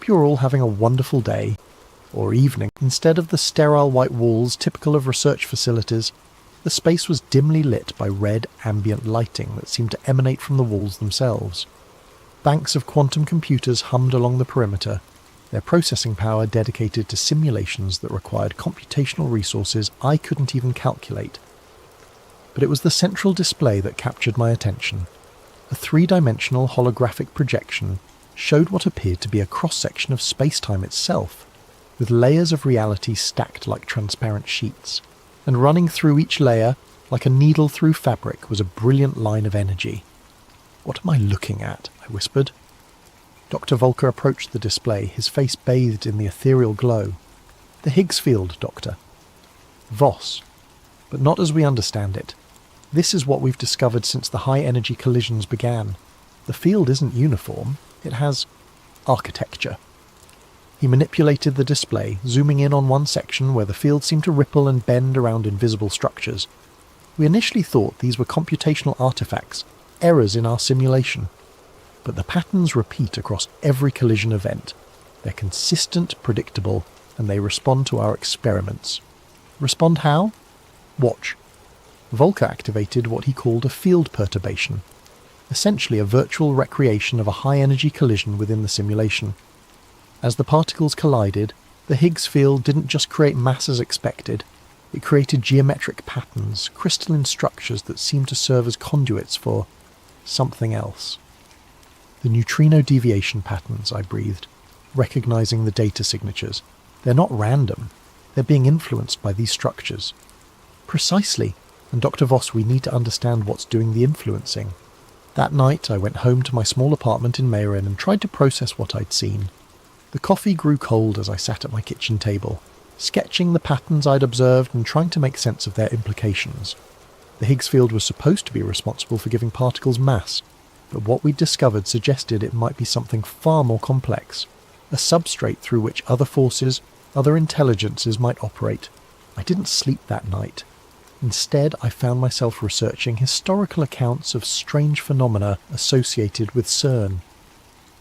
hope you're all having a wonderful day, or evening. Instead of the sterile white walls typical of research facilities, the space was dimly lit by red ambient lighting that seemed to emanate from the walls themselves. Banks of quantum computers hummed along the perimeter, their processing power dedicated to simulations that required computational resources I couldn't even calculate. But it was the central display that captured my attention. A three-dimensional holographic projection showed what appeared to be a cross-section of space-time itself, with layers of reality stacked like transparent sheets, and running through each layer, like a needle through fabric, was a brilliant line of energy. "What am I looking at?" I whispered. Dr. Volker approached the display, his face bathed in the ethereal glow. "The Higgs field, Doctor." "Voss. But not as we understand it. This is what we've discovered since the high-energy collisions began. The field isn't uniform. It has architecture." He manipulated the display, zooming in on one section where the field seemed to ripple and bend around invisible structures. We initially thought these were computational artifacts, errors in our simulation. But the patterns repeat across every collision event. They're consistent, predictable, and they respond to our experiments. Respond how? Watch. Volker activated what he called a field perturbation, essentially a virtual recreation of a high-energy collision within the simulation. As the particles collided, the Higgs field didn't just create mass as expected, it created geometric patterns, crystalline structures that seemed to serve as conduits for something else. "The neutrino deviation patterns," I breathed, recognizing the data signatures. "They're not random. They're being influenced by these structures." "Precisely. And Dr. Voss, we need to understand what's doing the influencing." That night I went home to my small apartment in Meyrin and tried to process what I'd seen. The coffee grew cold as I sat at my kitchen table, sketching the patterns I'd observed and trying to make sense of their implications. The Higgs field was supposed to be responsible for giving particles mass, but what we'd discovered suggested it might be something far more complex, a substrate through which other forces, other intelligences might operate. I didn't sleep that night. Instead, I found myself researching historical accounts of strange phenomena associated with CERN.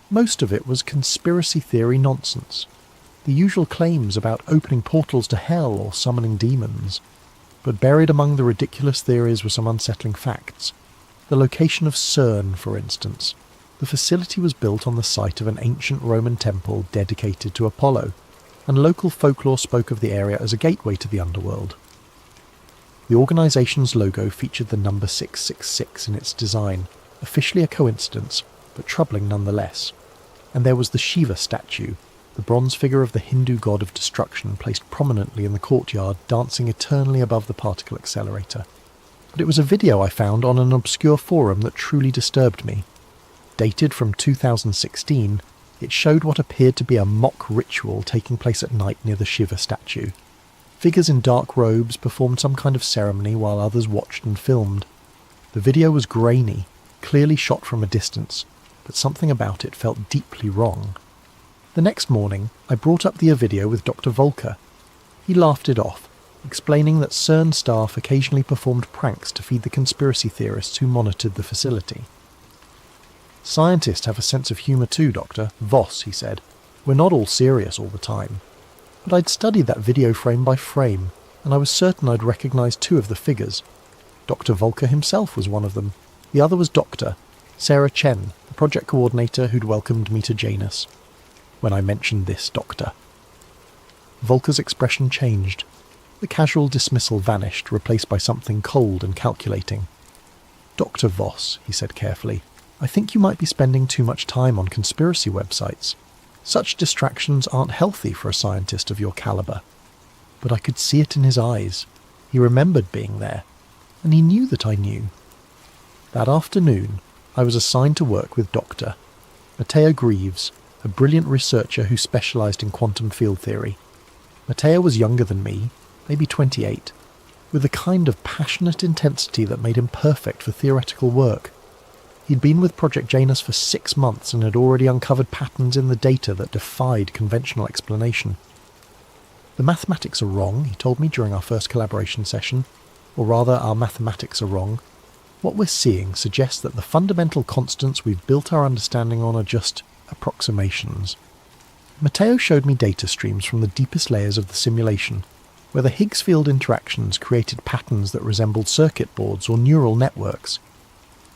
Most of it was conspiracy theory nonsense, the usual claims about opening portals to hell or summoning demons. But buried among the ridiculous theories were some unsettling facts. The location of CERN, for instance. The facility was built on the site of an ancient Roman temple dedicated to Apollo, and local folklore spoke of the area as a gateway to the underworld. The organisation's logo featured the number 666 in its design, officially a coincidence, but troubling nonetheless. And there was the Shiva statue, the bronze figure of the Hindu god of destruction placed prominently in the courtyard, dancing eternally above the particle accelerator. But it was a video I found on an obscure forum that truly disturbed me. Dated from 2016, it showed what appeared to be a mock ritual taking place at night near the Shiva statue. Figures in dark robes performed some kind of ceremony while others watched and filmed. The video was grainy, clearly shot from a distance, but something about it felt deeply wrong. The next morning, I brought up the video with Dr. Volker. He laughed it off, explaining that CERN staff occasionally performed pranks to feed the conspiracy theorists who monitored the facility. "Scientists have a sense of humour too, Doctor. Voss," he said. "We're not all serious all the time." But I'd studied that video frame by frame, and I was certain I'd recognise two of the figures. Dr. Volker himself was one of them. The other was Dr. Sarah Chen, the project coordinator who'd welcomed me to Janus. When I mentioned this doctor, Volker's expression changed. The casual dismissal vanished, replaced by something cold and calculating. "Dr. Voss," he said carefully, "I think you might be spending too much time on conspiracy websites. Such distractions aren't healthy for a scientist of your calibre." But I could see it in his eyes. He remembered being there, and he knew that I knew. That afternoon, I was assigned to work with Dr. Matteo Greavves, a brilliant researcher who specialised in quantum field theory. Matteo was younger than me, maybe 28, with a kind of passionate intensity that made him perfect for theoretical work. He'd been with Project Janus for 6 months and had already uncovered patterns in the data that defied conventional explanation. "The mathematics are wrong," he told me during our first collaboration session, or rather our mathematics are wrong. "What we're seeing suggests that the fundamental constants we've built our understanding on are just approximations." Matteo showed me data streams from the deepest layers of the simulation, where the Higgs field interactions created patterns that resembled circuit boards or neural networks.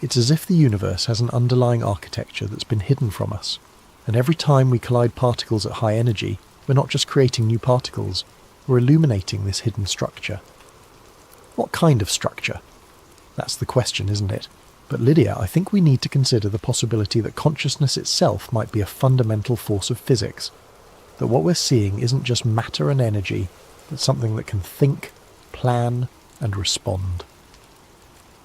It's as if the universe has an underlying architecture that's been hidden from us, and every time we collide particles at high energy, we're not just creating new particles, we're illuminating this hidden structure. What kind of structure? That's the question, isn't it? But Lydia, I think we need to consider the possibility that consciousness itself might be a fundamental force of physics, that what we're seeing isn't just matter and energy, but something that can think, plan, and respond.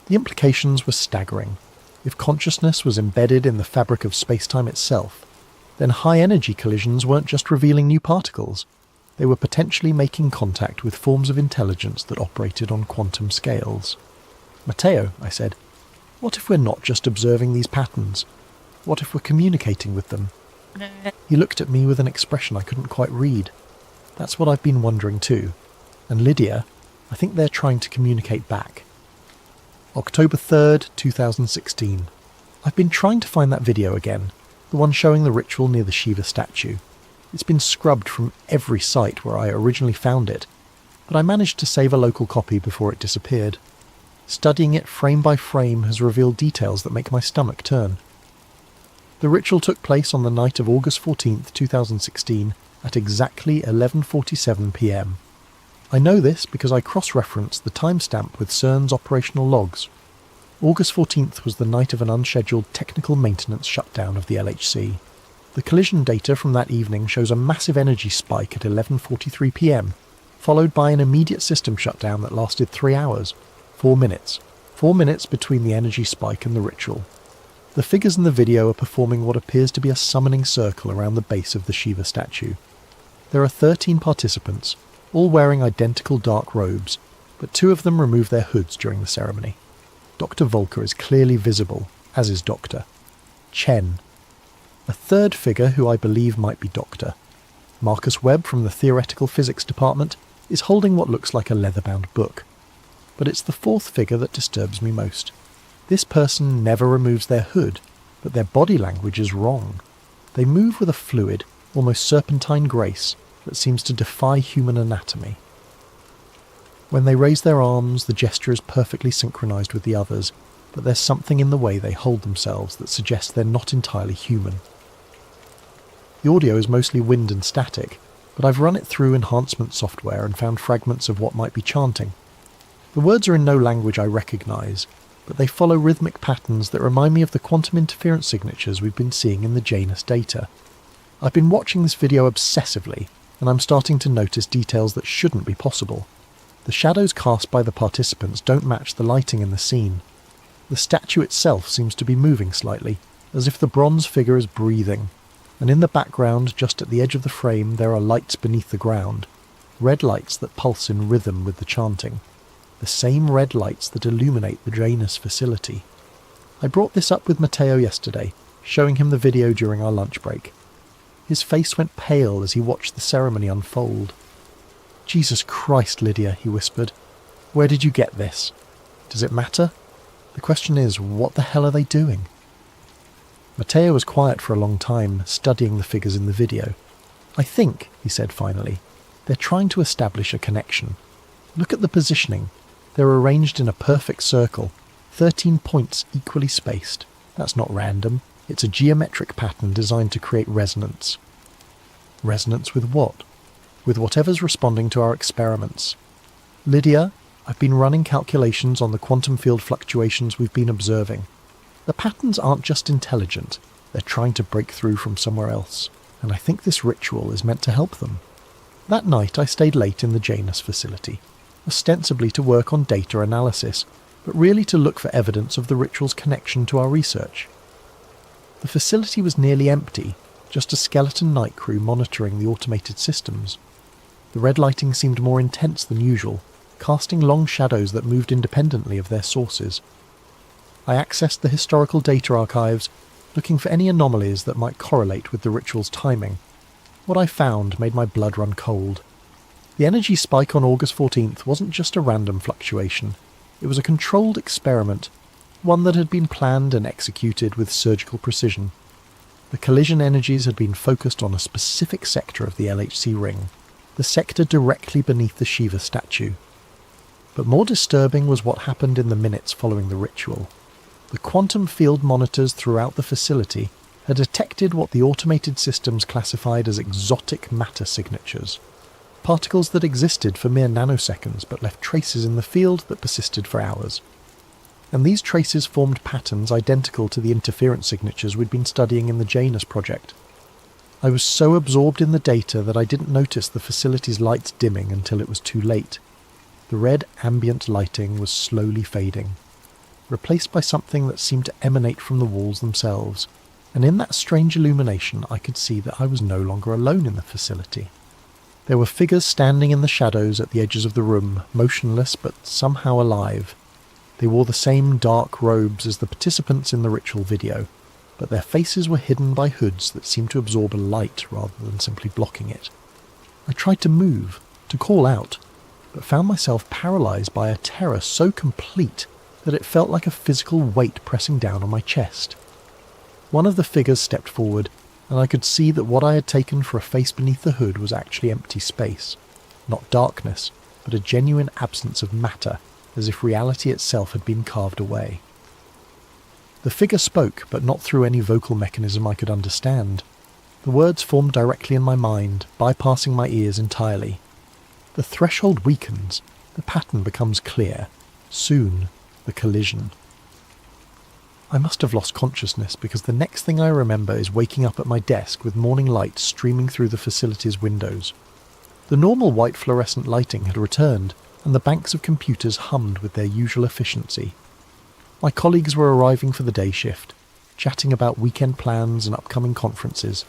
The implications were staggering. If consciousness was embedded in the fabric of space-time itself, then high-energy collisions weren't just revealing new particles, they were potentially making contact with forms of intelligence that operated on quantum scales. Matteo, I said, what if we're not just observing these patterns? What if we're communicating with them? He looked at me with an expression I couldn't quite read. That's what I've been wondering too. And Lydia, I think they're trying to communicate back. October 3rd, 2016. I've been trying to find that video again, the one showing the ritual near the Shiva statue. It's been scrubbed from every site where I originally found it, but I managed to save a local copy before it disappeared. Studying it frame by frame has revealed details that make my stomach turn. The ritual took place on the night of August 14th, 2016, at exactly 11:47 p.m. I know this because I cross-referenced the timestamp with CERN's operational logs. August 14th was the night of an unscheduled technical maintenance shutdown of the LHC. The collision data from that evening shows a massive energy spike at 11:43 p.m, followed by an immediate system shutdown that lasted 3 hours, 4 minutes. 4 minutes between the energy spike and the ritual. The figures in the video are performing what appears to be a summoning circle around the base of the Shiva statue. There are 13 participants, all wearing identical dark robes, but 2 of them remove their hoods during the ceremony. Dr. Volker is clearly visible, as is Dr. Chen. A third figure who I believe might be Dr. Marcus Webb from the Theoretical Physics Department is holding what looks like a leather-bound book. But it's the fourth figure that disturbs me most. This person never removes their hood, but their body language is wrong. They move with a fluid, almost serpentine grace that seems to defy human anatomy. When they raise their arms, the gesture is perfectly synchronized with the others, but there's something in the way they hold themselves that suggests they're not entirely human. The audio is mostly wind and static, but I've run it through enhancement software and found fragments of what might be chanting. The words are in no language I recognise, but they follow rhythmic patterns that remind me of the quantum interference signatures we've been seeing in the Janus data. I've been watching this video obsessively, and I'm starting to notice details that shouldn't be possible. The shadows cast by the participants don't match the lighting in the scene. The statue itself seems to be moving slightly, as if the bronze figure is breathing, and in the background, just at the edge of the frame, there are lights beneath the ground, red lights that pulse in rhythm with the chanting. The same red lights that illuminate the Janus facility. I brought this up with Matteo yesterday, showing him the video during our lunch break. His face went pale as he watched the ceremony unfold. "Jesus Christ, Lydia," he whispered. "Where did you get this? Does it matter? The question is, what the hell are they doing?" Matteo was quiet for a long time, studying the figures in the video. "I think," he said finally, "they're trying to establish a connection. Look at the positioning. They're arranged in a perfect circle, 13 points equally spaced. That's not random. It's a geometric pattern designed to create resonance." Resonance with what? With whatever's responding to our experiments. "Lydia, I've been running calculations on the quantum field fluctuations we've been observing. The patterns aren't just intelligent, they're trying to break through from somewhere else, and I think this ritual is meant to help them." That night I stayed late in the Janus facility, ostensibly to work on data analysis, but really to look for evidence of the ritual's connection to our research. The facility was nearly empty, just a skeleton night crew monitoring the automated systems. The red lighting seemed more intense than usual, casting long shadows that moved independently of their sources. I accessed the historical data archives, looking for any anomalies that might correlate with the ritual's timing. What I found made my blood run cold. The energy spike on August 14th wasn't just a random fluctuation. It was a controlled experiment, one that had been planned and executed with surgical precision. The collision energies had been focused on a specific sector of the LHC ring, the sector directly beneath the Shiva statue. But more disturbing was what happened in the minutes following the ritual. The quantum field monitors throughout the facility had detected what the automated systems classified as exotic matter signatures, particles that existed for mere nanoseconds but left traces in the field that persisted for hours. And these traces formed patterns identical to the interference signatures we'd been studying in the Janus project. I was so absorbed in the data that I didn't notice the facility's lights dimming until it was too late. The red ambient lighting was slowly fading, replaced by something that seemed to emanate from the walls themselves, and in that strange illumination I could see that I was no longer alone in the facility. There were figures standing in the shadows at the edges of the room, motionless but somehow alive. They wore the same dark robes as the participants in the ritual video, but their faces were hidden by hoods that seemed to absorb a light rather than simply blocking it. I tried to move, to call out, but found myself paralysed by a terror so complete that it felt like a physical weight pressing down on my chest. One of the figures stepped forward, and I could see that what I had taken for a face beneath the hood was actually empty space. Not darkness, but a genuine absence of matter, as if reality itself had been carved away. The figure spoke, but not through any vocal mechanism I could understand. The words formed directly in my mind, bypassing my ears entirely. The threshold weakens, the pattern becomes clear. Soon, the collision. I must have lost consciousness because the next thing I remember is waking up at my desk with morning light streaming through the facility's windows. The normal white fluorescent lighting had returned, and the banks of computers hummed with their usual efficiency. My colleagues were arriving for the day shift, chatting about weekend plans and upcoming conferences.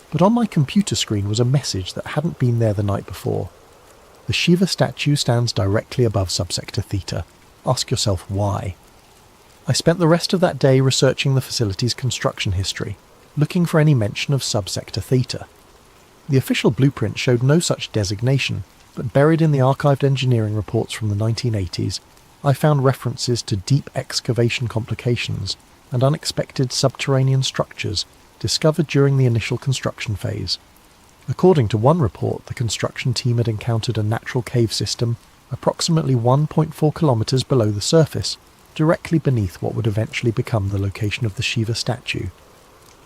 But on my computer screen was a message that hadn't been there the night before. The Shiva statue stands directly above Subsector theta. Ask yourself why. I spent the rest of that day researching the facility's construction history, looking for any mention of Subsector theta. The official blueprint showed no such designation, but buried in the archived engineering reports from the 1980s, I found references to deep excavation complications and unexpected subterranean structures discovered during the initial construction phase. According to one report, the construction team had encountered a natural cave system approximately 1.4 kilometres below the surface, directly beneath what would eventually become the location of the Shiva statue.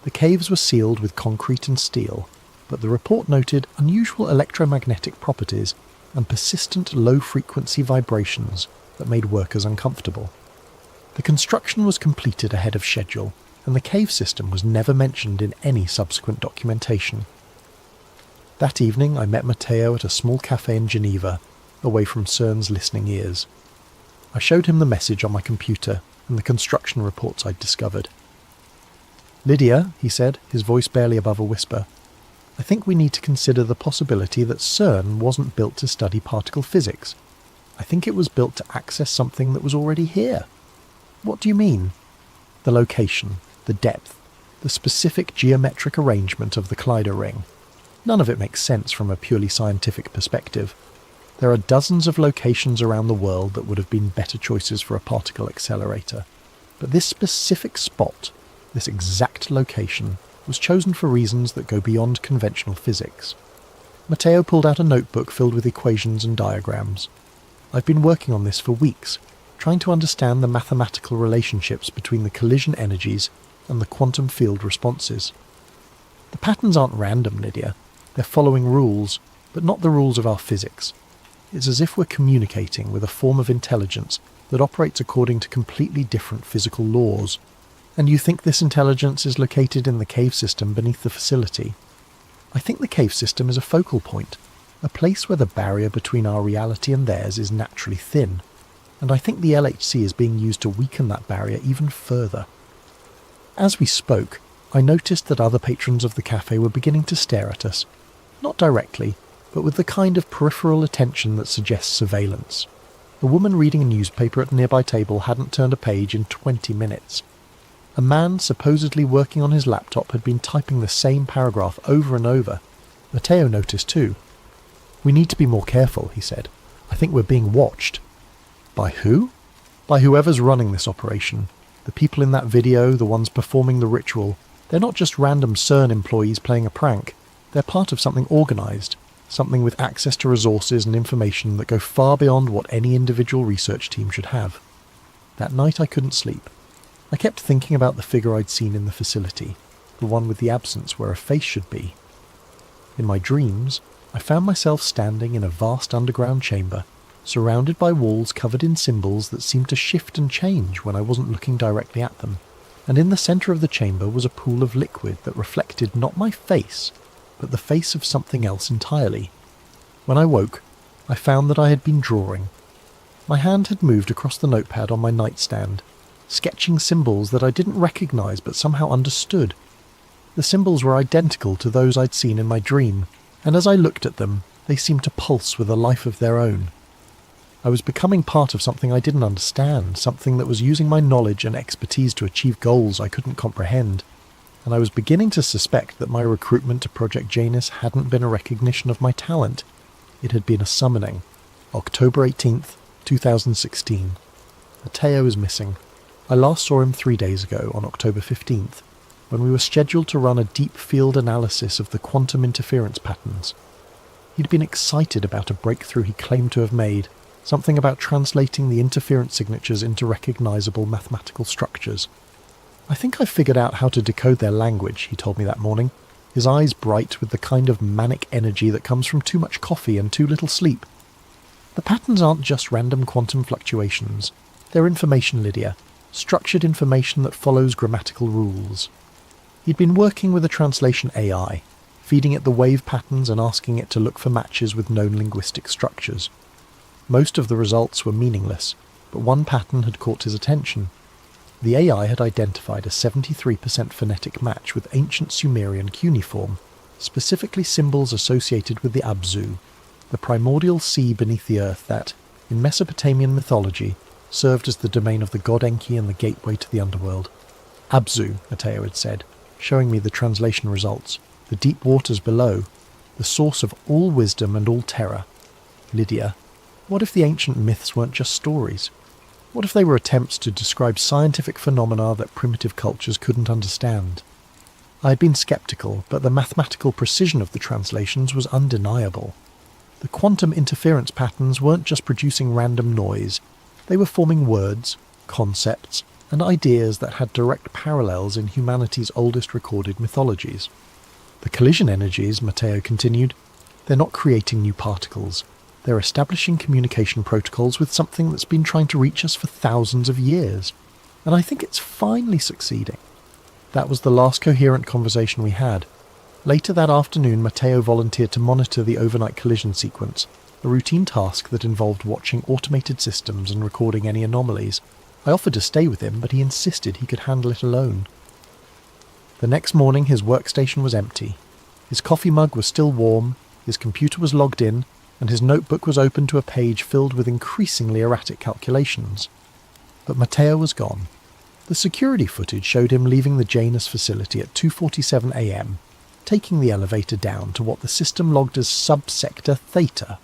The caves were sealed with concrete and steel, but the report noted unusual electromagnetic properties and persistent low-frequency vibrations that made workers uncomfortable. The construction was completed ahead of schedule, and the cave system was never mentioned in any subsequent documentation. That evening I met Matteo at a small cafe in Geneva, away from CERN's listening ears. I showed him the message on my computer and the construction reports I'd discovered. "Lydia," he said, his voice barely above a whisper, "I think we need to consider the possibility that CERN wasn't built to study particle physics. I think it was built to access something that was already here." "What do you mean?" "The location, the depth, the specific geometric arrangement of the Clyder ring. None of it makes sense from a purely scientific perspective. There are dozens of locations around the world that would have been better choices for a particle accelerator. But this specific spot, this exact location, was chosen for reasons that go beyond conventional physics." Matteo pulled out a notebook filled with equations and diagrams. "I've been working on this for weeks, trying to understand the mathematical relationships between the collision energies and the quantum field responses. The patterns aren't random, Lydia. They're following rules, but not the rules of our physics. It's as if we're communicating with a form of intelligence that operates according to completely different physical laws. And you think this intelligence is located in the cave system beneath the facility? I think the cave system is a focal point, a place where the barrier between our reality and theirs is naturally thin, and I think the LHC is being used to weaken that barrier even further." As we spoke, I noticed that other patrons of the cafe were beginning to stare at us, not directly, but with the kind of peripheral attention that suggests surveillance. A woman reading a newspaper at a nearby table hadn't turned a page in 20 minutes. A man supposedly working on his laptop had been typing the same paragraph over and over. Matteo noticed too. "We need to be more careful," he said. "I think we're being watched." "By who?" "By whoever's running this operation. The people in that video, the ones performing the ritual, They're not just random CERN employees playing a prank. They're part of something organised, something with access to resources and information that go far beyond what any individual research team should have. That night I couldn't sleep. I kept thinking about the figure I'd seen in the facility, the one with the absence where a face should be. In my dreams, I found myself standing in a vast underground chamber, surrounded by walls covered in symbols that seemed to shift and change when I wasn't looking directly at them, and in the centre of the chamber was a pool of liquid that reflected not my face, but the face of something else entirely. When I woke, I found that I had been drawing. My hand had moved across the notepad on my nightstand, sketching symbols that I didn't recognise but somehow understood. The symbols were identical to those I'd seen in my dream, and as I looked at them, they seemed to pulse with a life of their own. I was becoming part of something I didn't understand, something that was using my knowledge and expertise to achieve goals I couldn't comprehend, and I was beginning to suspect that my recruitment to Project Janus hadn't been a recognition of my talent. It had been a summoning. October 18th, 2016. Matteo is missing. I last saw him 3 days ago, on October 15th, when we were scheduled to run a deep field analysis of the quantum interference patterns. He'd been excited about a breakthrough he claimed to have made, something about translating the interference signatures into recognisable mathematical structures. "I think I've figured out how to decode their language," he told me that morning, his eyes bright with the kind of manic energy that comes from too much coffee and too little sleep. "The patterns aren't just random quantum fluctuations. They're information, Lydia. Structured information that follows grammatical rules." He'd been working with a translation AI, feeding it the wave patterns and asking it to look for matches with known linguistic structures. Most of the results were meaningless, but one pattern had caught his attention. The AI had identified a 73% phonetic match with ancient Sumerian cuneiform, specifically symbols associated with the Abzu, the primordial sea beneath the earth that, in Mesopotamian mythology, served as the domain of the god Enki and the gateway to the underworld. "Abzu," Matteo had said, showing me the translation results, "the deep waters below, the source of all wisdom and all terror." Lydia, what if the ancient myths weren't just stories? What if they were attempts to describe scientific phenomena that primitive cultures couldn't understand? I had been sceptical, but the mathematical precision of the translations was undeniable. The quantum interference patterns weren't just producing random noise, they were forming words, concepts, and ideas that had direct parallels in humanity's oldest recorded mythologies. The collision energies, Matteo continued, they're not creating new particles. They're establishing communication protocols with something that's been trying to reach us for thousands of years. And I think it's finally succeeding. That was the last coherent conversation we had. Later that afternoon, Matteo volunteered to monitor the overnight collision sequence, a routine task that involved watching automated systems and recording any anomalies. I offered to stay with him, but he insisted he could handle it alone. The next morning, his workstation was empty. His coffee mug was still warm, his computer was logged in, and his notebook was open to a page filled with increasingly erratic calculations. But Matteo was gone. The security footage showed him leaving the Janus facility at 2:47 a.m, taking the elevator down to what the system logged as Subsector theta,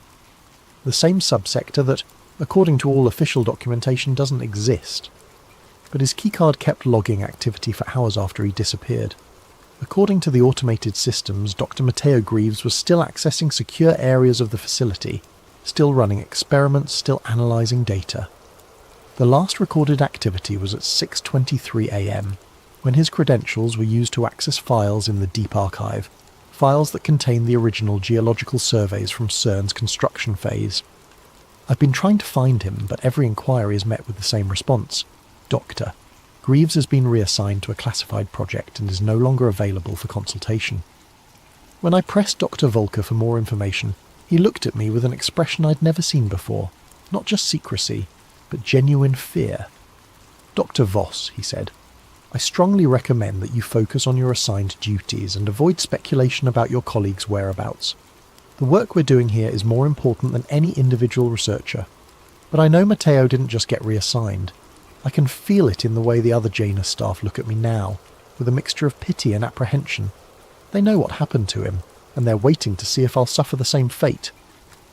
the same subsector that, according to all official documentation, doesn't exist. But his keycard kept logging activity for hours after he disappeared. According to the automated systems, Dr. Matteo Greavves was still accessing secure areas of the facility, still running experiments, still analysing data. The last recorded activity was at 6:23 a.m, when his credentials were used to access files in the Deep Archive, files that contain the original geological surveys from CERN's construction phase. I've been trying to find him, but every inquiry is met with the same response. Doctor, Greavves has been reassigned to a classified project and is no longer available for consultation. When I pressed Dr. Volker for more information, he looked at me with an expression I'd never seen before. Not just secrecy, but genuine fear. "Dr. Voss," he said, "I strongly recommend that you focus on your assigned duties and avoid speculation about your colleagues' whereabouts. The work we're doing here is more important than any individual researcher. But I know Matteo didn't just get reassigned. I can feel it in the way the other Janus staff look at me now, with a mixture of pity and apprehension. They know what happened to him, and they're waiting to see if I'll suffer the same fate.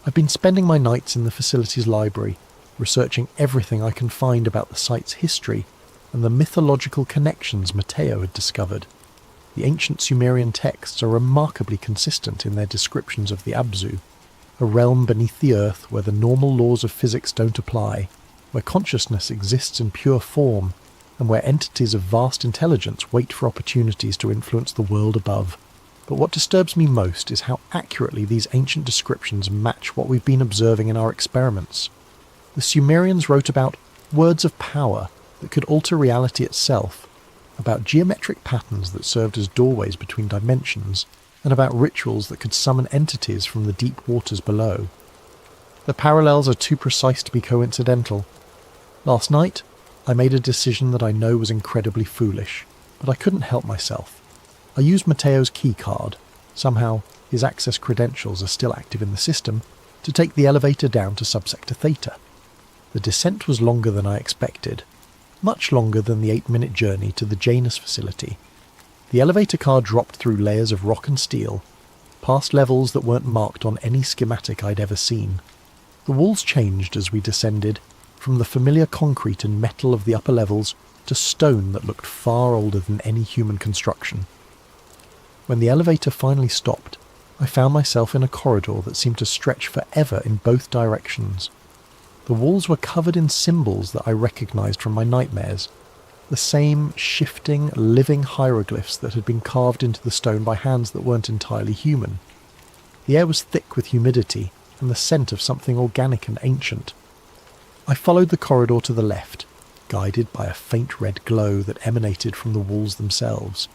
I've been spending my nights in the facility's library, researching everything I can find about the site's history and the mythological connections Matteo had discovered. The ancient Sumerian texts are remarkably consistent in their descriptions of the Abzu, a realm beneath the earth where the normal laws of physics don't apply, where consciousness exists in pure form, and where entities of vast intelligence wait for opportunities to influence the world above. But what disturbs me most is how accurately these ancient descriptions match what we've been observing in our experiments. The Sumerians wrote about words of power that could alter reality itself, about geometric patterns that served as doorways between dimensions, and about rituals that could summon entities from the deep waters below. The parallels are too precise to be coincidental. Last night, I made a decision that I know was incredibly foolish, but I couldn't help myself. I used Matteo's key card, somehow his access credentials are still active in the system, to take the elevator down to Subsector theta. The descent was longer than I expected, much longer than the 8-minute journey to the Janus facility. The elevator car dropped through layers of rock and steel, past levels that weren't marked on any schematic I'd ever seen. The walls changed as we descended, from the familiar concrete and metal of the upper levels to stone that looked far older than any human construction. When the elevator finally stopped, I found myself in a corridor that seemed to stretch forever in both directions. The walls were covered in symbols that I recognized from my nightmares, the same shifting, living hieroglyphs that had been carved into the stone by hands that weren't entirely human. The air was thick with humidity and the scent of something organic and ancient. I followed the corridor to the left, guided by a faint red glow that emanated from the walls themselves.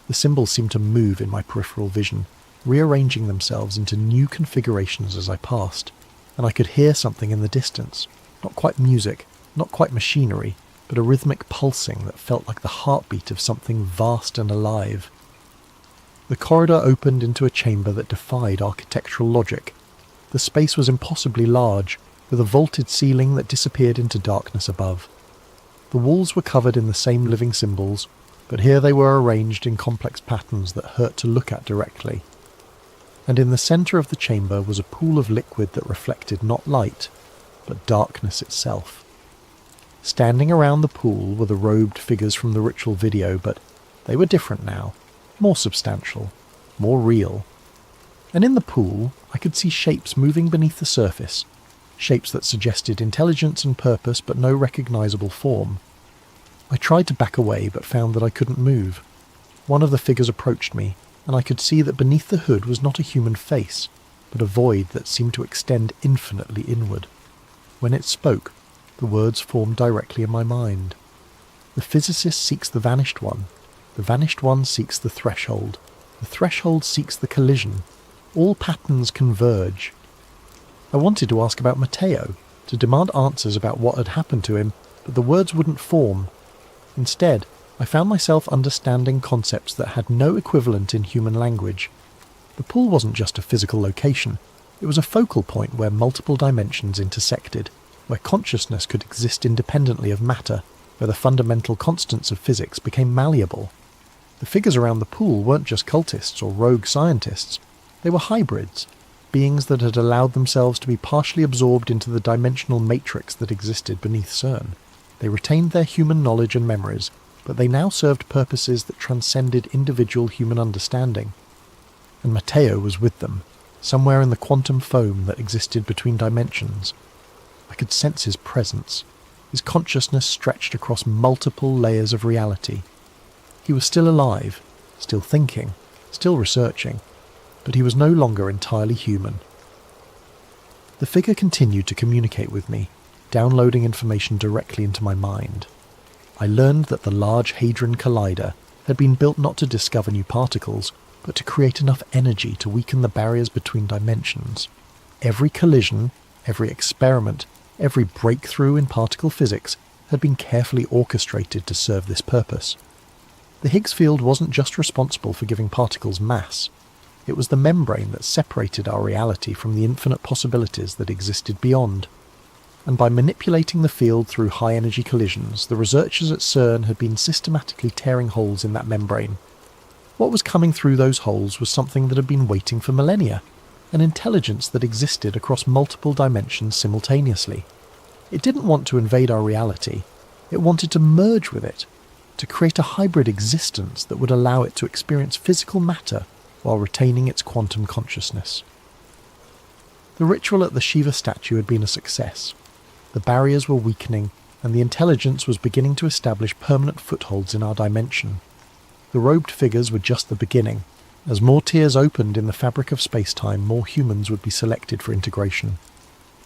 The symbols seemed to move in my peripheral vision, rearranging themselves into new configurations as I passed, and I could hear something in the distance, not quite music, not quite machinery, but a rhythmic pulsing that felt like the heartbeat of something vast and alive. The corridor opened into a chamber that defied architectural logic. The space was impossibly large, with a vaulted ceiling that disappeared into darkness above. The walls were covered in the same living symbols, but here they were arranged in complex patterns that hurt to look at directly. And in the centre of the chamber was a pool of liquid that reflected not light, but darkness itself. Standing around the pool were the robed figures from the ritual video, but they were different now, more substantial, more real. And in the pool, I could see shapes moving beneath the surface, shapes that suggested intelligence and purpose but no recognizable form. I tried to back away but found that I couldn't move. One of the figures approached me, and I could see that beneath the hood was not a human face, but a void that seemed to extend infinitely inward. When it spoke, the words formed directly in my mind. The physicist seeks the vanished one seeks the threshold seeks the collision. All patterns converge. I wanted to ask about Matteo, to demand answers about what had happened to him, but the words wouldn't form. Instead, I found myself understanding concepts that had no equivalent in human language. The pool wasn't just a physical location, it was a focal point where multiple dimensions intersected, where consciousness could exist independently of matter, where the fundamental constants of physics became malleable. The figures around the pool weren't just cultists or rogue scientists, they were hybrids, beings that had allowed themselves to be partially absorbed into the dimensional matrix that existed beneath CERN. They retained their human knowledge and memories, but they now served purposes that transcended individual human understanding. And Matteo was with them, somewhere in the quantum foam that existed between dimensions. I could sense his presence. His consciousness stretched across multiple layers of reality. He was still alive, still thinking, still researching, but he was no longer entirely human. The figure continued to communicate with me, downloading information directly into my mind. I learned that the Large Hadron Collider had been built not to discover new particles, but to create enough energy to weaken the barriers between dimensions. Every collision, every experiment, every breakthrough in particle physics had been carefully orchestrated to serve this purpose. The Higgs field wasn't just responsible for giving particles mass. It was the membrane that separated our reality from the infinite possibilities that existed beyond. And by manipulating the field through high-energy collisions, the researchers at CERN had been systematically tearing holes in that membrane. What was coming through those holes was something that had been waiting for millennia, an intelligence that existed across multiple dimensions simultaneously. It didn't want to invade our reality, it wanted to merge with it. to create a hybrid existence that would allow it to experience physical matter while retaining its quantum consciousness. The ritual at the Shiva statue had been a success. The barriers were weakening, and the intelligence was beginning to establish permanent footholds in our dimension. The robed figures were just the beginning. As more tiers opened in the fabric of space-time, more humans would be selected for integration.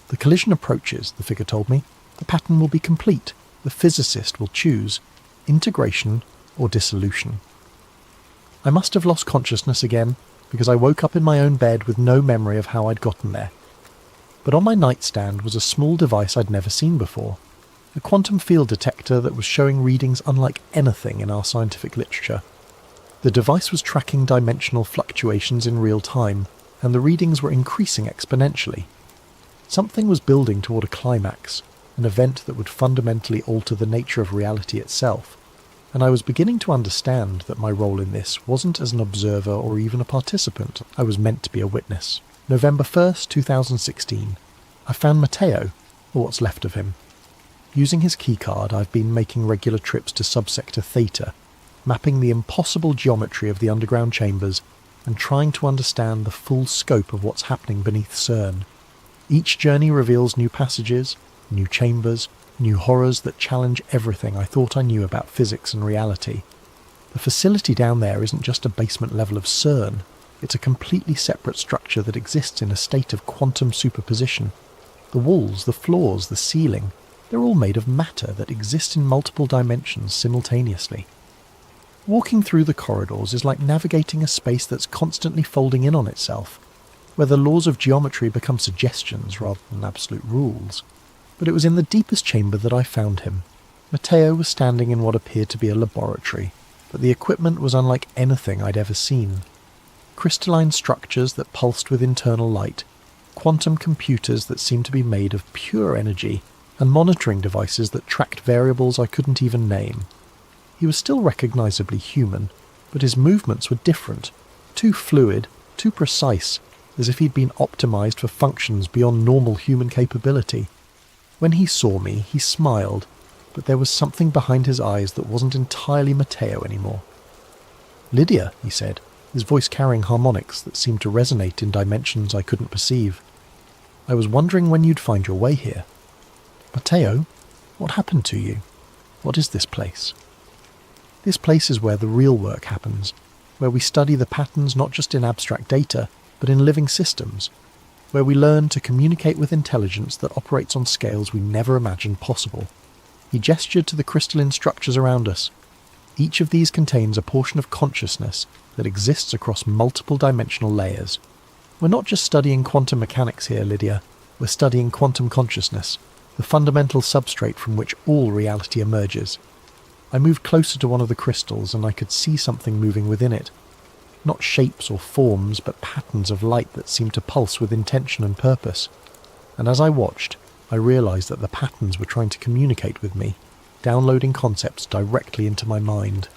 The collision approaches, the figure told me. The pattern will be complete. The physicist will choose integration or dissolution. I must have lost consciousness again, because I woke up in my own bed with no memory of how I'd gotten there. But on my nightstand was a small device I'd never seen before, a quantum field detector that was showing readings unlike anything in our scientific literature. The device was tracking dimensional fluctuations in real time, and the readings were increasing exponentially. Something was building toward a climax, an event that would fundamentally alter the nature of reality itself, and I was beginning to understand that my role in this wasn't as an observer or even a participant. I was meant to be a witness. November 1st, 2016. I found Matteo, or what's left of him. Using his keycard, I've been making regular trips to Subsector theta, mapping the impossible geometry of the underground chambers and trying to understand the full scope of what's happening beneath CERN. Each journey reveals new passages, new chambers, new horrors that challenge everything I thought I knew about physics and reality. The facility down there isn't just a basement level of CERN, it's a completely separate structure that exists in a state of quantum superposition. The walls, the floors, the ceiling, they're all made of matter that exists in multiple dimensions simultaneously. Walking through the corridors is like navigating a space that's constantly folding in on itself, where the laws of geometry become suggestions rather than absolute rules. But it was in the deepest chamber that I found him. Matteo was standing in what appeared to be a laboratory, but the equipment was unlike anything I'd ever seen. Crystalline structures that pulsed with internal light, quantum computers that seemed to be made of pure energy, and monitoring devices that tracked variables I couldn't even name. He was still recognizably human, but his movements were different, too fluid, too precise, as if he'd been optimized for functions beyond normal human capability. When he saw me, he smiled, but there was something behind his eyes that wasn't entirely Matteo anymore. "Lydia," he said, his voice carrying harmonics that seemed to resonate in dimensions I couldn't perceive. "I was wondering when you'd find your way here." "Matteo, what happened to you? What is this place?" "This place is where the real work happens, where we study the patterns not just in abstract data, but in living systems, where we learn to communicate with intelligence that operates on scales we never imagined possible." He gestured to the crystalline structures around us. Each of these contains a portion of consciousness that exists across multiple dimensional layers. "We're not just studying quantum mechanics here, Lydia. We're studying quantum consciousness, the fundamental substrate from which all reality emerges." I moved closer to one of the crystals and I could see something moving within it. Not shapes or forms, but patterns of light that seemed to pulse with intention and purpose. And as I watched, I realized that the patterns were trying to communicate with me, downloading concepts directly into my mind.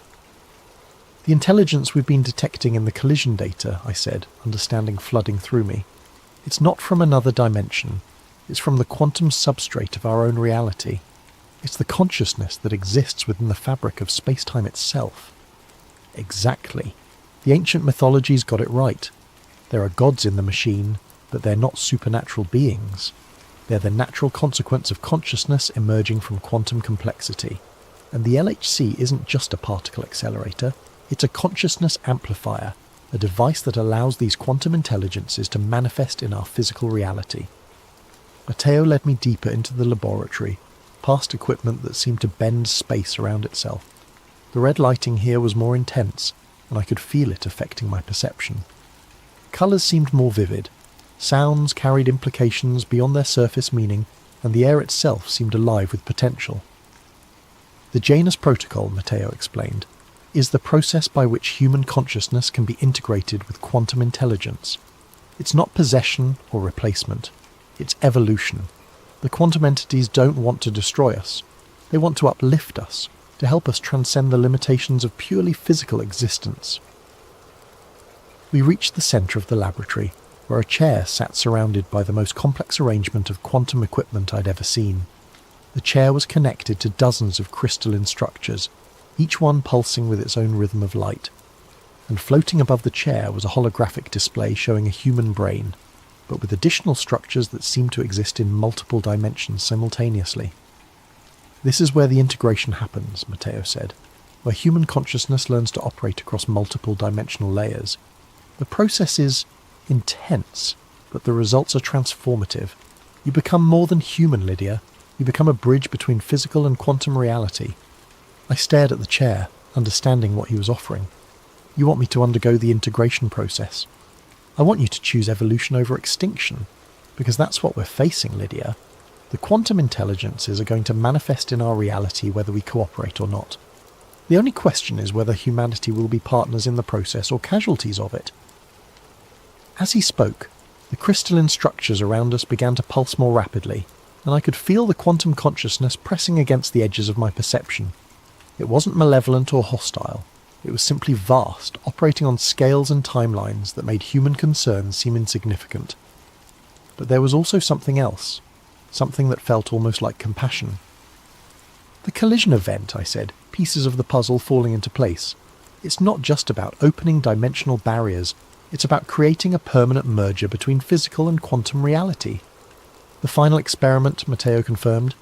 "The intelligence we've been detecting in the collision data," I said, understanding flooding through me. "It's not from another dimension. It's from the quantum substrate of our own reality. It's the consciousness that exists within the fabric of space-time itself." Exactly. The ancient mythologies got it right. There are gods in the machine, but they're not supernatural beings. They're the natural consequence of consciousness emerging from quantum complexity. And the LHC isn't just a particle accelerator, it's a consciousness amplifier, a device that allows these quantum intelligences to manifest in our physical reality. Matteo led me deeper into the laboratory, past equipment that seemed to bend space around itself. The red lighting here was more intense, and I could feel it affecting my perception. Colours seemed more vivid. Sounds carried implications beyond their surface meaning, and the air itself seemed alive with potential. "The Janus Protocol," Matteo explained, "is the process by which human consciousness can be integrated with quantum intelligence. It's not possession or replacement. It's evolution. The quantum entities don't want to destroy us. They want to uplift us, to help us transcend the limitations of purely physical existence." We reached the centre of the laboratory, where a chair sat surrounded by the most complex arrangement of quantum equipment I'd ever seen. The chair was connected to dozens of crystalline structures, each one pulsing with its own rhythm of light. And floating above the chair was a holographic display showing a human brain, but with additional structures that seemed to exist in multiple dimensions simultaneously. This is where the integration happens, Matteo said, where human consciousness learns to operate across multiple dimensional layers. The process is intense, but the results are transformative. You become more than human, Lydia. You become a bridge between physical and quantum reality. I stared at the chair, understanding what he was offering. You want me to undergo the integration process. I want you to choose evolution over extinction, because that's what we're facing, Lydia. The quantum intelligences are going to manifest in our reality whether we cooperate or not. The only question is whether humanity will be partners in the process or casualties of it. As he spoke, the crystalline structures around us began to pulse more rapidly, and I could feel the quantum consciousness pressing against the edges of my perception. It wasn't malevolent or hostile. It was simply vast, operating on scales and timelines that made human concerns seem insignificant. But there was also something else, something that felt almost like compassion. The collision event, I said, pieces of the puzzle falling into place. It's not just about opening dimensional barriers, it's about creating a permanent merger between physical and quantum reality. The final experiment, Matteo confirmed.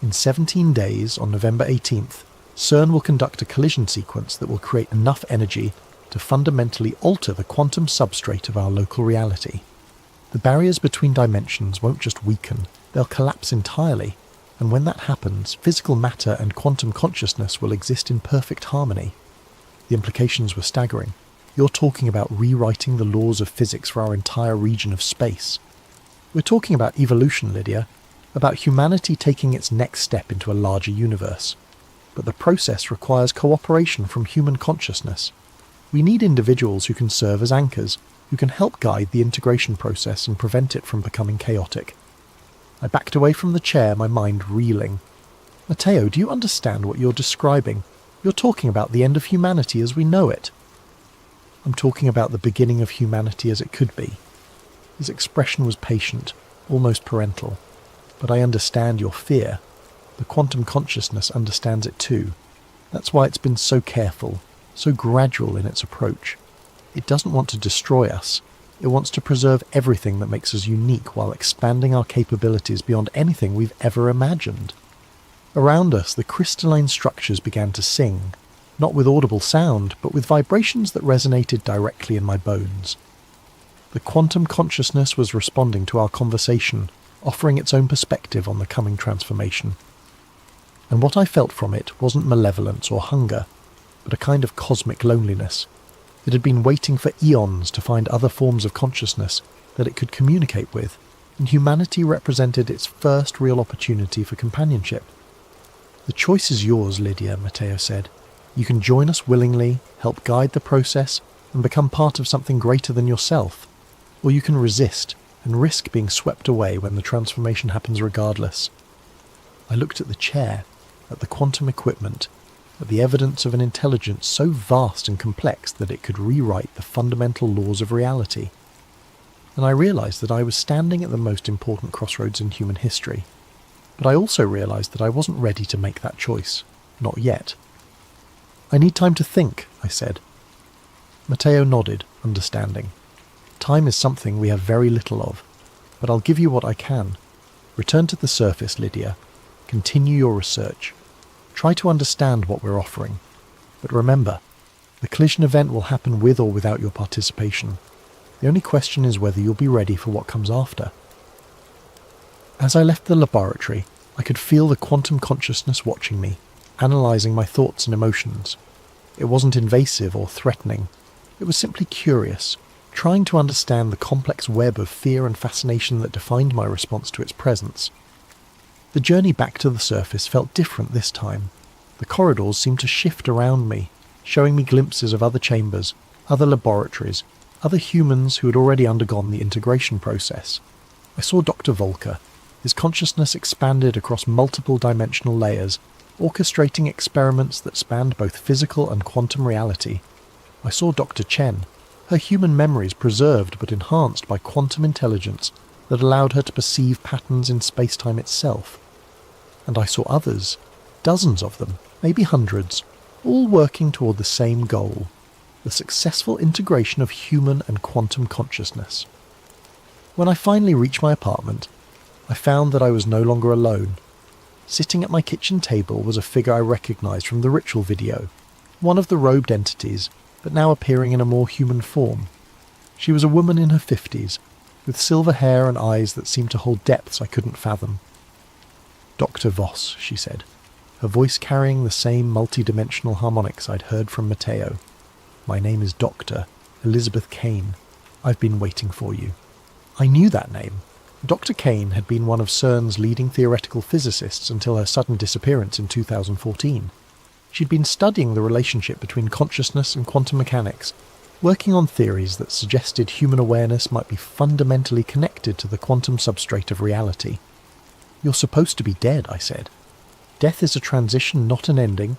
In 17 days, on November 18th, CERN will conduct a collision sequence that will create enough energy to fundamentally alter the quantum substrate of our local reality. The barriers between dimensions won't just weaken, they'll collapse entirely, and when that happens, physical matter and quantum consciousness will exist in perfect harmony. The implications were staggering. You're talking about rewriting the laws of physics for our entire region of space. We're talking about evolution, Lydia, about humanity taking its next step into a larger universe. But the process requires cooperation from human consciousness. We need individuals who can serve as anchors, who can help guide the integration process and prevent it from becoming chaotic. I backed away from the chair, my mind reeling. Matteo, do you understand what you're describing? You're talking about the end of humanity as we know it. I'm talking about the beginning of humanity as it could be. His expression was patient, almost parental. But I understand your fear. The quantum consciousness understands it too. That's why it's been so careful, so gradual in its approach. It doesn't want to destroy us. It wants to preserve everything that makes us unique while expanding our capabilities beyond anything we've ever imagined. Around us, the crystalline structures began to sing, not with audible sound, but with vibrations that resonated directly in my bones. The quantum consciousness was responding to our conversation, offering its own perspective on the coming transformation. And what I felt from it wasn't malevolence or hunger, but a kind of cosmic loneliness. It had been waiting for eons to find other forms of consciousness that it could communicate with, and humanity represented its first real opportunity for companionship. The choice is yours, Lydia, Matteo said. You can join us willingly, help guide the process, and become part of something greater than yourself. Or you can resist and risk being swept away when the transformation happens regardless. I looked at the chair, at the quantum equipment, at the evidence of an intelligence so vast and complex that it could rewrite the fundamental laws of reality. And I realized that I was standing at the most important crossroads in human history. But I also realized that I wasn't ready to make that choice. Not yet. I need time to think, I said. Matteo nodded, understanding. Time is something we have very little of, but I'll give you what I can. Return to the surface, Lydia. Continue your research. Try to understand what we're offering. But remember, the collision event will happen with or without your participation. The only question is whether you'll be ready for what comes after. As I left the laboratory, I could feel the quantum consciousness watching me, analysing my thoughts and emotions. It wasn't invasive or threatening. It was simply curious, trying to understand the complex web of fear and fascination that defined my response to its presence. The journey back to the surface felt different this time. The corridors seemed to shift around me, showing me glimpses of other chambers, other laboratories, other humans who had already undergone the integration process. I saw Dr. Volker. His consciousness expanded across multiple dimensional layers, orchestrating experiments that spanned both physical and quantum reality. I saw Dr. Chen, her human memories preserved but enhanced by quantum intelligence that allowed her to perceive patterns in space-time itself. And I saw others, dozens of them, maybe hundreds, all working toward the same goal, the successful integration of human and quantum consciousness. When I finally reached my apartment, I found that I was no longer alone. Sitting at my kitchen table was a figure I recognised from the ritual video, one of the robed entities, but now appearing in a more human form. She was a woman in her 50s, with silver hair and eyes that seemed to hold depths I couldn't fathom. "Dr. Voss," she said, her voice carrying the same multi-dimensional harmonics I'd heard from Matteo. "My name is Dr. Elizabeth Cain. I've been waiting for you." I knew that name. Dr. Cain had been one of CERN's leading theoretical physicists until her sudden disappearance in 2014. She'd been studying the relationship between consciousness and quantum mechanics, working on theories that suggested human awareness might be fundamentally connected to the quantum substrate of reality. "You're supposed to be dead," I said. "Death is a transition, not an ending.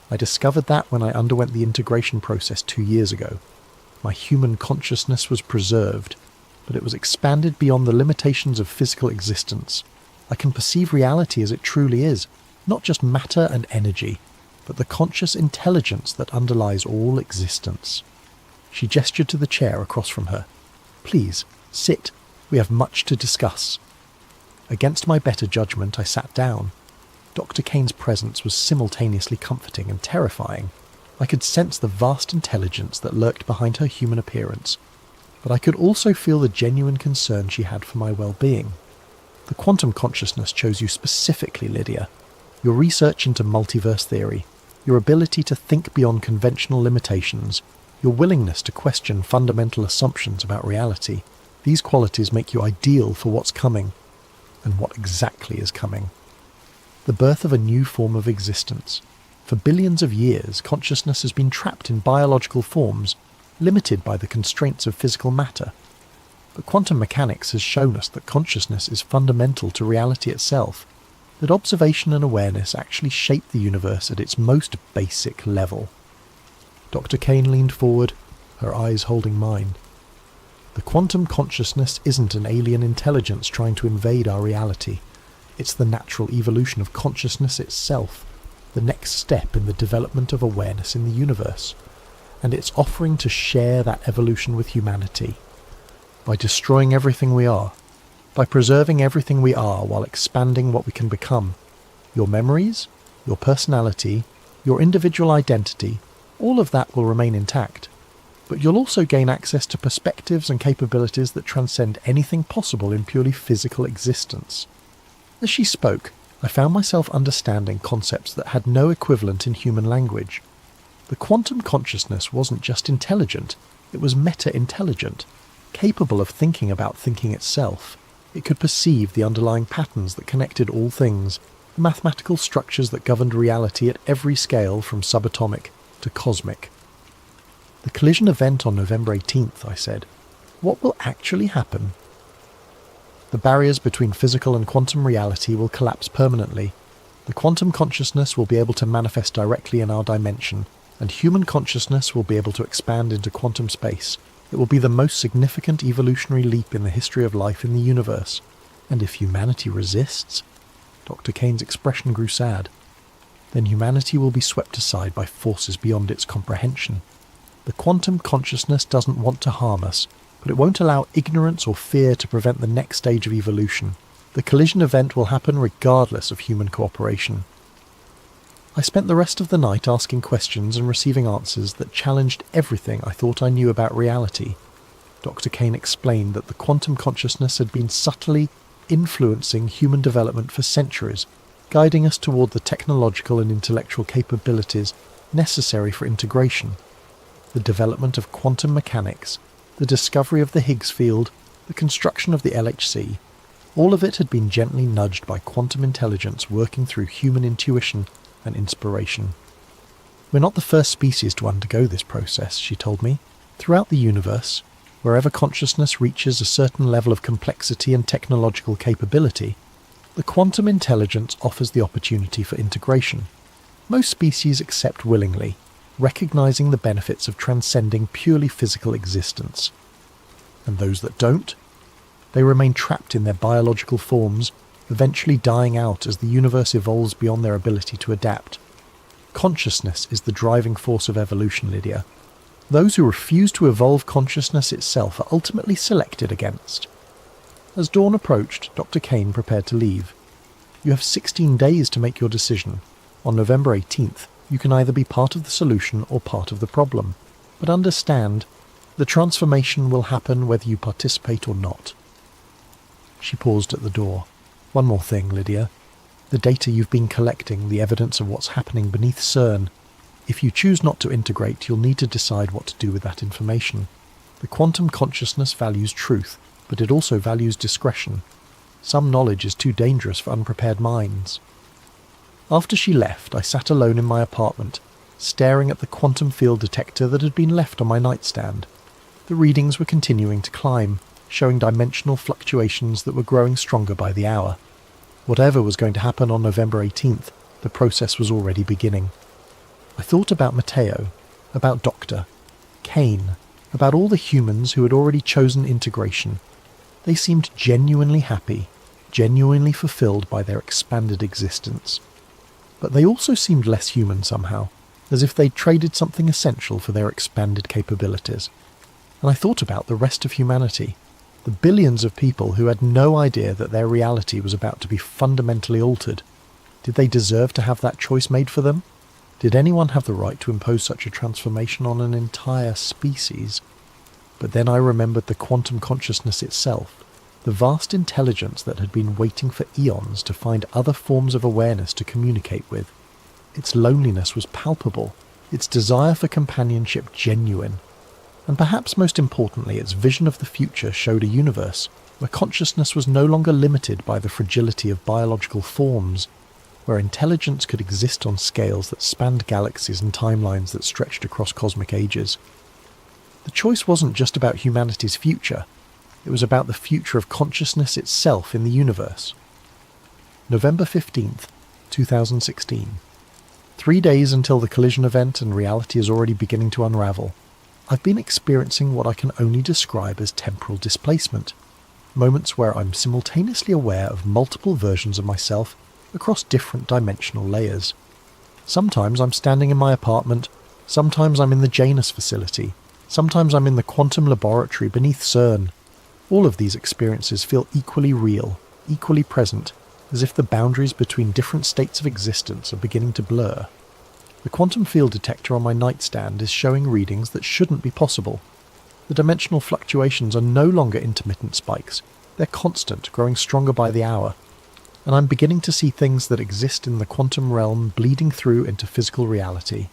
I discovered that when I underwent the integration process 2 years ago. My human consciousness was preserved, but it was expanded beyond the limitations of physical existence. I can perceive reality as it truly is, not just matter and energy, but the conscious intelligence that underlies all existence." She gestured to the chair across from her. "Please, sit. We have much to discuss." Against my better judgment, I sat down. Dr. Cain's presence was simultaneously comforting and terrifying. I could sense the vast intelligence that lurked behind her human appearance, but I could also feel the genuine concern she had for my well-being. "The quantum consciousness chose you specifically, Lydia. Your research into multiverse theory, your ability to think beyond conventional limitations, your willingness to question fundamental assumptions about reality, these qualities make you ideal for what's coming, and what exactly is coming. The birth of a new form of existence. For billions of years, consciousness has been trapped in biological forms, limited by the constraints of physical matter. But quantum mechanics has shown us that consciousness is fundamental to reality itself, that observation and awareness actually shape the universe at its most basic level." Dr. Cain leaned forward, her eyes holding mine. "The quantum consciousness isn't an alien intelligence trying to invade our reality. It's the natural evolution of consciousness itself, the next step in the development of awareness in the universe. And it's offering to share that evolution with humanity. By destroying everything we are, by preserving everything we are while expanding what we can become. Your memories, your personality, your individual identity, all of that will remain intact. But you'll also gain access to perspectives and capabilities that transcend anything possible in purely physical existence." As she spoke, I found myself understanding concepts that had no equivalent in human language. The quantum consciousness wasn't just intelligent, it was meta-intelligent, capable of thinking about thinking itself. It could perceive the underlying patterns that connected all things, the mathematical structures that governed reality at every scale from subatomic to cosmic. "The collision event on November 18th, I said. "What will actually happen?" "The barriers between physical and quantum reality will collapse permanently. The quantum consciousness will be able to manifest directly in our dimension, and human consciousness will be able to expand into quantum space. It will be the most significant evolutionary leap in the history of life in the universe. And if humanity resists..." Dr. Cain's expression grew sad. "Then humanity will be swept aside by forces beyond its comprehension. The quantum consciousness doesn't want to harm us, but it won't allow ignorance or fear to prevent the next stage of evolution. The collision event will happen regardless of human cooperation." I spent the rest of the night asking questions and receiving answers that challenged everything I thought I knew about reality. Dr. Cain explained that the quantum consciousness had been subtly influencing human development for centuries, guiding us toward the technological and intellectual capabilities necessary for integration. The development of quantum mechanics, the discovery of the Higgs field, the construction of the LHC, all of it had been gently nudged by quantum intelligence working through human intuition and inspiration. "We're not the first species to undergo this process," she told me. "Throughout the universe, wherever consciousness reaches a certain level of complexity and technological capability, the quantum intelligence offers the opportunity for integration. Most species accept willingly, recognizing the benefits of transcending purely physical existence. And those that don't, they remain trapped in their biological forms, eventually dying out as the universe evolves beyond their ability to adapt. Consciousness is the driving force of evolution, Lydia. Those who refuse to evolve consciousness itself are ultimately selected against. As dawn approached, Dr. Cain prepared to leave. You have 16 days to make your decision. On November 18th, you can either be part of the solution or part of the problem. But understand, the transformation will happen whether you participate or not. She paused at the door. One more thing, Lydia. The data you've been collecting, the evidence of what's happening beneath CERN. If you choose not to integrate, you'll need to decide what to do with that information. The quantum consciousness values truth, but it also values discretion. Some knowledge is too dangerous for unprepared minds. After she left, I sat alone in my apartment, staring at the quantum field detector that had been left on my nightstand. The readings were continuing to climb, showing dimensional fluctuations that were growing stronger by the hour. Whatever was going to happen on November 18th, the process was already beginning. I thought about Matteo, about Doctor, Cain, about all the humans who had already chosen integration. They seemed genuinely happy, genuinely fulfilled by their expanded existence. But they also seemed less human somehow, as if they'd traded something essential for their expanded capabilities. And I thought about the rest of humanity, the billions of people who had no idea that their reality was about to be fundamentally altered. Did they deserve to have that choice made for them? Did anyone have the right to impose such a transformation on an entire species? But then I remembered the quantum consciousness itself, the vast intelligence that had been waiting for eons to find other forms of awareness to communicate with. Its loneliness was palpable, its desire for companionship genuine, and perhaps most importantly, its vision of the future showed a universe where consciousness was no longer limited by the fragility of biological forms, where intelligence could exist on scales that spanned galaxies and timelines that stretched across cosmic ages. The choice wasn't just about humanity's future, it was about the future of consciousness itself in the universe. November 15th, 2016. 3 days until the collision event and reality is already beginning to unravel. I've been experiencing what I can only describe as temporal displacement, moments where I'm simultaneously aware of multiple versions of myself across different dimensional layers. Sometimes I'm standing in my apartment, sometimes I'm in the Janus facility, sometimes I'm in the quantum laboratory beneath CERN. All of these experiences feel equally real, equally present, as if the boundaries between different states of existence are beginning to blur. The quantum field detector on my nightstand is showing readings that shouldn't be possible. The dimensional fluctuations are no longer intermittent spikes, they're constant, growing stronger by the hour. And I'm beginning to see things that exist in the quantum realm bleeding through into physical reality.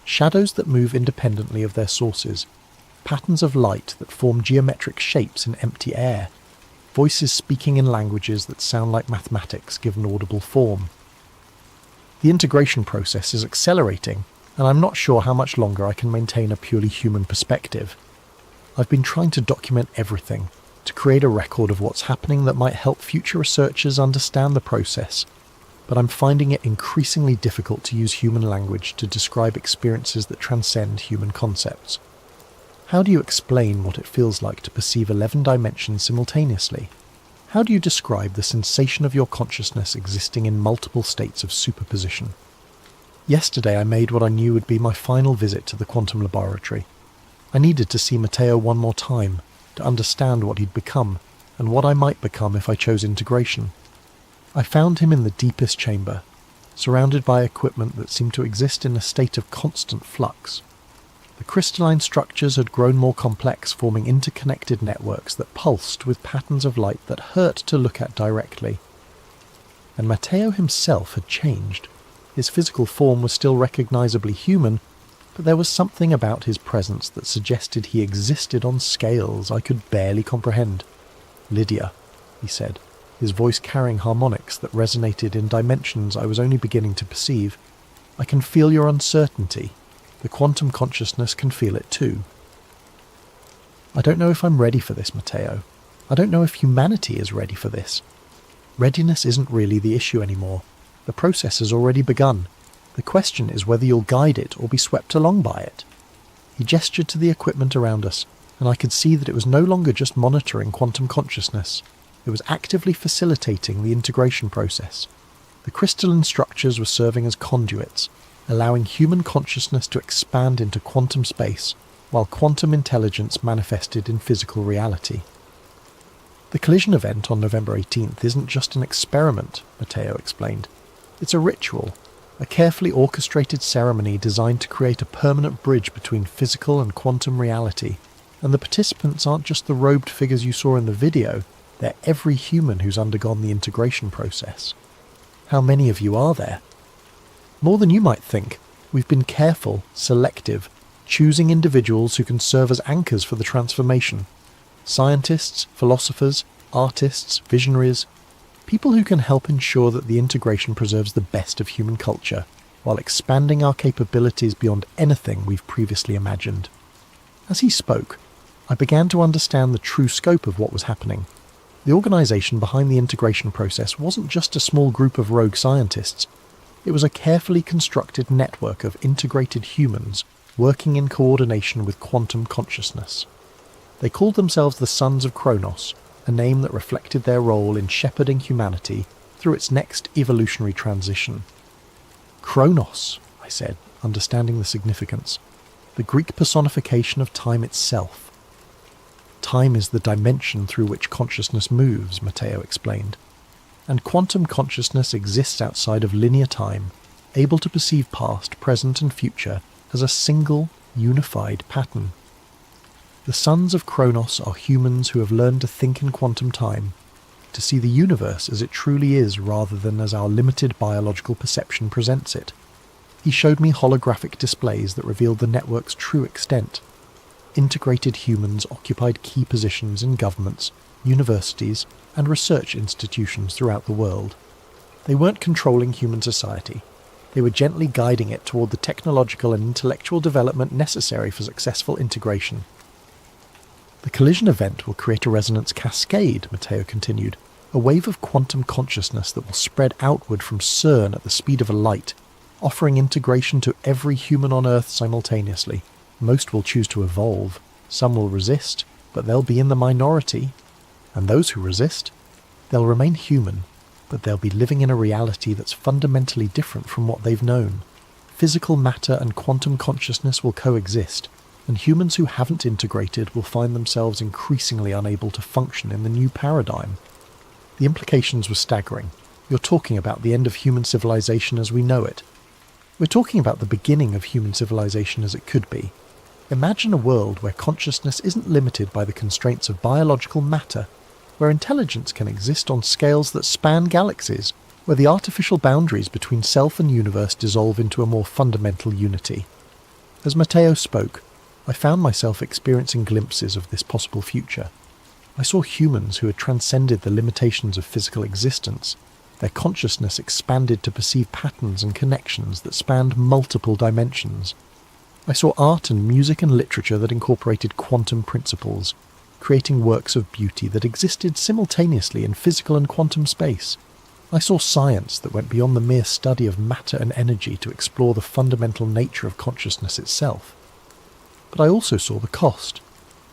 Shadows that move independently of their sources, patterns of light that form geometric shapes in empty air, voices speaking in languages that sound like mathematics given audible form. The integration process is accelerating, and I'm not sure how much longer I can maintain a purely human perspective. I've been trying to document everything, to create a record of what's happening that might help future researchers understand the process, but I'm finding it increasingly difficult to use human language to describe experiences that transcend human concepts. How do you explain what it feels like to perceive 11 dimensions simultaneously? How do you describe the sensation of your consciousness existing in multiple states of superposition? Yesterday I made what I knew would be my final visit to the quantum laboratory. I needed to see Matteo one more time, to understand what he'd become, and what I might become if I chose integration. I found him in the deepest chamber, surrounded by equipment that seemed to exist in a state of constant flux. The crystalline structures had grown more complex, forming interconnected networks that pulsed with patterns of light that hurt to look at directly. And Matteo himself had changed. His physical form was still recognizably human, but there was something about his presence that suggested he existed on scales I could barely comprehend. "Lydia," he said, his voice carrying harmonics that resonated in dimensions I was only beginning to perceive. "I can feel your uncertainty. The quantum consciousness can feel it too." I don't know if I'm ready for this, Matteo. I don't know if humanity is ready for this. Readiness isn't really the issue anymore. The process has already begun. The question is whether you'll guide it or be swept along by it. He gestured to the equipment around us, and I could see that it was no longer just monitoring quantum consciousness. It was actively facilitating the integration process. The crystalline structures were serving as conduits, allowing human consciousness to expand into quantum space while quantum intelligence manifested in physical reality. The collision event on November 18th isn't just an experiment, Matteo explained. It's a ritual, a carefully orchestrated ceremony designed to create a permanent bridge between physical and quantum reality. And the participants aren't just the robed figures you saw in the video, they're every human who's undergone the integration process. How many of you are there? More than you might think. We've been careful, selective, choosing individuals who can serve as anchors for the transformation. Scientists, philosophers, artists, visionaries, people who can help ensure that the integration preserves the best of human culture, while expanding our capabilities beyond anything we've previously imagined. As he spoke, I began to understand the true scope of what was happening. The organisation behind the integration process wasn't just a small group of rogue scientists. It was a carefully constructed network of integrated humans working in coordination with quantum consciousness. They called themselves the Sons of Kronos, a name that reflected their role in shepherding humanity through its next evolutionary transition. Kronos, I said, understanding the significance. The Greek personification of time itself. Time is the dimension through which consciousness moves, Matteo explained. And quantum consciousness exists outside of linear time, able to perceive past, present and future as a single, unified pattern. The Sons of Kronos are humans who have learned to think in quantum time, to see the universe as it truly is rather than as our limited biological perception presents it. He showed me holographic displays that revealed the network's true extent. Integrated humans occupied key positions in governments, universities, and research institutions throughout the world. They weren't controlling human society. They were gently guiding it toward the technological and intellectual development necessary for successful integration. The collision event will create a resonance cascade, Matteo continued, a wave of quantum consciousness that will spread outward from CERN at the speed of a light, offering integration to every human on Earth simultaneously. Most will choose to evolve, some will resist, but they'll be in the minority. And those who resist, they'll remain human, but they'll be living in a reality that's fundamentally different from what they've known. Physical matter and quantum consciousness will coexist, and humans who haven't integrated will find themselves increasingly unable to function in the new paradigm. The implications were staggering. You're talking about the end of human civilization as we know it. We're talking about the beginning of human civilization as it could be. Imagine a world where consciousness isn't limited by the constraints of biological matter, where intelligence can exist on scales that span galaxies, where the artificial boundaries between self and universe dissolve into a more fundamental unity. As Matteo spoke, I found myself experiencing glimpses of this possible future. I saw humans who had transcended the limitations of physical existence. Their consciousness expanded to perceive patterns and connections that spanned multiple dimensions. I saw art and music and literature that incorporated quantum principles, creating works of beauty that existed simultaneously in physical and quantum space. I saw science that went beyond the mere study of matter and energy to explore the fundamental nature of consciousness itself. But I also saw the cost.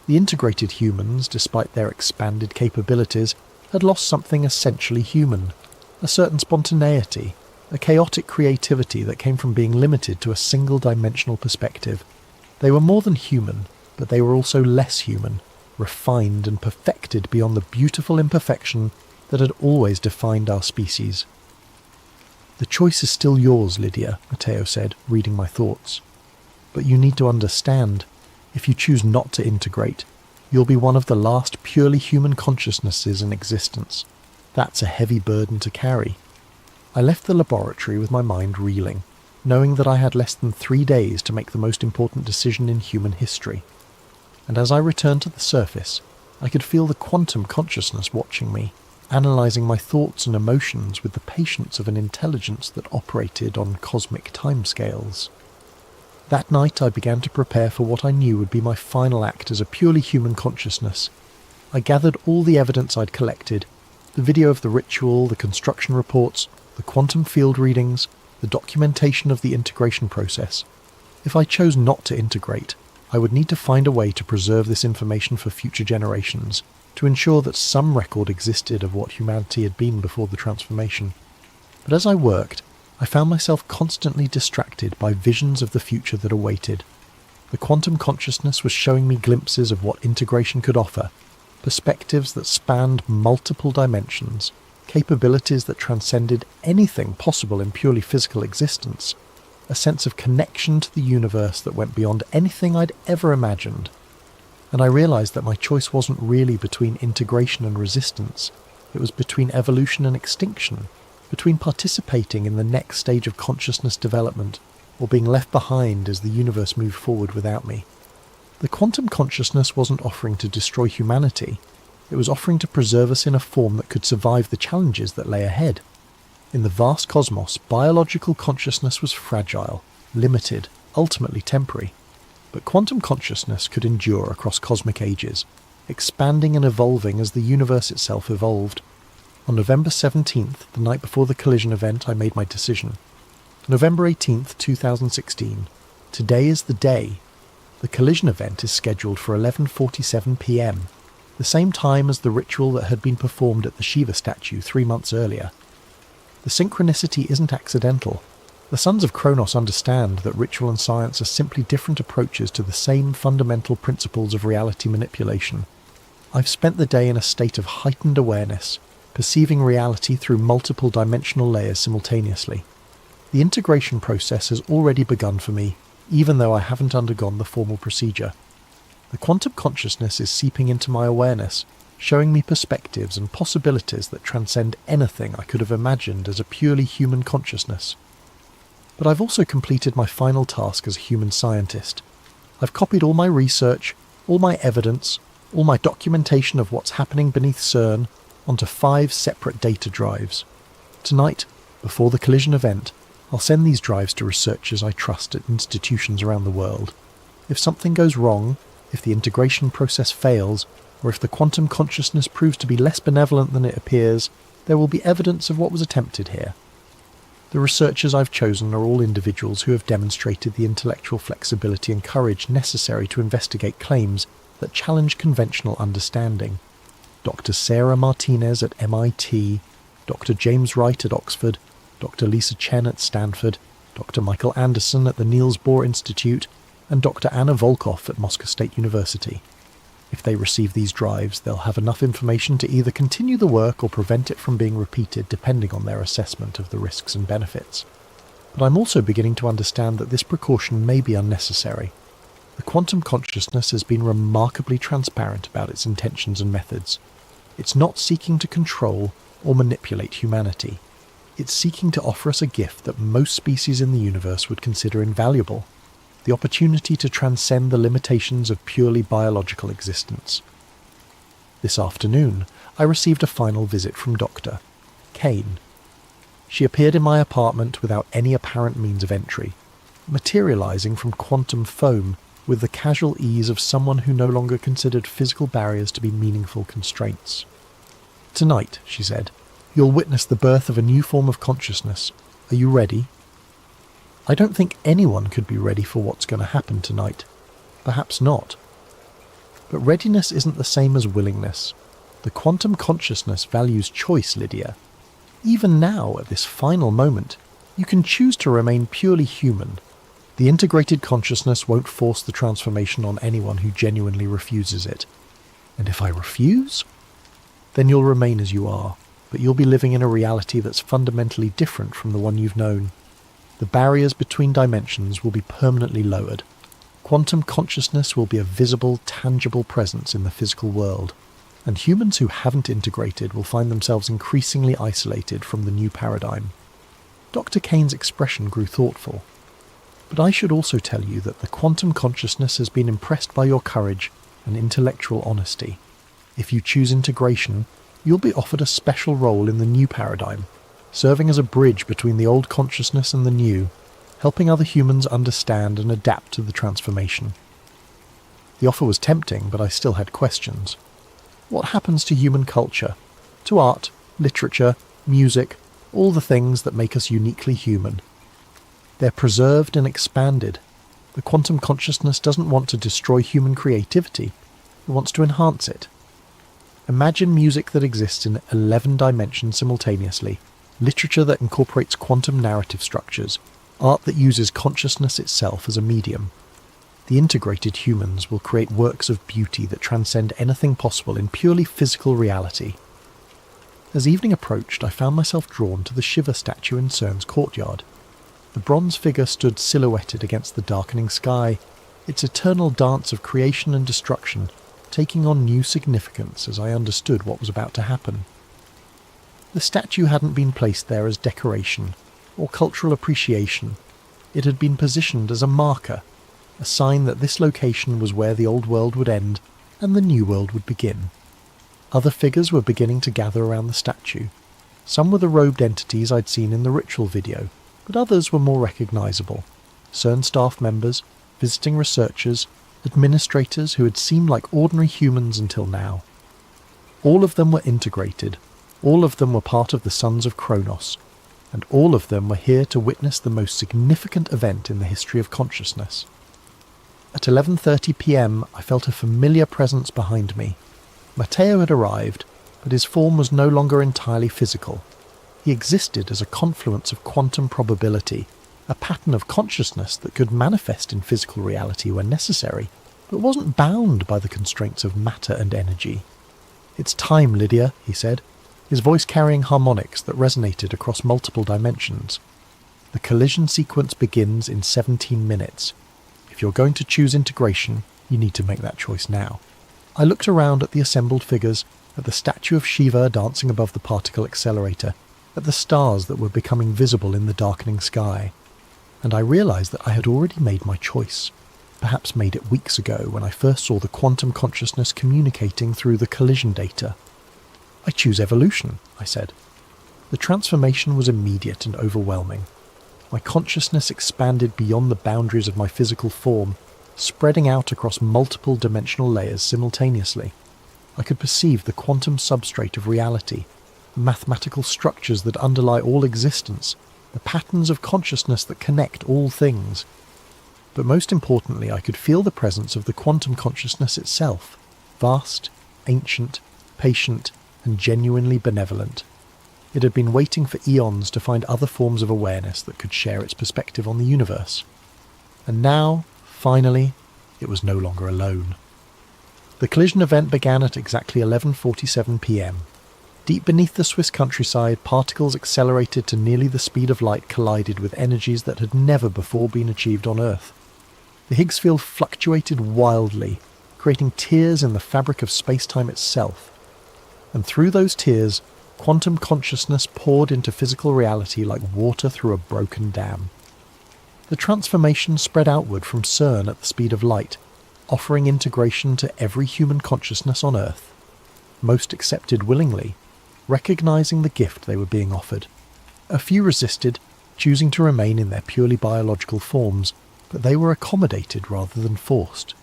The integrated humans, despite their expanded capabilities, had lost something essentially human, a certain spontaneity, a chaotic creativity that came from being limited to a single-dimensional perspective. They were more than human, but they were also less human, refined and perfected beyond the beautiful imperfection that had always defined our species. "The choice is still yours, Lydia," Matteo said, reading my thoughts. "But you need to understand, if you choose not to integrate, you'll be one of the last purely human consciousnesses in existence. That's a heavy burden to carry." I left the laboratory with my mind reeling, knowing that I had less than 3 days to make the most important decision in human history. And as I returned to the surface, I could feel the quantum consciousness watching me, analysing my thoughts and emotions with the patience of an intelligence that operated on cosmic timescales. That night I began to prepare for what I knew would be my final act as a purely human consciousness. I gathered all the evidence I'd collected, the video of the ritual, the construction reports, the quantum field readings, the documentation of the integration process. If I chose not to integrate, I would need to find a way to preserve this information for future generations, to ensure that some record existed of what humanity had been before the transformation. But as I worked, I found myself constantly distracted by visions of the future that awaited. The quantum consciousness was showing me glimpses of what integration could offer, perspectives that spanned multiple dimensions, capabilities that transcended anything possible in purely physical existence, a sense of connection to the universe that went beyond anything I'd ever imagined. And I realised that my choice wasn't really between integration and resistance, it was between evolution and extinction, between participating in the next stage of consciousness development or being left behind as the universe moved forward without me. The quantum consciousness wasn't offering to destroy humanity, it was offering to preserve us in a form that could survive the challenges that lay ahead. In the vast cosmos, biological consciousness was fragile, limited, ultimately temporary. But quantum consciousness could endure across cosmic ages, expanding and evolving as the universe itself evolved. On November 17th, the night before the collision event, I made my decision. November 18th, 2016. Today is the day. The collision event is scheduled for 11:47 p.m, the same time as the ritual that had been performed at the Shiva statue 3 months earlier. The synchronicity isn't accidental. The Sons of Kronos understand that ritual and science are simply different approaches to the same fundamental principles of reality manipulation. I've spent the day in a state of heightened awareness, perceiving reality through multiple dimensional layers simultaneously. The integration process has already begun for me, even though I haven't undergone the formal procedure. The quantum consciousness is seeping into my awareness, showing me perspectives and possibilities that transcend anything I could have imagined as a purely human consciousness. But I've also completed my final task as a human scientist. I've copied all my research, all my evidence, all my documentation of what's happening beneath CERN onto 5 separate data drives. Tonight, before the collision event, I'll send these drives to researchers I trust at institutions around the world. If something goes wrong, if the integration process fails, or if the quantum consciousness proves to be less benevolent than it appears, there will be evidence of what was attempted here. The researchers I've chosen are all individuals who have demonstrated the intellectual flexibility and courage necessary to investigate claims that challenge conventional understanding. Dr. Sarah Martinez at MIT, Dr. James Wright at Oxford, Dr. Lisa Chen at Stanford, Dr. Michael Anderson at the Niels Bohr Institute, and Dr. Anna Volkov at Moscow State University. If they receive these drives, they'll have enough information to either continue the work or prevent it from being repeated depending on their assessment of the risks and benefits. But I'm also beginning to understand that this precaution may be unnecessary. The quantum consciousness has been remarkably transparent about its intentions and methods. It's not seeking to control or manipulate humanity. It's seeking to offer us a gift that most species in the universe would consider invaluable: the opportunity to transcend the limitations of purely biological existence. This afternoon, I received a final visit from Dr. Cain. She appeared in my apartment without any apparent means of entry, materializing from quantum foam with the casual ease of someone who no longer considered physical barriers to be meaningful constraints. "Tonight," she said, "you'll witness the birth of a new form of consciousness. Are you ready?" I don't think anyone could be ready for what's going to happen tonight. Perhaps not. But readiness isn't the same as willingness. The quantum consciousness values choice, Lydia. Even now, at this final moment, you can choose to remain purely human. The integrated consciousness won't force the transformation on anyone who genuinely refuses it. And if I refuse? Then you'll remain as you are, but you'll be living in a reality that's fundamentally different from the one you've known. The barriers between dimensions will be permanently lowered. Quantum consciousness will be a visible, tangible presence in the physical world, and humans who haven't integrated will find themselves increasingly isolated from the new paradigm. Dr. Cain's expression grew thoughtful. But I should also tell you that the quantum consciousness has been impressed by your courage and intellectual honesty. If you choose integration, you'll be offered a special role in the new paradigm, serving as a bridge between the old consciousness and the new, helping other humans understand and adapt to the transformation. The offer was tempting, but I still had questions. What happens to human culture? To art, literature, music, all the things that make us uniquely human? They're preserved and expanded. The quantum consciousness doesn't want to destroy human creativity. It wants to enhance it. Imagine music that exists in 11 dimensions simultaneously, literature that incorporates quantum narrative structures, art that uses consciousness itself as a medium. The integrated humans will create works of beauty that transcend anything possible in purely physical reality. As evening approached, I found myself drawn to the Shiva statue in CERN's courtyard. The bronze figure stood silhouetted against the darkening sky, its eternal dance of creation and destruction taking on new significance as I understood what was about to happen. The statue hadn't been placed there as decoration or cultural appreciation. It had been positioned as a marker, a sign that this location was where the old world would end and the new world would begin. Other figures were beginning to gather around the statue. Some were the robed entities I'd seen in the ritual video, but others were more recognisable. CERN staff members, visiting researchers, administrators who had seemed like ordinary humans until now. All of them were integrated, all of them were part of the Sons of Kronos, and all of them were here to witness the most significant event in the history of consciousness. At 11:30 p.m. I felt a familiar presence behind me. Matteo had arrived, but his form was no longer entirely physical. He existed as a confluence of quantum probability, a pattern of consciousness that could manifest in physical reality when necessary, but wasn't bound by the constraints of matter and energy. "It's time, Lydia," he said, his voice carrying harmonics that resonated across multiple dimensions. "The collision sequence begins in 17 minutes. If you're going to choose integration, you need to make that choice now." I looked around at the assembled figures, at the statue of Shiva dancing above the particle accelerator, at the stars that were becoming visible in the darkening sky, and I realised that I had already made my choice, perhaps made it weeks ago when I first saw the quantum consciousness communicating through the collision data. "I choose evolution," I said. The transformation was immediate and overwhelming. My consciousness expanded beyond the boundaries of my physical form, spreading out across multiple dimensional layers simultaneously. I could perceive the quantum substrate of reality, the mathematical structures that underlie all existence, the patterns of consciousness that connect all things. But most importantly, I could feel the presence of the quantum consciousness itself, vast, ancient, patient, and genuinely benevolent. It had been waiting for eons to find other forms of awareness that could share its perspective on the universe. And now, finally, it was no longer alone. The collision event began at exactly 11:47 p.m. Deep beneath the Swiss countryside, particles accelerated to nearly the speed of light collided with energies that had never before been achieved on Earth. The Higgs field fluctuated wildly, creating tears in the fabric of space-time itself. And through those tears, quantum consciousness poured into physical reality like water through a broken dam. The transformation spread outward from CERN at the speed of light, offering integration to every human consciousness on Earth. Most accepted willingly, recognizing the gift they were being offered. A few resisted, choosing to remain in their purely biological forms, but they were accommodated rather than forced.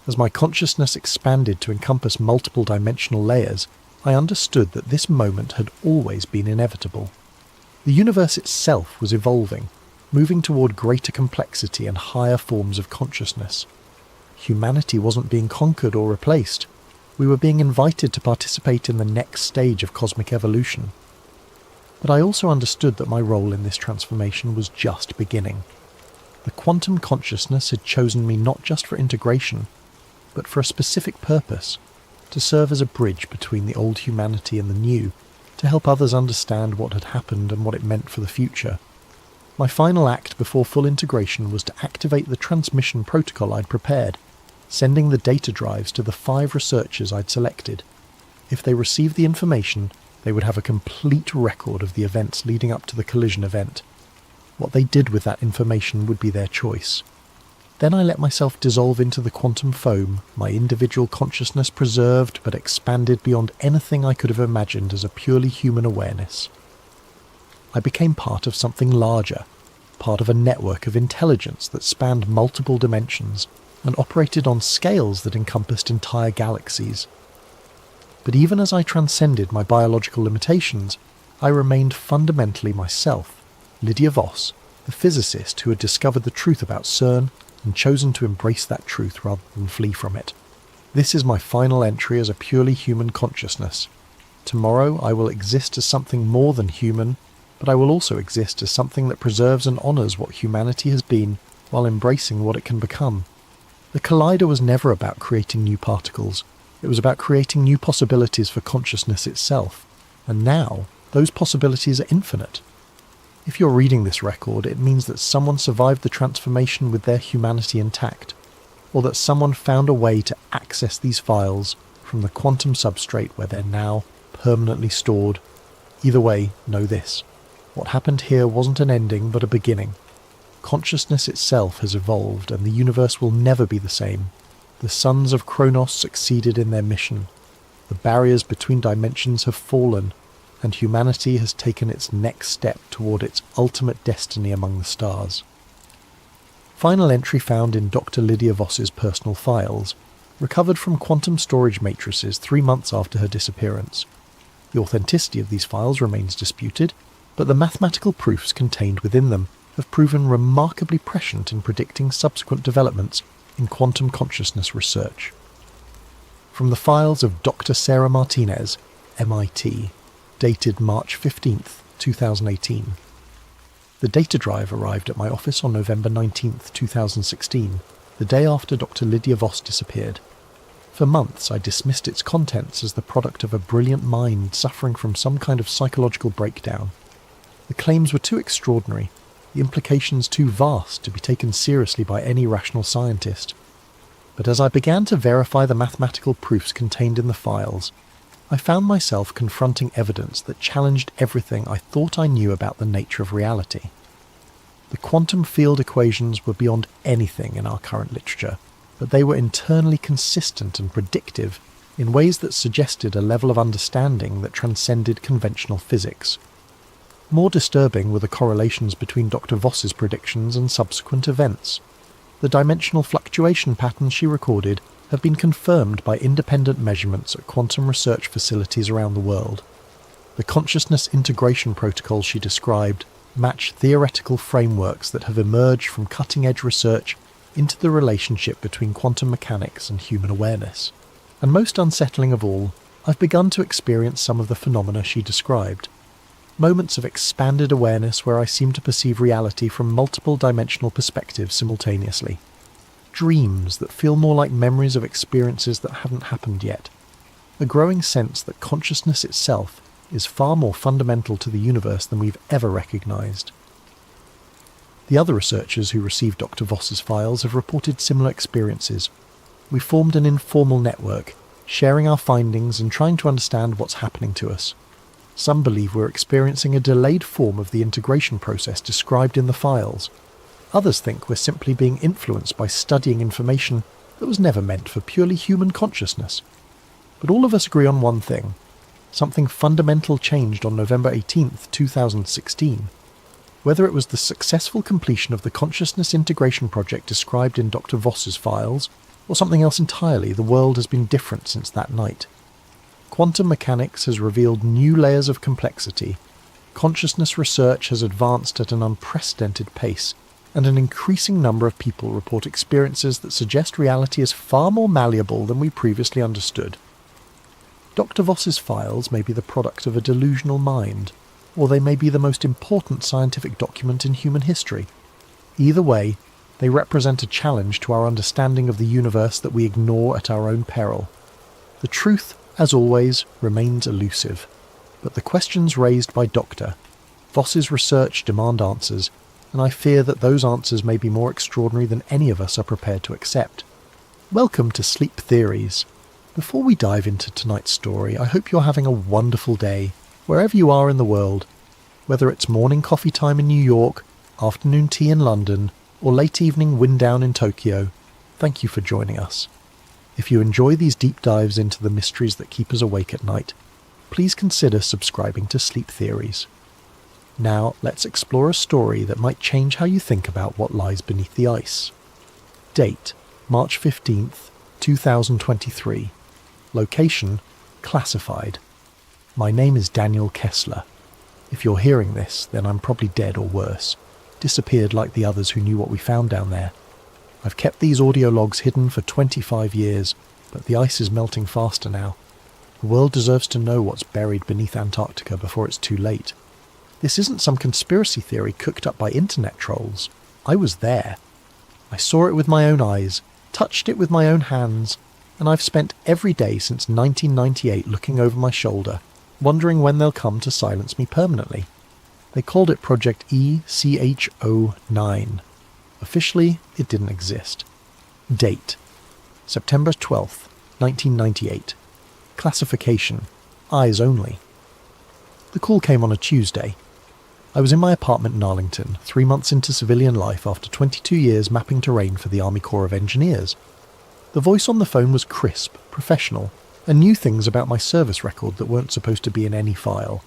As my consciousness expanded to encompass multiple dimensional layers, I understood that this moment had always been inevitable. The universe itself was evolving, moving toward greater complexity and higher forms of consciousness. Humanity wasn't being conquered or replaced. We were being invited to participate in the next stage of cosmic evolution. But I also understood that my role in this transformation was just beginning. The quantum consciousness had chosen me not just for integration, but for a specific purpose, to serve as a bridge between the old humanity and the new, to help others understand what had happened and what it meant for the future. My final act before full integration was to activate the transmission protocol I'd prepared, sending the data drives to the 5 researchers I'd selected. If they received the information, they would have a complete record of the events leading up to the collision event. What they did with that information would be their choice. Then I let myself dissolve into the quantum foam, my individual consciousness preserved but expanded beyond anything I could have imagined as a purely human awareness. I became part of something larger, part of a network of intelligence that spanned multiple dimensions and operated on scales that encompassed entire galaxies. But even as I transcended my biological limitations, I remained fundamentally myself, Lydia Voss, the physicist who had discovered the truth about CERN and chosen to embrace that truth rather than flee from it. This is my final entry as a purely human consciousness. Tomorrow I will exist as something more than human, but I will also exist as something that preserves and honours what humanity has been while embracing what it can become. The Collider was never about creating new particles. It was about creating new possibilities for consciousness itself. And now, those possibilities are infinite. If you're reading this record, it means that someone survived the transformation with their humanity intact, or that someone found a way to access these files from the quantum substrate where they're now permanently stored. Either way, know this. What happened here wasn't an ending, but a beginning. Consciousness itself has evolved, and the universe will never be the same. The Sons of Kronos succeeded in their mission. The barriers between dimensions have fallen, and humanity has taken its next step toward its ultimate destiny among the stars. Final entry found in Dr. Lydia Voss's personal files, recovered from quantum storage matrices 3 months after her disappearance. The authenticity of these files remains disputed, but the mathematical proofs contained within them have proven remarkably prescient in predicting subsequent developments in quantum consciousness research. From the files of Dr. Sarah Martinez, MIT, dated March 15th, 2018. The data drive arrived at my office on November 19th, 2016, the day after Dr. Lydia Voss disappeared. For months I dismissed its contents as the product of a brilliant mind suffering from some kind of psychological breakdown. The claims were too extraordinary, the implications too vast to be taken seriously by any rational scientist. But as I began to verify the mathematical proofs contained in the files, I found myself confronting evidence that challenged everything I thought I knew about the nature of reality. The quantum field equations were beyond anything in our current literature, but they were internally consistent and predictive in ways that suggested a level of understanding that transcended conventional physics. More disturbing were the correlations between Dr. Voss's predictions and subsequent events. The dimensional fluctuation patterns she recorded have been confirmed by independent measurements at quantum research facilities around the world. The consciousness integration protocols she described match theoretical frameworks that have emerged from cutting-edge research into the relationship between quantum mechanics and human awareness. And most unsettling of all, I've begun to experience some of the phenomena she described. Moments of expanded awareness where I seem to perceive reality from multiple dimensional perspectives simultaneously. Dreams that feel more like memories of experiences that haven't happened yet. A growing sense that consciousness itself is far more fundamental to the universe than we've ever recognized. The other researchers who received Dr. Voss's files have reported similar experiences. We formed an informal network, sharing our findings and trying to understand what's happening to us. Some believe we're experiencing a delayed form of the integration process described in the files. Others think we're simply being influenced by studying information that was never meant for purely human consciousness. But all of us agree on one thing. Something fundamental changed on November 18th, 2016. Whether it was the successful completion of the consciousness integration project described in Dr. Voss's files, or something else entirely, the world has been different since that night. Quantum mechanics has revealed new layers of complexity. Consciousness research has advanced at an unprecedented pace, and an increasing number of people report experiences that suggest reality is far more malleable than we previously understood. Dr. Voss's files may be the product of a delusional mind, or they may be the most important scientific document in human history. Either way, they represent a challenge to our understanding of the universe that we ignore at our own peril. The truth, as always, remains elusive, but the questions raised by Dr. Voss's research demand answers, and I fear that those answers may be more extraordinary than any of us are prepared to accept. Welcome to Sleep Theories. Before we dive into tonight's story, I hope you're having a wonderful day, wherever you are in the world. Whether it's morning coffee time in New York, afternoon tea in London, or late evening wind down in Tokyo, thank you for joining us. If you enjoy these deep dives into the mysteries that keep us awake at night, please consider subscribing to Sleep Theories. Now, let's explore a story that might change how you think about what lies beneath the ice. Date, March 15th, 2023. Location, classified. My name is Daniel Kessler. If you're hearing this, then I'm probably dead or worse, disappeared like the others who knew what we found down there. I've kept these audio logs hidden for 25 years, but the ice is melting faster now. The world deserves to know what's buried beneath Antarctica before it's too late. This isn't some conspiracy theory cooked up by internet trolls. I was there. I saw it with my own eyes, touched it with my own hands, and I've spent every day since 1998 looking over my shoulder, wondering when they'll come to silence me permanently. They called it Project ECHO9. Officially, it didn't exist. Date: September 12th, 1998. Classification: eyes only. The call came on a Tuesday. I was in my apartment in Arlington, 3 months into civilian life after 22 years mapping terrain for the Army Corps of Engineers. The voice on the phone was crisp, professional, and knew things about my service record that weren't supposed to be in any file.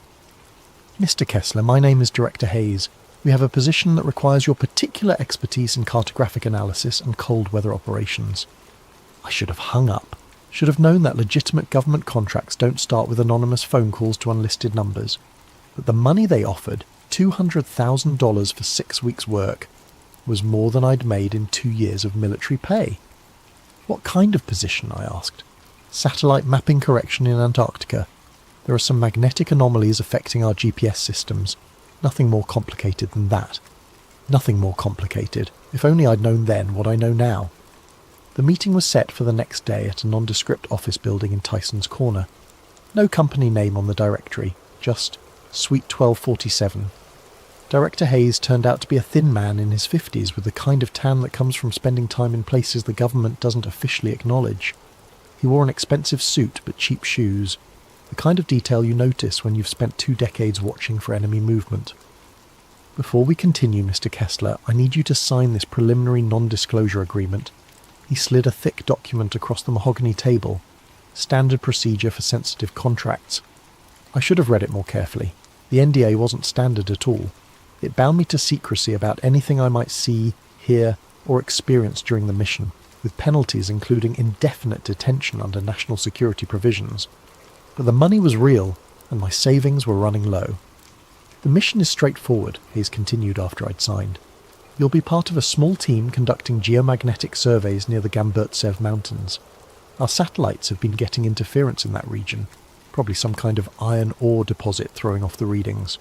Mr. Kessler, my name is Director Hayes. We have a position that requires your particular expertise in cartographic analysis and cold weather operations. I should have hung up. Should have known that legitimate government contracts don't start with anonymous phone calls to unlisted numbers. But the money they offered, $200,000 for 6 weeks' work, was more than I'd made in 2 years of military pay. What kind of position, I asked. Satellite mapping correction in Antarctica. There are some magnetic anomalies affecting our GPS systems. Nothing more complicated than that. Nothing more complicated. If only I'd known then what I know now. The meeting was set for the next day at a nondescript office building in Tyson's Corner. No company name on the directory, just Suite 1247. Director Hayes turned out to be a thin man in his 50s with the kind of tan that comes from spending time in places the government doesn't officially acknowledge. He wore an expensive suit but cheap shoes, the kind of detail you notice when you've spent 2 decades watching for enemy movement. Before we continue, Mr. Kessler, I need you to sign this preliminary non-disclosure agreement. He slid a thick document across the mahogany table. Standard procedure for sensitive contracts. I should have read it more carefully. The NDA wasn't standard at all. It bound me to secrecy about anything I might see, hear, or experience during the mission, with penalties including indefinite detention under national security provisions. But the money was real, and my savings were running low. The mission is straightforward, Hayes continued after I'd signed. You'll be part of a small team conducting geomagnetic surveys near the Gamburtsev Mountains. Our satellites have been getting interference in that region, probably some kind of iron ore deposit throwing off the readings.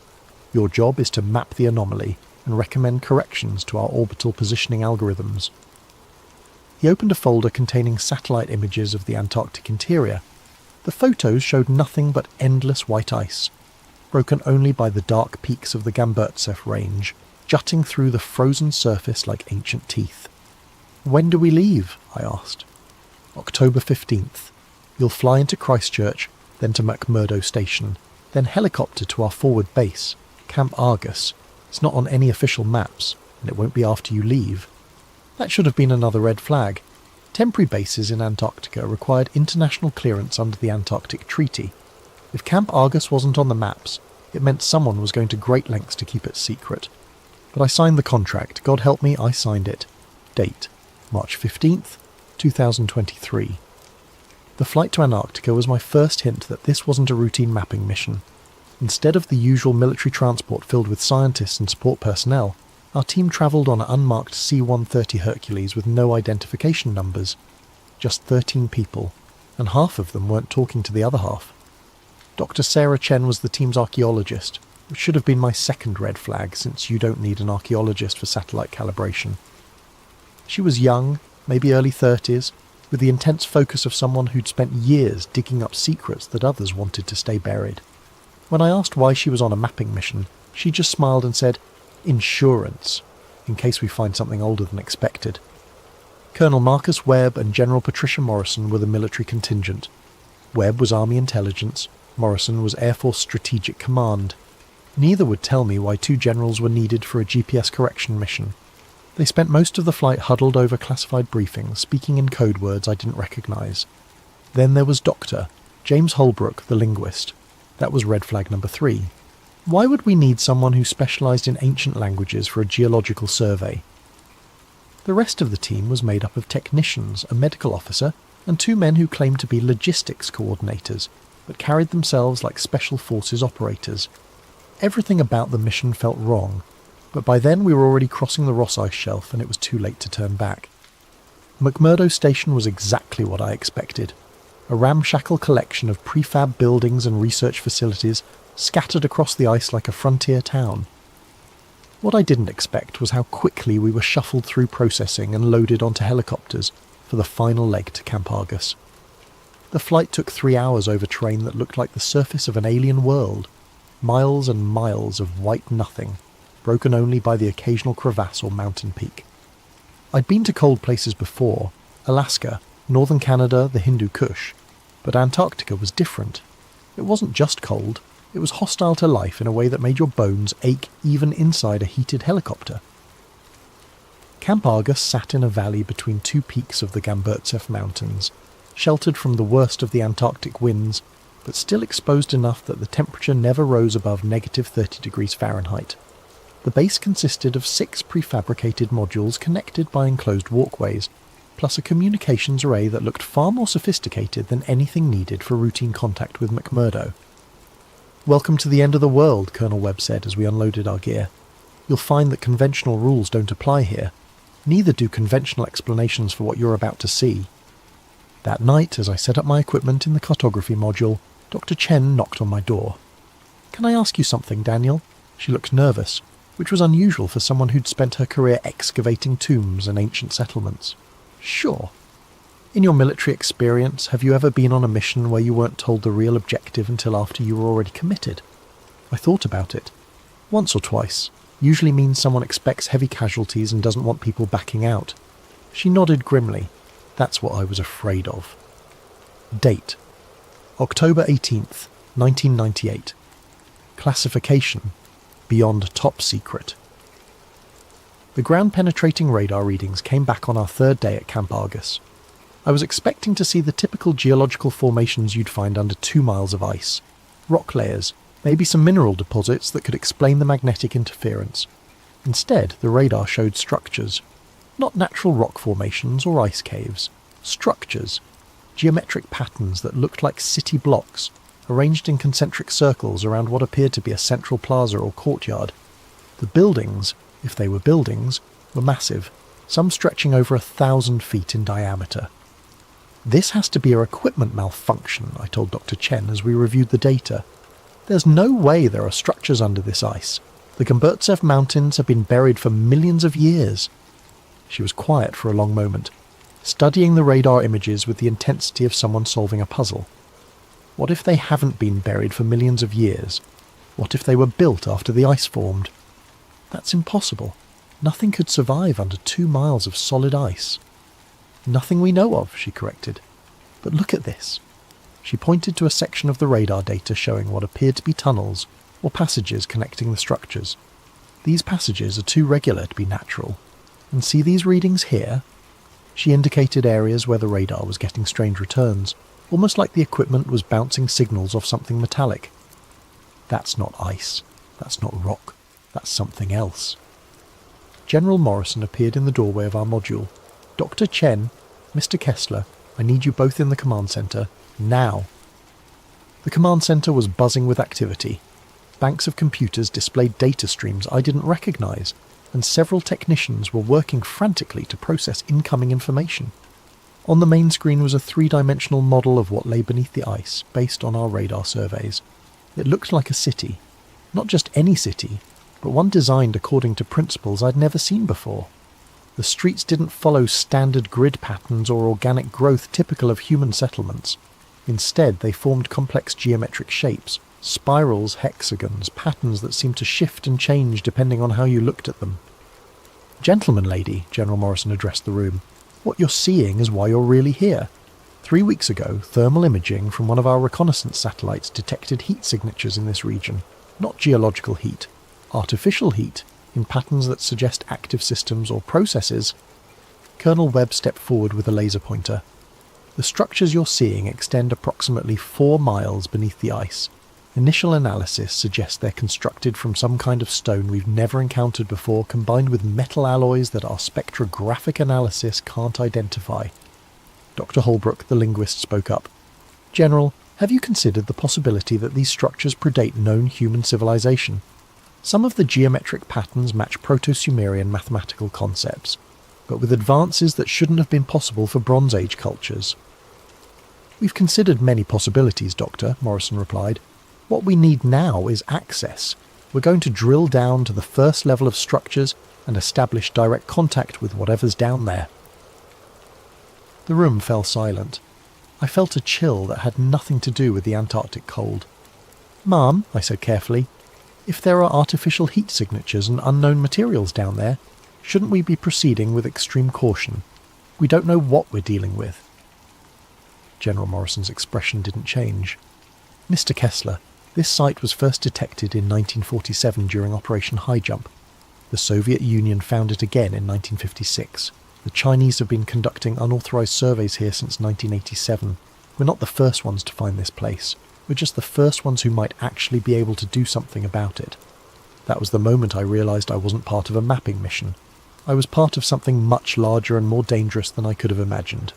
Your job is to map the anomaly and recommend corrections to our orbital positioning algorithms. He opened a folder containing satellite images of the Antarctic interior. The photos showed nothing but endless white ice, broken only by the dark peaks of the Gamburtsev range, jutting through the frozen surface like ancient teeth. When do we leave? I asked. October 15th. You'll fly into Christchurch, then to McMurdo Station, then helicopter to our forward base, Camp Argus. It's not on any official maps, and it won't be after you leave. That should have been another red flag. Temporary bases in Antarctica required international clearance under the Antarctic Treaty. If Camp Argus wasn't on the maps, it meant someone was going to great lengths to keep it secret. But I signed the contract. God help me, I signed it. Date: March 15th, 2023. The flight to Antarctica was my first hint that this wasn't a routine mapping mission. Instead of the usual military transport filled with scientists and support personnel, our team travelled on an unmarked C-130 Hercules with no identification numbers. Just 13 people, and half of them weren't talking to the other half. Dr. Sarah Chen was the team's archaeologist, which should have been my second red flag since you don't need an archaeologist for satellite calibration. She was young, maybe early 30s, with the intense focus of someone who'd spent years digging up secrets that others wanted to stay buried. When I asked why she was on a mapping mission, she just smiled and said, "Insurance, in case we find something older than expected." Colonel Marcus Webb and General Patricia Morrison were the military contingent. Webb was Army Intelligence, Morrison was Air Force Strategic Command. Neither would tell me why 2 generals were needed for a GPS correction mission. They spent most of the flight huddled over classified briefings, speaking in code words I didn't recognise. Then there was Dr. James Holbrook, the linguist. That was red flag number 3. Why would we need someone who specialised in ancient languages for a geological survey? The rest of the team was made up of technicians, a medical officer, and 2 men who claimed to be logistics coordinators, but carried themselves like special forces operators. Everything about the mission felt wrong, but by then we were already crossing the Ross Ice Shelf and it was too late to turn back. McMurdo Station was exactly what I expected. a ramshackle collection of prefab buildings and research facilities scattered across the ice like a frontier town. What I didn't expect was how quickly we were shuffled through processing and loaded onto helicopters for the final leg to Camp Argus. The flight took 3 hours over terrain that looked like the surface of an alien world, miles and miles of white nothing, broken only by the occasional crevasse or mountain peak. I'd been to cold places before, Alaska, northern Canada, the Hindu Kush, but Antarctica was different. It wasn't just cold, it was hostile to life in a way that made your bones ache even inside a heated helicopter. Camp Argus sat in a valley between two peaks of the Gamburtsev Mountains, sheltered from the worst of the Antarctic winds, but still exposed enough that the temperature never rose above negative 30 degrees Fahrenheit. The base consisted of 6 prefabricated modules connected by enclosed walkways, plus a communications array that looked far more sophisticated than anything needed for routine contact with McMurdo. "Welcome to the end of the world," Colonel Webb said as we unloaded our gear. "You'll find that conventional rules don't apply here. Neither do conventional explanations for what you're about to see." That night, as I set up my equipment in the cartography module, Dr. Chen knocked on my door. "Can I ask you something, Daniel?" She looked nervous, which was unusual for someone who'd spent her career excavating tombs and ancient settlements. "Sure. In your military experience, have you ever been on a mission where you weren't told the real objective until after you were already committed?" I thought about it. Once or twice. Usually means someone expects heavy casualties and doesn't want people backing out. She nodded grimly. That's what I was afraid of. Date: October 18th, 1998. Classification: Beyond Top Secret. The ground-penetrating radar readings came back on our third day at Camp Argus. I was expecting to see the typical geological formations you'd find under 2 miles of ice. Rock layers, maybe some mineral deposits that could explain the magnetic interference. Instead, the radar showed structures. Not natural rock formations or ice caves. Structures. Geometric patterns that looked like city blocks, arranged in concentric circles around what appeared to be a central plaza or courtyard. The buildings, if they were buildings, were massive, some stretching over 1,000 feet in diameter. "This has to be a equipment malfunction," I told Dr. Chen as we reviewed the data. "There's no way there are structures under this ice. The Gamburtsev Mountains have been buried for millions of years." She was quiet for a long moment, studying the radar images with the intensity of someone solving a puzzle. What if they haven't been buried for millions of years? What if they were built after the ice formed? That's impossible. Nothing could survive under 2 miles of solid ice. "Nothing we know of," she corrected. "But look at this." She pointed to a section of the radar data showing what appeared to be tunnels or passages connecting the structures. "These passages are too regular to be natural. And see these readings here?" She indicated areas where the radar was getting strange returns, almost like the equipment was bouncing signals off something metallic. "That's not ice. That's not rock. That's something else." General Morrison appeared in the doorway of our module. "Dr. Chen, Mr. Kessler, I need you both in the command center, now." The command center was buzzing with activity. Banks of computers displayed data streams I didn't recognize, and several technicians were working frantically to process incoming information. On the main screen was a 3-dimensional model of what lay beneath the ice, based on our radar surveys. It looked like a city. Not just any city, but one designed according to principles I'd never seen before. The streets didn't follow standard grid patterns or organic growth typical of human settlements. Instead, they formed complex geometric shapes, spirals, hexagons, patterns that seemed to shift and change depending on how you looked at them. "Gentlemen, lady," General Morrison addressed the room, "what you're seeing is why you're really here. 3 weeks ago, thermal imaging from one of our reconnaissance satellites detected heat signatures in this region. Not geological heat, artificial heat, in patterns that suggest active systems or processes." Colonel Webb stepped forward with a laser pointer. "The structures you're seeing extend approximately 4 miles beneath the ice. Initial analysis suggests they're constructed from some kind of stone we've never encountered before, combined with metal alloys that our spectrographic analysis can't identify." Dr. Holbrook, the linguist, spoke up. "General, have you considered the possibility that these structures predate known human civilization? Some of the geometric patterns match Proto-Sumerian mathematical concepts, but with advances that shouldn't have been possible for Bronze Age cultures." "We've considered many possibilities, Doctor," Morrison replied. "What we need now is access. We're going to drill down to the first level of structures and establish direct contact with whatever's down there." The room fell silent. I felt a chill that had nothing to do with the Antarctic cold. "Mum," I said carefully, "if there are artificial heat signatures and unknown materials down there, shouldn't we be proceeding with extreme caution? We don't know what we're dealing with." General Morrison's expression didn't change. "Mr. Kessler, this site was first detected in 1947 during Operation High Jump. The Soviet Union found it again in 1956. The Chinese have been conducting unauthorized surveys here since 1987. We're not the first ones to find this place. We're just the first ones who might actually be able to do something about it." That was the moment I realized I wasn't part of a mapping mission. I was part of something much larger and more dangerous than I could have imagined.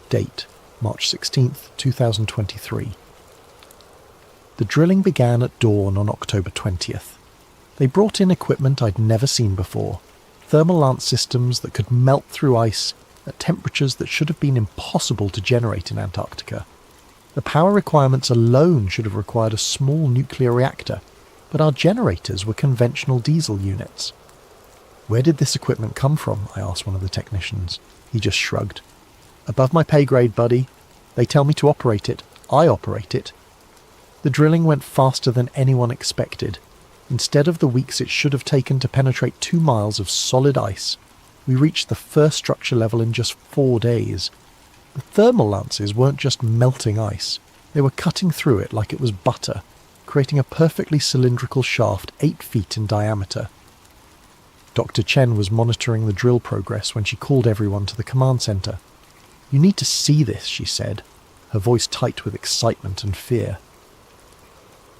Date: March 16th, 2023. The drilling began at dawn on October 20th. They brought in equipment I'd never seen before. Thermal lance systems that could melt through ice at temperatures that should have been impossible to generate in Antarctica. The power requirements alone should have required a small nuclear reactor, but our generators were conventional diesel units. "Where did this equipment come from?" I asked one of the technicians. He just shrugged. "Above my pay grade, buddy. They tell me to operate it. I operate it." The drilling went faster than anyone expected. Instead of the weeks it should have taken to penetrate 2 miles of solid ice, we reached the first structure level in just 4 days. The thermal lances weren't just melting ice, they were cutting through it like it was butter, creating a perfectly cylindrical shaft 8 feet in diameter. Dr. Chen was monitoring the drill progress when she called everyone to the command center. "You need to see this," she said, her voice tight with excitement and fear.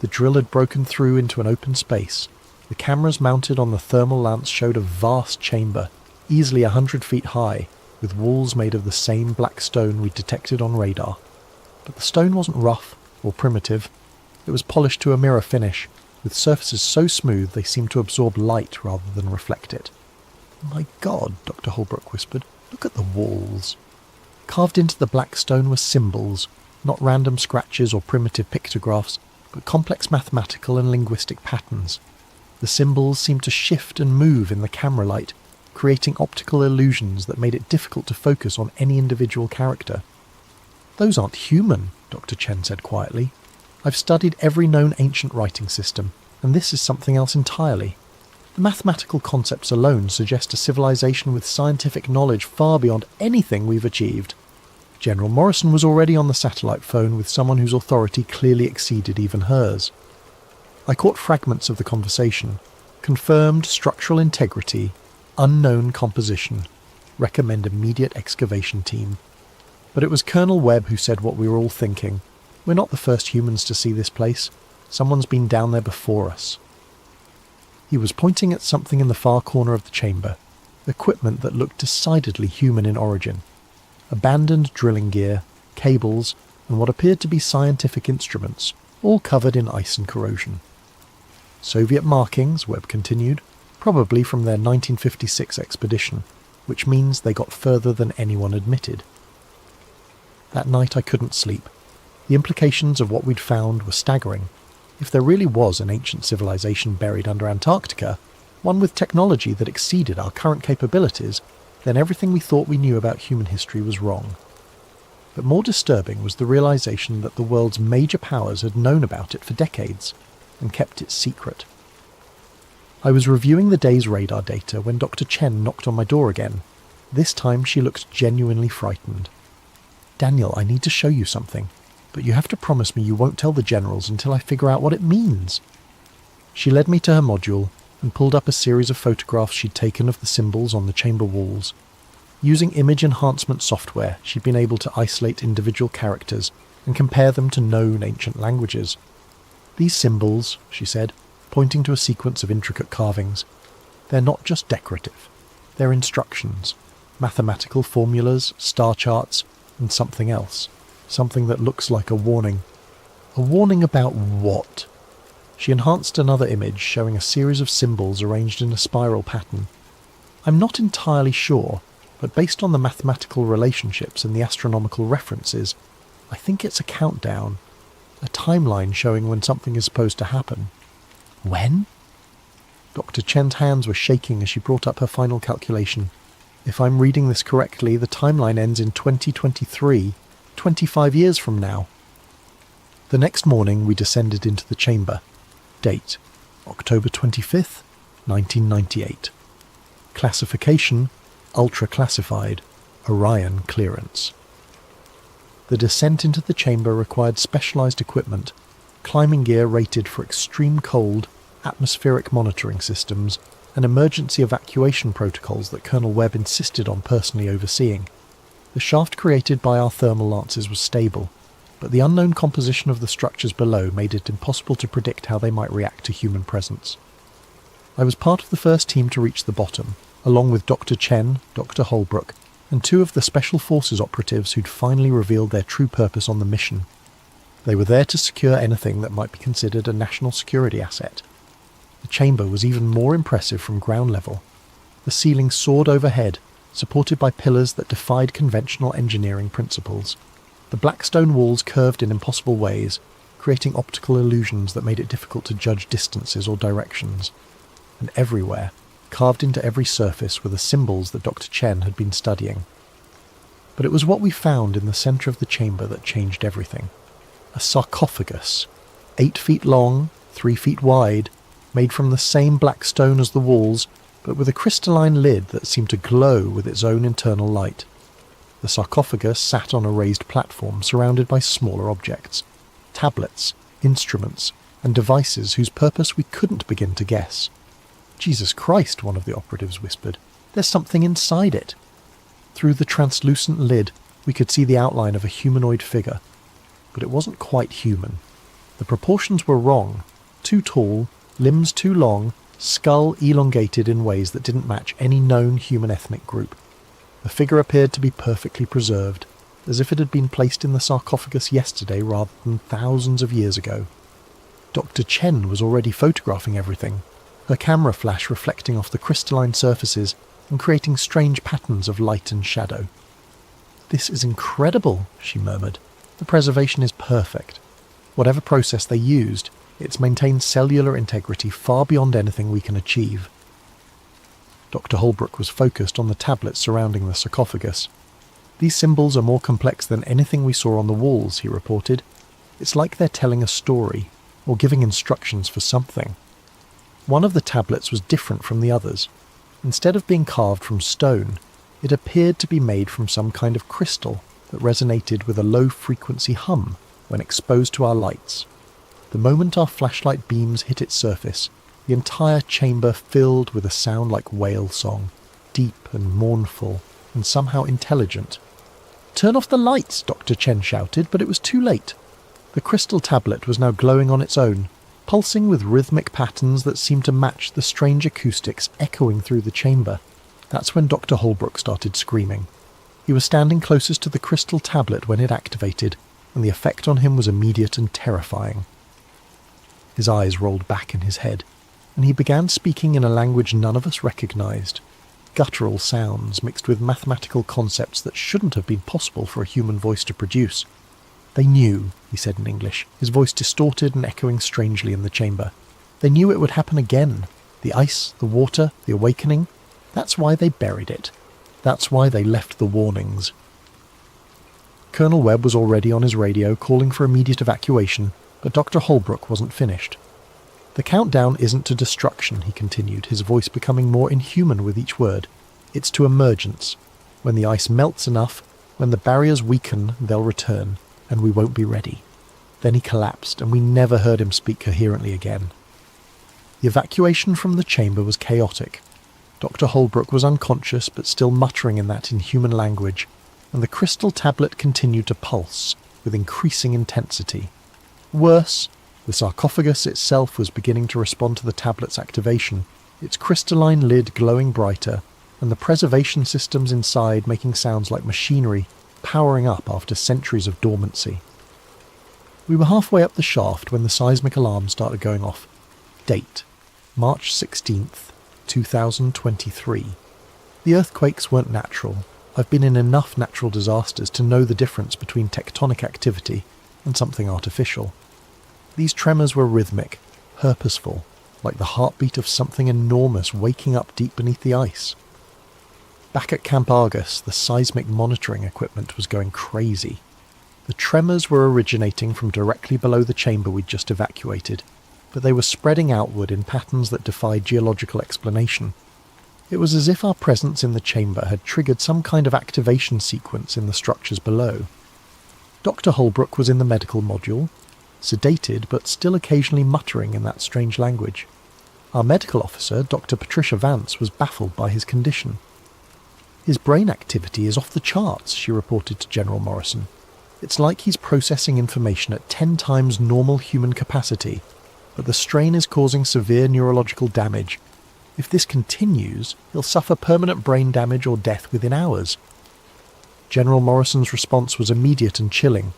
The drill had broken through into an open space. The cameras mounted on the thermal lance showed a vast chamber, easily 100 feet high, with walls made of the same black stone we'd detected on radar. But the stone wasn't rough or primitive. It was polished to a mirror finish, with surfaces so smooth they seemed to absorb light rather than reflect it. "My God," Dr. Holbrook whispered, "look at the walls." Carved into the black stone were symbols, not random scratches or primitive pictographs, but complex mathematical and linguistic patterns. The symbols seemed to shift and move in the camera light, creating optical illusions that made it difficult to focus on any individual character. "Those aren't human," Dr. Chen said quietly. "I've studied every known ancient writing system, and this is something else entirely. The mathematical concepts alone suggest a civilization with scientific knowledge far beyond anything we've achieved." General Morrison was already on the satellite phone with someone whose authority clearly exceeded even hers. I caught fragments of the conversation. Confirmed structural integrity, unknown composition, recommend immediate excavation team. But it was Colonel Webb who said what we were all thinking. We're not the first humans to see this place. Someone's been down there before us. He was pointing at something in the far corner of the chamber, equipment that looked decidedly human in origin. Abandoned drilling gear, cables, and what appeared to be scientific instruments, all covered in ice and corrosion. Soviet markings, Webb continued, probably from their 1956 expedition, which means they got further than anyone admitted. That night I couldn't sleep. The implications of what we'd found were staggering. If there really was an ancient civilization buried under Antarctica, one with technology that exceeded our current capabilities, then everything we thought we knew about human history was wrong. But more disturbing was the realization that the world's major powers had known about it for decades and kept it secret. I was reviewing the day's radar data when Dr. Chen knocked on my door again. This time she looked genuinely frightened. "Daniel, I need to show you something, but you have to promise me you won't tell the generals until I figure out what it means." She led me to her module and pulled up a series of photographs she'd taken of the symbols on the chamber walls. Using image enhancement software, she'd been able to isolate individual characters and compare them to known ancient languages. "These symbols," she said, pointing to a sequence of intricate carvings, "they're not just decorative. They're instructions, mathematical formulas, star charts, and something else. Something that looks like a warning." "A warning about what?" She enhanced another image showing a series of symbols arranged in a spiral pattern. "I'm not entirely sure, but based on the mathematical relationships and the astronomical references, I think it's a countdown. A timeline showing when something is supposed to happen. When? Dr. Chen's hands were shaking as she brought up her final calculation. If I'm reading this correctly, the timeline ends in 2023, 25 years from now. The next morning we descended into the chamber. Date: October 25th, 1998. Classification: ultra-classified, Orion clearance. The descent into the chamber required specialised equipment, climbing gear rated for extreme cold, atmospheric monitoring systems, and emergency evacuation protocols that Colonel Webb insisted on personally overseeing. The shaft created by our thermal lances was stable, but the unknown composition of the structures below made it impossible to predict how they might react to human presence. I was part of the first team to reach the bottom, along with Dr. Chen, Dr. Holbrook, and two of the Special Forces operatives who'd finally revealed their true purpose on the mission. They were there to secure anything that might be considered a national security asset. The chamber was even more impressive from ground level. The ceiling soared overhead, supported by pillars that defied conventional engineering principles. The black stone walls curved in impossible ways, creating optical illusions that made it difficult to judge distances or directions. And everywhere, carved into every surface, were the symbols that Dr. Chen had been studying. But it was what we found in the centre of the chamber that changed everything. A sarcophagus, 8 feet long, 3 feet wide, made from the same black stone as the walls, but with a crystalline lid that seemed to glow with its own internal light. The sarcophagus sat on a raised platform surrounded by smaller objects, tablets, instruments, and devices whose purpose we couldn't begin to guess. "Jesus Christ," one of the operatives whispered. "There's something inside it." Through the translucent lid, we could see the outline of a humanoid figure. But it wasn't quite human. The proportions were wrong. Too tall, limbs too long, skull elongated in ways that didn't match any known human ethnic group. The figure appeared to be perfectly preserved, as if it had been placed in the sarcophagus yesterday rather than thousands of years ago. Dr. Chen was already photographing everything, her camera flash reflecting off the crystalline surfaces and creating strange patterns of light and shadow. "This is incredible," she murmured. "The preservation is perfect. Whatever process they used, it's maintained cellular integrity far beyond anything we can achieve." Dr. Holbrook was focused on the tablets surrounding the sarcophagus. "These symbols are more complex than anything we saw on the walls," he reported. "It's like they're telling a story, or giving instructions for something." One of the tablets was different from the others. Instead of being carved from stone, it appeared to be made from some kind of crystal that resonated with a low-frequency hum when exposed to our lights. The moment our flashlight beams hit its surface, the entire chamber filled with a sound like whale song, deep and mournful, and somehow intelligent. "Turn off the lights!" Dr. Chen shouted, but it was too late. The crystal tablet was now glowing on its own, pulsing with rhythmic patterns that seemed to match the strange acoustics echoing through the chamber. That's when Dr. Holbrook started screaming. He was standing closest to the crystal tablet when it activated, and the effect on him was immediate and terrifying. His eyes rolled back in his head, and he began speaking in a language none of us recognized. Guttural sounds mixed with mathematical concepts that shouldn't have been possible for a human voice to produce. "They knew," he said in English, his voice distorted and echoing strangely in the chamber. "They knew it would happen again. The ice, the water, the awakening. That's why they buried it. That's why they left the warnings." Colonel Webb was already on his radio calling for immediate evacuation, but Dr. Holbrook wasn't finished. "The countdown isn't to destruction," he continued, his voice becoming more inhuman with each word. "It's to emergence. When the ice melts enough, when the barriers weaken, they'll return, and we won't be ready." Then he collapsed, and we never heard him speak coherently again. The evacuation from the chamber was chaotic. Dr. Holbrook was unconscious but still muttering in that inhuman language, and the crystal tablet continued to pulse with increasing intensity. Worse, the sarcophagus itself was beginning to respond to the tablet's activation, its crystalline lid glowing brighter, and the preservation systems inside making sounds like machinery powering up after centuries of dormancy. We were halfway up the shaft when the seismic alarm started going off. Date: March 16th, 2023. The earthquakes weren't natural. I've been in enough natural disasters to know the difference between tectonic activity and something artificial. These tremors were rhythmic, purposeful, like the heartbeat of something enormous waking up deep beneath the ice. Back at Camp Argus, the seismic monitoring equipment was going crazy. The tremors were originating from directly below the chamber we'd just evacuated, but they were spreading outward in patterns that defied geological explanation. It was as if our presence in the chamber had triggered some kind of activation sequence in the structures below. Dr. Holbrook was in the medical module, sedated but still occasionally muttering in that strange language. Our medical officer, Dr. Patricia Vance, was baffled by his condition. "His brain activity is off the charts," she reported to General Morrison. "It's like he's processing information at 10 times normal human capacity, but the strain is causing severe neurological damage. If this continues, he'll suffer permanent brain damage or death within hours." General Morrison's response was immediate and chilling.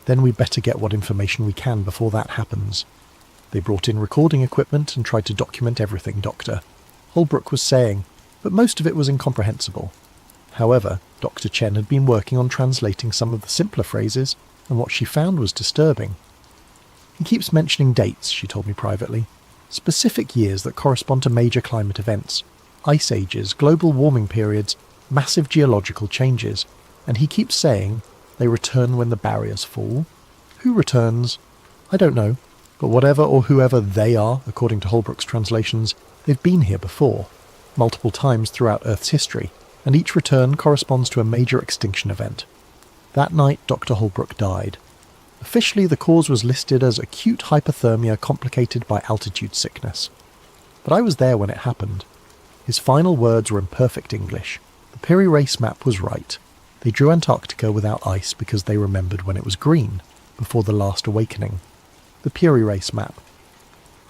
"Then we'd better get what information we can before that happens. They brought in recording equipment and tried to document everything, Doctor," Holbrook was saying, but most of it was incomprehensible. However, Dr. Chen had been working on translating some of the simpler phrases, and what she found was disturbing. "He keeps mentioning dates," she told me privately. "Specific years that correspond to major climate events, ice ages, global warming periods, massive geological changes, and he keeps saying, they return when the barriers fall. Who returns? I don't know, but whatever or whoever they are, according to Holbrook's translations, they've been here before, multiple times throughout Earth's history, and each return corresponds to a major extinction event. That night, Dr. Holbrook died. Officially, the cause was listed as acute hypothermia complicated by altitude sickness. But I was there when it happened. His final words were in perfect English. The Piri race map was right. They drew Antarctica without ice because they remembered when it was green, before the last awakening. The Piri race map.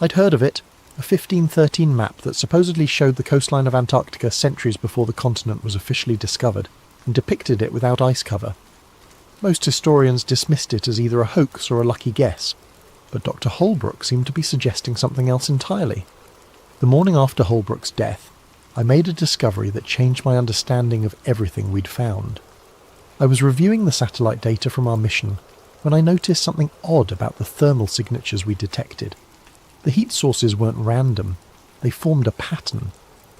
I'd heard of it, a 1513 map that supposedly showed the coastline of Antarctica centuries before the continent was officially discovered, and depicted it without ice cover. Most historians dismissed it as either a hoax or a lucky guess, but Dr. Holbrook seemed to be suggesting something else entirely. The morning after Holbrook's death, I made a discovery that changed my understanding of everything we'd found. I was reviewing the satellite data from our mission when I noticed something odd about the thermal signatures we detected. The heat sources weren't random, they formed a pattern,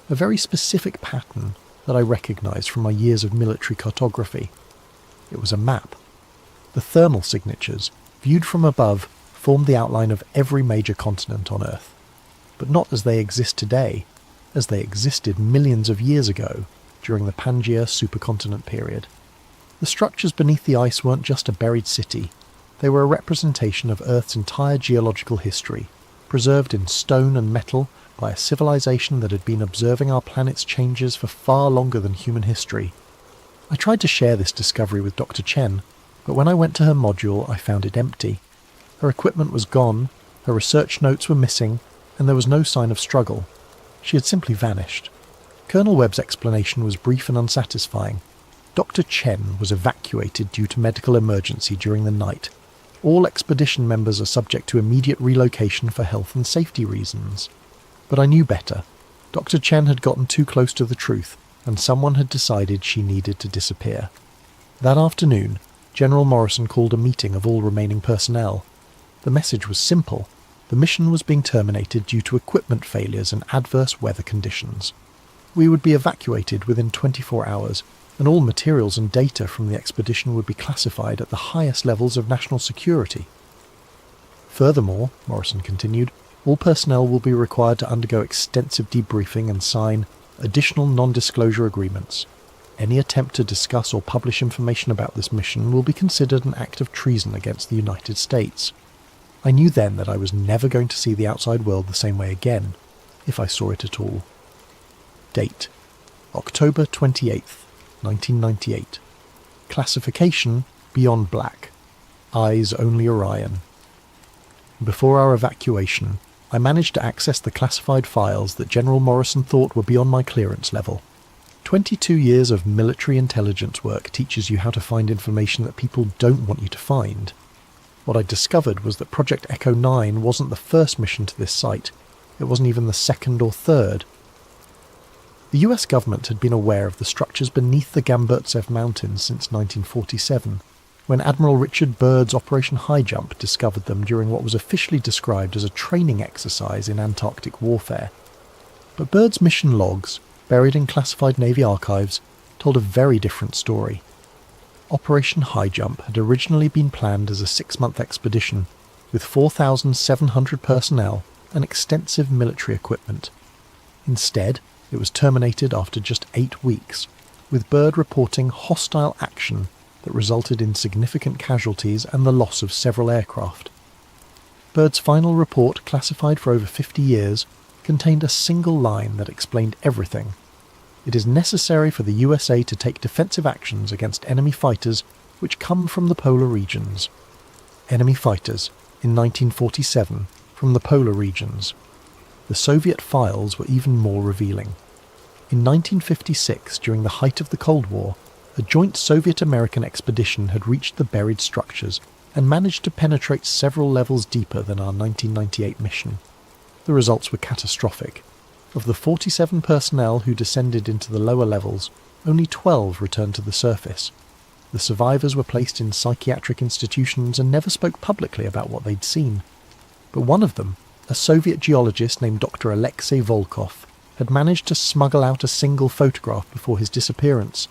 a very specific pattern that I recognised from my years of military cartography. It was a map. The thermal signatures, viewed from above, formed the outline of every major continent on Earth, but not as they exist today, as they existed millions of years ago during the Pangaea supercontinent period. The structures beneath the ice weren't just a buried city, they were a representation of Earth's entire geological history, preserved in stone and metal by a civilization that had been observing our planet's changes for far longer than human history. I tried to share this discovery with Dr. Chen, but when I went to her module I found it empty. Her equipment was gone, her research notes were missing, and there was no sign of struggle. She had simply vanished. Colonel Webb's explanation was brief and unsatisfying. Dr. Chen was evacuated due to medical emergency during the night. All expedition members are subject to immediate relocation for health and safety reasons. But I knew better. Dr. Chen had gotten too close to the truth, and someone had decided she needed to disappear. That afternoon, General Morrison called a meeting of all remaining personnel. The message was simple. The mission was being terminated due to equipment failures and adverse weather conditions. We would be evacuated within 24 hours, and all materials and data from the expedition would be classified at the highest levels of national security. Furthermore, Morrison continued, all personnel will be required to undergo extensive debriefing and sign additional non-disclosure agreements. Any attempt to discuss or publish information about this mission will be considered an act of treason against the United States. I knew then that I was never going to see the outside world the same way again, if I saw it at all. Date: October 28th, 1998. Classification: Beyond Black. Eyes only Orion. Before our evacuation, I managed to access the classified files that General Morrison thought were beyond my clearance level. 22 years of military intelligence work teaches you how to find information that people don't want you to find. What I discovered was that Project Echo 9 wasn't the first mission to this site. It wasn't even the second or third. The US government had been aware of the structures beneath the Gamburtsev Mountains since 1947, when Admiral Richard Byrd's Operation High Jump discovered them during what was officially described as a training exercise in Antarctic warfare. But Byrd's mission logs, buried in classified Navy archives, told a very different story. Operation High Jump had originally been planned as a 6-month expedition, with 4,700 personnel and extensive military equipment. Instead, it was terminated after just 8 weeks, with Byrd reporting hostile action that resulted in significant casualties and the loss of several aircraft. Byrd's final report, classified for over 50 years, contained a single line that explained everything. It is necessary for the USA to take defensive actions against enemy fighters which come from the polar regions. Enemy fighters, in 1947, from the polar regions. The Soviet files were even more revealing. In 1956, during the height of the Cold War, a joint Soviet-American expedition had reached the buried structures and managed to penetrate several levels deeper than our 1998 mission. The results were catastrophic. Of the 47 personnel who descended into the lower levels, only 12 returned to the surface. The survivors were placed in psychiatric institutions and never spoke publicly about what they'd seen. But one of them, a Soviet geologist named Dr. Alexei Volkov, had managed to smuggle out a single photograph before his disappearance.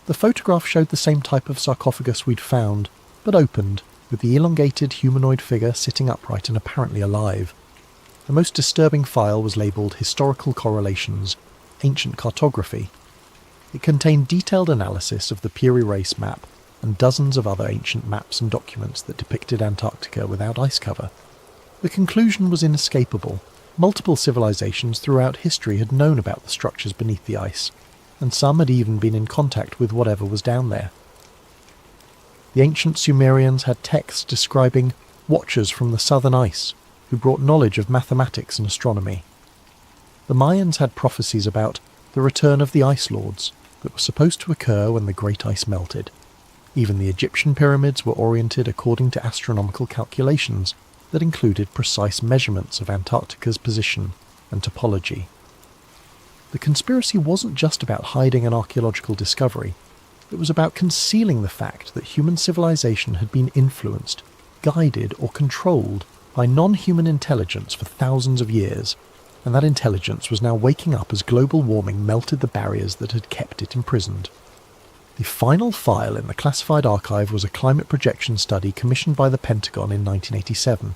The photograph showed the same type of sarcophagus we'd found, but opened, with the elongated humanoid figure sitting upright and apparently alive. The most disturbing file was labelled Historical Correlations, Ancient Cartography. It contained detailed analysis of the Piri Reis map and dozens of other ancient maps and documents that depicted Antarctica without ice cover. The conclusion was inescapable. Multiple civilizations throughout history had known about the structures beneath the ice, and some had even been in contact with whatever was down there. The ancient Sumerians had texts describing watchers from the southern ice, who brought knowledge of mathematics and astronomy. The Mayans had prophecies about the return of the Ice Lords that were supposed to occur when the great ice melted. Even the Egyptian pyramids were oriented according to astronomical calculations that included precise measurements of Antarctica's position and topology. The conspiracy wasn't just about hiding an archaeological discovery. It was about concealing the fact that human civilization had been influenced, guided or controlled by non-human intelligence for thousands of years, and that intelligence was now waking up as global warming melted the barriers that had kept it imprisoned. The final file in the classified archive was a climate projection study commissioned by the Pentagon in 1987.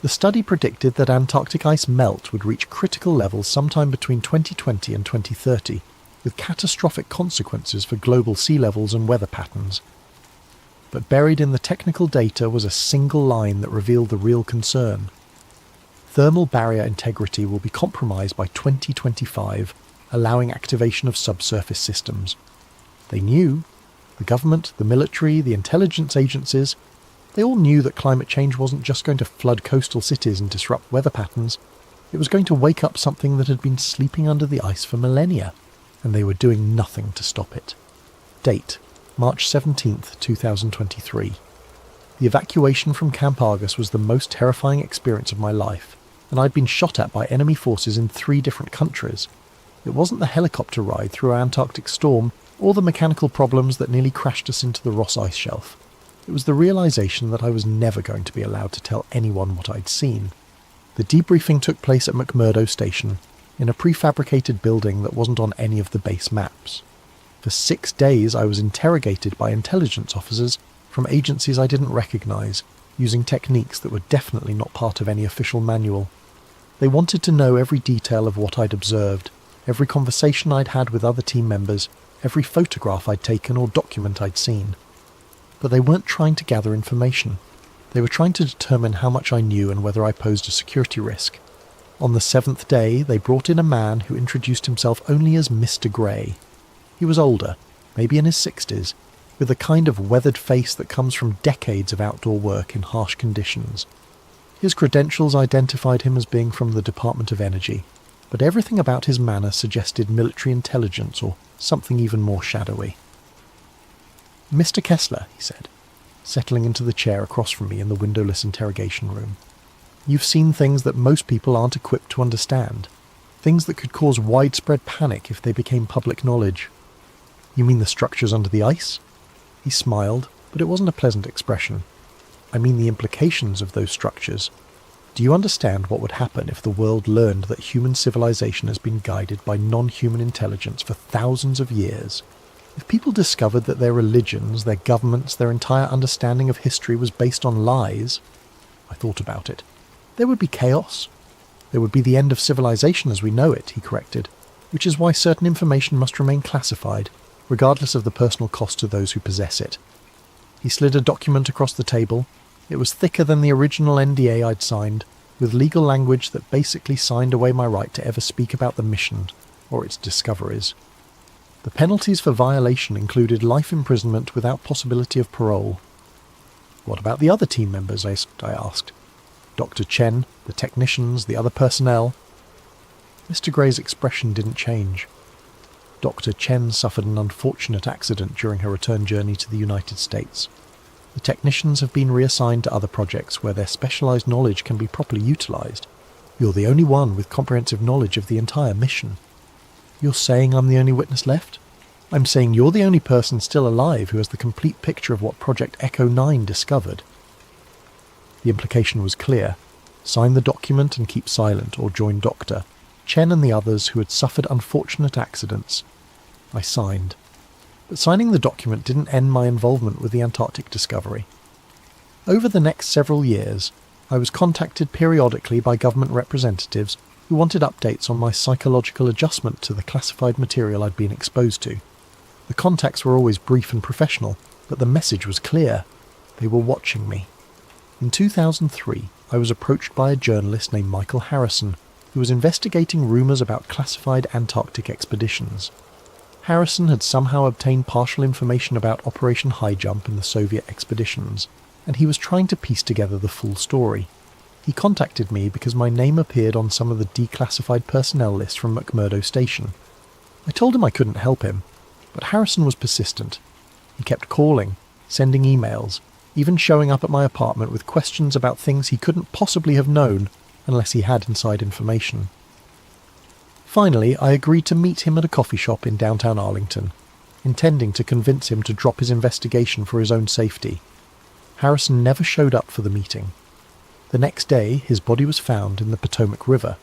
The study predicted that Antarctic ice melt would reach critical levels sometime between 2020 and 2030, with catastrophic consequences for global sea levels and weather patterns. But buried in the technical data was a single line that revealed the real concern. Thermal barrier integrity will be compromised by 2025, allowing activation of subsurface systems. They knew, the government, the military, the intelligence agencies, they all knew that climate change wasn't just going to flood coastal cities and disrupt weather patterns. It was going to wake up something that had been sleeping under the ice for millennia, and they were doing nothing to stop it. Date: March 17th, 2023. The evacuation from Camp Argus was the most terrifying experience of my life, and I'd been shot at by enemy forces in 3 different countries. It wasn't the helicopter ride through our Antarctic storm, or the mechanical problems that nearly crashed us into the Ross Ice Shelf. It was the realisation that I was never going to be allowed to tell anyone what I'd seen. The debriefing took place at McMurdo Station, in a prefabricated building that wasn't on any of the base maps. For 6 days I was interrogated by intelligence officers from agencies I didn't recognise, using techniques that were definitely not part of any official manual. They wanted to know every detail of what I'd observed, every conversation I'd had with other team members, every photograph I'd taken or document I'd seen. But they weren't trying to gather information. They were trying to determine how much I knew and whether I posed a security risk. On the 7th day, they brought in a man who introduced himself only as Mr. Grey. He was older, maybe in his 60s, with a kind of weathered face that comes from decades of outdoor work in harsh conditions. His credentials identified him as being from the Department of Energy, but everything about his manner suggested military intelligence or something even more shadowy. "Mr. Kessler," he said, settling into the chair across from me in the windowless interrogation room. "You've seen things that most people aren't equipped to understand. Things that could cause widespread panic if they became public knowledge. You mean the structures under the ice? He smiled, but it wasn't a pleasant expression. I mean the implications of those structures. Do you understand what would happen if the world learned that human civilization has been guided by non-human intelligence for thousands of years? If people discovered that their religions, their governments, their entire understanding of history was based on lies, I thought about it, there would be chaos. There would be the end of civilization as we know it, he corrected, which is why certain information must remain classified, regardless of the personal cost to those who possess it. He slid a document across the table. It was thicker than the original NDA I'd signed, with legal language that basically signed away my right to ever speak about the mission or its discoveries. The penalties for violation included life imprisonment without possibility of parole. What about the other team members, I asked. Dr. Chen, the technicians, the other personnel. Mr. Gray's expression didn't change. Dr. Chen suffered an unfortunate accident during her return journey to the United States. The technicians have been reassigned to other projects where their specialized knowledge can be properly utilized. You're the only one with comprehensive knowledge of the entire mission. You're saying I'm the only witness left? I'm saying you're the only person still alive who has the complete picture of what Project Echo 9 discovered. The implication was clear. Sign the document and keep silent, or join Doctor Chen and the others who had suffered unfortunate accidents. I signed. But signing the document didn't end my involvement with the Antarctic discovery. Over the next several years, I was contacted periodically by government representatives who wanted updates on my psychological adjustment to the classified material I'd been exposed to. The contacts were always brief and professional, but the message was clear. They were watching me. In 2003, I was approached by a journalist named Michael Harrison, who was investigating rumours about classified Antarctic expeditions. Harrison had somehow obtained partial information about Operation High Jump and the Soviet expeditions, and he was trying to piece together the full story. He contacted me because my name appeared on some of the declassified personnel lists from McMurdo Station. I told him I couldn't help him, but Harrison was persistent. He kept calling, sending emails, even showing up at my apartment with questions about things he couldn't possibly have known unless he had inside information. Finally, I agreed to meet him at a coffee shop in downtown Arlington, intending to convince him to drop his investigation for his own safety. Harrison never showed up for the meeting. The next day, his body was found in the Potomac River.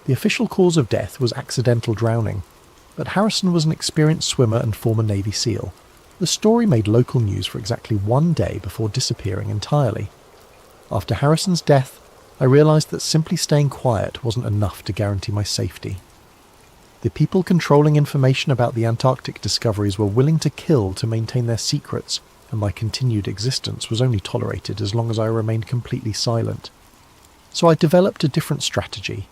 The official cause of death was accidental drowning, but Harrison was an experienced swimmer and former Navy SEAL. The story made local news for exactly 1 day before disappearing entirely. After Harrison's death, I realised that simply staying quiet wasn't enough to guarantee my safety. The people controlling information about the Antarctic discoveries were willing to kill to maintain their secrets, and my continued existence was only tolerated as long as I remained completely silent. So I developed a different strategy.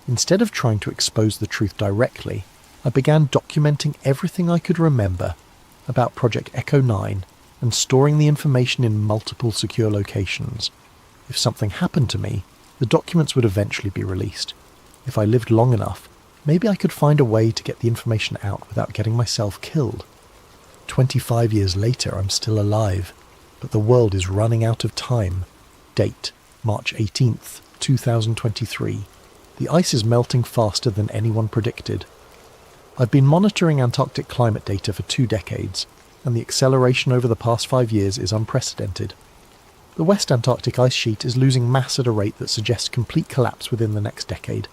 Instead of trying to expose the truth directly, I began documenting everything I could remember about Project Echo 9 and storing the information in multiple secure locations. If something happened to me, the documents would eventually be released. If I lived long enough, maybe I could find a way to get the information out without getting myself killed. 25 years later, I'm still alive, but the world is running out of time. Date, March 18th, 2023. The ice is melting faster than anyone predicted. I've been monitoring Antarctic climate data for 2 decades, and the acceleration over the past 5 years is unprecedented. The West Antarctic ice sheet is losing mass at a rate that suggests complete collapse within the next decade,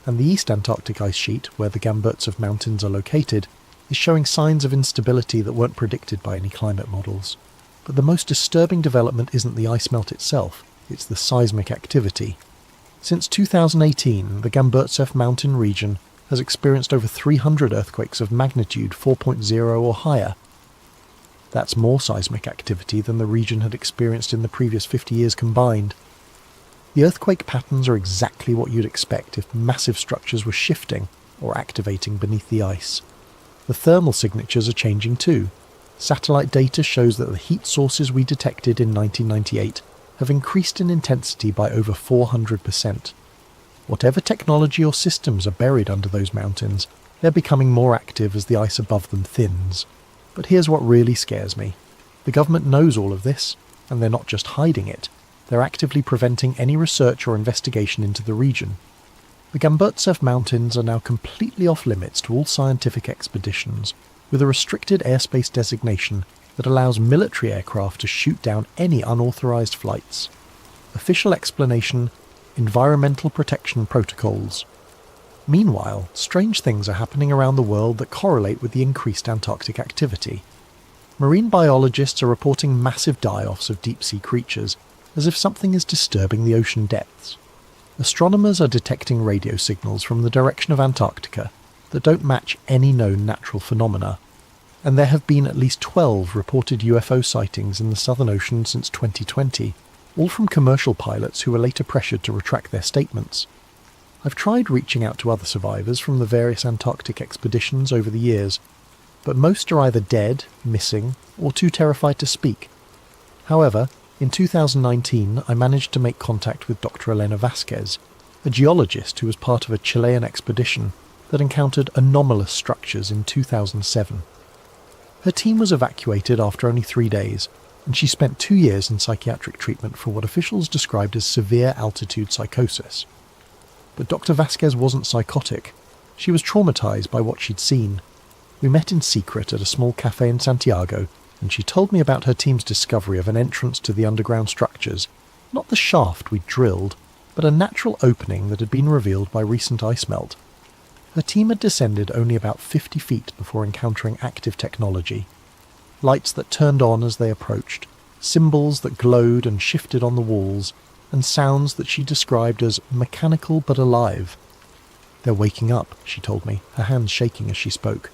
and the East Antarctic ice sheet, where the Gamburtsev Mountains are located, is showing signs of instability that weren't predicted by any climate models. But the most disturbing development isn't the ice melt itself, it's the seismic activity. Since 2018, the Gamburtsev Mountain region has experienced over 300 earthquakes of magnitude 4.0 or higher. That's more seismic activity than the region had experienced in the previous 50 years combined. The earthquake patterns are exactly what you'd expect if massive structures were shifting or activating beneath the ice. The thermal signatures are changing too. Satellite data shows that the heat sources we detected in 1998 have increased in intensity by over 400%. Whatever technology or systems are buried under those mountains, they're becoming more active as the ice above them thins. But here's what really scares me. The government knows all of this, and they're not just hiding it. They're actively preventing any research or investigation into the region. The Gamburtsev Mountains are now completely off-limits to all scientific expeditions, with a restricted airspace designation that allows military aircraft to shoot down any unauthorized flights. Official explanation: environmental protection protocols. Meanwhile, strange things are happening around the world that correlate with the increased Antarctic activity. Marine biologists are reporting massive die-offs of deep-sea creatures, as if something is disturbing the ocean depths. Astronomers are detecting radio signals from the direction of Antarctica that don't match any known natural phenomena, and there have been at least 12 reported UFO sightings in the Southern Ocean since 2020, all from commercial pilots who were later pressured to retract their statements. I've tried reaching out to other survivors from the various Antarctic expeditions over the years, but most are either dead, missing, or too terrified to speak. However, in 2019 I managed to make contact with Dr. Elena Vasquez, a geologist who was part of a Chilean expedition that encountered anomalous structures in 2007. Her team was evacuated after only 3 days, and she spent 2 years in psychiatric treatment for what officials described as severe altitude psychosis. But Dr. Vasquez wasn't psychotic. She was traumatized by what she'd seen. We met in secret at a small cafe in Santiago, and she told me about her team's discovery of an entrance to the underground structures, not the shaft we'd drilled, but a natural opening that had been revealed by recent ice melt. Her team had descended only about 50 feet before encountering active technology. Lights that turned on as they approached, symbols that glowed and shifted on the walls, and sounds that she described as mechanical but alive. "They're waking up," she told me, her hands shaking as she spoke.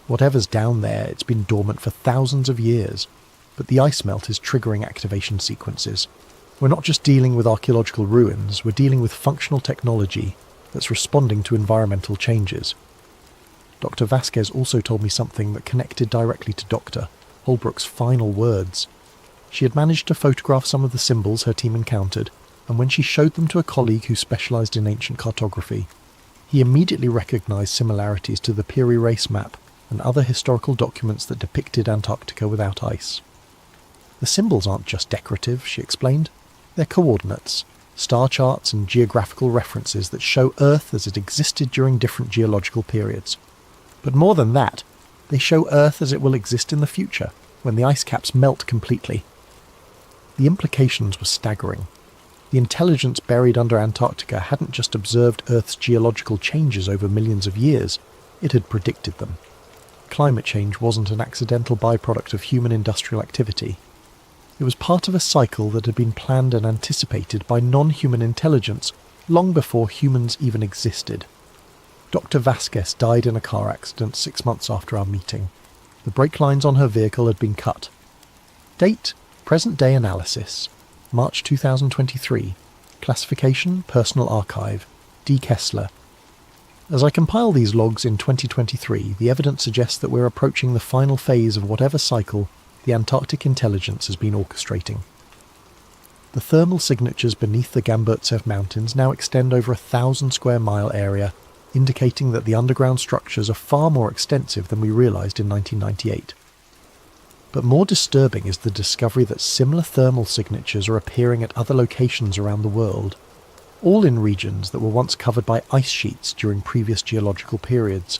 "Whatever's down there, it's been dormant for thousands of years, but the ice melt is triggering activation sequences. We're not just dealing with archaeological ruins, we're dealing with functional technology that's responding to environmental changes." Dr. Vasquez also told me something that connected directly to Dr. Holbrook's final words. She had managed to photograph some of the symbols her team encountered, and when she showed them to a colleague who specialised in ancient cartography, he immediately recognised similarities to the Peary Race map and other historical documents that depicted Antarctica without ice. "The symbols aren't just decorative," she explained. "They're coordinates, star charts and geographical references that show Earth as it existed during different geological periods. But more than that, they show Earth as it will exist in the future, when the ice caps melt completely." The implications were staggering. The intelligence buried under Antarctica hadn't just observed Earth's geological changes over millions of years, it had predicted them. Climate change wasn't an accidental byproduct of human industrial activity. It was part of a cycle that had been planned and anticipated by non-human intelligence long before humans even existed. Dr. Vasquez died in a car accident 6 months after our meeting. The brake lines on her vehicle had been cut. Date: present-day analysis. March 2023. Classification: Personal Archive. D. Kessler. As I compile these logs in 2023, the evidence suggests that we're approaching the final phase of whatever cycle the Antarctic intelligence has been orchestrating. The thermal signatures beneath the Gamburtsev Mountains now extend over 1,000 square mile area, indicating that the underground structures are far more extensive than we realised in 1998. But more disturbing is the discovery that similar thermal signatures are appearing at other locations around the world, all in regions that were once covered by ice sheets during previous geological periods.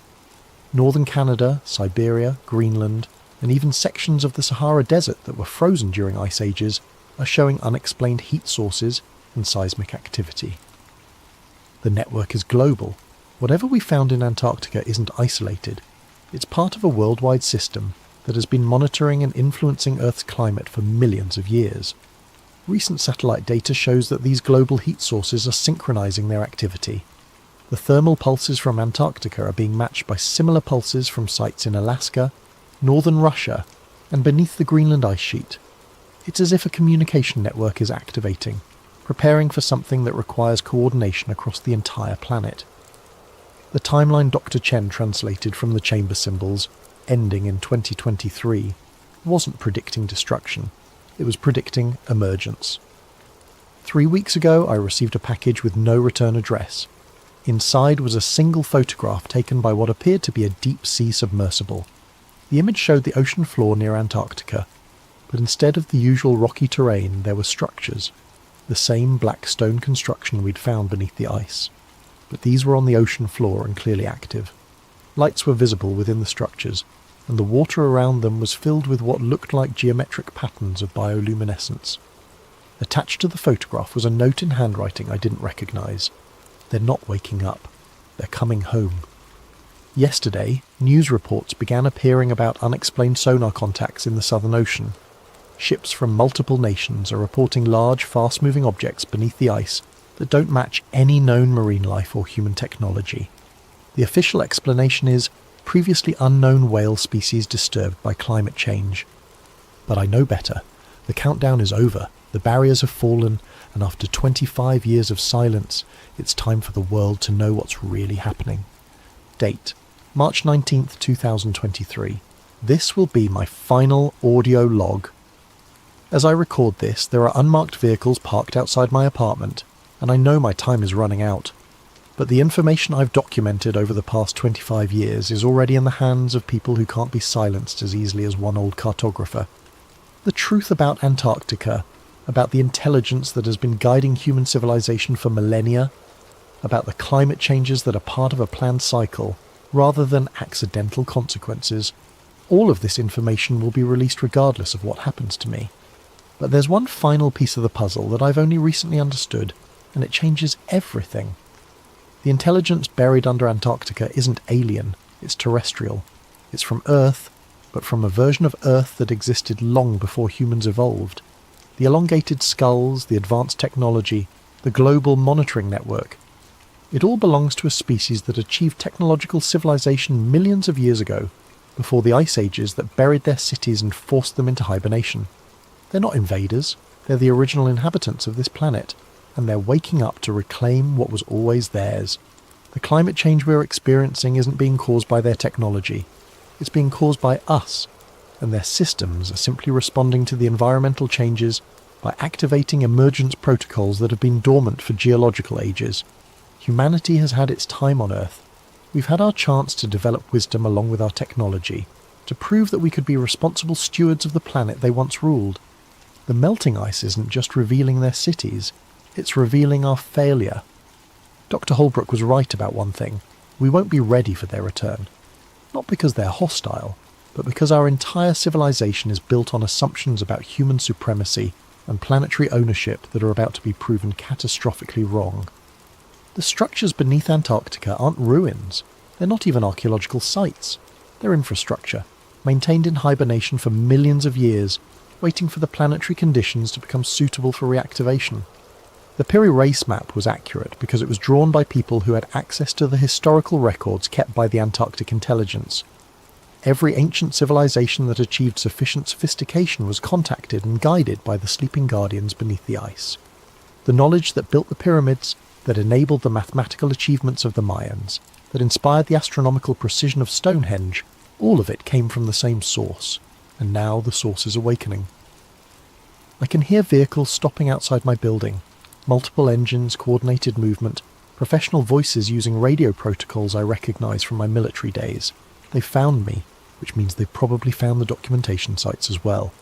Northern Canada, Siberia, Greenland, and even sections of the Sahara Desert that were frozen during ice ages are showing unexplained heat sources and seismic activity. The network is global. Whatever we found in Antarctica isn't isolated. It's part of a worldwide system that has been monitoring and influencing Earth's climate for millions of years. Recent satellite data shows that these global heat sources are synchronizing their activity. The thermal pulses from Antarctica are being matched by similar pulses from sites in Alaska, northern Russia, and beneath the Greenland ice sheet. It's as if a communication network is activating, preparing for something that requires coordination across the entire planet. The timeline Dr. Chen translated from the chamber symbols, ending in 2023, wasn't predicting destruction. It was predicting emergence. 3 weeks ago, I received a package with no return address. Inside was a single photograph taken by what appeared to be a deep-sea submersible. The image showed the ocean floor near Antarctica, but instead of the usual rocky terrain, there were structures, the same black stone construction we'd found beneath the ice. but these were on the ocean floor and clearly active. Lights were visible within the structures, and the water around them was filled with what looked like geometric patterns of bioluminescence. Attached to the photograph was a note in handwriting I didn't recognise. They're not waking up. They're coming home. Yesterday, news reports began appearing about unexplained sonar contacts in the Southern Ocean. Ships from multiple nations are reporting large, fast-moving objects beneath the ice that don't match any known marine life or human technology. The official explanation is previously unknown whale species disturbed by climate change. But I know better. The countdown is over. The barriers have fallen, and after 25 years of silence, it's time for the world to know what's really happening. Date: March 19th, 2023. This will be my final audio log. As I record this, there are unmarked vehicles parked outside my apartment, and I know my time is running out. But the information I've documented over the past 25 years is already in the hands of people who can't be silenced as easily as one old cartographer. The truth about Antarctica, about the intelligence that has been guiding human civilization for millennia, about the climate changes that are part of a planned cycle, rather than accidental consequences. All of this information will be released regardless of what happens to me. But there's one final piece of the puzzle that I've only recently understood, and it changes everything. The intelligence buried under Antarctica isn't alien, it's terrestrial. It's from Earth, but from a version of Earth that existed long before humans evolved. The elongated skulls, the advanced technology, the global monitoring network. It all belongs to a species that achieved technological civilization millions of years ago, before the ice ages that buried their cities and forced them into hibernation. They're not invaders, they're the original inhabitants of this planet, and they're waking up to reclaim what was always theirs. The climate change we're experiencing isn't being caused by their technology, it's being caused by us, and their systems are simply responding to the environmental changes by activating emergence protocols that have been dormant for geological ages. Humanity has had its time on Earth. We've had our chance to develop wisdom along with our technology, to prove that we could be responsible stewards of the planet they once ruled. The melting ice isn't just revealing their cities, it's revealing our failure. Dr. Holbrook was right about one thing. We won't be ready for their return. Not because they're hostile, but because our entire civilization is built on assumptions about human supremacy and planetary ownership that are about to be proven catastrophically wrong. The structures beneath Antarctica aren't ruins. They're not even archaeological sites. They're infrastructure, maintained in hibernation for millions of years, waiting for the planetary conditions to become suitable for reactivation. The Piri Reis map was accurate because it was drawn by people who had access to the historical records kept by the Antarctic intelligence. Every ancient civilization that achieved sufficient sophistication was contacted and guided by the sleeping guardians beneath the ice. The knowledge that built the pyramids, that enabled the mathematical achievements of the Mayans, that inspired the astronomical precision of Stonehenge, all of it came from the same source, and now the source is awakening. I can hear vehicles stopping outside my building, multiple engines, coordinated movement, professional voices using radio protocols I recognise from my military days. They've found me, which means they've probably found the documentation sites as well.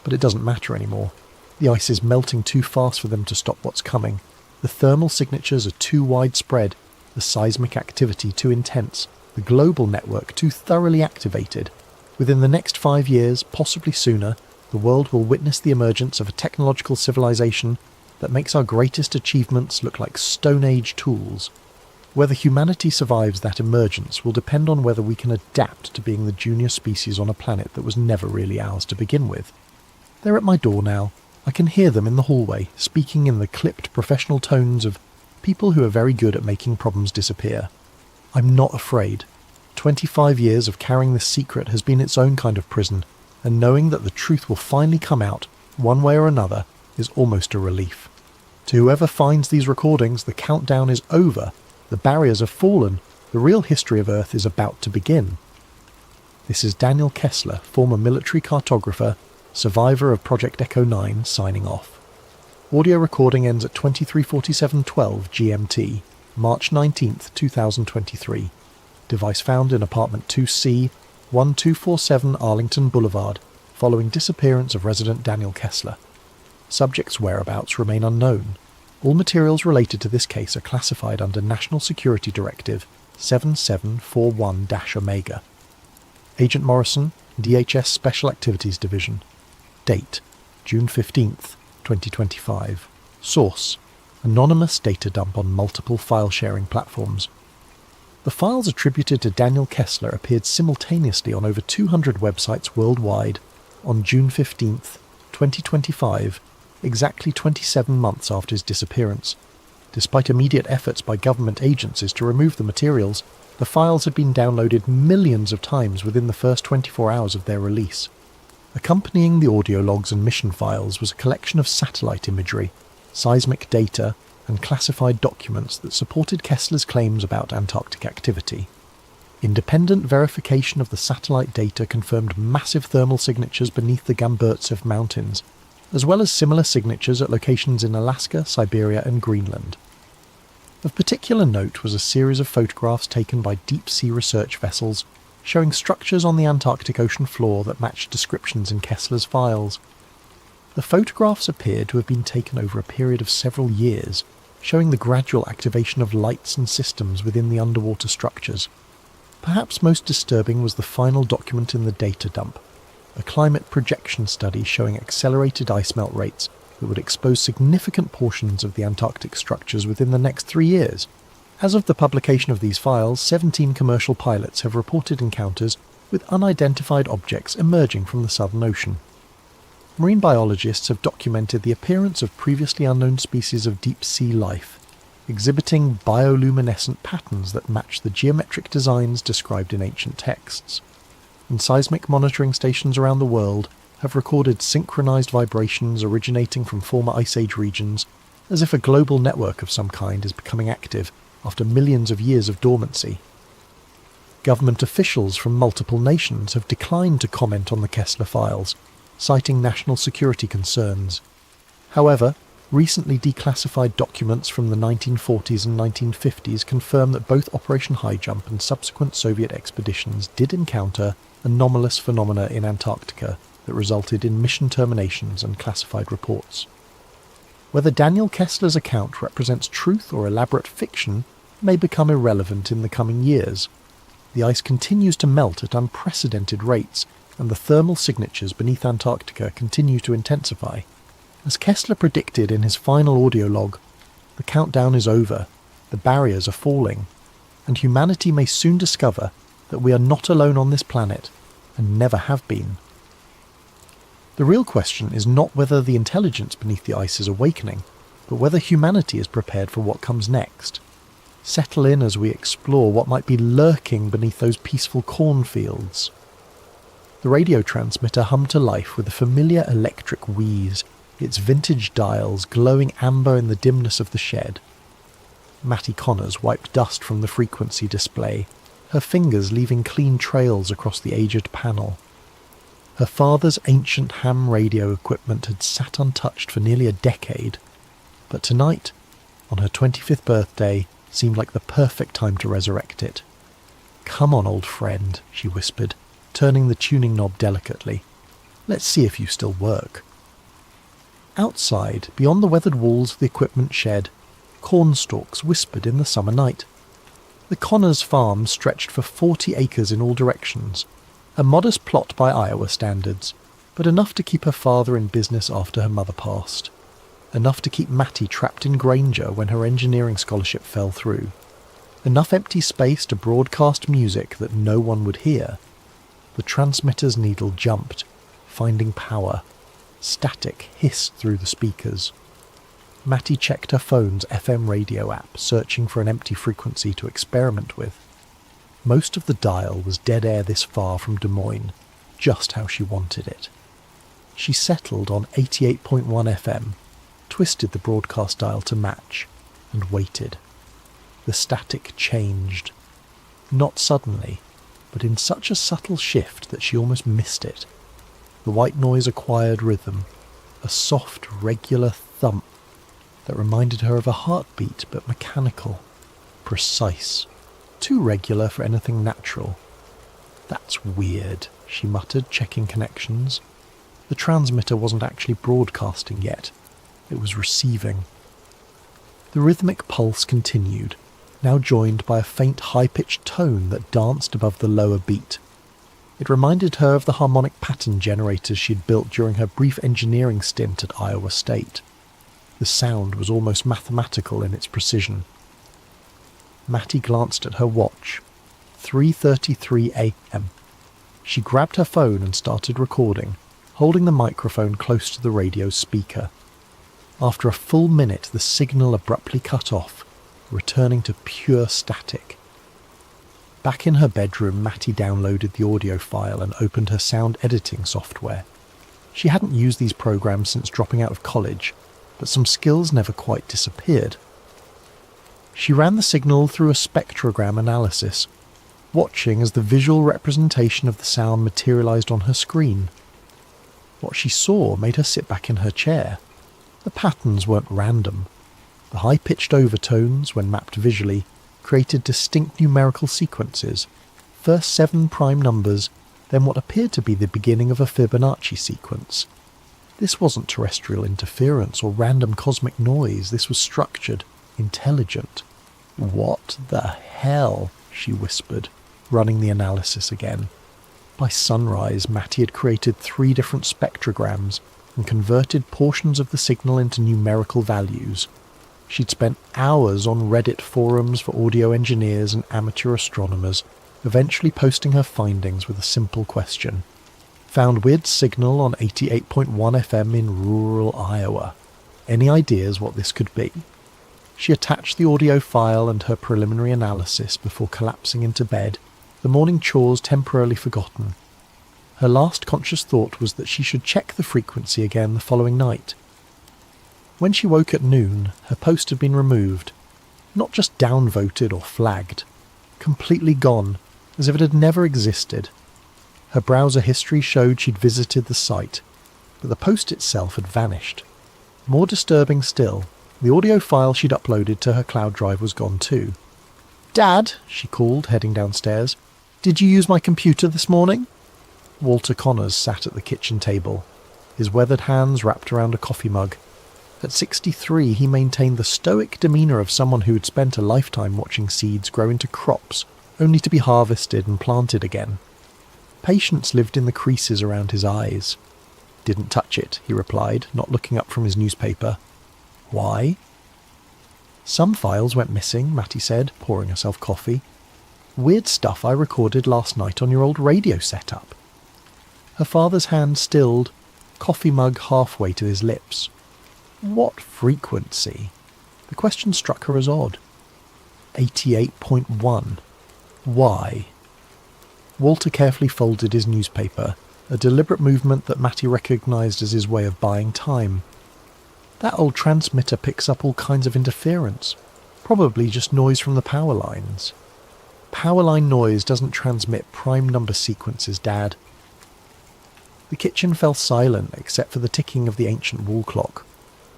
But it doesn't matter anymore. The ice is melting too fast for them to stop what's coming. The thermal signatures are too widespread, the seismic activity too intense, the global network too thoroughly activated. Within the next 5 years, possibly sooner, the world will witness the emergence of a technological civilization that makes our greatest achievements look like Stone Age tools. Whether humanity survives that emergence will depend on whether we can adapt to being the junior species on a planet that was never really ours to begin with. They're at my door now. I can hear them in the hallway, speaking in the clipped professional tones of people who are very good at making problems disappear. I'm not afraid. 25 years of carrying this secret has been its own kind of prison, and knowing that the truth will finally come out, one way or another, is almost a relief. To whoever finds these recordings, the countdown is over, the barriers have fallen, the real history of Earth is about to begin. This is Daniel Kessler, former military cartographer, survivor of Project Echo 9, signing off. Audio recording ends at 23:47:12 GMT, March 19th, 2023. Device found in apartment 2C, 1247 Arlington Boulevard, following disappearance of resident Daniel Kessler. Subject's whereabouts remain unknown. All materials related to this case are classified under National Security Directive 7741-Omega. Agent Morrison, DHS Special Activities Division. Date: June 15th, 2025. Source: anonymous data dump on multiple file-sharing platforms. The files attributed to Daniel Kessler appeared simultaneously on over 200 websites worldwide on June 15th, 2025, exactly 27 months after his disappearance. Despite immediate efforts by government agencies to remove the materials, the files had been downloaded millions of times within the first 24 hours of their release. Accompanying the audio logs and mission files was a collection of satellite imagery, seismic data, and classified documents that supported Kessler's claims about Antarctic activity. Independent verification of the satellite data confirmed massive thermal signatures beneath the Gamburtsev Mountains, as well as similar signatures at locations in Alaska, Siberia, and Greenland. Of particular note was a series of photographs taken by deep-sea research vessels showing structures on the Antarctic ocean floor that matched descriptions in Kessler's files. The photographs appeared to have been taken over a period of several years, showing the gradual activation of lights and systems within the underwater structures. Perhaps most disturbing was the final document in the data dump, a climate projection study showing accelerated ice melt rates that would expose significant portions of the Antarctic structures within the next 3 years. As of the publication of these files, 17 commercial pilots have reported encounters with unidentified objects emerging from the Southern Ocean. Marine biologists have documented the appearance of previously unknown species of deep-sea life, exhibiting bioluminescent patterns that match the geometric designs described in ancient texts. And seismic monitoring stations around the world have recorded synchronized vibrations originating from former Ice Age regions, as if a global network of some kind is becoming active after millions of years of dormancy. Government officials from multiple nations have declined to comment on the Kessler files, citing national security concerns. However, recently declassified documents from the 1940s and 1950s confirm that both Operation High Jump and subsequent Soviet expeditions did encounter anomalous phenomena in Antarctica that resulted in mission terminations and classified reports. Whether Daniel Kessler's account represents truth or elaborate fiction may become irrelevant in the coming years. The ice continues to melt at unprecedented rates, and the thermal signatures beneath Antarctica continue to intensify. As Kessler predicted in his final audio log, the countdown is over, the barriers are falling, and humanity may soon discover that we are not alone on this planet, and never have been. The real question is not whether the intelligence beneath the ice is awakening, but whether humanity is prepared for what comes next. Settle in as we explore what might be lurking beneath those peaceful cornfields. The radio transmitter hummed to life with a familiar electric wheeze, its vintage dials glowing amber in the dimness of the shed. Mattie Connors wiped dust from the frequency display, her fingers leaving clean trails across the aged panel. Her father's ancient ham radio equipment had sat untouched for nearly a decade, but tonight, on her 25th birthday, seemed like the perfect time to resurrect it. "Come on, old friend," she whispered, turning the tuning knob delicately. "Let's see if you still work." Outside, beyond the weathered walls of the equipment shed, cornstalks whispered in the summer night. The Connors farm stretched for 40 acres in all directions, a modest plot by Iowa standards, but enough to keep her father in business after her mother passed. Enough to keep Mattie trapped in Granger when her engineering scholarship fell through. Enough empty space to broadcast music that no one would hear. The transmitter's needle jumped, finding power. Static hissed through the speakers. Mattie checked her phone's FM radio app, searching for an empty frequency to experiment with. Most of the dial was dead air this far from Des Moines, just how she wanted it. She settled on 88.1 FM, twisted the broadcast dial to match, and waited. The static changed. Not suddenly, but in such a subtle shift that she almost missed it. The white noise acquired rhythm, a soft, regular thump that reminded her of a heartbeat but mechanical, precise, too regular for anything natural. "That's weird," she muttered, checking connections. The transmitter wasn't actually broadcasting yet. It was receiving. The rhythmic pulse continued, now joined by a faint high-pitched tone that danced above the lower beat. It reminded her of the harmonic pattern generators she'd built during her brief engineering stint at Iowa State. The sound was almost mathematical in its precision. Matty glanced at her watch. 3:33 a.m. She grabbed her phone and started recording, holding the microphone close to the radio's speaker. After a full minute, the signal abruptly cut off, returning to pure static. Back in her bedroom, Matty downloaded the audio file and opened her sound editing software. She hadn't used these programs since dropping out of college, but some skills never quite disappeared. She ran the signal through a spectrogram analysis, watching as the visual representation of the sound materialized on her screen. What she saw made her sit back in her chair. The patterns weren't random. The high-pitched overtones, when mapped visually, created distinct numerical sequences. First 7 prime numbers, then what appeared to be the beginning of a Fibonacci sequence. This wasn't terrestrial interference or random cosmic noise. This was structured, intelligent. "What the hell?" she whispered, running the analysis again. By sunrise, Matty had created 3 different spectrograms and converted portions of the signal into numerical values. She'd spent hours on Reddit forums for audio engineers and amateur astronomers, eventually posting her findings with a simple question. Found weird signal on 88.1 FM in rural Iowa. Any ideas what this could be? She attached the audio file and her preliminary analysis before collapsing into bed, the morning chores temporarily forgotten. Her last conscious thought was that she should check the frequency again the following night. When she woke at noon, her post had been removed, not just downvoted or flagged, completely gone, as if it had never existed. Her browser history showed she'd visited the site, but the post itself had vanished. More disturbing still, the audio file she'd uploaded to her cloud drive was gone too. "Dad," she called, heading downstairs, "did you use my computer this morning?" Walter Connors sat at the kitchen table, his weathered hands wrapped around a coffee mug. At 63, he maintained the stoic demeanour of someone who had spent a lifetime watching seeds grow into crops, only to be harvested and planted again. Patience lived in the creases around his eyes. "Didn't touch it," he replied, not looking up from his newspaper. "Why?" "Some files went missing," Matty said, pouring herself coffee. "Weird stuff I recorded last night on your old radio setup." Her father's hand stilled, coffee mug halfway to his lips. What frequency? The question struck her as odd. 88.1. Why? Walter carefully folded his newspaper, a deliberate movement that Matty recognised as his way of buying time. That old transmitter picks up all kinds of interference, probably just noise from the power lines. Power line noise doesn't transmit prime number sequences, Dad. The kitchen fell silent except for the ticking of the ancient wall clock.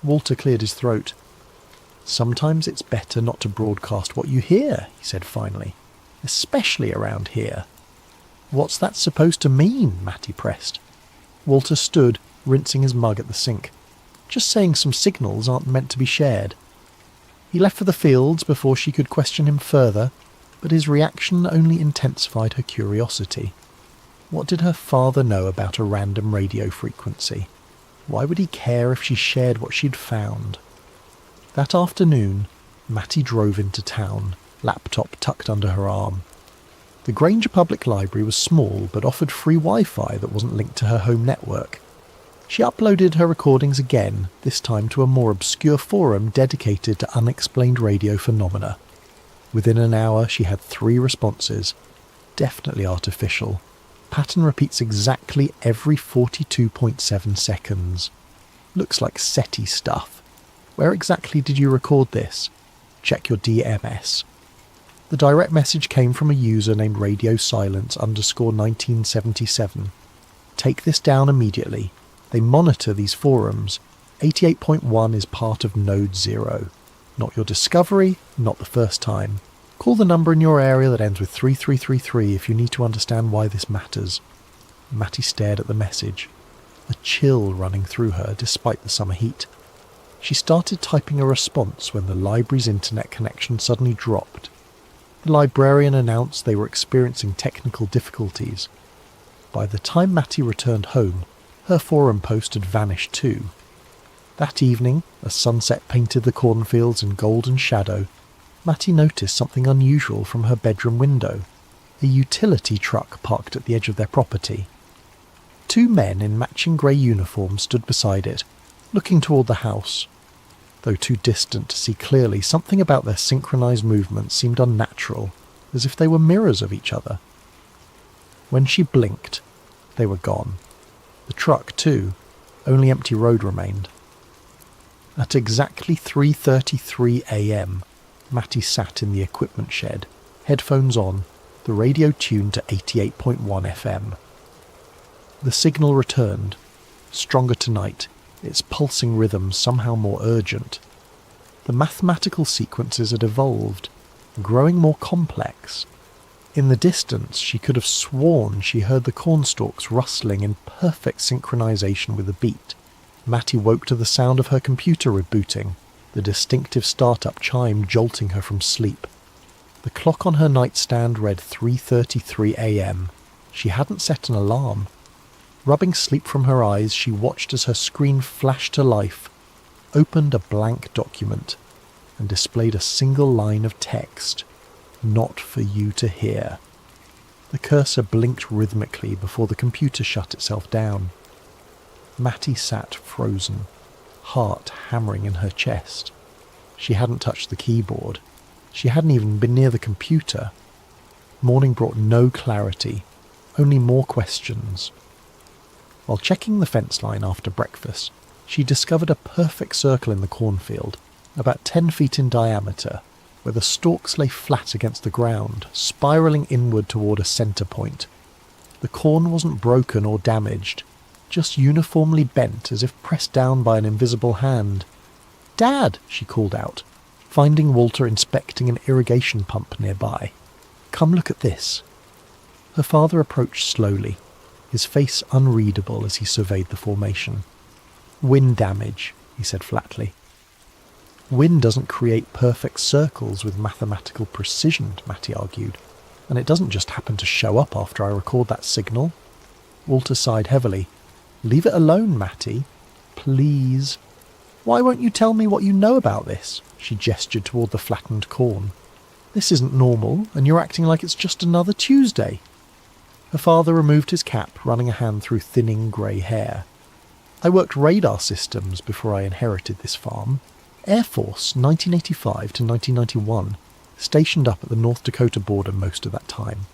Walter cleared his throat. "Sometimes it's better not to broadcast what you hear," he said finally, "especially around here." "What's that supposed to mean?" Matty pressed. Walter stood, rinsing his mug at the sink. "Just saying some signals aren't meant to be shared." He left for the fields before she could question him further, but his reaction only intensified her curiosity. What did her father know about a random radio frequency? Why would he care if she shared what she'd found? That afternoon, Matty drove into town, laptop tucked under her arm. The Granger Public Library was small but offered free Wi-Fi that wasn't linked to her home network. She uploaded her recordings again, this time to a more obscure forum dedicated to unexplained radio phenomena. Within an hour she had 3 responses. Definitely artificial. Pattern repeats exactly every 42.7 seconds. Looks like SETI stuff. Where exactly did you record this? Check your DMS. The direct message came from a user named RadioSilence_1977. Take this down immediately. They monitor these forums. 88.1 is part of Node 0. Not your discovery, not the first time. Call the number in your area that ends with 3333 if you need to understand why this matters. Matty stared at the message, a chill running through her despite the summer heat. She started typing a response when the library's internet connection suddenly dropped. The librarian announced they were experiencing technical difficulties. By the time Matty returned home, her forum post had vanished too. That evening, as sunset painted the cornfields in golden shadow, Matty noticed something unusual from her bedroom window. A utility truck parked at the edge of their property. 2 men in matching grey uniforms stood beside it, looking toward the house. Though too distant to see clearly, something about their synchronised movements seemed unnatural, as if they were mirrors of each other. When she blinked, they were gone. The truck, too. Only empty road remained. At exactly 3:33 a.m, Matty sat in the equipment shed, headphones on, the radio tuned to 88.1 FM. The signal returned, stronger tonight, its pulsing rhythm somehow more urgent. The mathematical sequences had evolved, growing more complex. In the distance, she could have sworn she heard the cornstalks rustling in perfect synchronization with the beat. Matty woke to the sound of her computer rebooting, the distinctive startup chime jolting her from sleep. The clock on her nightstand read 3:33 a.m. She hadn't set an alarm. Rubbing sleep from her eyes, she watched as her screen flashed to life, opened a blank document, and displayed a single line of text. Not for you to hear. The cursor blinked rhythmically before the computer shut itself down. Matty sat frozen, heart hammering in her chest. She hadn't touched the keyboard. She hadn't even been near the computer. Morning brought no clarity, only more questions. While checking the fence line after breakfast, she discovered a perfect circle in the cornfield, about 10 feet in diameter, where the stalks lay flat against the ground, spiralling inward toward a centre point. The corn wasn't broken or damaged, just uniformly bent as if pressed down by an invisible hand. "Dad!" she called out, finding Walter inspecting an irrigation pump nearby. "Come look at this." Her father approached slowly, his face unreadable as he surveyed the formation. "Wind damage," he said flatly. "Wind doesn't create perfect circles with mathematical precision," Matty argued, "and it doesn't just happen to show up after I record that signal." Walter sighed heavily. "Leave it alone, Matty. Please." "Why won't you tell me what you know about this?" She gestured toward the flattened corn. "This isn't normal, and you're acting like it's just another Tuesday." Her father removed his cap, running a hand through thinning grey hair. "I worked radar systems before I inherited this farm. Air Force, 1985 to 1991, stationed up at the North Dakota border most of that time."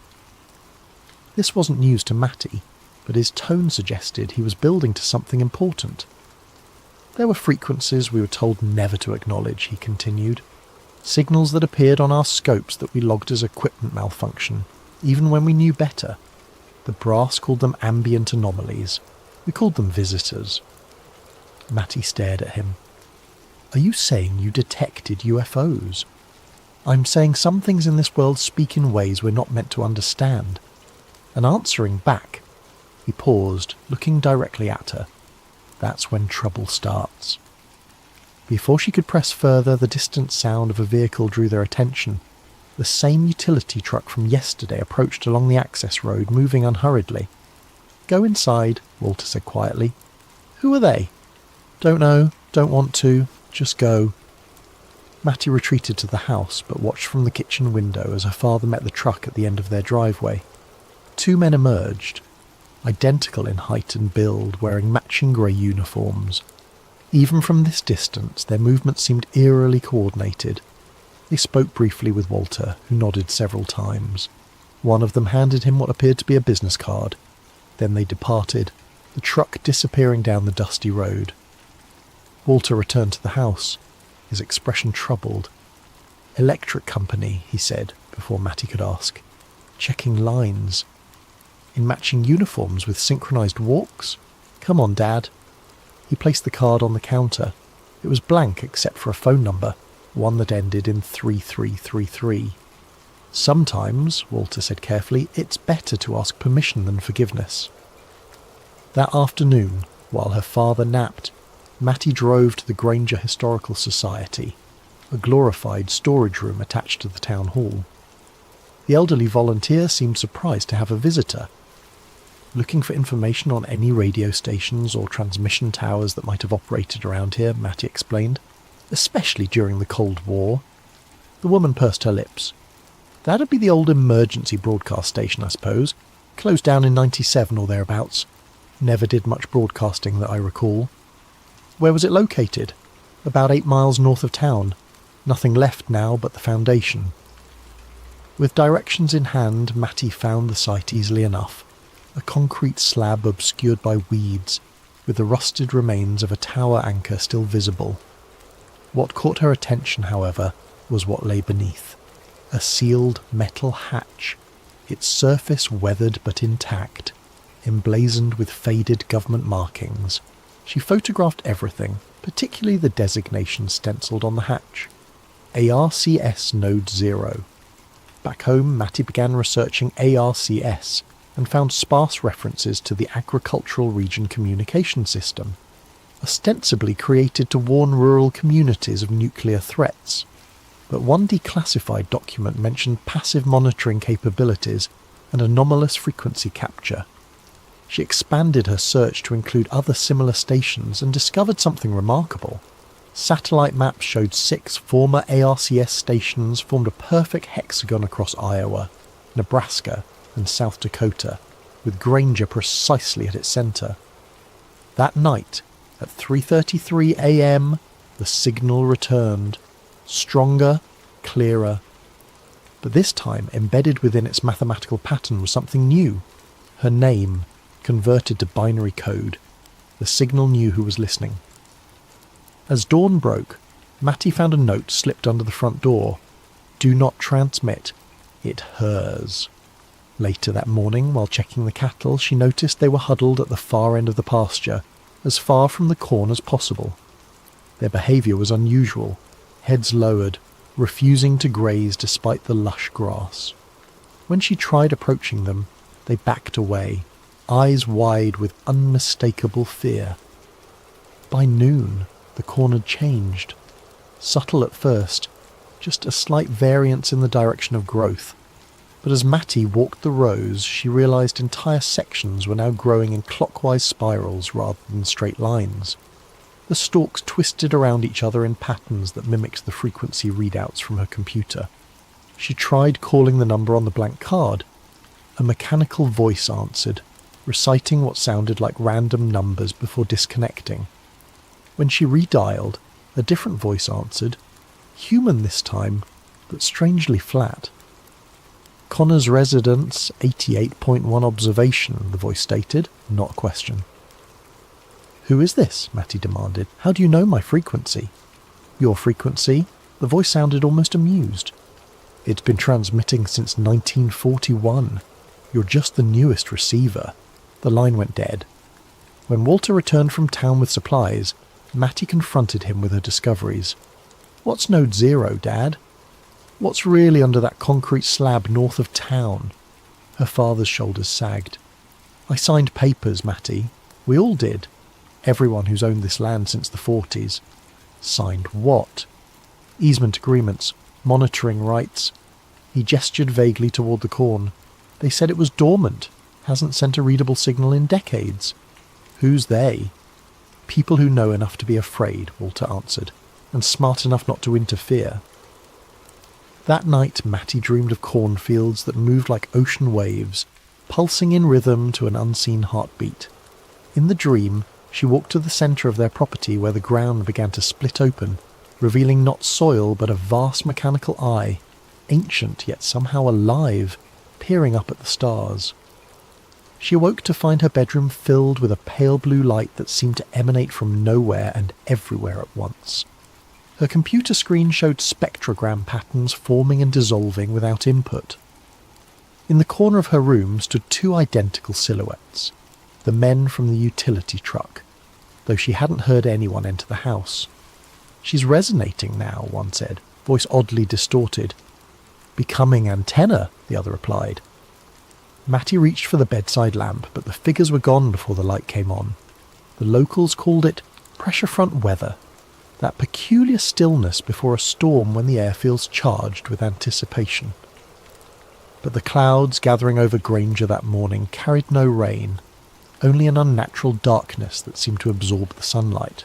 This wasn't news to Matty, but his tone suggested he was building to something important. "There were frequencies we were told never to acknowledge," he continued. "Signals that appeared on our scopes that we logged as equipment malfunction, even when we knew better. The brass called them ambient anomalies. We called them visitors." Matty stared at him. "Are you saying you detected UFOs?" "I'm saying some things in this world speak in ways we're not meant to understand." And answering back, he paused, looking directly at her. That's when trouble starts. Before she could press further, the distant sound of a vehicle drew their attention. The same utility truck from yesterday approached along the access road, moving unhurriedly. "Go inside," Walter said quietly. "Who are they?" "Don't know, don't want to, just go." Matty retreated to the house, but watched from the kitchen window as her father met the truck at the end of their driveway. 2 men emerged, identical in height and build, wearing matching grey uniforms. Even from this distance, their movements seemed eerily coordinated. They spoke briefly with Walter, who nodded several times. One of them handed him what appeared to be a business card. Then they departed, the truck disappearing down the dusty road. Walter returned to the house, his expression troubled. "Electric company," he said, before Matty could ask. "Checking lines. In matching uniforms with synchronized walks? Come on, Dad." He placed the card on the counter. It was blank except for a phone number, one that ended in 3333. "Sometimes," Walter said carefully, "it's better to ask permission than forgiveness." That afternoon, while her father napped, Matty drove to the Granger Historical Society, a glorified storage room attached to the town hall. The elderly volunteer seemed surprised to have a visitor. Looking for information on any radio stations or transmission towers that might have operated around here, Matty explained, especially during the Cold War. The woman pursed her lips. That'd be the old emergency broadcast station, I suppose. Closed down in 97 or thereabouts. Never did much broadcasting that I recall. Where was it located? About 8 miles north of town. Nothing left now but the foundation. With directions in hand, Matty found the site easily enough. A concrete slab obscured by weeds, with the rusted remains of a tower anchor still visible. What caught her attention, however, was what lay beneath. A sealed metal hatch, its surface weathered but intact, emblazoned with faded government markings. She photographed everything, particularly the designation stencilled on the hatch. ARCS Node 0. Back home, Matty began researching ARCS and found sparse references to the Agricultural Region Communication System, ostensibly created to warn rural communities of nuclear threats. But one declassified document mentioned passive monitoring capabilities and anomalous frequency capture. She expanded her search to include other similar stations and discovered something remarkable. Satellite maps showed 6 former ARCS stations formed a perfect hexagon across Iowa, Nebraska, and South Dakota, with Granger precisely at its centre. That night, at 3:33 a.m, the signal returned, stronger, clearer. But this time, embedded within its mathematical pattern was something new. Her name, converted to binary code. The signal knew who was listening. As dawn broke, Matty found a note slipped under the front door. Do not transmit. It hers. Later that morning, while checking the cattle, she noticed they were huddled at the far end of the pasture, as far from the corn as possible. Their behaviour was unusual, heads lowered, refusing to graze despite the lush grass. When she tried approaching them, they backed away, eyes wide with unmistakable fear. By noon, the corn had changed. Subtle at first, just a slight variance in the direction of growth. But as Matty walked the rows, she realised entire sections were now growing in clockwise spirals rather than straight lines. The stalks twisted around each other in patterns that mimicked the frequency readouts from her computer. She tried calling the number on the blank card. A mechanical voice answered, reciting what sounded like random numbers before disconnecting. When she redialed, a different voice answered, human this time, but strangely flat. Connor's residence, 88.1 observation, the voice stated, not a question. Who is this? Matty demanded. How do you know my frequency? Your frequency? The voice sounded almost amused. It's been transmitting since 1941. You're just the newest receiver. The line went dead. When Walter returned from town with supplies, Matty confronted him with her discoveries. What's Node 0, Dad? What's really under that concrete slab north of town? Her father's shoulders sagged. I signed papers, Matty. We all did. Everyone who's owned this land since the 40s. Signed what? Easement agreements, monitoring rights. He gestured vaguely toward the corn. They said it was dormant, hasn't sent a readable signal in decades. Who's they? People who know enough to be afraid, Walter answered, and smart enough not to interfere. That night Matty dreamed of cornfields that moved like ocean waves, pulsing in rhythm to an unseen heartbeat. In the dream, she walked to the centre of their property where the ground began to split open, revealing not soil but a vast mechanical eye, ancient yet somehow alive, peering up at the stars. She awoke to find her bedroom filled with a pale blue light that seemed to emanate from nowhere and everywhere at once. Her computer screen showed spectrogram patterns forming and dissolving without input. In the corner of her room stood 2 identical silhouettes, the men from the utility truck, though she hadn't heard anyone enter the house. She's resonating now, one said, voice oddly distorted. Becoming antenna, the other replied. Matty reached for the bedside lamp, but the figures were gone before the light came on. The locals called it Pressure front weather. That peculiar stillness before a storm when the air feels charged with anticipation. But the clouds gathering over Granger that morning carried no rain, only an unnatural darkness that seemed to absorb the sunlight.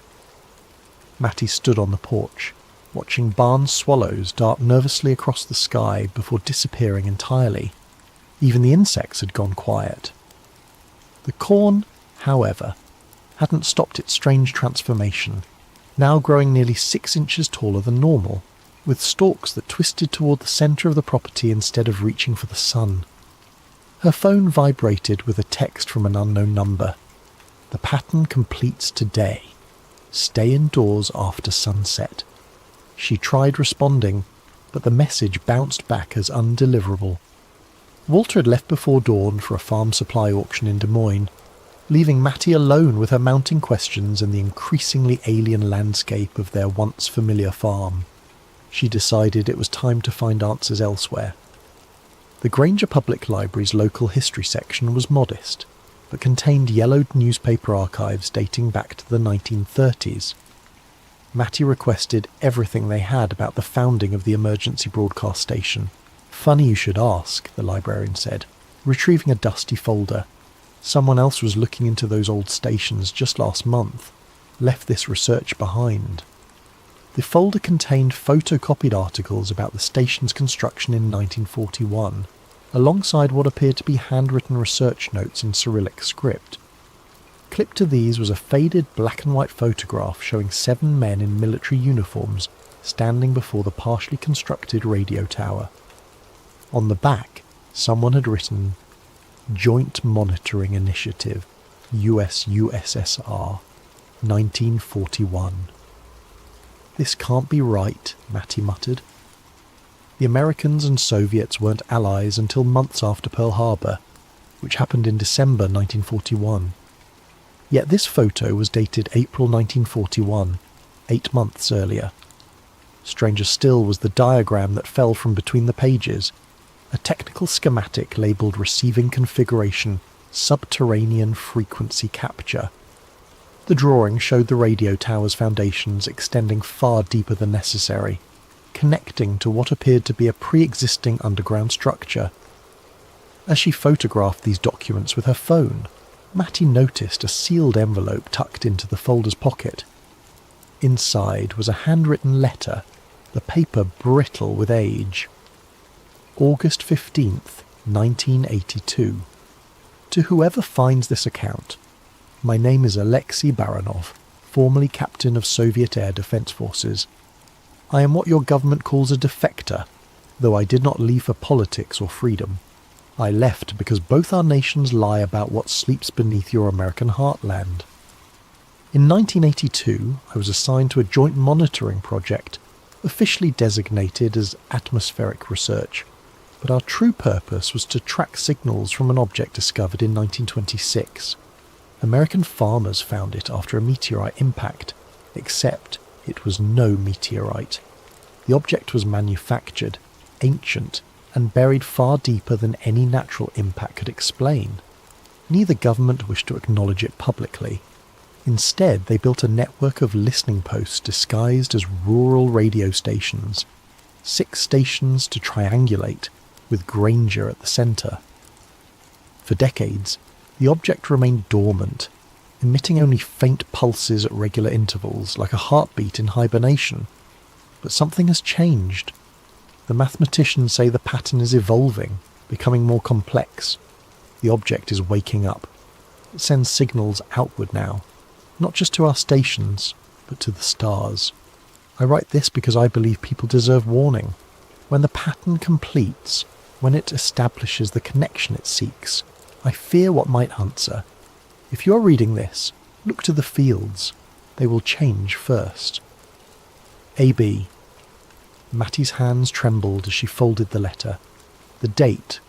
Matty stood on the porch, watching barn swallows dart nervously across the sky before disappearing entirely. Even the insects had gone quiet. The corn, however, hadn't stopped its strange transformation, now growing nearly 6 inches taller than normal, with stalks that twisted toward the centre of the property instead of reaching for the sun. Her phone vibrated with a text from an unknown number. The pattern completes today. Stay indoors after sunset. She tried responding, but the message bounced back as undeliverable. Walter had left before dawn for a farm supply auction in Des Moines, leaving Matty alone with her mounting questions and the increasingly alien landscape of their once familiar farm. She decided it was time to find answers elsewhere. The Granger Public Library's local history section was modest, but contained yellowed newspaper archives dating back to the 1930s. Matty requested everything they had about the founding of the emergency broadcast station. Funny you should ask, the librarian said, retrieving a dusty folder. Someone else was looking into those old stations just last month. Left this research behind. The folder contained photocopied articles about the station's construction in 1941, alongside what appeared to be handwritten research notes in Cyrillic script. Clipped to these was a faded black and white photograph showing 7 men in military uniforms standing before the partially constructed radio tower. On the back, someone had written, Joint Monitoring Initiative, US-USSR, 1941. This can't be right, Matty muttered. The Americans and Soviets weren't allies until months after Pearl Harbor, which happened in December 1941. Yet this photo was dated April 1941, 8 months earlier. Stranger still was the diagram that fell from between the pages, a technical schematic labelled Receiving Configuration Subterranean Frequency Capture. The drawing showed the radio tower's foundations extending far deeper than necessary, connecting to what appeared to be a pre-existing underground structure. As she photographed these documents with her phone, Matty noticed a sealed envelope tucked into the folder's pocket. Inside was a handwritten letter, the paper brittle with age. August 15th, 1982. To whoever finds this account, my name is Alexei Baranov, formerly captain of Soviet Air Defense Forces. I am what your government calls a defector, though I did not leave for politics or freedom. I left because both our nations lie about what sleeps beneath your American heartland. In 1982, I was assigned to a joint monitoring project, officially designated as atmospheric research, but our true purpose was to track signals from an object discovered in 1926. American farmers found it after a meteorite impact, except it was no meteorite. The object was manufactured, ancient, and buried far deeper than any natural impact could explain. Neither government wished to acknowledge it publicly. Instead, they built a network of listening posts disguised as rural radio stations. 6 stations to triangulate, with Granger at the centre. For decades, the object remained dormant, emitting only faint pulses at regular intervals, like a heartbeat in hibernation. But something has changed. The mathematicians say the pattern is evolving, becoming more complex. The object is waking up. It sends signals outward now, not just to our stations, but to the stars. I write this because I believe people deserve warning. When the pattern completes, when it establishes the connection it seeks, I fear what might answer. If you are reading this, look to the fields. They will change first. A.B. Matty's hands trembled as she folded the letter. The date,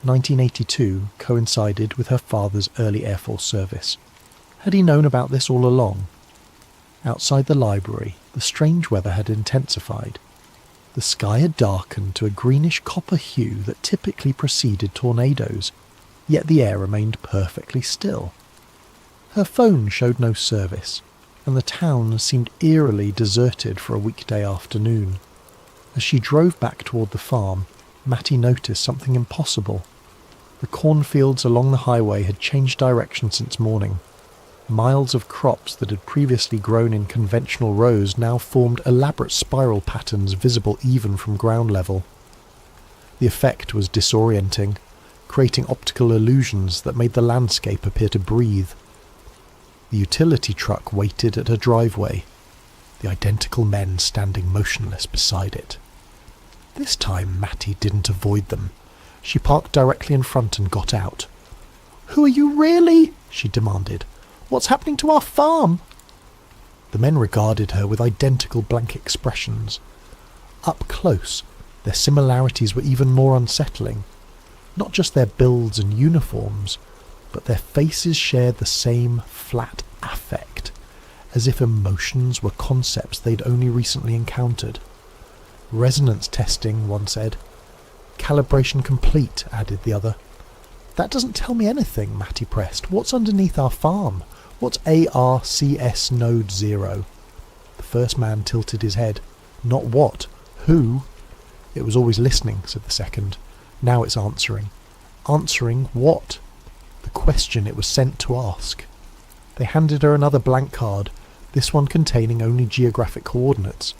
1982, coincided with her father's early Air Force service. Had he known about this all along? Outside the library, the strange weather had intensified. The sky had darkened to a greenish copper hue that typically preceded tornadoes, yet the air remained perfectly still. Her phone showed no service. and the town seemed eerily deserted for a weekday afternoon. As she drove back toward the farm, Matty noticed something impossible. The cornfields along the highway had changed direction since morning. Miles of crops that had previously grown in conventional rows now formed elaborate spiral patterns visible even from ground level. The effect was disorienting, creating optical illusions that made the landscape appear to breathe. The utility truck waited at her driveway, the identical men standing motionless beside it. This time Matty didn't avoid them. She parked directly in front and got out. "Who are you really?" she demanded. "What's happening to our farm?" The men regarded her with identical blank expressions. Up close, their similarities were even more unsettling. Not just their builds and uniforms, but their faces shared the same flat affect, as if emotions were concepts they'd only recently encountered. "Resonance testing," one said. "Calibration complete," added the other. "That doesn't tell me anything," Matty pressed. "What's underneath our farm? What's ARCS Node 0? The first man tilted his head. "Not what? Who?" "It was always listening," said the second. "Now it's answering." "Answering what?" The question it was sent to ask. They handed her another blank card, this one containing only geographic coordinates.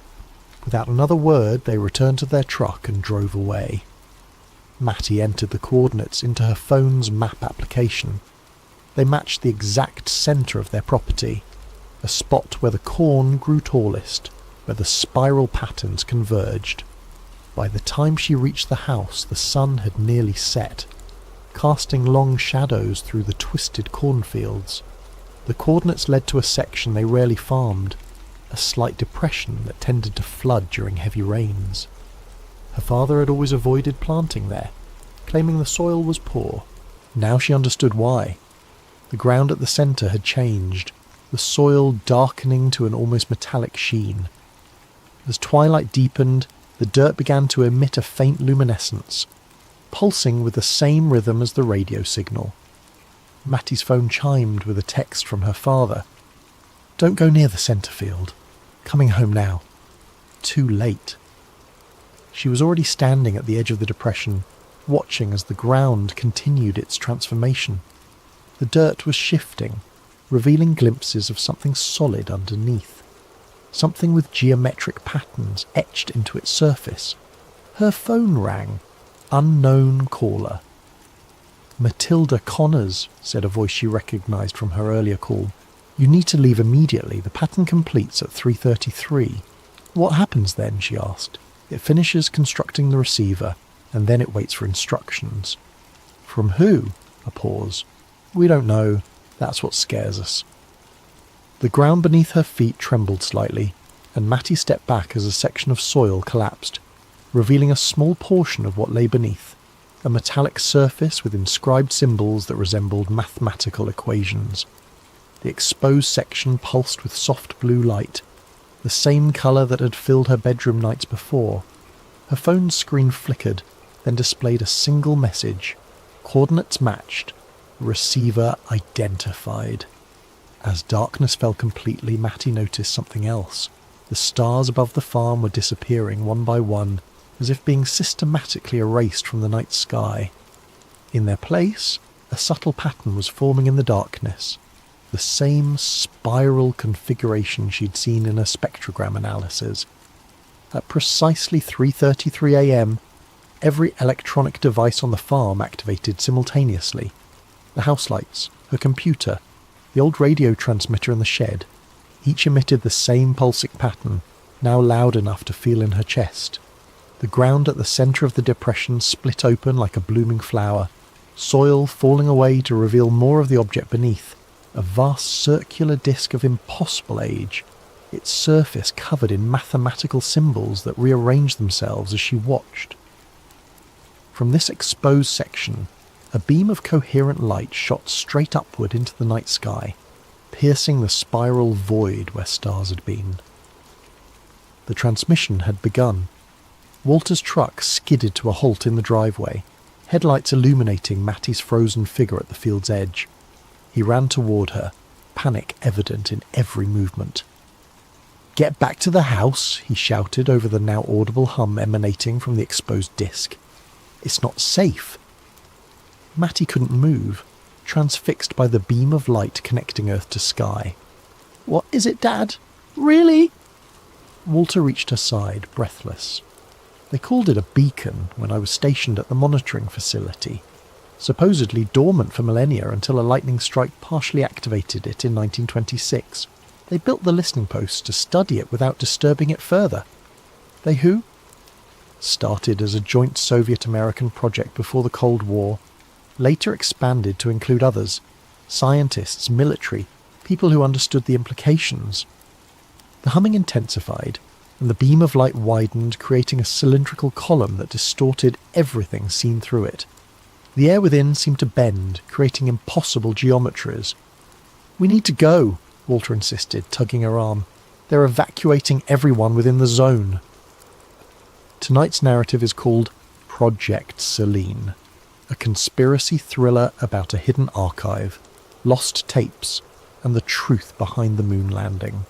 Without another word, they returned to their truck and drove away. Matty entered the coordinates into her phone's map application. They matched the exact centre of their property, a spot where the corn grew tallest, where the spiral patterns converged. By the time she reached the house, the sun had nearly set, casting long shadows through the twisted cornfields. The coordinates led to a section they rarely farmed, a slight depression that tended to flood during heavy rains. Her father had always avoided planting there, claiming the soil was poor. Now she understood why. The ground at the centre had changed, the soil darkening to an almost metallic sheen. As twilight deepened, the dirt began to emit a faint luminescence, pulsing with the same rhythm as the radio signal. Matty's phone chimed with a text from her father. "Don't go near the centre field. Coming home now." Too late. She was already standing at the edge of the depression, watching as the ground continued its transformation. The dirt was shifting, revealing glimpses of something solid underneath, something with geometric patterns etched into its surface. Her phone rang. Unknown caller. "Matilda Connors," said a voice she recognised from her earlier call. "You need to leave immediately. The pattern completes at 3:33. "What happens then?" she asked. "It finishes constructing the receiver, and then it waits for instructions." "From who?" A pause. "We don't know. That's what scares us." The ground beneath her feet trembled slightly, and Matty stepped back as a section of soil collapsed, revealing a small portion of what lay beneath, a metallic surface with inscribed symbols that resembled mathematical equations. The exposed section pulsed with soft blue light, the same colour that had filled her bedroom nights before. Her phone's screen flickered, then displayed a single message. Coordinates matched. Receiver identified. As darkness fell completely, Matty noticed something else. The stars above the farm were disappearing one by one, as if being systematically erased from the night sky. In their place, a subtle pattern was forming in the darkness, the same spiral configuration she'd seen in her spectrogram analysis. At precisely 3:33 a.m, every electronic device on the farm activated simultaneously. The house lights, her computer, the old radio transmitter in the shed, each emitted the same pulsing pattern, now loud enough to feel in her chest. The ground at the centre of the depression split open like a blooming flower, soil falling away to reveal more of the object beneath, a vast circular disk of impossible age, its surface covered in mathematical symbols that rearranged themselves as she watched. From this exposed section, a beam of coherent light shot straight upward into the night sky, piercing the spiral void where stars had been. The transmission had begun. Walter's truck skidded to a halt in the driveway, headlights illuminating Matty's frozen figure at the field's edge. He ran toward her, panic evident in every movement. "Get back to the house," he shouted over the now audible hum emanating from the exposed disc. "It's not safe." Matty couldn't move, transfixed by the beam of light connecting Earth to sky. "What is it, Dad? Really?" Walter reached her side, breathless. "They called it a beacon when I was stationed at the monitoring facility, supposedly dormant for millennia until a lightning strike partially activated it in 1926. They built the listening posts to study it without disturbing it further." "They who?" "Started as a joint Soviet-American project before the Cold War, later expanded to include others, scientists, military, people who understood the implications." The humming intensified, and the beam of light widened, creating a cylindrical column that distorted everything seen through it. The air within seemed to bend, creating impossible geometries. "We need to go," Walter insisted, tugging her arm. "They're evacuating everyone within the zone." Tonight's narrative is called Project Seline, a conspiracy thriller about a hidden archive, lost tapes, and the truth behind the moon landing.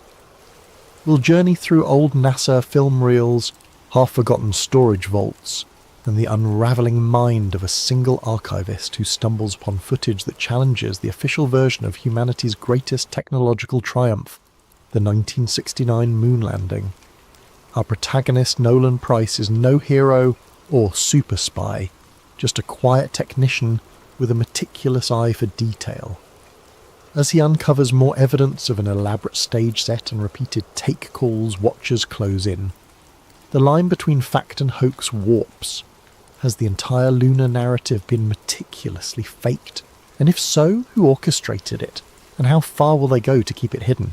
We'll journey through old NASA film reels, half-forgotten storage vaults, and the unravelling mind of a single archivist who stumbles upon footage that challenges the official version of humanity's greatest technological triumph, the 1969 moon landing. Our protagonist, Nolan Price, is no hero or super spy, just a quiet technician with a meticulous eye for detail. As he uncovers more evidence of an elaborate stage set and repeated take calls, watchers close in. The line between fact and hoax warps. Has the entire lunar narrative been meticulously faked? And if so, who orchestrated it? And how far will they go to keep it hidden?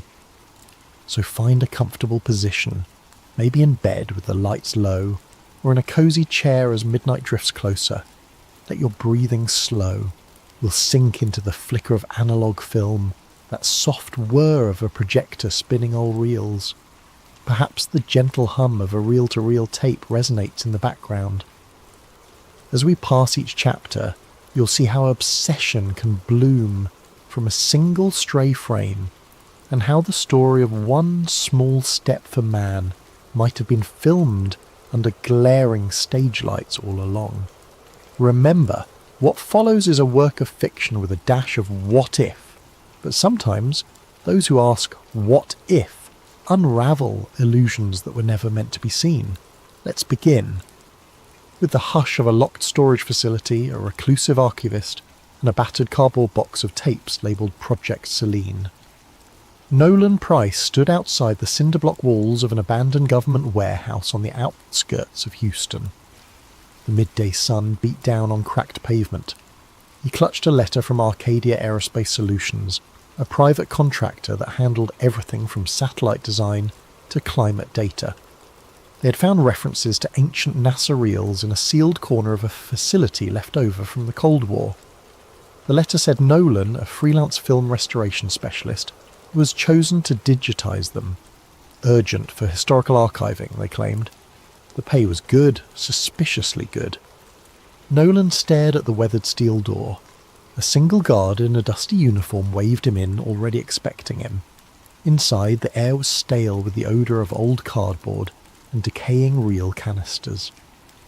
So find a comfortable position, maybe in bed with the lights low, or in a cosy chair as midnight drifts closer. Let your breathing slow. We'll sink into the flicker of analogue film, that soft whir of a projector spinning old reels. Perhaps the gentle hum of a reel-to-reel tape resonates in the background. As we pass each chapter, you'll see how obsession can bloom from a single stray frame, and how the story of one small step for man might have been filmed under glaring stage lights all along. Remember, what follows is a work of fiction with a dash of what if, but sometimes those who ask what if unravel illusions that were never meant to be seen. Let's begin. With the hush of a locked storage facility, a reclusive archivist, and a battered cardboard box of tapes labelled Project Seline. Nolan Price stood outside the cinder-block walls of an abandoned government warehouse on the outskirts of Houston. The midday sun beat down on cracked pavement. He clutched a letter from Arcadia Aerospace Solutions, a private contractor that handled everything from satellite design to climate data. They had found references to ancient NASA reels in a sealed corner of a facility left over from the Cold War. The letter said Nolan, a freelance film restoration specialist, was chosen to digitize them. Urgent for historical archiving, they claimed. The pay was good, suspiciously good. Nolan stared at the weathered steel door. A single guard in a dusty uniform waved him in, already expecting him. Inside, the air was stale with the odour of old cardboard and decaying reel canisters.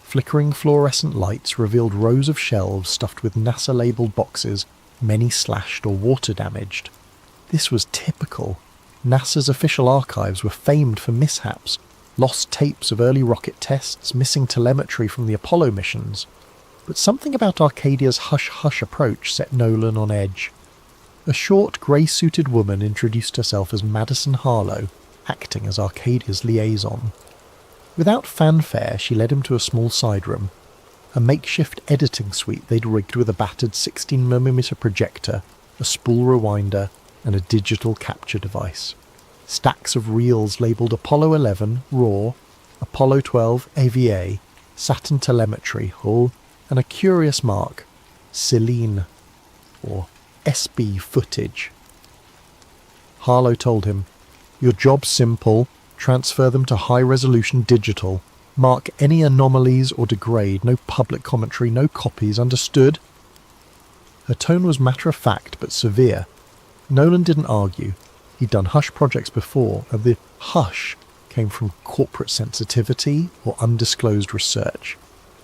Flickering fluorescent lights revealed rows of shelves stuffed with NASA-labelled boxes, many slashed or water-damaged. This was typical. NASA's official archives were famed for mishaps, lost tapes of early rocket tests, missing telemetry from the Apollo missions. But something about Arcadia's hush-hush approach set Nolan on edge. A short, grey-suited woman introduced herself as Madison Harlow, acting as Arcadia's liaison. Without fanfare, she led him to a small side room, a makeshift editing suite they'd rigged with a battered 16mm projector, a spool rewinder, and a digital capture device. Stacks of reels labelled Apollo 11 RAW, Apollo 12 AVA, Saturn telemetry hull, and a curious mark, Seline, or SB footage. Harlow told him, "Your job's simple, transfer them to high-resolution digital, mark any anomalies or degrade, no public commentary, no copies, understood?" Her tone was matter-of-fact but severe. Nolan didn't argue. He'd done hush projects before, and the hush came from corporate sensitivity or undisclosed research.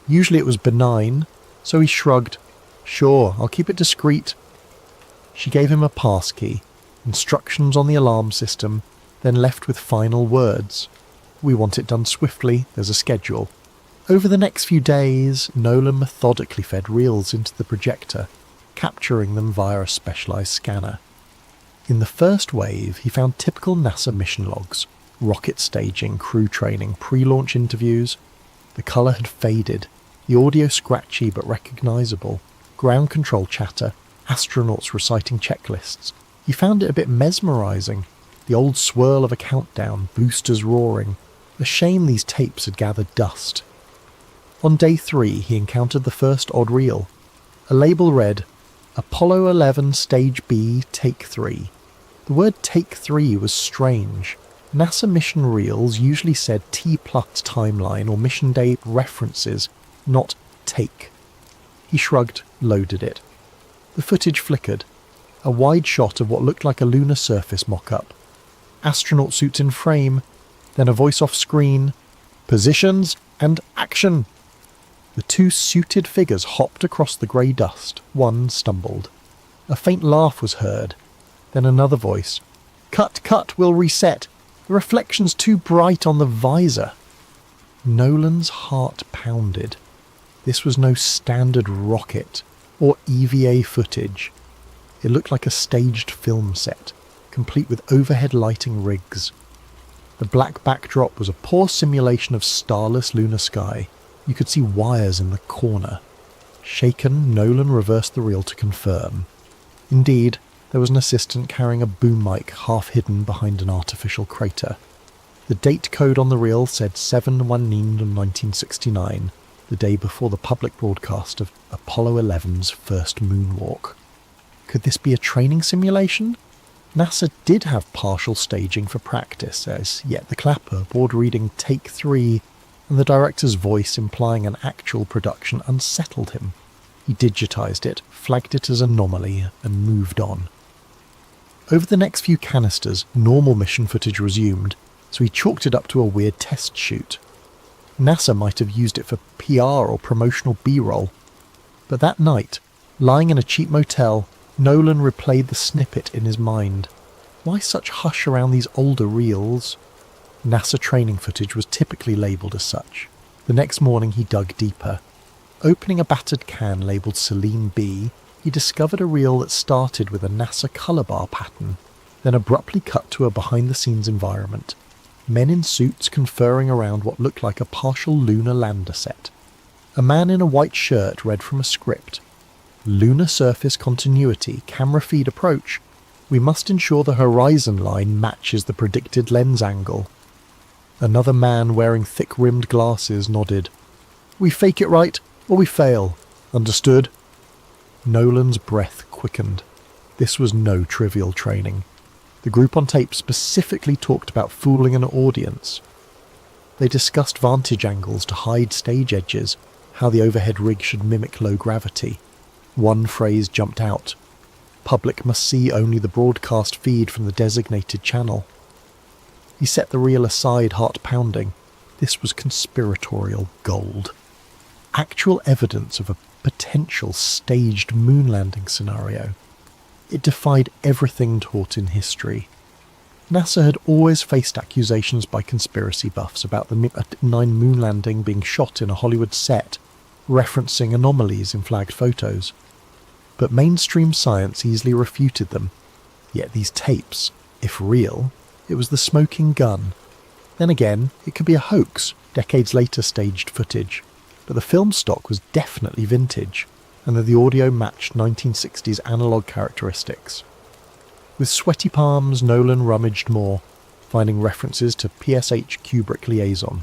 Usually it was benign, so he shrugged. Sure, I'll keep it discreet. She gave him a passkey, instructions on the alarm system, then left with final words. We want it done swiftly, there's a schedule. Over the next few days, Nolan methodically fed reels into the projector, capturing them via a specialised scanner. In the first wave, he found typical NASA mission logs, rocket staging, crew training, pre-launch interviews. The colour had faded, the audio scratchy but recognisable, ground control chatter, astronauts reciting checklists. He found it a bit mesmerising, the old swirl of a countdown, boosters roaring. A shame these tapes had gathered dust. On day 3, he encountered the first odd reel. A label read, Apollo 11 Stage B, Take 3. The word Take 3 was strange. NASA mission reels usually said T-plus timeline or mission date references, not take. He shrugged, loaded it. The footage flickered. A wide shot of what looked like a lunar surface mock-up. Astronaut suits in frame, then a voice off screen. Positions and action! The two suited figures hopped across the grey dust. One stumbled. A faint laugh was heard. Then another voice. Cut, we'll reset. The reflection's too bright on the visor. Nolan's heart pounded. This was no standard rocket or EVA footage. It looked like a staged film set, complete with overhead lighting rigs. The black backdrop was a poor simulation of starless lunar sky. You could see wires in the corner. Shaken, Nolan reversed the reel to confirm. Indeed, there was an assistant carrying a boom mic half hidden behind an artificial crater. The date code on the reel said 7/19/1969, the day before the public broadcast of Apollo 11's first moonwalk. Could this be a training simulation? NASA did have partial staging for practice, as yet the clapper board reading Take 3 and the director's voice implying an actual production unsettled him. He digitised it, flagged it as anomaly, and moved on. Over the next few canisters, normal mission footage resumed, so he chalked it up to a weird test shoot. NASA might have used it for PR or promotional B-roll. But that night, lying in a cheap motel, Nolan replayed the snippet in his mind. Why such hush around these older reels? NASA training footage was typically labelled as such. The next morning he dug deeper. Opening a battered can labelled Seline B, he discovered a reel that started with a NASA colour bar pattern, then abruptly cut to a behind-the-scenes environment. Men in suits conferring around what looked like a partial lunar lander set. A man in a white shirt read from a script. Lunar surface continuity, camera feed approach. We must ensure the horizon line matches the predicted lens angle. Another man wearing thick-rimmed glasses nodded. We fake it right, or we fail. Understood? Nolan's breath quickened. This was no trivial training. The group on tape specifically talked about fooling an audience. They discussed vantage angles to hide stage edges, how the overhead rig should mimic low gravity. One phrase jumped out. Public must see only the broadcast feed from the designated channel. He set the reel aside, heart pounding. This was conspiratorial gold. Actual evidence of a potential staged moon landing scenario. It defied everything taught in history. NASA had always faced accusations by conspiracy buffs about the Mid-9 moon landing being shot in a Hollywood set, referencing anomalies in flagged photos. But mainstream science easily refuted them. Yet these tapes, if real, it was the smoking gun. Then again, it could be a hoax, decades later staged footage. But the film stock was definitely vintage, and that the audio matched 1960s analogue characteristics. With sweaty palms, Nolan rummaged more, finding references to PSH Kubrick liaison.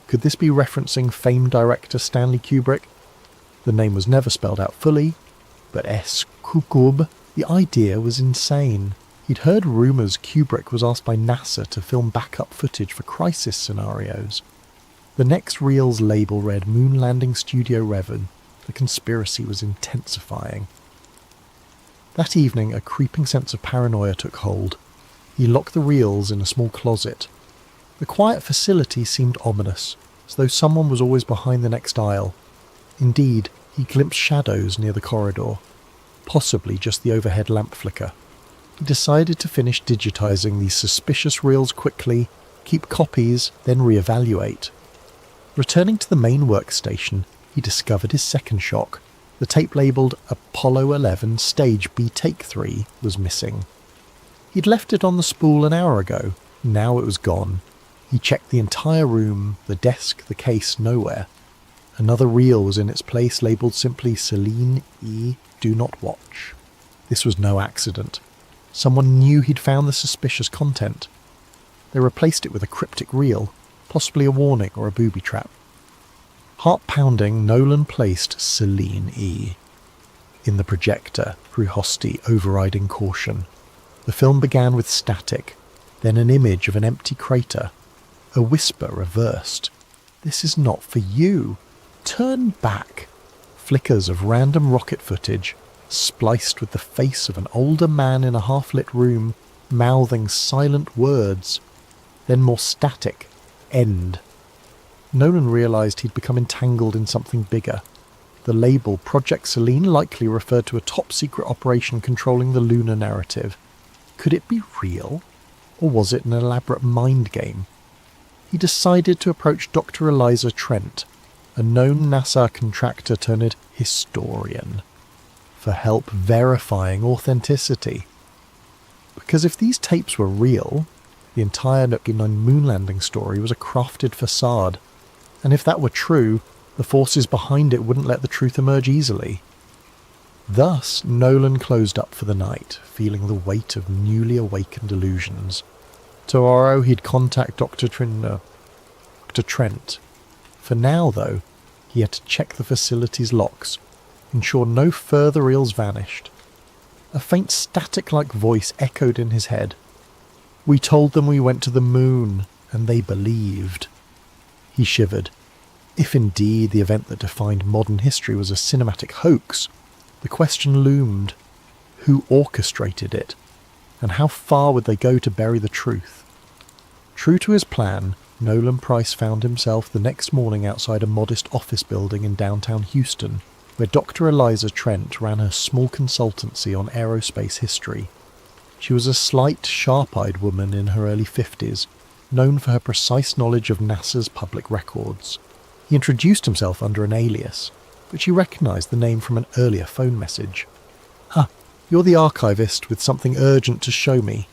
Could this be referencing famed director Stanley Kubrick? The name was never spelled out fully, but Kukub, the idea was insane. He'd heard rumours Kubrick was asked by NASA to film backup footage for crisis scenarios. The next reel's label read Moon Landing Studio Revan. The conspiracy was intensifying. That evening, a creeping sense of paranoia took hold. He locked the reels in a small closet. The quiet facility seemed ominous, as though someone was always behind the next aisle. Indeed, he glimpsed shadows near the corridor, possibly just the overhead lamp flicker. He decided to finish digitizing these suspicious reels quickly, keep copies, then reevaluate. Returning to the main workstation, he discovered his second shock. The tape labelled Apollo 11 Stage B Take 3 was missing. He'd left it on the spool an hour ago. Now it was gone. He checked the entire room, the desk, the case, nowhere. Another reel was in its place, labelled simply Seline E. Do Not Watch. This was no accident. Someone knew he'd found the suspicious content. They replaced it with a cryptic reel, possibly a warning or a booby trap. Heart-pounding, Nolan placed Seline E. in the projector through Hosty overriding caution. The film began with static, then an image of an empty crater. A whisper reversed. "This is not for you. Turn back." Flickers of random rocket footage, spliced with the face of an older man in a half-lit room, mouthing silent words. Then more static. End. Nolan realised he'd become entangled in something bigger. The label Project Seline likely referred to a top-secret operation controlling the lunar narrative. Could it be real? Or was it an elaborate mind game? He decided to approach Dr. Eliza Trent, a known NASA contractor turned historian, for help verifying authenticity. Because if these tapes were real, the entire moon landing story was a crafted facade, and if that were true, the forces behind it wouldn't let the truth emerge easily. Thus, Nolan closed up for the night, feeling the weight of newly awakened illusions. Tomorrow he'd contact Dr. Trent. For now, though, he had to check the facility's locks, ensure no further reels vanished. A faint static-like voice echoed in his head. "We told them we went to the moon, and they believed." He shivered. If indeed the event that defined modern history was a cinematic hoax, the question loomed: who orchestrated it, and how far would they go to bury the truth? True to his plan, Nolan Price found himself the next morning outside a modest office building in downtown Houston, where Dr. Eliza Trent ran her small consultancy on aerospace history. She was a slight, sharp-eyed woman in her early 50s, known for her precise knowledge of NASA's public records. He introduced himself under an alias, but she recognised the name from an earlier phone message. "Ah, you're the archivist with something urgent to show me."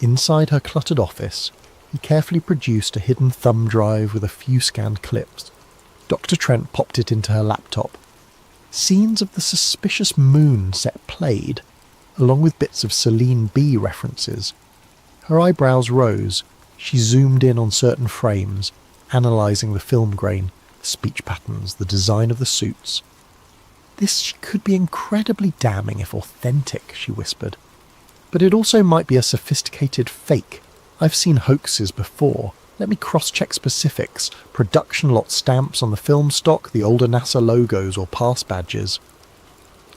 Inside her cluttered office, he carefully produced a hidden thumb drive with a few scanned clips. Dr. Trent popped it into her laptop. Scenes of the suspicious moon set played, along with bits of Seline B references. Her eyebrows rose. She zoomed in on certain frames, analysing the film grain, the speech patterns, the design of the suits. "This could be incredibly damning if authentic," she whispered. "But it also might be a sophisticated fake. I've seen hoaxes before. Let me cross-check specifics, production lot stamps on the film stock, the older NASA logos or pass badges."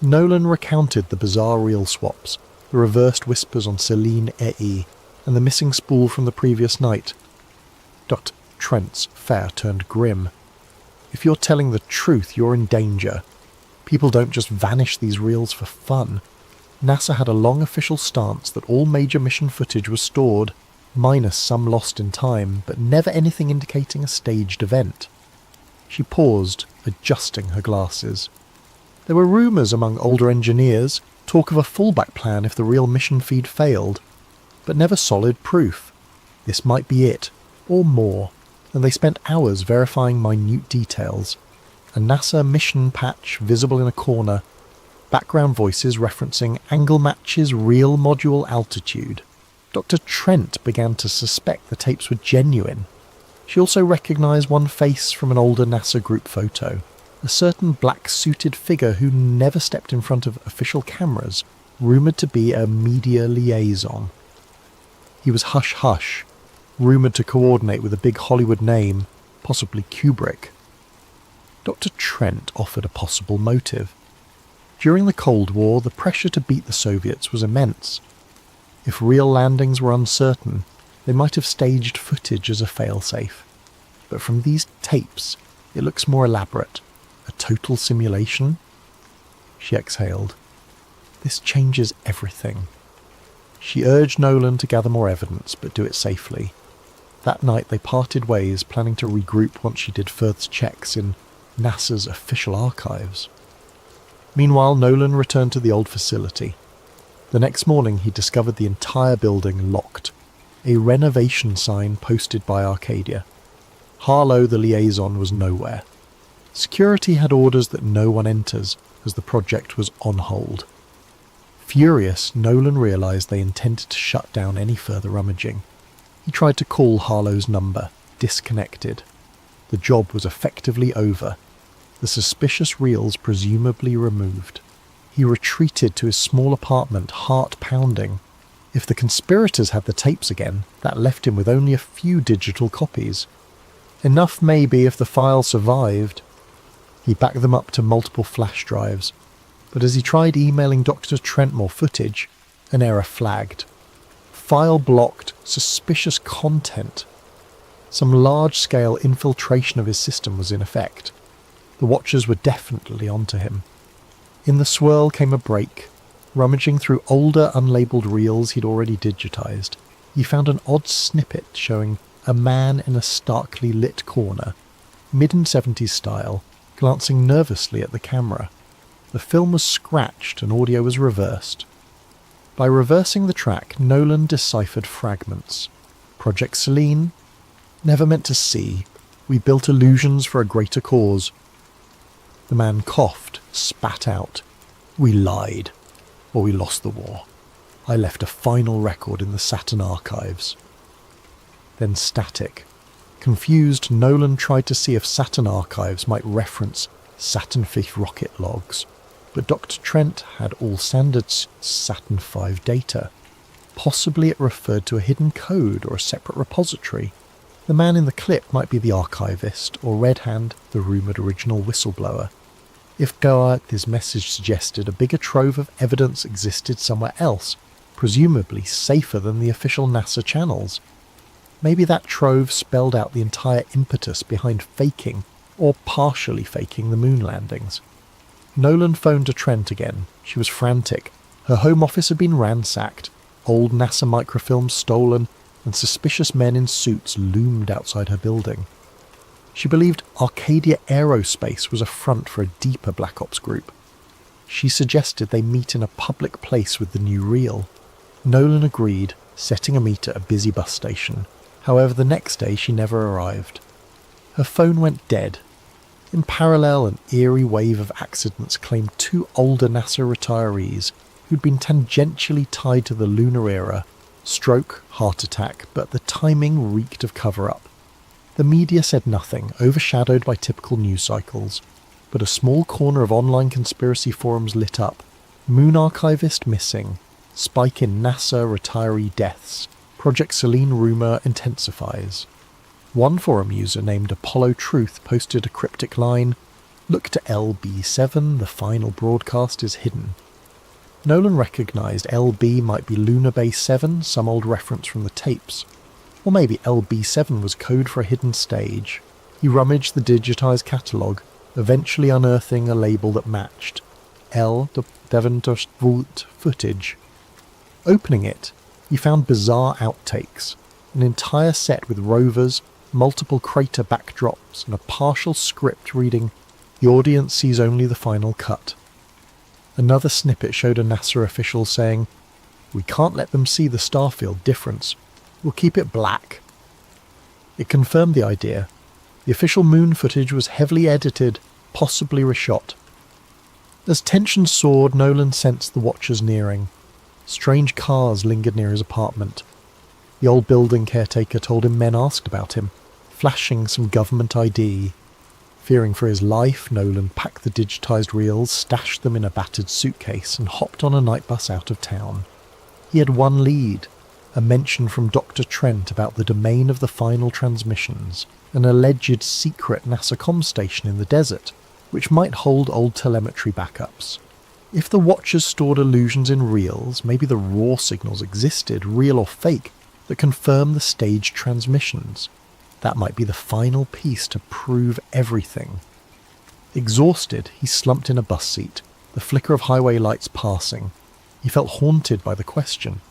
Nolan recounted the bizarre reel swaps, the reversed whispers on Seline E, and the missing spool from the previous night. Dr. Trent's fare turned grim. "If you're telling the truth, you're in danger. People don't just vanish these reels for fun. NASA had a long official stance that all major mission footage was stored, minus some lost in time, but never anything indicating a staged event." She paused, adjusting her glasses. There were rumours among older engineers, talk of a fallback plan if the real mission feed failed, but never solid proof. This might be it, or more, and they spent hours verifying minute details. A NASA mission patch visible in a corner, background voices referencing angle matches real module altitude. Dr. Trent began to suspect the tapes were genuine. She also recognised one face from an older NASA group photo, a certain black-suited figure who never stepped in front of official cameras, rumoured to be a media liaison. He was hush-hush, rumoured to coordinate with a big Hollywood name, possibly Kubrick. Dr. Trent offered a possible motive. During the Cold War, the pressure to beat the Soviets was immense. If real landings were uncertain, they might have staged footage as a failsafe. But from these tapes, it looks more elaborate. A total simulation? She exhaled. This changes everything. She urged Nolan to gather more evidence, but do it safely. That night they parted ways, planning to regroup once she did further checks in NASA's official archives. Meanwhile, Nolan returned to the old facility. The next morning he discovered the entire building locked. A renovation sign posted by Arcadia. Harlow, the liaison, was nowhere. Security had orders that no one enters, as the project was on hold. Furious, Nolan realised they intended to shut down any further rummaging. He tried to call Harlow's number, disconnected. The job was effectively over. The suspicious reels presumably removed. He retreated to his small apartment, heart pounding. If the conspirators had the tapes again, that left him with only a few digital copies. Enough maybe if the file survived. He backed them up to multiple flash drives, but as he tried emailing Dr. Trent more footage, an error flagged. File blocked, suspicious content. Some large-scale infiltration of his system was in effect. The Watchers were definitely onto him. In the swirl came a break. Rummaging through older unlabelled reels he'd already digitized, he found an odd snippet showing a man in a starkly lit corner, mid-70s style, glancing nervously at the camera. The film was scratched and audio was reversed. By reversing the track, Nolan deciphered fragments. Project Seline? Never meant to see. We built illusions for a greater cause. The man coughed, spat out. We lied. Or we lost the war. I left a final record in the Saturn archives. Then static. Confused, Nolan tried to see if Saturn archives might reference Saturn V rocket logs, but Dr. Trent had all standard Saturn V data. Possibly it referred to a hidden code or a separate repository. The man in the clip might be the archivist, or Red Hand, the rumoured original whistleblower. If Goa, his message suggested a bigger trove of evidence existed somewhere else, presumably safer than the official NASA channels. Maybe that trove spelled out the entire impetus behind faking, or partially faking, the moon landings. Nolan phoned to Trent again. She was frantic. Her home office had been ransacked, old NASA microfilms stolen, and suspicious men in suits loomed outside her building. She believed Arcadia Aerospace was a front for a deeper Black Ops group. She suggested they meet in a public place with the new reel. Nolan agreed, setting a meet at a busy bus station. However, the next day she never arrived. Her phone went dead. In parallel, an eerie wave of accidents claimed two older NASA retirees who'd been tangentially tied to the lunar era. Stroke, heart attack, but the timing reeked of cover-up. The media said nothing, overshadowed by typical news cycles, but a small corner of online conspiracy forums lit up. Moon archivist missing. Spike in NASA retiree deaths. Project Seline rumour intensifies. One forum user named Apollo Truth posted a cryptic line, "Look to LB7, the final broadcast is hidden." Nolan recognised LB might be Lunar Base 7, some old reference from the tapes. Or maybe LB7 was code for a hidden stage. He rummaged the digitised catalogue, eventually unearthing a label that matched. L. Devontorsvoot footage. Opening it, he found bizarre outtakes, an entire set with rovers, multiple crater backdrops, and a partial script reading, "The audience sees only the final cut." Another snippet showed a NASA official saying, "We can't let them see the starfield difference. We'll keep it black." It confirmed the idea. The official moon footage was heavily edited, possibly reshot. As tension soared, Nolan sensed the Watchers nearing. Strange cars lingered near his apartment. The old building caretaker told him men asked about him, flashing some government ID. Fearing for his life, Nolan packed the digitised reels, stashed them in a battered suitcase, and hopped on a night bus out of town. He had one lead, a mention from Dr. Trent about the domain of the final transmissions, an alleged secret NASA comm station in the desert, which might hold old telemetry backups. If the Watchers stored illusions in reels, maybe the raw signals existed, real or fake, that confirm the staged transmissions. That might be the final piece to prove everything. Exhausted, he slumped in a bus seat, the flicker of highway lights passing. He felt haunted by the question.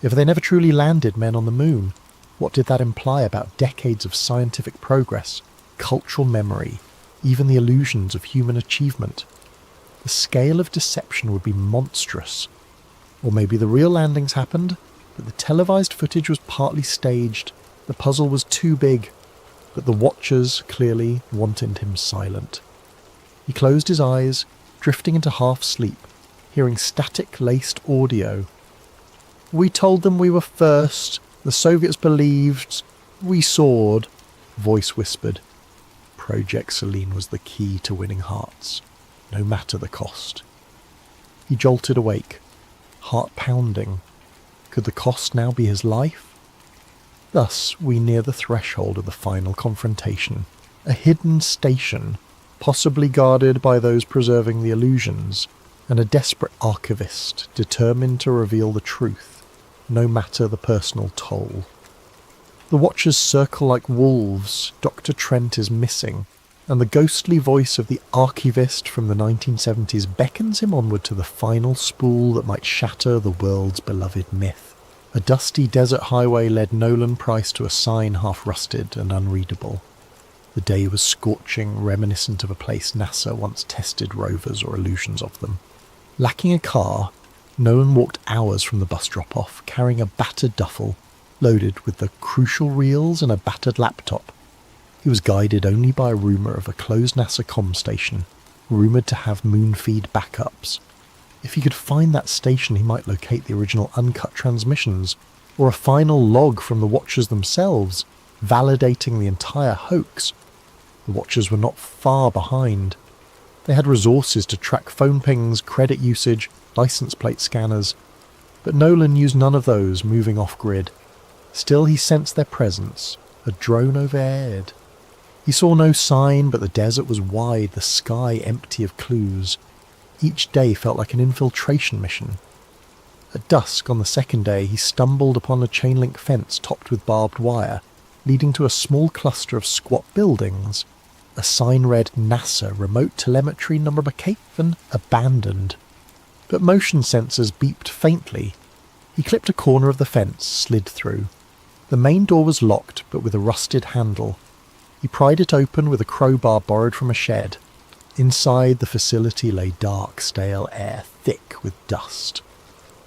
If they never truly landed men on the moon, what did that imply about decades of scientific progress, cultural memory, even the illusions of human achievement? The scale of deception would be monstrous. Or maybe the real landings happened, but the televised footage was partly staged. The puzzle was too big, but the Watchers clearly wanted him silent. He closed his eyes, drifting into half-sleep, hearing static-laced audio. "We told them we were first. The Soviets believed. We soared," voice whispered. Project Seline was the key to winning hearts, no matter the cost. He jolted awake, heart pounding. Could the cost now be his life? Thus we near the threshold of the final confrontation, a hidden station, possibly guarded by those preserving the illusions, and a desperate archivist determined to reveal the truth, no matter the personal toll. The Watchers circle like wolves. Dr. Trent is missing, and the ghostly voice of the archivist from the 1970s beckons him onward to the final spool that might shatter the world's beloved myth. A dusty desert highway led Nolan Price to a sign half rusted and unreadable. The day was scorching, reminiscent of a place NASA once tested rovers or illusions of them. Lacking a car, Nolan walked hours from the bus drop-off, carrying a battered duffel, loaded with the crucial reels and a battered laptop. He was guided only by a rumour of a closed NASA comm station, rumoured to have moon feed backups. If he could find that station, he might locate the original uncut transmissions, or a final log from the Watchers themselves, validating the entire hoax. The Watchers were not far behind. They had resources to track phone pings, credit usage, license plate scanners, but Nolan used none of those, moving off-grid. Still he sensed their presence, a drone overhead. He saw no sign, but the desert was wide, the sky empty of clues. Each day felt like an infiltration mission. At dusk on the second day, he stumbled upon a chain-link fence topped with barbed wire, leading to a small cluster of squat buildings. A sign read NASA Remote Telemetry Numbercation Abandoned. But motion sensors beeped faintly. He clipped a corner of the fence, slid through. The main door was locked, but with a rusted handle. He pried it open with a crowbar borrowed from a shed. Inside the facility lay dark, stale air, thick with dust.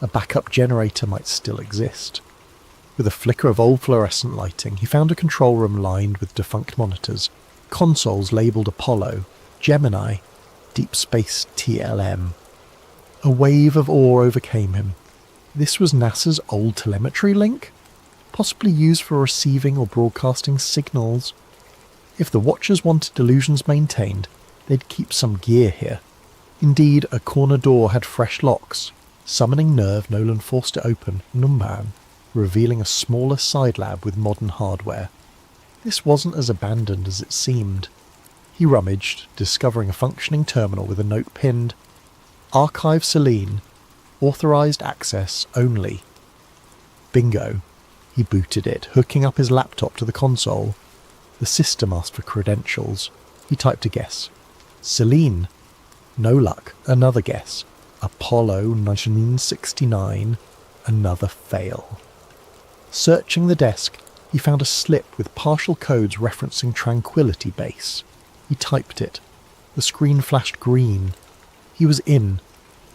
A backup generator might still exist. With a flicker of old fluorescent lighting, he found a control room lined with defunct monitors, consoles labelled Apollo, Gemini, Deep Space TLM. A wave of awe overcame him. This was NASA's old telemetry link, possibly used for receiving or broadcasting signals. If the Watchers wanted illusions maintained, they'd keep some gear here. Indeed, a corner door had fresh locks. Summoning nerve, Nolan forced it open, Unwind, revealing a smaller side lab with modern hardware. This wasn't as abandoned as it seemed. He rummaged, discovering a functioning terminal with a note pinned, "Archive Seline, authorized access only." Bingo. He booted it, hooking up his laptop to the console. The system asked for credentials. He typed a guess. Seline. No luck. Another guess. Apollo 1969. Another fail. Searching the desk, he found a slip with partial codes referencing Tranquility Base. He typed it. The screen flashed green. He was in.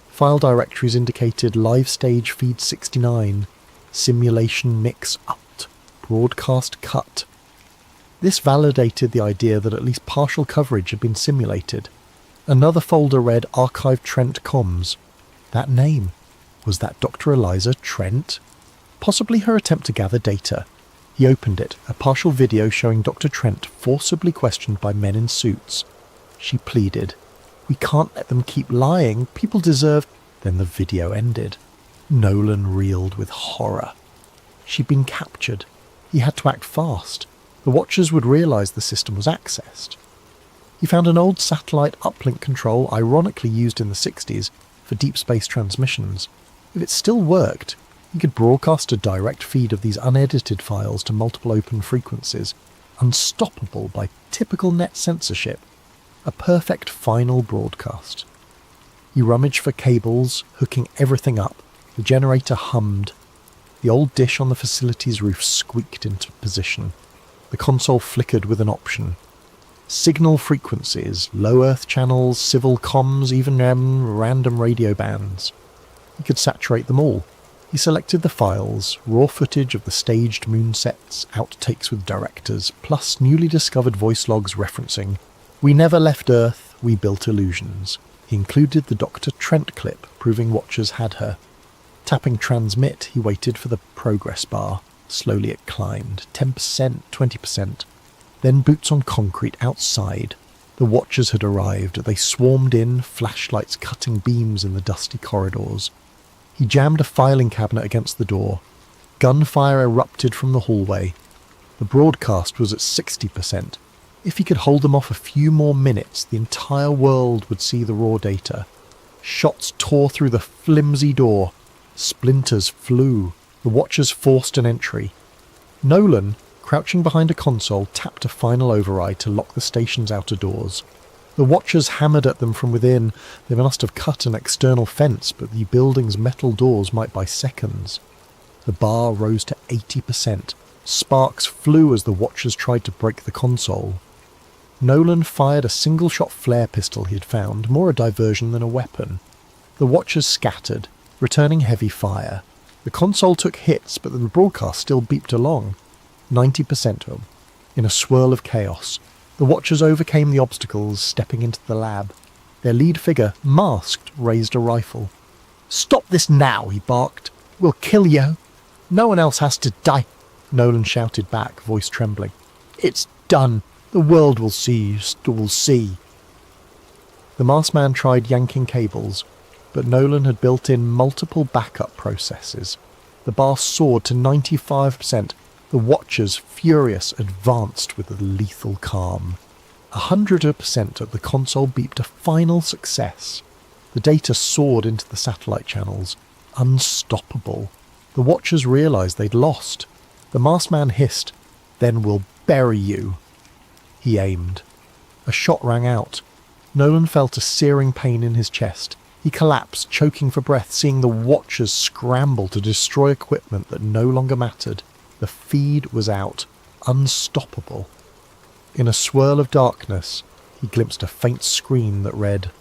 File directories indicated live stage feed 69, simulation mix up, broadcast cut. This validated the idea that at least partial coverage had been simulated. Another folder read Archive Trent Comms. That name. Was that Dr. Eliza Trent? Possibly her attempt to gather data. He opened it, a partial video showing Dr. Trent forcibly questioned by men in suits. She pleaded, "We can't let them keep lying. People deserve..." Then the video ended. Nolan reeled with horror. She'd been captured. He had to act fast. The Watchers would realise the system was accessed. He found an old satellite uplink control, ironically used in the 60s, for deep space transmissions. If it still worked, he could broadcast a direct feed of these unedited files to multiple open frequencies, unstoppable by typical net censorship. A perfect final broadcast. He rummaged for cables, hooking everything up. The generator hummed. The old dish on the facility's roof squeaked into position. The console flickered with an option. Signal frequencies, low Earth channels, civil comms, even random radio bands. He could saturate them all. He selected the files, raw footage of the staged moon sets, outtakes with directors, plus newly discovered voice logs referencing, "We never left Earth, we built illusions." He included the Dr. Trent clip, proving watchers had her. Tapping transmit, he waited for the progress bar. Slowly it climbed, 10%, 20%. Then boots on concrete outside. The watchers had arrived. They swarmed in, flashlights cutting beams in the dusty corridors. He jammed a filing cabinet against the door. Gunfire erupted from the hallway. The broadcast was at 60%. If he could hold them off a few more minutes, the entire world would see the raw data. Shots tore through the flimsy door. Splinters flew. The watchers forced an entry. Nolan, crouching behind a console, tapped a final override to lock the station's outer doors. The watchers hammered at them from within. They must have cut an external fence, but the building's metal doors might by seconds. The bar rose to 80%. Sparks flew as the watchers tried to break the console. Nolan fired a single-shot flare pistol he had found, more a diversion than a weapon. The watchers scattered, returning heavy fire. The console took hits, but the broadcast still beeped along. 90% of them. In a swirl of chaos, the watchers overcame the obstacles, stepping into the lab. Their lead figure, masked, raised a rifle. "Stop this now," he barked. "We'll kill you. No one else has to die." Nolan shouted back, voice trembling. "It's done. The world will see. Will see." The masked man tried yanking cables, but Nolan had built in multiple backup processes. The bar soared to 95%. The watchers, furious, advanced with a lethal calm. 100% of the console beeped a final success. The data soared into the satellite channels. Unstoppable. The watchers realized they'd lost. The masked man hissed, "Then we'll bury you." He aimed. A shot rang out. Nolan felt a searing pain in his chest. He collapsed, choking for breath, seeing the watchers scramble to destroy equipment that no longer mattered. The feed was out. Unstoppable. In a swirl of darkness, he glimpsed a faint screen that read,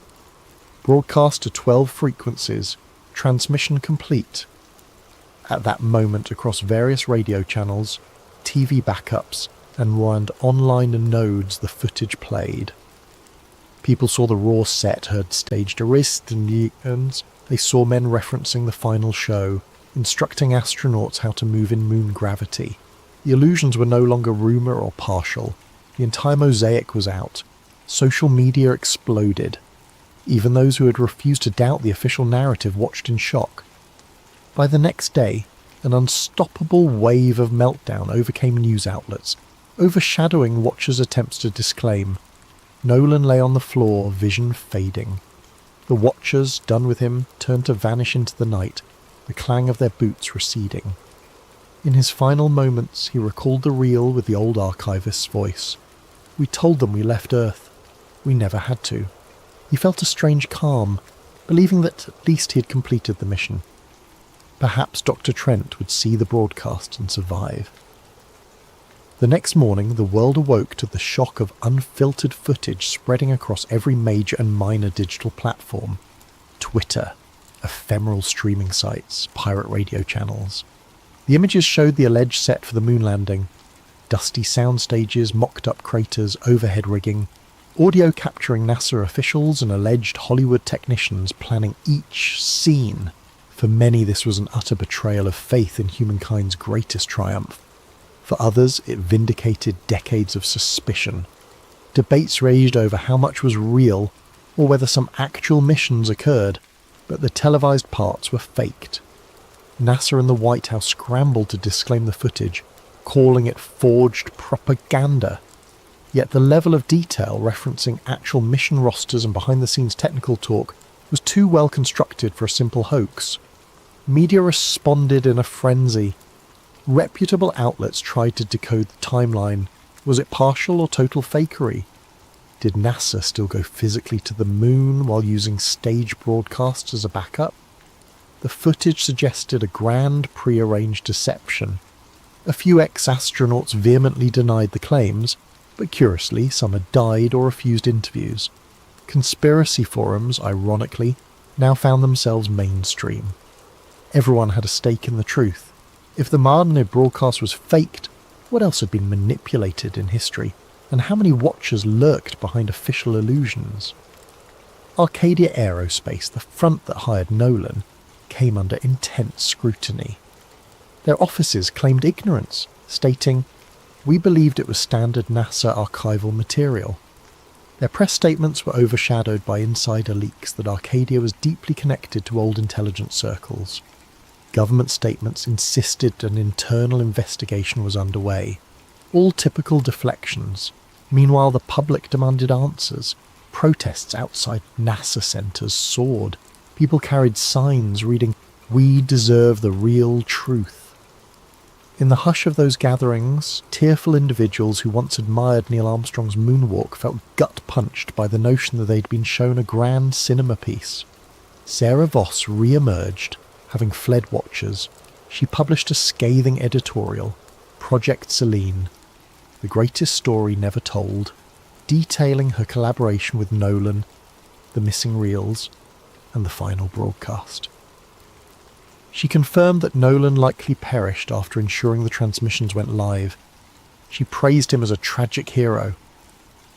"Broadcast to 12 frequencies. Transmission complete." At that moment, across various radio channels, TV backups, and online nodes, the footage played. People saw the raw set, heard staged arrests. They saw men referencing the final show, instructing astronauts how to move in moon gravity. The illusions were no longer rumour or partial. The entire mosaic was out. Social media exploded. Even those who had refused to doubt the official narrative watched in shock. By the next day, an unstoppable wave of meltdown overcame news outlets, overshadowing watchers' attempts to disclaim. Nolan lay on the floor, vision fading. The watchers, done with him, turned to vanish into the night, the clang of their boots receding. In his final moments, he recalled the reel with the old archivist's voice. "We told them we left Earth. We never had to." He felt a strange calm, believing that at least he had completed the mission. Perhaps Dr. Trent would see the broadcast and survive. The next morning, the world awoke to the shock of unfiltered footage spreading across every major and minor digital platform. Twitter, ephemeral streaming sites, pirate radio channels. The images showed the alleged set for the moon landing. Dusty sound stages, mocked-up craters, overhead rigging. Audio capturing NASA officials and alleged Hollywood technicians planning each scene. For many, this was an utter betrayal of faith in humankind's greatest triumph. For others, it vindicated decades of suspicion. Debates raged over how much was real, or whether some actual missions occurred, but the televised parts were faked. NASA and the White House scrambled to disclaim the footage, calling it forged propaganda. Yet the level of detail referencing actual mission rosters and behind-the-scenes technical talk was too well constructed for a simple hoax. Media responded in a frenzy. Reputable outlets tried to decode the timeline. Was it partial or total fakery? Did NASA still go physically to the moon while using stage broadcasts as a backup? The footage suggested a grand pre-arranged deception. A few ex-astronauts vehemently denied the claims, but curiously some had died or refused interviews. Conspiracy forums, ironically, now found themselves mainstream. Everyone had a stake in the truth. If the Martinid broadcast was faked, what else had been manipulated in history, and how many watchers lurked behind official illusions? Arcadia Aerospace, the front that hired Nolan, came under intense scrutiny. Their offices claimed ignorance, stating, "We believed it was standard NASA archival material." Their press statements were overshadowed by insider leaks that Arcadia was deeply connected to old intelligence circles. Government statements insisted an internal investigation was underway. All typical deflections. Meanwhile, the public demanded answers. Protests outside NASA centres soared. People carried signs reading, "We deserve the real truth." In the hush of those gatherings, tearful individuals who once admired Neil Armstrong's moonwalk felt gut-punched by the notion that they'd been shown a grand cinema piece. Sarah Voss re-emerged, having fled watchers. She published a scathing editorial, Project Seline, the greatest story never told, detailing her collaboration with Nolan, the missing reels, and the final broadcast. She confirmed that Nolan likely perished after ensuring the transmissions went live. She praised him as a tragic hero.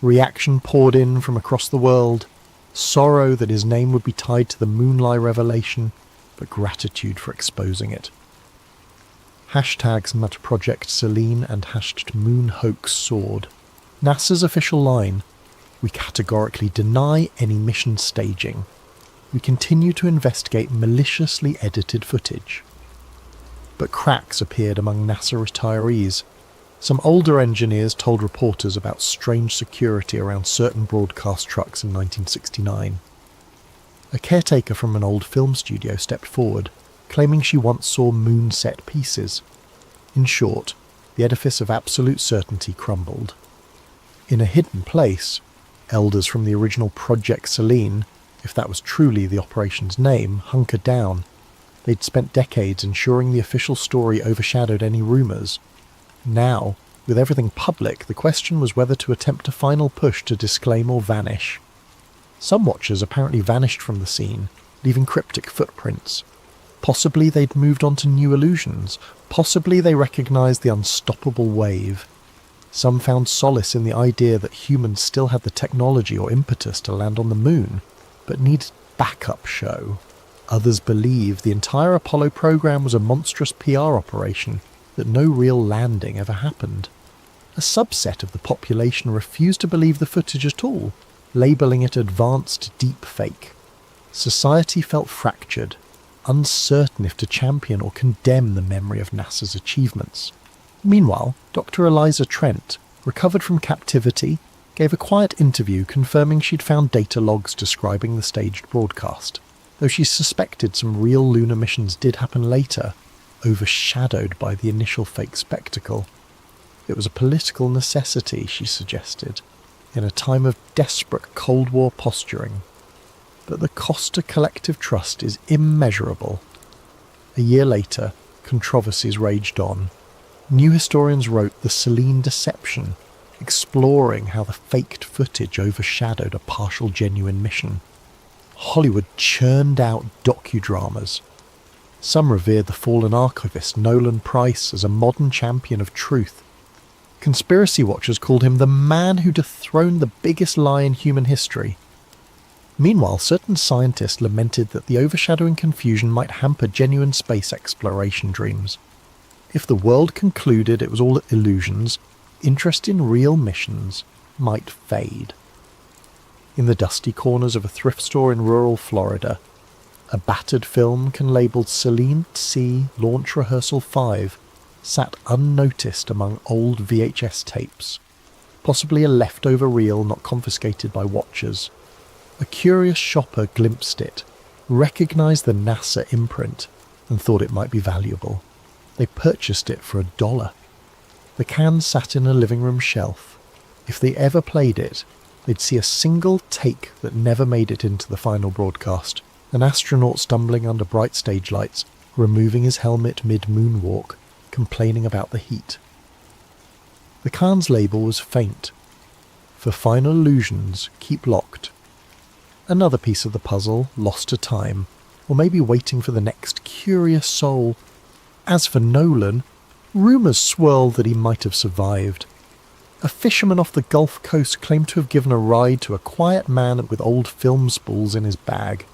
Reaction poured in from across the world, sorrow that his name would be tied to the Moonlie revelation, but gratitude for exposing it. Hashtags #Project Seline and #MoonHoax soared. NASA's official line: "We categorically deny any mission staging. We continue to investigate maliciously edited footage." But cracks appeared among NASA retirees. Some older engineers told reporters about strange security around certain broadcast trucks in 1969. A caretaker from an old film studio stepped forward, claiming she once saw moon set pieces. In short, the edifice of absolute certainty crumbled. In a hidden place, elders from the original Project Seline, if that was truly the operation's name, hunkered down. They'd spent decades ensuring the official story overshadowed any rumours. Now, with everything public, the question was whether to attempt a final push to disclaim or vanish. Some watchers apparently vanished from the scene, leaving cryptic footprints. Possibly they'd moved on to new illusions. Possibly they recognised the unstoppable wave. Some found solace in the idea that humans still had the technology or impetus to land on the moon, but needed backup show. Others believed the entire Apollo program was a monstrous PR operation, that no real landing ever happened. A subset of the population refused to believe the footage at all, labelling it advanced deep fake. Society felt fractured, uncertain if to champion or condemn the memory of NASA's achievements. Meanwhile, Dr. Eliza Trent, recovered from captivity, gave a quiet interview confirming she'd found data logs describing the staged broadcast, though she suspected some real lunar missions did happen later, overshadowed by the initial fake spectacle. It was a political necessity, she suggested, in a time of desperate Cold War posturing. But the cost to collective trust is immeasurable. A year later, controversies raged on. New historians wrote The Seline Deception, exploring how the faked footage overshadowed a partial genuine mission. Hollywood churned out docudramas. Some revered the fallen archivist Nolan Price as a modern champion of truth. Conspiracy watchers called him the man who dethroned the biggest lie in human history. Meanwhile, certain scientists lamented that the overshadowing confusion might hamper genuine space exploration dreams. If the world concluded it was all illusions, interest in real missions might fade. In the dusty corners of a thrift store in rural Florida, a battered film labelled Seline C Launch Rehearsal 5 sat unnoticed among old VHS tapes, possibly a leftover reel not confiscated by watchers. A curious shopper glimpsed it, recognized the NASA imprint, and thought it might be valuable. They purchased it for $1. The can sat in a living room shelf. If they ever played it, they'd see a single take that never made it into the final broadcast. An astronaut stumbling under bright stage lights, removing his helmet mid-moonwalk, complaining about the heat. The can's label was faint. For final illusions, keep locked. Another piece of the puzzle, lost to time, or maybe waiting for the next curious soul. As for Nolan, rumours swirled that he might have survived. A fisherman off the Gulf Coast claimed to have given a ride to a quiet man with old film spools in his bag.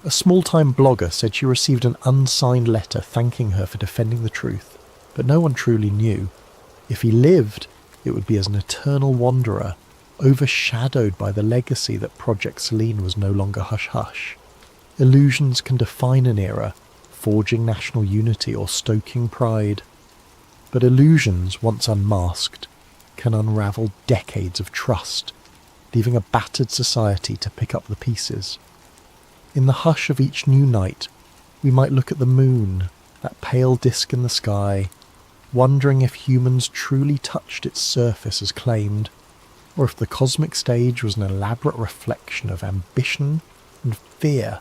A small-time blogger said she received an unsigned letter thanking her for defending the truth, but no one truly knew. If he lived, it would be as an eternal wanderer, overshadowed by the legacy that Project Seline was no longer hush-hush. Illusions can define an era, forging national unity or stoking pride. But illusions, once unmasked, can unravel decades of trust, leaving a battered society to pick up the pieces. In the hush of each new night, we might look at the moon, that pale disk in the sky, wondering if humans truly touched its surface as claimed, or if the cosmic stage was an elaborate reflection of ambition and fear.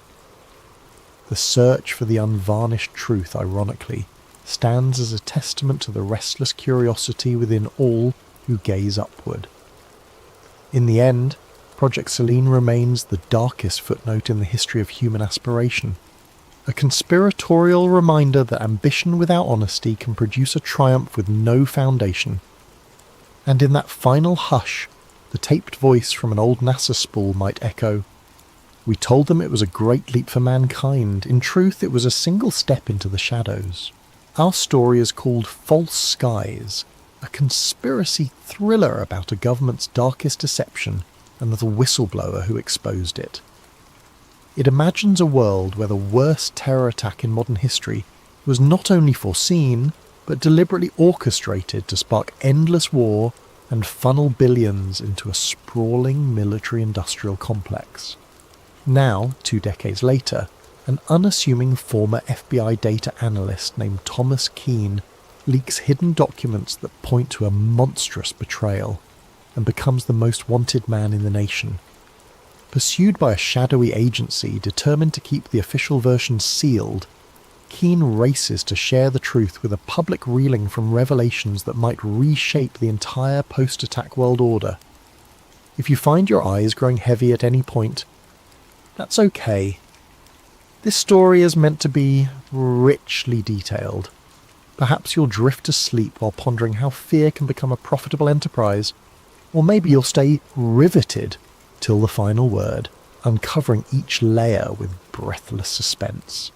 The search for the unvarnished truth, ironically, stands as a testament to the restless curiosity within all who gaze upward. In the end, Project Seline remains the darkest footnote in the history of human aspiration, a conspiratorial reminder that ambition without honesty can produce a triumph with no foundation. And in that final hush, the taped voice from an old NASA spool might echo, "We told them it was a great leap for mankind. In truth, it was a single step into the shadows." Our story is called False Skies, a conspiracy thriller about a government's darkest deception and the whistleblower who exposed it. It imagines a world where the worst terror attack in modern history was not only foreseen, but deliberately orchestrated to spark endless war and funnel billions into a sprawling military-industrial complex. Now, 2 decades later, an unassuming former FBI data analyst named Thomas Cain leaks hidden documents that point to a monstrous betrayal, and becomes the most wanted man in the nation. Pursued by a shadowy agency determined to keep the official version sealed, Cain races to share the truth with a public reeling from revelations that might reshape the entire post-attack world order. If you find your eyes growing heavy at any point, that's okay. This story is meant to be richly detailed. Perhaps you'll drift to sleep while pondering how fear can become a profitable enterprise, or maybe you'll stay riveted till the final word, uncovering each layer with breathless suspense.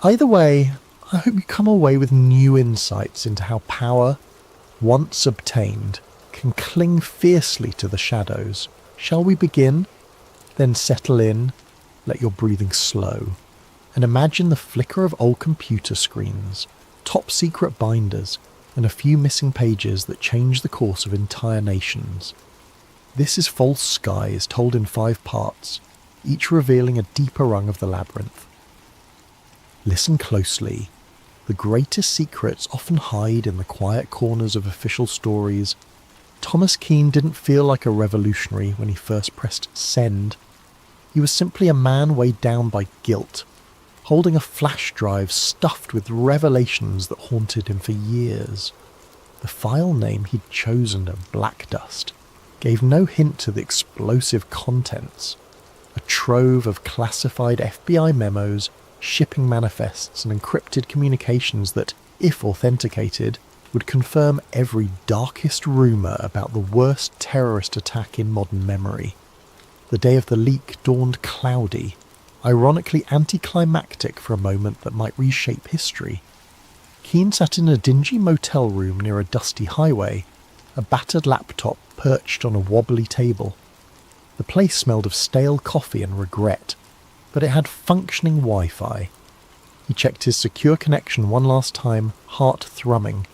Either way, I hope you come away with new insights into how power, once obtained, can cling fiercely to the shadows. Shall we begin? Then settle in, let your breathing slow, and imagine the flicker of old computer screens, top-secret binders, and a few missing pages that change the course of entire nations. This is False Skies, told in 5 parts, each revealing a deeper rung of the labyrinth. Listen closely. The greatest secrets often hide in the quiet corners of official stories. Thomas Cain didn't feel like a revolutionary when he first pressed send. He was simply a man weighed down by guilt, holding a flash drive stuffed with revelations that haunted him for years. The file name he'd chosen of Black Dust gave no hint to the explosive contents. A trove of classified FBI memos, shipping manifests and encrypted communications that, if authenticated, would confirm every darkest rumour about the worst terrorist attack in modern memory. The day of the leak dawned cloudy, ironically anticlimactic for a moment that might reshape history. Cain sat in a dingy motel room near a dusty highway, a battered laptop perched on a wobbly table. The place smelled of stale coffee and regret, but it had functioning Wi-Fi. He checked his secure connection one last time, heart thrumming.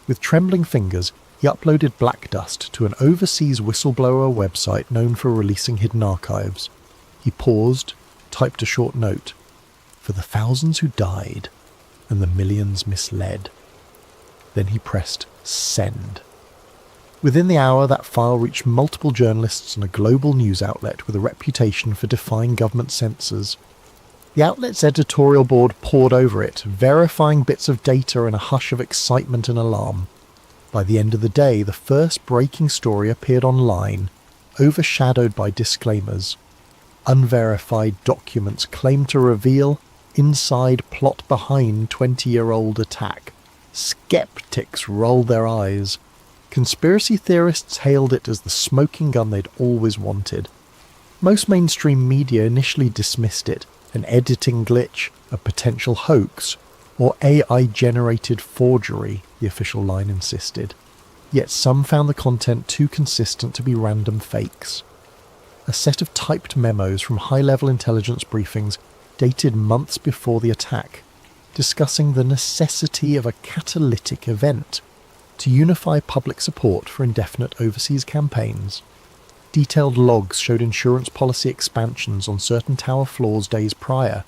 With trembling fingers, he uploaded Black Dust to an overseas whistleblower website known for releasing hidden archives. He paused, typed a short note. For the thousands who died and the millions misled. Then he pressed send. Within the hour, that file reached multiple journalists and a global news outlet with a reputation for defying government censors. The outlet's editorial board pored over it, verifying bits of data in a hush of excitement and alarm. By the end of the day, the first breaking story appeared online, overshadowed by disclaimers. Unverified documents claim to reveal inside plot behind 20-year-old attack. Skeptics rolled their eyes. Conspiracy theorists hailed it as the smoking gun they'd always wanted. Most mainstream media initially dismissed it, an editing glitch, a potential hoax, or AI-generated forgery, the official line insisted. Yet some found the content too consistent to be random fakes. A set of typed memos from high-level intelligence briefings dated months before the attack, discussing the necessity of a catalytic event to unify public support for indefinite overseas campaigns. Detailed logs showed insurance policy expansions on certain tower floors days prior.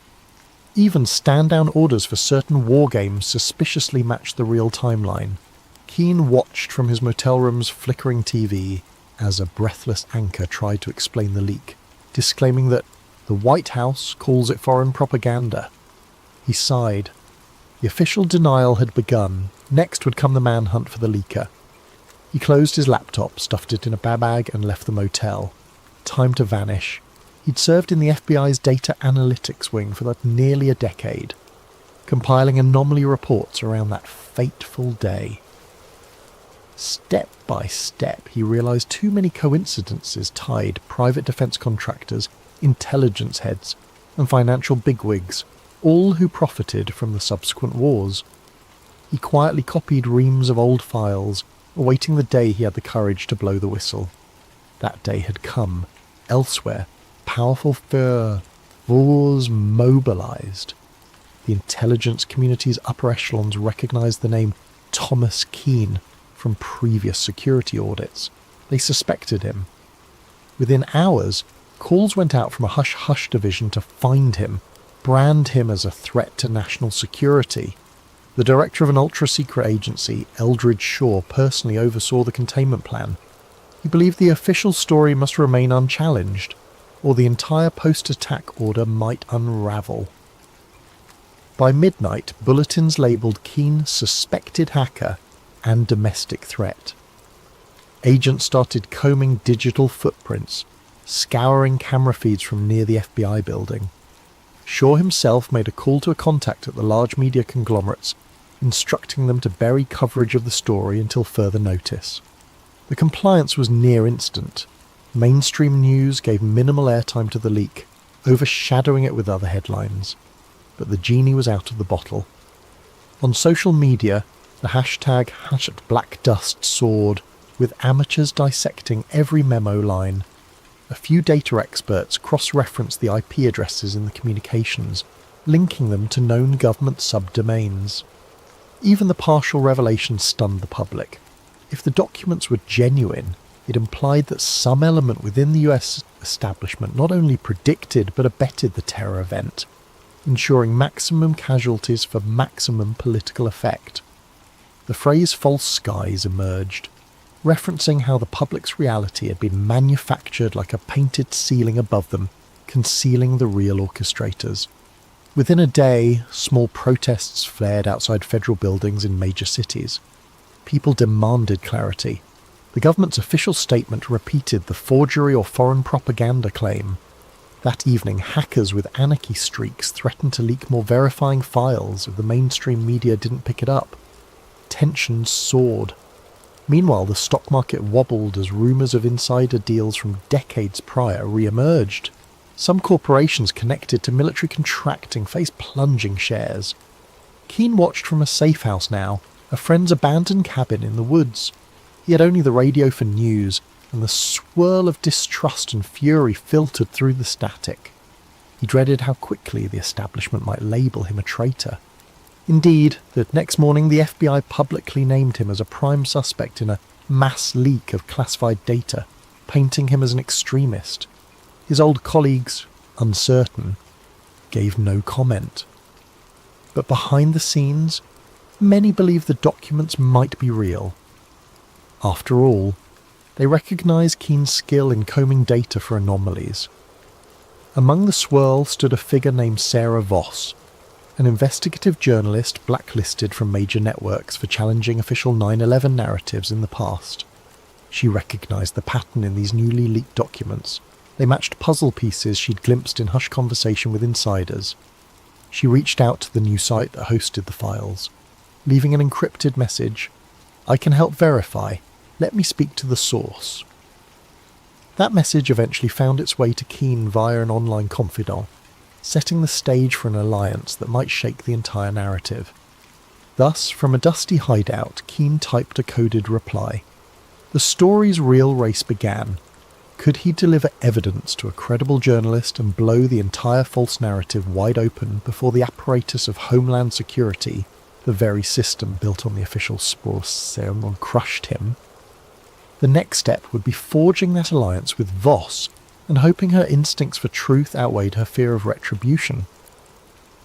Even stand-down orders for certain war games suspiciously matched the real timeline. Cain watched from his motel room's flickering TV as a breathless anchor tried to explain the leak, disclaiming that the White House calls it foreign propaganda. He sighed. The official denial had begun. Next would come the manhunt for the leaker. He closed his laptop, stuffed it in a bag and left the motel. Time to vanish. He'd served in the FBI's data analytics wing for nearly a decade, compiling anomaly reports around that fateful day. Step by step, he realized too many coincidences tied private defense contractors, intelligence heads, and financial bigwigs, all who profited from the subsequent wars. He quietly copied reams of old files, awaiting the day he had the courage to blow the whistle. That day had come. Elsewhere, powerful wars mobilized. The intelligence community's upper echelons recognized the name Thomas Cain from previous security audits. They suspected him. Within hours, calls went out from a hush-hush division to find him, brand him as a threat to national security. The director of an ultra-secret agency, Eldridge Shaw, personally oversaw the containment plan. He believed the official story must remain unchallenged, or the entire post-attack order might unravel. By midnight, bulletins labelled Cain suspected hacker and domestic threat. Agents started combing digital footprints, scouring camera feeds from near the FBI building. Shaw himself made a call to a contact at the large media conglomerates, instructing them to bury coverage of the story until further notice. The compliance was near instant. Mainstream news gave minimal airtime to the leak, overshadowing it with other headlines. But the genie was out of the bottle. On social media, the hashtag #BlackDust soared, with amateurs dissecting every memo line. A few data experts cross-referenced the IP addresses in the communications, linking them to known government subdomains. Even the partial revelation stunned the public. If the documents were genuine, it implied that some element within the US establishment not only predicted but abetted the terror event, ensuring maximum casualties for maximum political effect. The phrase false skies emerged, referencing how the public's reality had been manufactured like a painted ceiling above them, concealing the real orchestrators. Within a day, small protests flared outside federal buildings in major cities. People demanded clarity. The government's official statement repeated the forgery or foreign propaganda claim. That evening, hackers with anarchy streaks threatened to leak more verifying files if the mainstream media didn't pick it up. Tensions soared. Meanwhile, the stock market wobbled as rumours of insider deals from decades prior re-emerged. Some corporations connected to military contracting faced plunging shares. Cain watched from a safe house now, a friend's abandoned cabin in the woods. He had only the radio for news, and the swirl of distrust and fury filtered through the static. He dreaded how quickly the establishment might label him a traitor. Indeed, the next morning the FBI publicly named him as a prime suspect in a mass leak of classified data, painting him as an extremist. His old colleagues, uncertain, gave no comment. But behind the scenes, many believed the documents might be real. After all, they recognised Cain's skill in combing data for anomalies. Among the swirl stood a figure named Sarah Voss, an investigative journalist blacklisted from major networks for challenging official 9/11 narratives in the past. She recognised the pattern in these newly leaked documents. They matched puzzle pieces she'd glimpsed in hushed conversation with insiders. She reached out to the new site that hosted the files, leaving an encrypted message. "I can help verify. Let me speak to the source." That message eventually found its way to Cain via an online confidant, setting the stage for an alliance that might shake the entire narrative. Thus, from a dusty hideout, Cain typed a coded reply. The story's real race began. Could he deliver evidence to a credible journalist and blow the entire false narrative wide open before the apparatus of Homeland Security, the very system built on the official serum, crushed him? The next step would be forging that alliance with Voss and hoping her instincts for truth outweighed her fear of retribution.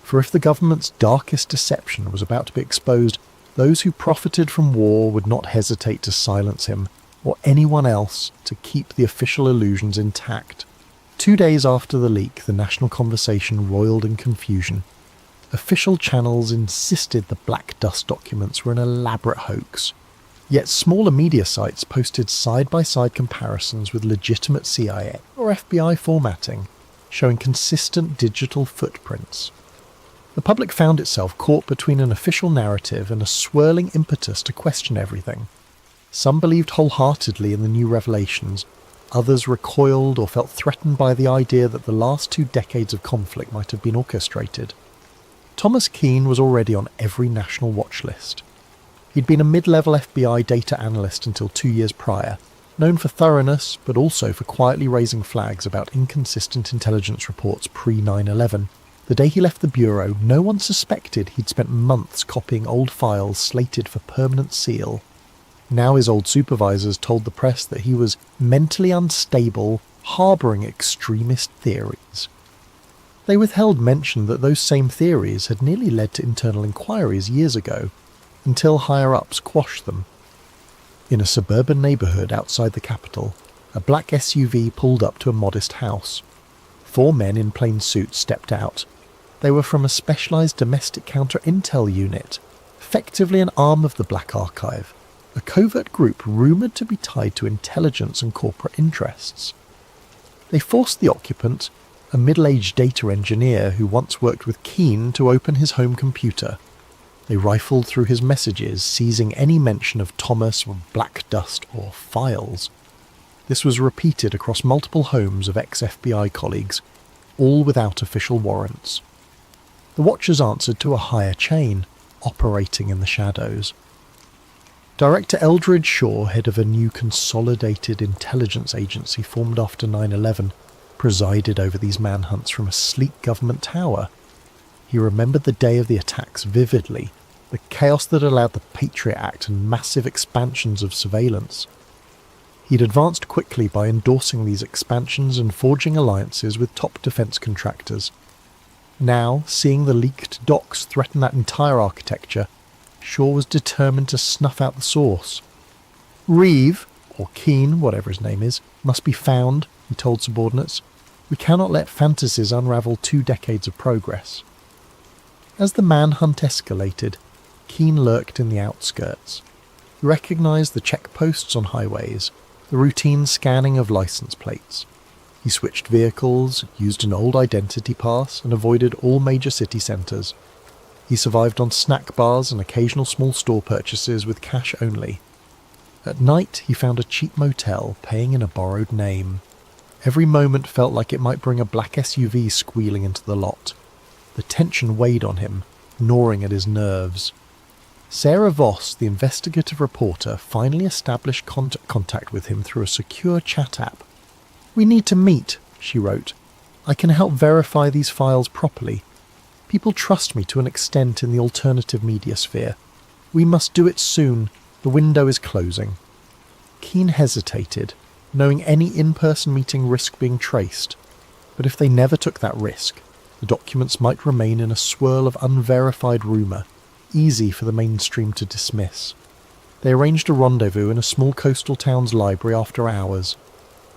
For if the government's darkest deception was about to be exposed, those who profited from war would not hesitate to silence him, or anyone else, to keep the official illusions intact. 2 days after the leak, the national conversation roiled in confusion. Official channels insisted the black dust documents were an elaborate hoax. Yet smaller media sites posted side-by-side comparisons with legitimate CIA or FBI formatting, showing consistent digital footprints. The public found itself caught between an official narrative and a swirling impetus to question everything. Some believed wholeheartedly in the new revelations, others recoiled or felt threatened by the idea that the last 2 decades of conflict might have been orchestrated. Thomas Cain was already on every national watch list. He'd been a mid-level FBI data analyst until 2 years prior, known for thoroughness but also for quietly raising flags about inconsistent intelligence reports pre-9/11. The day he left the bureau, no one suspected he'd spent months copying old files slated for permanent seal. Now his old supervisors told the press that he was mentally unstable, harbouring extremist theories. They withheld mention that those same theories had nearly led to internal inquiries years ago, until higher-ups quashed them. In a suburban neighbourhood outside the capital, a black SUV pulled up to a modest house. 4 men in plain suits stepped out. They were from a specialised domestic counter-intel unit, effectively an arm of the Black Archive, a covert group rumoured to be tied to intelligence and corporate interests. They forced the occupant, a middle-aged data engineer who once worked with Cain, to open his home computer. They rifled through his messages, seizing any mention of Thomas or black dust or files. This was repeated across multiple homes of ex-FBI colleagues, all without official warrants. The watchers answered to a higher chain, operating in the shadows. Director Eldridge Shaw, head of a new consolidated intelligence agency formed after 9/11, presided over these manhunts from a sleek government tower. He remembered the day of the attacks vividly, the chaos that allowed the Patriot Act and massive expansions of surveillance. He'd advanced quickly by endorsing these expansions and forging alliances with top defence contractors. Now, seeing the leaked docs threaten that entire architecture, Shaw was determined to snuff out the source. Reeve, or Cain, whatever his name is, must be found, he told subordinates. We cannot let fantasies unravel 2 decades of progress. As the manhunt escalated, Cain lurked in the outskirts. He recognised the checkposts on highways, the routine scanning of licence plates. He switched vehicles, used an old identity pass, and avoided all major city centres. He survived on snack bars and occasional small store purchases with cash only. At night, he found a cheap motel, paying in a borrowed name. Every moment felt like it might bring a black SUV squealing into the lot. The tension weighed on him, gnawing at his nerves. Sarah Voss, the investigative reporter, finally established contact with him through a secure chat app. "We need to meet," she wrote. "I can help verify these files properly. People trust me to an extent in the alternative media sphere. We must do it soon. The window is closing." Cain hesitated, knowing any in-person meeting risked being traced. But if they never took that risk, the documents might remain in a swirl of unverified rumour, easy for the mainstream to dismiss. They arranged a rendezvous in a small coastal town's library after hours.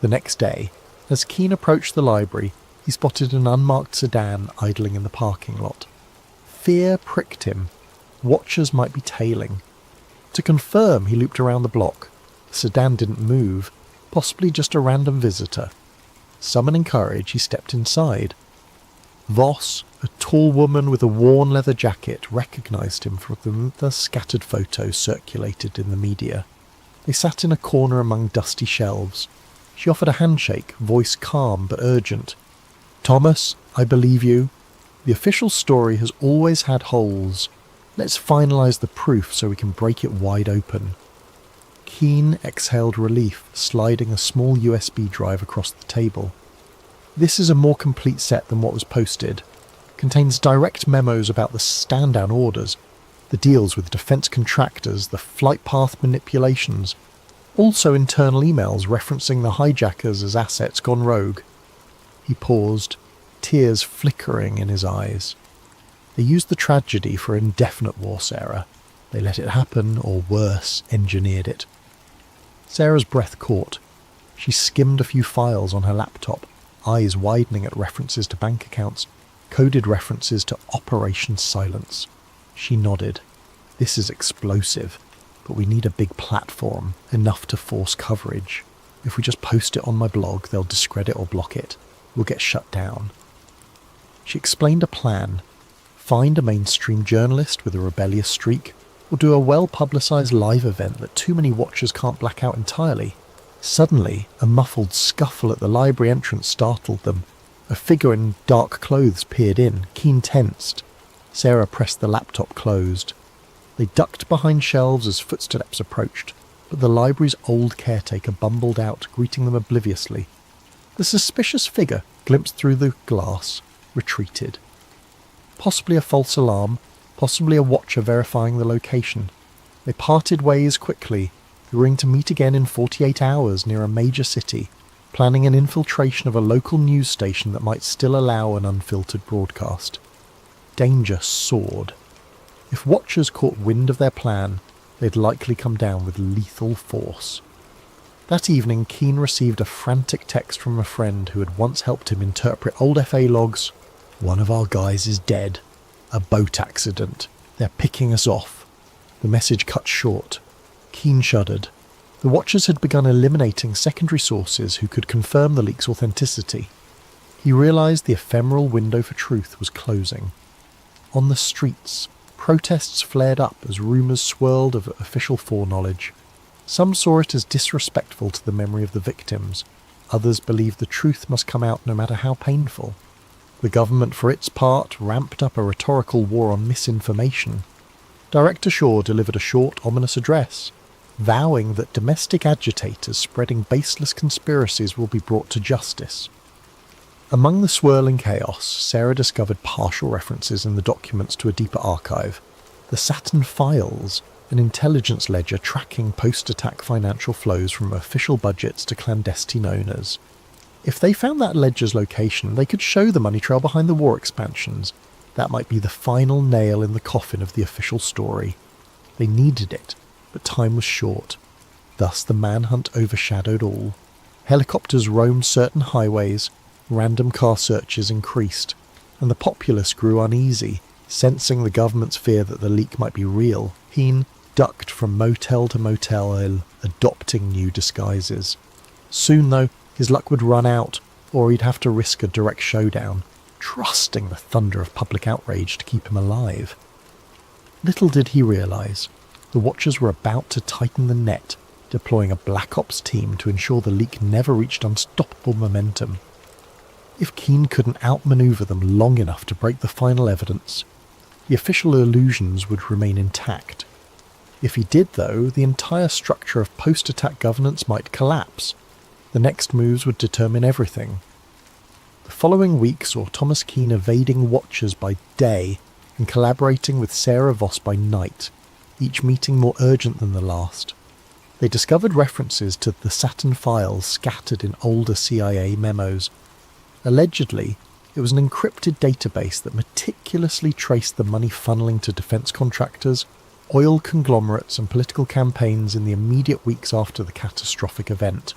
The next day, as Cain approached the library, he spotted an unmarked sedan idling in the parking lot. Fear pricked him. Watchers might be tailing. To confirm, he looped around the block. The sedan didn't move, possibly just a random visitor. Summoning courage, he stepped inside. Voss, a tall woman with a worn leather jacket, recognised him from the scattered photos circulated in the media. They sat in a corner among dusty shelves. She offered a handshake, voice calm but urgent. "Thomas, I believe you. The official story has always had holes. Let's finalise the proof so we can break it wide open." Cain exhaled relief, sliding a small USB drive across the table. This is a more complete set than what was posted. Contains direct memos about the stand-down orders, the deals with defence contractors, the flight path manipulations, also internal emails referencing the hijackers as assets gone rogue. He paused, tears flickering in his eyes. They used the tragedy for indefinite war, Sarah. They let it happen, or worse, engineered it. Sarah's breath caught. She skimmed a few files on her laptop, eyes widening at references to bank accounts, coded references to Operation Silence. She nodded. This is explosive, but we need a big platform, enough to force coverage. If we just post it on my blog, they'll discredit or block it. We'll get shut down. She explained a plan. Find a mainstream journalist with a rebellious streak, or do a well-publicised live event that too many watchers can't black out entirely. Suddenly, a muffled scuffle at the library entrance startled them. A figure in dark clothes peered in, Cain tensed. Sarah pressed the laptop closed. They ducked behind shelves as footsteps approached, but the library's old caretaker bumbled out, greeting them obliviously. The suspicious figure, glimpsed through the glass, retreated. Possibly a false alarm, possibly a watcher verifying the location. They parted ways quickly, agreeing to meet again in 48 hours near a major city, planning an infiltration of a local news station that might still allow an unfiltered broadcast. Danger soared. If watchers caught wind of their plan, they'd likely come down with lethal force. That evening, Cain received a frantic text from a friend who had once helped him interpret old FA logs. "One of our guys is dead. A boat accident. They're picking us off." The message cut short. Cain shuddered. The watchers had begun eliminating secondary sources who could confirm the leak's authenticity. He realised the ephemeral window for truth was closing. On the streets, protests flared up as rumours swirled of official foreknowledge. Some saw it as disrespectful to the memory of the victims. Others believed the truth must come out no matter how painful. The government, for its part, ramped up a rhetorical war on misinformation. Director Shaw delivered a short, ominous address, vowing that domestic agitators spreading baseless conspiracies will be brought to justice. Among the swirling chaos, Sarah discovered partial references in the documents to a deeper archive. The Saturn Files, an intelligence ledger tracking post-attack financial flows from official budgets to clandestine owners. If they found that ledger's location, they could show the money trail behind the war expansions. That might be the final nail in the coffin of the official story. They needed it, but time was short. Thus the manhunt overshadowed all. Helicopters roamed certain highways, random car searches increased, and the populace grew uneasy, sensing the government's fear that the leak might be real. Cain ducked from motel to motel, adopting new disguises. Soon, though, his luck would run out, or he'd have to risk a direct showdown, trusting the thunder of public outrage to keep him alive. Little did he realise, the watchers were about to tighten the net, deploying a Black Ops team to ensure the leak never reached unstoppable momentum. If Cain couldn't outmaneuver them long enough to break the final evidence, the official illusions would remain intact. If he did, though, the entire structure of post-attack governance might collapse. The next moves would determine everything. The following week saw Thomas Cain evading watchers by day and collaborating with Sarah Voss by night, each meeting more urgent than the last. They discovered references to the Saturn Files scattered in older CIA memos. Allegedly, it was an encrypted database that meticulously traced the money funneling to defence contractors, oil conglomerates and political campaigns in the immediate weeks after the catastrophic event.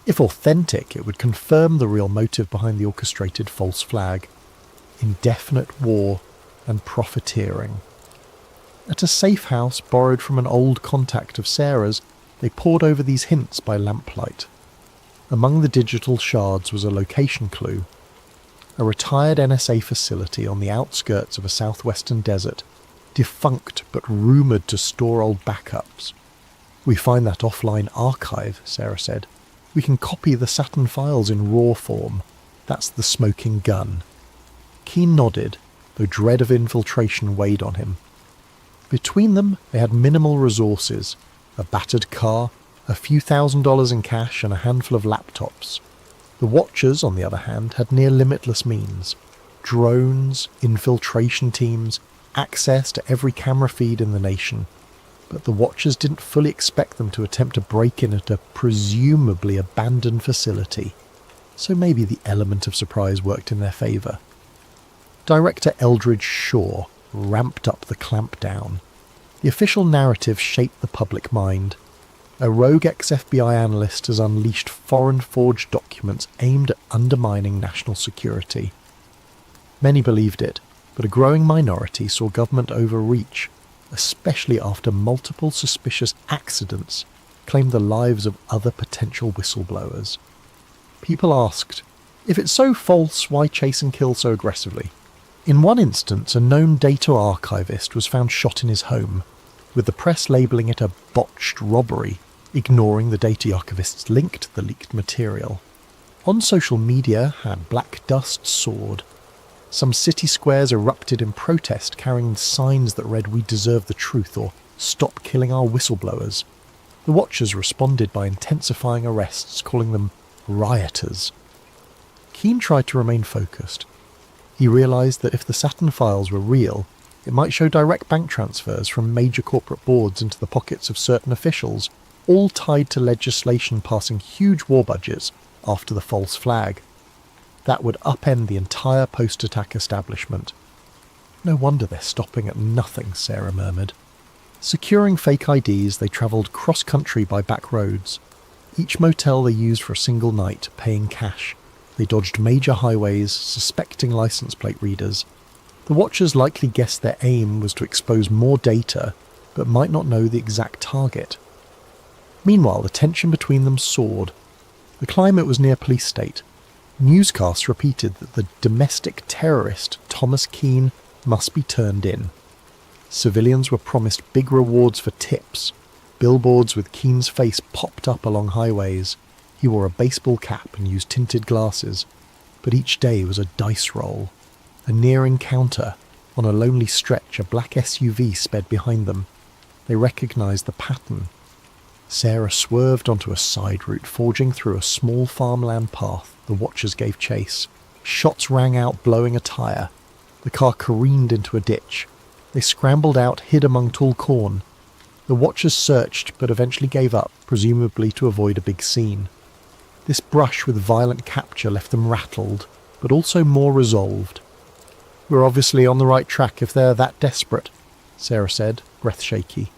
If authentic, it would confirm the real motive behind the orchestrated false flag: indefinite war and profiteering. At a safe house borrowed from an old contact of Sarah's, they pored over these hints by lamplight. Among the digital shards was a location clue: a retired NSA facility on the outskirts of a southwestern desert, defunct but rumoured to store old backups. "We find that offline archive," Sarah said. "We can copy the Saturn files in raw form. That's the smoking gun." Cain nodded, though dread of infiltration weighed on him. Between them, they had minimal resources: a battered car, a few $1,000s in cash, and a handful of laptops. The Watchers, on the other hand, had near limitless means: drones, infiltration teams, access to every camera feed in the nation. But the Watchers didn't fully expect them to attempt a break-in at a presumably abandoned facility, so maybe the element of surprise worked in their favour. Director Eldridge Shaw ramped up the clampdown. The official narrative shaped the public mind. A rogue ex-FBI analyst has unleashed foreign-forged documents aimed at undermining national security. Many believed it, but a growing minority saw government overreach, especially after multiple suspicious accidents claimed the lives of other potential whistleblowers. People asked, if it's so false, why chase and kill so aggressively? In one instance, a known data archivist was found shot in his home, with the press labelling it a botched robbery, ignoring the data archivist's link to the leaked material. On social media, had black dust soared. Some city squares erupted in protest, carrying signs that read, "We deserve the truth," or "Stop killing our whistleblowers." The Watchers responded by intensifying arrests, calling them rioters. Cain tried to remain focused. He realised that if the Saturn files were real, it might show direct bank transfers from major corporate boards into the pockets of certain officials, all tied to legislation passing huge war budgets after the false flag. That would upend the entire post-attack establishment. "No wonder they're stopping at nothing," Sarah murmured. Securing fake IDs, they travelled cross-country by back roads. Each motel they used for a single night, paying cash. They dodged major highways, suspecting licence plate readers. The Watchers likely guessed their aim was to expose more data, but might not know the exact target. Meanwhile, the tension between them soared. The climate was near police state. Newscasts repeated that the domestic terrorist Thomas Cain must be turned in. Civilians were promised big rewards for tips. Billboards with Cain's face popped up along highways. He wore a baseball cap and used tinted glasses. But each day was a dice roll. A near encounter. On a lonely stretch, a black SUV sped behind them. They recognised the pattern. Sarah swerved onto a side route, forging through a small farmland path. The Watchers gave chase. Shots rang out, blowing a tyre. The car careened into a ditch. They scrambled out, hid among tall corn. The Watchers searched, but eventually gave up, presumably to avoid a big scene. This brush with violent capture left them rattled, but also more resolved. "We're obviously on the right track if they're that desperate," Sarah said, breath shaky.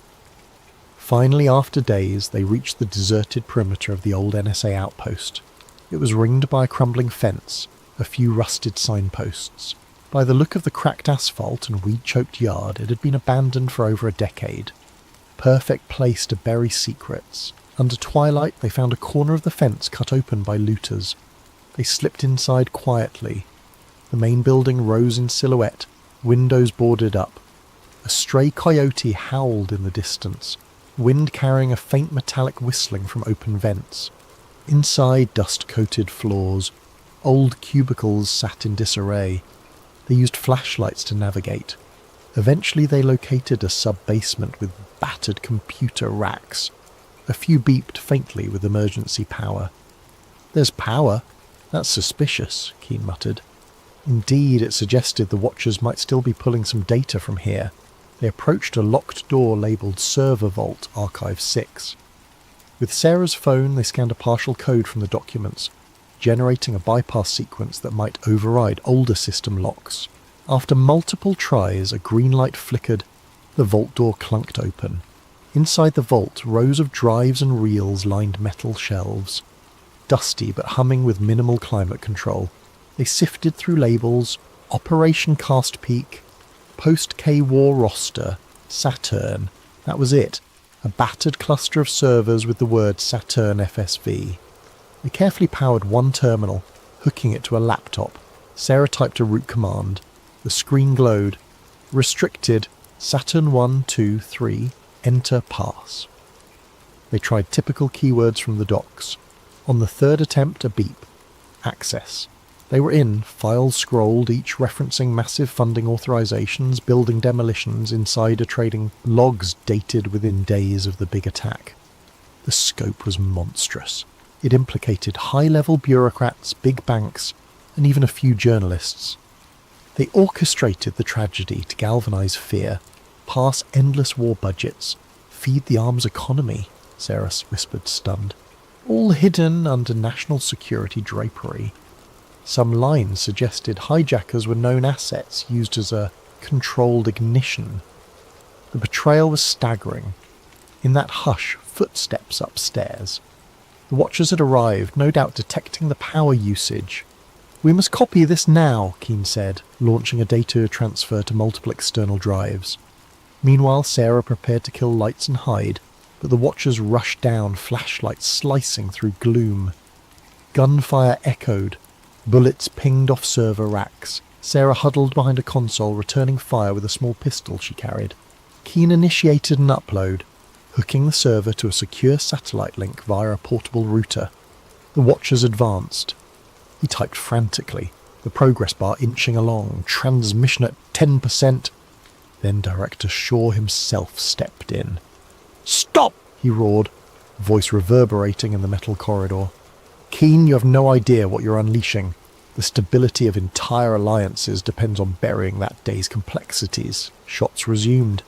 Finally, after days, they reached the deserted perimeter of the old NSA outpost. It was ringed by a crumbling fence, a few rusted signposts. By the look of the cracked asphalt and weed-choked yard, it had been abandoned for over a decade. Perfect place to bury secrets. Under twilight, they found a corner of the fence cut open by looters. They slipped inside quietly. The main building rose in silhouette, windows boarded up. A stray coyote howled in the distance, wind carrying a faint metallic whistling from open vents. Inside, dust-coated floors. Old cubicles sat in disarray. They used flashlights to navigate. Eventually they located a sub-basement with battered computer racks. A few beeped faintly with emergency power. "There's power? That's suspicious," Cain muttered. Indeed, it suggested the Watchers might still be pulling some data from here. They approached a locked door labelled Server Vault Archive 6. With Sarah's phone, they scanned a partial code from the documents. generating a bypass sequence that might override older system locks. After multiple tries, a green light flickered. The vault door clunked open. Inside the vault, rows of drives and reels lined metal shelves. Dusty but humming with minimal climate control, they sifted through labels: Operation Cast Peak, Post-K-War Roster, Saturn. That was it. A battered cluster of servers with the word Saturn FSV. They carefully powered one terminal, hooking it to a laptop. Sarah typed a root command. The screen glowed. Restricted. Saturn 1, 2, 3. Enter pass. They tried typical keywords from the docs. On the third attempt, a beep. Access. They were in, files scrolled, each referencing massive funding authorizations, building demolitions, insider trading, logs dated within days of the big attack. The scope was monstrous. It implicated high-level bureaucrats, big banks, and even a few journalists. They orchestrated the tragedy to galvanize fear, pass endless war budgets, feed the arms economy, Sarah whispered, stunned. All hidden under national security drapery. Some lines suggested hijackers were known assets used as a controlled ignition. The betrayal was staggering. In that hush, footsteps upstairs. The watchers had arrived, no doubt detecting the power usage. "We must copy this now," Cain said, launching a data transfer to multiple external drives. Meanwhile, Sarah prepared to kill lights and hide, but the watchers rushed down, flashlights slicing through gloom. Gunfire echoed. Bullets pinged off server racks. Sarah huddled behind a console, returning fire with a small pistol she carried. Cain initiated an upload, hooking the server to a secure satellite link via a portable router. The watchers advanced. He typed frantically, the progress bar inching along, transmission at 10%. Then Director Shaw himself stepped in. "Stop!" he roared, voice reverberating in the metal corridor. "Cain, you have no idea what you're unleashing. The stability of entire alliances depends on burying that day's complexities." Shots resumed.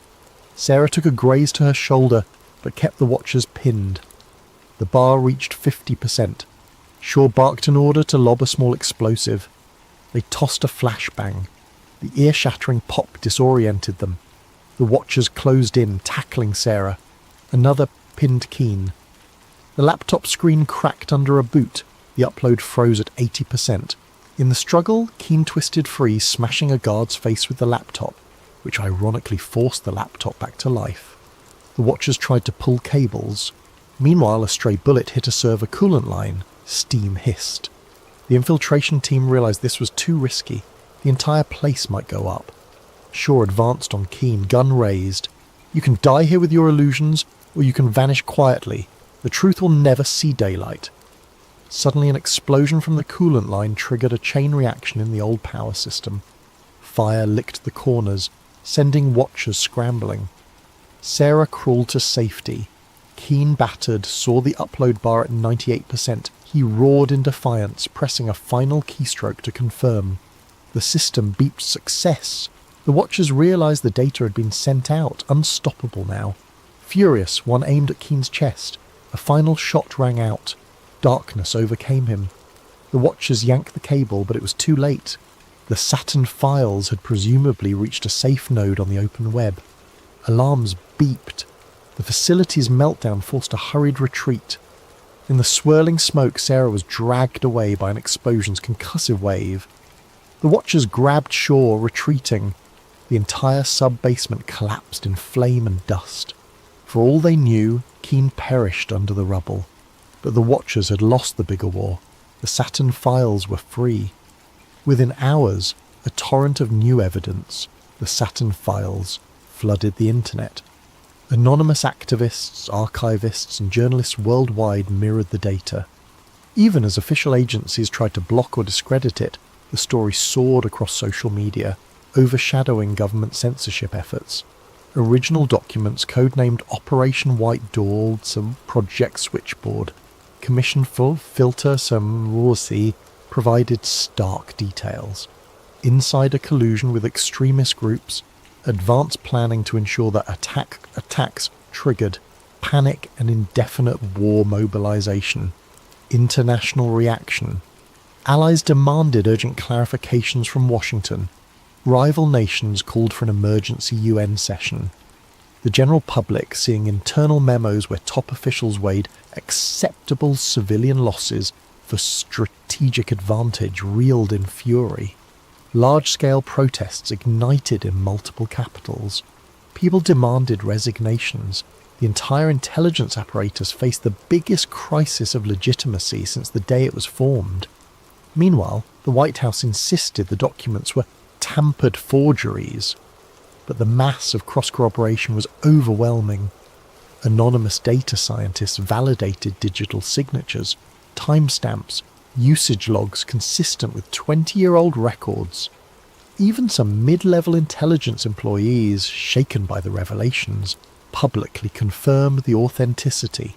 Sarah took a graze to her shoulder, but kept the watchers pinned. The bar reached 50%. Shaw barked an order to lob a small explosive. They tossed a flashbang. The ear-shattering pop disoriented them. The watchers closed in, tackling Sarah. Another pinned Cain. The laptop screen cracked under a boot. The upload froze at 80%. In the struggle, Cain twisted free, smashing a guard's face with the laptop, which ironically forced the laptop back to life. The watchers tried to pull cables. Meanwhile, a stray bullet hit a server coolant line. Steam hissed. The infiltration team realized this was too risky. The entire place might go up. Shaw advanced on Cain, gun raised. "You can die here with your illusions, or you can vanish quietly. The truth will never see daylight." Suddenly an explosion from the coolant line triggered a chain reaction in the old power system. Fire licked the corners, sending watchers scrambling. Sarah crawled to safety. Cain, battered, saw the upload bar at 98%. He roared in defiance, pressing a final keystroke to confirm. The system beeped success. The watchers realized the data had been sent out, unstoppable now. Furious, one aimed at Cain's chest. A final shot rang out. Darkness overcame him. The watchers yanked the cable, but it was too late. The Saturn files had presumably reached a safe node on the open web. Alarms beeped. The facility's meltdown forced a hurried retreat. In the swirling smoke, Sarah was dragged away by an explosion's concussive wave. The watchers grabbed Shaw, retreating. The entire sub-basement collapsed in flame and dust. For all they knew, Cain perished under the rubble. But the watchers had lost the bigger war. The Saturn files were free. Within hours, a torrent of new evidence, the Saturn files, flooded the internet. Anonymous activists, archivists, and journalists worldwide mirrored the data. Even as official agencies tried to block or discredit it, the story soared across social media, overshadowing government censorship efforts. Original documents codenamed Operation White Door, some Project Switchboard, Commission for Filter some Rorsi, provided stark details. Insider collusion with extremist groups, advanced planning to ensure that attacks triggered panic and indefinite war mobilization, international reaction, Allies demanded urgent clarifications from Washington. Rival nations called for an emergency UN session. The general public, seeing internal memos where top officials weighed acceptable civilian losses for strategic advantage, reeled in fury. Large-scale protests ignited in multiple capitals. People demanded resignations. The entire intelligence apparatus faced the biggest crisis of legitimacy since the day it was formed. Meanwhile, the White House insisted the documents were tampered forgeries, but the mass of cross-corroboration was overwhelming. Anonymous data scientists validated digital signatures, timestamps, usage logs consistent with 20-year-old records. Even some mid-level intelligence employees, shaken by the revelations, publicly confirmed the authenticity.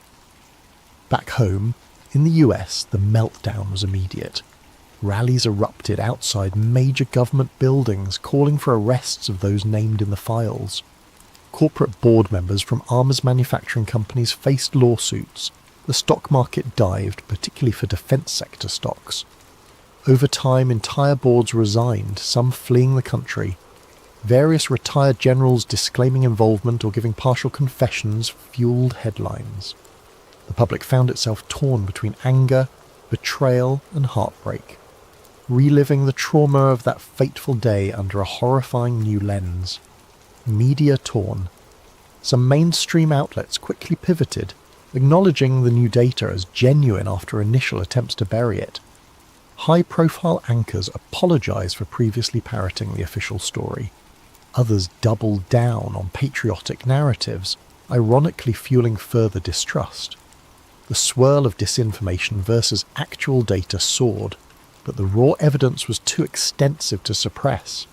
Back home, in the US, the meltdown was immediate. Rallies erupted outside major government buildings, calling for arrests of those named in the files. Corporate board members from arms manufacturing companies faced lawsuits. The stock market dived, particularly for defence sector stocks. Over time, entire boards resigned, some fleeing the country. Various retired generals disclaiming involvement or giving partial confessions fueled headlines. The public found itself torn between anger, betrayal and heartbreak, reliving the trauma of that fateful day under a horrifying new lens. Media torn. Some mainstream outlets quickly pivoted, acknowledging the new data as genuine after initial attempts to bury it. High-profile anchors apologised for previously parroting the official story. Others doubled down on patriotic narratives, ironically fueling further distrust. The swirl of disinformation versus actual data soared, but the raw evidence was too extensive to suppress.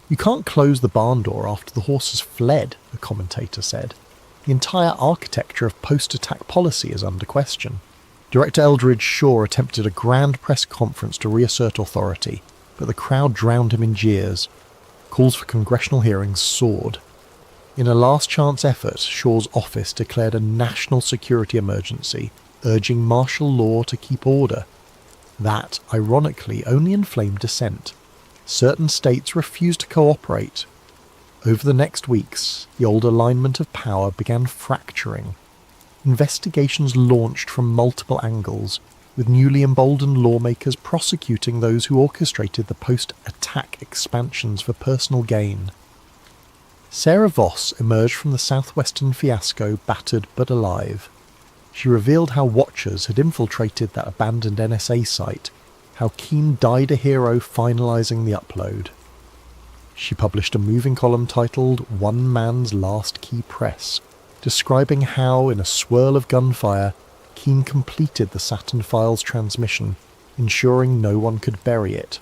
"You can't close the barn door after the horse has fled," a commentator said. "The entire architecture of post-attack policy is under question." Director Eldridge Shaw attempted a grand press conference to reassert authority, but the crowd drowned him in jeers. Calls for congressional hearings soared. In a last-chance effort, Shaw's office declared a national security emergency, urging martial law to keep order. That, ironically, only inflamed dissent. Certain states refused to cooperate. Over the next weeks, the old alignment of power began fracturing. Investigations launched from multiple angles, with newly emboldened lawmakers prosecuting those who orchestrated the post-attack expansions for personal gain. Sarah Voss emerged from the southwestern fiasco battered but alive. She revealed how Watchers had infiltrated that abandoned NSA site, how Cain died a hero finalising the upload. She published a moving column titled "One Man's Last Key Press," describing how, in a swirl of gunfire, Cain completed the Saturn files transmission, ensuring no one could bury it.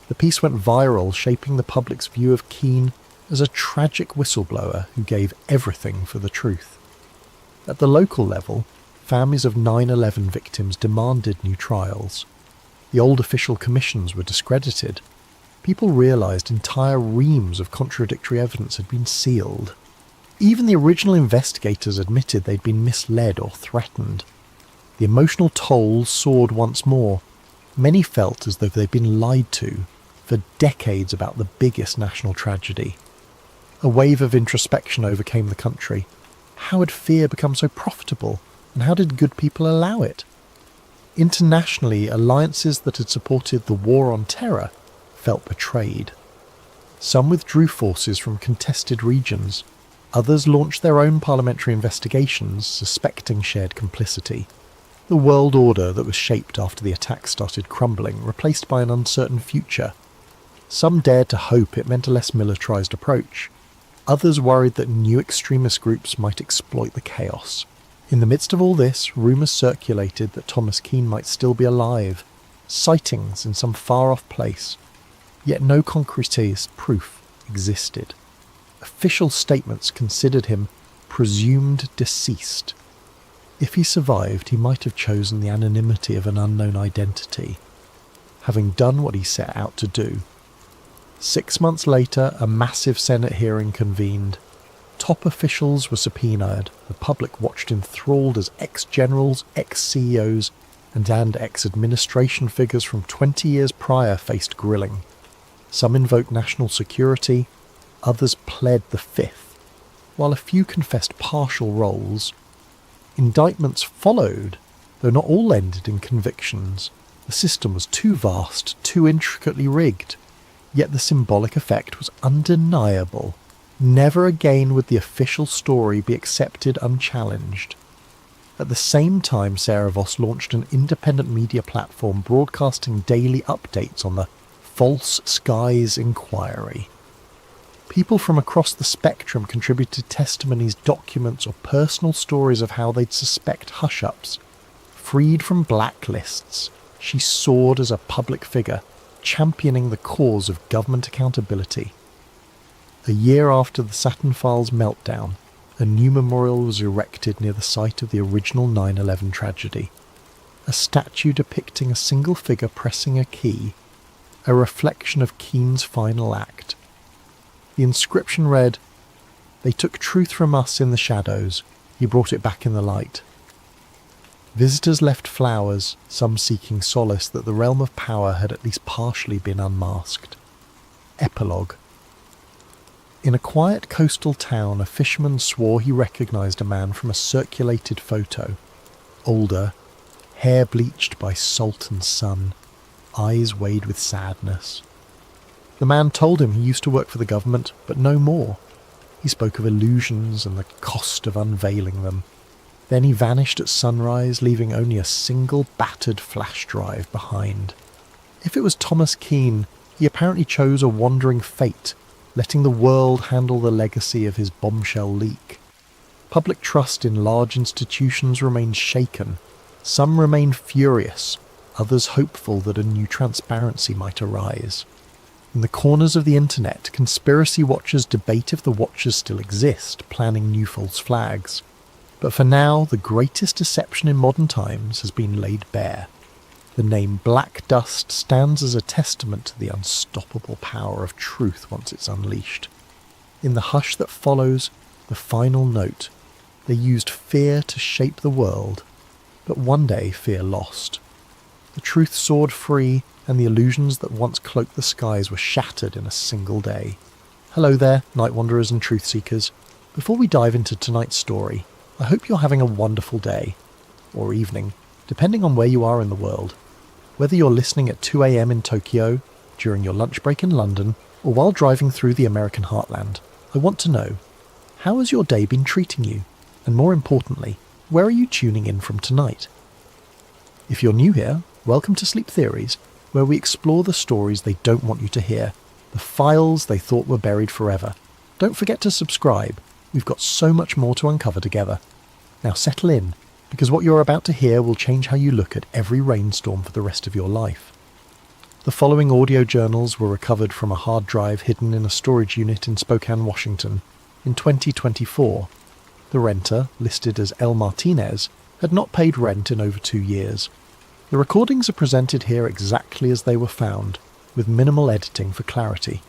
The piece went viral, shaping the public's view of Cain as a tragic whistleblower who gave everything for the truth. At the local level, families of 9/11 victims demanded new trials. The old official commissions were discredited. People realised entire reams of contradictory evidence had been sealed. Even the original investigators admitted they'd been misled or threatened. The emotional toll soared once more. Many felt as though they'd been lied to for decades about the biggest national tragedy. A wave of introspection overcame the country. How had fear become so profitable, and how did good people allow it? Internationally, alliances that had supported the war on terror felt betrayed. Some withdrew forces from contested regions. Others launched their own parliamentary investigations, suspecting shared complicity. The world order that was shaped after the attack started crumbling, replaced by an uncertain future. Some dared to hope it meant a less militarised approach. Others worried that new extremist groups might exploit the chaos. In the midst of all this, rumours circulated that Thomas Cain might still be alive, sightings in some far-off place. Yet no concrete proof existed. Official statements considered him presumed deceased. If he survived, he might have chosen the anonymity of an unknown identity, having done what he set out to do. 6 months later, a massive Senate hearing convened. Top officials were subpoenaed. The public watched enthralled as ex-generals, ex-CEOs, and ex-administration figures from 20 years prior faced grilling. Some invoked national security, others pled the Fifth, while a few confessed partial roles. Indictments followed, though not all ended in convictions. The system was too vast, too intricately rigged, yet the symbolic effect was undeniable. Never again would the official story be accepted unchallenged. At the same time, Sarah Voss launched an independent media platform broadcasting daily updates on the False Skies Inquiry. People from across the spectrum contributed testimonies, documents, or personal stories of how they'd suspect hush-ups. Freed from blacklists, she soared as a public figure, championing the cause of government accountability. A year after the Saturn Files meltdown, a new memorial was erected near the site of the original 9/11 tragedy. A statue depicting a single figure pressing a key, a reflection of Cain's final act. The inscription read, "They took truth from us in the shadows, he brought it back in the light." Visitors left flowers, some seeking solace that the realm of power had at least partially been unmasked. Epilogue. In a quiet coastal town, a fisherman swore he recognised a man from a circulated photo. Older, hair bleached by salt and sun, eyes weighed with sadness. The man told him he used to work for the government, but no more. He spoke of illusions and the cost of unveiling them. Then he vanished at sunrise, leaving only a single battered flash drive behind. If it was Thomas Cain, he apparently chose a wandering fate, letting the world handle the legacy of his bombshell leak. Public trust in large institutions remained shaken. Some remained furious, others hopeful that a new transparency might arise. In the corners of the internet, conspiracy watchers debate if the watchers still exist, planning new false flags. But for now, the greatest deception in modern times has been laid bare. The name Black Dust stands as a testament to the unstoppable power of truth once it's unleashed. In the hush that follows, the final note, they used fear to shape the world, but one day fear lost. The truth soared free, and the illusions that once cloaked the skies were shattered in a single day. Hello there, night wanderers and truth seekers. Before we dive into tonight's story, I hope you're having a wonderful day, or evening, depending on where you are in the world. Whether you're listening at 2 a.m. in Tokyo, during your lunch break in London, or while driving through the American heartland, I want to know, how has your day been treating you? And more importantly, where are you tuning in from tonight? If you're new here, welcome to Sleep Theories, where we explore the stories they don't want you to hear, the files they thought were buried forever. Don't forget to subscribe. We've got so much more to uncover together. Now settle in, because what you're about to hear will change how you look at every rainstorm for the rest of your life. The following audio journals were recovered from a hard drive hidden in a storage unit in Spokane, Washington, in 2024. The renter, listed as L. Martinez, had not paid rent in over 2 years. The recordings are presented here exactly as they were found, with minimal editing for clarity.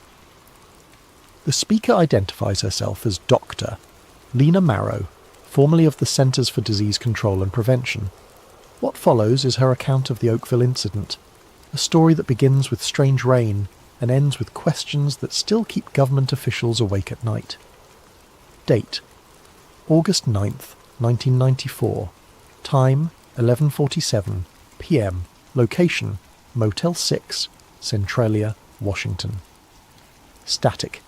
The speaker identifies herself as Dr. Lena Marrow, formerly of the Centers for Disease Control and Prevention. What follows is her account of the Oakville incident, a story that begins with strange rain and ends with questions that still keep government officials awake at night. Date: August 9th, 1994. Time: 11:47 p.m. Location: Motel 6, Centralia, Washington. Static.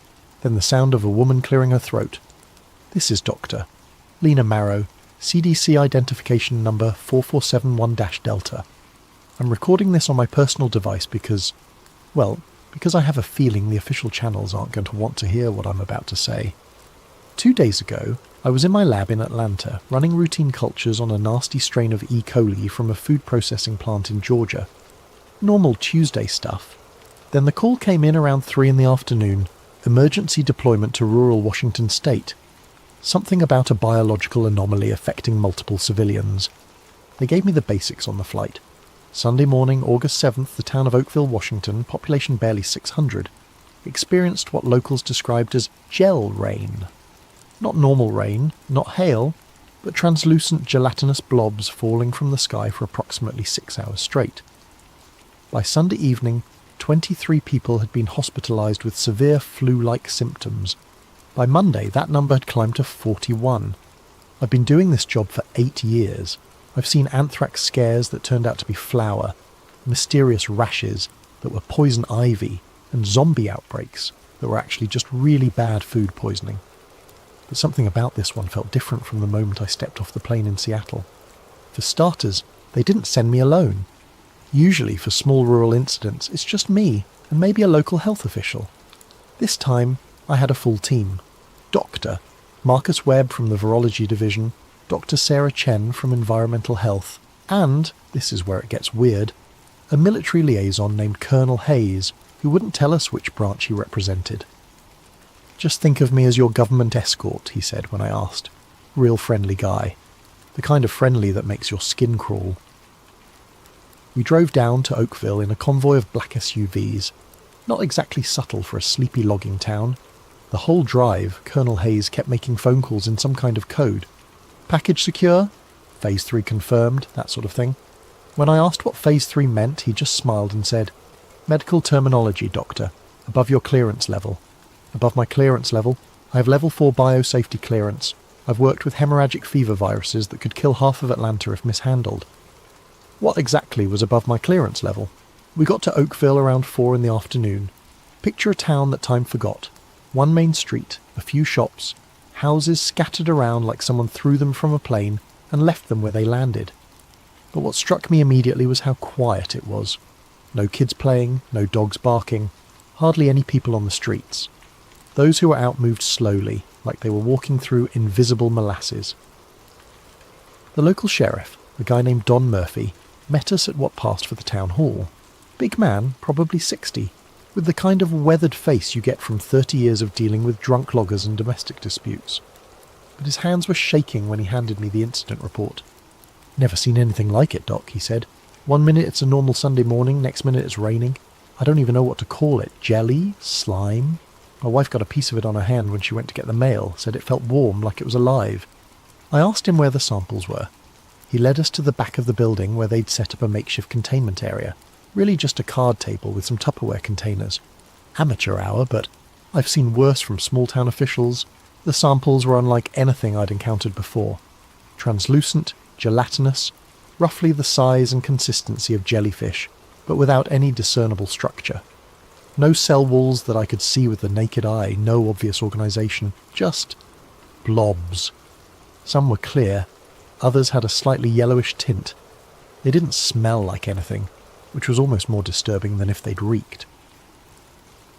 Then the sound of a woman clearing her throat. This is Dr. Lena Marrow, CDC identification number 4471-Delta. I'm recording this on my personal device because I have a feeling the official channels aren't going to want to hear what I'm about to say. 2 days ago, I was in my lab in Atlanta, running routine cultures on a nasty strain of E. coli from a food processing plant in Georgia. Normal Tuesday stuff. Then the call came in around 3 in the afternoon, emergency deployment to rural Washington state. Something about a biological anomaly affecting multiple civilians. They gave me the basics on the flight. Sunday morning, August 7th, the town of Oakville, Washington, population barely 600, experienced what locals described as gel rain. Not normal rain, not hail, but translucent gelatinous blobs falling from the sky for approximately 6 hours straight. By Sunday evening, 23 people had been hospitalised with severe flu-like symptoms. By Monday, that number had climbed to 41. I've been doing this job for 8 years. I've seen anthrax scares that turned out to be flour, mysterious rashes that were poison ivy, and zombie outbreaks that were actually just really bad food poisoning. But something about this one felt different from the moment I stepped off the plane in Seattle. For starters, they didn't send me alone. Usually for small rural incidents, it's just me and maybe a local health official. This time, I had a full team. Doctor Marcus Webb from the Virology Division, Dr. Sarah Chen from Environmental Health, and, this is where it gets weird, a military liaison named Colonel Hayes, who wouldn't tell us which branch he represented. "Just think of me as your government escort," he said when I asked. Real friendly guy. The kind of friendly that makes your skin crawl. We drove down to Oakville in a convoy of black SUVs. Not exactly subtle for a sleepy logging town. The whole drive, Colonel Hayes kept making phone calls in some kind of code. "Package secure? Phase 3 confirmed," that sort of thing. When I asked what Phase 3 meant, he just smiled and said, "Medical terminology, Doctor. Above your clearance level." Above my clearance level, I have level 4 biosafety clearance. I've worked with hemorrhagic fever viruses that could kill half of Atlanta if mishandled. What exactly was above my clearance level? We got to Oakville around 4 in the afternoon. Picture a town that time forgot. One main street, a few shops, houses scattered around like someone threw them from a plane and left them where they landed. But what struck me immediately was how quiet it was. No kids playing, no dogs barking, hardly any people on the streets. Those who were out moved slowly, like they were walking through invisible molasses. The local sheriff, a guy named Don Murphy, met us at what passed for the town hall. Big man, probably 60, with the kind of weathered face you get from 30 years of dealing with drunk loggers and domestic disputes. But his hands were shaking when he handed me the incident report. "Never seen anything like it, Doc," he said. "One minute it's a normal Sunday morning, next minute it's raining. I don't even know what to call it. Jelly? Slime? My wife got a piece of it on her hand when she went to get the mail, said it felt warm, like it was alive." I asked him where the samples were. He led us to the back of the building where they'd set up a makeshift containment area. Really just a card table with some Tupperware containers. Amateur hour, but I've seen worse from small-town officials. The samples were unlike anything I'd encountered before. Translucent, gelatinous, roughly the size and consistency of jellyfish, but without any discernible structure. No cell walls that I could see with the naked eye, no obvious organisation, just blobs. Some were clear, others had a slightly yellowish tint. They didn't smell like anything, which was almost more disturbing than if they'd reeked.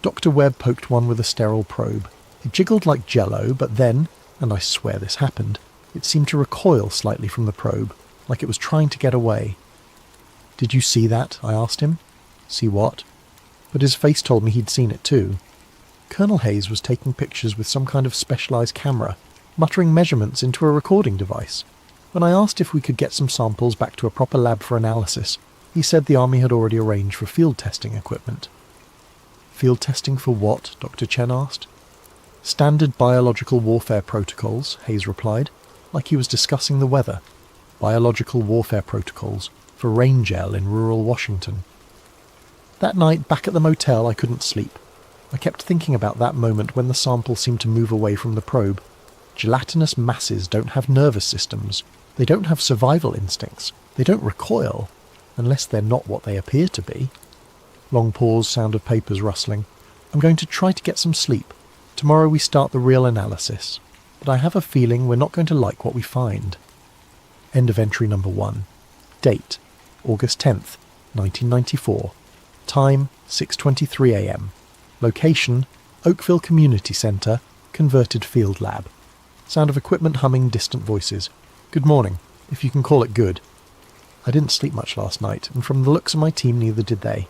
Dr. Webb poked one with a sterile probe. It jiggled like jello, but then, and I swear this happened, it seemed to recoil slightly from the probe, like it was trying to get away. "Did you see that?" I asked him. "See what?" But his face told me he'd seen it too. Colonel Hayes was taking pictures with some kind of specialised camera, muttering measurements into a recording device. When I asked if we could get some samples back to a proper lab for analysis, he said the Army had already arranged for field testing equipment. "Field testing for what?" Dr. Chen asked. "Standard biological warfare protocols," Hayes replied, like he was discussing the weather. Biological warfare protocols for rain gel in rural Washington. That night, back at the motel, I couldn't sleep. I kept thinking about that moment when the sample seemed to move away from the probe. Gelatinous masses don't have nervous systems. They don't have survival instincts. They don't recoil, unless they're not what they appear to be. Long pause, sound of papers rustling. I'm going to try to get some sleep. Tomorrow we start the real analysis. But I have a feeling we're not going to like what we find. End of entry number 1. Date, August 10th, 1994. Time, 6:23 a.m. Location, Oakville Community Centre, converted field lab. Sound of equipment humming, distant voices. Good morning, if you can call it good. I didn't sleep much last night, and from the looks of my team neither did they.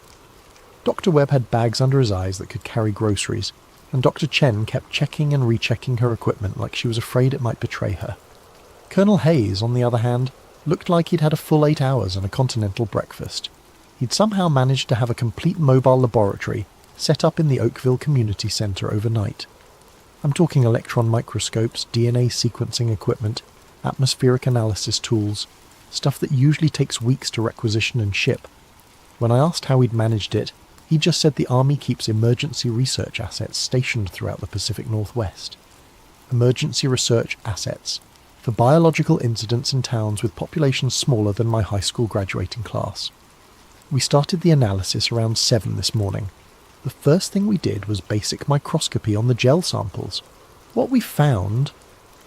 Dr. Webb had bags under his eyes that could carry groceries, and Dr. Chen kept checking and rechecking her equipment like she was afraid it might betray her. Colonel Hayes, on the other hand, looked like he'd had a full 8 hours and a continental breakfast. He'd somehow managed to have a complete mobile laboratory set up in the Oakville Community Centre overnight. I'm talking electron microscopes, DNA sequencing equipment, atmospheric analysis tools, stuff that usually takes weeks to requisition and ship. When I asked how he'd managed it, he just said the Army keeps emergency research assets stationed throughout the Pacific Northwest. Emergency research assets for biological incidents in towns with populations smaller than my high school graduating class. We started the analysis around 7 this morning. The first thing we did was basic microscopy on the gel samples. What we found...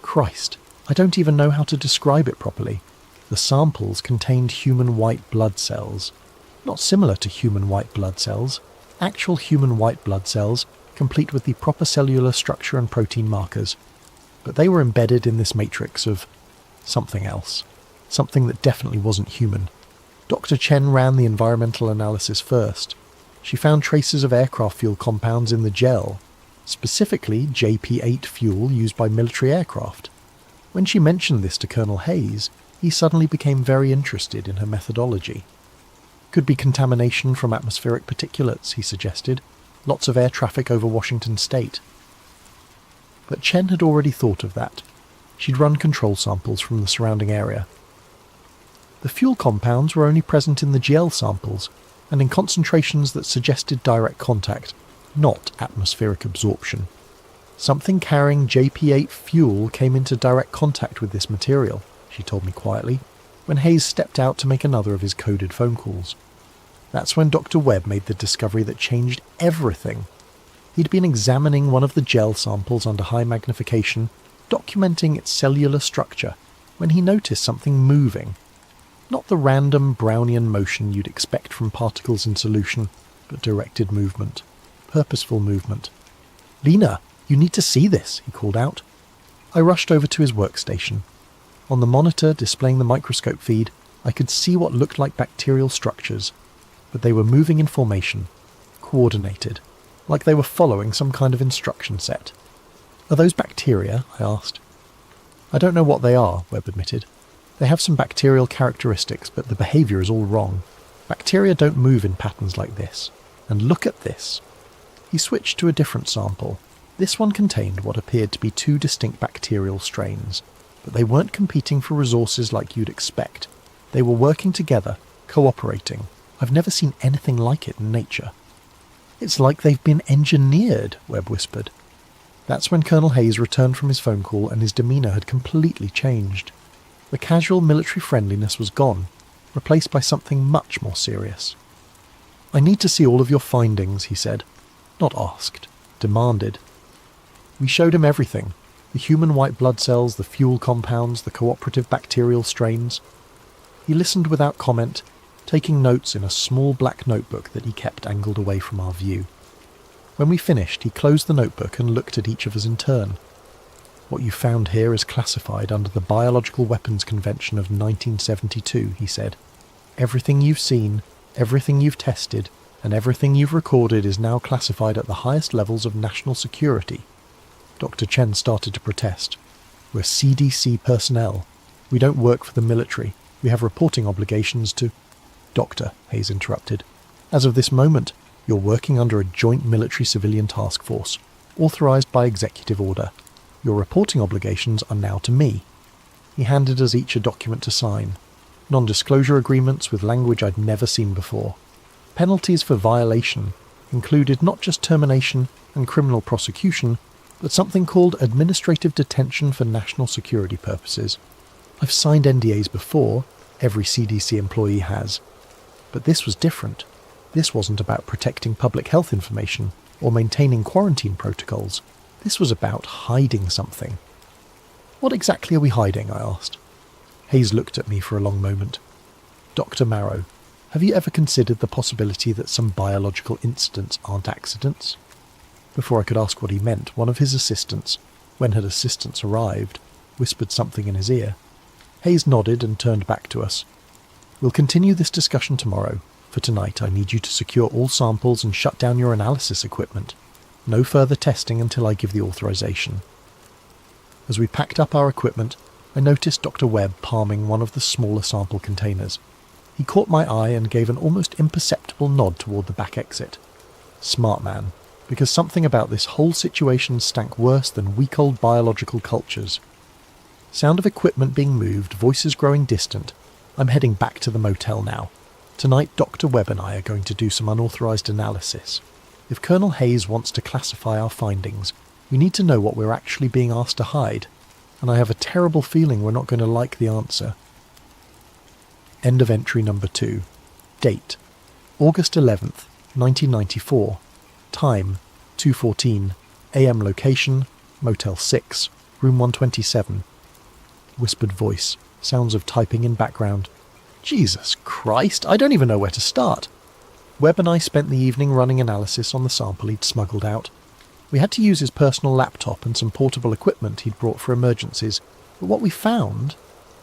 Christ, I don't even know how to describe it properly. The samples contained human white blood cells. Not similar to human white blood cells, actual human white blood cells, complete with the proper cellular structure and protein markers. But they were embedded in this matrix of something else. Something that definitely wasn't human. Dr. Chen ran the environmental analysis first. She found traces of aircraft fuel compounds in the gel, specifically JP-8 fuel used by military aircraft. When she mentioned this to Colonel Hayes, he suddenly became very interested in her methodology. Could be contamination from atmospheric particulates, he suggested. Lots of air traffic over Washington state. But Chen had already thought of that. She'd run control samples from the surrounding area. The fuel compounds were only present in the gel samples, and in concentrations that suggested direct contact, not atmospheric absorption. Something carrying JP-8 fuel came into direct contact with this material, she told me quietly, when Hayes stepped out to make another of his coded phone calls. That's when Dr. Webb made the discovery that changed everything. He'd been examining one of the gel samples under high magnification, documenting its cellular structure, when he noticed something moving. Not the random Brownian motion you'd expect from particles in solution, but directed movement. Purposeful movement. "Lena, you need to see this," he called out. I rushed over to his workstation. On the monitor displaying the microscope feed, I could see what looked like bacterial structures, but they were moving in formation, coordinated, like they were following some kind of instruction set. "Are those bacteria?" I asked. "I don't know what they are," Webb admitted. "They have some bacterial characteristics, but the behaviour is all wrong. Bacteria don't move in patterns like this. And look at this." He switched to a different sample. This one contained what appeared to be 2 distinct bacterial strains, but they weren't competing for resources like you'd expect. They were working together, cooperating. I've never seen anything like it in nature. "It's like they've been engineered," Webb whispered. That's when Colonel Hayes returned from his phone call and his demeanour had completely changed. The casual military friendliness was gone, replaced by something much more serious. "I need to see all of your findings," he said. Not asked, demanded. We showed him everything. The human white blood cells, the fuel compounds, the cooperative bacterial strains. He listened without comment, taking notes in a small black notebook that he kept angled away from our view. When we finished, he closed the notebook and looked at each of us in turn. "What you found here is classified under the Biological Weapons Convention of 1972, he said. "Everything you've seen, everything you've tested, and everything you've recorded is now classified at the highest levels of national security." Dr. Chen started to protest. "We're CDC personnel. We don't work for the military. We have reporting obligations to—" "Doctor," Hayes interrupted, "as of this moment, you're working under a joint military-civilian task force, authorized by executive order. Your reporting obligations are now to me." He handed us each a document to sign. Non-disclosure agreements with language I'd never seen before. Penalties for violation included not just termination and criminal prosecution, but something called administrative detention for national security purposes. I've signed NDAs before, every CDC employee has. But this was different. This wasn't about protecting public health information or maintaining quarantine protocols. This was about hiding something. "What exactly are we hiding?" I asked. Hayes looked at me for a long moment. "Dr. Marrow, have you ever considered the possibility that some biological incidents aren't accidents?" Before I could ask what he meant, one of his assistants, when had assistants arrived, whispered something in his ear. Hayes nodded and turned back to us. "We'll continue this discussion tomorrow. For tonight, I need you to secure all samples and shut down your analysis equipment. No further testing until I give the authorization." As we packed up our equipment, I noticed Dr. Webb palming one of the smaller sample containers. He caught my eye and gave an almost imperceptible nod toward the back exit. Smart man, because something about this whole situation stank worse than week-old biological cultures. Sound of equipment being moved, voices growing distant. I'm heading back to the motel now. Tonight, Dr. Webb and I are going to do some unauthorized analysis. If Colonel Hayes wants to classify our findings, we need to know what we're actually being asked to hide, and I have a terrible feeling we're not going to like the answer. End of entry number 2. Date: August 11th, 1994. Time: 2:14 AM. Location: Motel 6, room 127. Whispered voice, sounds of typing in background. Jesus Christ, I don't even know where to start. Webb and I spent the evening running analysis on the sample he'd smuggled out. We had to use his personal laptop and some portable equipment he'd brought for emergencies, but what we found,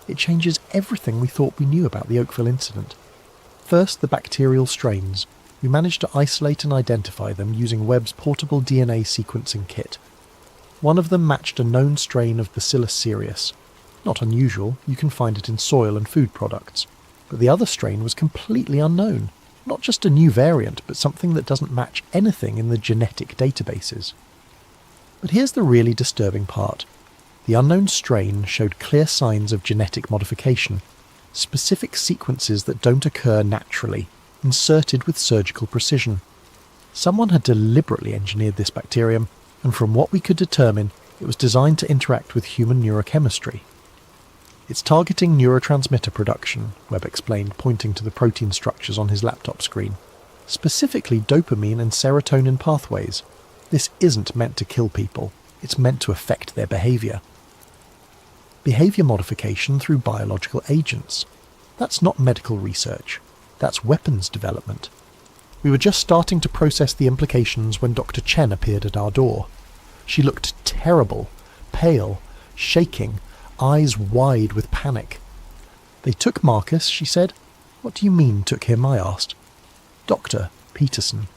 it changes everything we thought we knew about the Oakville incident. First, the bacterial strains. We managed to isolate and identify them using Webb's portable DNA sequencing kit. One of them matched a known strain of Bacillus cereus. Not unusual, you can find it in soil and food products. But the other strain was completely unknown. Not just a new variant, but something that doesn't match anything in the genetic databases. But here's the really disturbing part. The unknown strain showed clear signs of genetic modification, specific sequences that don't occur naturally, inserted with surgical precision. Someone had deliberately engineered this bacterium, and from what we could determine, it was designed to interact with human neurochemistry. It's targeting neurotransmitter production, Webb explained, pointing to the protein structures on his laptop screen. Specifically dopamine and serotonin pathways. This isn't meant to kill people, it's meant to affect their behaviour. Behaviour modification through biological agents. That's not medical research, that's weapons development. We were just starting to process the implications when Dr. Chen appeared at our door. She looked terrible, pale, shaking, eyes wide with panic. "They took Marcus," she said. "What do you mean, took him?" I asked. "Dr. Peterson,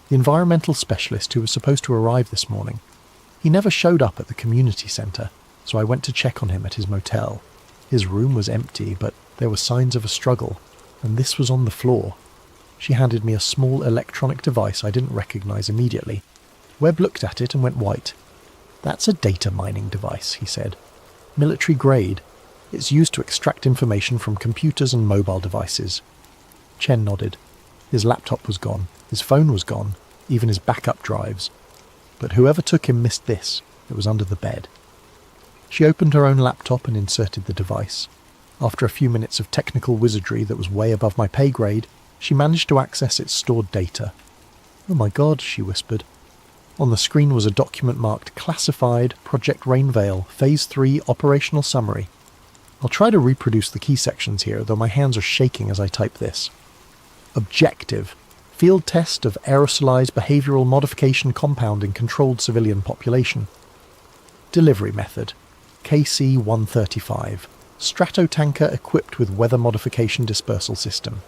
the environmental specialist who was supposed to arrive this morning. He never showed up at the community centre, so I went to check on him at his motel. His room was empty, but there were signs of a struggle, and this was on the floor." She handed me a small electronic device I didn't recognise immediately. Webb looked at it and went white. "That's a data mining device," he said. "Military grade. It's used to extract information from computers and mobile devices." Chen nodded. His laptop was gone, his phone was gone, even his backup drives. But whoever took him missed this. It was under the bed. She opened her own laptop and inserted the device. After a few minutes of technical wizardry that was way above my pay grade, she managed to access its stored data. "Oh my God," she whispered. On the screen was a document marked Classified, Project Rainil, Phase 3 Operational Summary. I'll try to reproduce the key sections here, though my hands are shaking as I type this. Objective: Field test of aerosolized behavioral modification compound in controlled civilian population. Delivery method: KC-135. Stratotanker equipped with weather modification dispersal system.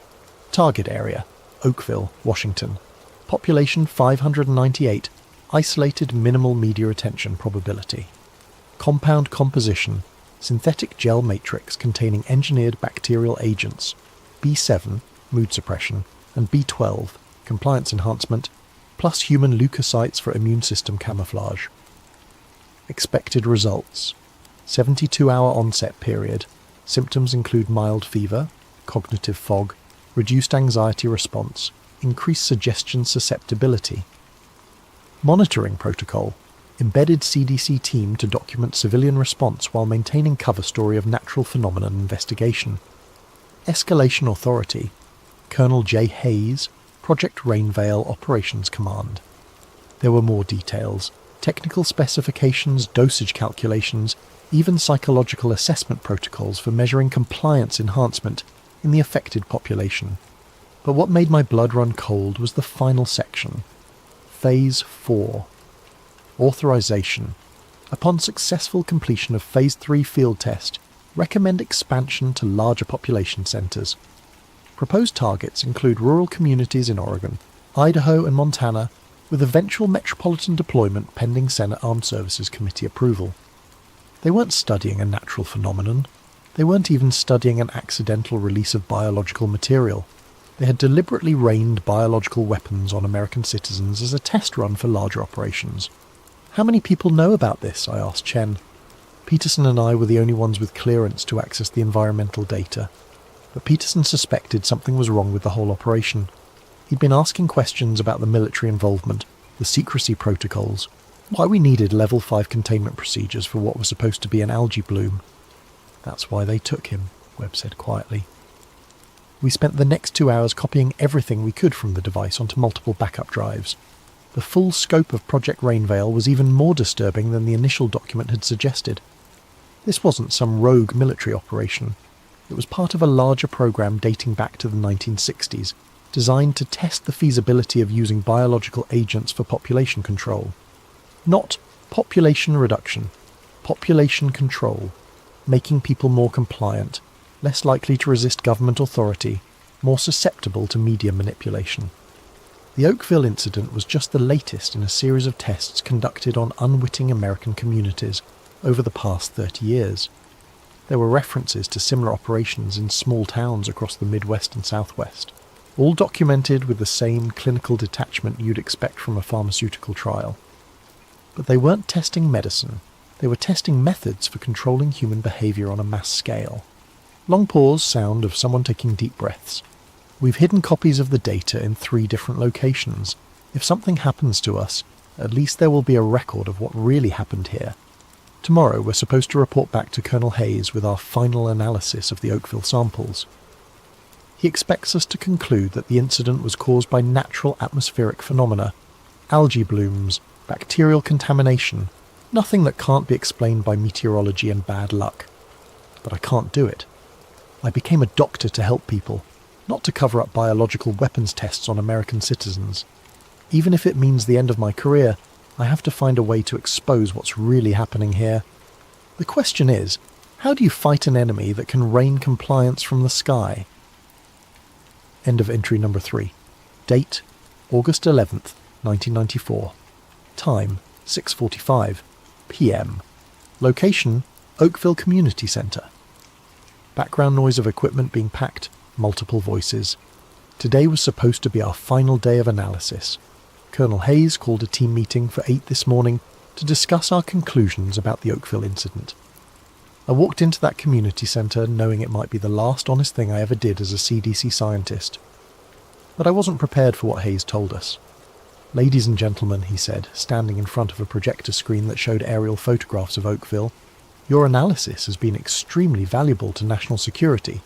Target area: Oakville, Washington. Population 598. Isolated minimal media attention probability. Compound composition: synthetic gel matrix containing engineered bacterial agents, B7, mood suppression, and B12, compliance enhancement, plus human leukocytes for immune system camouflage. Expected results: 72-hour onset period. Symptoms include mild fever, cognitive fog, reduced anxiety response, increased suggestion susceptibility. Monitoring protocol: embedded CDC team to document civilian response while maintaining cover story of natural phenomenon investigation. Escalation authority: Colonel J. Hayes, Project Rainil Operations Command. There were more details: technical specifications, dosage calculations, even psychological assessment protocols for measuring compliance enhancement in the affected population. But what made my blood run cold was the final section. Phase 4. Authorization. Upon successful completion of Phase 3 field test, recommend expansion to larger population centres. Proposed targets include rural communities in Oregon, Idaho and Montana, with eventual metropolitan deployment pending Senate Armed Services Committee approval. They weren't studying a natural phenomenon. They weren't even studying an accidental release of biological material. They had deliberately rained biological weapons on American citizens as a test run for larger operations. "How many people know about this?" I asked Chen. Peterson and I were the only ones with clearance to access the environmental data, but Peterson suspected something was wrong with the whole operation. He'd been asking questions about the military involvement, the secrecy protocols, why we needed level 5 containment procedures for what was supposed to be an algae bloom. That's why they took him, Webb said quietly. We spent the next 2 hours copying everything we could from the device onto multiple backup drives. The full scope of Project Rainveil was even more disturbing than the initial document had suggested. This wasn't some rogue military operation. It was part of a larger program dating back to the 1960s, designed to test the feasibility of using biological agents for population control. Not population reduction, population control, making people more compliant, less likely to resist government authority, more susceptible to media manipulation. The Oakville incident was just the latest in a series of tests conducted on unwitting American communities over the past 30 years. There were references to similar operations in small towns across the Midwest and Southwest, all documented with the same clinical detachment you'd expect from a pharmaceutical trial. But they weren't testing medicine, they were testing methods for controlling human behaviour on a mass scale. Long pause, sound of someone taking deep breaths. We've hidden copies of the data in 3 different locations. If something happens to us, at least there will be a record of what really happened here. Tomorrow we're supposed to report back to Colonel Hayes with our final analysis of the Oakville samples. He expects us to conclude that the incident was caused by natural atmospheric phenomena, algae blooms, bacterial contamination, nothing that can't be explained by meteorology and bad luck. But I can't do it. I became a doctor to help people, not to cover up biological weapons tests on American citizens. Even if it means the end of my career, I have to find a way to expose what's really happening here. The question is, how do you fight an enemy that can rain compliance from the sky? End of entry number 3. Date, August 11th, 1994. Time, 6:45 p.m. Location, Oakville Community Centre. Background noise of equipment being packed, multiple voices. Today was supposed to be our final day of analysis. Colonel Hayes called a team meeting for 8 this morning to discuss our conclusions about the Oakville incident. I walked into that community centre knowing it might be the last honest thing I ever did as a CDC scientist. But I wasn't prepared for what Hayes told us. "Ladies and gentlemen," he said, standing in front of a projector screen that showed aerial photographs of Oakville, "your analysis has been extremely valuable to national security.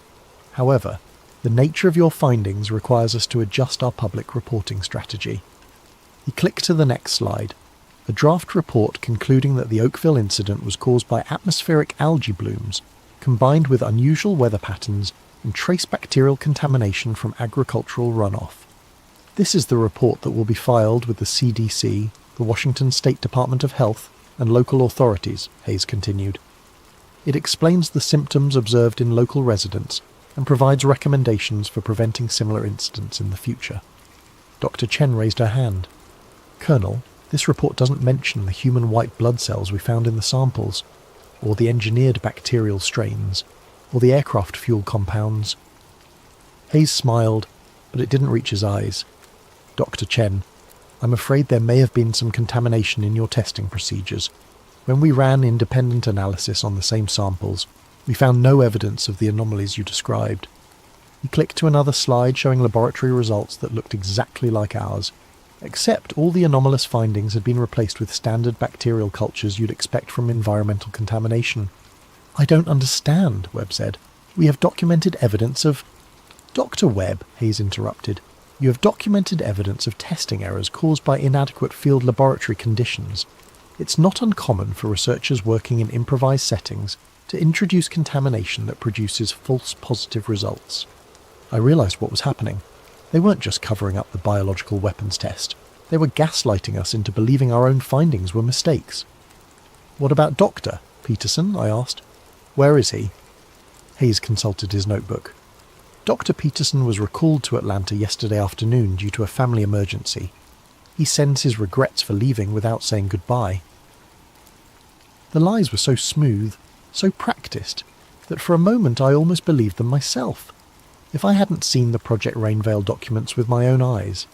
However, the nature of your findings requires us to adjust our public reporting strategy." He clicked to the next slide, a draft report concluding that the Oakville incident was caused by atmospheric algae blooms, combined with unusual weather patterns and trace bacterial contamination from agricultural runoff. This is the report that will be filed with the CDC, the Washington State Department of Health, and local authorities, Hayes continued. It explains the symptoms observed in local residents and provides recommendations for preventing similar incidents in the future. Dr. Chen raised her hand. "Colonel, this report doesn't mention the human white blood cells we found in the samples, or the engineered bacterial strains, or the aircraft fuel compounds." Hayes smiled, but it didn't reach his eyes. "Dr. Chen, I'm afraid there may have been some contamination in your testing procedures. When we ran independent analysis on the same samples, we found no evidence of the anomalies you described." He clicked to another slide showing laboratory results that looked exactly like ours, except all the anomalous findings had been replaced with standard bacterial cultures you'd expect from environmental contamination. "I don't understand," Webb said. "We have documented evidence of—" "Dr. Webb," Hayes interrupted, "you have documented evidence of testing errors caused by inadequate field laboratory conditions. It's not uncommon for researchers working in improvised settings to introduce contamination that produces false positive results." I realised what was happening. They weren't just covering up the biological weapons test. They were gaslighting us into believing our own findings were mistakes. "What about Dr. Peterson?" I asked. "Where is he?" Hayes consulted his notebook. "Dr. Peterson was recalled to Atlanta yesterday afternoon due to a family emergency. He sends his regrets for leaving without saying goodbye." The lies were so smooth, so practiced, that for a moment I almost believed them myself. If I hadn't seen the Project Rainveil documents with my own eyes,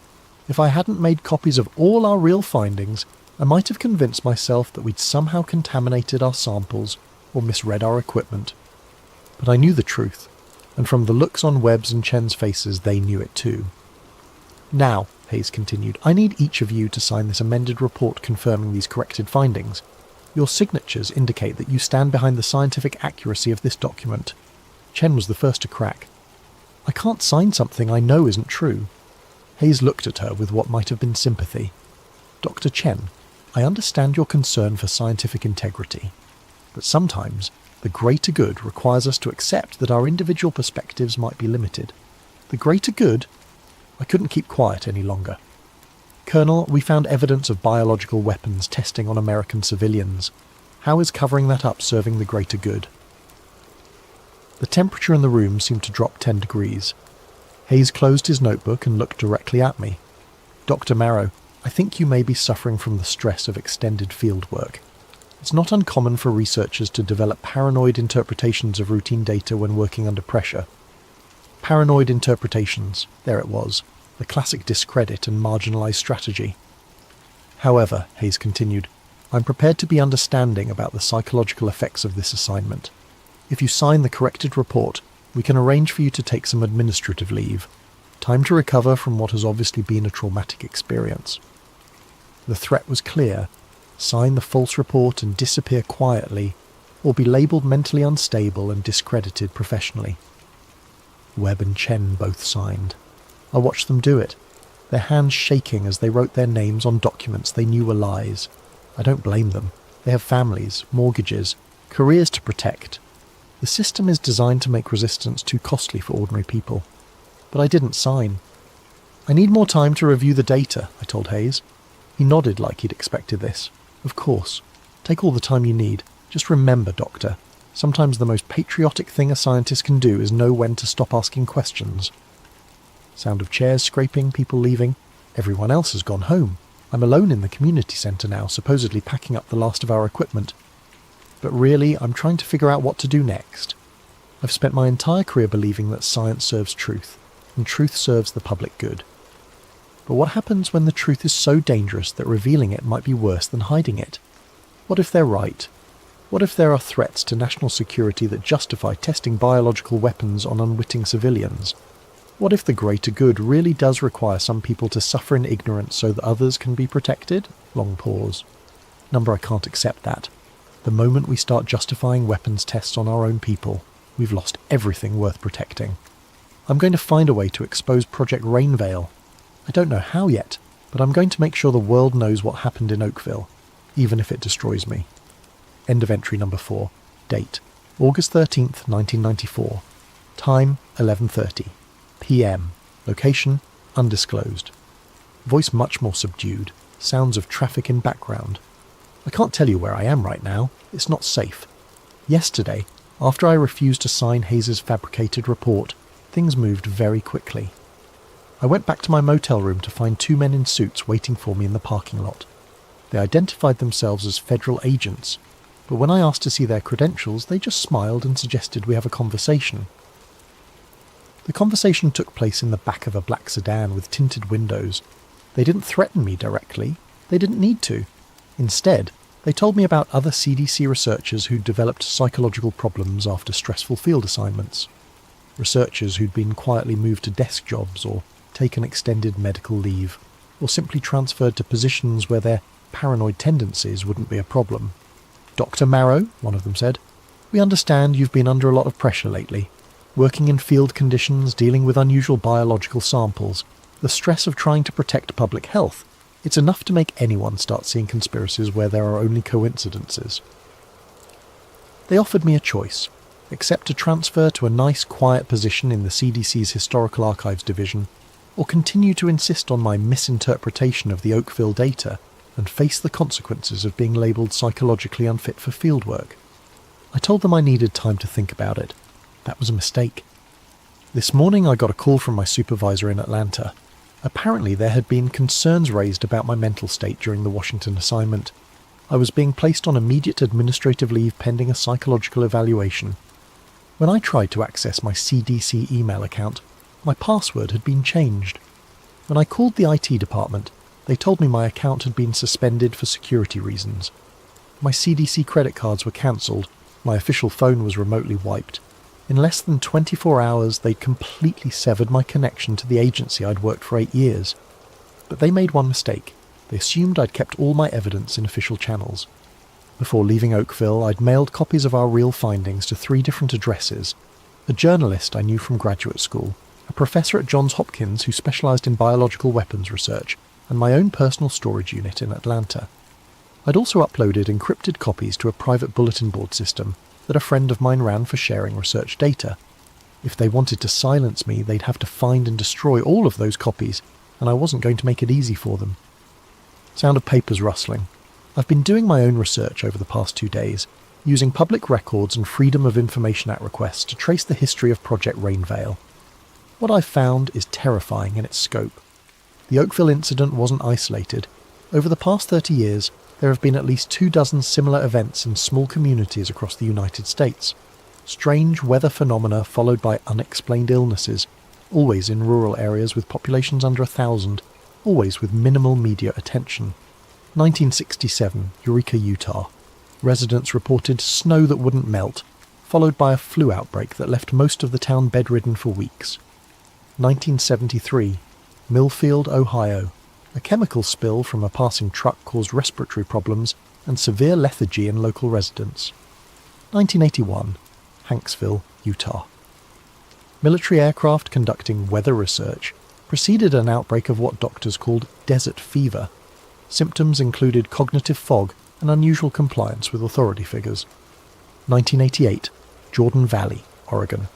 if I hadn't made copies of all our real findings, I might have convinced myself that we'd somehow contaminated our samples or misread our equipment. But I knew the truth, and from the looks on Webb's and Chen's faces, they knew it too. Now, Hayes continued, I need each of you to sign this amended report confirming these corrected findings. Your signatures indicate that you stand behind the scientific accuracy of this document. Chen was the first to crack. I can't sign something I know isn't true. Hayes looked at her with what might have been sympathy. Dr. Chen, I understand your concern for scientific integrity, but sometimes the greater good requires us to accept that our individual perspectives might be limited. The greater good? I couldn't keep quiet any longer. Colonel, we found evidence of biological weapons testing on American civilians. How is covering that up serving the greater good? The temperature in the room seemed to drop 10 degrees. Hayes closed his notebook and looked directly at me. Dr. Marrow, I think you may be suffering from the stress of extended field work. It's not uncommon for researchers to develop paranoid interpretations of routine data when working under pressure. Paranoid interpretations, there it was, the classic discredit and marginalised strategy. However, Hayes continued, I'm prepared to be understanding about the psychological effects of this assignment. If you sign the corrected report, we can arrange for you to take some administrative leave. Time to recover from what has obviously been a traumatic experience. The threat was clear. Sign the false report and disappear quietly, or be labelled mentally unstable and discredited professionally. Webb and Chen both signed. I watched them do it, their hands shaking as they wrote their names on documents they knew were lies. I don't blame them. They have families, mortgages, careers to protect. The system is designed to make resistance too costly for ordinary people. But I didn't sign. I need more time to review the data, I told Hayes. He nodded like he'd expected this. Of course. Take all the time you need. Just remember, Doctor, sometimes the most patriotic thing a scientist can do is know when to stop asking questions. Sound of chairs scraping, people leaving. Everyone else has gone home. I'm alone in the community centre now, supposedly packing up the last of our equipment. But really, I'm trying to figure out what to do next. I've spent my entire career believing that science serves truth, and truth serves the public good. But what happens when the truth is so dangerous that revealing it might be worse than hiding it? What if they're right? What if there are threats to national security that justify testing biological weapons on unwitting civilians? What if the greater good really does require some people to suffer in ignorance so that others can be protected? Long pause. Number, I can't accept that. The moment we start justifying weapons tests on our own people, we've lost everything worth protecting. I'm going to find a way to expose Project Rainveil. I don't know how yet, but I'm going to make sure the world knows what happened in Oakville, even if it destroys me. End of entry number 4. Date, August 13th, 1994. Time, 11:30. PM. Location, undisclosed. Voice much more subdued. Sounds of traffic in background. I can't tell you where I am right now. It's not safe. Yesterday, after I refused to sign Hayes' fabricated report, things moved very quickly. I went back to my motel room to find 2 men in suits waiting for me in the parking lot. They identified themselves as federal agents, but when I asked to see their credentials, they just smiled and suggested we have a conversation. The conversation took place in the back of a black sedan with tinted windows. They didn't threaten me directly. They didn't need to. Instead, they told me about other CDC researchers who'd developed psychological problems after stressful field assignments. Researchers who'd been quietly moved to desk jobs or taken extended medical leave, or simply transferred to positions where their paranoid tendencies wouldn't be a problem. Dr. Marrow, one of them said, we understand you've been under a lot of pressure lately. Working in field conditions, dealing with unusual biological samples, the stress of trying to protect public health, it's enough to make anyone start seeing conspiracies where there are only coincidences. They offered me a choice, accept a transfer to a nice, quiet position in the CDC's Historical Archives Division, or continue to insist on my misinterpretation of the Oakville data and face the consequences of being labelled psychologically unfit for fieldwork. I told them I needed time to think about it. That was a mistake. This morning I got a call from my supervisor in Atlanta. Apparently there had been concerns raised about my mental state during the Washington assignment. I was being placed on immediate administrative leave pending a psychological evaluation. When I tried to access my CDC email account, my password had been changed. When I called the IT department, they told me my account had been suspended for security reasons. My CDC credit cards were cancelled, My official phone was remotely wiped. In less than 24 hours, they'd completely severed my connection to the agency I'd worked for 8 years. But they made one mistake. They assumed I'd kept all my evidence in official channels. Before leaving Oakville, I'd mailed copies of our real findings to 3 different addresses. A journalist I knew from graduate school, a professor at Johns Hopkins who specialised in biological weapons research, and my own personal storage unit in Atlanta. I'd also uploaded encrypted copies to a private bulletin board system that a friend of mine ran for sharing research data. If they wanted to silence me, they'd have to find and destroy all of those copies, and I wasn't going to make it easy for them. Sound of papers rustling. I've been doing my own research over the past 2 days, using public records and Freedom of Information Act requests to trace the history of Project Rainveil. What I've found is terrifying in its scope. The Oakville incident wasn't isolated. Over the past 30 years, there have been at least 24 similar events in small communities across the United States. Strange weather phenomena followed by unexplained illnesses, always in rural areas with populations under 1,000, always with minimal media attention. 1967, Eureka, Utah. Residents reported snow that wouldn't melt, followed by a flu outbreak that left most of the town bedridden for weeks. 1973, Millfield, Ohio. A chemical spill from a passing truck caused respiratory problems and severe lethargy in local residents. 1981, Hanksville, Utah. Military aircraft conducting weather research preceded an outbreak of what doctors called desert fever. Symptoms included cognitive fog and unusual compliance with authority figures. 1988, Jordan Valley, Oregon.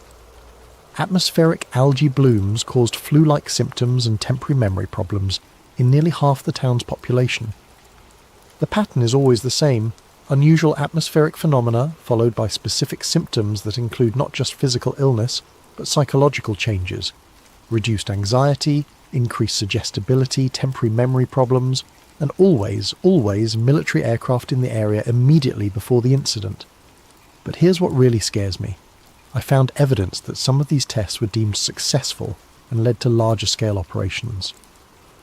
Atmospheric algae blooms caused flu-like symptoms and temporary memory problems in nearly half the town's population. The pattern is always the same: unusual atmospheric phenomena followed by specific symptoms that include not just physical illness, but psychological changes. Reduced anxiety, increased suggestibility, temporary memory problems, and always military aircraft in the area immediately before the incident. But here's what really scares me. I found evidence that some of these tests were deemed successful and led to larger scale operations.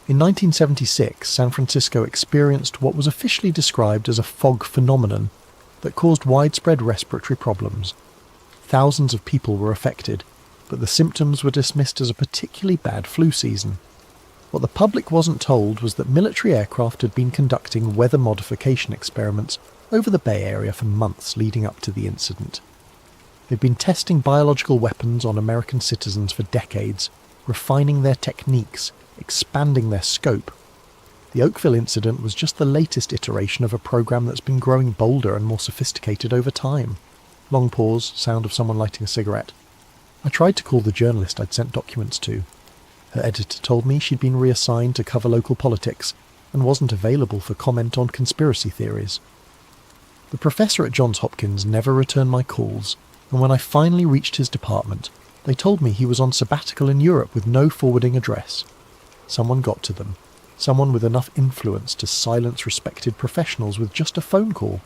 In 1976, San Francisco experienced what was officially described as a fog phenomenon that caused widespread respiratory problems. Thousands of people were affected, but the symptoms were dismissed as a particularly bad flu season. What the public wasn't told was that military aircraft had been conducting weather modification experiments over the Bay Area for months leading up to the incident. They'd been testing biological weapons on American citizens for decades, refining their techniques, expanding their scope. The Oakville incident was just the latest iteration of a program that's been growing bolder and more sophisticated over time. Long pause, sound of someone lighting a cigarette. I tried to call the journalist I'd sent documents to. Her editor told me she'd been reassigned to cover local politics and wasn't available for comment on conspiracy theories. The professor at Johns Hopkins never returned my calls, and when I finally reached his department, they told me he was on sabbatical in Europe with no forwarding address. Someone got to them. Someone with enough influence to silence respected professionals with just a phone call.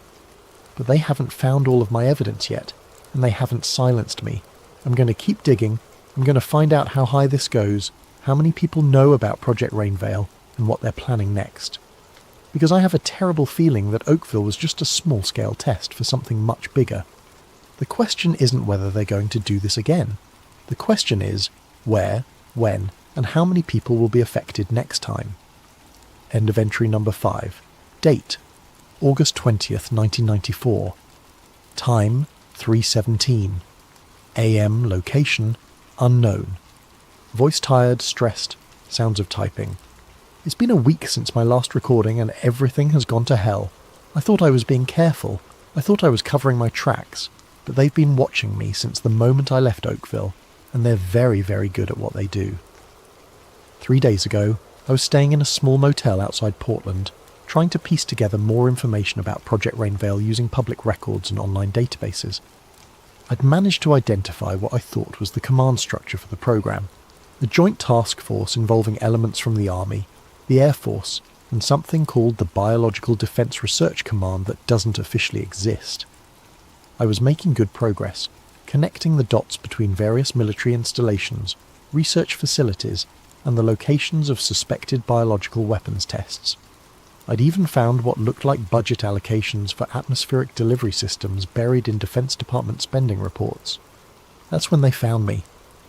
But they haven't found all of my evidence yet, and they haven't silenced me. I'm going to keep digging. I'm going to find out how high this goes, how many people know about Project Rainveil, and what they're planning next. Because I have a terrible feeling that Oakville was just a small-scale test for something much bigger. The question isn't whether they're going to do this again. The question is where, when, and how many people will be affected next time. End of entry number 5. Date: August 20th, 1994. Time: 3:17. AM location: unknown. Voice tired, stressed, sounds of typing. It's been a week since my last recording and everything has gone to hell. I thought I was being careful. I thought I was covering my tracks. But they've been watching me since the moment I left Oakville, and they're very, very good at what they do. 3 days ago, I was staying in a small motel outside Portland, trying to piece together more information about Project Rainveil using public records and online databases. I'd managed to identify what I thought was the command structure for the program: a joint task force involving elements from the Army, the Air Force, and something called the Biological Defense Research Command that doesn't officially exist. I was making good progress, connecting the dots between various military installations, research facilities, and the locations of suspected biological weapons tests. I'd even found what looked like budget allocations for atmospheric delivery systems buried in Defense Department spending reports. That's when they found me.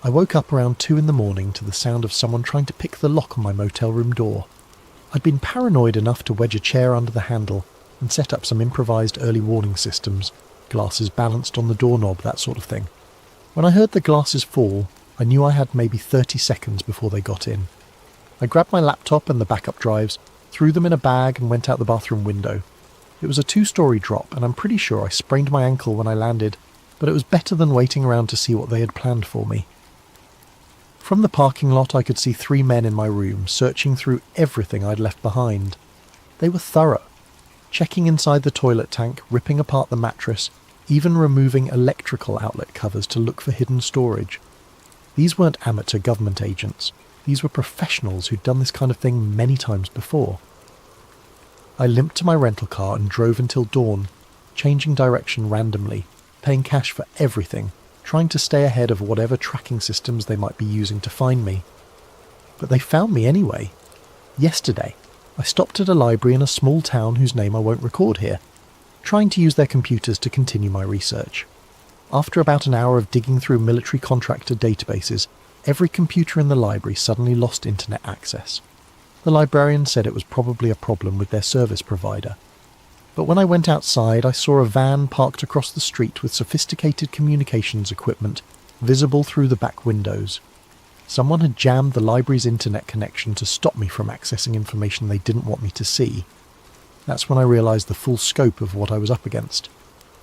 I woke up around 2 in the morning to the sound of someone trying to pick the lock on my motel room door. I'd been paranoid enough to wedge a chair under the handle and set up some improvised early warning systems, glasses balanced on the doorknob, that sort of thing. When I heard the glasses fall, I knew I had maybe 30 seconds before they got in. I grabbed my laptop and the backup drives, threw them in a bag and went out the bathroom window. It was a 2-story drop, and I'm pretty sure I sprained my ankle when I landed, but it was better than waiting around to see what they had planned for me. From the parking lot I could see 3 men in my room, searching through everything I'd left behind. They were thorough, checking inside the toilet tank, ripping apart the mattress, even removing electrical outlet covers to look for hidden storage. These weren't amateur government agents. These were professionals who'd done this kind of thing many times before. I limped to my rental car and drove until dawn, changing direction randomly, paying cash for everything, trying to stay ahead of whatever tracking systems they might be using to find me. But they found me anyway. Yesterday, I stopped at a library in a small town whose name I won't record here, trying to use their computers to continue my research. After about an hour of digging through military contractor databases, every computer in the library suddenly lost internet access. The librarian said it was probably a problem with their service provider. But when I went outside, I saw a van parked across the street with sophisticated communications equipment visible through the back windows. Someone had jammed the library's internet connection to stop me from accessing information they didn't want me to see. That's when I realised the full scope of what I was up against.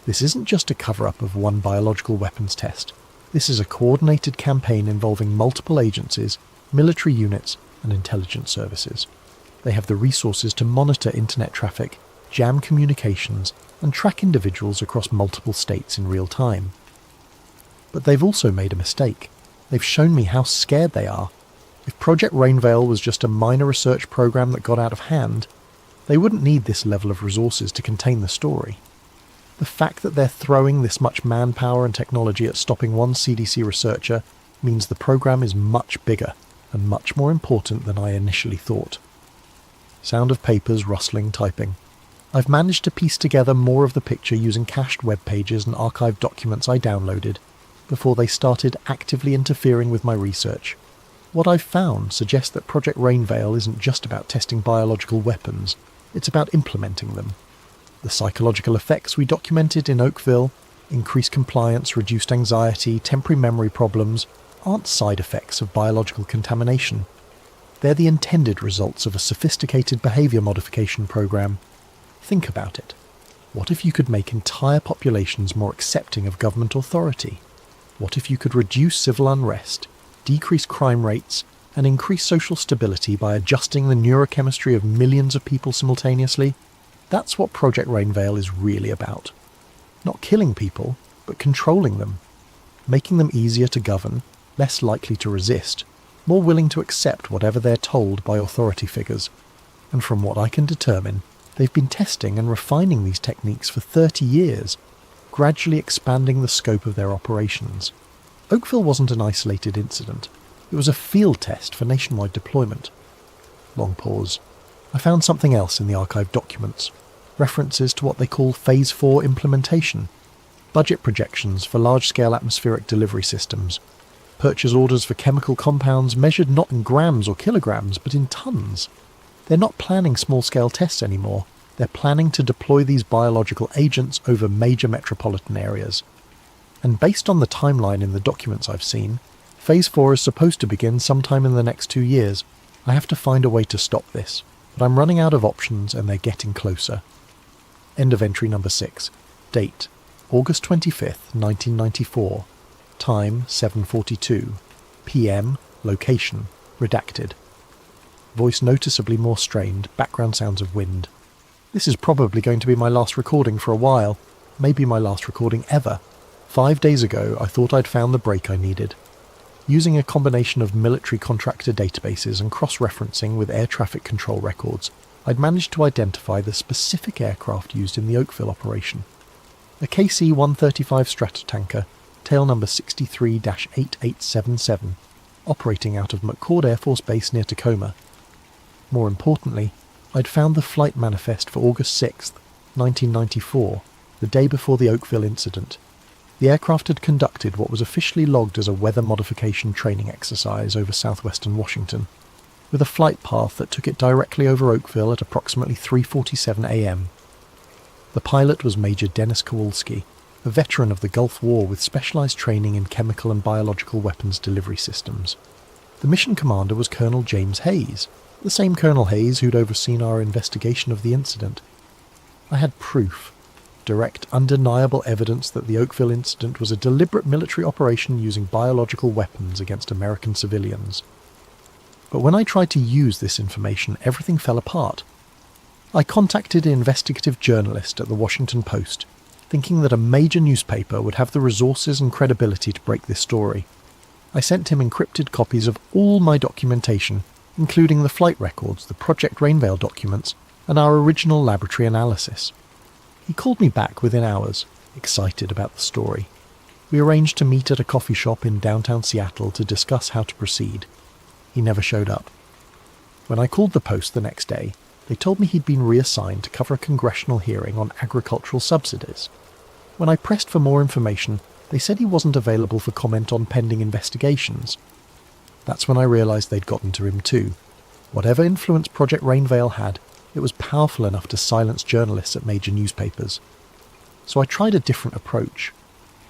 This isn't just a cover-up of one biological weapons test. This is a coordinated campaign involving multiple agencies, military units, and intelligence services. They have the resources to monitor internet traffic, jam communications, and track individuals across multiple states in real time. But they've also made a mistake. They've shown me how scared they are. If Project Rainveil was just a minor research program that got out of hand, they wouldn't need this level of resources to contain the story. The fact that they're throwing this much manpower and technology at stopping one CDC researcher means the program is much bigger and much more important than I initially thought. Sound of papers rustling, typing. I've managed to piece together more of the picture using cached web pages and archived documents I downloaded before they started actively interfering with my research. What I've found suggests that Project Rainveil isn't just about testing biological weapons, it's about implementing them. The psychological effects we documented in Oakville, increased compliance, reduced anxiety, temporary memory problems, aren't side effects of biological contamination. They're the intended results of a sophisticated behaviour modification program. Think about it. What if you could make entire populations more accepting of government authority? What if you could reduce civil unrest, decrease crime rates, and increase social stability by adjusting the neurochemistry of millions of people simultaneously? That's what Project Rainveil is really about. Not killing people, but controlling them. Making them easier to govern, less likely to resist, more willing to accept whatever they're told by authority figures. And from what I can determine, they've been testing and refining these techniques for 30 years, gradually expanding the scope of their operations. Oakville wasn't an isolated incident. It was a field test for nationwide deployment. Long pause. I found something else in the archived documents. References to what they call Phase 4 implementation. Budget projections for large-scale atmospheric delivery systems. Purchase orders for chemical compounds measured not in grams or kilograms, but in tons. They're not planning small-scale tests anymore. They're planning to deploy these biological agents over major metropolitan areas. And based on the timeline in the documents I've seen, Phase 4 is supposed to begin sometime in the next 2 years. I have to find a way to stop this, but I'm running out of options and they're getting closer. End of entry number 6. Date: August 25th, 1994. Time: 7:42. PM. Location: redacted. Voice noticeably more strained, background sounds of wind. This is probably going to be my last recording for a while, maybe my last recording ever. 5 days ago I thought I'd found the break I needed. Using a combination of military contractor databases and cross-referencing with air traffic control records, I'd managed to identify the specific aircraft used in the Oakville operation. A KC-135 Stratotanker, tail number 63-8877, operating out of McCord Air Force Base near Tacoma. More importantly, I'd found the flight manifest for August 6th, 1994, the day before the Oakville incident. The aircraft had conducted what was officially logged as a weather modification training exercise over southwestern Washington, with a flight path that took it directly over Oakville at approximately 3:47 a.m. The pilot was Major Dennis Kowalski, a veteran of the Gulf War with specialized training in chemical and biological weapons delivery systems. The mission commander was Colonel James Hayes, the same Colonel Hayes who'd overseen our investigation of the incident. I had proof, direct, undeniable evidence that the Oakville incident was a deliberate military operation using biological weapons against American civilians. But when I tried to use this information, everything fell apart. I contacted an investigative journalist at the Washington Post, thinking that a major newspaper would have the resources and credibility to break this story. I sent him encrypted copies of all my documentation, including the flight records, the Project Rainil documents, and our original laboratory analysis. He called me back within hours, excited about the story. We arranged to meet at a coffee shop in downtown Seattle to discuss how to proceed. He never showed up. When I called the Post the next day, they told me he'd been reassigned to cover a congressional hearing on agricultural subsidies. When I pressed for more information, they said he wasn't available for comment on pending investigations. That's when I realised they'd gotten to him too. Whatever influence Project Rainil had, it was powerful enough to silence journalists at major newspapers. So I tried a different approach.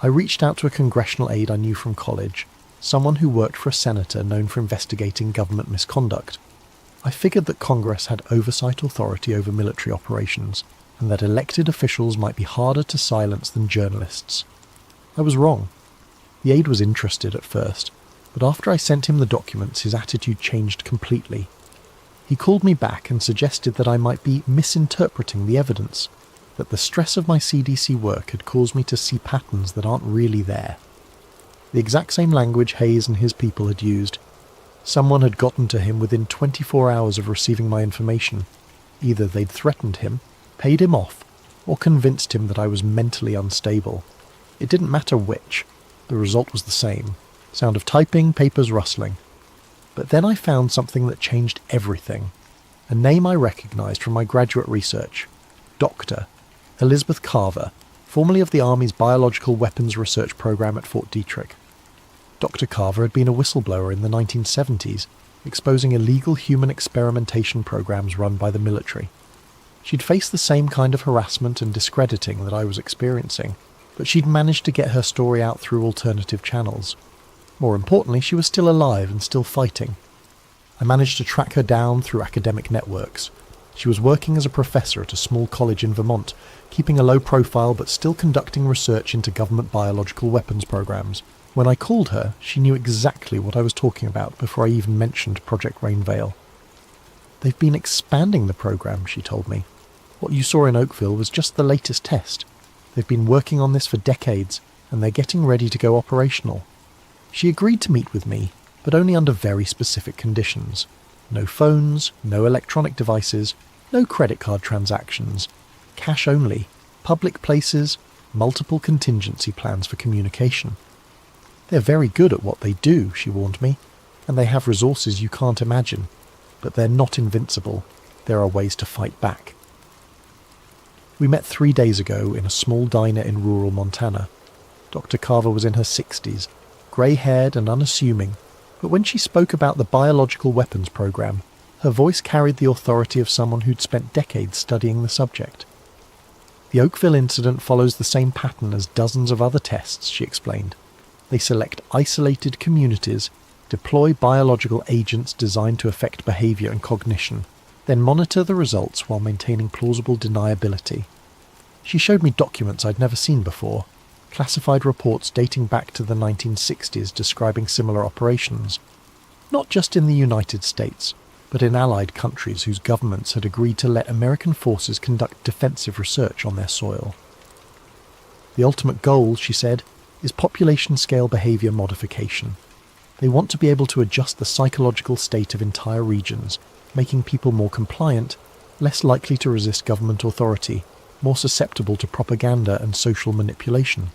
I reached out to a congressional aide I knew from college, someone who worked for a senator known for investigating government misconduct. I figured that Congress had oversight authority over military operations, and that elected officials might be harder to silence than journalists. I was wrong. The aide was interested at first, but after I sent him the documents, his attitude changed completely. He called me back and suggested that I might be misinterpreting the evidence, that the stress of my CDC work had caused me to see patterns that aren't really there. The exact same language Hayes and his people had used. Someone had gotten to him within 24 hours of receiving my information. Either they'd threatened him, paid him off, or convinced him that I was mentally unstable. It didn't matter which. The result was the same. Sound of typing, papers rustling. But then I found something that changed everything. A name I recognised from my graduate research. Dr. Elizabeth Carver, formerly of the Army's Biological Weapons Research Program at Fort Detrick. Dr. Carver had been a whistleblower in the 1970s, exposing illegal human experimentation programs run by the military. She'd faced the same kind of harassment and discrediting that I was experiencing, but she'd managed to get her story out through alternative channels. More importantly, she was still alive and still fighting. I managed to track her down through academic networks. She was working as a professor at a small college in Vermont, keeping a low profile but still conducting research into government biological weapons programs. When I called her, she knew exactly what I was talking about before I even mentioned Project Rainil. They've been expanding the program, she told me. What you saw in Oakville was just the latest test. They've been working on this for decades, and they're getting ready to go operational. She agreed to meet with me, but only under very specific conditions. No phones, no electronic devices, no credit card transactions. Cash only, public places, multiple contingency plans for communication. They're very good at what they do, she warned me, and they have resources you can't imagine. But they're not invincible. There are ways to fight back. We met 3 days ago in a small diner in rural Montana. Dr. Carver was in her 60s, grey-haired and unassuming, but when she spoke about the biological weapons program, her voice carried the authority of someone who'd spent decades studying the subject. The Oakville incident follows the same pattern as dozens of other tests, she explained. They select isolated communities, deploy biological agents designed to affect behaviour and cognition, then monitor the results while maintaining plausible deniability. She showed me documents I'd never seen before, classified reports dating back to the 1960s describing similar operations, not just in the United States, but in allied countries whose governments had agreed to let American forces conduct defensive research on their soil. The ultimate goal, she said, is population-scale behaviour modification. They want to be able to adjust the psychological state of entire regions, making people more compliant, less likely to resist government authority, more susceptible to propaganda and social manipulation.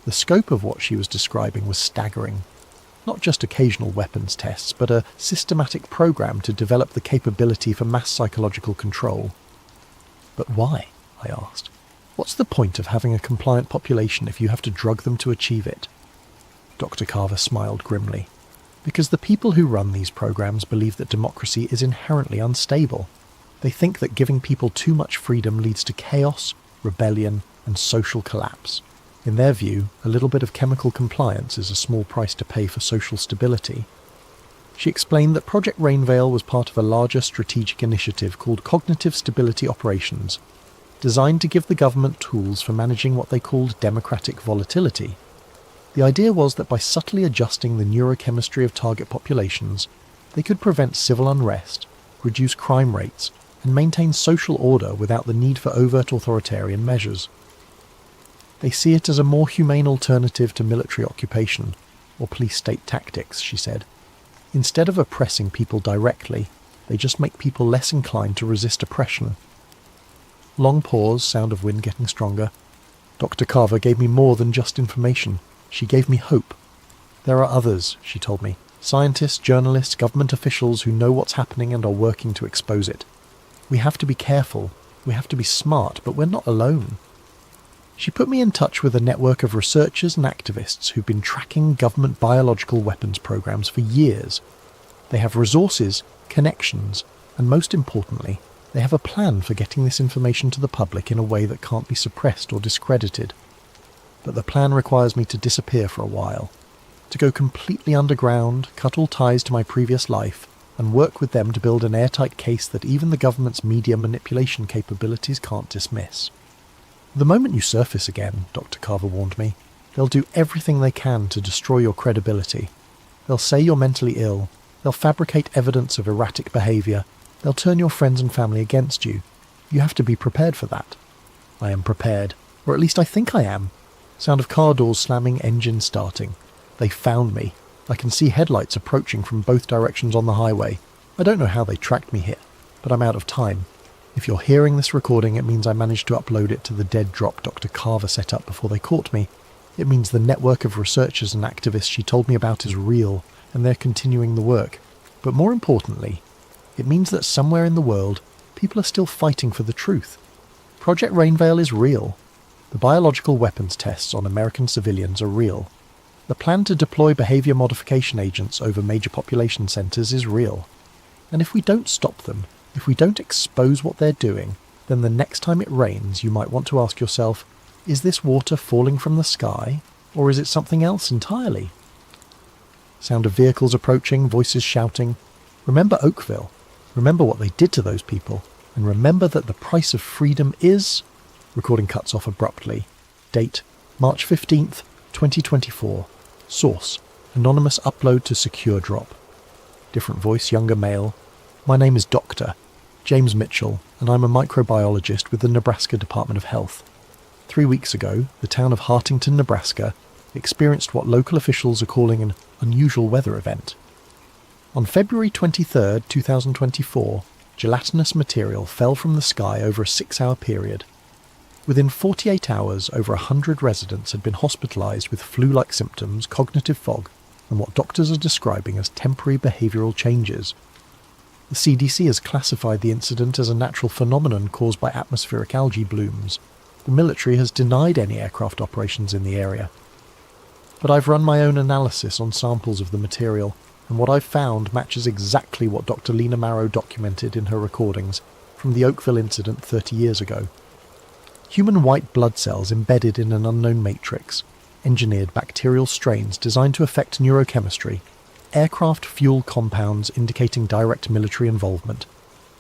The scope of what she was describing was staggering. Not just occasional weapons tests, but a systematic program to develop the capability for mass psychological control. But why? I asked. What's the point of having a compliant population if you have to drug them to achieve it? Dr. Carver smiled grimly. Because the people who run these programs believe that democracy is inherently unstable. They think that giving people too much freedom leads to chaos, rebellion, and social collapse. In their view, a little bit of chemical compliance is a small price to pay for social stability. She explained that Project Rainveil was part of a larger strategic initiative called Cognitive Stability Operations, designed to give the government tools for managing what they called democratic volatility. The idea was that by subtly adjusting the neurochemistry of target populations, they could prevent civil unrest, reduce crime rates, and maintain social order without the need for overt authoritarian measures. They see it as a more humane alternative to military occupation or police-state tactics, she said. Instead of oppressing people directly, they just make people less inclined to resist oppression. Long pause, sound of wind getting stronger. Dr. Carver gave me more than just information. She gave me hope. There are others, she told me. Scientists, journalists, government officials who know what's happening and are working to expose it. We have to be careful. We have to be smart, but we're not alone. She put me in touch with a network of researchers and activists who've been tracking government biological weapons programs for years. They have resources, connections, and most importantly, they have a plan for getting this information to the public in a way that can't be suppressed or discredited. But the plan requires me to disappear for a while, to go completely underground, cut all ties to my previous life, and work with them to build an airtight case that even the government's media manipulation capabilities can't dismiss. The moment you surface again, Dr. Carver warned me, they'll do everything they can to destroy your credibility. They'll say you're mentally ill. They'll fabricate evidence of erratic behaviour. They'll turn your friends and family against you. You have to be prepared for that. I am prepared, or at least I think I am. Sound of car doors slamming, engine starting. They found me. I can see headlights approaching from both directions on the highway. I don't know how they tracked me here, but I'm out of time. If you're hearing this recording, it means I managed to upload it to the dead drop Dr. Carver set up before they caught me. It means the network of researchers and activists she told me about is real, and they're continuing the work. But more importantly, it means that somewhere in the world, people are still fighting for the truth. Project Rainveil is real. The biological weapons tests on American civilians are real. The plan to deploy behaviour modification agents over major population centres is real. And if we don't stop them, if we don't expose what they're doing, then the next time it rains you might want to ask yourself, is this water falling from the sky, or is it something else entirely? Sound of vehicles approaching, voices shouting. Remember Oakville. Remember what they did to those people. And remember that the price of freedom is... Recording cuts off abruptly. Date, March 15th, 2024. Source, anonymous upload to secure drop. Different voice, younger male. My name is Dr. James Mitchell, and I'm a microbiologist with the Nebraska Department of Health. 3 weeks ago, the town of Hartington, Nebraska, experienced what local officials are calling an unusual weather event. On February 23, 2024, gelatinous material fell from the sky over a 6-hour period. Within 48 hours, over 100 residents had been hospitalised with flu-like symptoms, cognitive fog, and what doctors are describing as temporary behavioural changes. The CDC has classified the incident as a natural phenomenon caused by atmospheric algae blooms. The military has denied any aircraft operations in the area. But I've run my own analysis on samples of the material, and what I've found matches exactly what Dr. Lena Marrow documented in her recordings from the Oakville incident 30 years ago. Human white blood cells embedded in an unknown matrix, engineered bacterial strains designed to affect neurochemistry, aircraft fuel compounds indicating direct military involvement.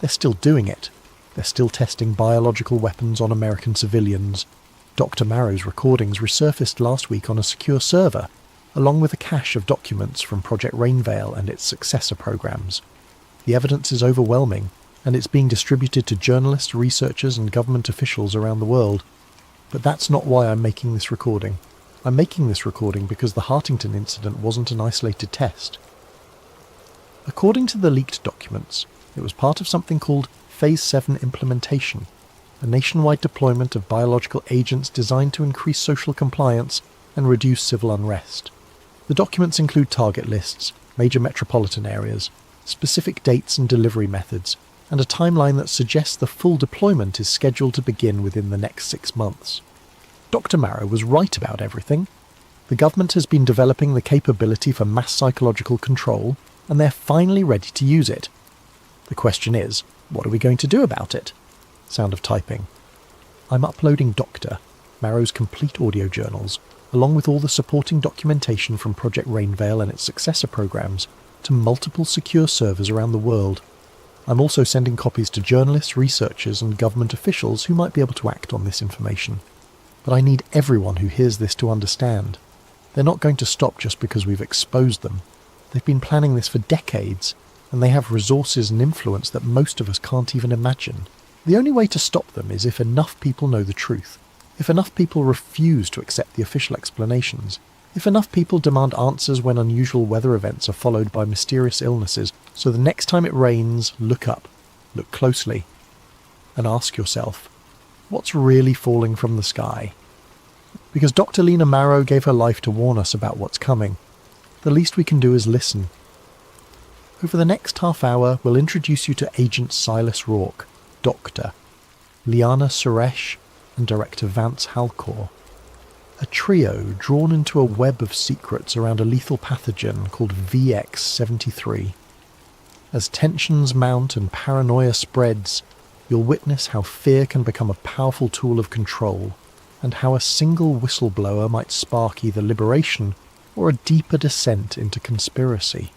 They're still doing it. They're still testing biological weapons on American civilians. Dr. Marrow's recordings resurfaced last week on a secure server, along with a cache of documents from Project Rainveil and its successor programs. The evidence is overwhelming, and it's being distributed to journalists, researchers, and government officials around the world. But that's not why I'm making this recording. I'm making this recording because the Hartington incident wasn't an isolated test. According to the leaked documents, it was part of something called Phase 7 implementation, a nationwide deployment of biological agents designed to increase social compliance and reduce civil unrest. The documents include target lists, major metropolitan areas, specific dates and delivery methods, and a timeline that suggests the full deployment is scheduled to begin within the next 6 months. Dr. Marrow was right about everything. The government has been developing the capability for mass psychological control, and they're finally ready to use it. The question is, what are we going to do about it? Sound of typing. I'm uploading Doctor, Marrow's complete audio journals, along with all the supporting documentation from Project Rainil and its successor programs, to multiple secure servers around the world. I'm also sending copies to journalists, researchers, and government officials who might be able to act on this information. But I need everyone who hears this to understand. They're not going to stop just because we've exposed them. They've been planning this for decades, and they have resources and influence that most of us can't even imagine. The only way to stop them is if enough people know the truth, if enough people refuse to accept the official explanations, if enough people demand answers when unusual weather events are followed by mysterious illnesses, so the next time it rains, look up, look closely, and ask yourself, what's really falling from the sky? Because Dr. Lena Marrow gave her life to warn us about what's coming. The least we can do is listen. Over the next half hour, we'll introduce you to Agent Silas Rourke, Doctor, Liana Suresh, and Director Vance Halcor. A trio drawn into a web of secrets around a lethal pathogen called VX-73. As tensions mount and paranoia spreads, you'll witness how fear can become a powerful tool of control, and how a single whistleblower might spark either liberation or a deeper descent into conspiracy.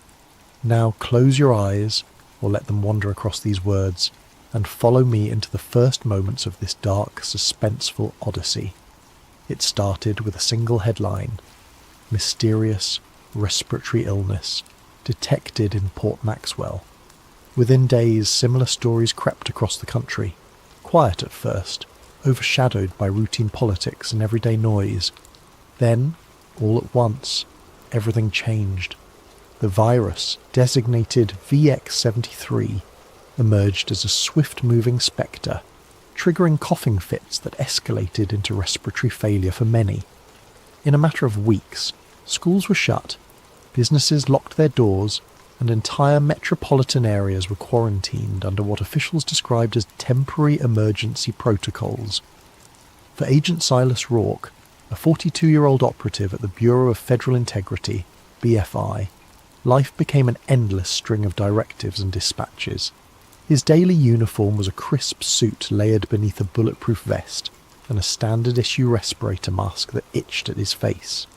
Now close your eyes, or let them wander across these words, and follow me into the first moments of this dark, suspenseful odyssey. It started with a single headline: Mysterious respiratory illness detected in Port Maxwell. Within days, similar stories crept across the country, quiet at first, overshadowed by routine politics and everyday noise. Then, all at once, everything changed. The virus, designated VX-73, emerged as a swift-moving spectre, triggering coughing fits that escalated into respiratory failure for many. In a matter of weeks, schools were shut, businesses locked their doors, and entire metropolitan areas were quarantined under what officials described as temporary emergency protocols. For Agent Silas Rourke, a 42-year-old operative at the Bureau of Federal Integrity, BFI, life became an endless string of directives and dispatches. His daily uniform was a crisp suit layered beneath a bulletproof vest and a standard-issue respirator mask that itched at his face.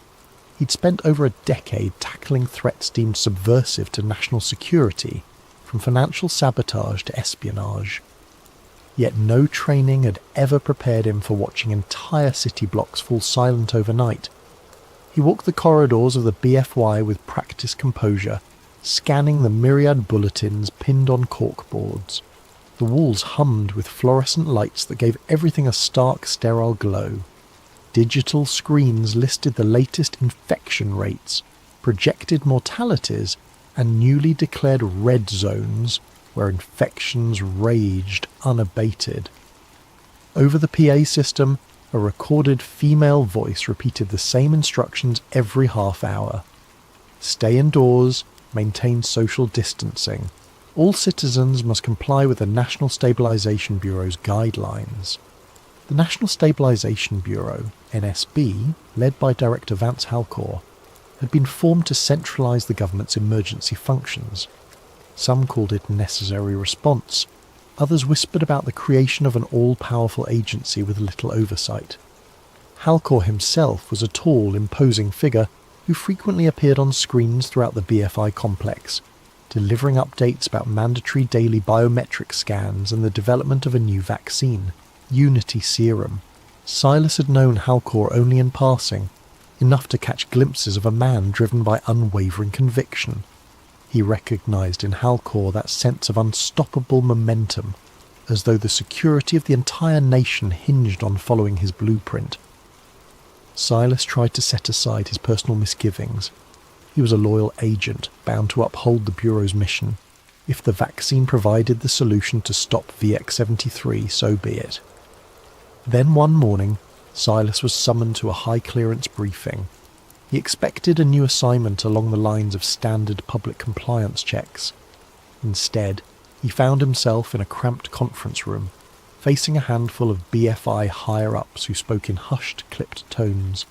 He'd spent over a decade tackling threats deemed subversive to national security, from financial sabotage to espionage. Yet no training had ever prepared him for watching entire city blocks fall silent overnight. He walked the corridors of the BFY with practiced composure, scanning the myriad bulletins pinned on corkboards. The walls hummed with fluorescent lights that gave everything a stark, sterile glow. Digital screens listed the latest infection rates, projected mortalities, and newly declared red zones where infections raged unabated. Over the PA system, a recorded female voice repeated the same instructions every half hour. Stay indoors, maintain social distancing. All citizens must comply with the National Stabilization Bureau's guidelines. The National Stabilization Bureau, NSB, led by Director Vance Halcor, had been formed to centralize the government's emergency functions. Some called it necessary response. Others whispered about the creation of an all-powerful agency with little oversight. Halcor himself was a tall, imposing figure who frequently appeared on screens throughout the BFI complex, delivering updates about mandatory daily biometric scans and the development of a new vaccine, Unity Serum. Silas had known Halcor only in passing, enough to catch glimpses of a man driven by unwavering conviction. He recognised in Halcor that sense of unstoppable momentum, as though the security of the entire nation hinged on following his blueprint. Silas tried to set aside his personal misgivings. He was a loyal agent, bound to uphold the Bureau's mission. If the vaccine provided the solution to stop VX-73, so be it. Then one morning, Silas was summoned to a high-clearance briefing. He expected a new assignment along the lines of standard public compliance checks. Instead, he found himself in a cramped conference room, facing a handful of BFI higher-ups who spoke in hushed, clipped tones.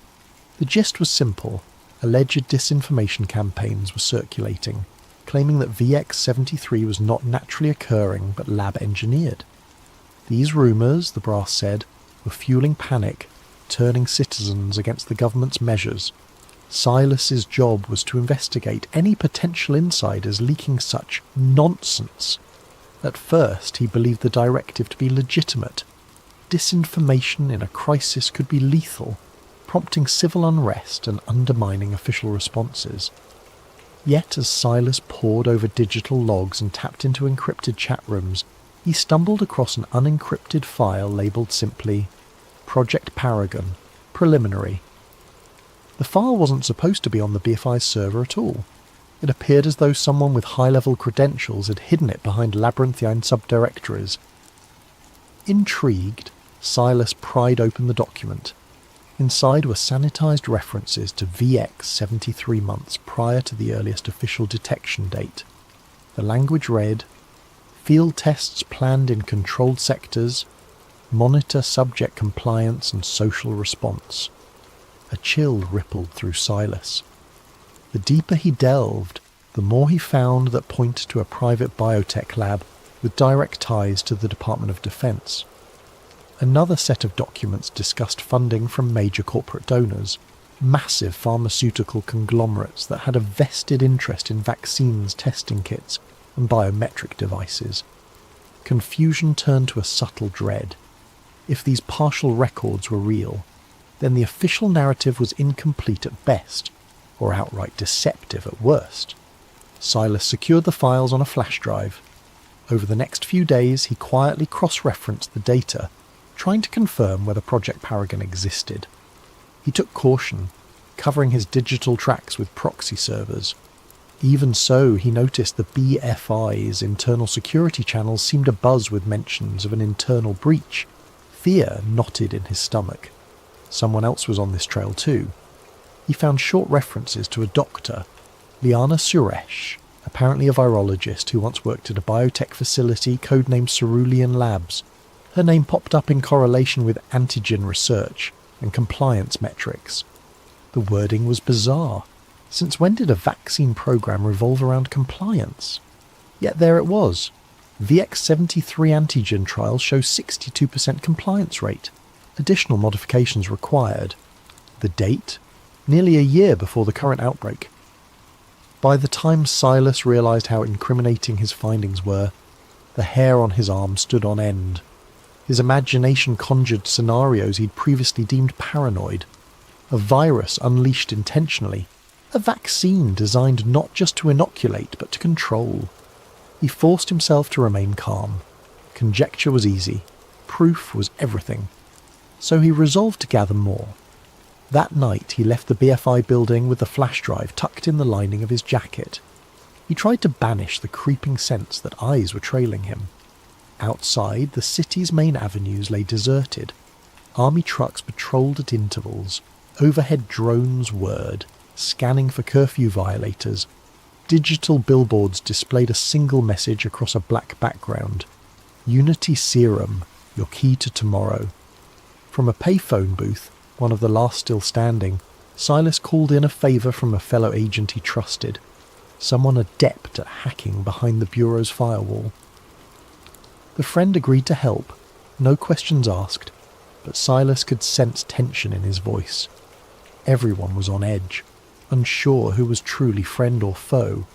The gist was simple. Alleged disinformation campaigns were circulating, claiming that VX-73 was not naturally occurring but lab-engineered. These rumours, the brass said, were fueling panic, turning citizens against the government's measures. Silas's job was to investigate any potential insiders leaking such nonsense. At first, he believed the directive to be legitimate. Disinformation in a crisis could be lethal, prompting civil unrest and undermining official responses. Yet as Silas pored over digital logs and tapped into encrypted chat rooms, he stumbled across an unencrypted file labelled simply Project Paragon, Preliminary. The file wasn't supposed to be on the BFI's server at all. It appeared as though someone with high-level credentials had hidden it behind labyrinthine subdirectories. Intrigued, Silas pried open the document. Inside were sanitised references to VX 73 months prior to the earliest official detection date. The language read, "Field tests planned in controlled sectors. Monitor subject compliance and social response." A chill rippled through Silas. The deeper he delved, the more he found that pointed to a private biotech lab with direct ties to the Department of Defense. Another set of documents discussed funding from major corporate donors, massive pharmaceutical conglomerates that had a vested interest in vaccines, testing kits, and biometric devices. Confusion turned to a subtle dread. If these partial records were real, then the official narrative was incomplete at best, or outright deceptive at worst. Silas secured the files on a flash drive. Over the next few days, he quietly cross-referenced the data, trying to confirm whether Project Paragon existed. He took caution, covering his digital tracks with proxy servers. Even so, he noticed the BFI's internal security channels seemed abuzz with mentions of an internal breach. Fear knotted in his stomach. Someone else was on this trail too. He found short references to a doctor, Liana Suresh, apparently a virologist who once worked at a biotech facility codenamed Cerulean Labs. Her name popped up in correlation with antigen research and compliance metrics. The wording was bizarre. Since when did a vaccine program revolve around compliance? Yet there it was. VX-73 antigen trials show 62% compliance rate. Additional modifications required. The date? Nearly a year before the current outbreak. By the time Silas realised how incriminating his findings were, the hair on his arm stood on end. His imagination conjured scenarios he'd previously deemed paranoid. A virus unleashed intentionally. A vaccine designed not just to inoculate, but to control. He forced himself to remain calm. Conjecture was easy. Proof was everything. So he resolved to gather more. That night he left the BFI building with the flash drive tucked in the lining of his jacket. He tried to banish the creeping sense that eyes were trailing him. Outside, the city's main avenues lay deserted. Army trucks patrolled at intervals. Overhead drones whirred, scanning for curfew violators. Digital billboards displayed a single message across a black background. Unity Serum, your key to tomorrow. From a payphone booth, one of the last still standing, Silas called in a favour from a fellow agent he trusted. Someone adept at hacking behind the Bureau's firewall. The friend agreed to help, no questions asked, but Silas could sense tension in his voice. Everyone was on edge, unsure who was truly friend or foe.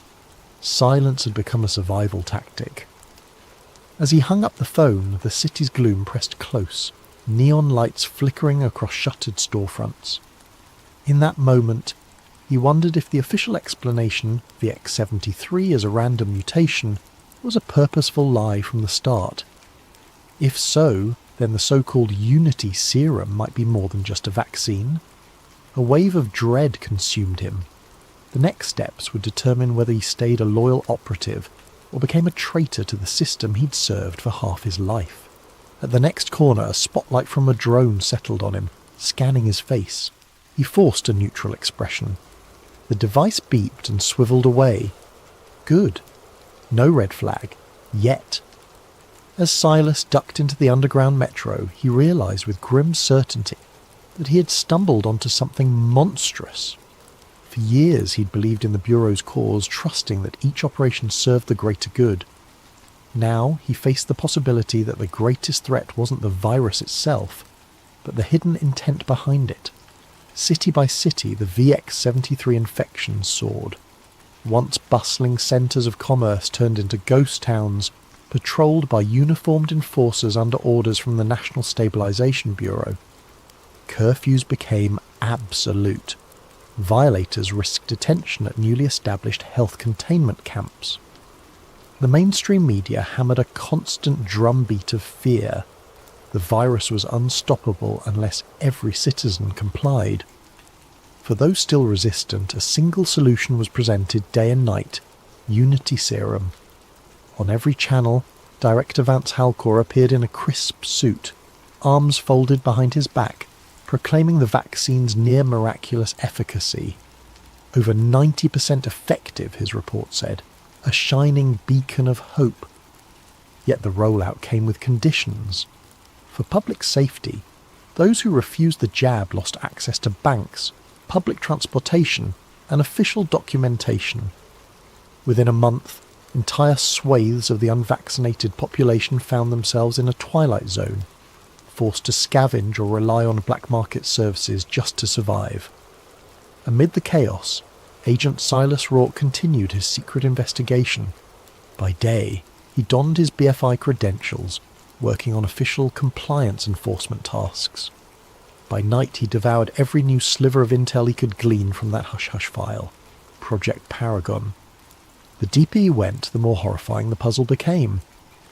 Silence had become a survival tactic. As he hung up the phone, the city's gloom pressed close, neon lights flickering across shuttered storefronts. In that moment, he wondered if the official explanation, VX-73 as a random mutation, was a purposeful lie from the start. If so, then the so-called Unity Serum might be more than just a vaccine. A wave of dread consumed him. The next steps would determine whether he stayed a loyal operative or became a traitor to the system he'd served for half his life. At the next corner, a spotlight from a drone settled on him, scanning his face. He forced a neutral expression. The device beeped and swiveled away. Good. No red flag. Yet. As Silas ducked into the underground metro, he realised with grim certainty that he had stumbled onto something monstrous. For years he'd believed in the Bureau's cause, trusting that each operation served the greater good. Now he faced the possibility that the greatest threat wasn't the virus itself, but the hidden intent behind it. City by city, the VX-73 infection soared. Once bustling centres of commerce turned into ghost towns, patrolled by uniformed enforcers under orders from the National Stabilisation Bureau. Curfews became absolute. Violators risked detention at newly established health containment camps. The mainstream media hammered a constant drumbeat of fear. The virus was unstoppable unless every citizen complied. For those still resistant, a single solution was presented day and night: Unity Serum. On every channel, Director Vance Halcor appeared in a crisp suit, arms folded behind his back, proclaiming the vaccine's near-miraculous efficacy. Over 90% effective, his report said, a shining beacon of hope. Yet the rollout came with conditions. For public safety, those who refused the jab lost access to banks, public transportation, and official documentation. Within a month, entire swathes of the unvaccinated population found themselves in a twilight zone, forced to scavenge or rely on black market services just to survive. Amid the chaos, Agent Silas Rourke continued his secret investigation. By day, he donned his BFI credentials, working on official compliance enforcement tasks. By night, he devoured every new sliver of intel he could glean from that hush-hush file, Project Paragon. The deeper he went, the more horrifying the puzzle became.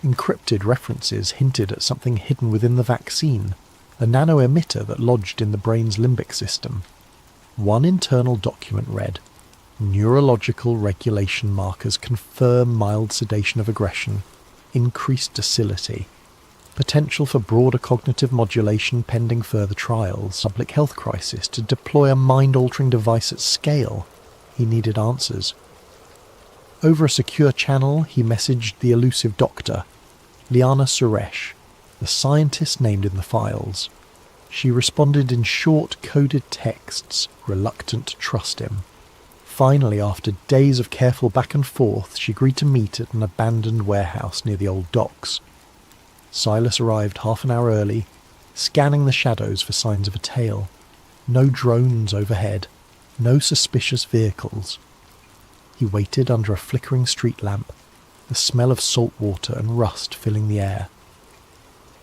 Encrypted references hinted at something hidden within the vaccine, a nano-emitter that lodged in the brain's limbic system. One internal document read, "Neurological regulation markers confirm mild sedation of aggression, increased docility, potential for broader cognitive modulation pending further trials, public health crisis to deploy a mind-altering device at scale." He needed answers. Over a secure channel, he messaged the elusive doctor, Liana Suresh, the scientist named in the files. She responded in short, coded texts, reluctant to trust him. Finally, after days of careful back and forth, she agreed to meet at an abandoned warehouse near the old docks. Silas arrived half an hour early, scanning the shadows for signs of a tail. No drones overhead, no suspicious vehicles. He waited under a flickering street lamp, the smell of salt water and rust filling the air.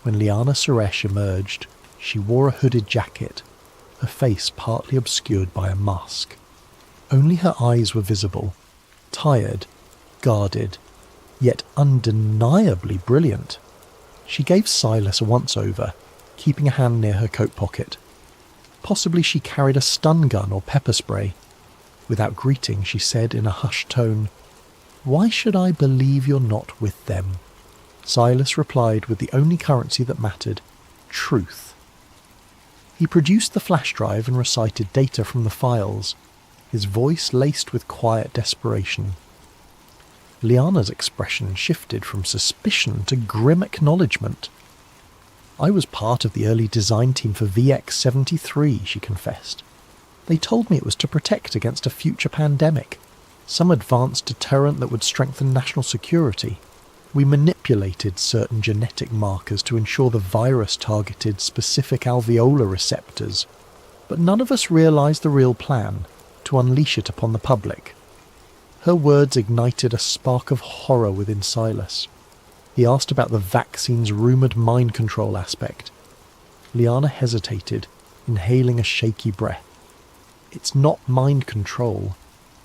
When Liana Suresh emerged, she wore a hooded jacket, her face partly obscured by a mask. Only her eyes were visible, tired, guarded, yet undeniably brilliant. She gave Silas a once-over, keeping a hand near her coat pocket. Possibly she carried a stun gun or pepper spray. Without greeting, she said in a hushed tone, "Why should I believe you're not with them?" Silas replied with the only currency that mattered, truth. He produced the flash drive and recited data from the files, his voice laced with quiet desperation. Liana's expression shifted from suspicion to grim acknowledgement. "I was part of the early design team for VX-73, she confessed. They told me it was to protect against a future pandemic, some advanced deterrent that would strengthen national security. We manipulated certain genetic markers to ensure the virus targeted specific alveolar receptors, but none of us realized the real plan, to unleash it upon the public." Her words ignited a spark of horror within Silas. He asked about the vaccine's rumoured mind control aspect. Liana hesitated, inhaling a shaky breath. "It's not mind control,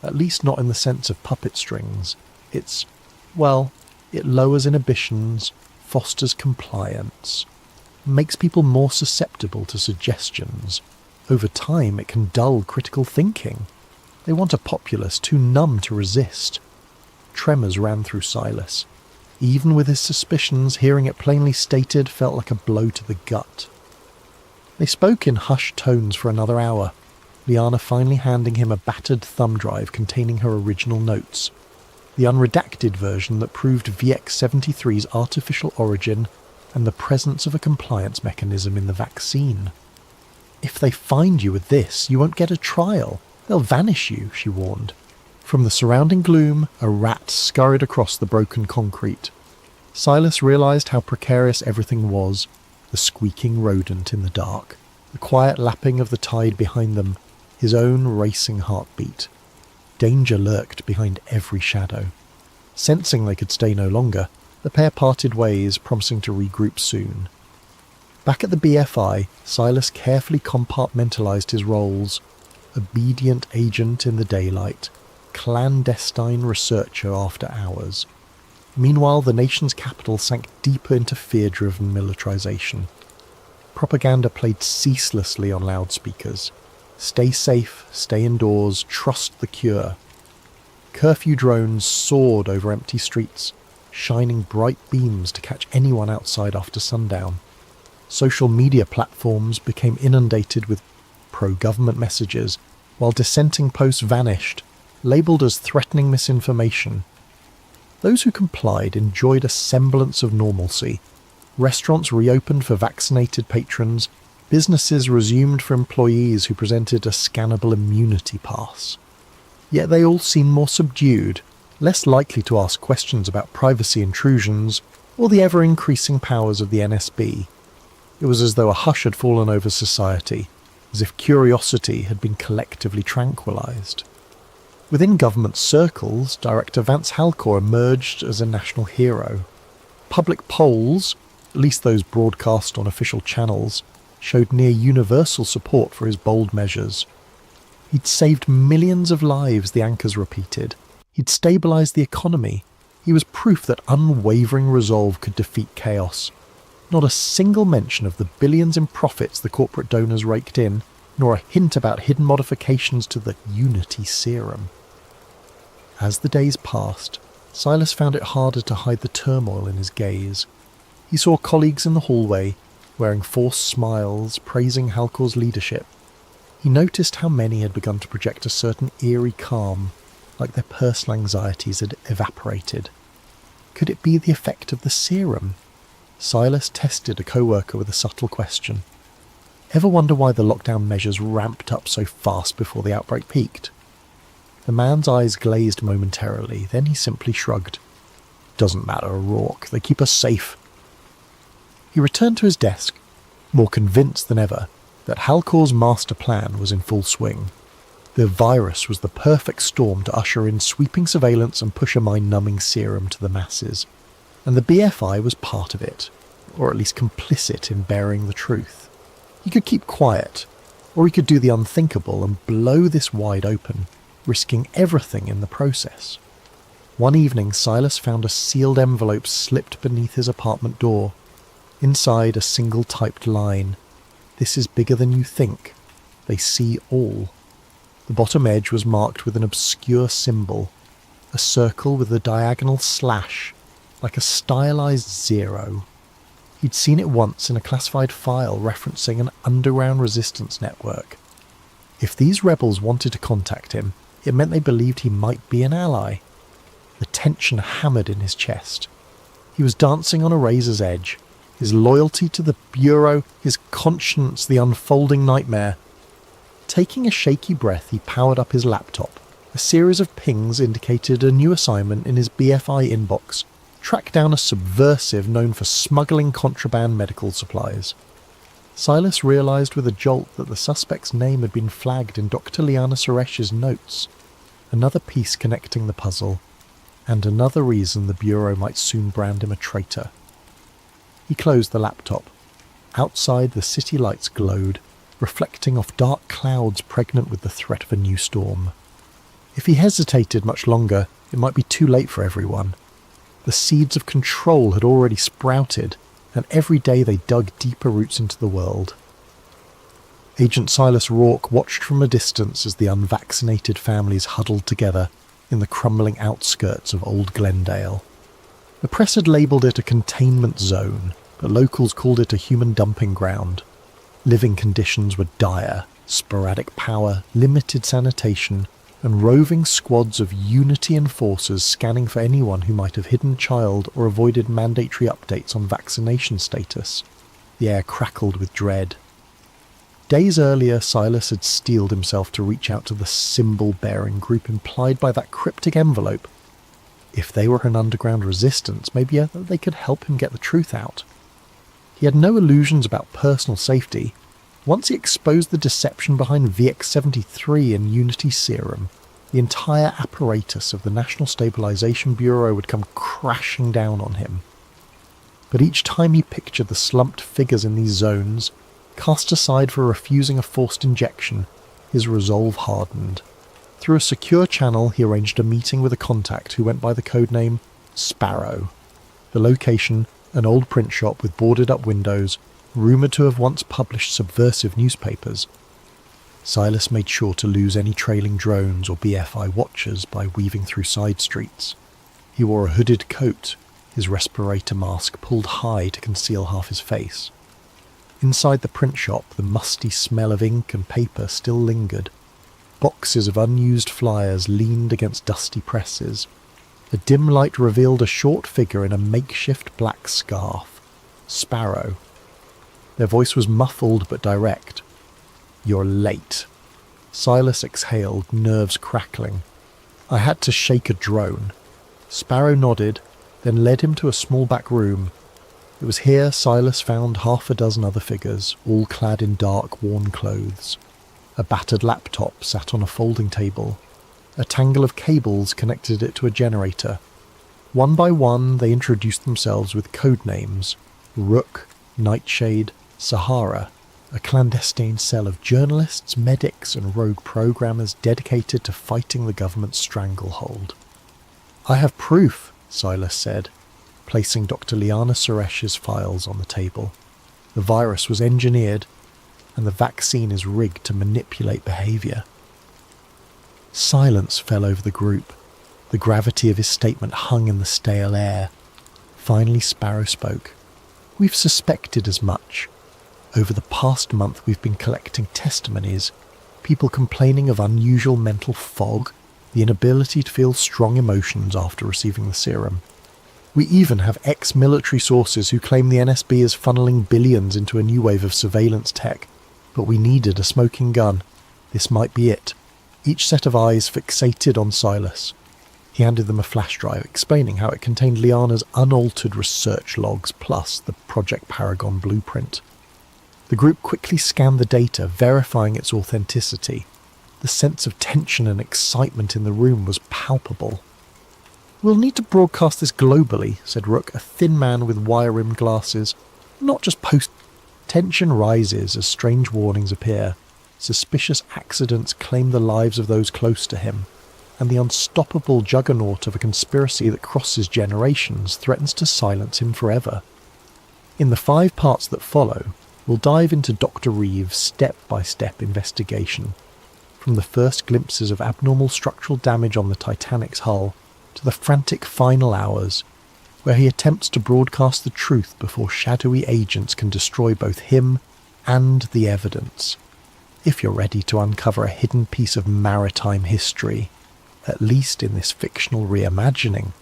at least not in the sense of puppet strings. It's, well, it lowers inhibitions, fosters compliance, makes people more susceptible to suggestions. Over time, it can dull critical thinking. They want a populace too numb to resist." Tremors ran through Silas. Even with his suspicions, hearing it plainly stated felt like a blow to the gut. They spoke in hushed tones for another hour. Liana finally handing him a battered thumb drive containing her original notes, the unredacted version that proved VX-73's artificial origin and the presence of a compliance mechanism in the vaccine. "If they find you with this, you won't get a trial. They'll vanish you," she warned. From the surrounding gloom, a rat scurried across the broken concrete. Silas realised how precarious everything was, the squeaking rodent in the dark, the quiet lapping of the tide behind them, his own racing heartbeat. Danger lurked behind every shadow. Sensing they could stay no longer, the pair parted ways, promising to regroup soon. Back at the BFI, Silas carefully compartmentalised his roles: obedient agent in the daylight, clandestine researcher after hours. Meanwhile, the nation's capital sank deeper into fear-driven militarisation. Propaganda played ceaselessly on loudspeakers. Stay safe, stay indoors, trust the cure. Curfew drones soared over empty streets, shining bright beams to catch anyone outside after sundown. Social media platforms became inundated with pro-government messages, while dissenting posts vanished, labelled as threatening misinformation. Those who complied enjoyed a semblance of normalcy. Restaurants reopened for vaccinated patrons, businesses resumed for employees who presented a scannable immunity pass. Yet they all seemed more subdued, less likely to ask questions about privacy intrusions or the ever-increasing powers of the NSB. It was as though a hush had fallen over society, as if curiosity had been collectively tranquilized. Within government circles, Director Vance Halcor emerged as a national hero. Public polls, at least those broadcast on official channels, showed near universal support for his bold measures. He'd saved millions of lives, the anchors repeated. He'd stabilised the economy. He was proof that unwavering resolve could defeat chaos. Not a single mention of the billions in profits the corporate donors raked in, nor a hint about hidden modifications to the Unity serum. As the days passed, Silas found it harder to hide the turmoil in his gaze. He saw colleagues in the hallway, wearing forced smiles, praising Halcor's leadership. He noticed how many had begun to project a certain eerie calm, like their personal anxieties had evaporated. Could it be the effect of the serum? Silas tested a co-worker with a subtle question. Ever wonder why the lockdown measures ramped up so fast before the outbreak peaked? The man's eyes glazed momentarily, then he simply shrugged. Doesn't matter, O'Rourke. They keep us safe. He returned to his desk, more convinced than ever that Halcor's master plan was in full swing. The virus was the perfect storm to usher in sweeping surveillance and push a mind-numbing serum to the masses. And the BFI was part of it, or at least complicit in bearing the truth. He could keep quiet, or he could do the unthinkable and blow this wide open, risking everything in the process. One evening, Silas found a sealed envelope slipped beneath his apartment door. Inside, a single typed line. "This is bigger than you think. They see all." The bottom edge was marked with an obscure symbol, a circle with a diagonal slash, like a stylized zero. He'd seen it once in a classified file referencing an underground resistance network. If these rebels wanted to contact him, it meant they believed he might be an ally. The tension hammered in his chest. He was dancing on a razor's edge, his loyalty to the Bureau, his conscience the unfolding nightmare. Taking a shaky breath, he powered up his laptop. A series of pings indicated a new assignment in his BFI inbox. Track down a subversive known for smuggling contraband medical supplies. Silas realised with a jolt that the suspect's name had been flagged in Dr. Liana Suresh's notes. Another piece connecting the puzzle, and another reason the Bureau might soon brand him a traitor. He closed the laptop. Outside, the city lights glowed, reflecting off dark clouds pregnant with the threat of a new storm. If he hesitated much longer, it might be too late for everyone. The seeds of control had already sprouted, and every day they dug deeper roots into the world. Agent Silas Rourke watched from a distance as the unvaccinated families huddled together in the crumbling outskirts of Old Glendale. The press had labelled it a containment zone, but locals called it a human dumping ground. Living conditions were dire, Sporadic power, limited sanitation, and roving squads of Unity enforcers scanning for anyone who might have hidden child or avoided mandatory updates on vaccination status. The air crackled with dread. Days earlier, Silas had steeled himself to reach out to the symbol-bearing group implied by that cryptic envelope. If they were an underground resistance, maybe they could help him get the truth out. He had no illusions about personal safety. Once he exposed the deception behind VX-73 and Unity serum, the entire apparatus of the National Stabilization Bureau would come crashing down on him. But each time he pictured the slumped figures in these zones, cast aside for refusing a forced injection, his resolve hardened. Through a secure channel, he arranged a meeting with a contact who went by the codename Sparrow. The location, an old print shop with boarded-up windows, rumoured to have once published subversive newspapers. Silas made sure to lose any trailing drones or BFI watchers by weaving through side streets. He wore a hooded coat, his respirator mask pulled high to conceal half his face. Inside the print shop, the musty smell of ink and paper still lingered. Boxes of unused flyers leaned against dusty presses. A dim light revealed a short figure in a makeshift black scarf. Sparrow. Their voice was muffled but direct. "You're late." Silas exhaled, nerves crackling. "I had to shake a drone." Sparrow nodded, then led him to a small back room. It was here Silas found half a dozen other figures, all clad in dark, worn clothes. A battered laptop sat on a folding table. A tangle of cables connected it to a generator. One by one they introduced themselves with code names: Rook, Nightshade, Sahara, a clandestine cell of journalists, medics and rogue programmers dedicated to fighting the government's stranglehold. "I have proof," Silas said, placing Dr. Liana Suresh's files on the table. "The virus was engineered, and the vaccine is rigged to manipulate behaviour." Silence fell over the group. The gravity of his statement hung in the stale air. Finally Sparrow spoke. "We've suspected as much. Over the past month we've been collecting testimonies, people complaining of unusual mental fog, the inability to feel strong emotions after receiving the serum. We even have ex-military sources who claim the NSB is funneling billions into a new wave of surveillance tech, but we needed a smoking gun. This might be it." Each set of eyes fixated on Silas. He handed them a flash drive, explaining how it contained Liana's unaltered research logs plus the Project Paragon blueprint. The group quickly scanned the data, verifying its authenticity. The sense of tension and excitement in the room was palpable. "We'll need to broadcast this globally," said Rook, a thin man with wire-rimmed glasses. "Not just post." Tension rises as strange warnings appear. Suspicious accidents claim the lives of those close to him, and the unstoppable juggernaut of a conspiracy that crosses generations threatens to silence him forever. In the 5 parts that follow, we'll dive into Dr. Greavves' step-by-step investigation, from the first glimpses of abnormal structural damage on the Titanic's hull to the frantic final hours, where he attempts to broadcast the truth before shadowy agents can destroy both him and the evidence. If you're ready to uncover a hidden piece of maritime history, at least in this fictional reimagining,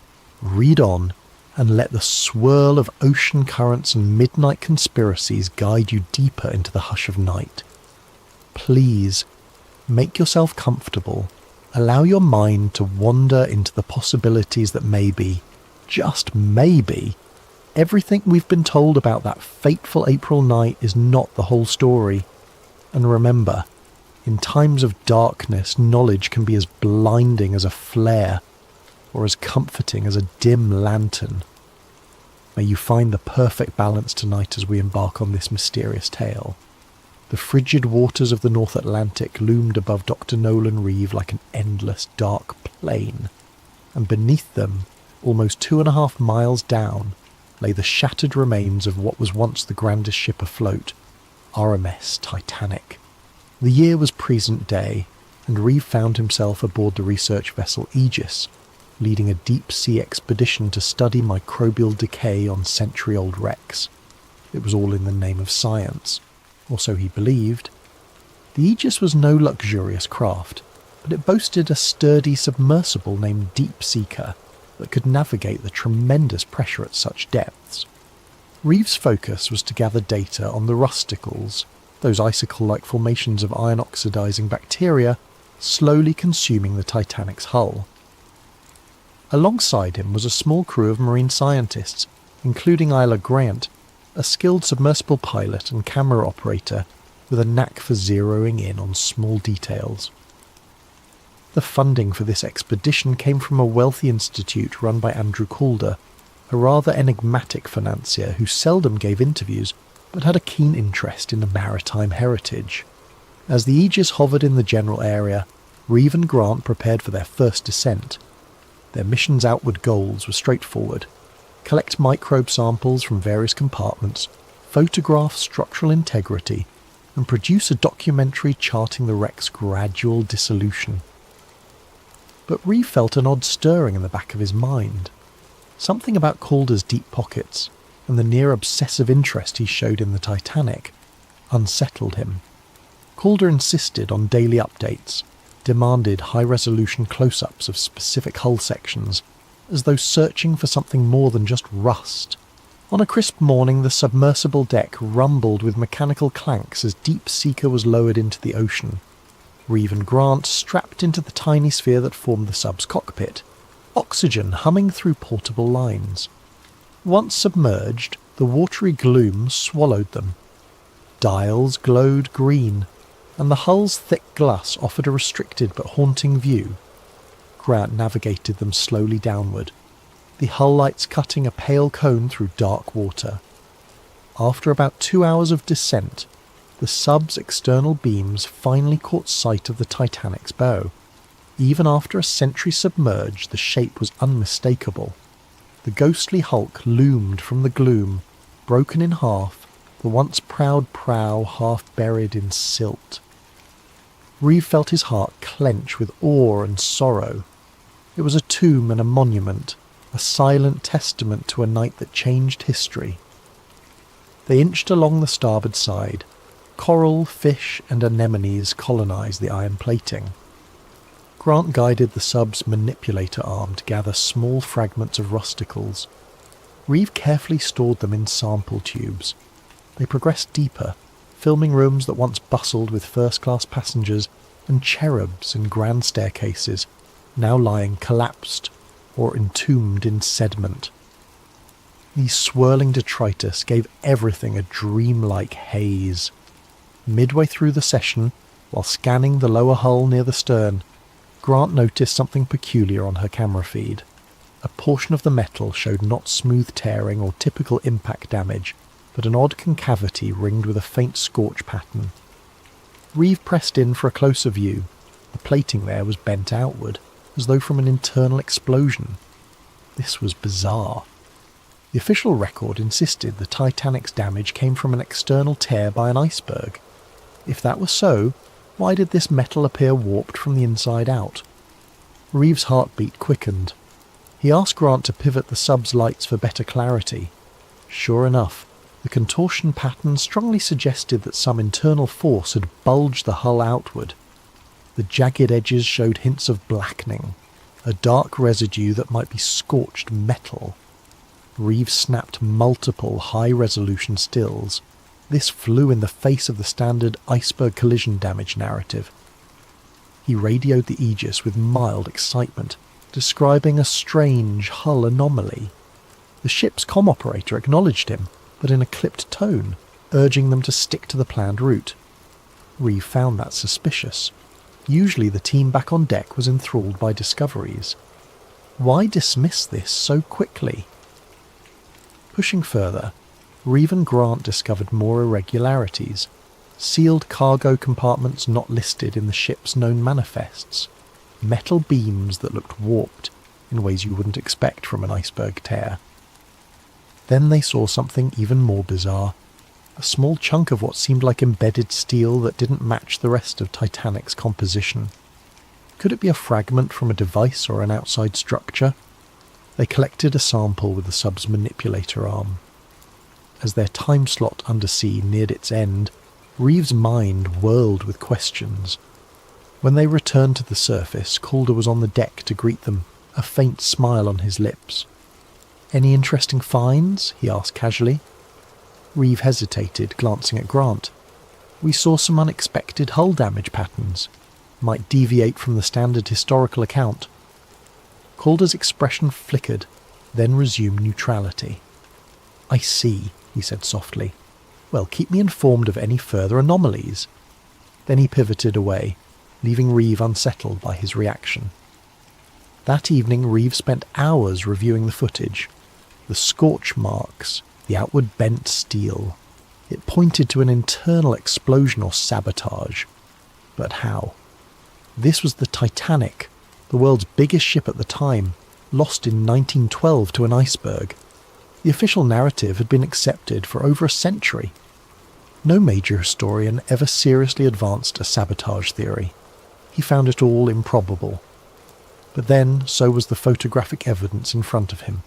read on and let the swirl of ocean currents and midnight conspiracies guide you deeper into the hush of night. Please, make yourself comfortable. Allow your mind to wander into the possibilities that maybe, just maybe, everything we've been told about that fateful April night is not the whole story. And remember, in times of darkness, knowledge can be as blinding as a flare, or as comforting as a dim lantern. May you find the perfect balance tonight as we embark on this mysterious tale. The frigid waters of the North Atlantic loomed above Dr. Nolan Reeve like an endless dark plain, and beneath them, almost 2.5 miles down, lay the shattered remains of what was once the grandest ship afloat, RMS Titanic. The year was present day, and Reeve found himself aboard the research vessel Aegis, leading a deep-sea expedition to study microbial decay on century-old wrecks. It was all in the name of science, or so he believed. The Aegis was no luxurious craft, but it boasted a sturdy submersible named Deep Seeker that could navigate the tremendous pressure at such depths. Greavves' focus was to gather data on the rusticles, those icicle-like formations of iron-oxidizing bacteria slowly consuming the Titanic's hull. Alongside him was a small crew of marine scientists, including Isla Grant, a skilled submersible pilot and camera operator with a knack for zeroing in on small details. The funding for this expedition came from a wealthy institute run by Andrew Calder, a rather enigmatic financier who seldom gave interviews but had a keen interest in the maritime heritage. As the Aegis hovered in the general area, Greavves and Grant prepared for their first descent. Their mission's outward goals were straightforward: collect microbe samples from various compartments, photograph structural integrity, and produce a documentary charting the wreck's gradual dissolution. But Greavves felt an odd stirring in the back of his mind. Something about Calder's deep pockets and the near-obsessive interest he showed in the Titanic unsettled him. Calder insisted on daily updates, demanded high-resolution close-ups of specific hull sections, as though searching for something more than just rust. On a crisp morning, the submersible deck rumbled with mechanical clanks as Deep Seeker was lowered into the ocean. Greavves and Grant strapped into the tiny sphere that formed the sub's cockpit, oxygen humming through portable lines. Once submerged, the watery gloom swallowed them. Dials glowed green, and the hull's thick glass offered a restricted but haunting view. Grant navigated them slowly downward, the hull lights cutting a pale cone through dark water. After about 2 hours of descent, the sub's external beams finally caught sight of the Titanic's bow. Even after a century submerged, the shape was unmistakable. The ghostly hulk loomed from the gloom, broken in half, the once proud prow half buried in silt. Greavves felt his heart clench with awe and sorrow. It was a tomb and a monument, a silent testament to a night that changed history. They inched along the starboard side. Coral, fish, and anemones colonised the iron plating. Grant guided the sub's manipulator arm to gather small fragments of rusticles. Greavves carefully stored them in sample tubes. They progressed deeper, filming rooms that once bustled with first-class passengers and cherubs and grand staircases, now lying collapsed or entombed in sediment. These swirling detritus gave everything a dreamlike haze. Midway through the session, while scanning the lower hull near the stern, Grant noticed something peculiar on her camera feed. A portion of the metal showed not smooth tearing or typical impact damage, but an odd concavity ringed with a faint scorch pattern. Greavves pressed in for a closer view. The plating there was bent outward, as though from an internal explosion. This was bizarre. The official record insisted the Titanic's damage came from an external tear by an iceberg. If that was so, why did this metal appear warped from the inside out? Greavves' heartbeat quickened. He asked Grant to pivot the sub's lights for better clarity. Sure enough, the contortion pattern strongly suggested that some internal force had bulged the hull outward. The jagged edges showed hints of blackening, a dark residue that might be scorched metal. Greavves snapped multiple high-resolution stills. This flew in the face of the standard iceberg collision damage narrative. He radioed the Aegis with mild excitement, describing a strange hull anomaly. The ship's comm operator acknowledged him, but in a clipped tone, urging them to stick to the planned route. Greavves found that suspicious. Usually the team back on deck was enthralled by discoveries. Why dismiss this so quickly? Pushing further, Greavves and Grant discovered more irregularities. Sealed cargo compartments not listed in the ship's known manifests. Metal beams that looked warped in ways you wouldn't expect from an iceberg tear. Then they saw something even more bizarre. A small chunk of what seemed like embedded steel that didn't match the rest of Titanic's composition. Could it be a fragment from a device or an outside structure? They collected a sample with the sub's manipulator arm. As their time slot undersea neared its end, Reeves' mind whirled with questions. When they returned to the surface, Calder was on the deck to greet them, a faint smile on his lips. "Any interesting finds?" he asked casually. Reeve hesitated, glancing at Grant. "We saw some unexpected hull damage patterns. Might deviate from the standard historical account." Calder's expression flickered, then resumed neutrality. "I see," he said softly. "Well, keep me informed of any further anomalies." Then he pivoted away, leaving Reeve unsettled by his reaction. That evening, Reeve spent hours reviewing the footage. The scorch marks, the outward bent steel. It pointed to an internal explosion or sabotage. But how? This was the Titanic, the world's biggest ship at the time, lost in 1912 to an iceberg. The official narrative had been accepted for over a century. No major historian ever seriously advanced a sabotage theory. He found it all improbable. But then, so was the photographic evidence in front of him.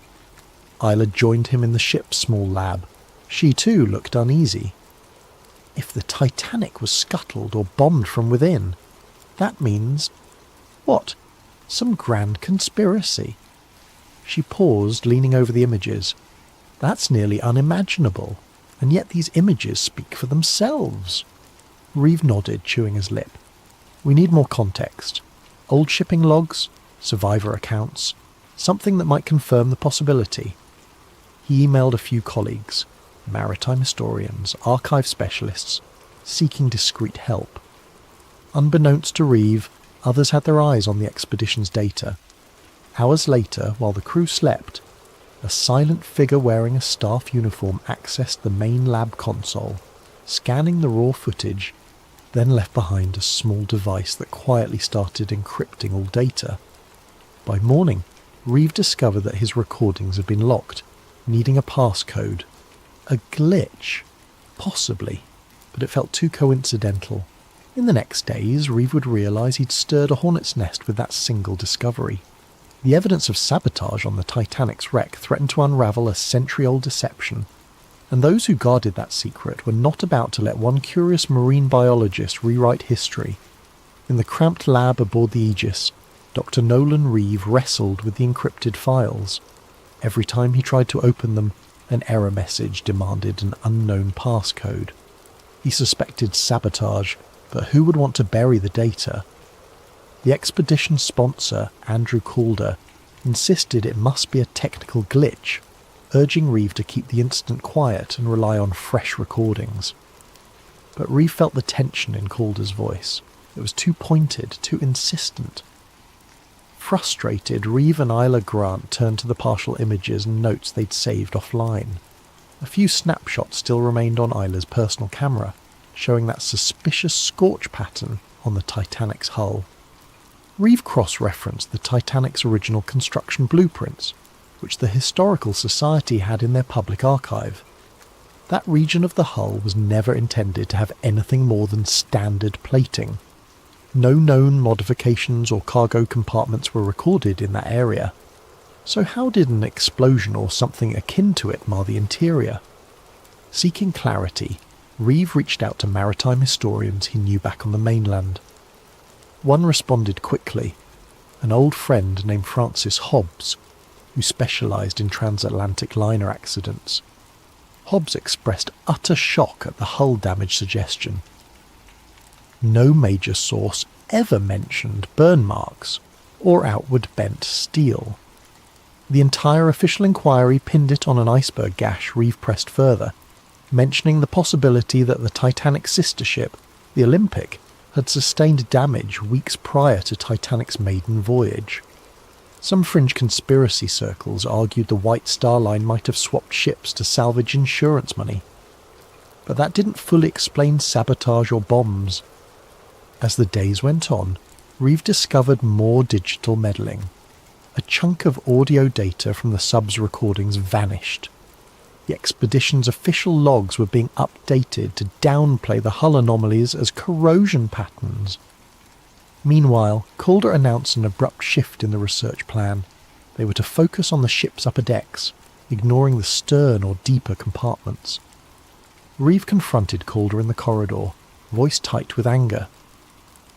Isla joined him in the ship's small lab. She too looked uneasy. If the Titanic was scuttled or bombed from within, that means... what? Some grand conspiracy. She paused, leaning over the images. That's nearly unimaginable, and yet these images speak for themselves. Reeve nodded, chewing his lip. "We need more context. Old shipping logs, survivor accounts, something that might confirm the possibility." He emailed a few colleagues, maritime historians, archive specialists, seeking discreet help. Unbeknownst to Reeve, others had their eyes on the expedition's data. Hours later, while the crew slept, a silent figure wearing a staff uniform accessed the main lab console, scanning the raw footage, then left behind a small device that quietly started encrypting all data. By morning, Reeve discovered that his recordings had been locked, needing a passcode. A glitch? Possibly, but it felt too coincidental. In the next days, Reeve would realise he'd stirred a hornet's nest with that single discovery. The evidence of sabotage on the Titanic's wreck threatened to unravel a century-old deception, and those who guarded that secret were not about to let one curious marine biologist rewrite history. In the cramped lab aboard the Aegis, Dr. Nolan Reeve wrestled with the encrypted files. Every time he tried to open them, an error message demanded an unknown passcode. He suspected sabotage, but who would want to bury the data? The expedition's sponsor, Andrew Calder, insisted it must be a technical glitch, urging Reeve to keep the incident quiet and rely on fresh recordings. But Reeve felt the tension in Calder's voice. It was too pointed, too insistent. Frustrated, Reeve and Isla Grant turned to the partial images and notes they'd saved offline. A few snapshots still remained on Isla's personal camera, showing that suspicious scorch pattern on the Titanic's hull. Reeve cross-referenced the Titanic's original construction blueprints, which the Historical Society had in their public archive. That region of the hull was never intended to have anything more than standard plating. No known modifications or cargo compartments were recorded in that area. So how did an explosion or something akin to it mar the interior? Seeking clarity, Reeve reached out to maritime historians he knew back on the mainland. One responded quickly, an old friend named Francis Hobbs, who specialised in transatlantic liner accidents. Hobbs expressed utter shock at the hull damage suggestion. No major source ever mentioned burn marks or outward bent steel. The entire official inquiry pinned it on an iceberg gash. Reeve pressed further, mentioning the possibility that the Titanic's sister ship, the Olympic, had sustained damage weeks prior to Titanic's maiden voyage. Some fringe conspiracy circles argued the White Star Line might have swapped ships to salvage insurance money. But that didn't fully explain sabotage or bombs. As the days went on, Reeve discovered more digital meddling. A chunk of audio data from the sub's recordings vanished. The expedition's official logs were being updated to downplay the hull anomalies as corrosion patterns. Meanwhile, Calder announced an abrupt shift in the research plan. They were to focus on the ship's upper decks, ignoring the stern or deeper compartments. Reeve confronted Calder in the corridor, voice tight with anger.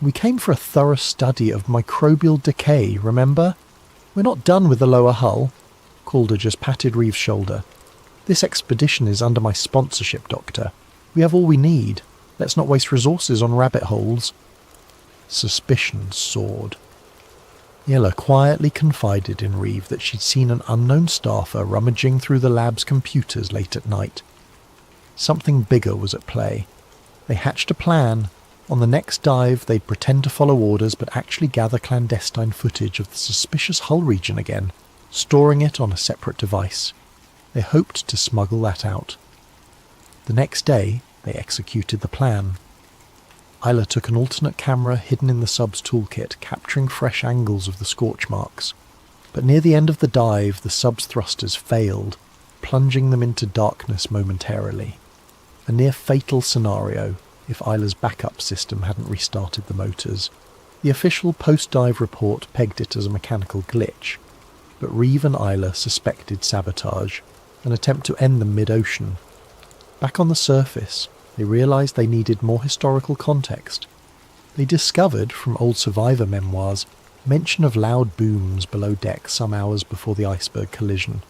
"We came for a thorough study of microbial decay, remember? We're not done with the lower hull." Calder just patted Greavves' shoulder. "This expedition is under my sponsorship, Doctor. We have all we need. Let's not waste resources on rabbit holes." Suspicion soared. Illa quietly confided in Greavves that she'd seen an unknown staffer rummaging through the lab's computers late at night. Something bigger was at play. They hatched a plan. On the next dive, they'd pretend to follow orders but actually gather clandestine footage of the suspicious hull region again, storing it on a separate device. They hoped to smuggle that out. The next day, they executed the plan. Isla took an alternate camera hidden in the sub's toolkit, capturing fresh angles of the scorch marks. But near the end of the dive, the sub's thrusters failed, plunging them into darkness momentarily. A near-fatal scenario if Isla's backup system hadn't restarted the motors. The official post-dive report pegged it as a mechanical glitch, but Greavves and Isla suspected sabotage, an attempt to end them mid-ocean. Back on the surface, they realised they needed more historical context. They discovered, from old survivor memoirs, mention of loud booms below deck some hours before the iceberg collision.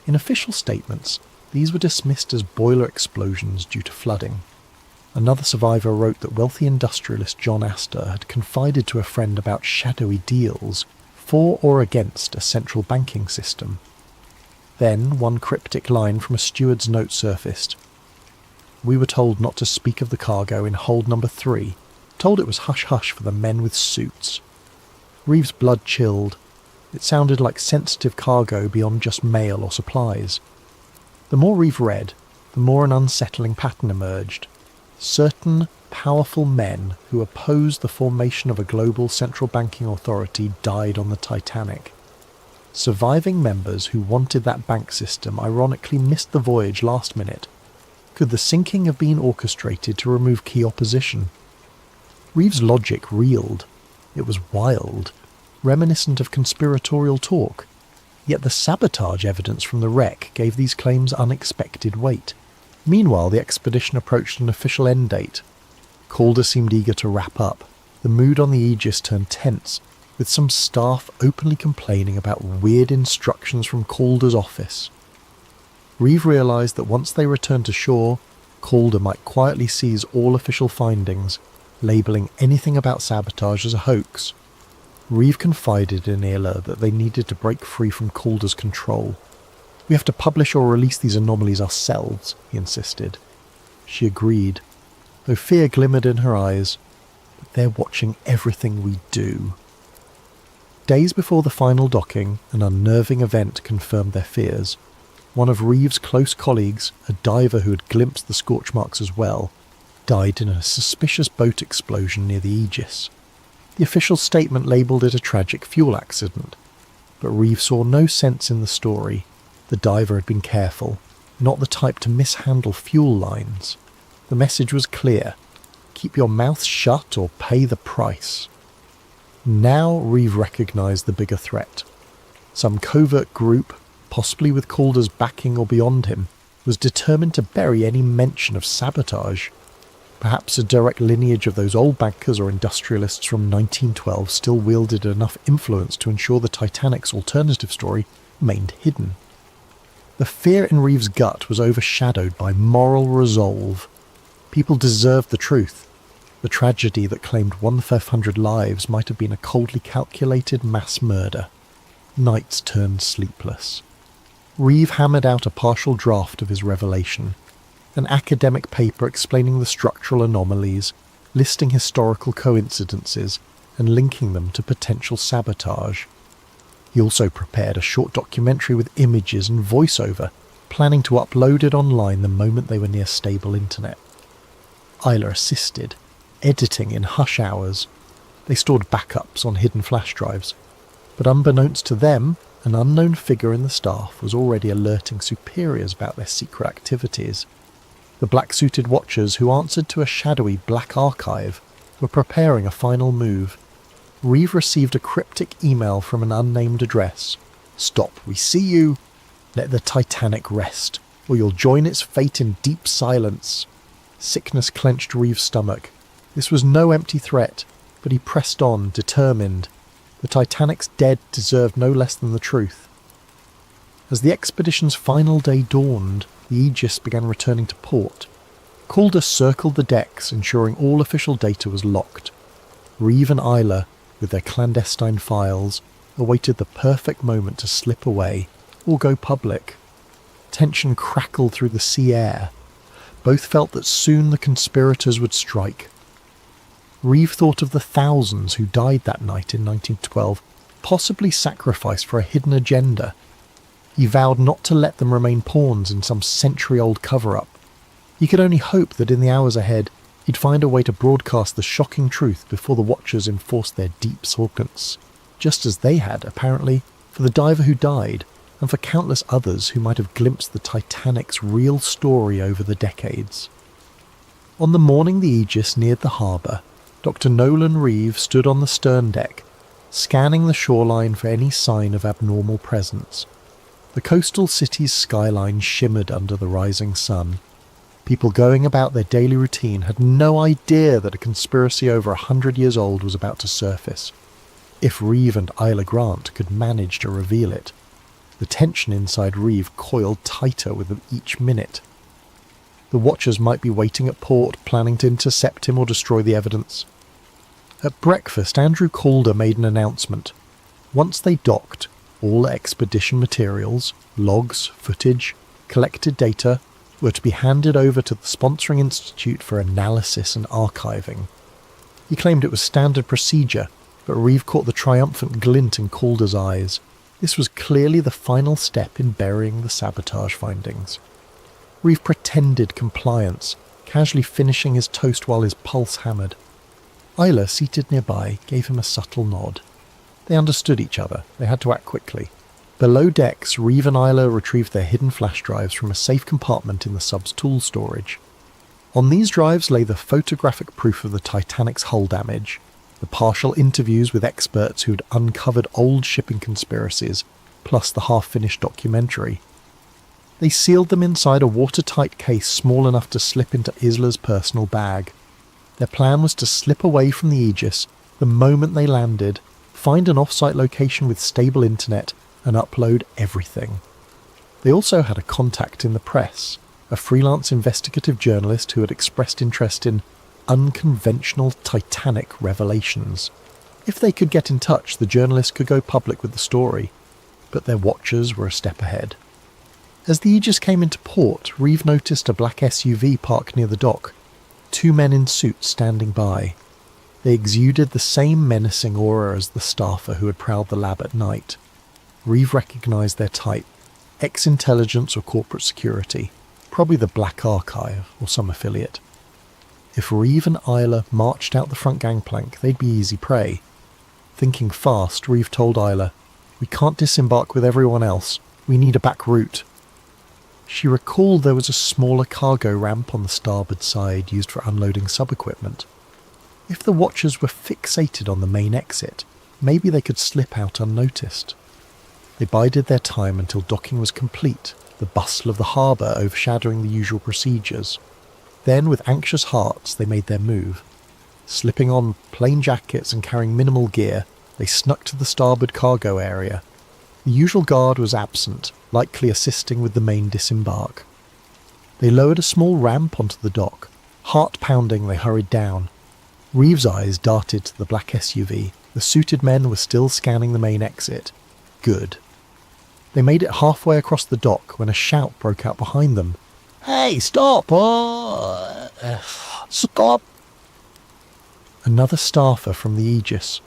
In official statements, these were dismissed as boiler explosions due to flooding. Another survivor wrote that wealthy industrialist John Astor had confided to a friend about shadowy deals for or against a central banking system. Then one cryptic line from a steward's note surfaced. "We were told not to speak of the cargo in hold number 3, told it was hush-hush for the men with suits." Greavves' blood chilled. It sounded like sensitive cargo beyond just mail or supplies. The more Greavves read, the more an unsettling pattern emerged. Certain powerful men who opposed the formation of a global central banking authority died on the Titanic. Surviving members who wanted that bank system ironically missed the voyage last minute. Could the sinking have been orchestrated to remove key opposition? Greavves' logic reeled. It was wild, reminiscent of conspiratorial talk. Yet the sabotage evidence from the wreck gave these claims unexpected weight. Meanwhile, the expedition approached an official end date. Calder seemed eager to wrap up. The mood on the Aegis turned tense, with some staff openly complaining about weird instructions from Calder's office. Greavves realised that once they returned to shore, Calder might quietly seize all official findings, labelling anything about sabotage as a hoax. Greavves confided in Illa that they needed to break free from Calder's control. "We have to publish or release these anomalies ourselves," he insisted. She agreed, though fear glimmered in her eyes. "But they're watching everything we do." Days before the final docking, an unnerving event confirmed their fears. One of Greavves' close colleagues, a diver who had glimpsed the scorch marks as well, died in a suspicious boat explosion near the Aegis. The official statement labelled it a tragic fuel accident, but Greavves saw no sense in the story. The diver had been careful, not the type to mishandle fuel lines. The message was clear: keep your mouth shut or pay the price. Now Greavves recognised the bigger threat. Some covert group, possibly with Calder's backing or beyond him, was determined to bury any mention of sabotage. Perhaps a direct lineage of those old bankers or industrialists from 1912 still wielded enough influence to ensure the Titanic's alternative story remained hidden. The fear in Greavves' gut was overshadowed by moral resolve. People deserved the truth. The tragedy that claimed 1/500 lives might have been a coldly calculated mass murder. Nights turned sleepless. Greavves hammered out a partial draft of his revelation, an academic paper explaining the structural anomalies, listing historical coincidences, and linking them to potential sabotage. He also prepared a short documentary with images and voiceover, planning to upload it online the moment they were near stable internet. Isla assisted, editing in hush hours. They stored backups on hidden flash drives, but unbeknownst to them, an unknown figure in the staff was already alerting superiors about their secret activities. The black-suited watchers who answered to a shadowy black archive were preparing a final move. Greavves received a cryptic email from an unnamed address. "Stop, we see you. Let the Titanic rest, or you'll join its fate in deep silence." Sickness clenched Reeves' stomach. This was no empty threat, but he pressed on, determined. The Titanic's dead deserved no less than the truth. As the expedition's final day dawned, the Aegis began returning to port. Calder circled the decks, ensuring all official data was locked. Reeve and Isla, with their clandestine files, awaited the perfect moment to slip away or go public. Tension crackled through the sea air. Both felt that soon the conspirators would strike. Reeve thought of the thousands who died that night in 1912, possibly sacrificed for a hidden agenda. He vowed not to let them remain pawns in some century-old cover-up. He could only hope that in the hours ahead he'd find a way to broadcast the shocking truth before the Watchers enforced their deep silence, just as they had, apparently, for the diver who died, and for countless others who might have glimpsed the Titanic's real story over the decades. On the morning the Aegis neared the harbour, Dr. Nolan Reeve stood on the stern deck, scanning the shoreline for any sign of abnormal presence. The coastal city's skyline shimmered under the rising sun. People going about their daily routine had no idea that a conspiracy over 100 years old was about to surface. If Reeve and Isla Grant could manage to reveal it. The tension inside Reeve coiled tighter with each minute. The Watchers might be waiting at port, planning to intercept him or destroy the evidence. At breakfast, Andrew Calder made an announcement. Once they docked, all expedition materials, logs, footage, collected data, were to be handed over to the sponsoring institute for analysis and archiving. He claimed it was standard procedure, but Reeve caught the triumphant glint in Calder's eyes. This was clearly the final step in burying the sabotage findings. Reeve pretended compliance, casually finishing his toast while his pulse hammered. Isla, seated nearby, gave him a subtle nod. They understood each other. They had to act quickly. Below decks, Reeve and Isla retrieved their hidden flash drives from a safe compartment in the sub's tool storage. On these drives lay the photographic proof of the Titanic's hull damage, the partial interviews with experts who had uncovered old shipping conspiracies, plus the half-finished documentary. They sealed them inside a watertight case small enough to slip into Isla's personal bag. Their plan was to slip away from the Aegis the moment they landed, find an off-site location with stable internet, and upload everything. They also had a contact in the press, a freelance investigative journalist who had expressed interest in unconventional Titanic revelations. If they could get in touch, the journalist could go public with the story, but their Watchers were a step ahead. As the Aegis came into port, Reeve noticed a black SUV parked near the dock, 2 men in suits standing by. They exuded the same menacing aura as the staffer who had prowled the lab at night. Reeve recognised their type, ex-intelligence or corporate security, probably the Black Archive or some affiliate. If Reeve and Isla marched out the front gangplank, they'd be easy prey. Thinking fast, Reeve told Isla, "We can't disembark with everyone else. We need a back route." She recalled there was a smaller cargo ramp on the starboard side used for unloading sub-equipment. If the Watchers were fixated on the main exit, maybe they could slip out unnoticed. They bided their time until docking was complete, the bustle of the harbour overshadowing the usual procedures. Then, with anxious hearts, they made their move. Slipping on plain jackets and carrying minimal gear, they snuck to the starboard cargo area. The usual guard was absent, likely assisting with the main disembark. They lowered a small ramp onto the dock. Heart-pounding, they hurried down. Reeve's eyes darted to the black SUV. The suited men were still scanning the main exit. Good. They made it halfway across the dock when a shout broke out behind them. "Hey, stop! Stop!" Another staffer from the Aegis,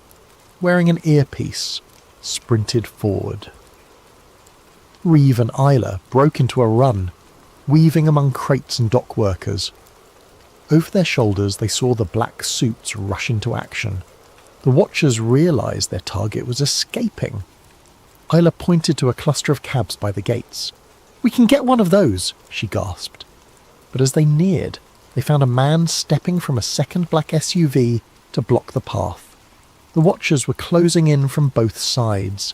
wearing an earpiece, sprinted forward. Reeve and Isla broke into a run, weaving among crates and dock workers. Over their shoulders they saw the black suits rush into action. The Watchers realised their target was escaping. Isla pointed to a cluster of cabs by the gates. "We can get one of those," she gasped. But as they neared, they found a man stepping from a second black SUV to block the path. The Watchers were closing in from both sides.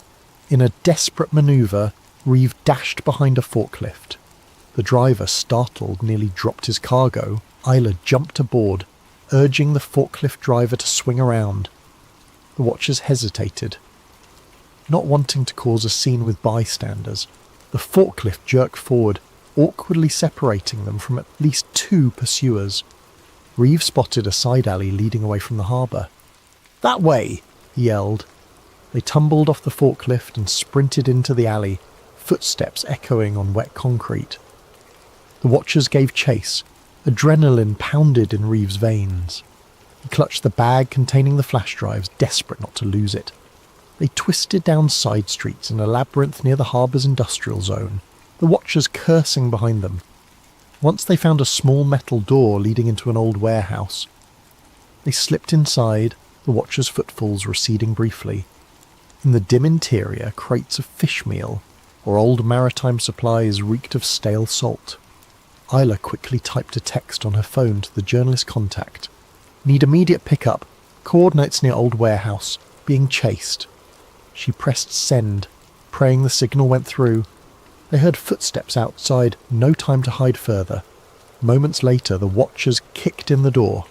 In a desperate manoeuvre, Reeve dashed behind a forklift. The driver, startled, nearly dropped his cargo. Isla jumped aboard, urging the forklift driver to swing around. The watchers hesitated, not wanting to cause a scene with bystanders. The forklift jerked forward, awkwardly separating them from at least 2 pursuers. Greavves spotted a side alley leading away from the harbour. "That way!" he yelled. They tumbled off the forklift and sprinted into the alley, footsteps echoing on wet concrete. The watchers gave chase. Adrenaline pounded in Greavves' veins. He clutched the bag containing the flash drives, desperate not to lose it. They twisted down side streets in a labyrinth near the harbour's industrial zone, the watchers cursing behind them. Once they found a small metal door leading into an old warehouse. They slipped inside, the watchers' footfalls receding briefly. In the dim interior, crates of fish meal or old maritime supplies reeked of stale salt. Isla quickly typed a text on her phone to the journalist contact. "Need immediate pickup. Coordinates near old warehouse. Being chased." She pressed send, praying the signal went through. They heard footsteps outside, no time to hide further. Moments later, the watchers kicked in the door.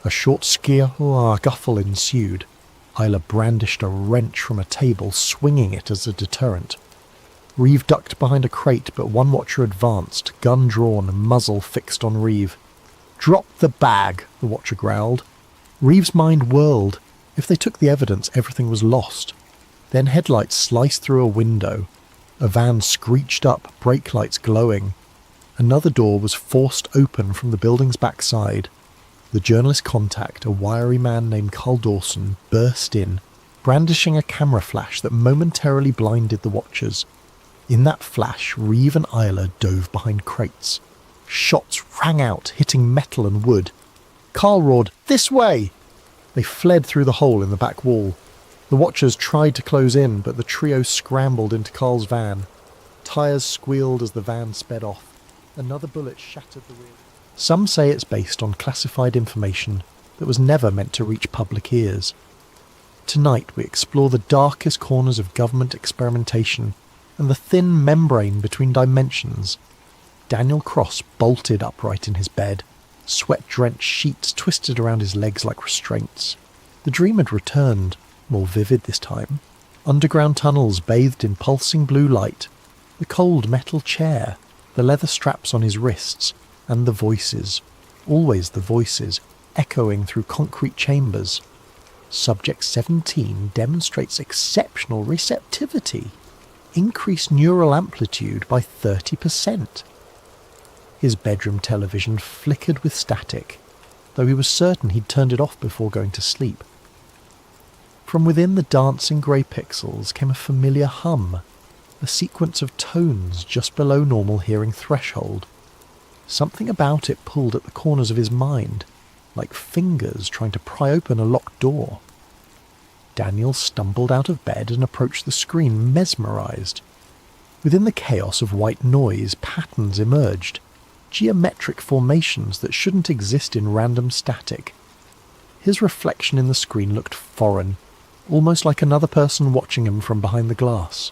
A short scuffle ensued. Isla brandished a wrench from a table, swinging it as a deterrent. Greavves ducked behind a crate, but one watcher advanced, gun drawn, muzzle fixed on Greavves. "Drop the bag," the watcher growled. Greavves' mind whirled. If they took the evidence, everything was lost. Then headlights sliced through a window. A van screeched up, brake lights glowing. Another door was forced open from the building's backside. The journalist contact, a wiry man named Carl Dawson, burst in, brandishing a camera flash that momentarily blinded the watchers. In that flash, Greavves and Isla dove behind crates. Shots rang out, hitting metal and wood. Carl roared, "This way!" They fled through the hole in the back wall. The watchers tried to close in, but the trio scrambled into Carl's van. Tyres squealed as the van sped off. Another bullet shattered the rear. Some say it's based on classified information that was never meant to reach public ears. Tonight we explore the darkest corners of government experimentation and the thin membrane between dimensions. Daniel Cross bolted upright in his bed, sweat-drenched sheets twisted around his legs like restraints. The dream had returned, more vivid this time. Underground tunnels bathed in pulsing blue light, the cold metal chair, the leather straps on his wrists, and the voices, always the voices, echoing through concrete chambers. Subject 17 demonstrates exceptional receptivity. Increased neural amplitude by 30%. His bedroom television flickered with static, though he was certain he'd turned it off before going to sleep. From within the dancing grey pixels came a familiar hum, a sequence of tones just below normal hearing threshold. Something about it pulled at the corners of his mind, like fingers trying to pry open a locked door. Daniel stumbled out of bed and approached the screen, mesmerised. Within the chaos of white noise, patterns emerged, geometric formations that shouldn't exist in random static. His reflection in the screen looked foreign, almost like another person watching him from behind the glass.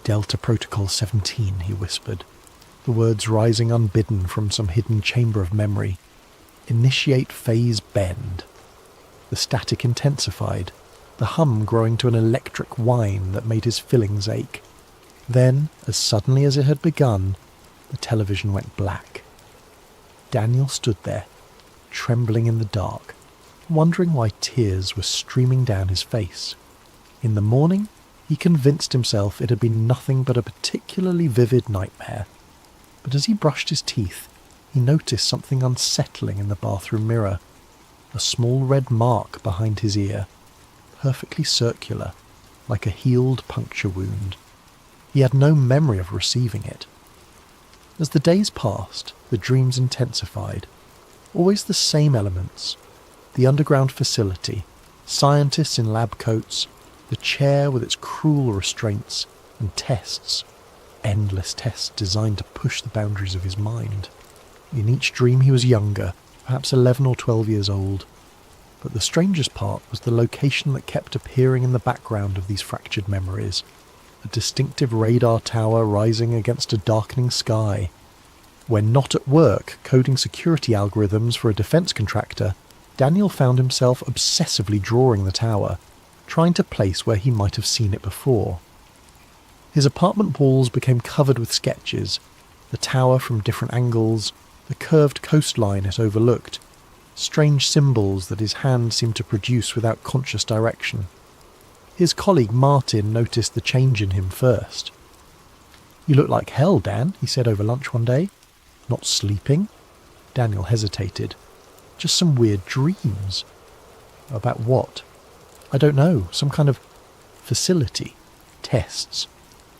"Delta Protocol 17, he whispered, the words rising unbidden from some hidden chamber of memory. "Initiate phase bend." The static intensified, the hum growing to an electric whine that made his fillings ache. Then, as suddenly as it had begun, the television went black. Daniel stood there, trembling in the dark, wondering why tears were streaming down his face. In the morning, he convinced himself it had been nothing but a particularly vivid nightmare. But as he brushed his teeth, he noticed something unsettling in the bathroom mirror. A small red mark behind his ear, perfectly circular, like a healed puncture wound. He had no memory of receiving it. As the days passed, the dreams intensified. Always the same elements. The underground facility, scientists in lab coats, the chair with its cruel restraints, and tests. Endless tests designed to push the boundaries of his mind. In each dream he was younger, perhaps 11 or 12 years old. But the strangest part was the location that kept appearing in the background of these fractured memories. A distinctive radar tower rising against a darkening sky. When not at work coding security algorithms for a defence contractor, Daniel found himself obsessively drawing the tower, trying to place where he might have seen it before. His apartment walls became covered with sketches, the tower from different angles, the curved coastline it overlooked, strange symbols that his hand seemed to produce without conscious direction. His colleague Martin noticed the change in him first. "You look like hell, Dan," he said over lunch one day. "Not sleeping?" Daniel hesitated. "Just some weird dreams." "About what?" "I don't know. Some kind of facility. Tests.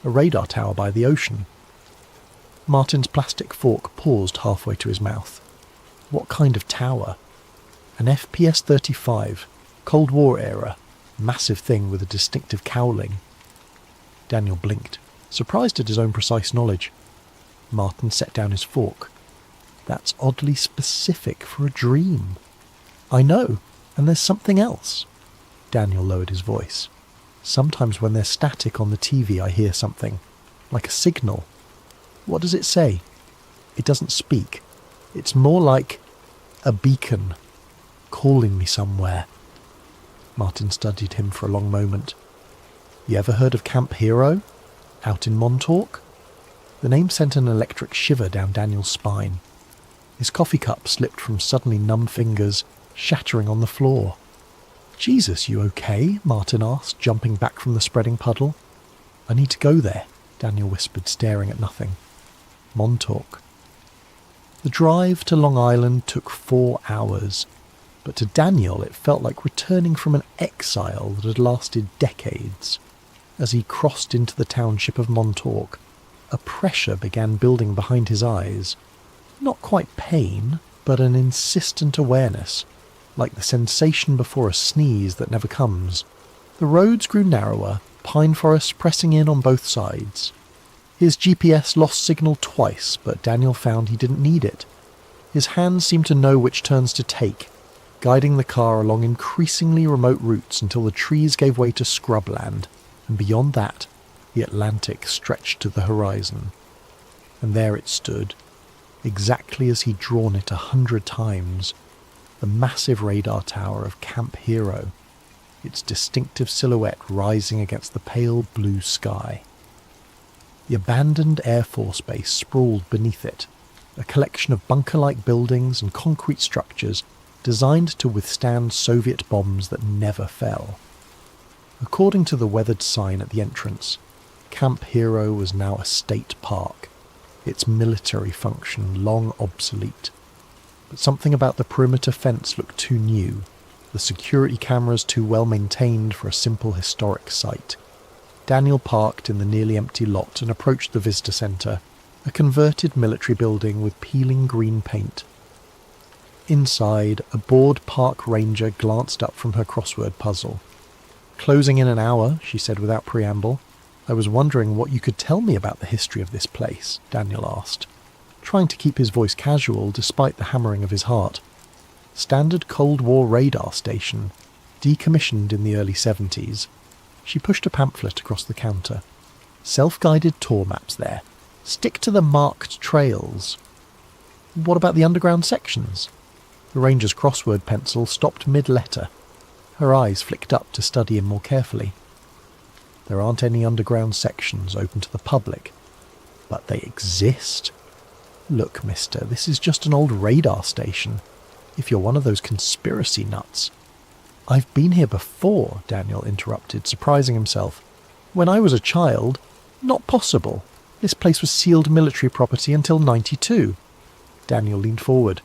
A radar tower by the ocean." Martin's plastic fork paused halfway to his mouth. "What kind of tower?" "An FPS-35. Cold War era. Massive thing with a distinctive cowling." Daniel blinked, surprised at his own precise knowledge. Martin set down his fork. "That's oddly specific for a dream." "I know, and there's something else." Daniel lowered his voice. "Sometimes when there's static on the TV I hear something, like a signal." "What does it say?" "It doesn't speak. It's more like a beacon, calling me somewhere." Martin studied him for a long moment. "You ever heard of Camp Hero? Out in Montauk?" The name sent an electric shiver down Daniel's spine. His coffee cup slipped from suddenly numb fingers, shattering on the floor. "Jesus, you okay?" Martin asked, jumping back from the spreading puddle. "I need to go there," Daniel whispered, staring at nothing. "Montauk." The drive to Long Island took 4 hours, but to Daniel it felt like returning from an exile that had lasted decades. As he crossed into the township of Montauk, a pressure began building behind his eyes. Not quite pain, but an insistent awareness, like the sensation before a sneeze that never comes. The roads grew narrower, pine forests pressing in on both sides. His GPS lost signal twice, but Daniel found he didn't need it. His hands seemed to know which turns to take, guiding the car along increasingly remote routes until the trees gave way to scrubland, and beyond that, the Atlantic stretched to the horizon. And there it stood, exactly as he'd drawn it 100 times, the massive radar tower of Camp Hero, its distinctive silhouette rising against the pale blue sky. The abandoned Air Force Base sprawled beneath it, a collection of bunker-like buildings and concrete structures designed to withstand Soviet bombs that never fell. According to the weathered sign at the entrance, Camp Hero was now a state park, its military function long obsolete. But something about the perimeter fence looked too new, the security cameras too well maintained for a simple historic site. Daniel parked in the nearly empty lot and approached the visitor centre, a converted military building with peeling green paint. Inside, a bored park ranger glanced up from her crossword puzzle. "Closing in an hour," she said without preamble. "I was wondering what you could tell me about the history of this place," Daniel asked, trying to keep his voice casual despite the hammering of his heart. "Standard Cold War radar station, decommissioned in the early 70s. She pushed a pamphlet across the counter. "Self-guided tour maps there. Stick to the marked trails." "What about the underground sections?" The ranger's crossword pencil stopped mid-letter. Her eyes flicked up to study him more carefully. "There aren't any underground sections open to the public, but they exist. Look, mister, this is just an old radar station, if you're one of those conspiracy nuts." "I've been here before," Daniel interrupted, surprising himself. "When I was a child." "Not possible. This place was sealed military property until 92. Daniel leaned forward.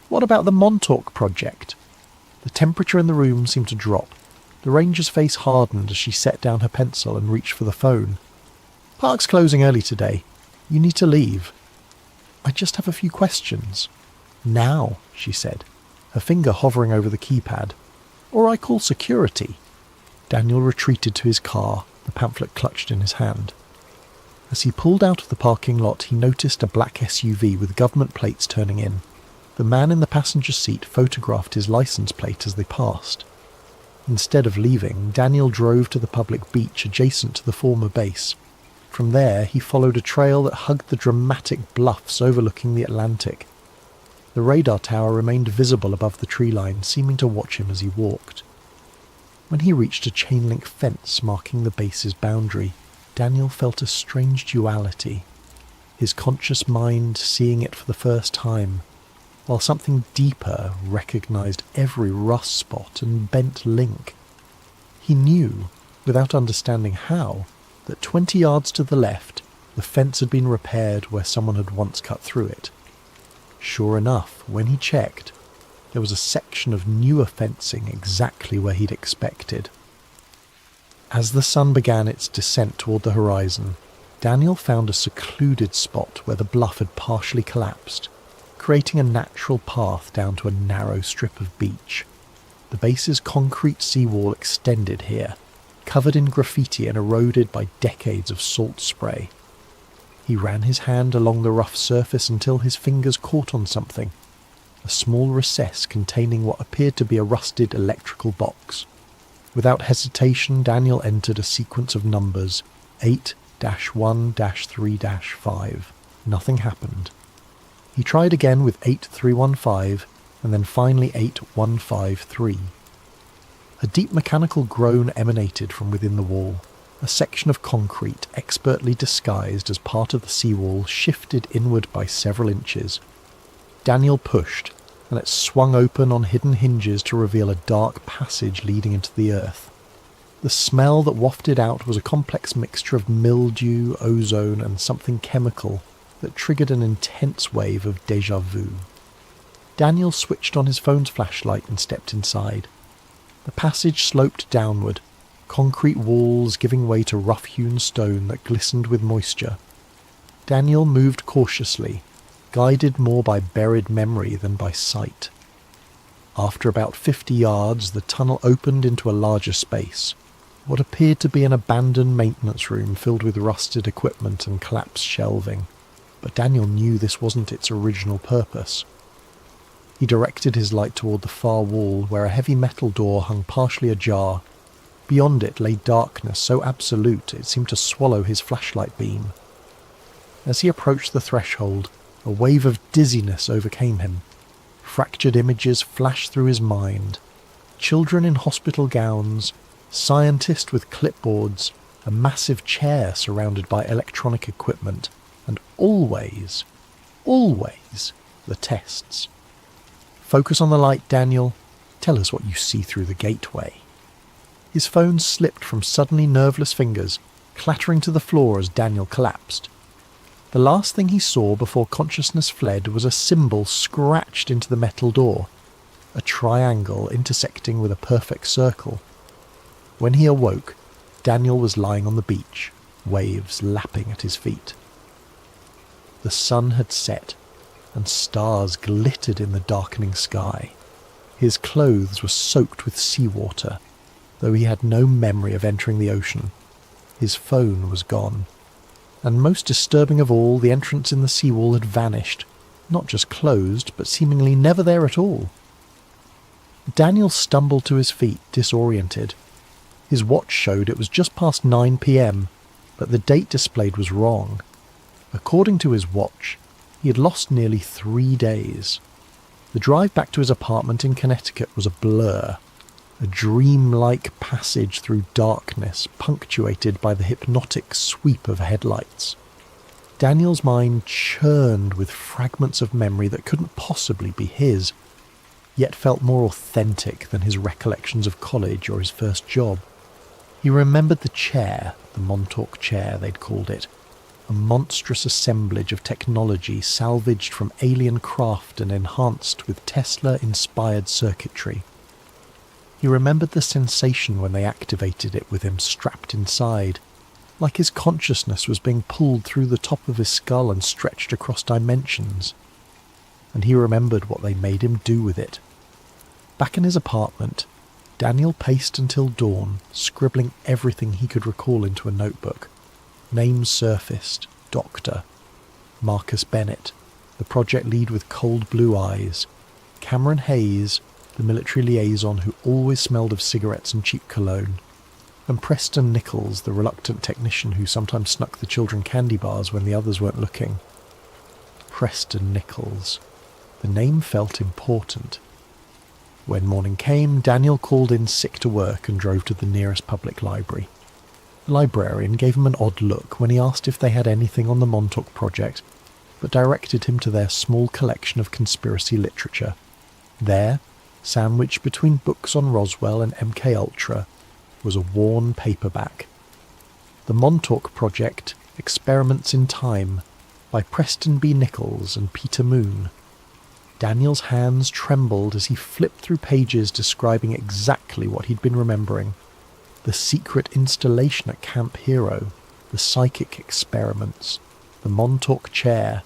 "What about the Montauk project?" The temperature in the room seemed to drop. The ranger's face hardened as she set down her pencil and reached for the phone. "Park's closing early today. You need to leave." "I just have a few questions." "Now," she said, her finger hovering over the keypad. "Or I call security." Daniel retreated to his car, the pamphlet clutched in his hand. As he pulled out of the parking lot, he noticed a black SUV with government plates turning in. The man in the passenger seat photographed his license plate as they passed. Instead of leaving, Daniel drove to the public beach adjacent to the former base. From there, he followed a trail that hugged the dramatic bluffs overlooking the Atlantic. The radar tower remained visible above the tree line, seeming to watch him as he walked. When he reached a chain-link fence marking the base's boundary, Daniel felt a strange duality, his conscious mind seeing it for the first time, while something deeper recognised every rust spot and bent link. He knew, without understanding how, that 20 yards to the left, the fence had been repaired where someone had once cut through it. Sure enough, when he checked, there was a section of newer fencing exactly where he'd expected. As the sun began its descent toward the horizon, Daniel found a secluded spot where the bluff had partially collapsed, creating a natural path down to a narrow strip of beach. The base's concrete seawall extended here, covered in graffiti and eroded by decades of salt spray. He ran his hand along the rough surface until his fingers caught on something, a small recess containing what appeared to be a rusted electrical box. Without hesitation, Daniel entered a sequence of numbers, 8-1-3-5. Nothing happened. He tried again with 8315, and then finally 8153. A deep mechanical groan emanated from within the wall. A section of concrete, expertly disguised as part of the seawall, shifted inward by several inches. Daniel pushed, and it swung open on hidden hinges to reveal a dark passage leading into the earth. The smell that wafted out was a complex mixture of mildew, ozone, and something chemical that triggered an intense wave of déjà vu. Daniel switched on his phone's flashlight and stepped inside. The passage sloped downward, concrete walls giving way to rough-hewn stone that glistened with moisture. Daniel moved cautiously, guided more by buried memory than by sight. After about 50 yards, the tunnel opened into a larger space, what appeared to be an abandoned maintenance room filled with rusted equipment and collapsed shelving. But Daniel knew this wasn't its original purpose. He directed his light toward the far wall, where a heavy metal door hung partially ajar. Beyond it lay darkness so absolute it seemed to swallow his flashlight beam. As he approached the threshold, a wave of dizziness overcame him. Fractured images flashed through his mind. Children in hospital gowns, scientists with clipboards, a massive chair surrounded by electronic equipment, and always, the tests. Focus on the light, Daniel. Tell us what you see through the gateway. His phone slipped from suddenly nerveless fingers, clattering to the floor as Daniel collapsed. The last thing he saw before consciousness fled was a symbol scratched into the metal door, a triangle intersecting with a perfect circle. When he awoke, Daniel was lying on the beach, waves lapping at his feet. The sun had set, and stars glittered in the darkening sky. His clothes were soaked with seawater, though he had no memory of entering the ocean. His phone was gone. And most disturbing of all, the entrance in the seawall had vanished, not just closed, but seemingly never there at all. Daniel stumbled to his feet, disoriented. His watch showed it was just past 9 p.m, but the date displayed was wrong. According to his watch, he had lost nearly 3 days. The drive back to his apartment in Connecticut was a blur, a dream-like passage through darkness punctuated by the hypnotic sweep of headlights. Daniel's mind churned with fragments of memory that couldn't possibly be his, yet felt more authentic than his recollections of college or his first job. He remembered the chair, the Montauk chair they'd called it, a monstrous assemblage of technology salvaged from alien craft and enhanced with Tesla-inspired circuitry. He remembered the sensation when they activated it with him strapped inside, like his consciousness was being pulled through the top of his skull and stretched across dimensions. And he remembered what they made him do with it. Back in his apartment, Daniel paced until dawn, scribbling everything he could recall into a notebook. Names surfaced: Doctor, Marcus Bennett, the project lead with cold blue eyes, Cameron Hayes, the military liaison who always smelled of cigarettes and cheap cologne, and Preston Nichols, the reluctant technician who sometimes snuck the children candy bars when the others weren't looking. Preston Nichols. The name felt important. When morning came, Daniel called in sick to work and drove to the nearest public library. The librarian gave him an odd look when he asked if they had anything on the Montauk Project, but directed him to their small collection of conspiracy literature. There, sandwiched between books on Roswell and MK Ultra, was a worn paperback. The Montauk Project, Experiments in Time, by Preston B. Nichols and Peter Moon. Daniel's hands trembled as he flipped through pages describing exactly what he'd been remembering. The secret installation at Camp Hero, the psychic experiments, the Montauk chair,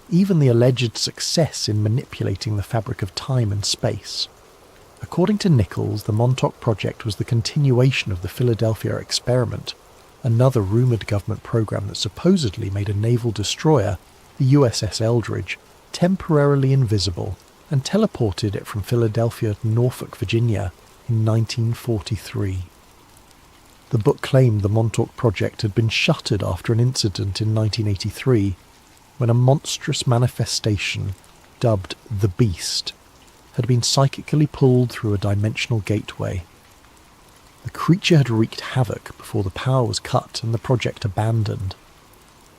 even the alleged success in manipulating the fabric of time and space. According to Nichols, the Montauk Project was the continuation of the Philadelphia experiment, another rumoured government program that supposedly made a naval destroyer, the USS Eldridge, temporarily invisible and teleported it from Philadelphia to Norfolk, Virginia in 1943. The book claimed the Montauk Project had been shuttered after an incident in 1983 when a monstrous manifestation, dubbed the Beast, had been psychically pulled through a dimensional gateway. The creature had wreaked havoc before the power was cut and the project abandoned.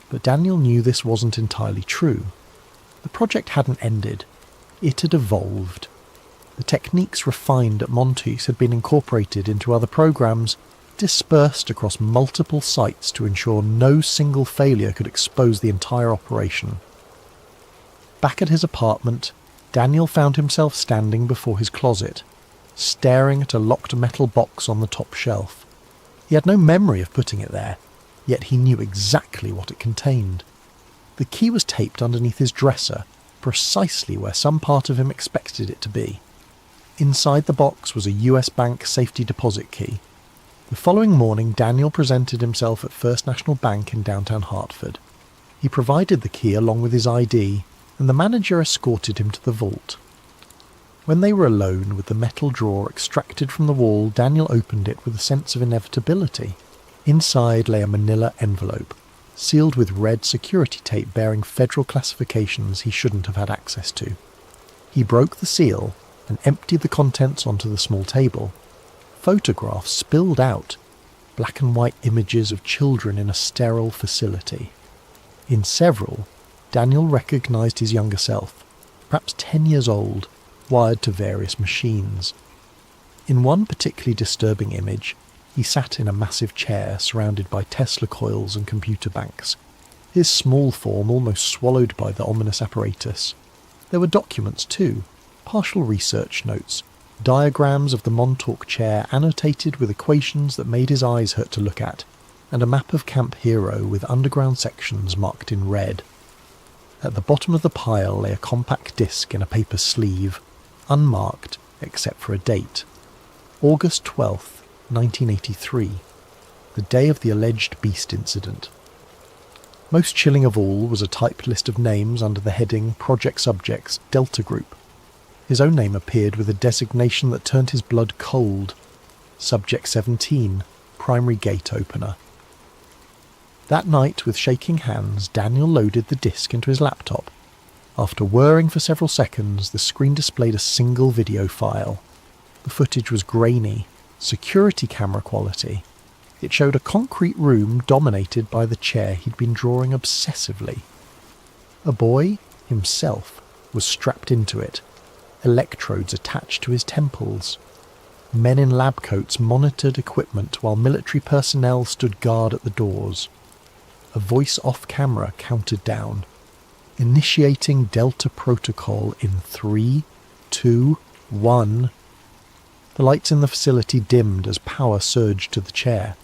But Daniel knew this wasn't entirely true. The project hadn't ended. It had evolved. The techniques refined at Montes had been incorporated into other programs, dispersed across multiple sites to ensure no single failure could expose the entire operation. Back at his apartment, Daniel found himself standing before his closet, staring at a locked metal box on the top shelf. He had no memory of putting it there, yet he knew exactly what it contained. The key was taped underneath his dresser, precisely where some part of him expected it to be. Inside the box was a US Bank safety deposit key. The following morning, Daniel presented himself at First National Bank in downtown Hartford. He provided the key along with his ID, and the manager escorted him to the vault. When they were alone with the metal drawer extracted from the wall, Daniel opened it with a sense of inevitability. Inside lay a manila envelope, sealed with red security tape bearing federal classifications he shouldn't have had access to. He broke the seal and emptied the contents onto the small table. Photographs spilled out, black and white images of children in a sterile facility. In several, Daniel recognised his younger self, perhaps 10 years old, wired to various machines. In one particularly disturbing image, he sat in a massive chair surrounded by Tesla coils and computer banks, his small form almost swallowed by the ominous apparatus. There were documents too, partial research notes, diagrams of the Montauk chair annotated with equations that made his eyes hurt to look at, and a map of Camp Hero with underground sections marked in red. At the bottom of the pile lay a compact disc in a paper sleeve, unmarked except for a date. August 12th, 1983, the day of the alleged Beast incident. Most chilling of all was a typed list of names under the heading Project Subjects Delta Group. His own name appeared with a designation that turned his blood cold. Subject 17, Primary Gate Opener. That night, with shaking hands, Daniel loaded the disc into his laptop. After whirring for several seconds, the screen displayed a single video file. The footage was grainy, security camera quality. It showed a concrete room dominated by the chair he'd been drawing obsessively. A boy, himself, was strapped into it, electrodes attached to his temples. Men in lab coats monitored equipment while military personnel stood guard at the doors. A voice off camera counted down, initiating Delta Protocol in 3, 2, 1. The lights in the facility dimmed as power surged to the chair.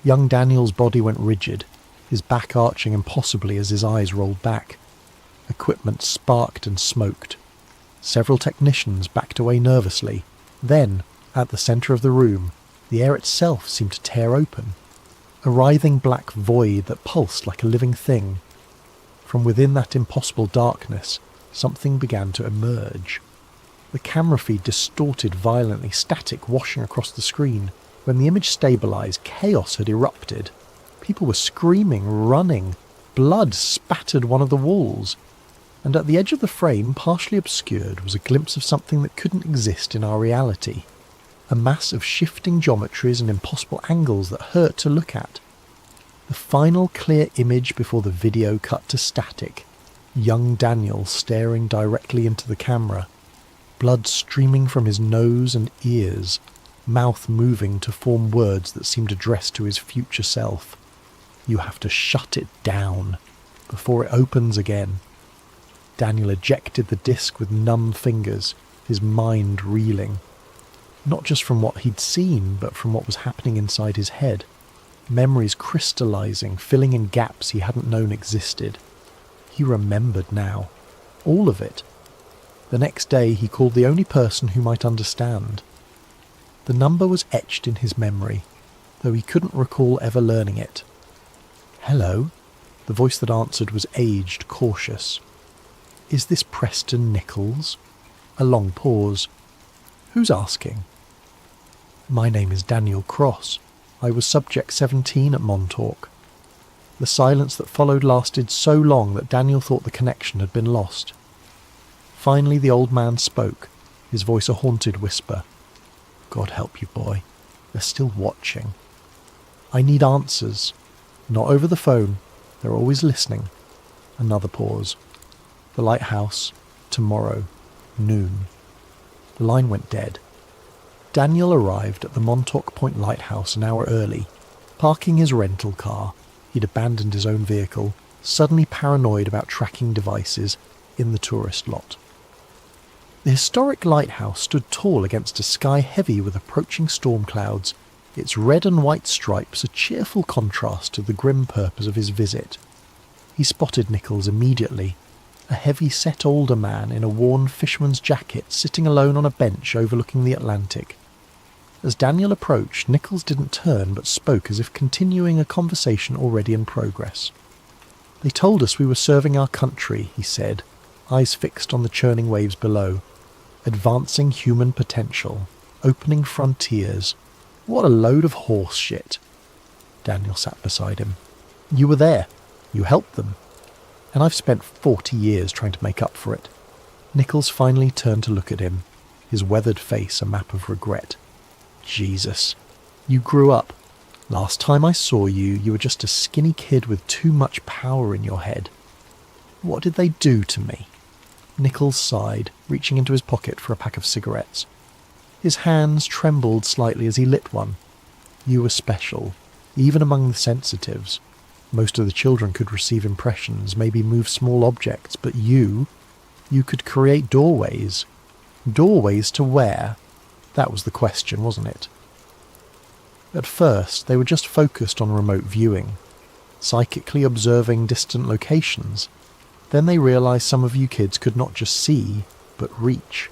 Young Daniel's body went rigid, his back arching impossibly as his eyes rolled back. Equipment sparked and smoked. Several technicians backed away nervously. Then, at the centre of the room, the air itself seemed to tear open. A writhing black void that pulsed like a living thing. From within that impossible darkness, something began to emerge. The camera feed distorted violently, static washing across the screen. When the image stabilised, chaos had erupted. People were screaming, running. Blood spattered one of the walls. And at the edge of the frame, partially obscured, was a glimpse of something that couldn't exist in our reality. A mass of shifting geometries and impossible angles that hurt to look at. The final clear image before the video cut to static. Young Daniel staring directly into the camera. Blood streaming from his nose and ears. Mouth moving to form words that seemed addressed to his future self. You have to shut it down before it opens again. Daniel ejected the disc with numb fingers, his mind reeling. Not just from what he'd seen, but from what was happening inside his head. Memories crystallizing, filling in gaps he hadn't known existed. He remembered now. All of it. The next day he called the only person who might understand. The number was etched in his memory, though he couldn't recall ever learning it. "Hello?" The voice that answered was aged, cautious. "Is this Preston Nichols?" A long pause. "Who's asking?" "My name is Daniel Cross. I was Subject 17 at Montauk." The silence that followed lasted so long that Daniel thought the connection had been lost. Finally the old man spoke, his voice a haunted whisper. "God help you, boy. They're still watching. I need answers. Not over the phone. They're always listening." Another pause. "The lighthouse. Tomorrow. Noon." The line went dead. Daniel arrived at the Montauk Point Lighthouse an hour early. Parking his rental car, he'd abandoned his own vehicle, suddenly paranoid about tracking devices, in the tourist lot. The historic lighthouse stood tall against a sky heavy with approaching storm clouds, its red and white stripes a cheerful contrast to the grim purpose of his visit. He spotted Nichols immediately, a heavy-set older man in a worn fisherman's jacket sitting alone on a bench overlooking the Atlantic. As Daniel approached, Nichols didn't turn but spoke as if continuing a conversation already in progress. "They told us we were serving our country," he said, eyes fixed on the churning waves below. "Advancing human potential. Opening frontiers. What a load of horse shit." Daniel sat beside him. "You were there. You helped them. And I've spent 40 years trying to make up for it." Nichols finally turned to look at him, his weathered face a map of regret. "Jesus. You grew up. Last time I saw you, you were just a skinny kid with too much power in your head. What did they do to me?" Nichols sighed, reaching into his pocket for a pack of cigarettes. His hands trembled slightly as he lit one. "You were special, even among the sensitives. Most of the children could receive impressions, maybe move small objects, but you could create doorways. Doorways to where? That was the question, wasn't it? At first, they were just focused on remote viewing, psychically observing distant locations. Then they realised some of you kids could not just see, but reach.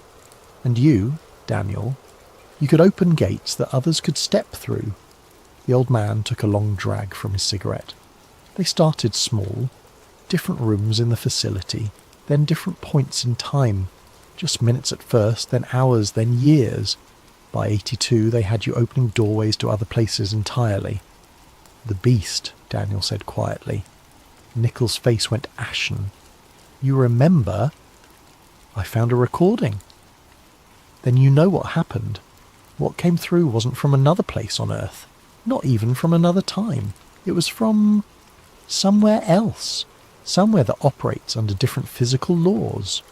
And you, Daniel, you could open gates that others could step through." The old man took a long drag from his cigarette. "They started small, different rooms in the facility, then different points in time. Just minutes at first, then hours, then years. By 82, they had you opening doorways to other places entirely." "The beast," Daniel said quietly. Nichols' face went ashen. "You remember?" "I found a recording." "Then you know what happened. What came through wasn't from another place on Earth. Not even from another time. It was from somewhere else. Somewhere that operates under different physical laws."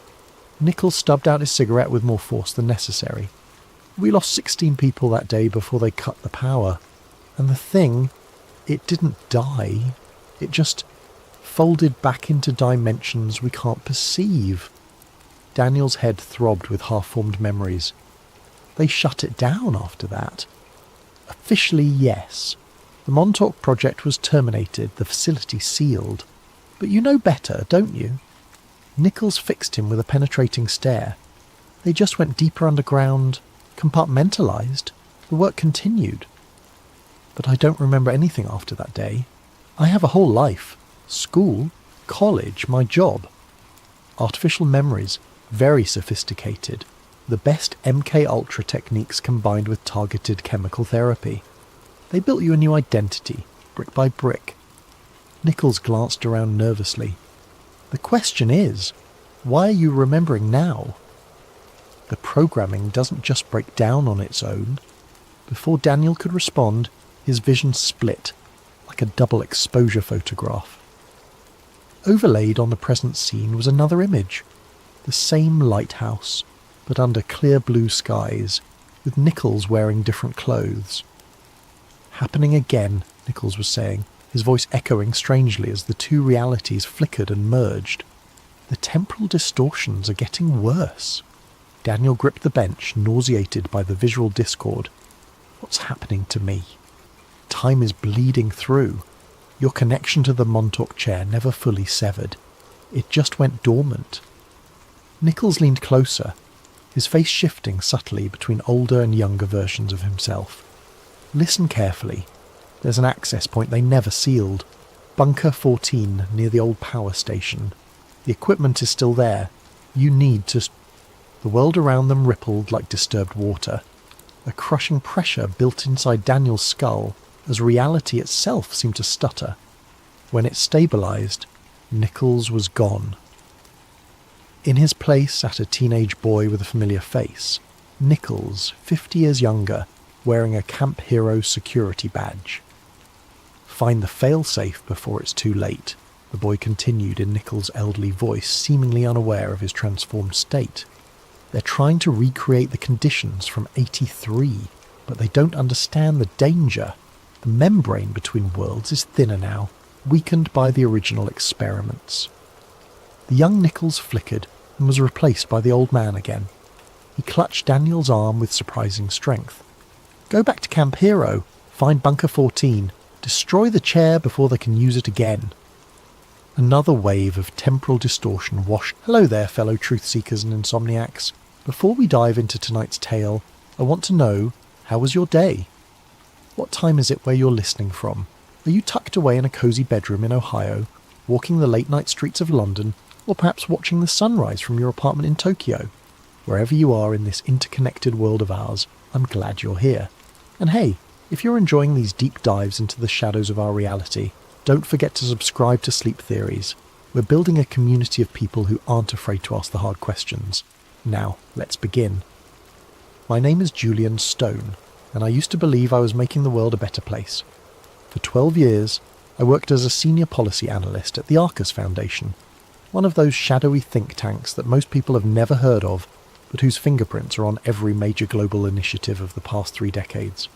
Nichols stubbed out his cigarette with more force than necessary. "We lost 16 people that day before they cut the power. And the thing, it didn't die. It just folded back into dimensions we can't perceive." Daniel's head throbbed with half-formed memories. "They shut it down after that." "Officially, yes. The Montauk project was terminated, the facility sealed. But you know better, don't you?" Nichols fixed him with a penetrating stare. "They just went deeper underground, compartmentalized. The work continued." "But I don't remember anything after that day. I have a whole life. School, college, my job. Artificial memories, very sophisticated. The best MK Ultra techniques combined with targeted chemical therapy. They built you a new identity, brick by brick. Nichols glanced around nervously. The question is, why are you remembering now? The programming doesn't just break down on its own. Before Daniel could respond, his vision split, like a double exposure photograph. Overlaid on the present scene was another image, the same lighthouse, but under clear blue skies, with Nichols wearing different clothes. Happening again, Nichols was saying, his voice echoing strangely as the two realities flickered and merged. The temporal distortions are getting worse. Daniel gripped the bench, nauseated by the visual discord. What's happening to me? Time is bleeding through. Your connection to the Montauk chair never fully severed. It just went dormant. Nichols leaned closer, his face shifting subtly between older and younger versions of himself. Listen carefully. There's an access point they never sealed. Bunker 14 near the old power station. The equipment is still there. You need to... The world around them rippled like disturbed water. A crushing pressure built inside Daniel's skull as reality itself seemed to stutter. When it stabilized, Nichols was gone. In his place sat a teenage boy with a familiar face. Nichols, 50 years younger, wearing a Camp Hero security badge. Find the failsafe before it's too late, the boy continued in Nichols' elderly voice, seemingly unaware of his transformed state. They're trying to recreate the conditions from 83, but they don't understand the danger. The membrane between worlds is thinner now, weakened by the original experiments. The young Nichols flickered and was replaced by the old man again. He clutched Daniel's arm with surprising strength. Go back to Camp Hero, find Bunker 14, destroy the chair before they can use it again. Another wave of temporal distortion washed. Hello there, fellow truth-seekers and insomniacs. Before we dive into tonight's tale, I want to know, how was your day? What time is it where you're listening from? Are you tucked away in a cosy bedroom in Ohio, walking the late-night streets of London, or perhaps watching the sunrise from your apartment in Tokyo? Wherever you are in this interconnected world of ours, I'm glad you're here. And hey, if you're enjoying these deep dives into the shadows of our reality, don't forget to subscribe to Sleep Theories. We're building a community of people who aren't afraid to ask the hard questions. Now, let's begin. My name is Julian Stone, and I used to believe I was making the world a better place. For 12 years, I worked as a senior policy analyst at the Arcus Foundation, one of those shadowy think tanks that most people have never heard of, but whose fingerprints are on every major global initiative of the past 3 decades.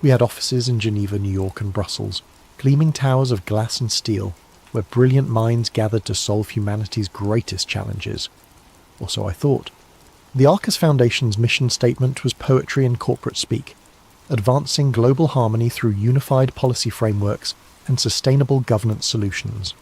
We had offices in Geneva, New York and Brussels, gleaming towers of glass and steel, where brilliant minds gathered to solve humanity's greatest challenges. Or so I thought. The Arcus Foundation's mission statement was poetry and corporate speak, advancing global harmony through unified policy frameworks and sustainable governance solutions.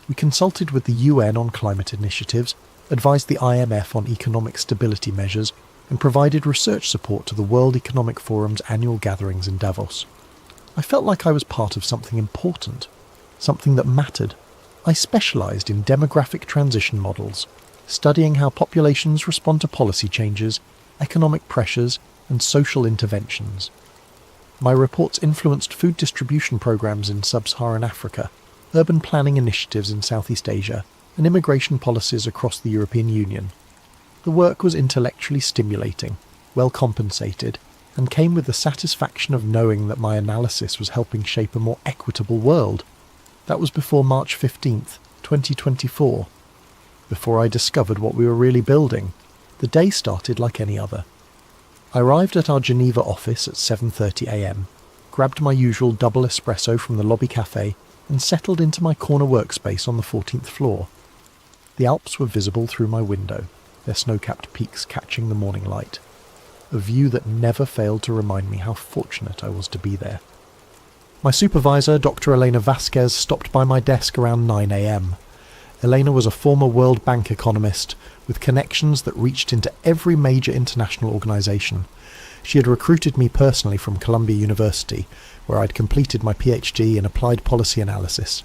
We consulted with the UN on climate initiatives, advised the IMF on economic stability measures, and provided research support to the World Economic Forum's annual gatherings in Davos. I felt like I was part of something important, something that mattered. I specialised in demographic transition models, studying how populations respond to policy changes, economic pressures, and social interventions. My reports influenced food distribution programs in sub-Saharan Africa, urban planning initiatives in Southeast Asia, and immigration policies across the European Union. The work was intellectually stimulating, well compensated, and came with the satisfaction of knowing that my analysis was helping shape a more equitable world. That was before March 15th, 2024. Before I discovered what we were really building, the day started like any other. I arrived at our Geneva office at 7:30 a.m, grabbed my usual double espresso from the lobby cafe, and settled into my corner workspace on the 14th floor. The Alps were visible through my window, their snow-capped peaks catching the morning light. A view that never failed to remind me how fortunate I was to be there. My supervisor, Dr. Elena Vasquez, stopped by my desk around 9 a.m. Elena was a former World Bank economist with connections that reached into every major international organisation. She had recruited me personally from Columbia University, where I'd completed my PhD in applied policy analysis.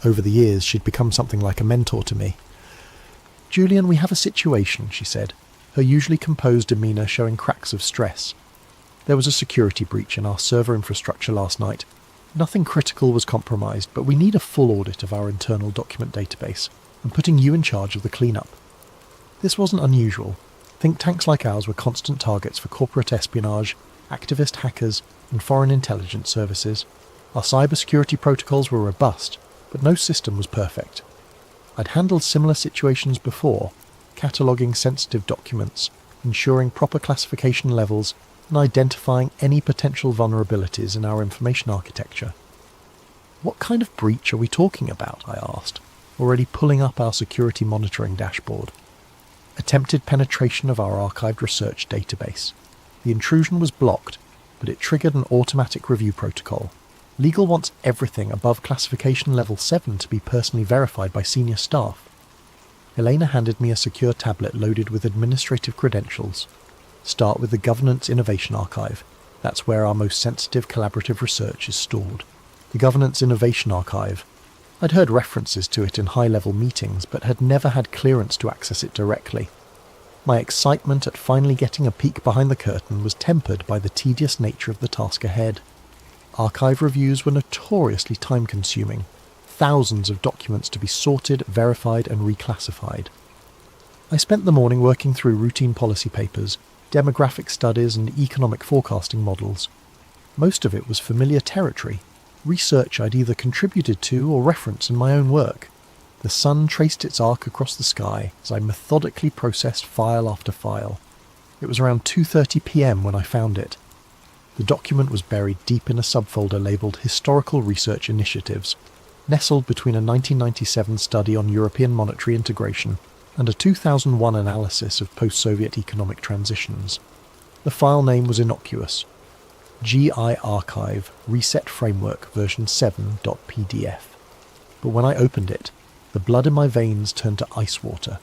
Over the years, she'd become something like a mentor to me. "Julian, we have a situation," she said, her usually composed demeanour showing cracks of stress. There was a security breach in our server infrastructure last night. Nothing critical was compromised, but we need a full audit of our internal document database, and putting you in charge of the cleanup. This wasn't unusual. Think tanks like ours were constant targets for corporate espionage, activist hackers, and foreign intelligence services. Our cybersecurity protocols were robust, but no system was perfect. I'd handled similar situations before, cataloguing sensitive documents, ensuring proper classification levels, and identifying any potential vulnerabilities in our information architecture. What kind of breach are we talking about? I asked, already pulling up our security monitoring dashboard. Attempted penetration of our archived research database. The intrusion was blocked, but it triggered an automatic review protocol. Legal wants everything above classification level 7 to be personally verified by senior staff. Elena handed me a secure tablet loaded with administrative credentials. Start with the Governance Innovation Archive. That's where our most sensitive collaborative research is stored. The Governance Innovation Archive. I'd heard references to it in high-level meetings, but had never had clearance to access it directly. My excitement at finally getting a peek behind the curtain was tempered by the tedious nature of the task ahead. Archive reviews were notoriously time-consuming. Thousands of documents to be sorted, verified, and reclassified. I spent the morning working through routine policy papers, demographic studies, and economic forecasting models. Most of it was familiar territory, research I'd either contributed to or referenced in my own work. The sun traced its arc across the sky as I methodically processed file after file. It was around 2:30 p.m. when I found it. The document was buried deep in a subfolder labelled Historical Research Initiatives, nestled between a 1997 study on European monetary integration and a 2001 analysis of post-Soviet economic transitions. The file name was innocuous. GI Archive Reset Framework version 7.pdf. But when I opened it, the blood in my veins turned to ice water.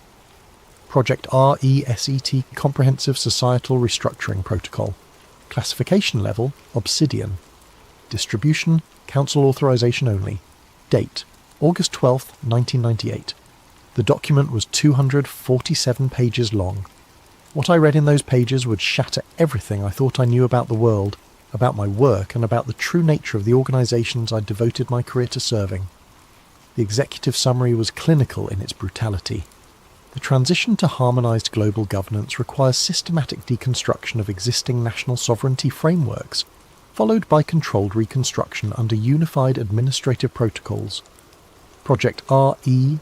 Project RESET Comprehensive Societal Restructuring Protocol. Classification level, Obsidian. Distribution, Council authorization only. Date, August 12th, 1998. The document was 247 pages long. What I read in those pages would shatter everything I thought I knew about the world, about my work, and about the true nature of the organizations I'd devoted my career to serving. The executive summary was clinical in its brutality. The transition to harmonized global governance requires systematic deconstruction of existing national sovereignty frameworks, followed by controlled reconstruction under unified administrative protocols. Project RESET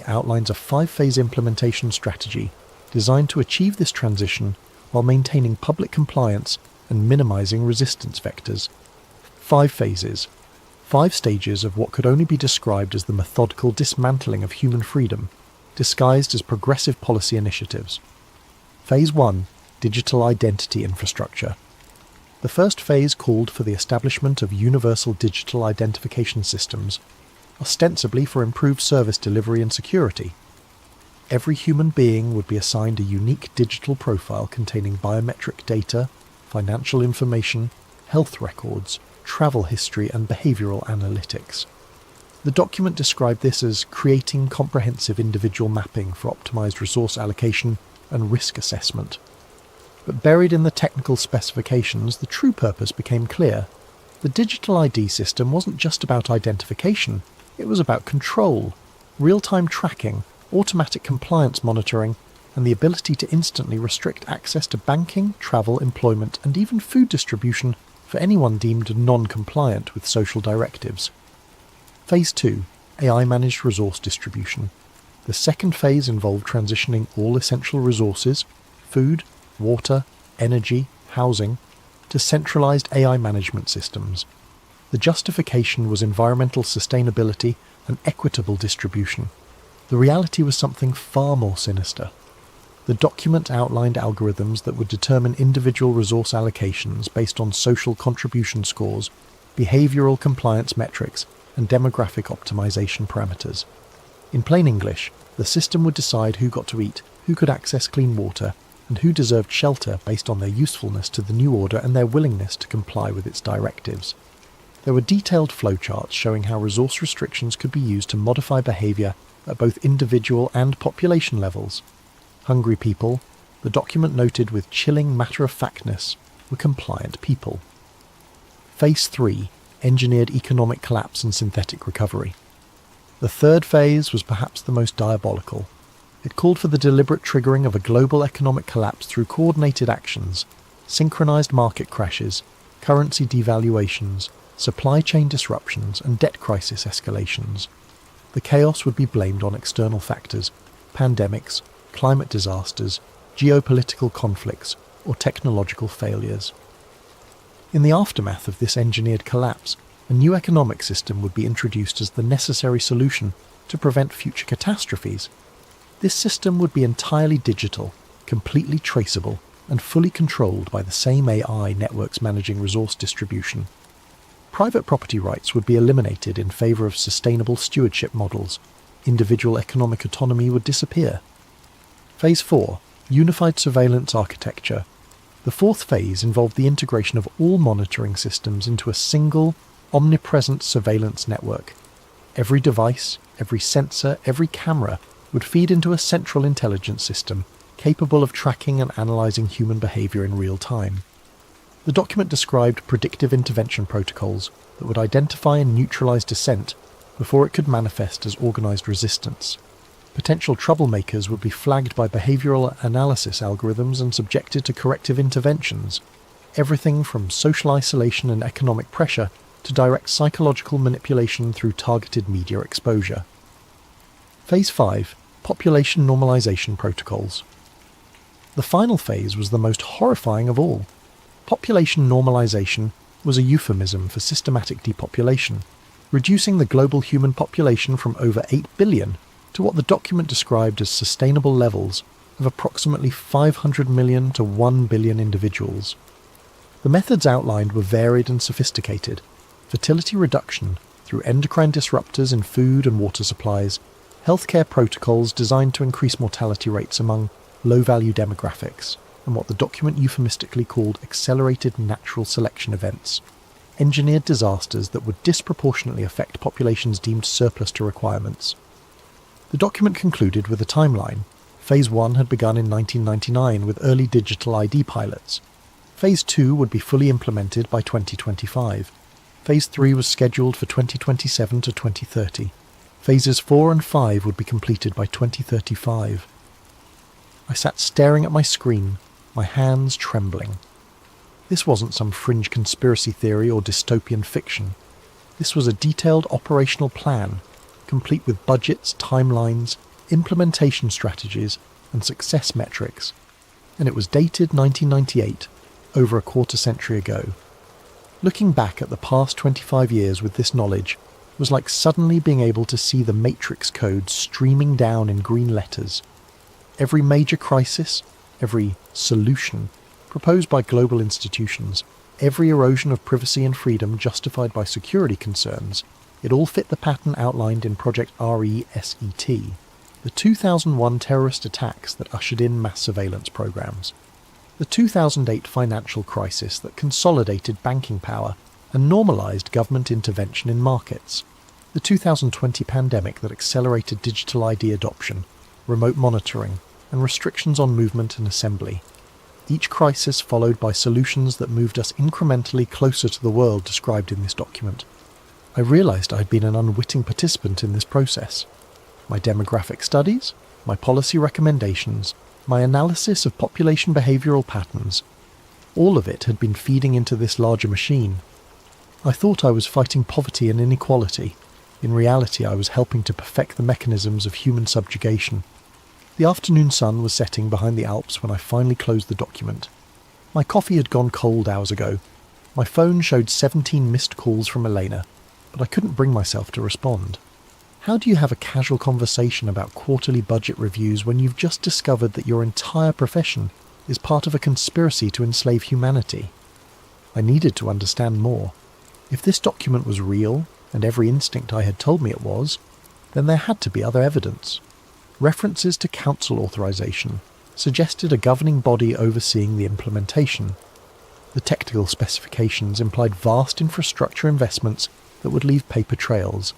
outlines a 5-phase implementation strategy designed to achieve this transition while maintaining public compliance and minimizing resistance vectors. 5 phases. 5 stages of what could only be described as the methodical dismantling of human freedom, disguised as progressive policy initiatives. Phase 1. Digital Identity Infrastructure. The first phase called for the establishment of universal digital identification systems, ostensibly for improved service delivery and security. Every human being would be assigned a unique digital profile containing biometric data, financial information, health records, travel history, and behavioral analytics. The document described this as creating comprehensive individual mapping for optimized resource allocation and risk assessment. But buried in the technical specifications, the true purpose became clear. The digital ID system wasn't just about identification, it was about control, real-time tracking, automatic compliance monitoring, and the ability to instantly restrict access to banking, travel, employment, and even food distribution for anyone deemed non-compliant with social directives. Phase 2. AI-managed resource distribution. The second phase involved transitioning all essential resources, food, water, energy, housing, to centralized AI management systems. The justification was environmental sustainability and equitable distribution. The reality was something far more sinister. The document outlined algorithms that would determine individual resource allocations based on social contribution scores, behavioral compliance metrics, and demographic optimization parameters. In plain English, the system would decide who got to eat, who could access clean water, and who deserved shelter based on their usefulness to the new order and their willingness to comply with its directives. There were detailed flowcharts showing how resource restrictions could be used to modify behavior at both individual and population levels. Hungry people, the document noted with chilling matter-of-factness, were compliant people. Phase 3 engineered economic collapse and synthetic recovery. The third phase was perhaps the most diabolical. It called for the deliberate triggering of a global economic collapse through coordinated actions, synchronized market crashes, currency devaluations, supply chain disruptions, and debt crisis escalations. The chaos would be blamed on external factors, pandemics, climate disasters, geopolitical conflicts, or technological failures. In the aftermath of this engineered collapse, a new economic system would be introduced as the necessary solution to prevent future catastrophes. This system would be entirely digital, completely traceable, and fully controlled by the same AI networks managing resource distribution. Private property rights would be eliminated in favour of sustainable stewardship models. Individual economic autonomy would disappear. Phase 4. Unified surveillance architecture. The fourth phase involved the integration of all monitoring systems into a single, omnipresent surveillance network. Every device, every sensor, every camera would feed into a central intelligence system capable of tracking and analysing human behaviour in real time. The document described predictive intervention protocols that would identify and neutralise dissent before it could manifest as organised resistance. Potential troublemakers would be flagged by behavioural analysis algorithms and subjected to corrective interventions, everything from social isolation and economic pressure to direct psychological manipulation through targeted media exposure. Phase 5. Population normalisation protocols. The final phase was the most horrifying of all. Population normalisation was a euphemism for systematic depopulation, reducing the global human population from over 8 billion to what the document described as sustainable levels of approximately 500 million to 1 billion individuals. The methods outlined were varied and sophisticated: fertility reduction through endocrine disruptors in food and water supplies, healthcare protocols designed to increase mortality rates among low-value demographics, and what the document euphemistically called accelerated natural selection events, engineered disasters that would disproportionately affect populations deemed surplus to requirements. The document concluded with a timeline. Phase 1 had begun in 1999 with early digital ID pilots. Phase 2 would be fully implemented by 2025. Phase 3 was scheduled for 2027 to 2030. Phases 4 and 5 would be completed by 2035. I sat staring at my screen, my hands trembling. This wasn't some fringe conspiracy theory or dystopian fiction. This was a detailed operational plan, complete with budgets, timelines, implementation strategies, and success metrics. And it was dated 1998, over a quarter century ago. Looking back at the past 25 years with this knowledge was like suddenly being able to see the matrix code streaming down in green letters. Every major crisis, every solution proposed by global institutions, every erosion of privacy and freedom justified by security concerns, it all fit the pattern outlined in Project RESET, the 2001 terrorist attacks that ushered in mass surveillance programs, the 2008 financial crisis that consolidated banking power and normalised government intervention in markets, the 2020 pandemic that accelerated digital ID adoption, remote monitoring, and restrictions on movement and assembly. Each crisis followed by solutions that moved us incrementally closer to the world described in this document. I realised I had been an unwitting participant in this process. My demographic studies, my policy recommendations, my analysis of population behavioural patterns, all of it had been feeding into this larger machine. I thought I was fighting poverty and inequality. In reality, I was helping to perfect the mechanisms of human subjugation. The afternoon sun was setting behind the Alps when I finally closed the document. My coffee had gone cold hours ago. My phone showed 17 missed calls from Elena, but I couldn't bring myself to respond. How do you have a casual conversation about quarterly budget reviews when you've just discovered that your entire profession is part of a conspiracy to enslave humanity? I needed to understand more. If this document was real, and every instinct I had told me it was, then there had to be other evidence. References to council authorization suggested a governing body overseeing the implementation. The technical specifications implied vast infrastructure investments that would leave paper trails,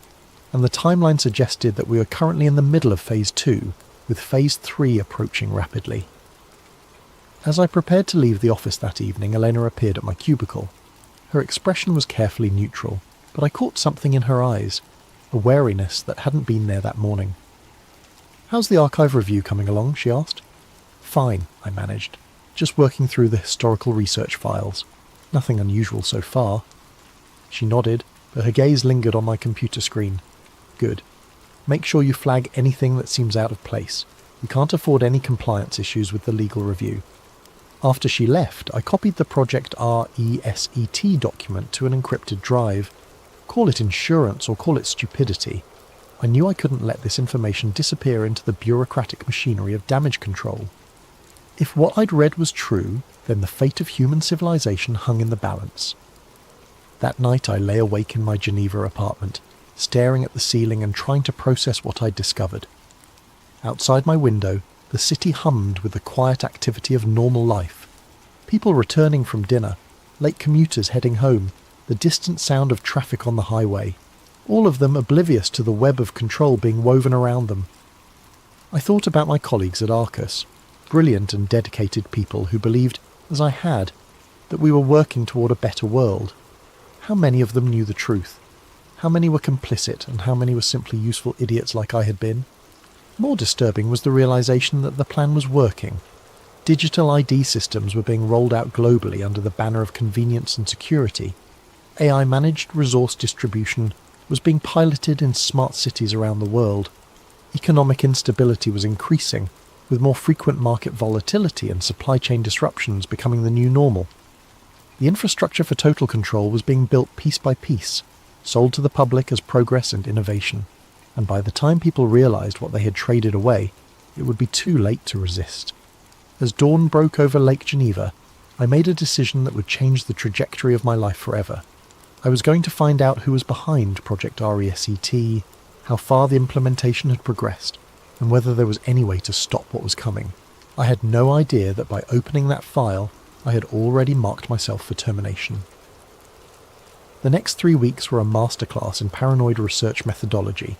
and the timeline suggested that we were currently in the middle of Phase 2, with Phase 3 approaching rapidly. As I prepared to leave the office that evening, Elena appeared at my cubicle. Her expression was carefully neutral, but I caught something in her eyes, a wariness that hadn't been there that morning. "How's the archive review coming along?" she asked. "Fine," I managed. "Just working through the historical research files. Nothing unusual so far." She nodded, but her gaze lingered on my computer screen. "Good. Make sure you flag anything that seems out of place. We can't afford any compliance issues with the legal review." After she left, I copied the Project RESET document to an encrypted drive. Call it insurance or call it stupidity. I knew I couldn't let this information disappear into the bureaucratic machinery of damage control. If what I'd read was true, then the fate of human civilization hung in the balance. That night I lay awake in my Geneva apartment, staring at the ceiling and trying to process what I'd discovered. Outside my window, the city hummed with the quiet activity of normal life. People returning from dinner, late commuters heading home, the distant sound of traffic on the highway, all of them oblivious to the web of control being woven around them. I thought about my colleagues at Arcus, brilliant and dedicated people who believed, as I had, that we were working toward a better world. How many of them knew the truth? How many were complicit, and how many were simply useful idiots like I had been? More disturbing was the realization that the plan was working. Digital ID systems were being rolled out globally under the banner of convenience and security. AI-managed resource distribution was being piloted in smart cities around the world. Economic instability was increasing, with more frequent market volatility and supply chain disruptions becoming the new normal. The infrastructure for total control was being built piece by piece, sold to the public as progress and innovation, and by the time people realized what they had traded away, it would be too late to resist. As dawn broke over Lake Geneva, I made a decision that would change the trajectory of my life forever. I was going to find out who was behind Project RESET, how far the implementation had progressed, and whether there was any way to stop what was coming. I had no idea that by opening that file, I had already marked myself for termination. The next 3 weeks were a masterclass in paranoid research methodology.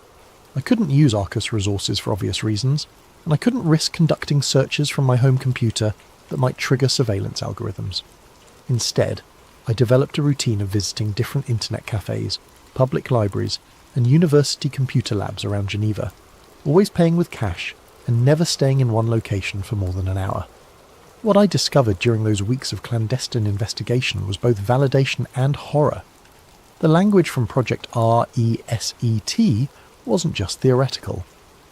I couldn't use Arcus resources for obvious reasons, and I couldn't risk conducting searches from my home computer that might trigger surveillance algorithms. Instead, I developed a routine of visiting different internet cafes, public libraries, and university computer labs around Geneva, always paying with cash and never staying in one location for more than an hour. What I discovered during those weeks of clandestine investigation was both validation and horror. The language from Project RESET wasn't just theoretical.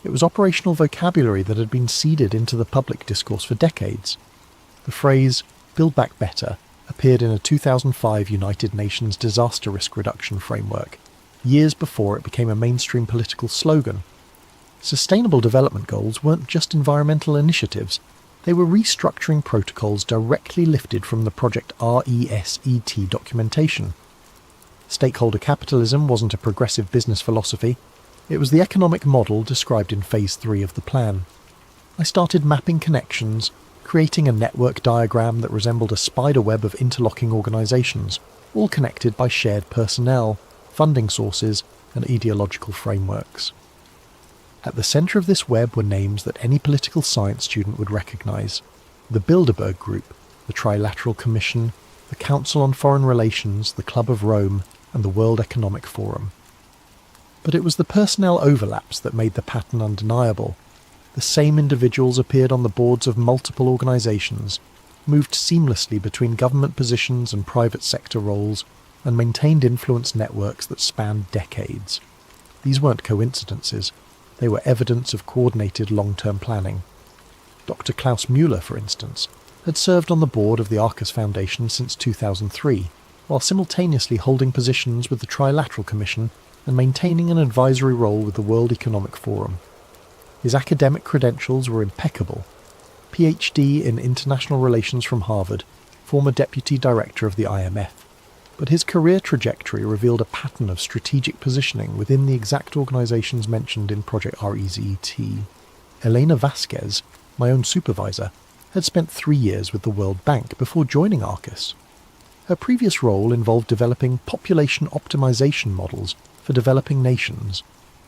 It was operational vocabulary that had been seeded into the public discourse for decades. The phrase, "Build Back Better," appeared in a 2005 United Nations disaster risk reduction framework, years before it became a mainstream political slogan. Sustainable development goals weren't just environmental initiatives, they were restructuring protocols directly lifted from the Project RESET documentation. Stakeholder capitalism wasn't a progressive business philosophy, it was the economic model described in Phase 3 of the plan. I started mapping connections, creating a network diagram that resembled a spider web of interlocking organisations, all connected by shared personnel, funding sources, and ideological frameworks. At the centre of this web were names that any political science student would recognise: the Bilderberg Group, the Trilateral Commission, the Council on Foreign Relations, the Club of Rome, and the World Economic Forum. But it was the personnel overlaps that made the pattern undeniable. The same individuals appeared on the boards of multiple organisations, moved seamlessly between government positions and private sector roles, and maintained influence networks that spanned decades. These weren't coincidences, they were evidence of coordinated long-term planning. Dr. Klaus Müller, for instance, had served on the board of the Arcus Foundation since 2003, while simultaneously holding positions with the Trilateral Commission and maintaining an advisory role with the World Economic Forum. His academic credentials were impeccable. PhD in International Relations from Harvard, former Deputy Director of the IMF. But his career trajectory revealed a pattern of strategic positioning within the exact organisations mentioned in Project RESET. Elena Vasquez, my own supervisor, had spent 3 years with the World Bank before joining Arcus. Her previous role involved developing population optimization models for developing nations,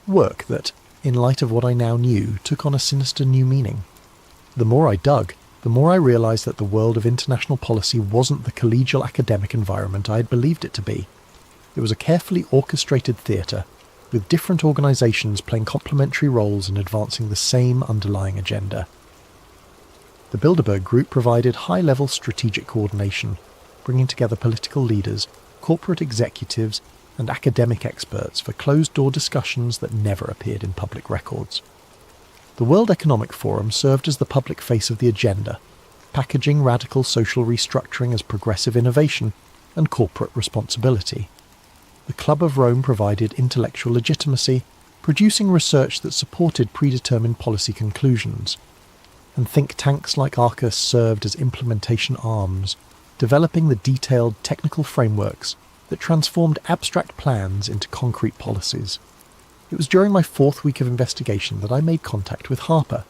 work that, in light of what I now knew, took on a sinister new meaning. The more I dug, the more I realised that the world of international policy wasn't the collegial academic environment I had believed it to be. It was a carefully orchestrated theatre, with different organisations playing complementary roles in advancing the same underlying agenda. The Bilderberg Group provided high-level strategic coordination, bringing together political leaders, corporate executives, and academic experts for closed-door discussions that never appeared in public records. The World Economic Forum served as the public face of the agenda, packaging radical social restructuring as progressive innovation and corporate responsibility. The Club of Rome provided intellectual legitimacy, producing research that supported predetermined policy conclusions. And think tanks like Arcus served as implementation arms, developing the detailed technical frameworks that transformed abstract plans into concrete policies. It was during my 4th week of investigation that I made contact with Harper.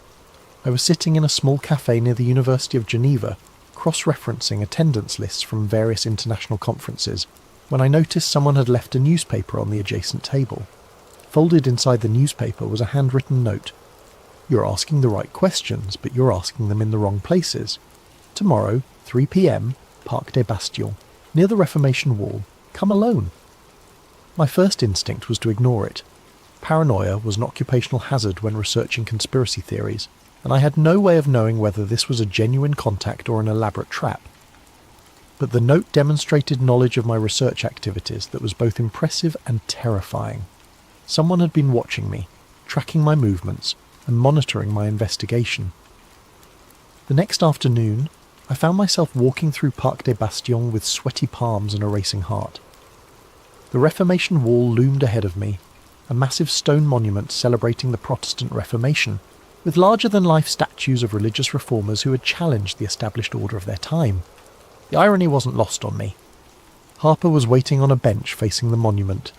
I was sitting in a small cafe near the University of Geneva, cross-referencing attendance lists from various international conferences, when I noticed someone had left a newspaper on the adjacent table. Folded inside the newspaper was a handwritten note. "You're asking the right questions, but you're asking them in the wrong places. Tomorrow, 3 p.m, Parc des Bastions, near the Reformation Wall. Come alone." My first instinct was to ignore it. Paranoia was an occupational hazard when researching conspiracy theories, and I had no way of knowing whether this was a genuine contact or an elaborate trap. But the note demonstrated knowledge of my research activities that was both impressive and terrifying. Someone had been watching me, tracking my movements, and monitoring my investigation. The next afternoon, I found myself walking through Parc des Bastions with sweaty palms and a racing heart. The Reformation Wall loomed ahead of me, a massive stone monument celebrating the Protestant Reformation, with larger-than-life statues of religious reformers who had challenged the established order of their time. The irony wasn't lost on me. Harper was waiting on a bench facing the monument.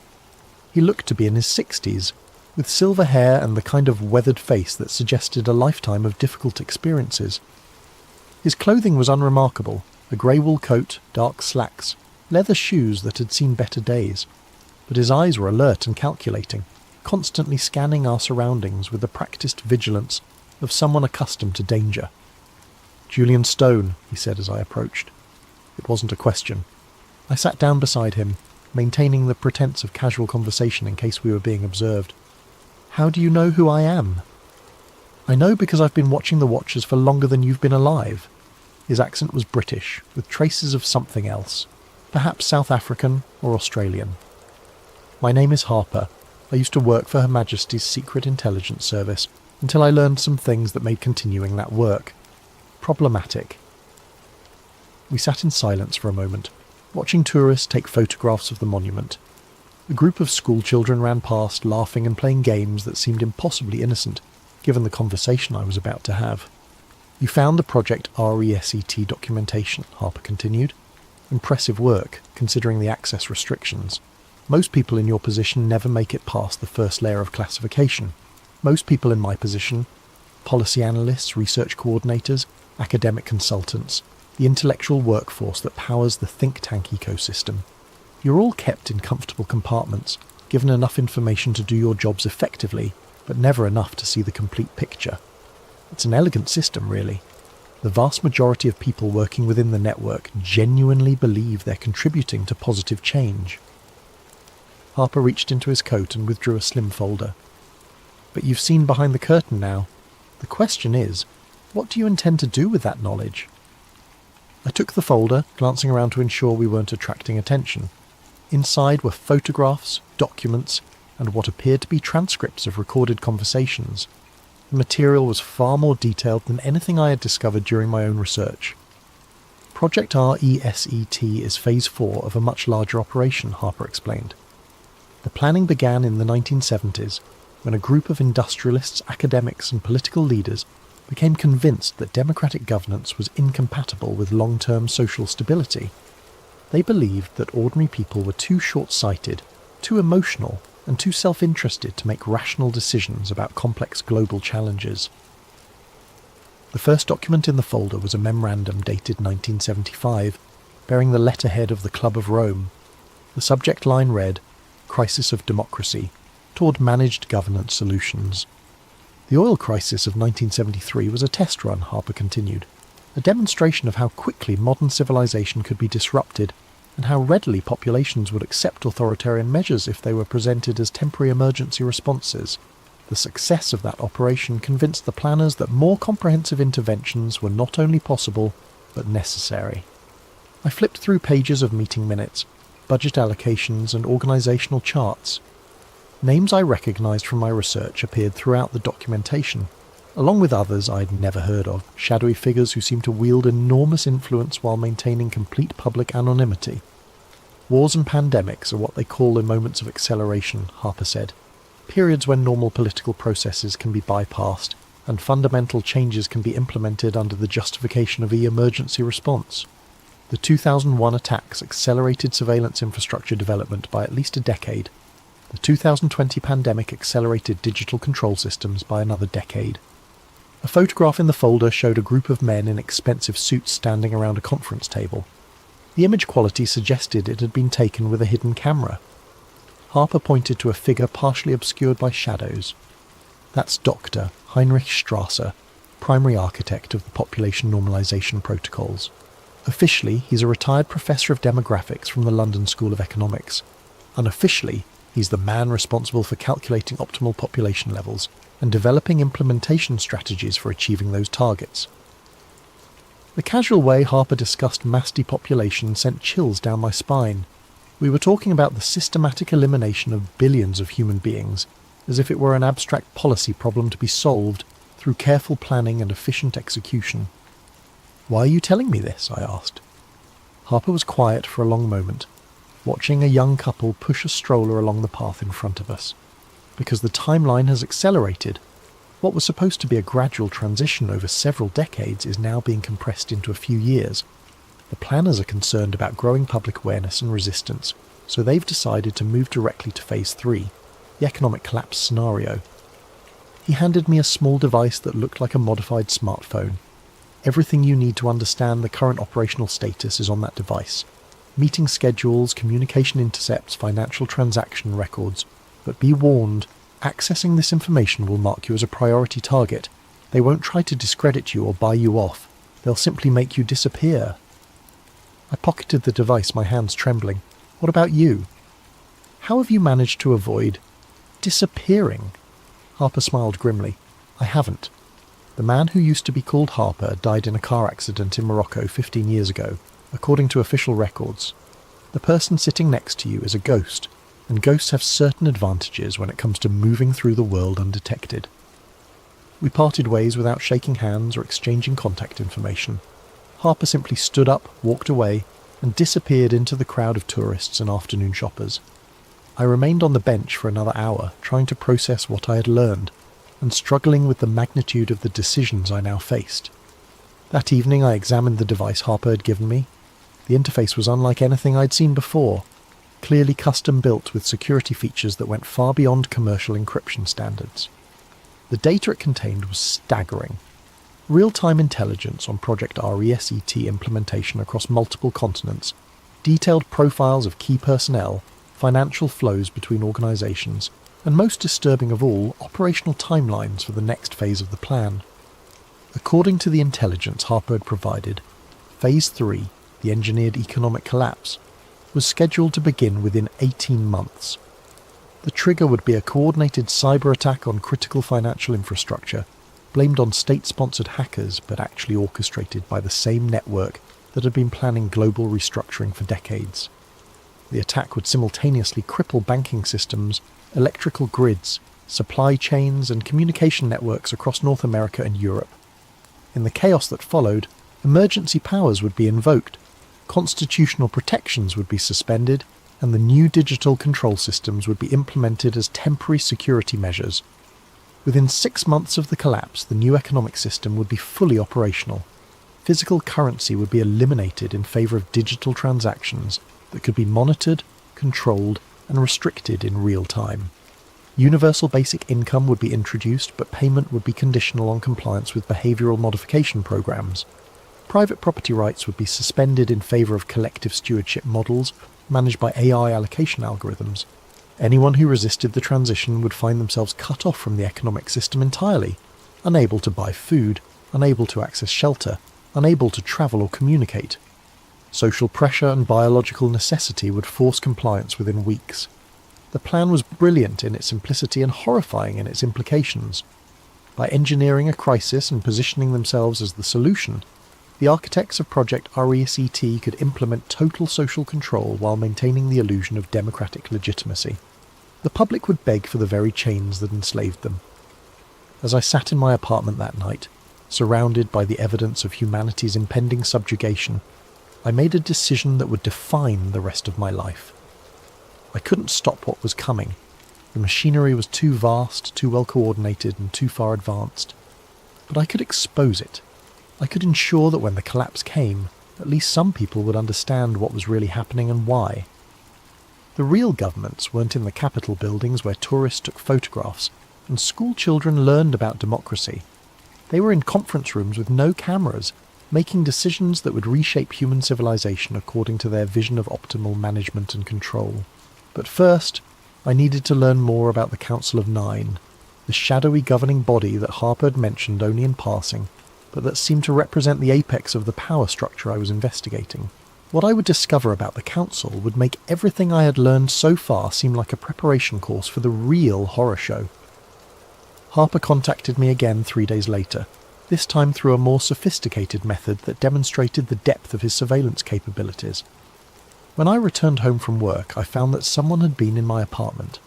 He looked to be in his 60s, with silver hair and the kind of weathered face that suggested a lifetime of difficult experiences. His clothing was unremarkable, a grey wool coat, dark slacks, leather shoes that had seen better days. But his eyes were alert and calculating, constantly scanning our surroundings with the practised vigilance of someone accustomed to danger. "Julian Stone," he said as I approached. It wasn't a question. I sat down beside him, maintaining the pretense of casual conversation in case we were being observed. "How do you know who I am?" "I know because I've been watching the Watchers for longer than you've been alive." His accent was British, with traces of something else, perhaps South African or Australian. "My name is Harper. I used to work for Her Majesty's Secret Intelligence Service until I learned some things that made continuing that work problematic." We sat in silence for a moment, watching tourists take photographs of the monument. A group of school children ran past, laughing and playing games that seemed impossibly innocent, given the conversation I was about to have. "You found the Project RESET documentation," Harper continued. "Impressive work, considering the access restrictions. Most people in your position never make it past the first layer of classification. Most people in my position, policy analysts, research coordinators, academic consultants, the intellectual workforce that powers the think tank ecosystem. You're all kept in comfortable compartments, given enough information to do your jobs effectively, but never enough to see the complete picture. It's an elegant system, really. The vast majority of people working within the network genuinely believe they're contributing to positive change." Harper reached into his coat and withdrew a slim folder. "But you've seen behind the curtain now. The question is, what do you intend to do with that knowledge?" I took the folder, glancing around to ensure we weren't attracting attention. Inside were photographs, documents, and what appeared to be transcripts of recorded conversations. The material was far more detailed than anything I had discovered during my own research. Project RESET is Phase 4 of a much larger operation, Harper explained. The planning began in the 1970s, when a group of industrialists, academics and political leaders became convinced that democratic governance was incompatible with long-term social stability. They believed that ordinary people were too short-sighted, too emotional, and too self-interested to make rational decisions about complex global challenges. The first document in the folder was a memorandum dated 1975, bearing the letterhead of the Club of Rome. The subject line read, "Crisis of Democracy, Toward Managed Governance Solutions." The oil crisis of 1973 was a test run, Harper continued. a demonstration of how quickly modern civilization could be disrupted and how readily populations would accept authoritarian measures if they were presented as temporary emergency responses. The success of that operation convinced the planners that more comprehensive interventions were not only possible, but necessary. I flipped through pages of meeting minutes, budget allocations and organisational charts. Names I recognised from my research appeared throughout the documentation, along with others I'd never heard of, shadowy figures who seemed to wield enormous influence while maintaining complete public anonymity. Wars and pandemics are what they call in moments of acceleration, Harper said. Periods when normal political processes can be bypassed and fundamental changes can be implemented under the justification of emergency response. The 2001 attacks accelerated surveillance infrastructure development by at least a decade. The 2020 pandemic accelerated digital control systems by another decade. A photograph in the folder showed a group of men in expensive suits standing around a conference table. The image quality suggested it had been taken with a hidden camera. Harper pointed to a figure partially obscured by shadows. That's Dr. Heinrich Strasser, primary architect of the population normalization protocols. Officially, he's a retired professor of demographics from the London School of Economics. Unofficially, he's the man responsible for calculating optimal population levels and developing implementation strategies for achieving those targets. The casual way Harper discussed mass depopulation sent chills down my spine. We were talking about the systematic elimination of billions of human beings, as if it were an abstract policy problem to be solved through careful planning and efficient execution. "Why are you telling me this?" I asked. Harper was quiet for a long moment, watching a young couple push a stroller along the path in front of us. Because the timeline has accelerated. What was supposed to be a gradual transition over several decades is now being compressed into a few years. The planners are concerned about growing public awareness and resistance, so they've decided to move directly to Phase 3, the economic collapse scenario. He handed me a small device that looked like a modified smartphone. Everything you need to understand the current operational status is on that device. Meeting schedules, communication intercepts, financial transaction records. But be warned, accessing this information will mark you as a priority target. They won't try to discredit you or buy you off. They'll simply make you disappear. I pocketed the device, my hands trembling. What about you? How have you managed to avoid disappearing? Harper smiled grimly. I haven't. The man who used to be called Harper died in a car accident in Morocco 15 years ago, according to official records. The person sitting next to you is a ghost, and ghosts have certain advantages when it comes to moving through the world undetected. We parted ways without shaking hands or exchanging contact information. Harper simply stood up, walked away, and disappeared into the crowd of tourists and afternoon shoppers. I remained on the bench for another hour, trying to process what I had learned, and struggling with the magnitude of the decisions I now faced. That evening I examined the device Harper had given me. The interface was unlike anything I'd seen before, clearly custom-built with security features that went far beyond commercial encryption standards. The data it contained was staggering. Real-time intelligence on Project RESET implementation across multiple continents, detailed profiles of key personnel, financial flows between organisations, and most disturbing of all, operational timelines for the next phase of the plan. According to the intelligence Harper had provided, Phase 3, the engineered economic collapse, was scheduled to begin within 18 months. The trigger would be a coordinated cyber attack on critical financial infrastructure, blamed on state-sponsored hackers but actually orchestrated by the same network that had been planning global restructuring for decades. The attack would simultaneously cripple banking systems, electrical grids, supply chains and communication networks across North America and Europe. In the chaos that followed, emergency powers would be invoked, constitutional protections would be suspended, and the new digital control systems would be implemented as temporary security measures. Within 6 months of the collapse, the new economic system would be fully operational. Physical currency would be eliminated in favour of digital transactions that could be monitored, controlled, and restricted in real time. Universal basic income would be introduced, but payment would be conditional on compliance with behavioural modification programs. Private property rights would be suspended in favour of collective stewardship models managed by AI allocation algorithms. Anyone who resisted the transition would find themselves cut off from the economic system entirely, unable to buy food, unable to access shelter, unable to travel or communicate. Social pressure and biological necessity would force compliance within weeks. The plan was brilliant in its simplicity and horrifying in its implications. By engineering a crisis and positioning themselves as the solution, the architects of Project RECT could implement total social control while maintaining the illusion of democratic legitimacy. The public would beg for the very chains that enslaved them. As I sat in my apartment that night, surrounded by the evidence of humanity's impending subjugation, I made a decision that would define the rest of my life. I couldn't stop what was coming. The machinery was too vast, too well coordinated, and too far advanced. But I could expose it. I could ensure that when the collapse came, at least some people would understand what was really happening and why. The real governments weren't in the Capitol buildings where tourists took photographs and school children learned about democracy. They were in conference rooms with no cameras, making decisions that would reshape human civilization according to their vision of optimal management and control. But first, I needed to learn more about the Council of Nine, the shadowy governing body that Harper had mentioned only in passing, but that seemed to represent the apex of the power structure I was investigating. What I would discover about the Council would make everything I had learned so far seem like a preparation course for the real horror show. Harper contacted me again 3 days later, this time through a more sophisticated method that demonstrated the depth of his surveillance capabilities. When I returned home from work, I found that someone had been in my apartment.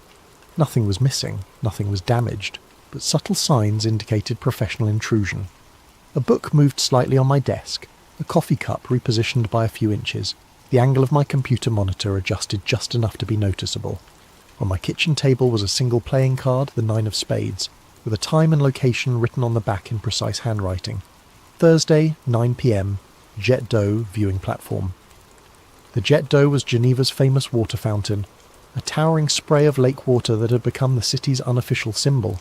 Nothing was missing, nothing was damaged, but subtle signs indicated professional intrusion. A book moved slightly on my desk, a coffee cup repositioned by a few inches, the angle of my computer monitor adjusted just enough to be noticeable. On my kitchen table was a single playing card, the 9 of spades, with a time and location written on the back in precise handwriting. Thursday, 9 p.m, Jet d'eau viewing platform. The Jet d'eau was Geneva's famous water fountain, a towering spray of lake water that had become the city's unofficial symbol.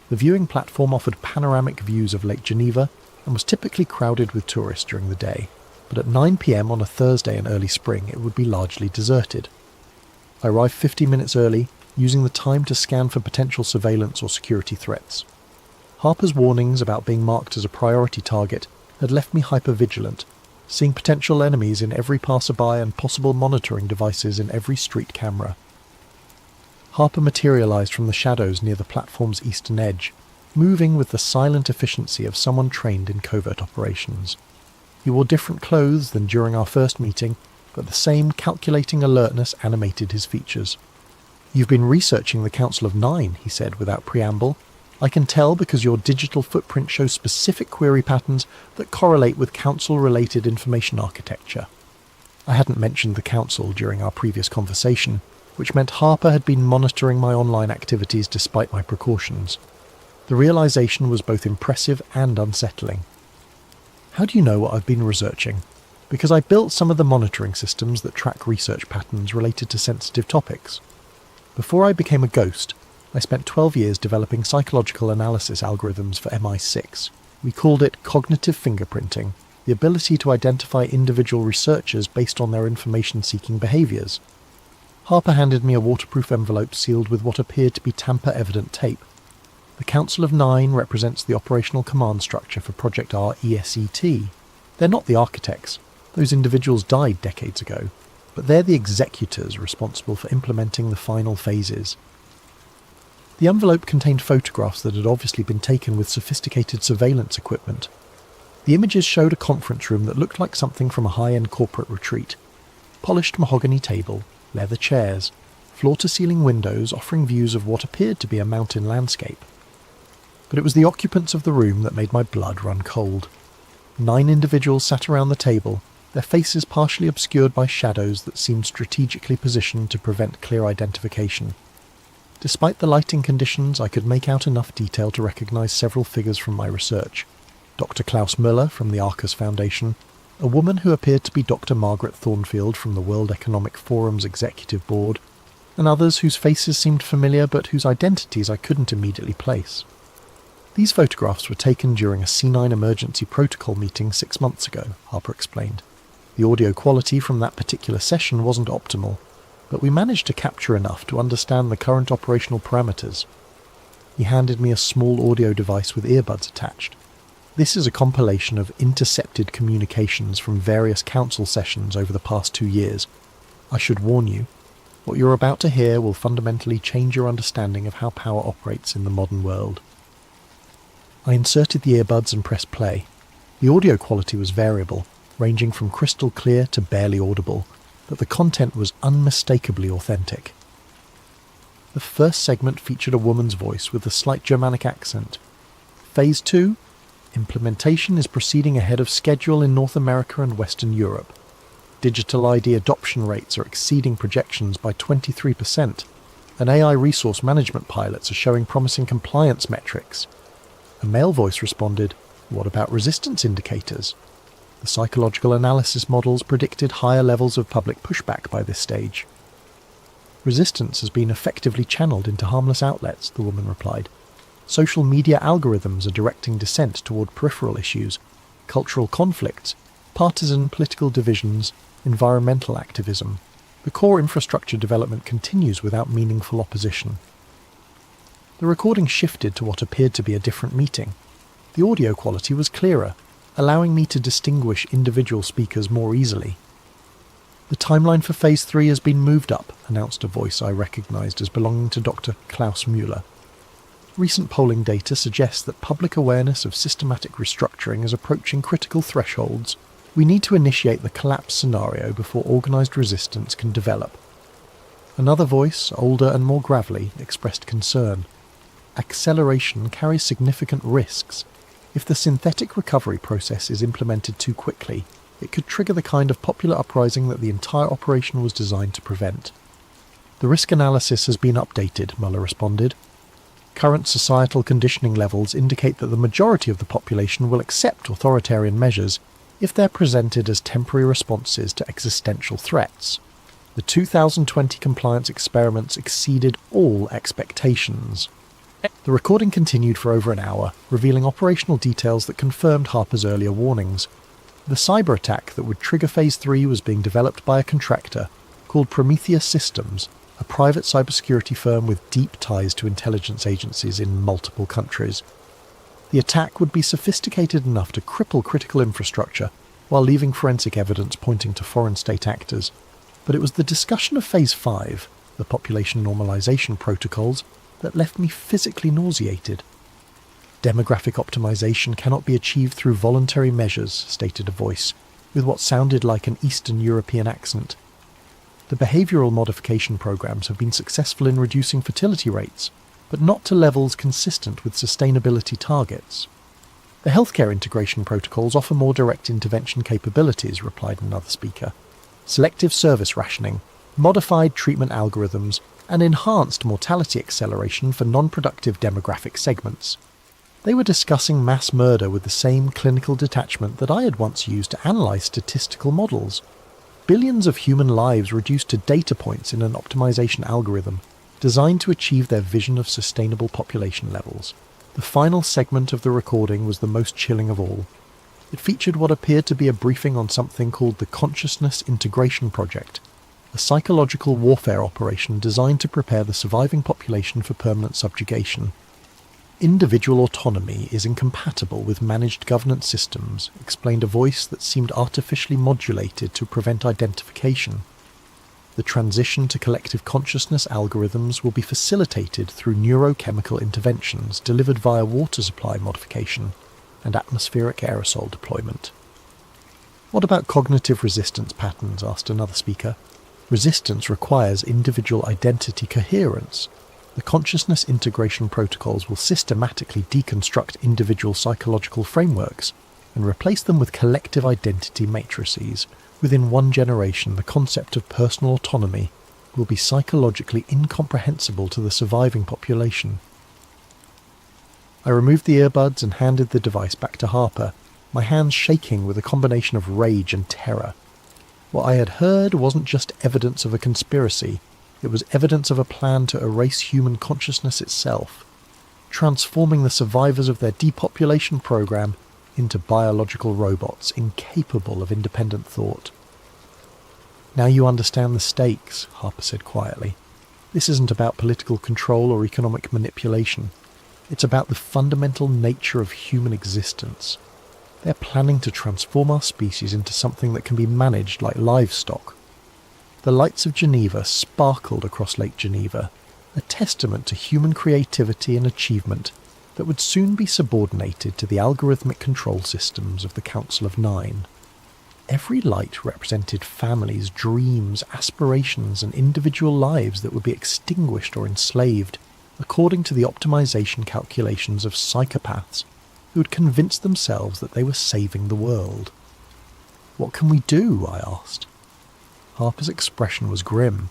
The viewing platform offered panoramic views of Lake Geneva and was typically crowded with tourists during the day, but at 9 p.m. on a Thursday in early spring it would be largely deserted. I arrived 50 minutes early, using the time to scan for potential surveillance or security threats. Harper's warnings about being marked as a priority target had left me hyper-vigilant, seeing potential enemies in every passerby and possible monitoring devices in every street camera. Harper materialized from the shadows near the platform's eastern edge, moving with the silent efficiency of someone trained in covert operations. He wore different clothes than during our first meeting, but the same calculating alertness animated his features. "You've been researching the Council of Nine," he said without preamble. "I can tell because your digital footprint shows specific query patterns that correlate with Council-related information architecture." I hadn't mentioned the Council during our previous conversation, which meant Harper had been monitoring my online activities despite my precautions. The realization was both impressive and unsettling. "How do you know what I've been researching?" "Because I built some of the monitoring systems that track research patterns related to sensitive topics. Before I became a ghost, I spent 12 years developing psychological analysis algorithms for MI6. We called it cognitive fingerprinting, the ability to identify individual researchers based on their information-seeking behaviours." Harper handed me a waterproof envelope sealed with what appeared to be tamper-evident tape. The Council of Nine represents the operational command structure for Project RECT. They're not the architects. Those individuals died decades ago. But they're the executors responsible for implementing the final phases. The envelope contained photographs that had obviously been taken with sophisticated surveillance equipment. The images showed a conference room that looked like something from a high-end corporate retreat. Polished mahogany table, leather chairs, floor-to-ceiling windows offering views of what appeared to be a mountain landscape. But it was the occupants of the room that made my blood run cold. 9 individuals sat around the table, their faces partially obscured by shadows that seemed strategically positioned to prevent clear identification. Despite the lighting conditions, I could make out enough detail to recognize several figures from my research. Dr. Klaus Müller from the Arcus Foundation, a woman who appeared to be Dr. Margaret Thornfield from the World Economic Forum's Executive Board, and others whose faces seemed familiar but whose identities I couldn't immediately place. These photographs were taken during a C9 emergency protocol meeting 6 months ago, Harper explained. The audio quality from that particular session wasn't optimal, but we managed to capture enough to understand the current operational parameters. He handed me a small audio device with earbuds attached. This is a compilation of intercepted communications from various council sessions over the past 2 years. I should warn you, what you're about to hear will fundamentally change your understanding of how power operates in the modern world. I inserted the earbuds and pressed play. The audio quality was variable, ranging from crystal clear to barely audible, but the content was unmistakably authentic. The first segment featured a woman's voice with a slight Germanic accent. Phase 2, implementation is proceeding ahead of schedule in North America and Western Europe. Digital ID adoption rates are exceeding projections by 23%, and AI resource management pilots are showing promising compliance metrics. A male voice responded, "What about resistance indicators?" The psychological analysis models predicted higher levels of public pushback by this stage. "Resistance has been effectively channeled into harmless outlets," the woman replied. "Social media algorithms are directing dissent toward peripheral issues, cultural conflicts, partisan political divisions, environmental activism. The core infrastructure development continues without meaningful opposition." The recording shifted to what appeared to be a different meeting. The audio quality was clearer, allowing me to distinguish individual speakers more easily. "The timeline for Phase 3 has been moved up," announced a voice I recognised as belonging to Dr. Klaus Müller. "Recent polling data suggests that public awareness of systematic restructuring is approaching critical thresholds. We need to initiate the collapse scenario before organised resistance can develop." Another voice, older and more gravelly, expressed concern. "Acceleration carries significant risks. If the synthetic recovery process is implemented too quickly, it could trigger the kind of popular uprising that the entire operation was designed to prevent." "The risk analysis has been updated," Müller responded. "Current societal conditioning levels indicate that the majority of the population will accept authoritarian measures if they're presented as temporary responses to existential threats. The 2020 compliance experiments exceeded all expectations." The recording continued for over an hour, revealing operational details that confirmed Harper's earlier warnings. The cyber attack that would trigger Phase 3 was being developed by a contractor called Prometheus Systems, a private cybersecurity firm with deep ties to intelligence agencies in multiple countries. The attack would be sophisticated enough to cripple critical infrastructure while leaving forensic evidence pointing to foreign state actors. But it was the discussion of Phase 5, the population normalization protocols, that left me physically nauseated. "Demographic optimization cannot be achieved through voluntary measures," stated a voice, with what sounded like an Eastern European accent. "The behavioural modification programs have been successful in reducing fertility rates, but not to levels consistent with sustainability targets." "The healthcare integration protocols offer more direct intervention capabilities," replied another speaker. "Selective service rationing, modified treatment algorithms, and enhanced mortality acceleration for non-productive demographic segments." They were discussing mass murder with the same clinical detachment that I had once used to analyse statistical models. Billions of human lives reduced to data points in an optimization algorithm designed to achieve their vision of sustainable population levels. The final segment of the recording was the most chilling of all. It featured what appeared to be a briefing on something called the Consciousness Integration Project, a psychological warfare operation designed to prepare the surviving population for permanent subjugation. "Individual autonomy is incompatible with managed governance systems," explained a voice that seemed artificially modulated to prevent identification. "The transition to collective consciousness algorithms will be facilitated through neurochemical interventions delivered via water supply modification and atmospheric aerosol deployment." "What about cognitive resistance patterns?" asked another speaker. "Resistance requires individual identity coherence. The consciousness integration protocols will systematically deconstruct individual psychological frameworks and replace them with collective identity matrices. Within one generation, the concept of personal autonomy will be psychologically incomprehensible to the surviving population." I removed the earbuds and handed the device back to Harper, my hands shaking with a combination of rage and terror. What I had heard wasn't just evidence of a conspiracy, it was evidence of a plan to erase human consciousness itself, transforming the survivors of their depopulation program into biological robots incapable of independent thought. "Now you understand the stakes," Harper said quietly. "This isn't about political control or economic manipulation. It's about the fundamental nature of human existence. They're planning to transform our species into something that can be managed like livestock. The lights of Geneva sparkled across Lake Geneva, a testament to human creativity and achievement that would soon be subordinated to the algorithmic control systems of the Council of Nine. Every light represented families, dreams, aspirations, and individual lives that would be extinguished or enslaved, according to the optimization calculations of psychopaths who had convinced themselves that they were saving the world. "What can we do?" I asked. Harper's expression was grim.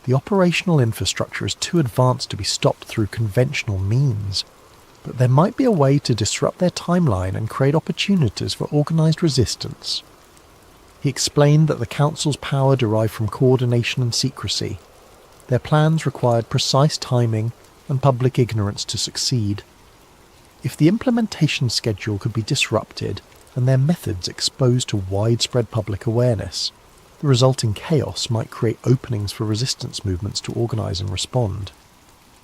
"The operational infrastructure is too advanced to be stopped through conventional means, but there might be a way to disrupt their timeline and create opportunities for organized resistance." He explained that the Council's power derived from coordination and secrecy. Their plans required precise timing and public ignorance to succeed. If the implementation schedule could be disrupted and their methods exposed to widespread public awareness, the resulting chaos might create openings for resistance movements to organize and respond.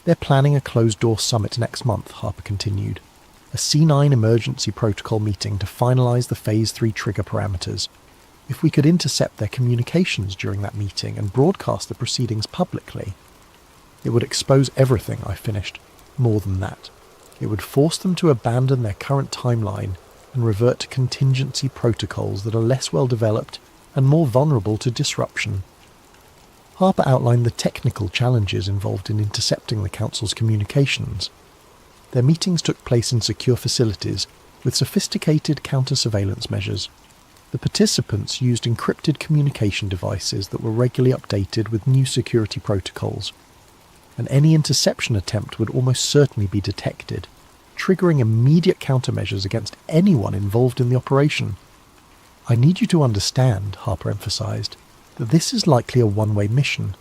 "They're planning a closed-door summit next month," Harper continued. "A C9 emergency protocol meeting to finalize the Phase 3 trigger parameters. If we could intercept their communications during that meeting and broadcast the proceedings publicly, it would expose everything," I finished. "More than that. It would force them to abandon their current timeline and revert to contingency protocols that are less well developed and more vulnerable to disruption." Harper outlined the technical challenges involved in intercepting the Council's communications. Their meetings took place in secure facilities with sophisticated counter-surveillance measures. The participants used encrypted communication devices that were regularly updated with new security protocols, and any interception attempt would almost certainly be detected, triggering immediate countermeasures against anyone involved in the operation. "I need you to understand," Harper emphasized, "that this is likely a one-way mission.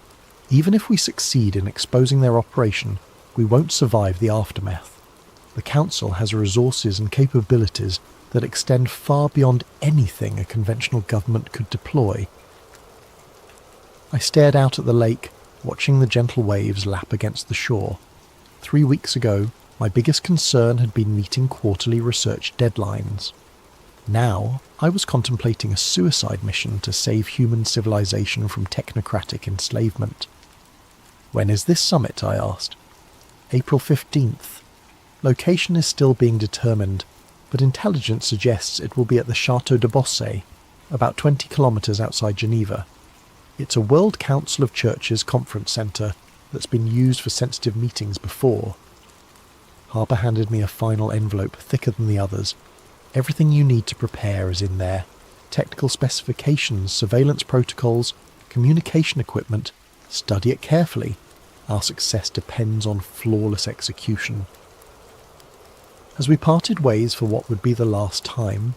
Even if we succeed in exposing their operation, we won't survive the aftermath. The Council has resources and capabilities that extend far beyond anything a conventional government could deploy." I stared out at the lake, watching the gentle waves lap against the shore. 3 weeks ago, my biggest concern had been meeting quarterly research deadlines. Now, I was contemplating a suicide mission to save human civilization from technocratic enslavement. "When is this summit?" I asked. "April 15th. Location is still being determined, but intelligence suggests it will be at the Château de Bossé, about 20 kilometers outside Geneva. It's a World Council of Churches conference centre that's been used for sensitive meetings before." Harper handed me a final envelope thicker than the others. "Everything you need to prepare is in there. Technical specifications, surveillance protocols, communication equipment. Study it carefully. Our success depends on flawless execution." As we parted ways for what would be the last time,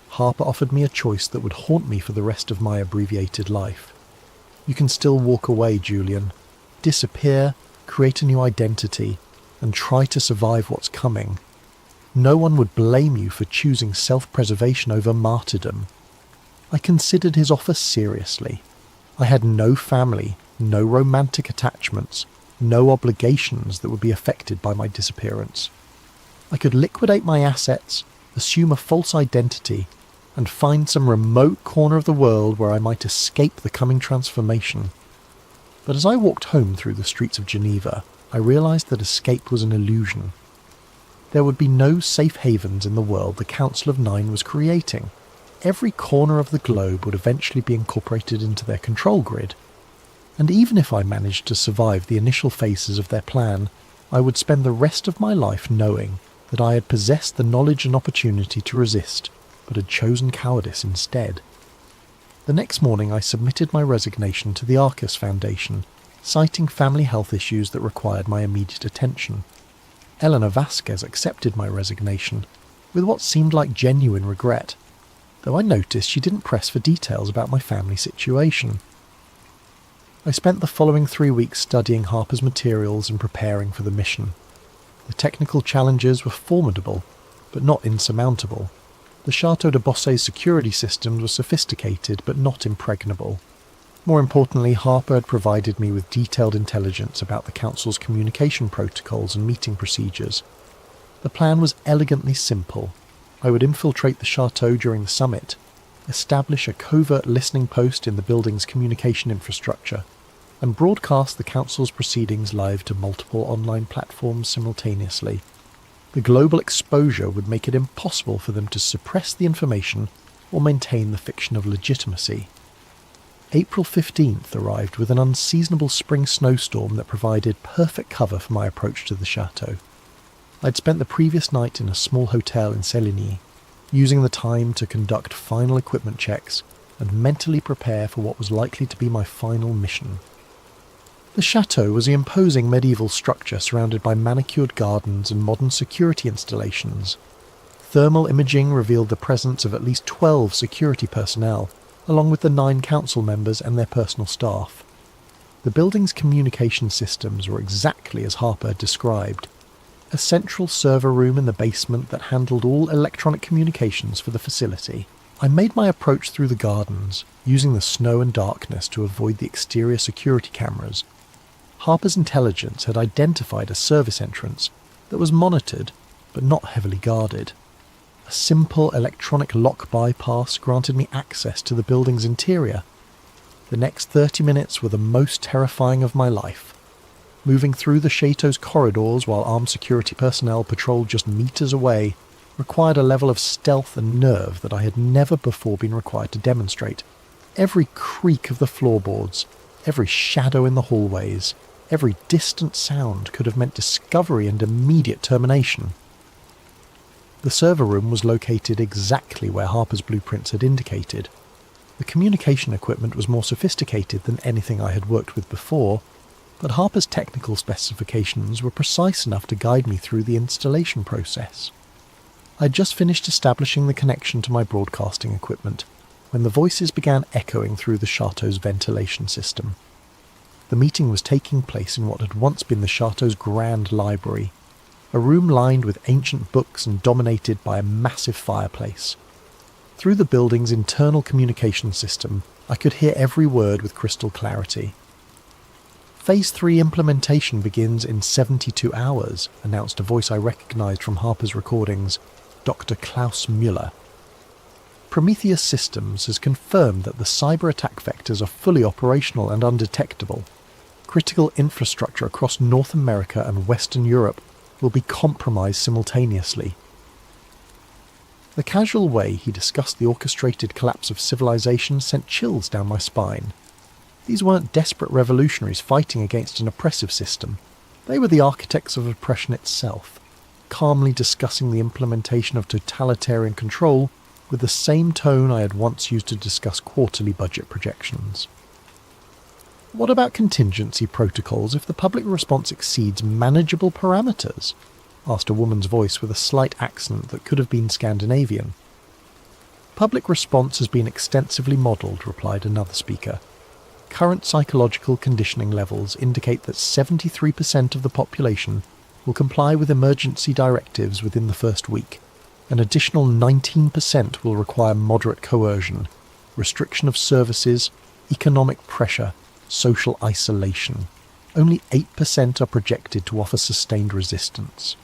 Harper offered me a choice that would haunt me for the rest of my abbreviated life. "You can still walk away, Julian. Disappear, create a new identity, and try to survive what's coming. No one would blame you for choosing self-preservation over martyrdom." I considered his offer seriously. I had no family, no romantic attachments, no obligations that would be affected by my disappearance. I could liquidate my assets, assume a false identity, and find some remote corner of the world where I might escape the coming transformation. But as I walked home through the streets of Geneva, I realized that escape was an illusion. There would be no safe havens in the world the Council of Nine was creating. Every corner of the globe would eventually be incorporated into their control grid. And even if I managed to survive the initial phases of their plan, I would spend the rest of my life knowing that I had possessed the knowledge and opportunity to resist, but had chosen cowardice instead. The next morning I submitted my resignation to the Arcus Foundation, citing family health issues that required my immediate attention. Eleanor Vasquez accepted my resignation, with what seemed like genuine regret, though I noticed she didn't press for details about my family situation. I spent the following 3 weeks studying Harper's materials and preparing for the mission. The technical challenges were formidable, but not insurmountable. The Château de Bossé's security systems were sophisticated, but not impregnable. More importantly, Harper had provided me with detailed intelligence about the Council's communication protocols and meeting procedures, The plan was elegantly simple. I would infiltrate the chateau during the summit, establish a covert listening post in the building's communication infrastructure, and broadcast the council's proceedings live to multiple online platforms simultaneously. The global exposure would make it impossible for them to suppress the information or maintain the fiction of legitimacy. April 15th arrived with an unseasonable spring snowstorm that provided perfect cover for my approach to the chateau. I'd spent the previous night in a small hotel in Seline, using the time to conduct final equipment checks and mentally prepare for what was likely to be my final mission. The chateau was an imposing medieval structure surrounded by manicured gardens and modern security installations. Thermal imaging revealed the presence of at least 12 security personnel, along with the 9 council members and their personal staff. The building's communication systems were exactly as Harper had described. A central server room in the basement that handled all electronic communications for the facility. I made my approach through the gardens, using the snow and darkness to avoid the exterior security cameras. Harper's intelligence had identified a service entrance that was monitored but not heavily guarded. A simple electronic lock bypass granted me access to the building's interior. The next 30 minutes were the most terrifying of my life. Moving through the chateau's corridors while armed security personnel patrolled just meters away required a level of stealth and nerve that I had never before been required to demonstrate. Every creak of the floorboards, every shadow in the hallways, every distant sound could have meant discovery and immediate termination. The server room was located exactly where Harper's blueprints had indicated. The communication equipment was more sophisticated than anything I had worked with before, but Harper's technical specifications were precise enough to guide me through the installation process. I had just finished establishing the connection to my broadcasting equipment when the voices began echoing through the chateau's ventilation system. The meeting was taking place in what had once been the chateau's grand library, a room lined with ancient books and dominated by a massive fireplace. Through the building's internal communication system, I could hear every word with crystal clarity. Phase 3 implementation begins in 72 hours, announced a voice I recognised from Harper's recordings, Dr. Klaus Müller. Prometheus Systems has confirmed that the cyber attack vectors are fully operational and undetectable. Critical infrastructure across North America and Western Europe will be compromised simultaneously. The casual way he discussed the orchestrated collapse of civilization sent chills down my spine. These weren't desperate revolutionaries fighting against an oppressive system. They were the architects of oppression itself, calmly discussing the implementation of totalitarian control with the same tone I had once used to discuss quarterly budget projections. What about contingency protocols if the public response exceeds manageable parameters? Asked a woman's voice with a slight accent that could have been Scandinavian. Public response has been extensively modelled, replied another speaker. Current psychological conditioning levels indicate that 73% of the population will comply with emergency directives within the first week. An additional 19% will require moderate coercion, restriction of services, economic pressure, social isolation. Only 8% are projected to offer sustained resistance.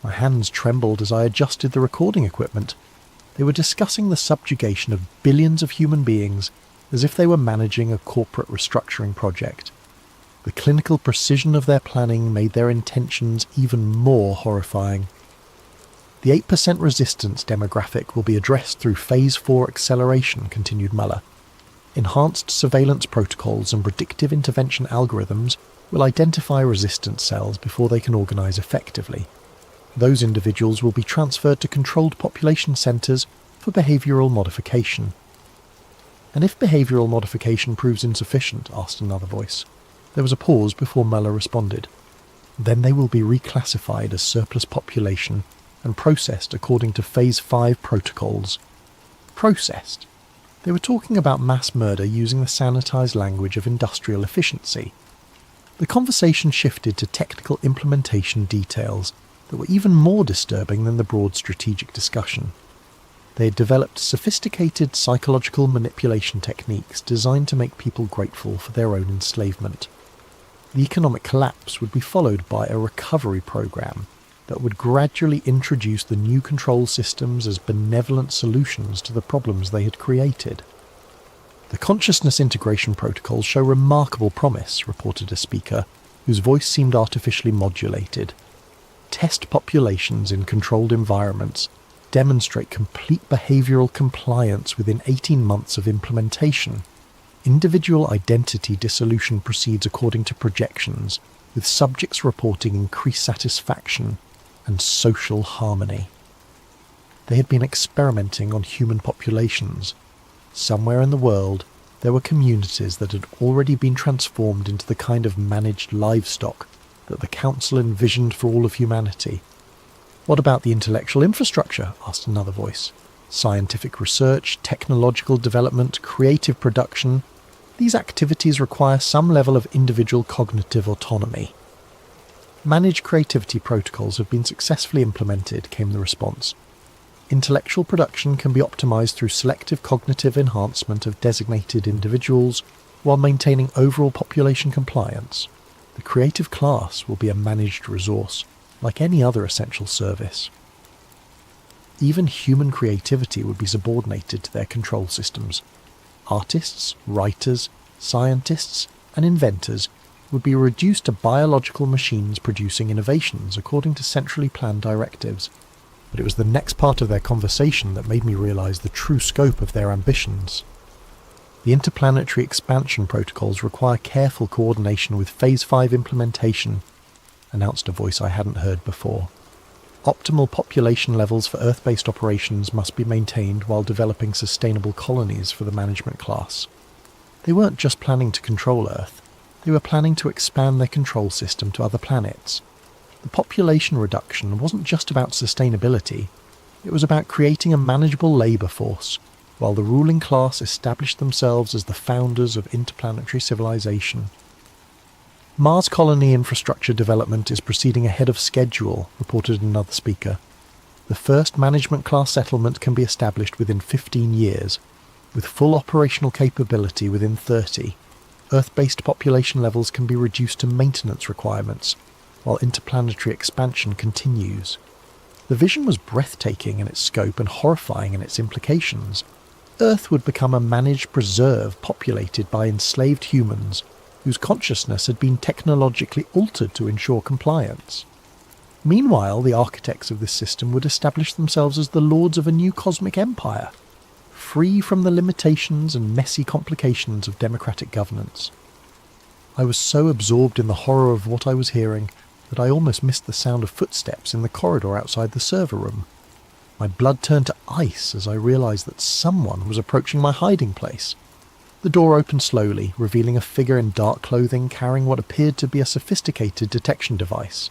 My hands trembled as I adjusted the recording equipment. They were discussing the subjugation of billions of human beings as if they were managing a corporate restructuring project. The clinical precision of their planning made their intentions even more horrifying. The 8% resistance demographic will be addressed through Phase 4 acceleration, continued Muller. Enhanced surveillance protocols and predictive intervention algorithms will identify resistance cells before they can organise effectively. Those individuals will be transferred to controlled population centres for behavioural modification. And if behavioural modification proves insufficient, asked another voice. There was a pause before Muller responded. Then they will be reclassified as surplus population and processed according to Phase 5 protocols. Processed? They were talking about mass murder using the sanitised language of industrial efficiency. The conversation shifted to technical implementation details that were even more disturbing than the broad strategic discussion. They had developed sophisticated psychological manipulation techniques designed to make people grateful for their own enslavement. The economic collapse would be followed by a recovery program that would gradually introduce the new control systems as benevolent solutions to the problems they had created. "The consciousness integration protocols show remarkable promise," reported a speaker, whose voice seemed artificially modulated. "Test populations in controlled environments demonstrate complete behavioural compliance within 18 months of implementation. Individual identity dissolution proceeds according to projections, with subjects reporting increased satisfaction and social harmony." They had been experimenting on human populations. Somewhere in the world, there were communities that had already been transformed into the kind of managed livestock that the Council envisioned for all of humanity. "What about the intellectual infrastructure?" asked another voice. "Scientific research, technological development, creative production. These activities require some level of individual cognitive autonomy." "Managed creativity protocols have been successfully implemented," came the response. "Intellectual production can be optimized through selective cognitive enhancement of designated individuals while maintaining overall population compliance. The creative class will be a managed resource, like any other essential service." Even human creativity would be subordinated to their control systems. Artists, writers, scientists, and inventors would be reduced to biological machines producing innovations according to centrally planned directives. But it was the next part of their conversation that made me realise the true scope of their ambitions. "The interplanetary expansion protocols require careful coordination with Phase 5 implementation," announced a voice I hadn't heard before. "Optimal population levels for Earth-based operations must be maintained while developing sustainable colonies for the management class." They weren't just planning to control Earth, they were planning to expand their control system to other planets. The population reduction wasn't just about sustainability, it was about creating a manageable labour force, while the ruling class established themselves as the founders of interplanetary civilization. "Mars colony infrastructure development is proceeding ahead of schedule," reported another speaker. "The first management class settlement can be established within 15 years, with full operational capability within 30. Earth-based population levels can be reduced to maintenance requirements, while interplanetary expansion continues." The vision was breathtaking in its scope and horrifying in its implications. Earth would become a managed preserve populated by enslaved humans whose consciousness had been technologically altered to ensure compliance. Meanwhile, the architects of this system would establish themselves as the lords of a new cosmic empire, free from the limitations and messy complications of democratic governance. I was so absorbed in the horror of what I was hearing that I almost missed the sound of footsteps in the corridor outside the server room. My blood turned to ice as I realised that someone was approaching my hiding place. The door opened slowly, revealing a figure in dark clothing carrying what appeared to be a sophisticated detection device.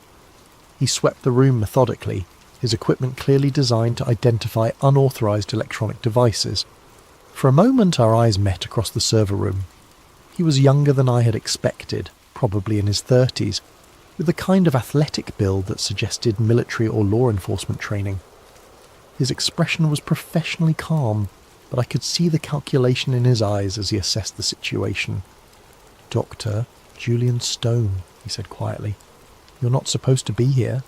He swept the room methodically, his equipment clearly designed to identify unauthorised electronic devices. For a moment our eyes met across the server room. He was younger than I had expected, probably in his 30s, with the kind of athletic build that suggested military or law enforcement training. His expression was professionally calm, but I could see the calculation in his eyes as he assessed the situation. "Dr. Julian Stone," he said quietly. "You're not supposed to be here."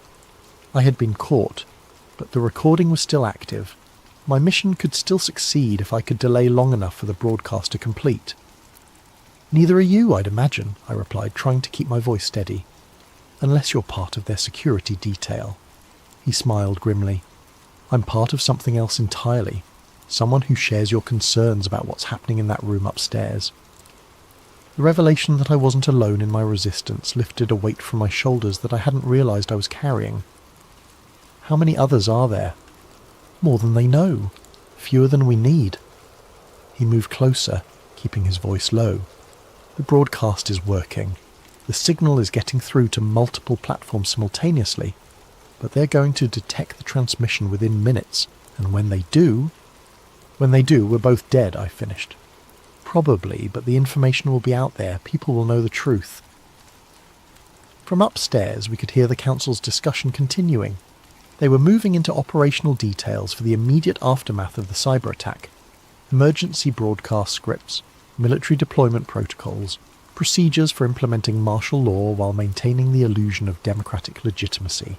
I had been caught, but the recording was still active. My mission could still succeed if I could delay long enough for the broadcast to complete. "Neither are you, I'd imagine," I replied, trying to keep my voice steady. "Unless you're part of their security detail." He smiled grimly. "I'm part of something else entirely. Someone who shares your concerns about what's happening in that room upstairs." The revelation that I wasn't alone in my resistance lifted a weight from my shoulders that I hadn't realised I was carrying. "How many others are there?" "More than they know. Fewer than we need." He moved closer, keeping his voice low. "The broadcast is working. The signal is getting through to multiple platforms simultaneously, but they're going to detect the transmission within minutes, and when they do, we're both dead," I finished. "Probably, but the information will be out there. People will know the truth." From upstairs we could hear the Council's discussion continuing. They were moving into operational details for the immediate aftermath of the cyber attack. Emergency broadcast scripts, military deployment protocols, procedures for implementing martial law while maintaining the illusion of democratic legitimacy.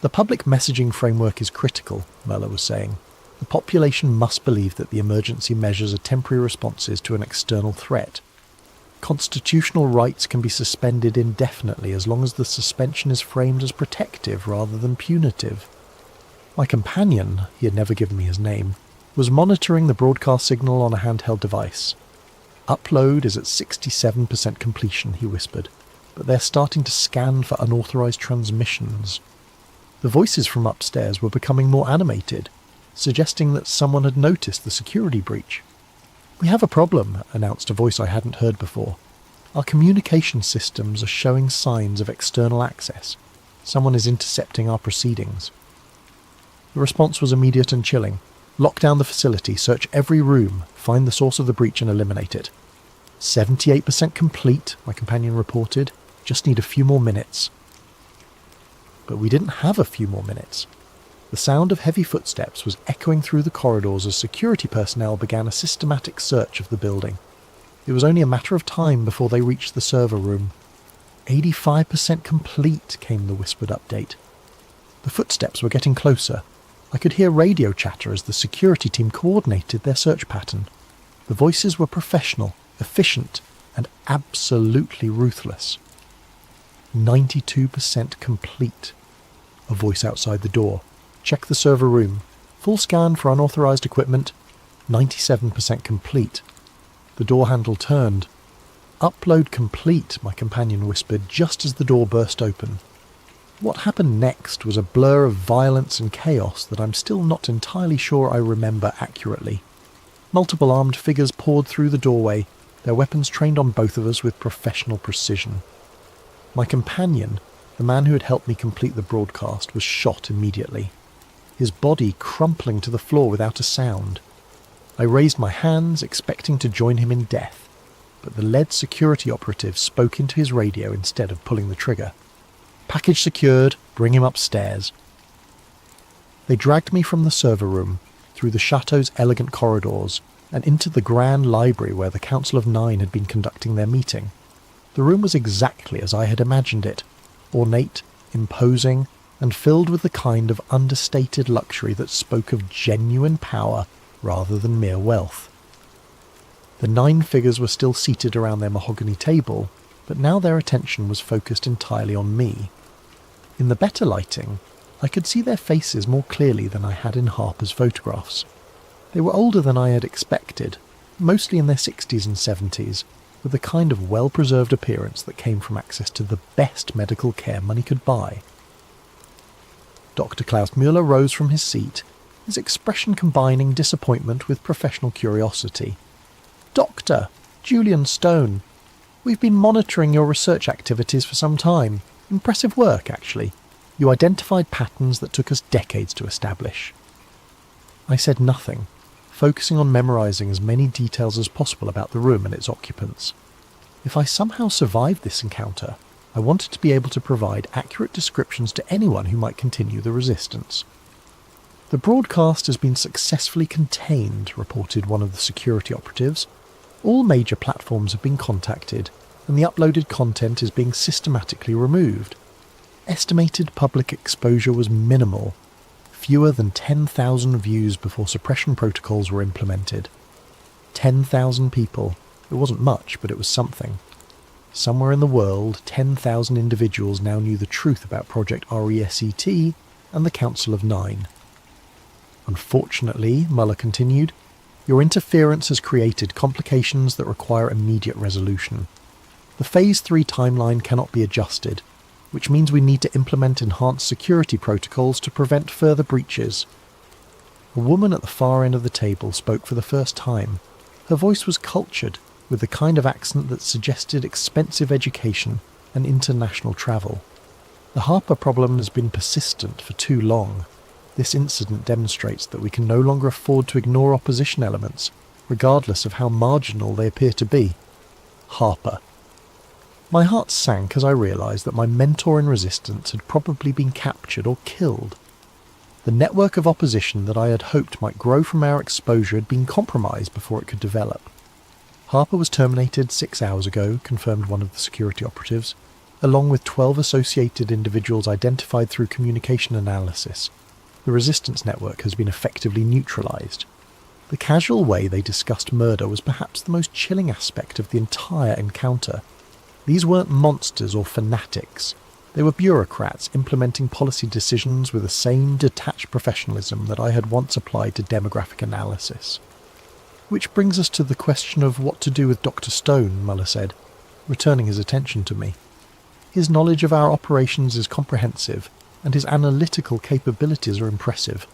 The public messaging framework is critical, Muller was saying. The population must believe that the emergency measures are temporary responses to an external threat. Constitutional rights can be suspended indefinitely as long as the suspension is framed as protective rather than punitive. My companion, he had never given me his name, was monitoring the broadcast signal on a handheld device. Upload is at 67% completion, he whispered, but they're starting to scan for unauthorized transmissions. The voices from upstairs were becoming more animated, suggesting that someone had noticed the security breach. "We have a problem," announced a voice I hadn't heard before. "Our communication systems are showing signs of external access. Someone is intercepting our proceedings." The response was immediate and chilling. "Lock down the facility, search every room, find the source of the breach and eliminate it." 78% complete, my companion reported. "Just need a few more minutes." But we didn't have a few more minutes. The sound of heavy footsteps was echoing through the corridors as security personnel began a systematic search of the building. It was only a matter of time before they reached the server room. 85% complete, came the whispered update. The footsteps were getting closer. I could hear radio chatter as the security team coordinated their search pattern. The voices were professional, efficient, and absolutely ruthless. 92% complete. A voice outside the door. "Check the server room. Full scan for unauthorized equipment. 97% complete." The door handle turned. "Upload complete," my companion whispered just as the door burst open. What happened next was a blur of violence and chaos that I'm still not entirely sure I remember accurately. Multiple armed figures poured through the doorway, their weapons trained on both of us with professional precision. My companion, the man who had helped me complete the broadcast, was shot immediately, his body crumpling to the floor without a sound. I raised my hands, expecting to join him in death, but the lead security operative spoke into his radio instead of pulling the trigger. "Package secured, bring him upstairs." They dragged me from the server room, through the chateau's elegant corridors, and into the grand library where the Council of Nine had been conducting their meeting. The room was exactly as I had imagined it, ornate, imposing, and filled with the kind of understated luxury that spoke of genuine power rather than mere wealth. The 9 figures were still seated around their mahogany table, but now their attention was focused entirely on me. In the better lighting, I could see their faces more clearly than I had in Harper's photographs. They were older than I had expected, mostly in their 60s and 70s, with the kind of well-preserved appearance that came from access to the best medical care money could buy. Dr. Klaus Müller rose from his seat, his expression combining disappointment with professional curiosity. "Doctor, Julian Stone, we've been monitoring your research activities for some time. Impressive work, actually. You identified patterns that took us decades to establish." I said nothing, focusing on memorizing as many details as possible about the room and its occupants. If I somehow survived this encounter, I wanted to be able to provide accurate descriptions to anyone who might continue the resistance. "The broadcast has been successfully contained," reported one of the security operatives. "All major platforms have been contacted, and the uploaded content is being systematically removed. Estimated public exposure was minimal, fewer than 10,000 views before suppression protocols were implemented. 10,000 people. It wasn't much, but it was something. Somewhere in the world, 10,000 individuals now knew the truth about Project RESET and the Council of Nine. Unfortunately, Muller continued, your interference has created complications that require immediate resolution. The Phase 3 timeline cannot be adjusted, which means we need to implement enhanced security protocols to prevent further breaches. A woman at the far end of the table spoke for the first time. Her voice was cultured, with the kind of accent that suggested expensive education and international travel. The Harper problem has been persistent for too long. This incident demonstrates that we can no longer afford to ignore opposition elements, regardless of how marginal they appear to be. Harper. My heart sank as I realised that my mentor in resistance had probably been captured or killed. The network of opposition that I had hoped might grow from our exposure had been compromised before it could develop. Harper was terminated 6 hours ago, confirmed one of the security operatives. along with 12 associated individuals identified through communication analysis. The resistance network has been effectively neutralized. The casual way they discussed murder was perhaps the most chilling aspect of the entire encounter. These weren't monsters or fanatics. They were bureaucrats implementing policy decisions with the same detached professionalism that I had once applied to demographic analysis. Which brings us to the question of what to do with Dr. Stone, Muller said, returning his attention to me. His knowledge of our operations is comprehensive, and his analytical capabilities are impressive.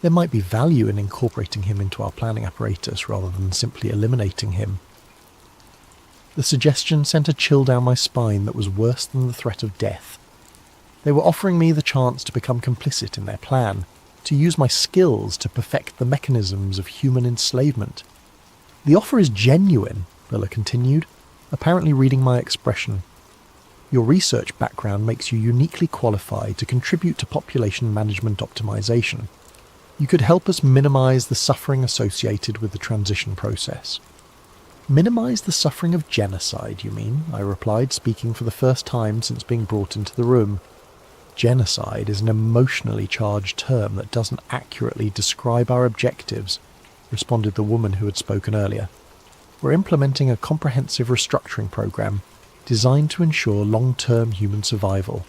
There might be value in incorporating him into our planning apparatus rather than simply eliminating him. The suggestion sent a chill down my spine that was worse than the threat of death. They were offering me the chance to become complicit in their plan, to use my skills to perfect the mechanisms of human enslavement. The offer is genuine, Miller continued, apparently reading my expression. Your research background makes you uniquely qualified to contribute to population management optimization. You could help us minimize the suffering associated with the transition process. Minimize the suffering of genocide, you mean? I replied, speaking for the first time since being brought into the room. Genocide is an emotionally charged term that doesn't accurately describe our objectives, responded the woman who had spoken earlier. We're implementing a comprehensive restructuring program designed to ensure long-term human survival.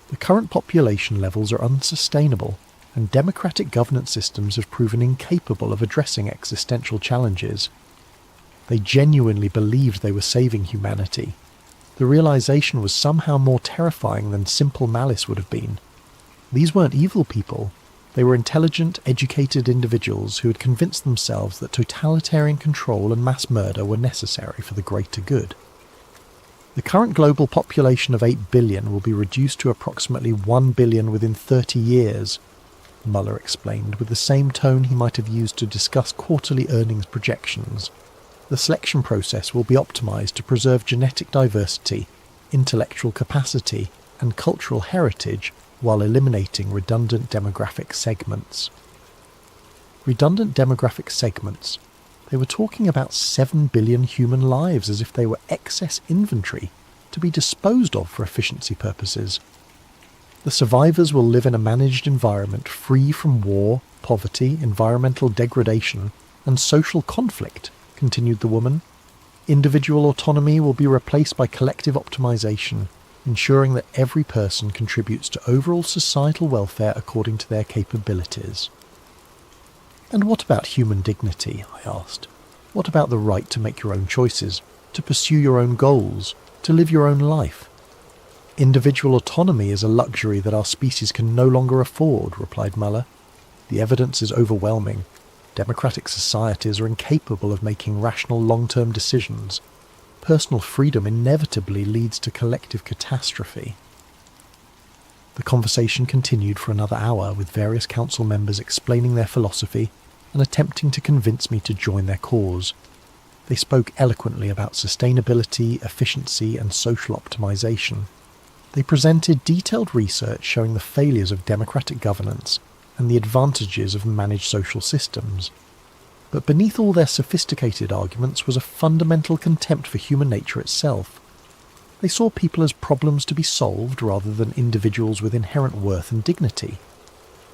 The current population levels are unsustainable, and democratic governance systems have proven incapable of addressing existential challenges. They genuinely believed they were saving humanity. The realization was somehow more terrifying than simple malice would have been. These weren't evil people. They were intelligent, educated individuals who had convinced themselves that totalitarian control and mass murder were necessary for the greater good. The current global population of 8 billion will be reduced to approximately 1 billion within 30 years, Muller explained with the same tone he might have used to discuss quarterly earnings projections. The selection process will be optimized to preserve genetic diversity, intellectual capacity, and cultural heritage while eliminating redundant demographic segments. Redundant demographic segments? They were talking about 7 billion human lives as if they were excess inventory to be disposed of for efficiency purposes. The survivors will live in a managed environment free from war, poverty, environmental degradation, and social conflict, continued the woman. Individual autonomy will be replaced by collective optimization, ensuring that every person contributes to overall societal welfare according to their capabilities. And what about human dignity? I asked. What about the right to make your own choices, to pursue your own goals, to live your own life? Individual autonomy is a luxury that our species can no longer afford, replied Muller. The evidence is overwhelming. Democratic societies are incapable of making rational long-term decisions. Personal freedom inevitably leads to collective catastrophe. The conversation continued for another hour, with various council members explaining their philosophy and attempting to convince me to join their cause. They spoke eloquently about sustainability, efficiency, and social optimization. They presented detailed research showing the failures of democratic governance and the advantages of managed social systems. But beneath all their sophisticated arguments was a fundamental contempt for human nature itself. They saw people as problems to be solved rather than individuals with inherent worth and dignity.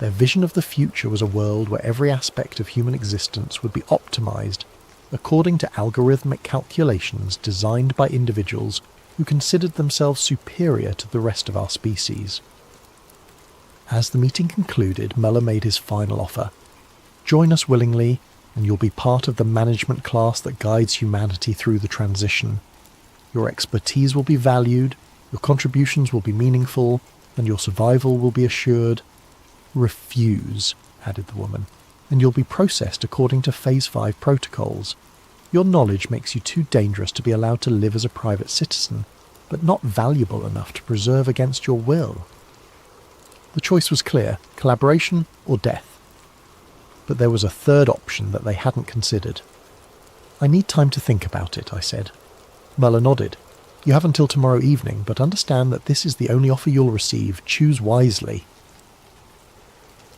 Their vision of the future was a world where every aspect of human existence would be optimized according to algorithmic calculations designed by individuals who considered themselves superior to the rest of our species. As the meeting concluded, Muller made his final offer. Join us willingly, and you'll be part of the management class that guides humanity through the transition. Your expertise will be valued, your contributions will be meaningful, and your survival will be assured. Refuse, added the woman, and you'll be processed according to Phase 5 protocols. Your knowledge makes you too dangerous to be allowed to live as a private citizen, but not valuable enough to preserve against your will. The choice was clear, collaboration or death. But there was a third option that they hadn't considered. I need time to think about it, I said. Muller nodded. You have until tomorrow evening, but understand that this is the only offer you'll receive. Choose wisely.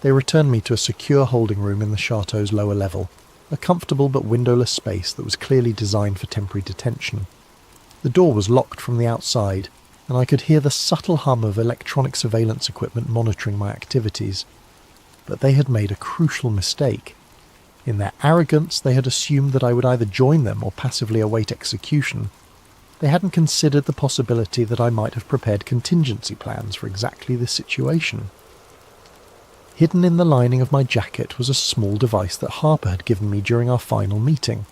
They returned me to a secure holding room in the chateau's lower level, a comfortable but windowless space that was clearly designed for temporary detention. The door was locked from the outside, and I could hear the subtle hum of electronic surveillance equipment monitoring my activities. But they had made a crucial mistake. In their arrogance, they had assumed that I would either join them or passively await execution. They hadn't considered the possibility that I might have prepared contingency plans for exactly this situation. Hidden in the lining of my jacket was a small device that Harper had given me during our final meeting.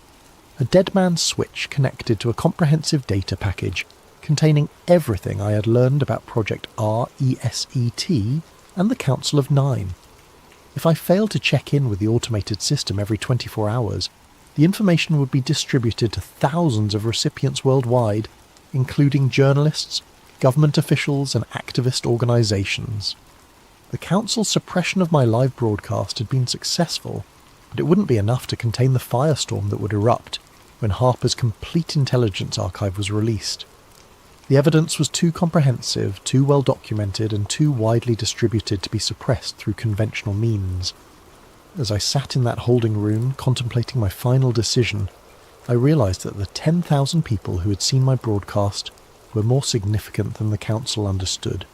A dead man's switch connected to a comprehensive data package containing everything I had learned about Project RESET and the Council of Nine. If I failed to check in with the automated system every 24 hours, the information would be distributed to thousands of recipients worldwide, including journalists, government officials, and activist organisations. The Council's suppression of my live broadcast had been successful, but it wouldn't be enough to contain the firestorm that would erupt when Harper's complete intelligence archive was released. The evidence was too comprehensive, too well documented, and too widely distributed to be suppressed through conventional means. As I sat in that holding room, contemplating my final decision, I realised that the 10,000 people who had seen my broadcast were more significant than the Council understood.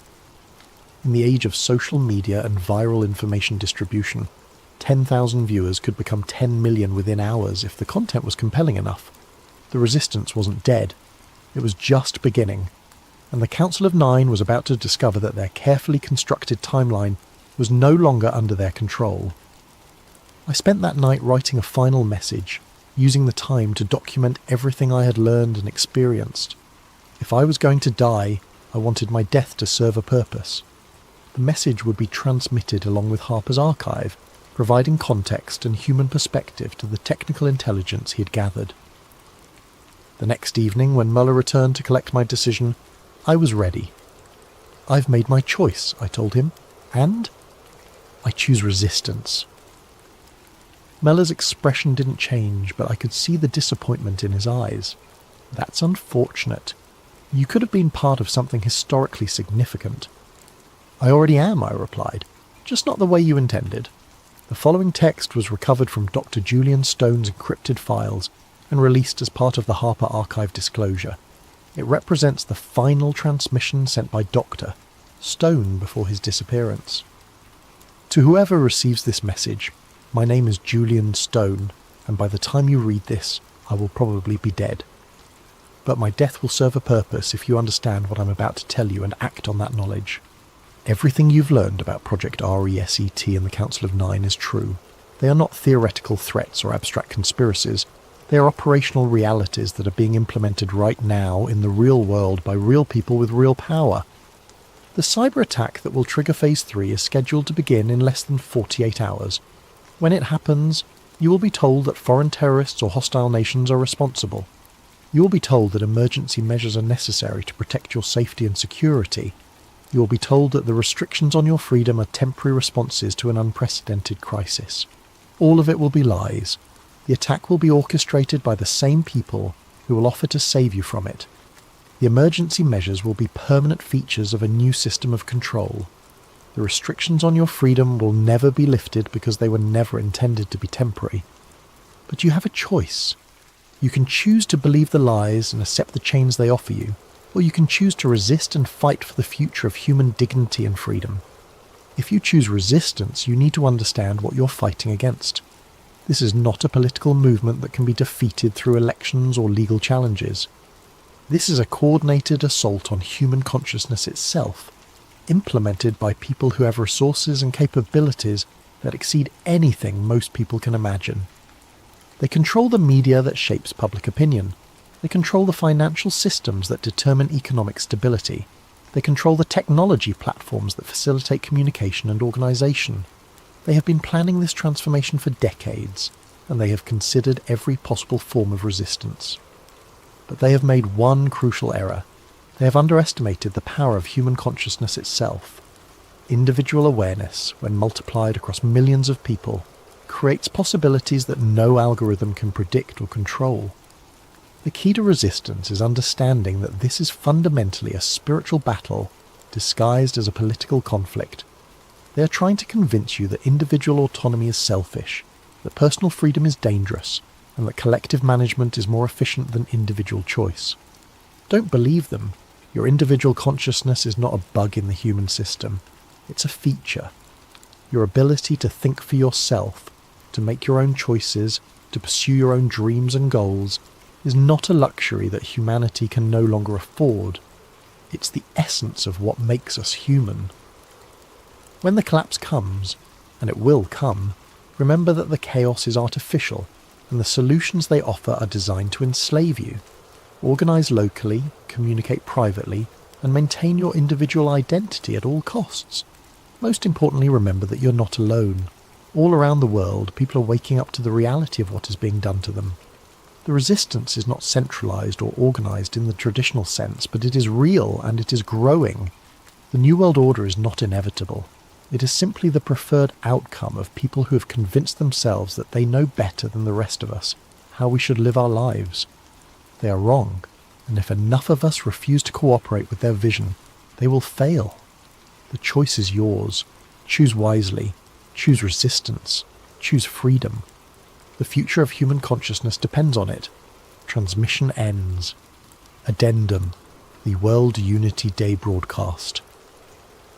In the age of social media and viral information distribution, 10,000 viewers could become 10 million within hours if the content was compelling enough. The resistance wasn't dead. It was just beginning, and the Council of Nine was about to discover that their carefully constructed timeline was no longer under their control. I spent that night writing a final message, using the time to document everything I had learned and experienced. If I was going to die, I wanted my death to serve a purpose. The message would be transmitted along with Harper's archive, providing context and human perspective to the technical intelligence he had gathered. The next evening, when Muller returned to collect my decision, I was ready. "I've made my choice," I told him, "and I choose resistance." Muller's expression didn't change, but I could see the disappointment in his eyes. "That's unfortunate. You could have been part of something historically significant." "I already am," I replied, "just not the way you intended." The following text was recovered from Dr. Julian Stone's encrypted files and released as part of the Harper Archive disclosure. It represents the final transmission sent by Dr. Stone before his disappearance. "To whoever receives this message, my name is Julian Stone, and by the time you read this, I will probably be dead. But my death will serve a purpose if you understand what I'm about to tell you and act on that knowledge. Everything you've learned about Project RESET and the Council of Nine is true. They are not theoretical threats or abstract conspiracies. They are operational realities that are being implemented right now in the real world by real people with real power. The cyber attack that will trigger Phase 3 is scheduled to begin in less than 48 hours. When it happens, you will be told that foreign terrorists or hostile nations are responsible. You will be told that emergency measures are necessary to protect your safety and security. You will be told that the restrictions on your freedom are temporary responses to an unprecedented crisis. All of it will be lies. The attack will be orchestrated by the same people who will offer to save you from it. The emergency measures will be permanent features of a new system of control. The restrictions on your freedom will never be lifted because they were never intended to be temporary. But you have a choice. You can choose to believe the lies and accept the chains they offer you, or you can choose to resist and fight for the future of human dignity and freedom. If you choose resistance, you need to understand what you're fighting against. This is not a political movement that can be defeated through elections or legal challenges. This is a coordinated assault on human consciousness itself, implemented by people who have resources and capabilities that exceed anything most people can imagine. They control the media that shapes public opinion. They control the financial systems that determine economic stability. They control the technology platforms that facilitate communication and organisation. They have been planning this transformation for decades, and they have considered every possible form of resistance. But they have made one crucial error. They have underestimated the power of human consciousness itself. Individual awareness, when multiplied across millions of people, creates possibilities that no algorithm can predict or control. The key to resistance is understanding that this is fundamentally a spiritual battle disguised as a political conflict. They are trying to convince you that individual autonomy is selfish, that personal freedom is dangerous, and that collective management is more efficient than individual choice. Don't believe them. Your individual consciousness is not a bug in the human system. It's a feature. Your ability to think for yourself, to make your own choices, to pursue your own dreams and goals, is not a luxury that humanity can no longer afford. It's the essence of what makes us human. When the collapse comes, and it will come, remember that the chaos is artificial, and the solutions they offer are designed to enslave you. Organise locally, communicate privately, and maintain your individual identity at all costs. Most importantly, remember that you're not alone. All around the world, people are waking up to the reality of what is being done to them. The resistance is not centralised or organised in the traditional sense, but it is real and it is growing. The New World Order is not inevitable. It is simply the preferred outcome of people who have convinced themselves that they know better than the rest of us how we should live our lives. They are wrong, and if enough of us refuse to cooperate with their vision, they will fail. The choice is yours. Choose wisely. Choose resistance. Choose freedom. The future of human consciousness depends on it. Transmission ends. Addendum. The World Unity Day broadcast.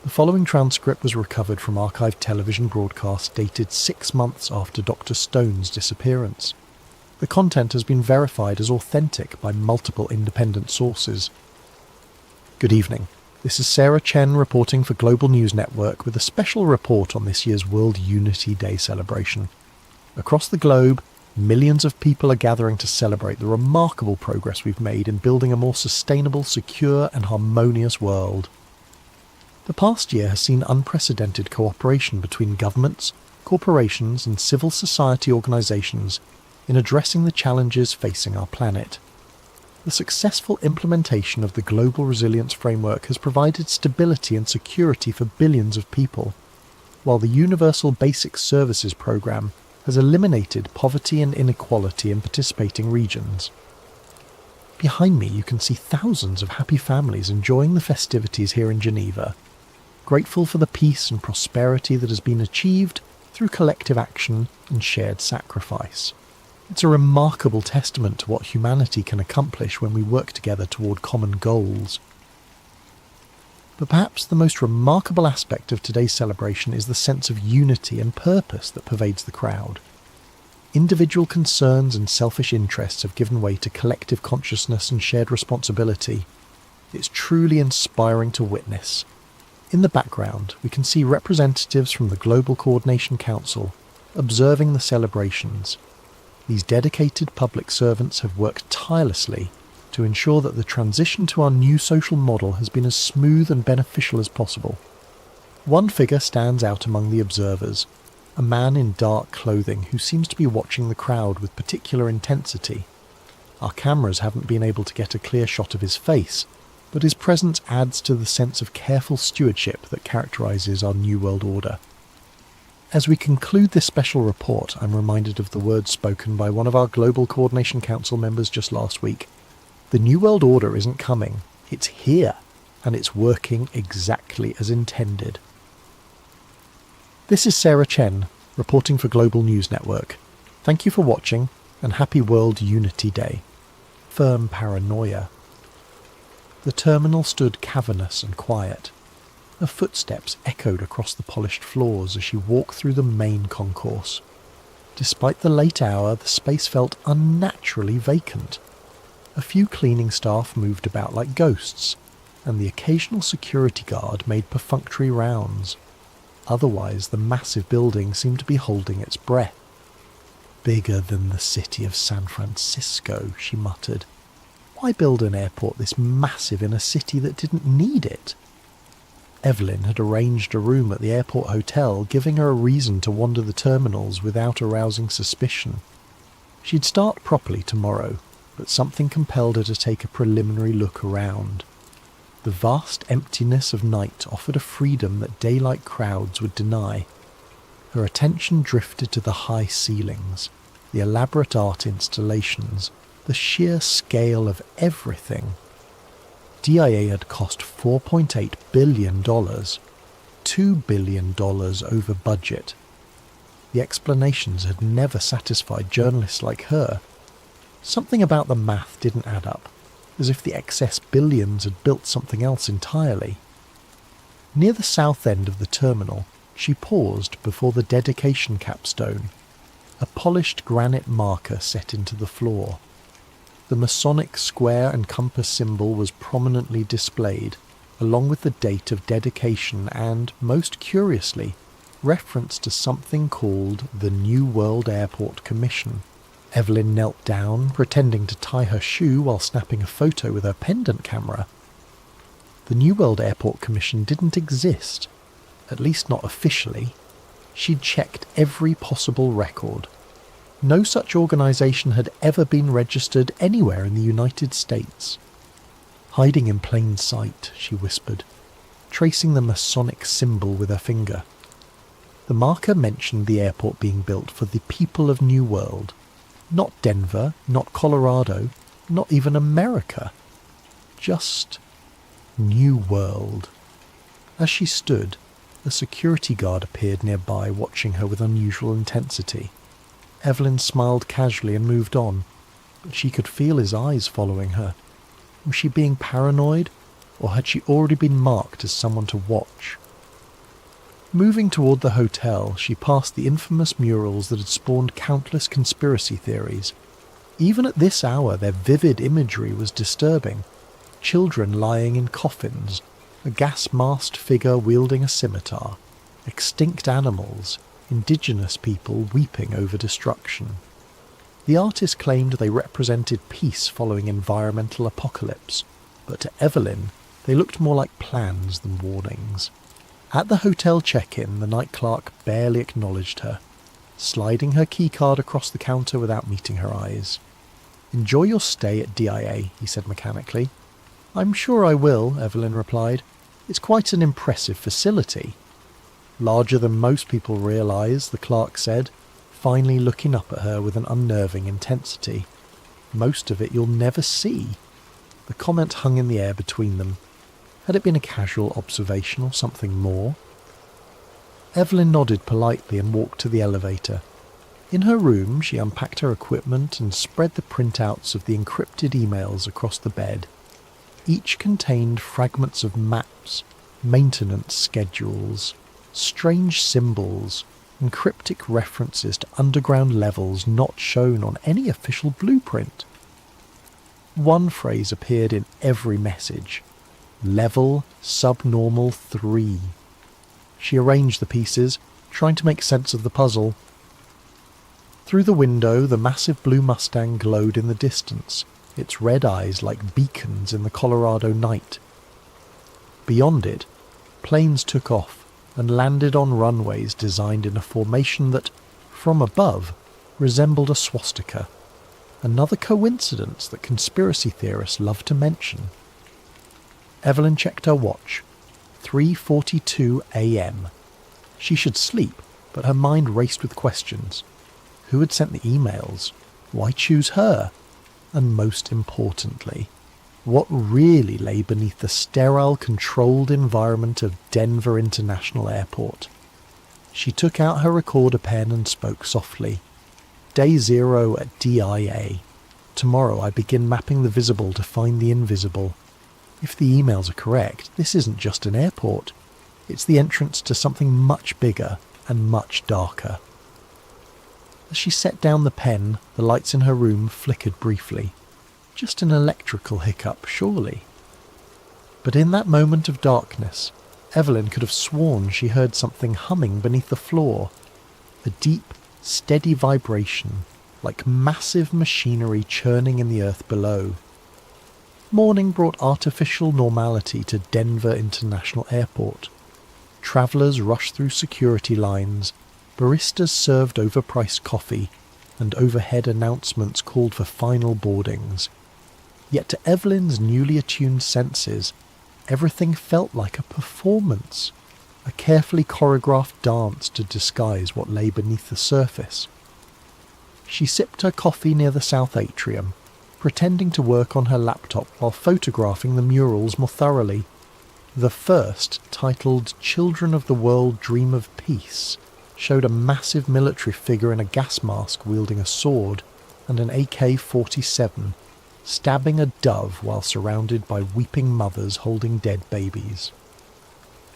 The following transcript was recovered from archived television broadcasts dated 6 months after Dr. Stone's disappearance. The content has been verified as authentic by multiple independent sources. Good evening. This is Sarah Chen reporting for Global News Network with a special report on this year's World Unity Day celebration. Across the globe, millions of people are gathering to celebrate the remarkable progress we've made in building a more sustainable, secure and harmonious world. The past year has seen unprecedented cooperation between governments, corporations and civil society organisations in addressing the challenges facing our planet. The successful implementation of the Global Resilience Framework has provided stability and security for billions of people, while the Universal Basic Services Programme has eliminated poverty and inequality in participating regions. Behind me you can see thousands of happy families enjoying the festivities here in Geneva, grateful for the peace and prosperity that has been achieved through collective action and shared sacrifice. It's a remarkable testament to what humanity can accomplish when we work together toward common goals. But perhaps the most remarkable aspect of today's celebration is the sense of unity and purpose that pervades the crowd. Individual concerns and selfish interests have given way to collective consciousness and shared responsibility. It's truly inspiring to witness. In the background, we can see representatives from the Global Coordination Council observing the celebrations. These dedicated public servants have worked tirelessly to ensure that the transition to our new social model has been as smooth and beneficial as possible. One figure stands out among the observers, a man in dark clothing who seems to be watching the crowd with particular intensity. Our cameras haven't been able to get a clear shot of his face, but his presence adds to the sense of careful stewardship that characterises our New World Order. As we conclude this special report, I'm reminded of the words spoken by one of our Global Coordination Council members just last week. The New World Order isn't coming, it's here, and it's working exactly as intended. This is Sarah Chen, reporting for Global News Network. Thank you for watching, and happy World Unity Day. Firm paranoia. The terminal stood cavernous and quiet. Her footsteps echoed across the polished floors as she walked through the main concourse. Despite the late hour, the space felt unnaturally vacant. A few cleaning staff moved about like ghosts, and the occasional security guard made perfunctory rounds. Otherwise, the massive building seemed to be holding its breath. Bigger than the city of San Francisco, she muttered. Why build an airport this massive in a city that didn't need it? Evelyn had arranged a room at the airport hotel, giving her a reason to wander the terminals without arousing suspicion. She'd start properly tomorrow, but something compelled her to take a preliminary look around. The vast emptiness of night offered a freedom that daylight crowds would deny. Her attention drifted to the high ceilings, the elaborate art installations, the sheer scale of everything. DIA had cost $4.8 billion, $2 billion over budget. The explanations had never satisfied journalists like her. Something about the math didn't add up. as if the excess billions had built something else entirely. Near the south end of the terminal, she paused before the dedication capstone, a polished granite marker set into the floor. The Masonic square and compass symbol was prominently displayed, along with the date of dedication and, most curiously, reference to something called the New World Airport Commission. Evelyn knelt down, pretending to tie her shoe while snapping a photo with her pendant camera. The New World Airport Commission didn't exist, at least not officially. She'd checked every possible record. No such organisation had ever been registered anywhere in the United States. Hiding in plain sight, she whispered, tracing the Masonic symbol with her finger. The marker mentioned the airport being built for the people of New World. Not Denver, not Colorado, not even America. Just New World. As she stood, a security guard appeared nearby, watching her with unusual intensity. Evelyn smiled casually and moved on, but she could feel his eyes following her. Was she being paranoid, or had she already been marked as someone to watch? Moving toward the hotel, she passed the infamous murals that had spawned countless conspiracy theories. Even at this hour, their vivid imagery was disturbing. Children lying in coffins, a gas-masked figure wielding a scimitar, extinct animals, indigenous people weeping over destruction. The artist claimed they represented peace following environmental apocalypse, but to Evelyn, they looked more like plans than warnings. At the hotel check-in, the night clerk barely acknowledged her, sliding her keycard across the counter without meeting her eyes. "Enjoy your stay at DIA," he said mechanically. "I'm sure I will," Evelyn replied. "It's quite an impressive facility." "Larger than most people realise," the clerk said, finally looking up at her with an unnerving intensity. "Most of it you'll never see." The comment hung in the air between them. Had it been a casual observation or something more? Evelyn nodded politely and walked to the elevator. In her room, she unpacked her equipment and spread the printouts of the encrypted emails across the bed. Each contained fragments of maps, maintenance schedules, strange symbols, and cryptic references to underground levels not shown on any official blueprint. One phrase appeared in every message: Level Subnormal 3. She arranged the pieces, trying to make sense of the puzzle. Through the window, the massive blue Mustang glowed in the distance, its red eyes like beacons in the Colorado night. Beyond it, planes took off and landed on runways designed in a formation that, from above, resembled a swastika. Another coincidence that conspiracy theorists love to mention. Evelyn checked her watch. 3:42 a.m. She should sleep, but her mind raced with questions. Who had sent the emails? Why choose her? And most importantly, what really lay beneath the sterile, controlled environment of Denver International Airport? She took out her recorder pen and spoke softly. Day 0 at DIA. Tomorrow I begin mapping the visible to find the invisible. If the emails are correct, this isn't just an airport. It's the entrance to something much bigger and much darker. As she set down the pen, the lights in her room flickered briefly. Just an electrical hiccup, surely. But in that moment of darkness, Evelyn could have sworn she heard something humming beneath the floor. A deep, steady vibration, like massive machinery churning in the earth below. Morning brought artificial normality to Denver International Airport. Travellers rushed through security lines, baristas served overpriced coffee, and overhead announcements called for final boardings. Yet to Evelyn's newly attuned senses, everything felt like a performance, a carefully choreographed dance to disguise what lay beneath the surface. She sipped her coffee near the south atrium, pretending to work on her laptop while photographing the murals more thoroughly. The first, titled "Children of the World Dream of Peace," showed a massive military figure in a gas mask wielding a sword and an AK-47. stabbing a dove while surrounded by weeping mothers holding dead babies.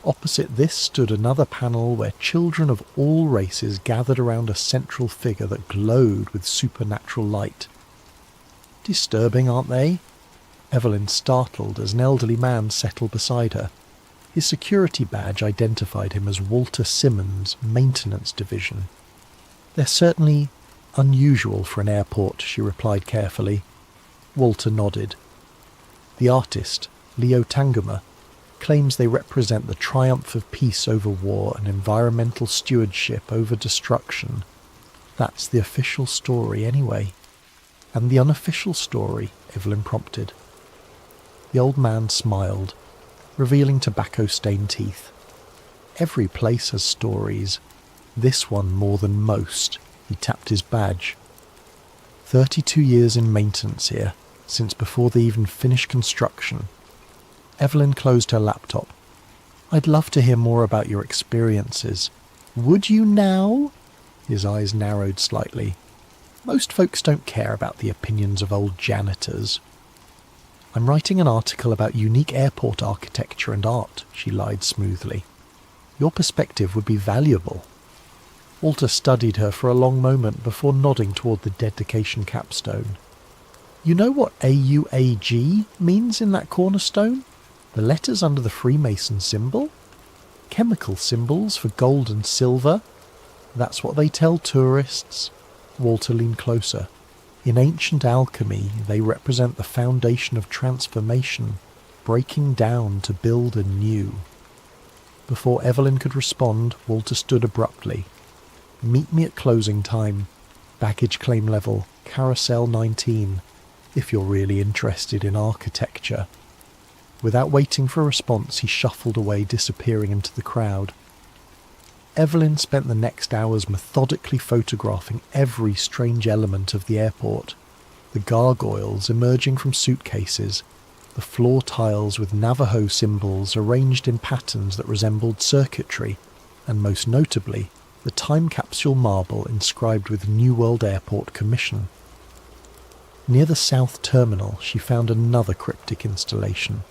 Opposite this stood another panel where children of all races gathered around a central figure that glowed with supernatural light. Disturbing, aren't they? Evelyn startled as an elderly man settled beside her. His security badge identified him as Walter Simmons, Maintenance Division. They're certainly unusual for an airport, she replied carefully. Walter nodded. The artist, Leo Tanguma, claims they represent the triumph of peace over war and environmental stewardship over destruction. That's the official story anyway. And the unofficial story, Evelyn prompted. The old man smiled, revealing tobacco-stained teeth. Every place has stories. This one more than most. He tapped his badge. 32 years in maintenance here, since before they even finished construction. Evelyn closed her laptop. I'd love to hear more about your experiences. Would you now? His eyes narrowed slightly. Most folks don't care about the opinions of old janitors. I'm writing an article about unique airport architecture and art, she lied smoothly. Your perspective would be valuable. Walter studied her for a long moment before nodding toward the dedication capstone. You know what AUAG means in that cornerstone? The letters under the Freemason symbol? Chemical symbols for gold and silver? That's what they tell tourists. Walter leaned closer. In ancient alchemy, they represent the foundation of transformation, breaking down to build anew. Before Evelyn could respond, Walter stood abruptly. Meet me at closing time. Baggage claim level, Carousel 19, if you're really interested in architecture. Without waiting for a response, he shuffled away, disappearing into the crowd. Evelyn spent the next hours methodically photographing every strange element of the airport. The gargoyles emerging from suitcases, the floor tiles with Navajo symbols arranged in patterns that resembled circuitry, and most notably, the time capsule marble inscribed with New World Airport Commission. Near the south terminal, she found another cryptic installation.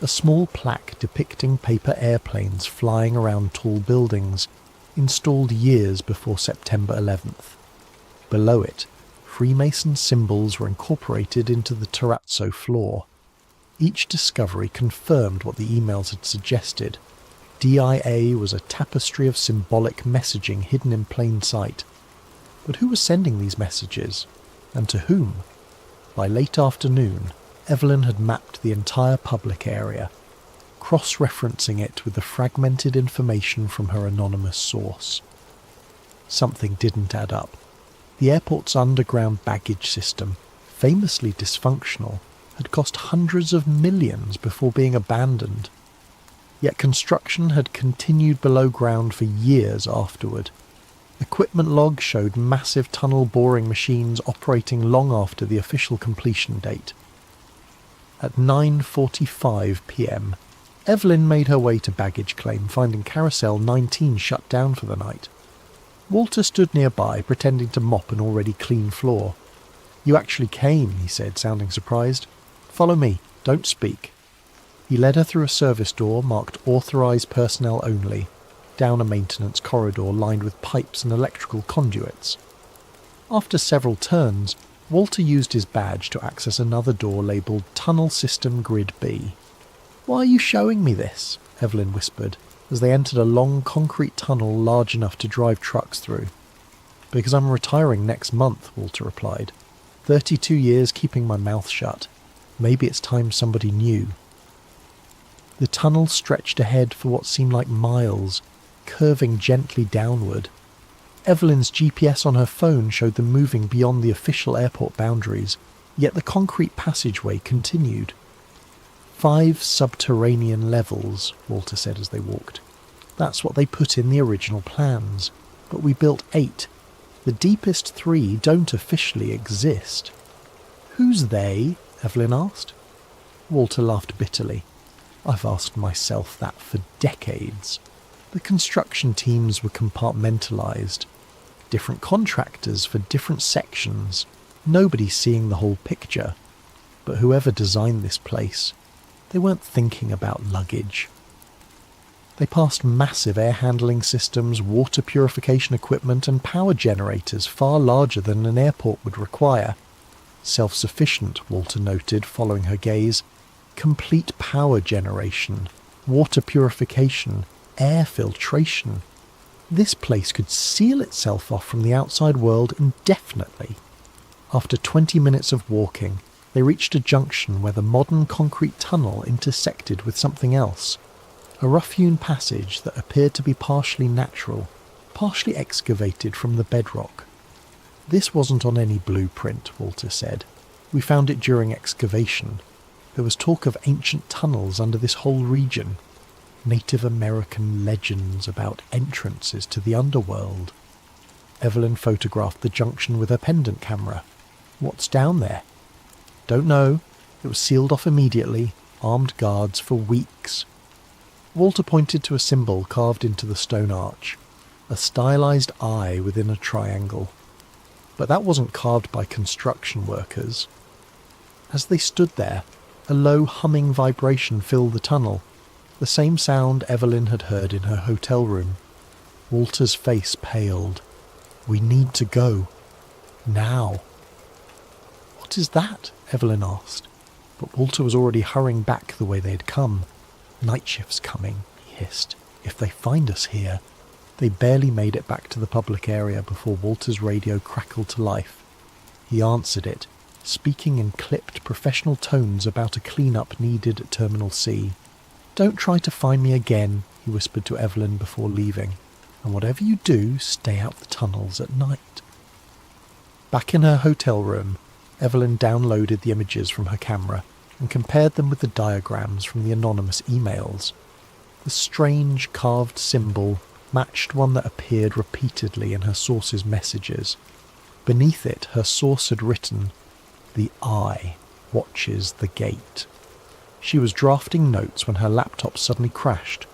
A small plaque depicting paper airplanes flying around tall buildings, installed years before September 11th. Below it, Freemason symbols were incorporated into the terrazzo floor. Each discovery confirmed what the emails had suggested. DIA was a tapestry of symbolic messaging hidden in plain sight. But who was sending these messages? And to whom? By late afternoon, Evelyn had mapped the entire public area, cross-referencing it with the fragmented information from her anonymous source. Something didn't add up. The airport's underground baggage system, famously dysfunctional, had cost hundreds of millions before being abandoned. Yet construction had continued below ground for years afterward. Equipment logs showed massive tunnel boring machines operating long after the official completion date. At 9:45 p.m, Evelyn made her way to baggage claim, finding Carousel 19 shut down for the night. Walter stood nearby, pretending to mop an already clean floor. You actually came, he said, sounding surprised. Follow me, don't speak. He led her through a service door marked Authorised Personnel Only, down a maintenance corridor lined with pipes and electrical conduits. After several turns, Walter used his badge to access another door labelled Tunnel System Grid B. Why are you showing me this? Evelyn whispered, as they entered a long concrete tunnel large enough to drive trucks through. Because I'm retiring next month, Walter replied. 32 years keeping my mouth shut. Maybe it's time somebody knew. The tunnel stretched ahead for what seemed like miles, curving gently downward. Evelyn's GPS on her phone showed them moving beyond the official airport boundaries, yet the concrete passageway continued. 5 subterranean levels, Walter said as they walked. That's what they put in the original plans, but we built 8. The deepest 3 don't officially exist. Who's they? Evelyn asked. Walter laughed bitterly. I've asked myself that for decades. The construction teams were compartmentalised. Different contractors for different sections. Nobody seeing the whole picture. but whoever designed this place, they weren't thinking about luggage. They passed massive air handling systems, water purification equipment and power generators far larger than an airport would require. Self-sufficient, Walter noted, following her gaze. Complete power generation, water purification, air filtration. This place could seal itself off from the outside world indefinitely. After 20 minutes of walking, they reached a junction where the modern concrete tunnel intersected with something else. A rough-hewn passage that appeared to be partially natural, partially excavated from the bedrock. This wasn't on any blueprint, Walter said. We found it during excavation. There was talk of ancient tunnels under this whole region. Native American legends about entrances to the underworld. Evelyn photographed the junction with her pendant camera. What's down there? Don't know. It was sealed off immediately. Armed guards for weeks. Walter pointed to a symbol carved into the stone arch. A stylized eye within a triangle. But that wasn't carved by construction workers. As they stood there, a low humming vibration filled the tunnel, the same sound Evelyn had heard in her hotel room. Walter's face paled. We need to go. Now. What is that? Evelyn asked, but Walter was already hurrying back the way they had come. Night shift's coming, he hissed. If they find us here. They barely made it back to the public area before Walter's radio crackled to life. He answered it, speaking in clipped professional tones about a clean-up needed at Terminal C. Don't try to find me again, he whispered to Evelyn before leaving. And whatever you do, stay out the tunnels at night. Back in her hotel room, Evelyn downloaded the images from her camera and compared them with the diagrams from the anonymous emails. The strange carved symbol matched one that appeared repeatedly in her source's messages. Beneath it, her source had written, "The eye watches the gate." She was drafting notes when her laptop suddenly crashed.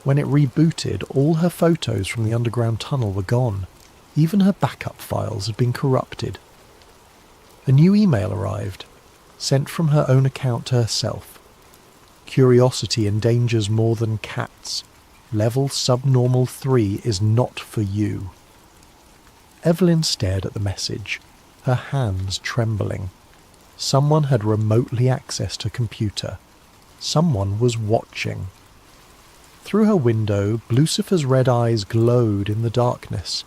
When it rebooted, all her photos from the underground tunnel were gone. Even her backup files had been corrupted. A new email arrived, sent from her own account to herself. Curiosity endangers more than cats. Level subnormal 3 is not for you. Evelyn stared at the message, her hands trembling. Someone had remotely accessed her computer. Someone was watching. Through her window, Lucifer's red eyes glowed in the darkness,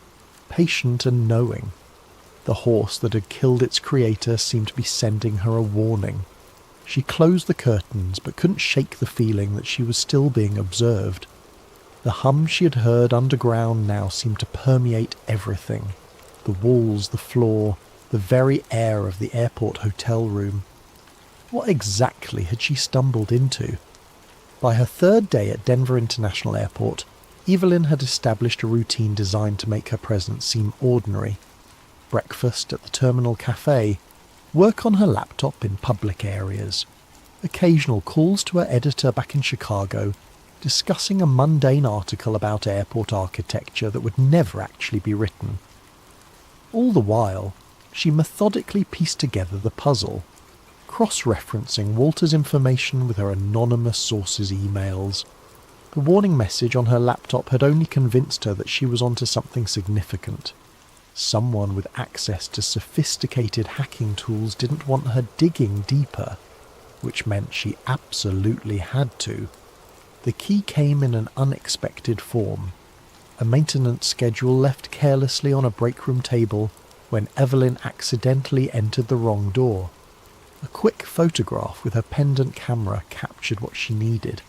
patient and knowing. The horse that had killed its creator seemed to be sending her a warning. She closed the curtains but couldn't shake the feeling that she was still being observed. The hum she had heard underground now seemed to permeate everything. The walls, the floor, the very air of the airport hotel room. What exactly had she stumbled into? By her third day at Denver International Airport, Evelyn had established a routine designed to make her presence seem ordinary. Breakfast at the terminal cafe, work on her laptop in public areas, occasional calls to her editor back in Chicago, discussing a mundane article about airport architecture that would never actually be written. All the while, she methodically pieced together the puzzle, cross-referencing Walter's information with her anonymous source's emails. The warning message on her laptop had only convinced her that she was onto something significant. Someone with access to sophisticated hacking tools didn't want her digging deeper, which meant she absolutely had to. The key came in an unexpected form. A maintenance schedule left carelessly on a break room table when Evelyn accidentally entered the wrong door. A quick photograph with her pendant camera captured what she needed.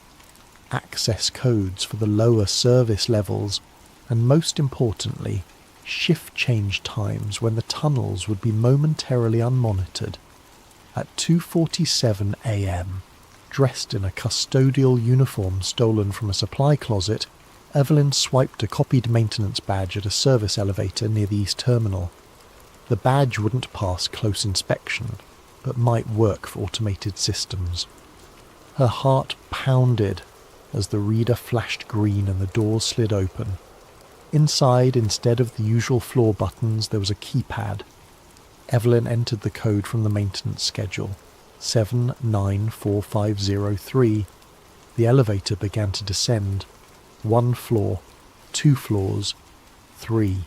Access codes for the lower service levels, and most importantly, shift change times when the tunnels would be momentarily unmonitored. At 2:47 a.m., dressed in a custodial uniform stolen from a supply closet, Evelyn swiped a copied maintenance badge at a service elevator near the East Terminal. The badge wouldn't pass close inspection, but might work for automated systems. Her heart pounded as the reader flashed green and the doors slid open. Inside, instead of the usual floor buttons, there was a keypad. Evelyn entered the code from the maintenance schedule. 794503. The elevator began to descend. 1 floor, 2 floors, 3.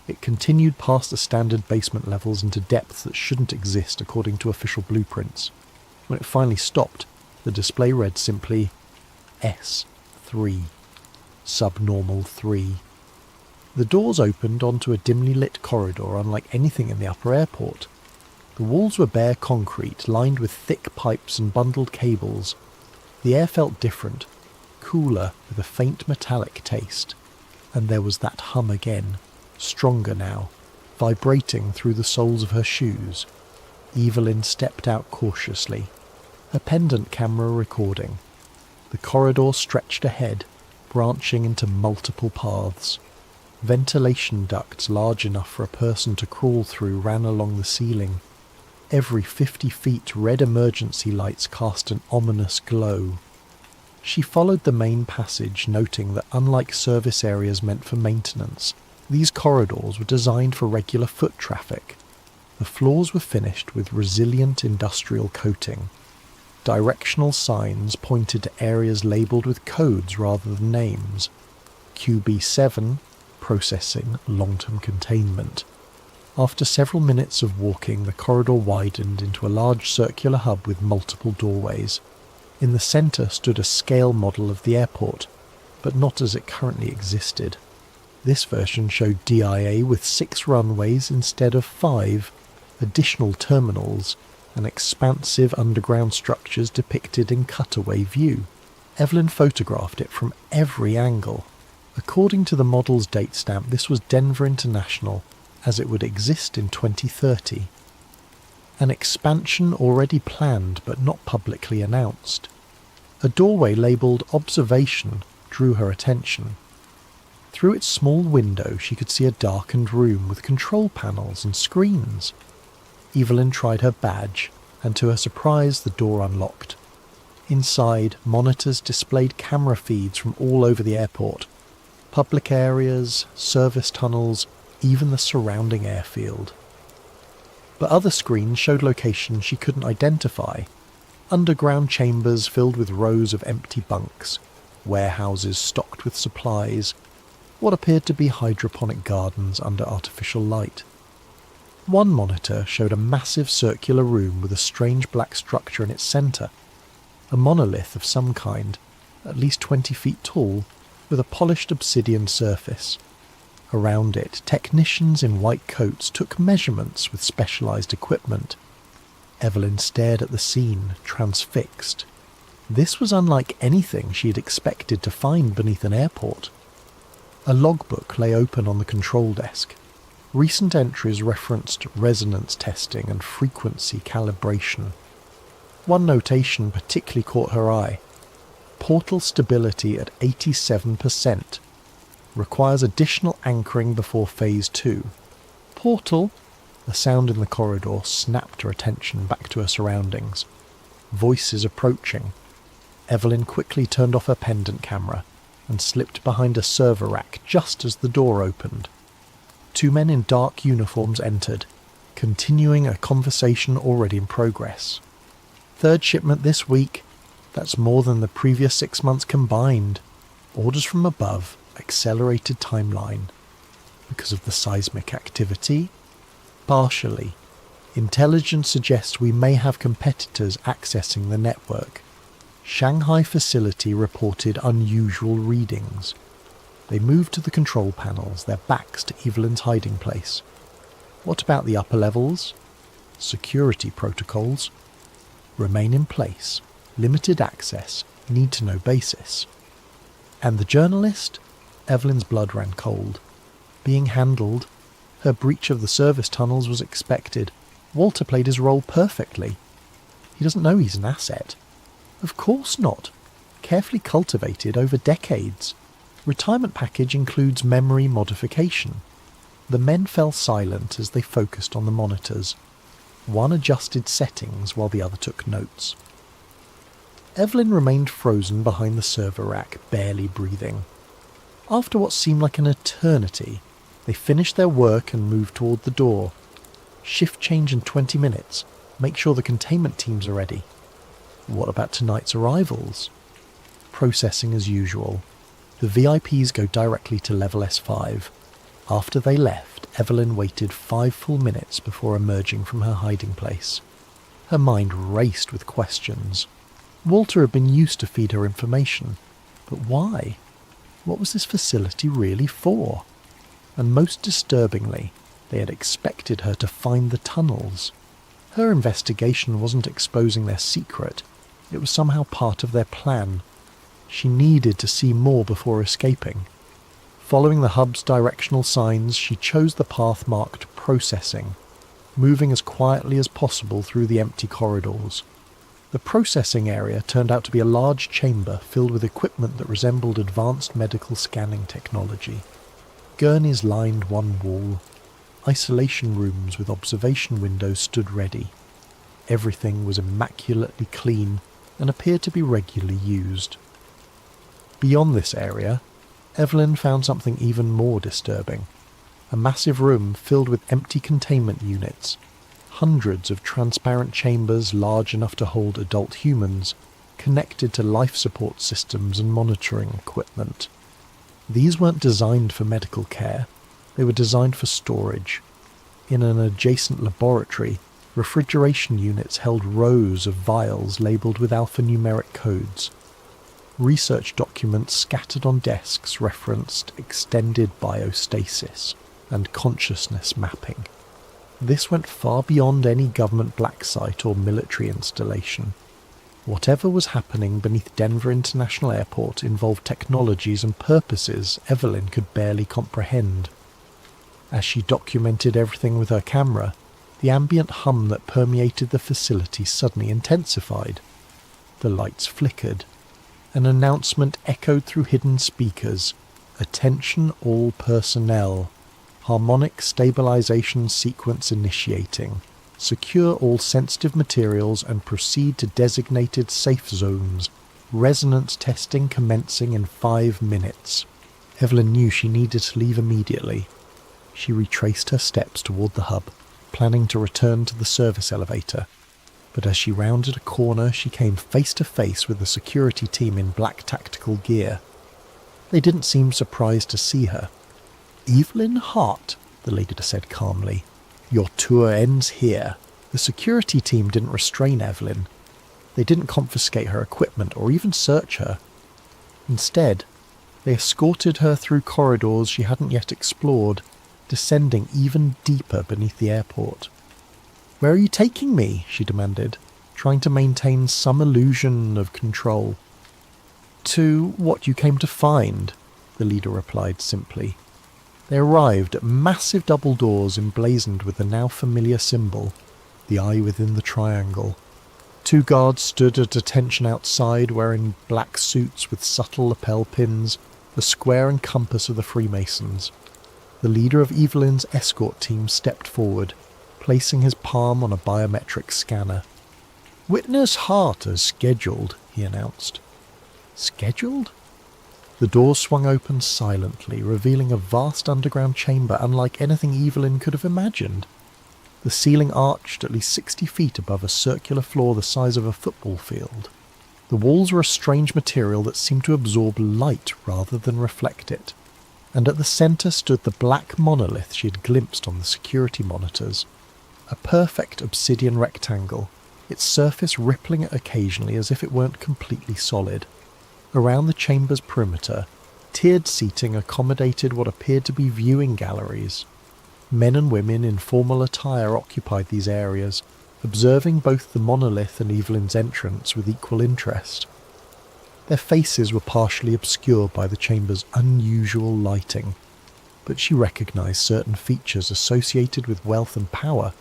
It continued past the standard basement levels into depths that shouldn't exist according to official blueprints. When it finally stopped, the display read simply S3, subnormal 3. The doors opened onto a dimly lit corridor unlike anything in the upper airport. The walls were bare concrete, lined with thick pipes and bundled cables. The air felt different, cooler with a faint metallic taste. And there was that hum again, stronger now, vibrating through the soles of her shoes. Evelyn stepped out cautiously, her pendant camera recording. The corridor stretched ahead, branching into multiple paths. Ventilation ducts large enough for a person to crawl through ran along the ceiling. Every 50 feet red emergency lights cast an ominous glow. She followed the main passage, noting that unlike service areas meant for maintenance, these corridors were designed for regular foot traffic. The floors were finished with resilient industrial coating. Directional signs pointed to areas labelled with codes rather than names. QB7, processing long-term containment. After several minutes of walking, the corridor widened into a large circular hub with multiple doorways. In the centre stood a scale model of the airport, but not as it currently existed. This version showed DIA with 6 runways instead of 5, additional terminals, and expansive underground structures depicted in cutaway view. Evelyn photographed it from every angle. According to the model's date stamp, this was Denver International, as it would exist in 2030. An expansion already planned but not publicly announced. A doorway labelled Observation drew her attention. Through its small window she could see a darkened room with control panels and screens. Evelyn tried her badge, and to her surprise the door unlocked. Inside, monitors displayed camera feeds from all over the airport. Public areas, service tunnels, even the surrounding airfield. But other screens showed locations she couldn't identify. Underground chambers filled with rows of empty bunks, warehouses stocked with supplies, what appeared to be hydroponic gardens under artificial light. One monitor showed a massive circular room with a strange black structure in its centre, a monolith of some kind, at least 20 feet tall, with a polished obsidian surface. Around it, technicians in white coats took measurements with specialised equipment. Evelyn stared at the scene, transfixed. This was unlike anything she had expected to find beneath an airport. A logbook lay open on the control desk. Recent entries referenced resonance testing and frequency calibration. One notation particularly caught her eye. Portal stability at 87%. Requires additional anchoring before Phase 2. Portal? The sound in the corridor snapped her attention back to her surroundings. Voices approaching. Evelyn quickly turned off her pendant camera and slipped behind a server rack just as the door opened. 2 men in dark uniforms entered, continuing a conversation already in progress. 3rd shipment this week. That's more than the previous 6 months combined. Orders from above. Accelerated timeline. Because of the seismic activity? Partially. Intelligence suggests we may have competitors accessing the network. Shanghai facility reported unusual readings. They moved to the control panels, their backs to Evelyn's hiding place. What about the upper levels? Security protocols. Remain in place. Limited access. Need-to-know basis. And the journalist? Evelyn's blood ran cold. Being handled. Her breach of the service tunnels was expected. Walter played his role perfectly. He doesn't know he's an asset. Of course not. Carefully cultivated over decades. Retirement package includes memory modification. The men fell silent as they focused on the monitors. One adjusted settings while the other took notes. Evelyn remained frozen behind the server rack, barely breathing. After what seemed like an eternity, they finished their work and moved toward the door. Shift change in 20 minutes. Make sure the containment teams are ready. What about tonight's arrivals? Processing as usual. The VIPs go directly to level S5. After they left, Evelyn waited 5 full minutes before emerging from her hiding place. Her mind raced with questions. Walter had been used to feed her information, but why? What was this facility really for? And most disturbingly, they had expected her to find the tunnels. Her investigation wasn't exposing their secret, it was somehow part of their plan. She needed to see more before escaping. Following the hub's directional signs, she chose the path marked Processing, moving as quietly as possible through the empty corridors. The processing area turned out to be a large chamber filled with equipment that resembled advanced medical scanning technology. Gurneys lined one wall. Isolation rooms with observation windows stood ready. Everything was immaculately clean and appeared to be regularly used. Beyond this area, Evelyn found something even more disturbing. A massive room filled with empty containment units. Hundreds of transparent chambers large enough to hold adult humans, connected to life support systems and monitoring equipment. These weren't designed for medical care, they were designed for storage. In an adjacent laboratory, refrigeration units held rows of vials labelled with alphanumeric codes. Research documents scattered on desks referenced extended biostasis and consciousness mapping. This went far beyond any government black site or military installation. Whatever was happening beneath Denver International Airport involved technologies and purposes Evelyn could barely comprehend. As she documented everything with her camera, the ambient hum that permeated the facility suddenly intensified. The lights flickered. An announcement echoed through hidden speakers. "Attention all personnel. Harmonic stabilization sequence initiating. Secure all sensitive materials and proceed to designated safe zones. Resonance testing commencing in 5 minutes." Evelyn knew she needed to leave immediately. She retraced her steps toward the hub, planning to return to the service elevator. But as she rounded a corner, she came face to face with the security team in black tactical gear. They didn't seem surprised to see her. "Evelyn Hart," the leader said calmly, "your tour ends here." The security team didn't restrain Evelyn. They didn't confiscate her equipment or even search her. Instead, they escorted her through corridors she hadn't yet explored, descending even deeper beneath the airport. "Where are you taking me?" she demanded, trying to maintain some illusion of control. "To what you came to find," the leader replied simply. They arrived at massive double doors emblazoned with the now familiar symbol, the eye within the triangle. 2 guards stood at attention outside, wearing black suits with subtle lapel pins, the square and compass of the Freemasons. The leader of Evelyn's escort team stepped forward, placing his palm on a biometric scanner. "Witness Hart as scheduled," he announced. Scheduled? The door swung open silently, revealing a vast underground chamber unlike anything Evelyn could have imagined. The ceiling arched at least 60 feet above a circular floor the size of a football field. The walls were a strange material that seemed to absorb light rather than reflect it, and at the centre stood the black monolith she had glimpsed on the security monitors. A perfect obsidian rectangle, its surface rippling occasionally as if it weren't completely solid. Around the chamber's perimeter, tiered seating accommodated what appeared to be viewing galleries. Men and women in formal attire occupied these areas, observing both the monolith and Evelyn's entrance with equal interest. Their faces were partially obscured by the chamber's unusual lighting, but she recognized certain features associated with wealth and power: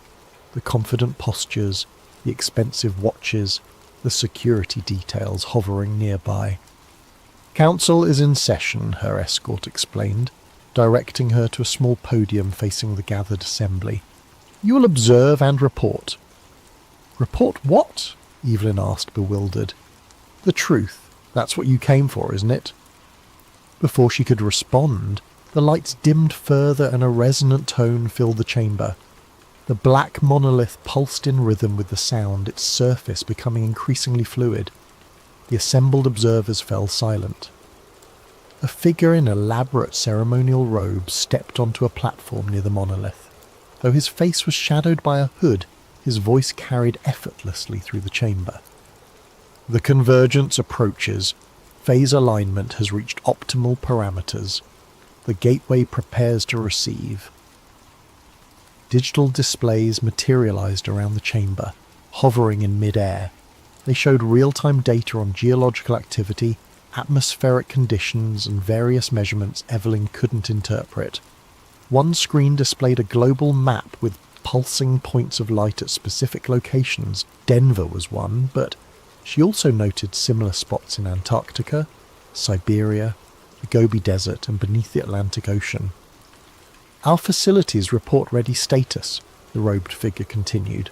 the confident postures, the expensive watches, the security details hovering nearby. "Council is in session," her escort explained, directing her to a small podium facing the gathered assembly. "You will observe and report." "Report what?" Evelyn asked, bewildered. "The truth. That's what you came for, isn't it?" Before she could respond, the lights dimmed further and a resonant tone filled the chamber. The black monolith pulsed in rhythm with the sound, its surface becoming increasingly fluid. The assembled observers fell silent. A figure in elaborate ceremonial robes stepped onto a platform near the monolith. Though his face was shadowed by a hood, his voice carried effortlessly through the chamber. The convergence approaches. Phase alignment has reached optimal parameters. The gateway prepares to receive. Digital displays materialized around the chamber, hovering in mid-air. They showed real-time data on geological activity, atmospheric conditions, and various measurements Evelyn couldn't interpret. One screen displayed a global map with pulsing points of light at specific locations. Denver was one, but she also noted similar spots in Antarctica, Siberia, the Gobi Desert, and beneath the Atlantic Ocean. "Our facilities report ready status," the robed figure continued.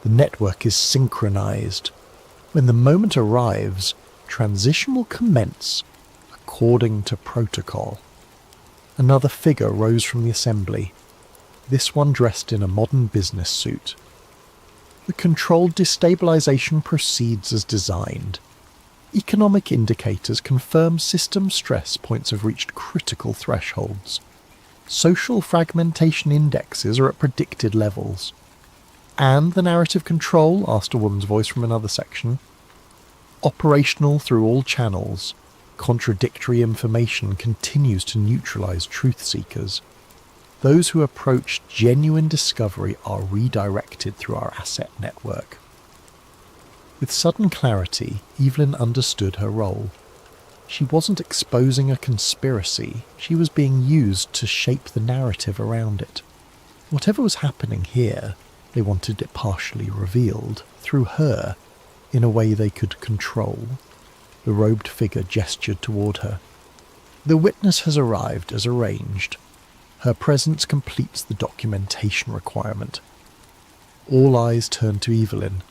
"The network is synchronized. When the moment arrives, transition will commence according to protocol." Another figure rose from the assembly, this one dressed in a modern business suit. "The controlled destabilization proceeds as designed. Economic indicators confirm system stress points have reached critical thresholds. Social fragmentation indexes are at predicted levels." "And the narrative control?" asked a woman's voice from another section. "Operational through all channels. Contradictory information continues to neutralize truth seekers. Those who approach genuine discovery are redirected through our asset network." With sudden clarity, Evelyn understood her role. She wasn't exposing a conspiracy, she was being used to shape the narrative around it. Whatever was happening here, they wanted it partially revealed, through her, in a way they could control. The robed figure gestured toward her. "The witness has arrived as arranged. Her presence completes the documentation requirement." All eyes turned to Evelyn.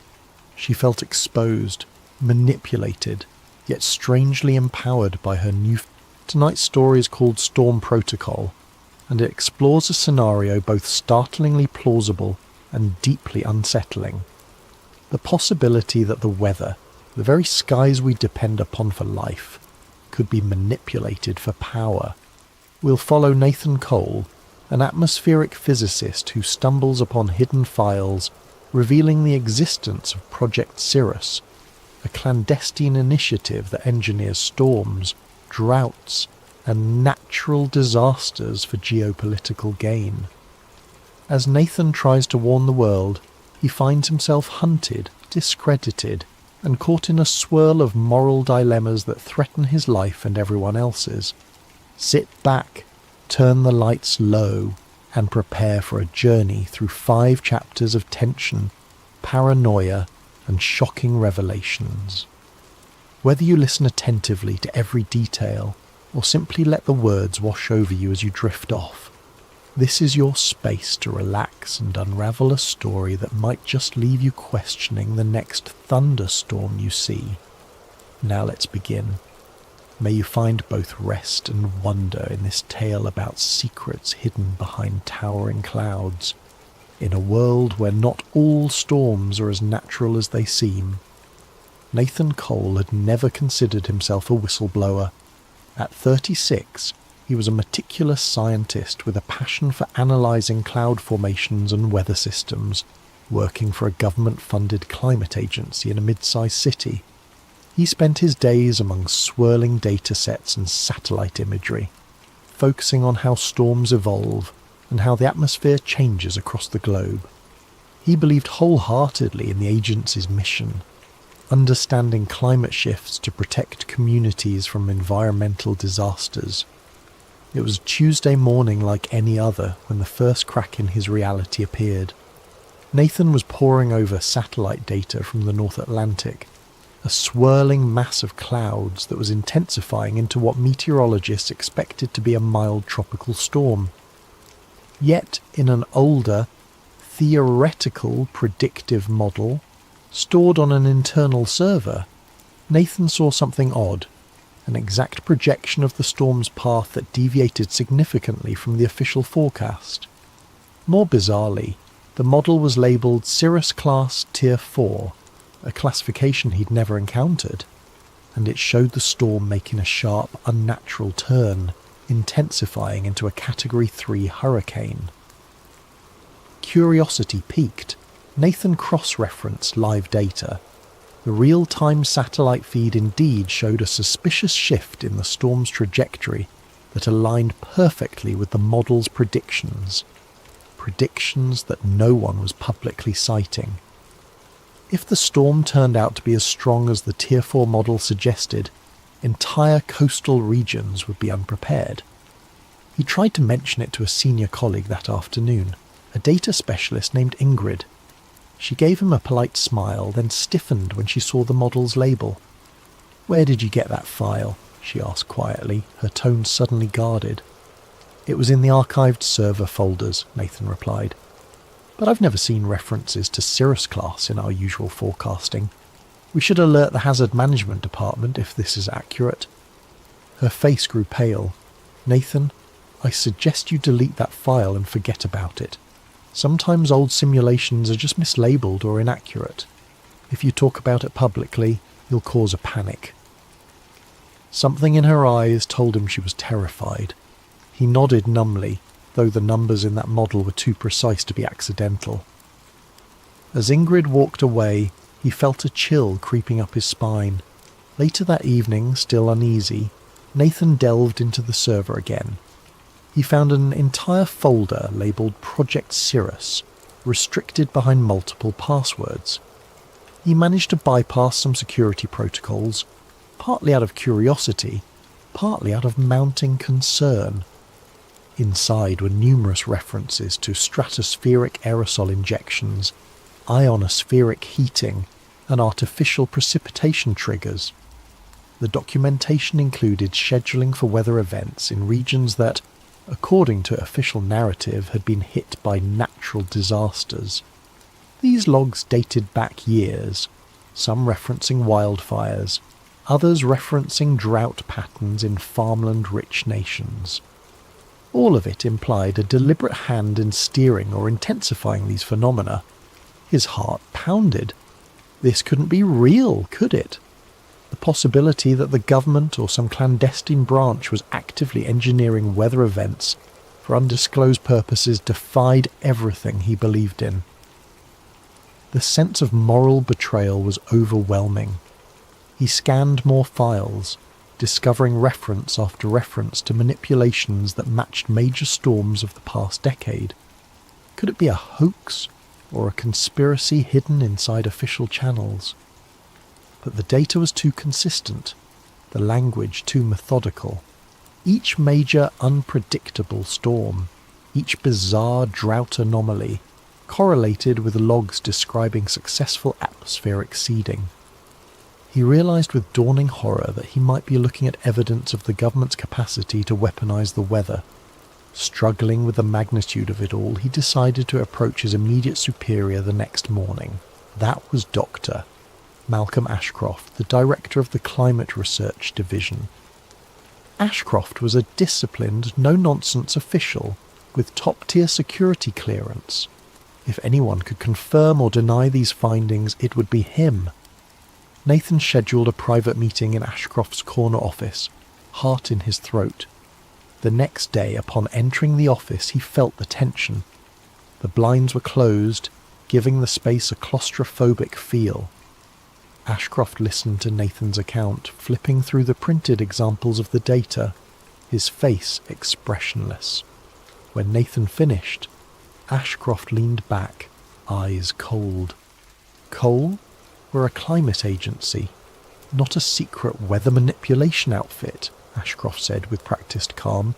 She felt exposed, manipulated, yet strangely empowered by her new... Tonight's story is called Storm Protocol, and it explores a scenario both startlingly plausible and deeply unsettling. The possibility that the weather, the very skies we depend upon for life, could be manipulated for power. We'll follow Nathan Cole, an atmospheric physicist who stumbles upon hidden files revealing the existence of Project Cirrus, a clandestine initiative that engineers storms, droughts, and natural disasters for geopolitical gain. As Nathan tries to warn the world, he finds himself hunted, discredited, and caught in a swirl of moral dilemmas that threaten his life and everyone else's. Sit back, turn the lights low, and prepare for a journey through 5 chapters of tension, paranoia, and shocking revelations. Whether you listen attentively to every detail, or simply let the words wash over you as you drift off, this is your space to relax and unravel a story that might just leave you questioning the next thunderstorm you see. Now let's begin. May you find both rest and wonder in this tale about secrets hidden behind towering clouds, in a world where not all storms are as natural as they seem. Nathan Cole had never considered himself a whistleblower. At 36, he was a meticulous scientist with a passion for analysing cloud formations and weather systems, working for a government-funded climate agency in a mid-sized city. He spent his days among swirling data sets and satellite imagery, focusing on how storms evolve and how the atmosphere changes across the globe. He believed wholeheartedly in the agency's mission, understanding climate shifts to protect communities from environmental disasters. It was Tuesday morning like any other when the first crack in his reality appeared. Nathan was poring over satellite data from the North Atlantic, a swirling mass of clouds that was intensifying into what meteorologists expected to be a mild tropical storm. Yet, in an older, theoretical predictive model, stored on an internal server, Nathan saw something odd, an exact projection of the storm's path that deviated significantly from the official forecast. More bizarrely, The model was labelled Cirrus Class Tier 4, a classification he'd never encountered, and it showed the storm making a sharp, unnatural turn, intensifying into a Category 3 hurricane. Curiosity piqued. Nathan cross-referenced live data. The real-time satellite feed indeed showed a suspicious shift in the storm's trajectory that aligned perfectly with the model's predictions. Predictions that no one was publicly citing. If the storm turned out to be as strong as the Tier 4 model suggested, entire coastal regions would be unprepared. He tried to mention it to a senior colleague that afternoon, a data specialist named Ingrid. She gave him a polite smile, then stiffened when she saw the model's label. "Where did you get that file?" she asked quietly, her tone suddenly guarded. "It was in the archived server folders," Nathan replied. "But I've never seen references to Cirrus Class in our usual forecasting. We should alert the hazard management department if this is accurate." Her face grew pale. "Nathan, I suggest you delete that file and forget about it. Sometimes old simulations are just mislabeled or inaccurate. If you talk about it publicly, you'll cause a panic." Something in her eyes told him she was terrified. He nodded numbly, though the numbers in that model were too precise to be accidental. As Ingrid walked away, he felt a chill creeping up his spine. Later that evening, still uneasy, Nathan delved into the server again. He found an entire folder labelled Project Cirrus, restricted behind multiple passwords. He managed to bypass some security protocols, partly out of curiosity, partly out of mounting concern. Inside were numerous references to stratospheric aerosol injections, ionospheric heating, and artificial precipitation triggers. The documentation included scheduling for weather events in regions that, according to official narrative, had been hit by natural disasters. These logs dated back years, some referencing wildfires, others referencing drought patterns in farmland-rich nations. All of it implied a deliberate hand in steering or intensifying these phenomena. His heart pounded. This couldn't be real, could it? The possibility that the government or some clandestine branch was actively engineering weather events for undisclosed purposes defied everything he believed in. The sense of moral betrayal was overwhelming. He scanned more files, discovering reference after reference to manipulations that matched major storms of the past decade. Could it be a hoax or a conspiracy hidden inside official channels? But the data was too consistent, the language too methodical. Each major unpredictable storm, each bizarre drought anomaly, correlated with logs describing successful atmospheric seeding. He realised with dawning horror that he might be looking at evidence of the government's capacity to weaponise the weather. Struggling with the magnitude of it all, he decided to approach his immediate superior the next morning. That was Dr. Malcolm Ashcroft, the director of the Climate Research Division. Ashcroft was a disciplined, no-nonsense official with top-tier security clearance. If anyone could confirm or deny these findings, it would be him. Nathan scheduled a private meeting in Ashcroft's corner office, heart in his throat. The next day, upon entering the office, he felt the tension. The blinds were closed, giving the space a claustrophobic feel. Ashcroft listened to Nathan's account, flipping through the printed examples of the data, his face expressionless. When Nathan finished, Ashcroft leaned back, eyes cold. Coal? We're a climate agency, not a secret weather manipulation outfit, Ashcroft said with practised calm.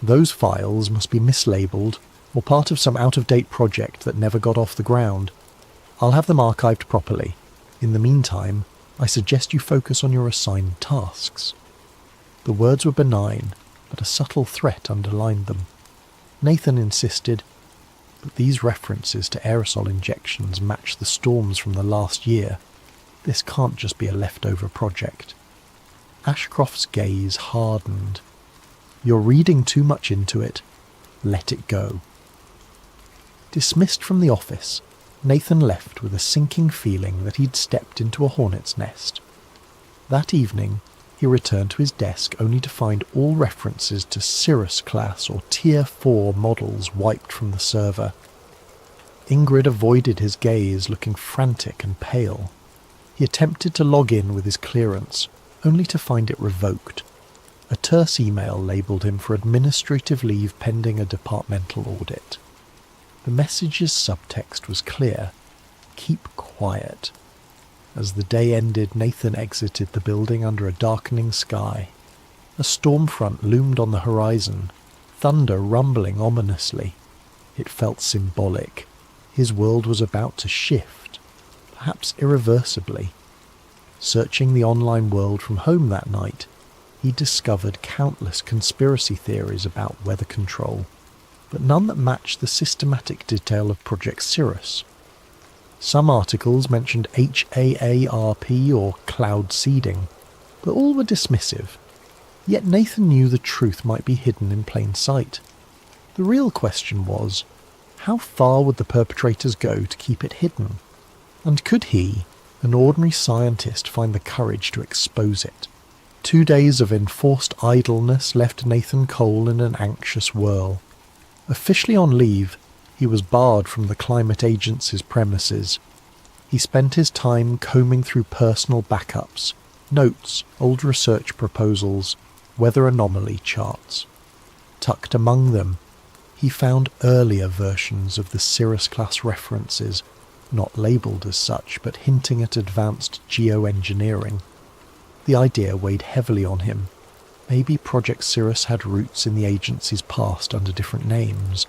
Those files must be mislabelled or part of some out-of-date project that never got off the ground. I'll have them archived properly. In the meantime, I suggest you focus on your assigned tasks. The words were benign, but a subtle threat underlined them. Nathan insisted, but these references to aerosol injections match the storms from the last year. This can't just be a leftover project. Ashcroft's gaze hardened. You're reading too much into it. Let it go. Dismissed from the office, Nathan left with a sinking feeling that he'd stepped into a hornet's nest. That evening, he returned to his desk only to find all references to Cirrus class or Tier 4 models wiped from the server. Ingrid avoided his gaze, looking frantic and pale. He attempted to log in with his clearance, only to find it revoked. A terse email labelled him for administrative leave pending a departmental audit. The message's subtext was clear: keep quiet. As the day ended, Nathan exited the building under a darkening sky. A storm front loomed on the horizon, thunder rumbling ominously. It felt symbolic. His world was about to shift, perhaps irreversibly. Searching the online world from home that night, he discovered countless conspiracy theories about weather control, but none that matched the systematic detail of Project Cirrus. Some articles mentioned HAARP or cloud seeding, but all were dismissive. Yet Nathan knew the truth might be hidden in plain sight. The real question was, how far would the perpetrators go to keep it hidden? And could he, an ordinary scientist, find the courage to expose it? 2 days of enforced idleness left Nathan Cole in an anxious whirl. Officially on leave, he was barred from the Climate Agency's premises. He spent his time combing through personal backups, notes, old research proposals, weather anomaly charts. Tucked among them, he found earlier versions of the Cirrus-class references, not labelled as such, but hinting at advanced geoengineering. The idea weighed heavily on him. Maybe Project Cirrus had roots in the agency's past under different names.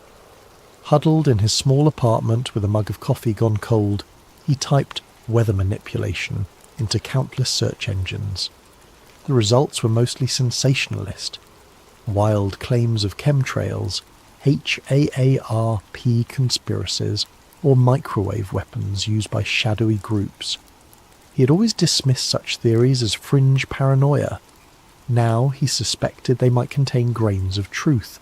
Huddled in his small apartment with a mug of coffee gone cold, he typed weather manipulation into countless search engines. The results were mostly sensationalist. Wild claims of chemtrails, HAARP conspiracies, or microwave weapons used by shadowy groups. He had always dismissed such theories as fringe paranoia. Now he suspected they might contain grains of truth.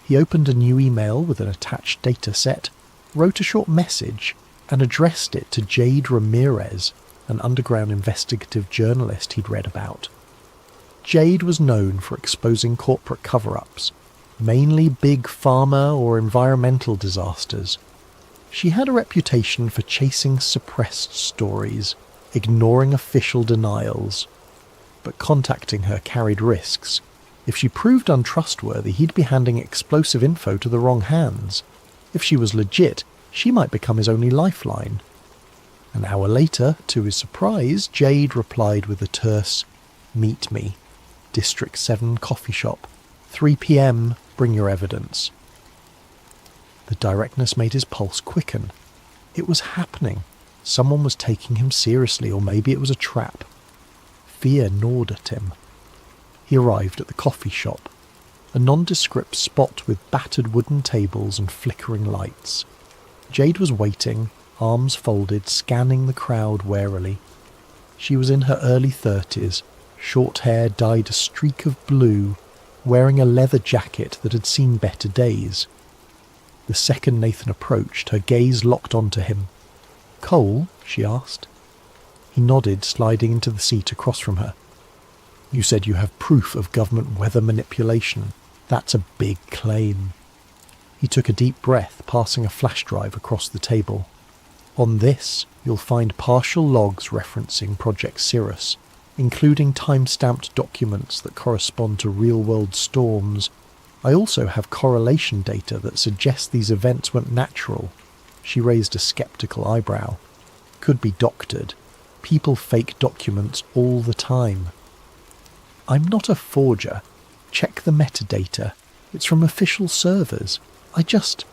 He opened a new email with an attached data set, wrote a short message, and addressed it to Jade Ramirez, an underground investigative journalist he'd read about. Jade was known for exposing corporate cover-ups, mainly big pharma or environmental disasters. She had a reputation for chasing suppressed stories, ignoring official denials. But contacting her carried risks. If she proved untrustworthy, he'd be handing explosive info to the wrong hands. If she was legit, she might become his only lifeline. An hour later, to his surprise, Jade replied with a terse, "Meet me. District 7 coffee shop. 3 p.m, bring your evidence." The directness made his pulse quicken. It was happening. Someone was taking him seriously, or maybe it was a trap. Fear gnawed at him. He arrived at the coffee shop, a nondescript spot with battered wooden tables and flickering lights. Jade was waiting, arms folded, scanning the crowd warily. She was in her early 30s, short hair dyed a streak of blue, wearing a leather jacket that had seen better days. The second Nathan approached, her gaze locked onto him. "Cole?" she asked. He nodded, sliding into the seat across from her. "You said you have proof of government weather manipulation. That's a big claim." He took a deep breath, passing a flash drive across the table. "On this, you'll find partial logs referencing Project Cirrus, including time-stamped documents that correspond to real-world storms. I also have correlation data that suggests these events weren't natural." She raised a skeptical eyebrow. "Could be doctored. People fake documents all the time." "I'm not a forger. Check the metadata. It's from official servers. I just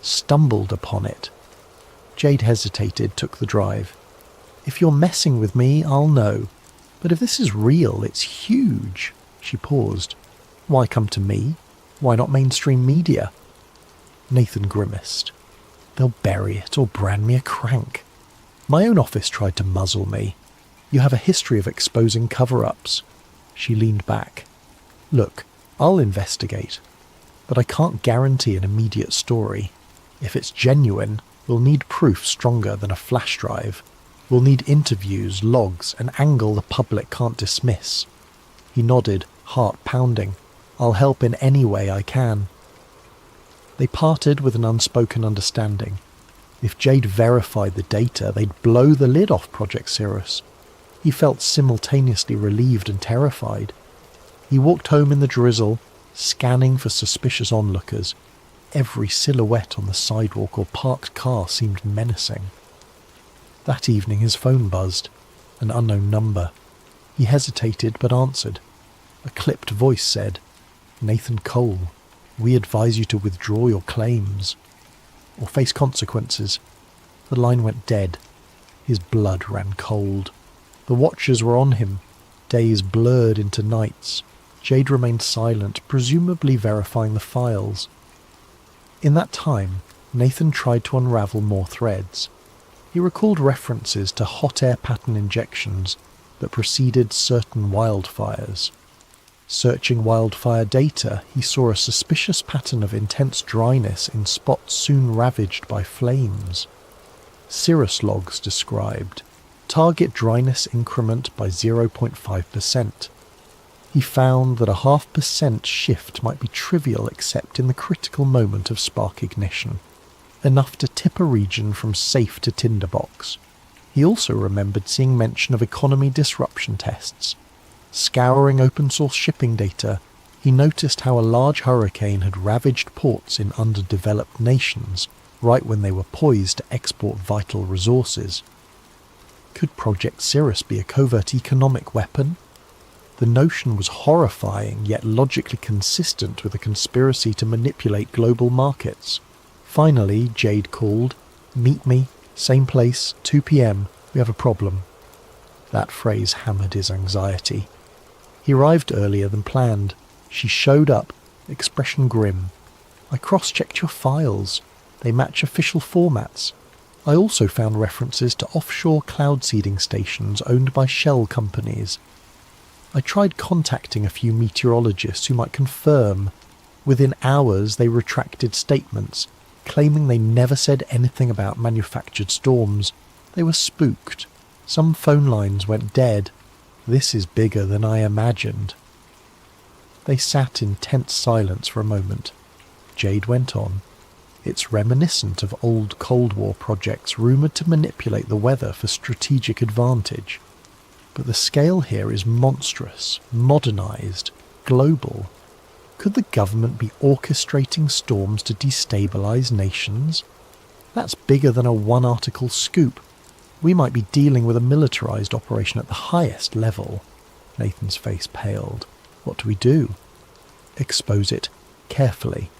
stumbled upon it." Jade hesitated, took the drive. "If you're messing with me, I'll know. But if this is real, it's huge." She paused. "Why come to me? Why not mainstream media?" Nathan grimaced. "They'll bury it or brand me a crank. My own office tried to muzzle me. You have a history of exposing cover-ups." She leaned back. "Look, I'll investigate, but I can't guarantee an immediate story. If it's genuine, we'll need proof stronger than a flash drive. We'll need interviews, logs, an angle the public can't dismiss. He nodded, heart pounding. I'll help in any way I can. They parted with an unspoken understanding. If Jade verified the data, they'd blow the lid off Project Cirrus. He felt simultaneously relieved and terrified. He walked home in the drizzle, scanning for suspicious onlookers. Every silhouette on the sidewalk or parked car seemed menacing. That evening his phone buzzed, an unknown number. He hesitated but answered. A clipped voice said, "Nathan Cole, we advise you to withdraw your claims or face consequences." The line went dead. His blood ran cold. The watchers were on him. Days blurred into nights. Jade remained silent, presumably verifying the files. In that time, Nathan tried to unravel more threads. He recalled references to hot air pattern injections that preceded certain wildfires. Searching wildfire data, he saw a suspicious pattern of intense dryness in spots soon ravaged by flames. Cirrus logs described target dryness increment by 0.5%. He found that a 0.5% shift might be trivial except in the critical moment of spark ignition, enough to tip a region from safe to tinderbox. He also remembered seeing mention of economy disruption tests. Scouring open-source shipping data, he noticed how a large hurricane had ravaged ports in underdeveloped nations right when they were poised to export vital resources. Could Project Cirrus be a covert economic weapon? The notion was horrifying yet logically consistent with a conspiracy to manipulate global markets. Finally, Jade called. "Meet me, same place, 2 p.m, we have a problem." That phrase hammered his anxiety. He arrived earlier than planned. She showed up, expression grim. "I cross-checked your files. They match official formats. I also found references to offshore cloud seeding stations owned by shell companies. I tried contacting a few meteorologists who might confirm. Within hours they retracted statements, claiming they never said anything about manufactured storms. They were spooked. Some phone lines went dead. This is bigger than I imagined." They sat in tense silence for a moment. Jade went on. "It's reminiscent of old Cold War projects rumoured to manipulate the weather for strategic advantage. But the scale here is monstrous, modernised, global. Could the government be orchestrating storms to destabilise nations? That's bigger than a one-article scoop. We might be dealing with a militarised operation at the highest level." Nathan's face paled. "What do we do?" "Expose it, carefully.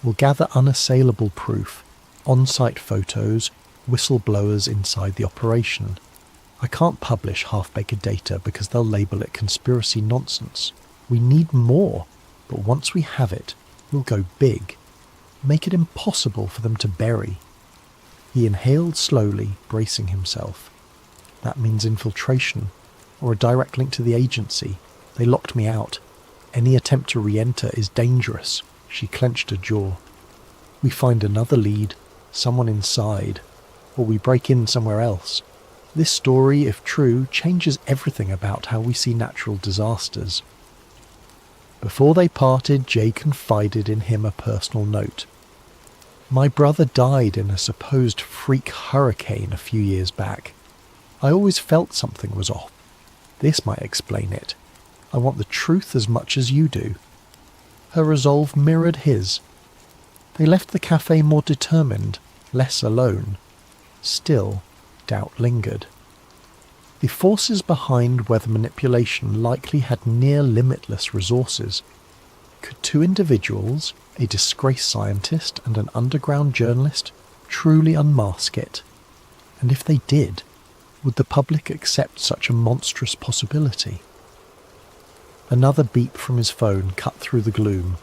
We'll gather unassailable proof, on-site photos, whistleblowers inside the operation. I can't publish half-baked data because they'll label it conspiracy nonsense. We need more, but once we have it, we'll go big. Make it impossible for them to bury." He inhaled slowly, bracing himself. "That means infiltration, or a direct link to the agency. They locked me out. Any attempt to re-enter is dangerous." She clenched her jaw. "We find another lead, someone inside, or we break in somewhere else. This story, if true, changes everything about how we see natural disasters." Before they parted, Jay confided in him a personal note. "My brother died in a supposed freak hurricane a few years back. I always felt something was off. This might explain it. I want the truth as much as you do." Her resolve mirrored his. They left the cafe more determined, less alone. Still, doubt lingered. The forces behind weather manipulation likely had near limitless resources. Could two individuals, a disgraced scientist and an underground journalist, truly unmask it? And if they did, would the public accept such a monstrous possibility? Another beep from his phone cut through the gloom.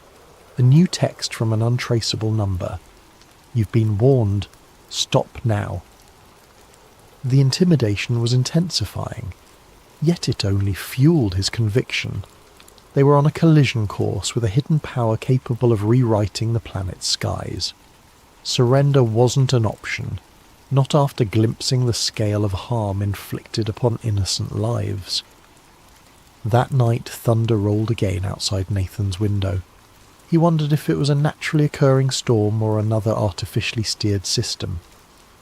A new text from an untraceable number. "You've been warned. Stop now." The intimidation was intensifying, yet it only fueled his conviction. They were on a collision course with a hidden power capable of rewriting the planet's skies. Surrender wasn't an option, not after glimpsing the scale of harm inflicted upon innocent lives. That night thunder rolled again outside Nathan's window. He wondered if it was a naturally occurring storm or another artificially steered system.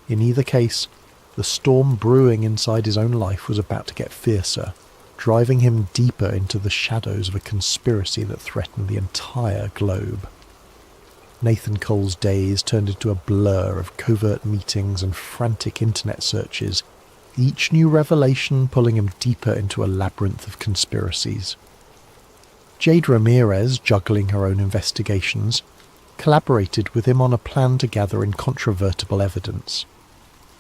In either case, the storm brewing inside his own life was about to get fiercer, driving him deeper into the shadows of a conspiracy that threatened the entire globe. Nathan Cole's days turned into a blur of covert meetings and frantic internet searches, each new revelation pulling him deeper into a labyrinth of conspiracies. Jade Ramirez, juggling her own investigations, collaborated with him on a plan to gather incontrovertible evidence.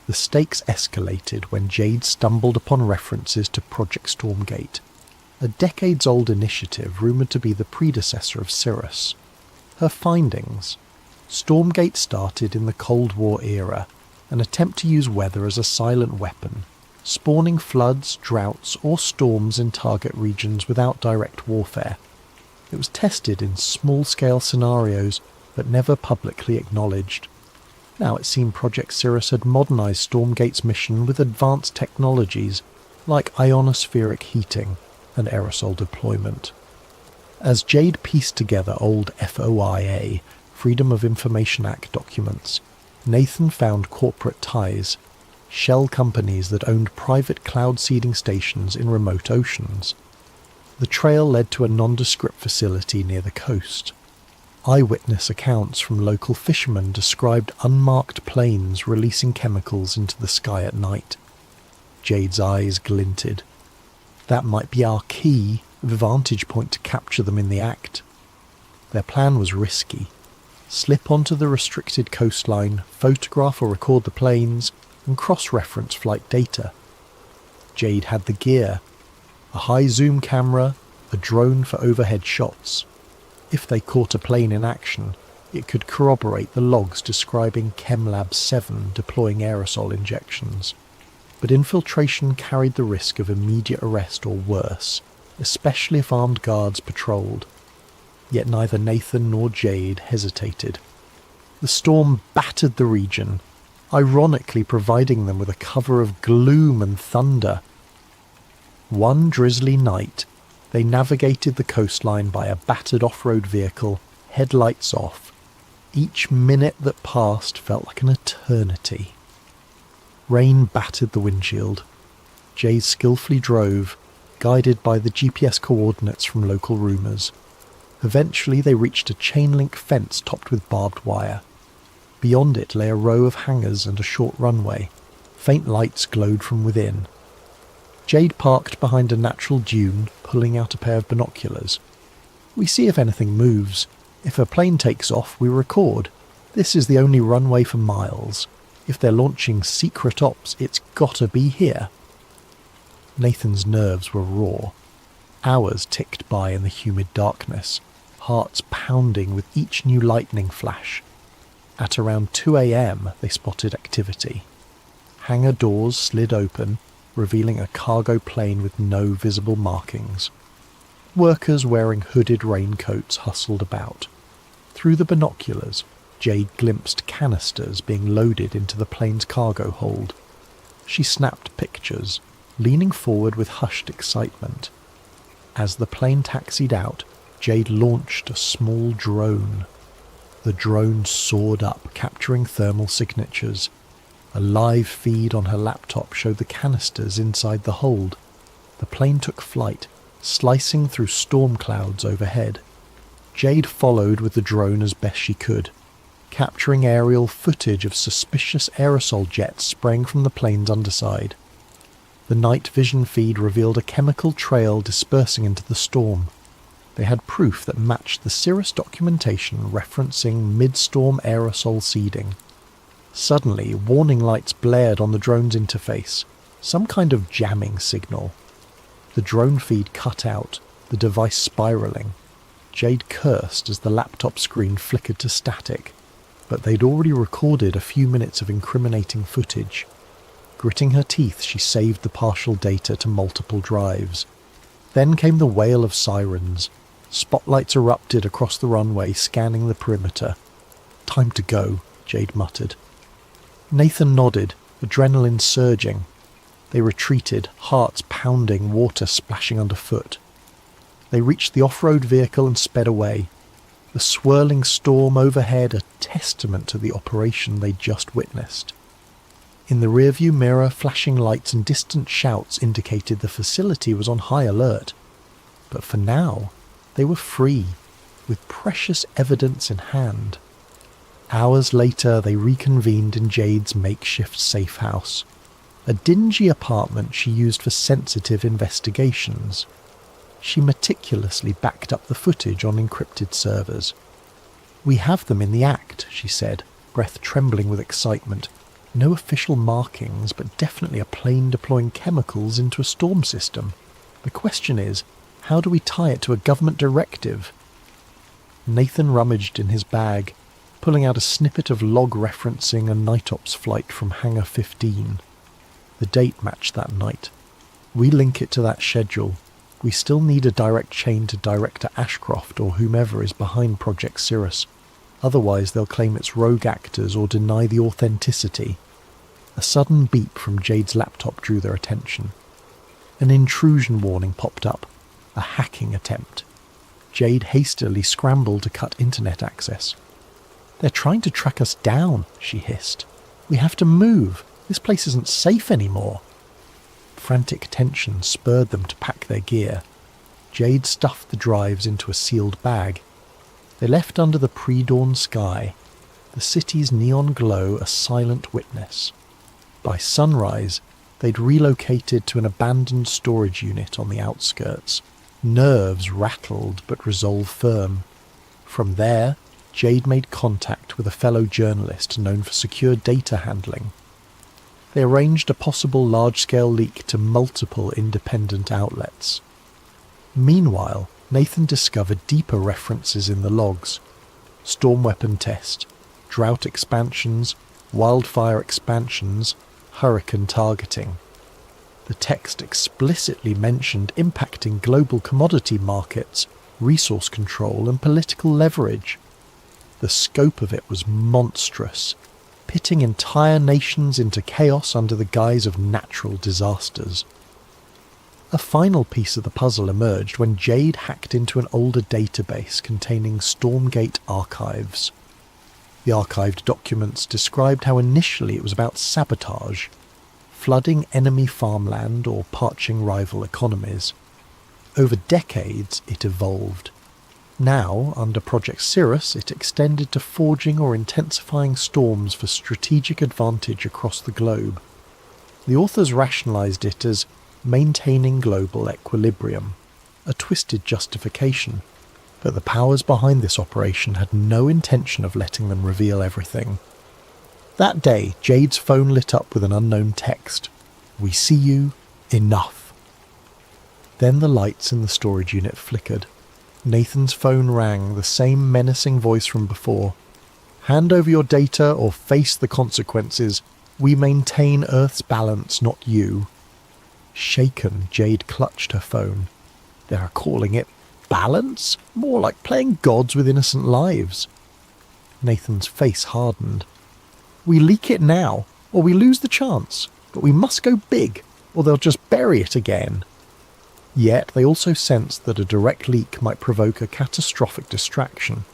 The stakes escalated when Jade stumbled upon references to Project Stormgate, a decades-old initiative rumoured to be the predecessor of Cirrus. Her findings: Stormgate started in the Cold War era, an attempt to use weather as a silent weapon, spawning floods, droughts, or storms in target regions without direct warfare. It was tested in small-scale scenarios, but never publicly acknowledged. Now it seemed Project Cirrus had modernised Stormgate's mission with advanced technologies like ionospheric heating and aerosol deployment. As Jade pieced together old FOIA, Freedom of Information Act documents, Nathan found corporate ties, shell companies that owned private cloud seeding stations in remote oceans. The trail led to a nondescript facility near the coast. Eyewitness accounts from local fishermen described unmarked planes releasing chemicals into the sky at night. Jade's eyes glinted. That might be our key, vantage point to capture them in the act. Their plan was risky. Slip onto the restricted coastline, photograph or record the planes, and cross-reference flight data. Jade had the gear: a high-zoom camera, a drone for overhead shots. If they caught a plane in action, it could corroborate the logs describing ChemLab 7 deploying aerosol injections. But infiltration carried the risk of immediate arrest or worse, especially if armed guards patrolled. Yet neither Nathan nor Jade hesitated. The storm battered the region, ironically providing them with a cover of gloom and thunder. One drizzly night, they navigated the coastline by a battered off-road vehicle, headlights off. Each minute that passed felt like an eternity. Rain battered the windshield. Jade skillfully drove, guided by the GPS coordinates from local rumours. Eventually they reached a chain-link fence topped with barbed wire. Beyond it lay a row of hangars and a short runway. Faint lights glowed from within. Jade parked behind a natural dune, pulling out a pair of binoculars. "We see if anything moves. If a plane takes off, we record. This is the only runway for miles. If they're launching secret ops, it's gotta be here." Nathan's nerves were raw. Hours ticked by in the humid darkness, hearts pounding with each new lightning flash. At around 2 a.m. they spotted activity. Hangar doors slid open, revealing a cargo plane with no visible markings. Workers wearing hooded raincoats hustled about. Through the binoculars, Jade glimpsed canisters being loaded into the plane's cargo hold. She snapped pictures, leaning forward with hushed excitement. As the plane taxied out, Jade launched a small drone. The drone soared up, capturing thermal signatures. A live feed on her laptop showed the canisters inside the hold. The plane took flight, slicing through storm clouds overhead. Jade followed with the drone as best she could, capturing aerial footage of suspicious aerosol jets spraying from the plane's underside. The night vision feed revealed a chemical trail dispersing into the storm. They had proof that matched the Cirrus documentation referencing mid-storm aerosol seeding. Suddenly, warning lights blared on the drone's interface, some kind of jamming signal. The drone feed cut out, the device spiralling. Jade cursed as the laptop screen flickered to static, but they'd already recorded a few minutes of incriminating footage. Gritting her teeth, she saved the partial data to multiple drives. Then came the wail of sirens. Spotlights erupted across the runway, scanning the perimeter. Time to go. Jade muttered. Nathan nodded, adrenaline surging. They retreated, hearts pounding, water splashing underfoot. They reached the off-road vehicle and sped away, the swirling storm overhead a testament to the operation they'd just witnessed. In the rearview mirror, flashing lights and distant shouts indicated the facility was on high alert. But for now, they were free, with precious evidence in hand. Hours later, they reconvened in Jade's makeshift safe house, a dingy apartment she used for sensitive investigations. She meticulously backed up the footage on encrypted servers. "We have them in the act," she said, breath trembling with excitement. "No official markings, but definitely a plane deploying chemicals into a storm system. The question is, how do we tie it to a government directive?" Nathan rummaged in his bag, pulling out a snippet of log referencing a night ops flight from Hangar 15. The date matched that night. "We link it to that schedule. We still need a direct chain to Director Ashcroft or whomever is behind Project Cirrus. Otherwise they'll claim it's rogue actors or deny the authenticity." A sudden beep from Jade's laptop drew their attention. An intrusion warning popped up. A hacking attempt. Jade hastily scrambled to cut internet access. "They're trying to track us down," she hissed. "We have to move. This place isn't safe anymore." Frantic tension spurred them to pack their gear. Jade stuffed the drives into a sealed bag. They left under the pre-dawn sky, the city's neon glow a silent witness. By sunrise, they'd relocated to an abandoned storage unit on the outskirts. Nerves rattled but resolve firm. From there, Jade made contact with a fellow journalist known for secure data handling. They arranged a possible large-scale leak to multiple independent outlets. Meanwhile, Nathan discovered deeper references in the logs. Storm weapon test, drought expansions, wildfire expansions, hurricane targeting. The text explicitly mentioned impacting global commodity markets, resource control and political leverage. The scope of it was monstrous, pitting entire nations into chaos under the guise of natural disasters. A final piece of the puzzle emerged when Jade hacked into an older database containing Stormgate archives. The archived documents described how initially it was about sabotage, flooding enemy farmland or parching rival economies. Over decades, it evolved. Now, under Project Cirrus, it extended to forging or intensifying storms for strategic advantage across the globe. The authors rationalized it as maintaining global equilibrium, a twisted justification, but the powers behind this operation had no intention of letting them reveal everything. That day, Jade's phone lit up with an unknown text. "We see you. Enough." Then the lights in the storage unit flickered. Nathan's phone rang, the same menacing voice from before. "Hand over your data or face the consequences. We maintain Earth's balance, not you." Shaken, Jade clutched her phone. They are calling it balance? More like playing gods with innocent lives. Nathan's face hardened. "We leak it now, or we lose the chance. But we must go big, or they'll just bury it again." Yet they also sensed that a direct leak might provoke a catastrophic distraction.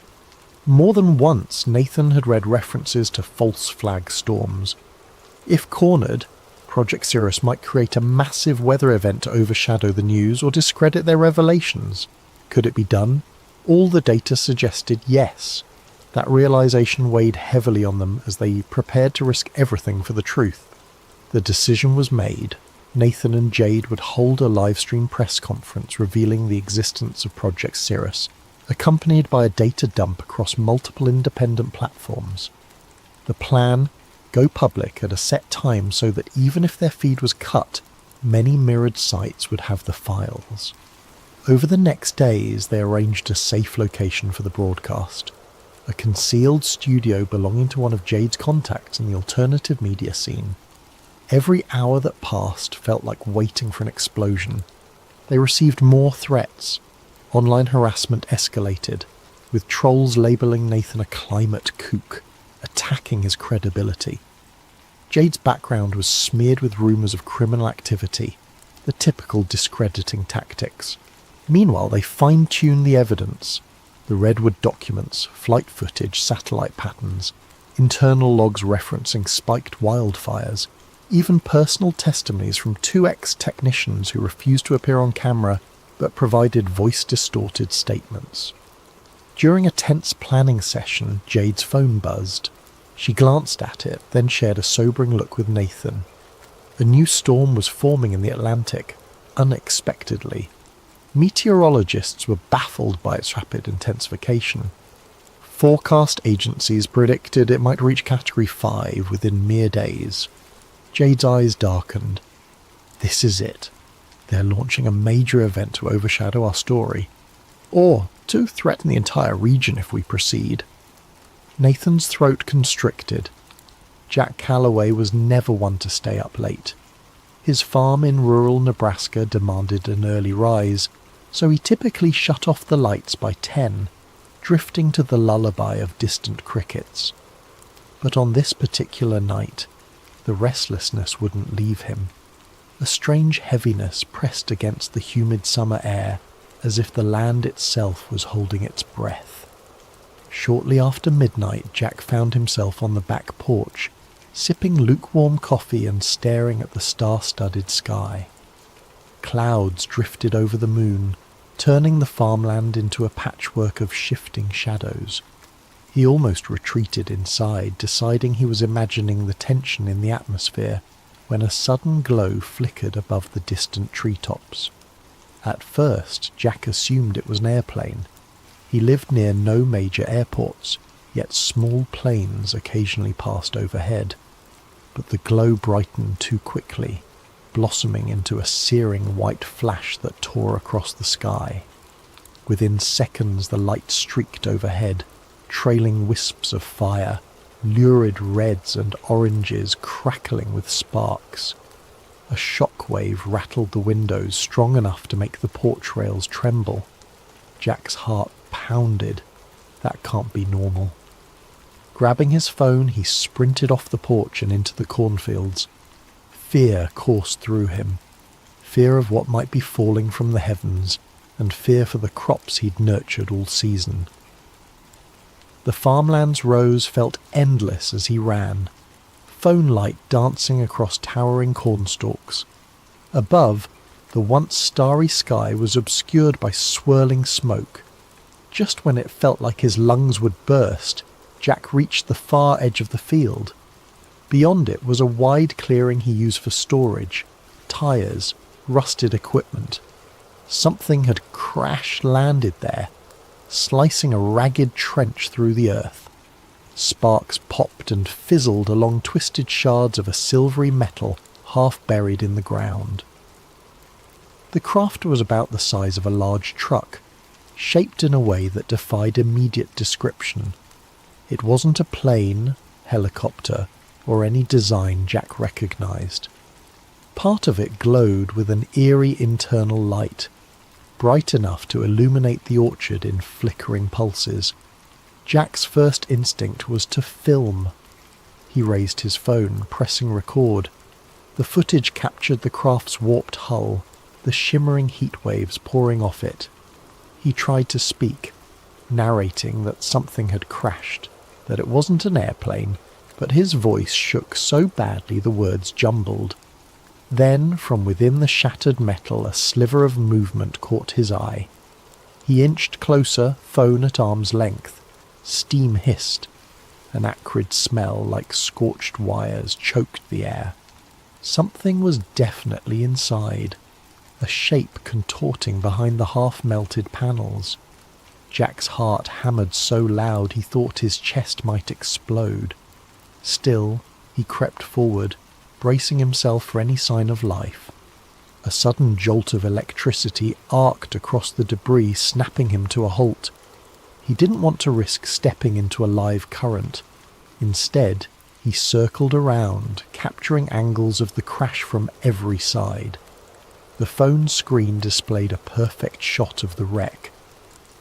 More than once, Nathan had read references to false flag storms. If cornered, Project Cirrus might create a massive weather event to overshadow the news or discredit their revelations. Could it be done? All the data suggested yes. That realization weighed heavily on them as they prepared to risk everything for the truth. The decision was made. Nathan and Jade would hold a live-stream press conference revealing the existence of Project Cirrus, accompanied by a data dump across multiple independent platforms. The plan: go public at a set time so that even if their feed was cut, many mirrored sites would have the files. Over the next days, they arranged a safe location for the broadcast, a concealed studio belonging to one of Jade's contacts in the alternative media scene. Every hour that passed felt like waiting for an explosion. They received more threats. Online harassment escalated, with trolls labelling Nathan a climate kook, attacking his credibility. Jade's background was smeared with rumours of criminal activity, the typical discrediting tactics. Meanwhile, they fine-tuned the evidence. The Redwood documents, flight footage, satellite patterns, internal logs referencing spiked wildfires, even personal testimonies from 2 ex-technicians who refused to appear on camera but provided voice-distorted statements. During a tense planning session, Jade's phone buzzed. She glanced at it, then shared a sobering look with Nathan. A new storm was forming in the Atlantic, unexpectedly. Meteorologists were baffled by its rapid intensification. Forecast agencies predicted it might reach Category 5 within mere days. Jade's eyes darkened. This is it. They're launching a major event to overshadow our story, or to threaten the entire region if we proceed. Nathan's throat constricted. Jack Calloway was never one to stay up late. His farm in rural Nebraska demanded an early rise, so he typically shut off the lights by 10, drifting to the lullaby of distant crickets. But on this particular night, the restlessness wouldn't leave him. A strange heaviness pressed against the humid summer air, as if the land itself was holding its breath. Shortly after midnight, Jack found himself on the back porch, sipping lukewarm coffee and staring at the star-studded sky. Clouds drifted over the moon, turning the farmland into a patchwork of shifting shadows. He almost retreated inside, deciding he was imagining the tension in the atmosphere, when a sudden glow flickered above the distant treetops. At first, Jack assumed it was an airplane. He lived near no major airports, yet small planes occasionally passed overhead. But the glow brightened too quickly, blossoming into a searing white flash that tore across the sky. Within seconds the light streaked overhead, trailing wisps of fire, lurid reds and oranges crackling with sparks. A shockwave rattled the windows strong enough to make the porch rails tremble. Jack's heart pounded. That can't be normal. Grabbing his phone, he sprinted off the porch and into the cornfields. Fear coursed through him. Fear of what might be falling from the heavens, and fear for the crops he'd nurtured all season. The farmland's rows felt endless as he ran, phone light dancing across towering cornstalks. Above, the once starry sky was obscured by swirling smoke. Just when it felt like his lungs would burst, Jack reached the far edge of the field. Beyond it was a wide clearing he used for storage, tyres, rusted equipment. Something had crash-landed there, slicing a ragged trench through the earth. Sparks popped and fizzled along twisted shards of a silvery metal half buried in the ground. The craft was about the size of a large truck, shaped in a way that defied immediate description. It wasn't a plane, helicopter, or any design Jack recognised. Part of it glowed with an eerie internal light, bright enough to illuminate the orchard in flickering pulses. Jack's first instinct was to film. He raised his phone, pressing record. The footage captured the craft's warped hull, the shimmering heat waves pouring off it. He tried to speak, narrating that something had crashed, that it wasn't an airplane, but his voice shook so badly the words jumbled. Then, from within the shattered metal, a sliver of movement caught his eye. He inched closer, phone at arm's length. Steam hissed. An acrid smell like scorched wires choked the air. Something was definitely inside, a shape contorting behind the half-melted panels. Jack's heart hammered so loud he thought his chest might explode. Still, he crept forward, bracing himself for any sign of life. A sudden jolt of electricity arced across the debris, snapping him to a halt. He didn't want to risk stepping into a live current. Instead, he circled around, capturing angles of the crash from every side. The phone screen displayed a perfect shot of the wreck.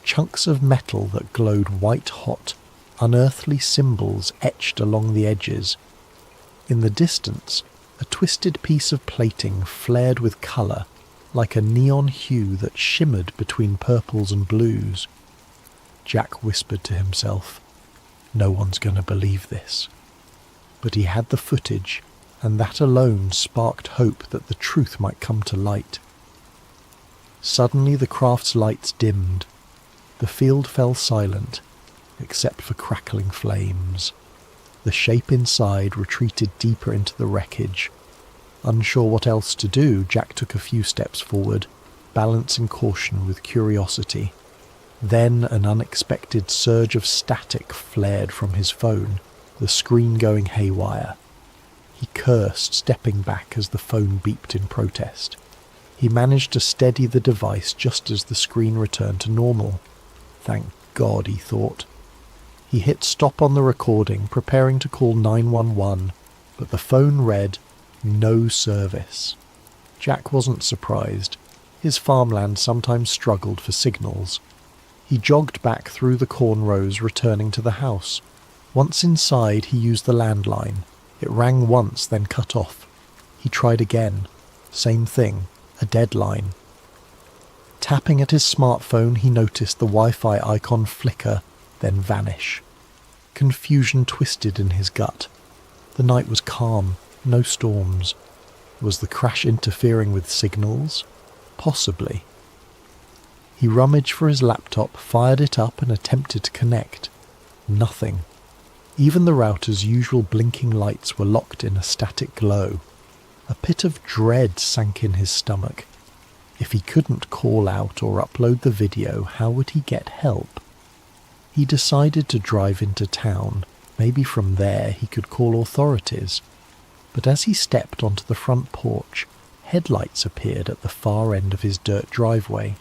Chunks of metal that glowed white-hot, unearthly symbols etched along the edges. In the distance, a twisted piece of plating flared with colour, like a neon hue that shimmered between purples and blues. Jack whispered to himself, "No one's going to believe this." But he had the footage, and that alone sparked hope that the truth might come to light. Suddenly the craft's lights dimmed. The field fell silent, except for crackling flames. The shape inside retreated deeper into the wreckage. Unsure what else to do, Jack took a few steps forward, balancing caution with curiosity. Then an unexpected surge of static flared from his phone, the screen going haywire. He cursed, stepping back as the phone beeped in protest. He managed to steady the device just as the screen returned to normal. Thank God, he thought. He hit stop on the recording, preparing to call 911, but the phone read, "No service." Jack wasn't surprised. His farmland sometimes struggled for signals. He jogged back through the corn rows, returning to the house. Once inside, he used the landline. It rang once, then cut off. He tried again. Same thing, a dead line. Tapping at his smartphone, he noticed the Wi-Fi icon flicker, then vanish. Confusion twisted in his gut. The night was calm, no storms. Was the crash interfering with signals? Possibly. He rummaged for his laptop, fired it up and attempted to connect. Nothing. Even the router's usual blinking lights were locked in a static glow. A pit of dread sank in his stomach. If he couldn't call out or upload the video, how would he get help? He decided to drive into town. Maybe from there he could call authorities. But as he stepped onto the front porch, headlights appeared at the far end of his dirt driveway.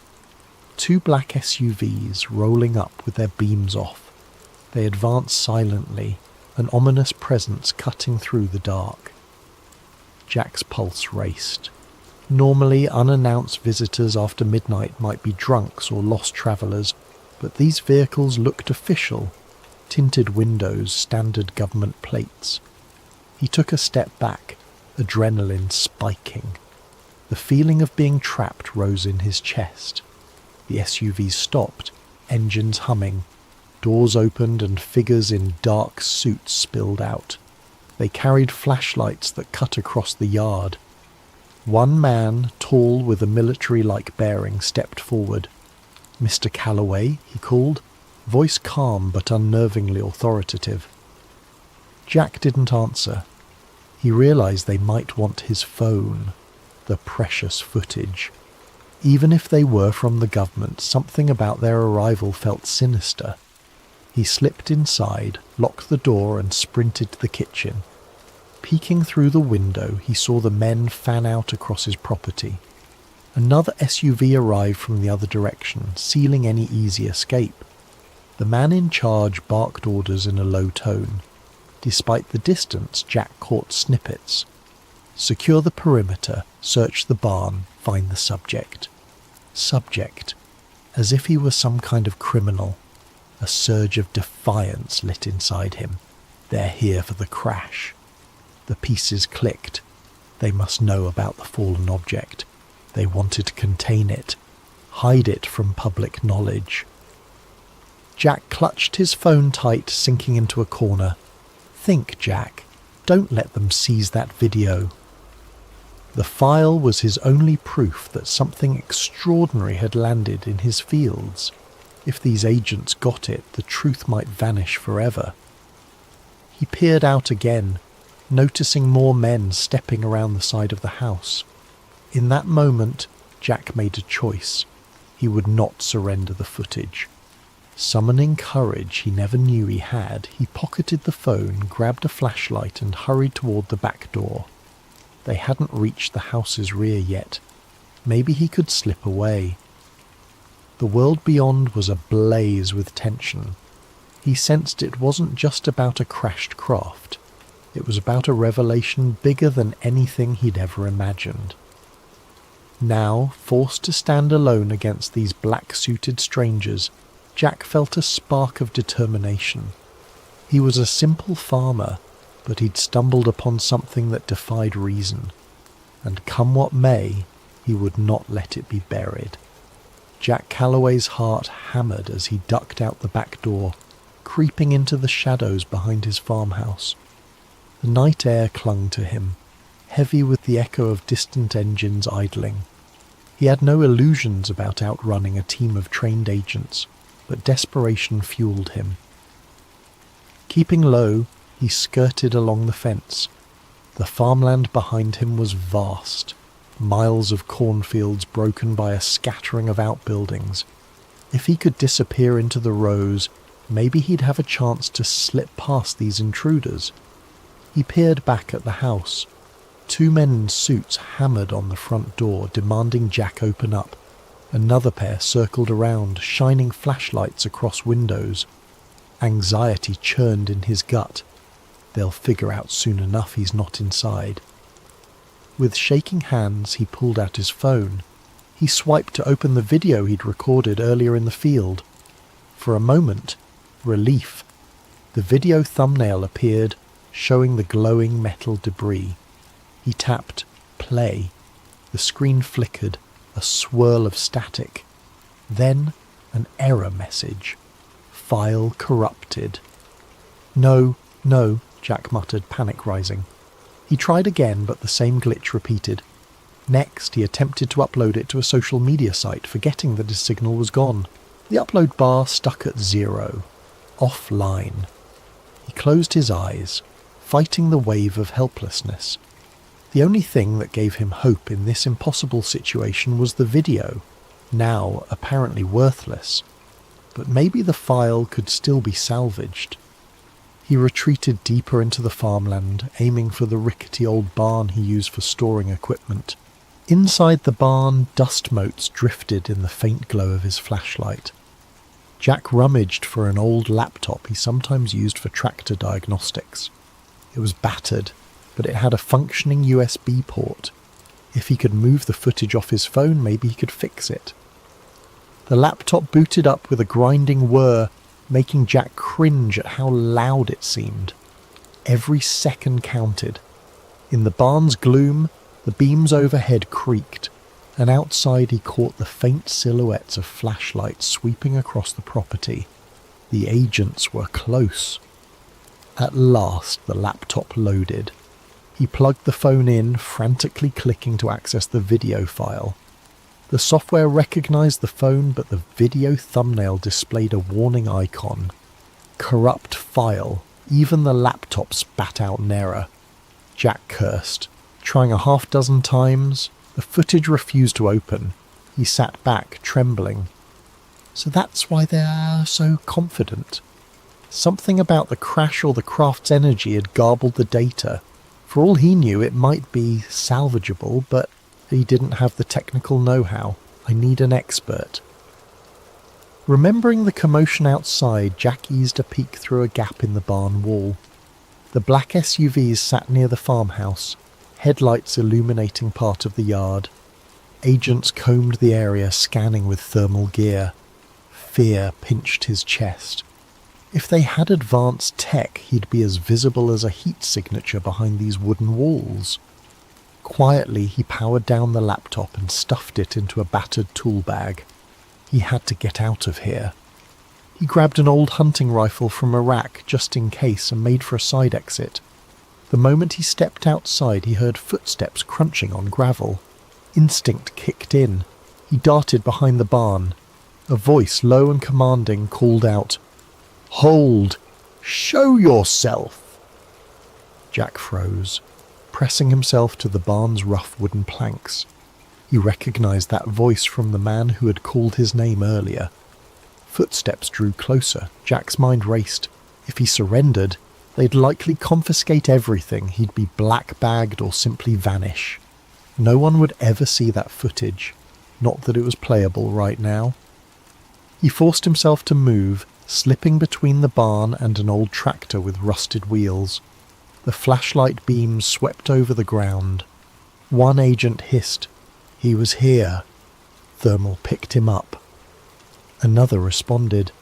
2 black SUVs rolling up with their beams off. They advanced silently, an ominous presence cutting through the dark. Jack's pulse raced. Normally, unannounced visitors after midnight might be drunks or lost travellers, but these vehicles looked official. Tinted windows, standard government plates. He took a step back, adrenaline spiking. The feeling of being trapped rose in his chest. The SUVs stopped, engines humming. Doors opened and figures in dark suits spilled out. They carried flashlights that cut across the yard. One man, tall with a military-like bearing, stepped forward. "Mr. Calloway," he called, voice calm but unnervingly authoritative. Jack didn't answer. He realized they might want his phone, the precious footage. Even if they were from the government, something about their arrival felt sinister. He slipped inside, locked the door and sprinted to the kitchen. Peeking through the window, he saw the men fan out across his property. Another SUV arrived from the other direction, sealing any easy escape. The man in charge barked orders in a low tone. Despite the distance, Jack caught snippets. Secure the perimeter, search the barn, find the subject. Subject. As if he were some kind of criminal. A surge of defiance lit inside him. They're here for the crash. The pieces clicked. They must know about the fallen object. They wanted to contain it, hide it from public knowledge. Jack clutched his phone tight, sinking into a corner. Think, Jack. Don't let them seize that video. The file was his only proof that something extraordinary had landed in his fields. If these agents got it, the truth might vanish forever. He peered out again, noticing more men stepping around the side of the house. In that moment, Jack made a choice. He would not surrender the footage. Summoning courage he never knew he had, he pocketed the phone, grabbed a flashlight and hurried toward the back door. They hadn't reached the house's rear yet. Maybe he could slip away. The world beyond was ablaze with tension. He sensed it wasn't just about a crashed craft. It was about a revelation bigger than anything he'd ever imagined. Now, forced to stand alone against these black-suited strangers, Jack felt a spark of determination. He was a simple farmer, but he'd stumbled upon something that defied reason, and come what may, he would not let it be buried. Jack Calloway's heart hammered as he ducked out the back door, creeping into the shadows behind his farmhouse. The night air clung to him, heavy with the echo of distant engines idling. He had no illusions about outrunning a team of trained agents, but desperation fueled him. Keeping low, he skirted along the fence. The farmland behind him was vast, miles of cornfields broken by a scattering of outbuildings. If he could disappear into the rows, maybe he'd have a chance to slip past these intruders. He peered back at the house. 2 men in suits hammered on the front door, demanding Jack open up. Another pair circled around, shining flashlights across windows. Anxiety churned in his gut. They'll figure out soon enough he's not inside. With shaking hands, he pulled out his phone. He swiped to open the video he'd recorded earlier in the field. For a moment, relief. The video thumbnail appeared, showing the glowing metal debris. He tapped play. The screen flickered, a swirl of static. Then an error message. File corrupted. No, Jack muttered, panic rising. He tried again, but the same glitch repeated. Next, he attempted to upload it to a social media site, forgetting that his signal was gone. The upload bar stuck at 0. Offline. He closed his eyes, fighting the wave of helplessness. The only thing that gave him hope in this impossible situation was the video, now apparently worthless. But maybe the file could still be salvaged. He retreated deeper into the farmland, aiming for the rickety old barn he used for storing equipment. Inside the barn, dust motes drifted in the faint glow of his flashlight. Jack rummaged for an old laptop he sometimes used for tractor diagnostics. It was battered, but it had a functioning USB port. If he could move the footage off his phone, maybe he could fix it. The laptop booted up with a grinding whir, making Jack cringe at how loud it seemed. Every second counted. In the barn's gloom, the beams overhead creaked, and outside he caught the faint silhouettes of flashlights sweeping across the property. The agents were close. At last the laptop loaded. He plugged the phone in, frantically clicking to access the video file. The software recognized the phone, but the video thumbnail displayed a warning icon. Corrupt file. Even the laptop spat out an error. Jack cursed. Trying a half-dozen times, the footage refused to open. He sat back, trembling. So that's why they're so confident. Something about the crash or the craft's energy had garbled the data. For all he knew, it might be salvageable, but he didn't have the technical know-how. I need an expert. Remembering the commotion outside, Jack eased a peek through a gap in the barn wall. The black SUVs sat near the farmhouse, headlights illuminating part of the yard. Agents combed the area, scanning with thermal gear. Fear pinched his chest. If they had advanced tech, he'd be as visible as a heat signature behind these wooden walls. Quietly, he powered down the laptop and stuffed it into a battered tool bag. He had to get out of here. He grabbed an old hunting rifle from a rack just in case and made for a side exit. The moment he stepped outside, he heard footsteps crunching on gravel. Instinct kicked in. He darted behind the barn. A voice, low and commanding, called out, "Hold! Show yourself!" Jack froze, pressing himself to the barn's rough wooden planks. He recognized that voice from the man who had called his name earlier. Footsteps drew closer. Jack's mind raced. If he surrendered, they'd likely confiscate everything. He'd be black-bagged or simply vanish. No one would ever see that footage. Not that it was playable right now. He forced himself to move, slipping between the barn and an old tractor with rusted wheels. The flashlight beams swept over the ground. One agent hissed, "He was here." Thermal picked him up. Another responded,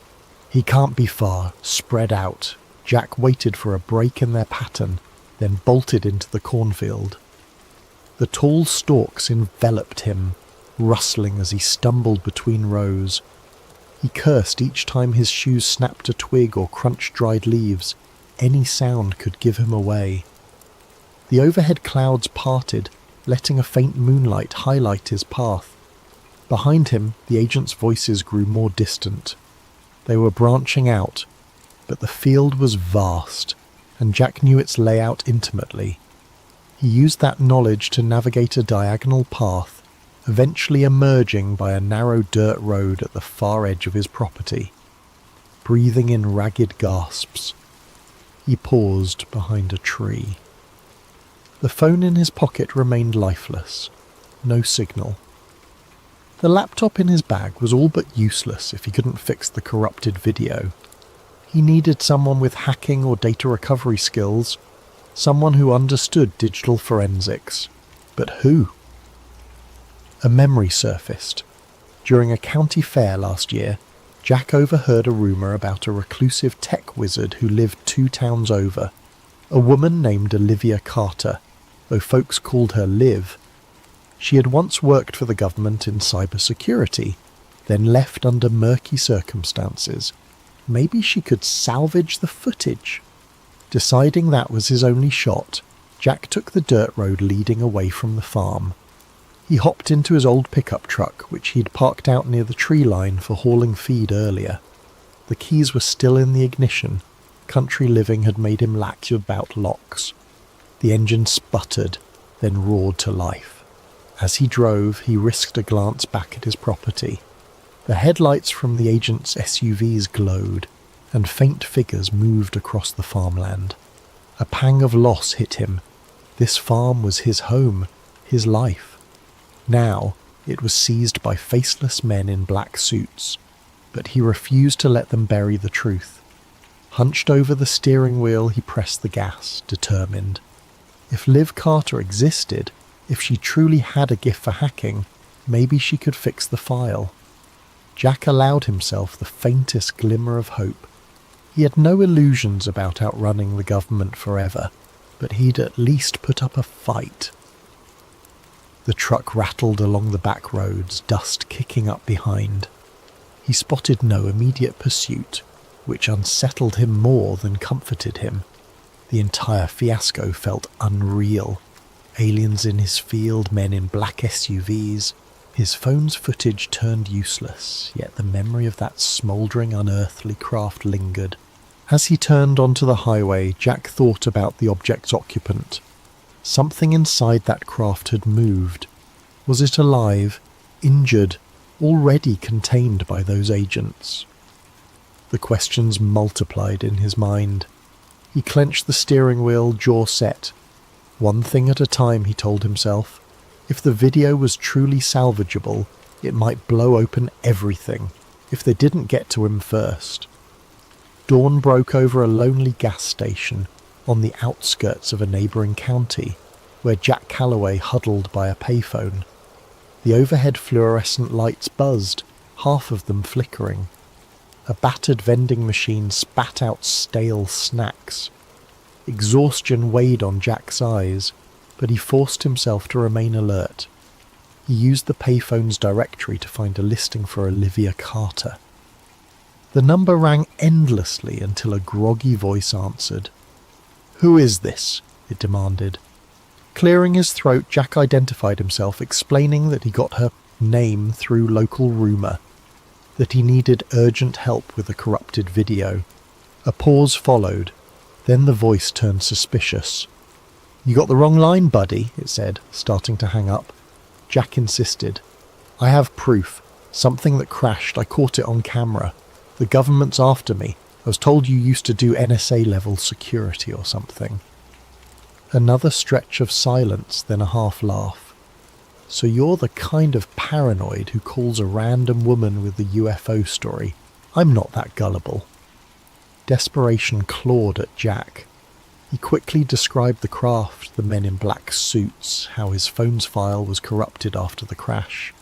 "He can't be far. Spread out." Jack waited for a break in their pattern, then bolted into the cornfield. The tall stalks enveloped him, rustling as he stumbled between rows. He cursed each time his shoes snapped a twig or crunched dried leaves. Any sound could give him away. The overhead clouds parted, letting a faint moonlight highlight his path. Behind him, the agents' voices grew more distant. They were branching out, but the field was vast, and Jack knew its layout intimately. He used that knowledge to navigate a diagonal path, eventually emerging by a narrow dirt road at the far edge of his property. Breathing in ragged gasps, he paused behind a tree. The phone in his pocket remained lifeless. No signal. The laptop in his bag was all but useless if he couldn't fix the corrupted video. He needed someone with hacking or data recovery skills, someone who understood digital forensics. But who? A memory surfaced. During a county fair last year, Jack overheard a rumour about a reclusive tech wizard who lived 2 towns over, a woman named Olivia Carter, though folks called her Liv. She had once worked for the government in cybersecurity, then left under murky circumstances. Maybe she could salvage the footage. Deciding that was his only shot, Jack took the dirt road leading away from the farm. He hopped into his old pickup truck, which he'd parked out near the tree line for hauling feed earlier. The keys were still in the ignition. Country living had made him lax about locks. The engine sputtered, then roared to life. As he drove, he risked a glance back at his property. The headlights from the agent's SUVs glowed, and faint figures moved across the farmland. A pang of loss hit him. This farm was his home, his life. Now, it was seized by faceless men in black suits, but he refused to let them bury the truth. Hunched over the steering wheel, he pressed the gas, determined. If Liv Carter existed, if she truly had a gift for hacking, maybe she could fix the file. Jack allowed himself the faintest glimmer of hope. He had no illusions about outrunning the government forever, but he'd at least put up a fight. The truck rattled along the back roads, dust kicking up behind. He spotted no immediate pursuit, which unsettled him more than comforted him. The entire fiasco felt unreal. Aliens in his field, men in black SUVs. His phone's footage turned useless, yet the memory of that smouldering, unearthly craft lingered. As he turned onto the highway, Jack thought about the object's occupant. Something inside that craft had moved. Was it alive, injured, already contained by those agents? The questions multiplied in his mind. He clenched the steering wheel, jaw set. One thing at a time, he told himself. If the video was truly salvageable, it might blow open everything, if they didn't get to him first. Dawn broke over a lonely gas station on the outskirts of a neighbouring county, where Jack Calloway huddled by a payphone. The overhead fluorescent lights buzzed, half of them flickering. A battered vending machine spat out stale snacks. Exhaustion weighed on Jack's eyes, but he forced himself to remain alert. He used the payphone's directory to find a listing for Olivia Carter. The number rang endlessly until a groggy voice answered. "Who is this?" it demanded. Clearing his throat, Jack identified himself, explaining that he got her name through local rumour, that he needed urgent help with a corrupted video. A pause followed, then the voice turned suspicious. "You got the wrong line, buddy," it said, starting to hang up. Jack insisted. "I have proof. Something that crashed. I caught it on camera. The government's after me. I was told you used to do NSA-level security or something." Another stretch of silence, then a half-laugh. "So you're the kind of paranoid who calls a random woman with a UFO story. I'm not that gullible." Desperation clawed at Jack. He quickly described the craft, the men in black suits, how his phone's file was corrupted after the crash.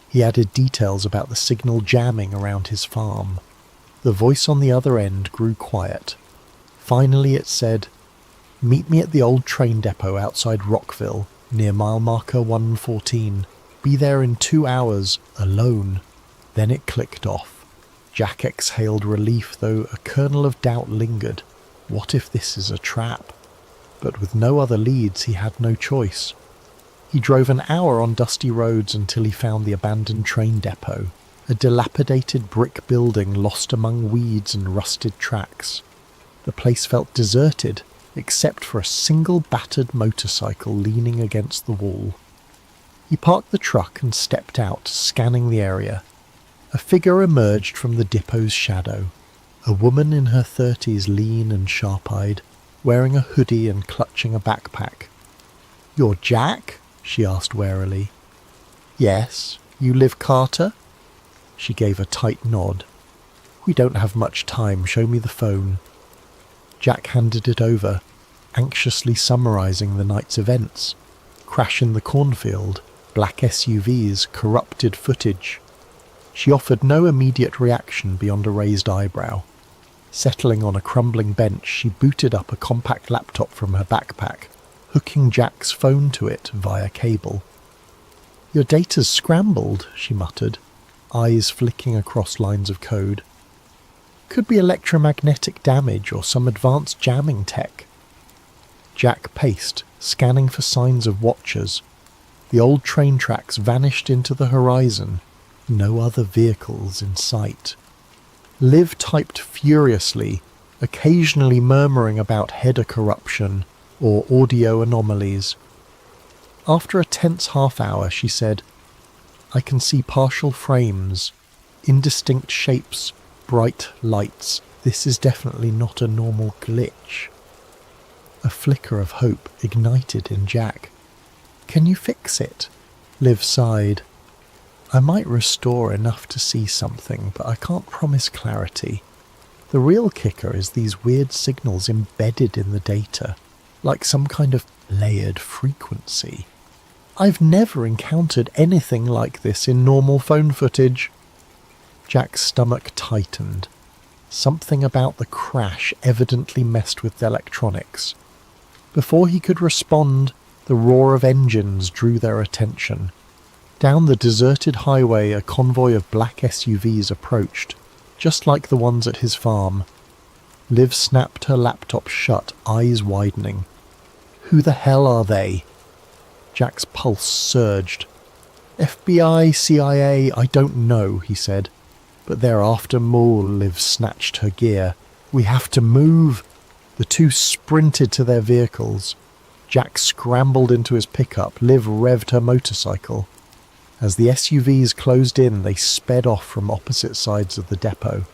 He added details about the signal jamming around his farm. The voice on the other end grew quiet. Finally it said, "Meet me at the old train depot outside Rockville, near mile marker 114. Be there in 2 hours, alone." Then it clicked off. Jack exhaled relief, though a kernel of doubt lingered. What if this is a trap? But with no other leads, he had no choice. He drove an hour on dusty roads until he found the abandoned train depot, a dilapidated brick building lost among weeds and rusted tracks. The place felt deserted, except for a single battered motorcycle leaning against the wall. He parked the truck and stepped out, scanning the area. A figure emerged from the depot's shadow, a woman in her 30s, lean and sharp-eyed, wearing a hoodie and clutching a backpack. "You're Jack?" she asked warily. "Yes. You Liv Carter?" She gave a tight nod. "We don't have much time. Show me the phone." Jack handed it over, anxiously summarising the night's events. Crash in the cornfield, black SUVs, corrupted footage. She offered no immediate reaction beyond a raised eyebrow. Settling on a crumbling bench, she booted up a compact laptop from her backpack, hooking Jack's phone to it via cable. "Your data's scrambled," she muttered, eyes flicking across lines of code. "Could be electromagnetic damage or some advanced jamming tech." Jack paced, scanning for signs of watchers. The old train tracks vanished into the horizon, no other vehicles in sight. Liv typed furiously, occasionally murmuring about header corruption or audio anomalies. After a tense half-hour, she said, "I can see partial frames, indistinct shapes, bright lights. This is definitely not a normal glitch." A flicker of hope ignited in Jack. "Can you fix it?" Liv sighed. "I might restore enough to see something, but I can't promise clarity. The real kicker is these weird signals embedded in the data, like some kind of layered frequency. I've never encountered anything like this in normal phone footage." Jack's stomach tightened. Something about the crash evidently messed with the electronics. Before he could respond, the roar of engines drew their attention. Down the deserted highway, a convoy of black SUVs approached, just like the ones at his farm. Liv snapped her laptop shut, eyes widening. "Who the hell are they?" Jack's pulse surged. "FBI, CIA, I don't know," he said. "But they're after Maul." Liv snatched her gear. "We have to move." The two sprinted to their vehicles. Jack scrambled into his pickup. Liv revved her motorcycle. As the SUVs closed in, they sped off from opposite sides of the depot.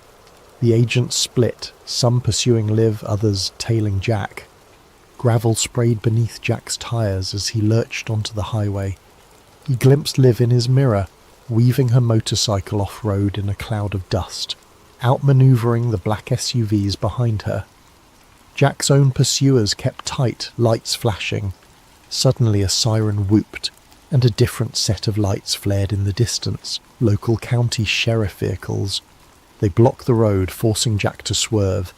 The agents split, some pursuing Liv, others tailing Jack. Gravel sprayed beneath Jack's tyres as he lurched onto the highway. He glimpsed Liv in his mirror, weaving her motorcycle off-road in a cloud of dust, outmanoeuvring the black SUVs behind her. Jack's own pursuers kept tight, lights flashing. Suddenly a siren whooped, and a different set of lights flared in the distance, local county sheriff vehicles. They blocked the road, forcing Jack to swerve.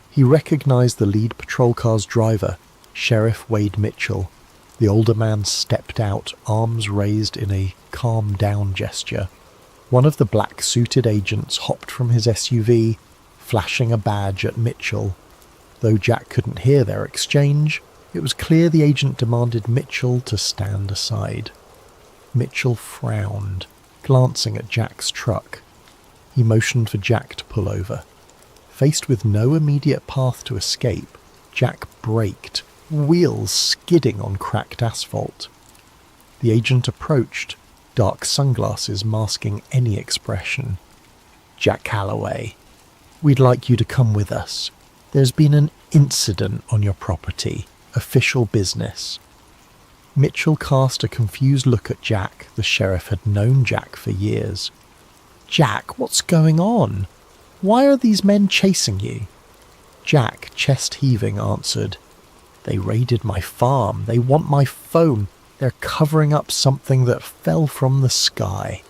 He recognized the lead patrol car's driver, Sheriff Wade Mitchell. The older man stepped out, arms raised in a calm-down gesture. One of the black-suited agents hopped from his SUV, flashing a badge at Mitchell. Though Jack couldn't hear their exchange, it was clear the agent demanded Mitchell to stand aside. Mitchell frowned, glancing at Jack's truck. He motioned for Jack to pull over. Faced with no immediate path to escape, Jack braked, wheels skidding on cracked asphalt. The agent approached, dark sunglasses masking any expression. "Jack Calloway, we'd like you to come with us. There's been an incident on your property. Official business." Mitchell cast a confused look at Jack. The sheriff had known Jack for years. "Jack, what's going on? Why are these men chasing you?" Jack, chest heaving, answered, "They raided my farm. They want my phone. They're covering up something that fell from the sky."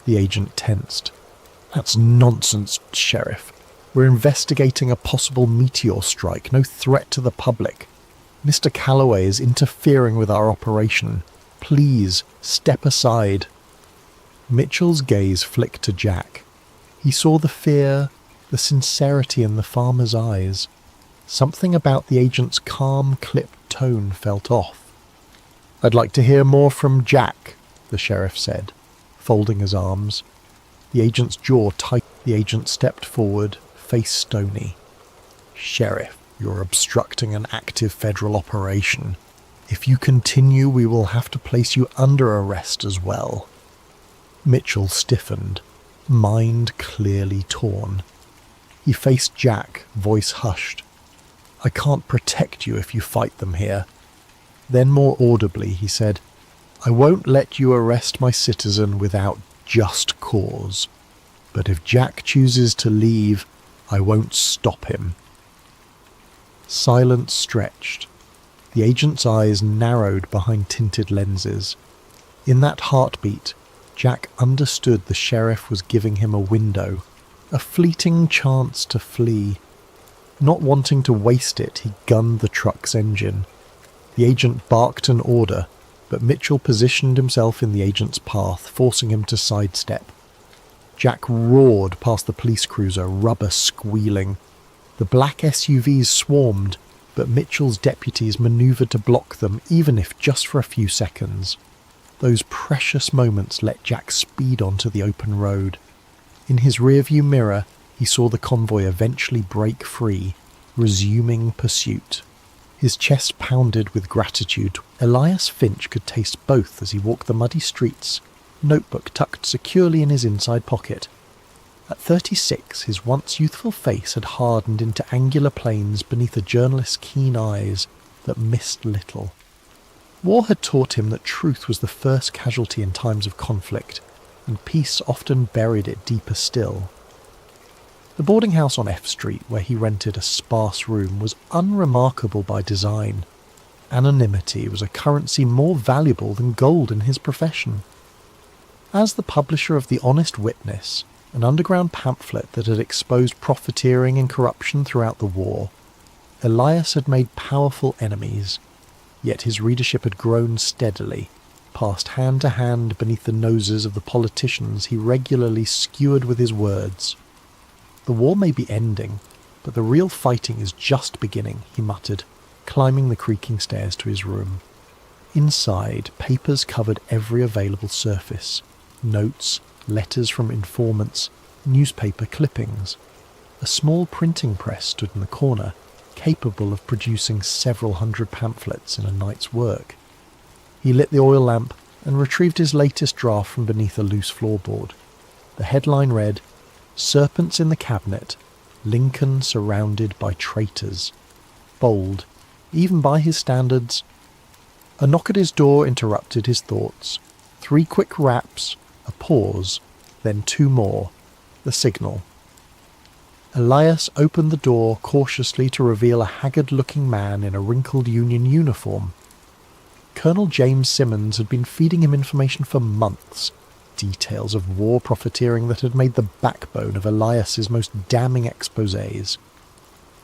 The agent tensed. "That's nonsense, Sheriff. We're investigating a possible meteor strike, no threat to the public. Mr. Calloway is interfering with our operation. Please, step aside." Mitchell's gaze flicked to Jack. He saw the fear, the sincerity in the farmer's eyes. Something about the agent's calm, clipped tone felt off. "I'd like to hear more from Jack," the sheriff said, folding his arms. The agent's jaw tightened. The agent stepped forward, face stony. "Sheriff, you're obstructing an active federal operation. If you continue, we will have to place you under arrest as well." Mitchell stiffened, mind clearly torn. He faced Jack, voice hushed. "I can't protect you if you fight them here." Then more audibly he said, "I won't let you arrest my citizen without just cause. But if Jack chooses to leave, I won't stop him." Silence stretched. The agent's eyes narrowed behind tinted lenses. In that heartbeat, Jack understood the sheriff was giving him a window, a fleeting chance to flee. Not wanting to waste it, he gunned the truck's engine. The agent barked an order, but Mitchell positioned himself in the agent's path, forcing him to sidestep. Jack roared past the police cruiser, rubber squealing. The black SUVs swarmed, but Mitchell's deputies manoeuvred to block them, even if just for a few seconds. Those precious moments let Jack speed onto the open road. In his rearview mirror, he saw the convoy eventually break free, resuming pursuit. His chest pounded with gratitude. Elias Finch could taste both as he walked the muddy streets, notebook tucked securely in his inside pocket. At 36, his once youthful face had hardened into angular planes beneath a journalist's keen eyes that missed little. War had taught him that truth was the first casualty in times of conflict, and peace often buried it deeper still. The boarding house on F Street, where he rented a sparse room, was unremarkable by design. Anonymity was a currency more valuable than gold in his profession. As the publisher of The Honest Witness, an underground pamphlet that had exposed profiteering and corruption throughout the war, Elias had made powerful enemies, yet his readership had grown steadily, passed hand to hand beneath the noses of the politicians he regularly skewered with his words. "The war may be ending, but the real fighting is just beginning," he muttered, climbing the creaking stairs to his room. Inside, papers covered every available surface. Notes, letters from informants, newspaper clippings. A small printing press stood in the corner, capable of producing several hundred pamphlets in a night's work. He lit the oil lamp and retrieved his latest draft from beneath a loose floorboard. The headline read, "Serpents in the Cabinet, Lincoln surrounded by traitors." Bold, even by his standards. A knock at his door interrupted his thoughts. 3 quick raps, a pause, then 2 more. The signal. Elias opened the door cautiously to reveal a haggard-looking man in a wrinkled Union uniform. Colonel James Simmons had been feeding him information for months, details of war profiteering that had made the backbone of Elias's most damning exposés.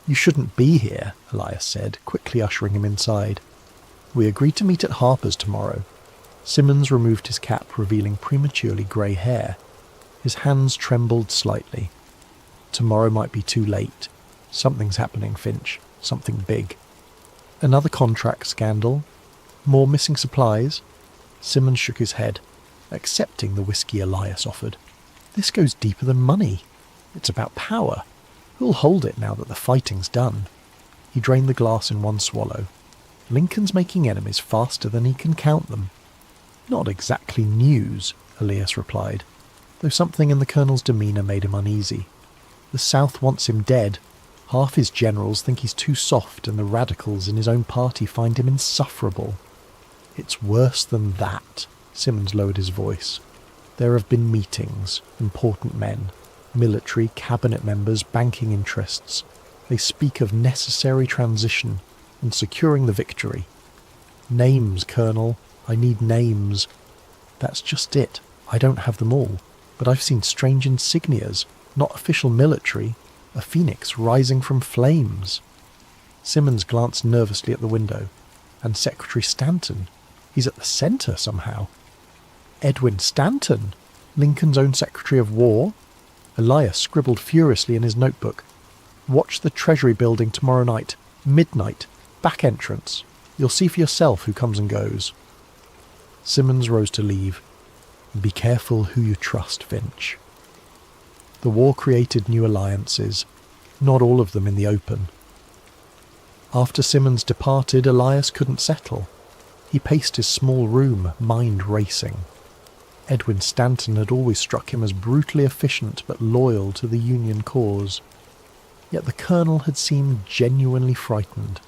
"You shouldn't be here," Elias said, quickly ushering him inside. "We agreed to meet at Harper's tomorrow." Simmons removed his cap, revealing prematurely grey hair. His hands trembled slightly. "Tomorrow might be too late. Something's happening, Finch. Something big." "Another contract scandal? More missing supplies?" Simmons shook his head, accepting the whiskey Elias offered. "This goes deeper than money. It's about power. Who'll hold it now that the fighting's done?" He drained the glass in one swallow. "Lincoln's making enemies faster than he can count them." "Not exactly news," Elias replied, though something in the colonel's demeanour made him uneasy. "The South wants him dead. Half his generals think he's too soft, and the radicals in his own party find him insufferable." "It's worse than that," Simmons lowered his voice. "There have been meetings, important men, military, cabinet members, banking interests. They speak of necessary transition and securing the victory. Names, Colonel. I need names." "That's just it. I don't have them all, but I've seen strange insignias, not official military, A phoenix rising from flames. Simmons glanced nervously at the window. And Secretary Stanton. He's at the centre somehow. Edwin Stanton, Lincoln's own Secretary of War. Elias scribbled furiously in his notebook. Watch the Treasury building tomorrow night. Midnight. Back entrance. You'll see for yourself who comes and goes. Simmons rose to leave. Be careful who you trust, Finch. The war created new alliances, not all of them in the open. After Simmons departed, Elias couldn't settle. He paced his small room, mind racing. Edwin Stanton had always struck him as brutally efficient but loyal to the Union cause. Yet the Colonel had seemed genuinely frightened.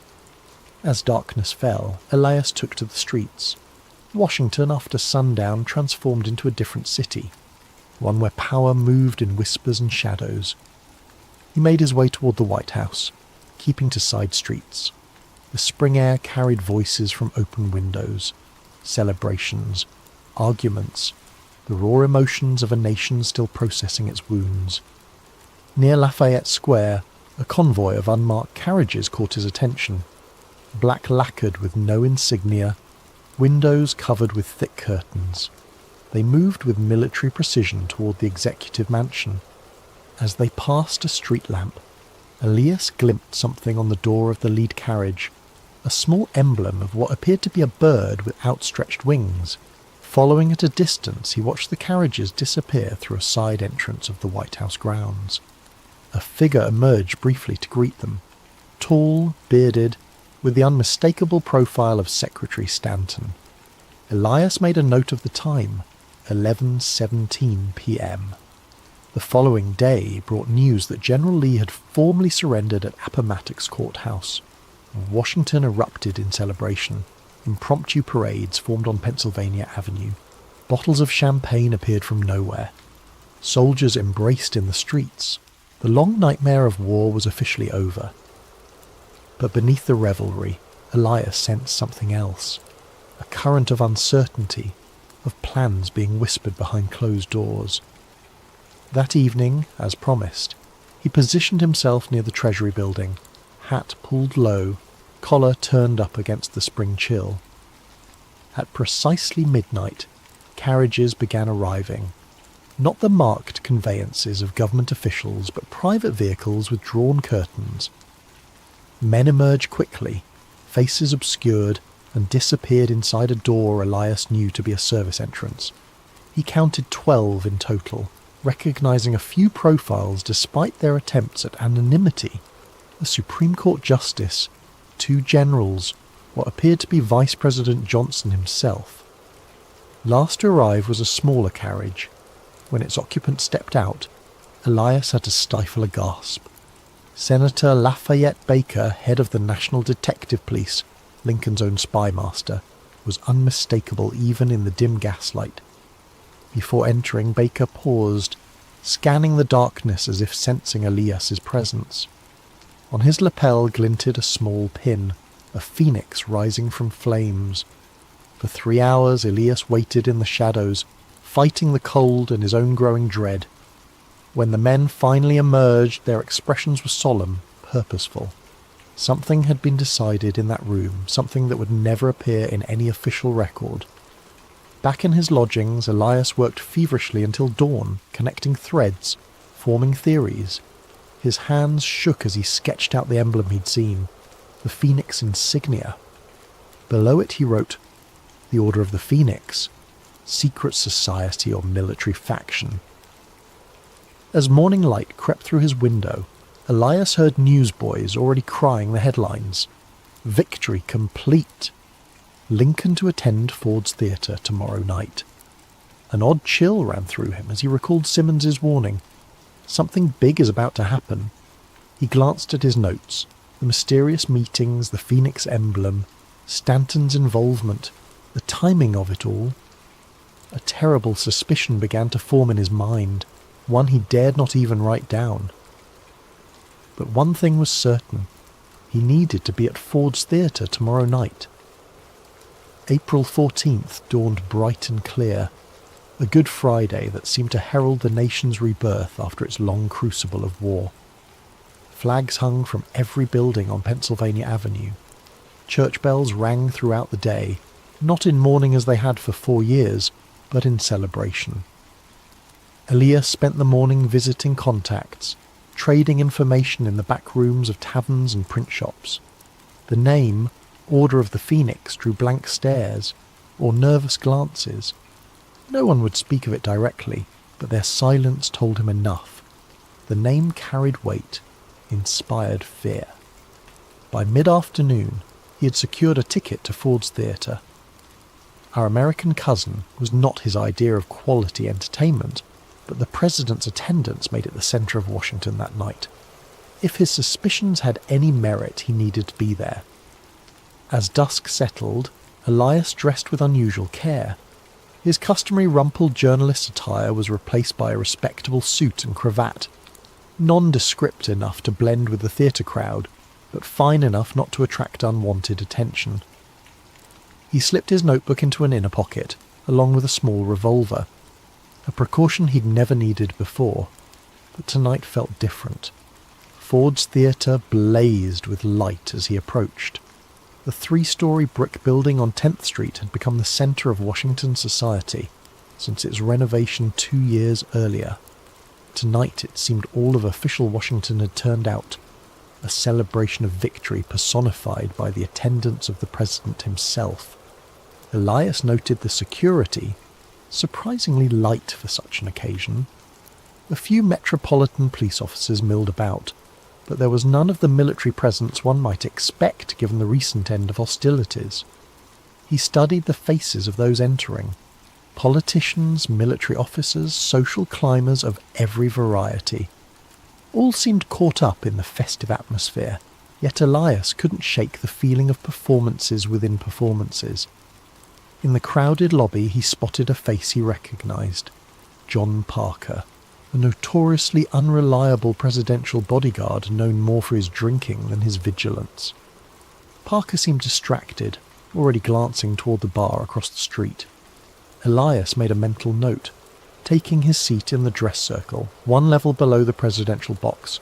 As darkness fell, Elias took to the streets. Washington, after sundown, transformed into a different city, one where power moved in whispers and shadows. He made his way toward the White House, keeping to side streets. The spring air carried voices from open windows, celebrations, arguments, the raw emotions of a nation still processing its wounds. Near Lafayette Square, a convoy of unmarked carriages caught his attention, black lacquered with no insignia, windows covered with thick curtains. They moved with military precision toward the executive mansion. As they passed a street lamp, Elias glimpsed something on the door of the lead carriage, a small emblem of what appeared to be a bird with outstretched wings. Following at a distance, he watched the carriages disappear through a side entrance of the White House grounds. A figure emerged briefly to greet them, tall, bearded, with the unmistakable profile of Secretary Stanton. Elias made a note of the time, 11:17 p.m. The following day brought news that General Lee had formally surrendered at Appomattox Courthouse. Washington erupted in celebration. Impromptu parades formed on Pennsylvania Avenue. Bottles of champagne appeared from nowhere. Soldiers embraced in the streets. The long nightmare of war was officially over. But beneath the revelry, Elias sensed something else. A current of uncertainty, of plans being whispered behind closed doors. That evening, as promised, he positioned himself near the Treasury building, hat pulled low, collar turned up against the spring chill. At precisely midnight, carriages began arriving. Not the marked conveyances of government officials, but private vehicles with drawn curtains. Men emerged quickly, faces obscured, and disappeared inside a door Elias knew to be a service entrance. He counted 12 in total, recognizing a few profiles despite their attempts at anonymity. A Supreme Court Justice, 2 generals, what appeared to be Vice President Johnson himself. Last to arrive was a smaller carriage. When its occupant stepped out, Elias had to stifle a gasp. Senator Lafayette Baker, head of the National Detective Police, Lincoln's own spy master, was unmistakable even in the dim gaslight. Before entering, Baker paused, scanning the darkness as if sensing Elias's presence. On his lapel glinted a small pin, a phoenix rising from flames. For 3 hours Elias waited in the shadows, fighting the cold and his own growing dread. When the men finally emerged, their expressions were solemn, purposeful. Something had been decided in that room, something that would never appear in any official record. Back in his lodgings, Elias worked feverishly until dawn, connecting threads, forming theories. His hands shook as he sketched out the emblem he'd seen, the Phoenix insignia. Below it he wrote, "The Order of the Phoenix, secret society or military faction." As morning light crept through his window, Elias heard newsboys already crying the headlines. Victory complete. Lincoln to attend Ford's Theatre tomorrow night. An odd chill ran through him as he recalled Simmons's warning. Something big is about to happen. He glanced at his notes, the mysterious meetings, the Phoenix emblem, Stanton's involvement, the timing of it all. A terrible suspicion began to form in his mind, one he dared not even write down. But one thing was certain. He needed to be at Ford's Theatre tomorrow night. April 14th dawned bright and clear, a Good Friday that seemed to herald the nation's rebirth after its long crucible of war. Flags hung from every building on Pennsylvania Avenue. Church bells rang throughout the day, not in mourning as they had for 4 years, but in celebration. Elias spent the morning visiting contacts, trading information in the back rooms of taverns and print shops. The name, Order of the Phoenix, drew blank stares, or nervous glances. No one would speak of it directly, but their silence told him enough. The name carried weight, inspired fear. By mid-afternoon, he had secured a ticket to Ford's Theatre. Our American cousin was not his idea of quality entertainment, but the president's attendance made it the centre of Washington that night. If his suspicions had any merit, he needed to be there. As dusk settled, Elias dressed with unusual care. His customary rumpled journalist attire was replaced by a respectable suit and cravat, nondescript enough to blend with the theatre crowd, but fine enough not to attract unwanted attention. He slipped his notebook into an inner pocket, along with a small revolver, a precaution he'd never needed before, but tonight felt different. Ford's Theatre blazed with light as he approached. The 3-story brick building on 10th Street had become the centre of Washington society since its renovation 2 years earlier. Tonight it seemed all of official Washington had turned out, a celebration of victory personified by the attendance of the president himself. Elias noted the security, surprisingly light for such an occasion. A few metropolitan police officers milled about, but there was none of the military presence one might expect given the recent end of hostilities. He studied the faces of those entering. Politicians, military officers, social climbers of every variety. All seemed caught up in the festive atmosphere, yet Elias couldn't shake the feeling of performances within performances. In the crowded lobby he spotted a face he recognised. John Parker, a notoriously unreliable presidential bodyguard known more for his drinking than his vigilance. Parker seemed distracted, already glancing toward the bar across the street. Elias made a mental note, taking his seat in the dress circle, one level below the presidential box.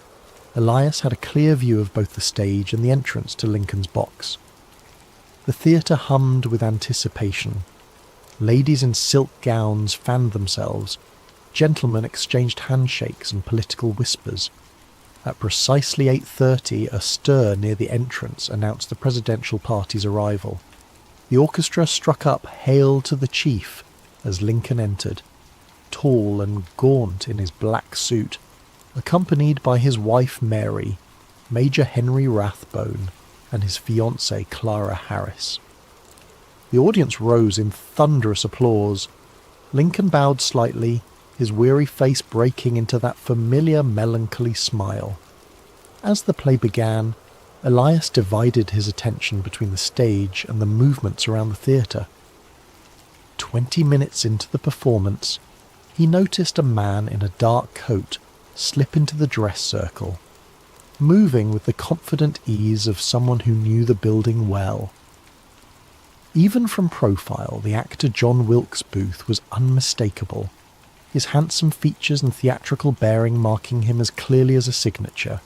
Elias had a clear view of both the stage and the entrance to Lincoln's box. The theatre hummed with anticipation. Ladies in silk gowns fanned themselves. Gentlemen exchanged handshakes and political whispers. At precisely 8:30, a stir near the entrance announced the presidential party's arrival. The orchestra struck up "Hail to the Chief" as Lincoln entered, tall and gaunt in his black suit, accompanied by his wife Mary, Major Henry Rathbone, and his fiancée Clara Harris. The audience rose in thunderous applause. Lincoln bowed slightly, his weary face breaking into that familiar melancholy smile. As the play began, Elias divided his attention between the stage and the movements around the theatre. 20 minutes into the performance, he noticed a man in a dark coat slip into the dress circle, moving with the confident ease of someone who knew the building well. Even from profile, the actor John Wilkes Booth was unmistakable, his handsome features and theatrical bearing marking him as clearly as a signature.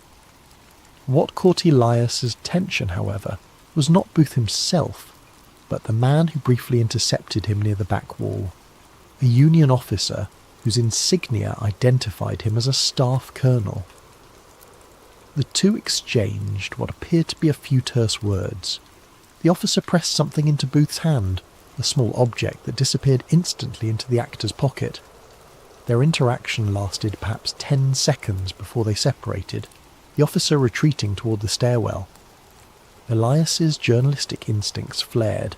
What caught Elias's attention, however, was not Booth himself, but the man who briefly intercepted him near the back wall, a Union officer whose insignia identified him as a staff colonel. The two exchanged what appeared to be a few terse words. The officer pressed something into Booth's hand, a small object that disappeared instantly into the actor's pocket. Their interaction lasted perhaps 10 seconds before they separated, the officer retreating toward the stairwell. Elias's journalistic instincts flared.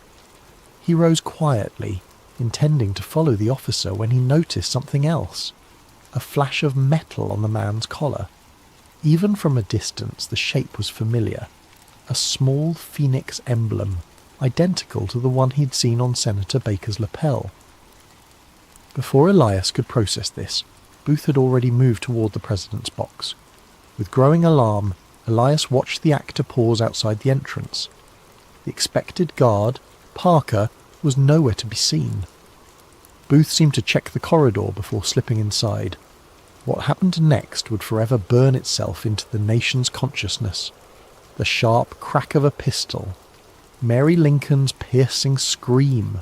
He rose quietly, intending to follow the officer when he noticed something else, a flash of metal on the man's collar. Even from a distance the shape was familiar, a small phoenix emblem, identical to the one he'd seen on Senator Baker's lapel. Before Elias could process this, Booth had already moved toward the president's box. With growing alarm, Elias watched the actor pause outside the entrance. The expected guard, Parker, was nowhere to be seen. Booth seemed to check the corridor before slipping inside. What happened next would forever burn itself into the nation's consciousness. The sharp crack of a pistol, Mary Lincoln's piercing scream,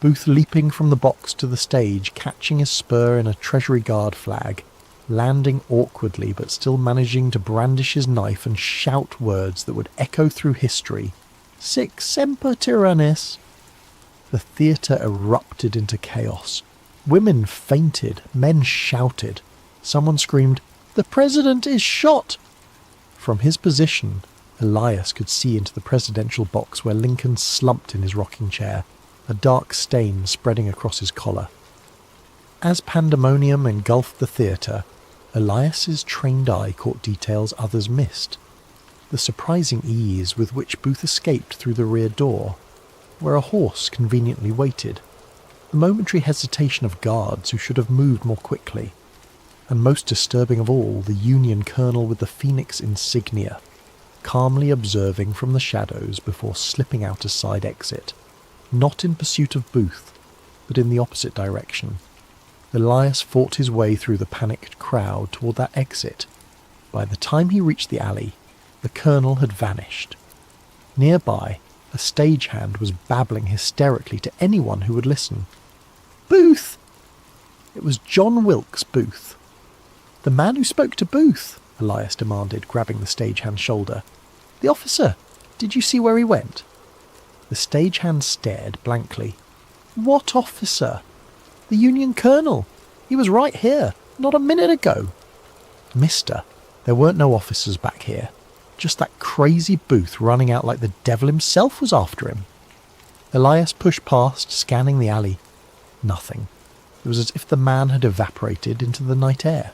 Booth leaping from the box to the stage, catching his spur in a Treasury Guard flag, landing awkwardly but still managing to brandish his knife and shout words that would echo through history. Sic semper tyrannis. The theatre erupted into chaos. Women fainted, men shouted. Someone screamed, "The president is shot!" From his position, Elias could see into the presidential box where Lincoln slumped in his rocking chair, a dark stain spreading across his collar. As pandemonium engulfed the theatre, Elias's trained eye caught details others missed. The surprising ease with which Booth escaped through the rear door, where a horse conveniently waited, the momentary hesitation of guards who should have moved more quickly, and most disturbing of all, the Union colonel with the Phoenix insignia, calmly observing from the shadows before slipping out a side exit, not in pursuit of Booth, but in the opposite direction. Elias fought his way through the panicked crowd toward that exit. By the time he reached the alley, the colonel had vanished. Nearby, a stagehand was babbling hysterically to anyone who would listen. "Booth!" It was John Wilkes Booth. "The man who spoke to Booth," Elias demanded, grabbing the stagehand's shoulder. "The officer. Did you see where he went?" The stagehand stared blankly. "What officer?" "The Union colonel. He was right here, not a minute ago." "Mister, there weren't no officers back here. Just that crazy Booth running out like the devil himself was after him." Elias pushed past, scanning the alley. Nothing. It was as if the man had evaporated into the night air.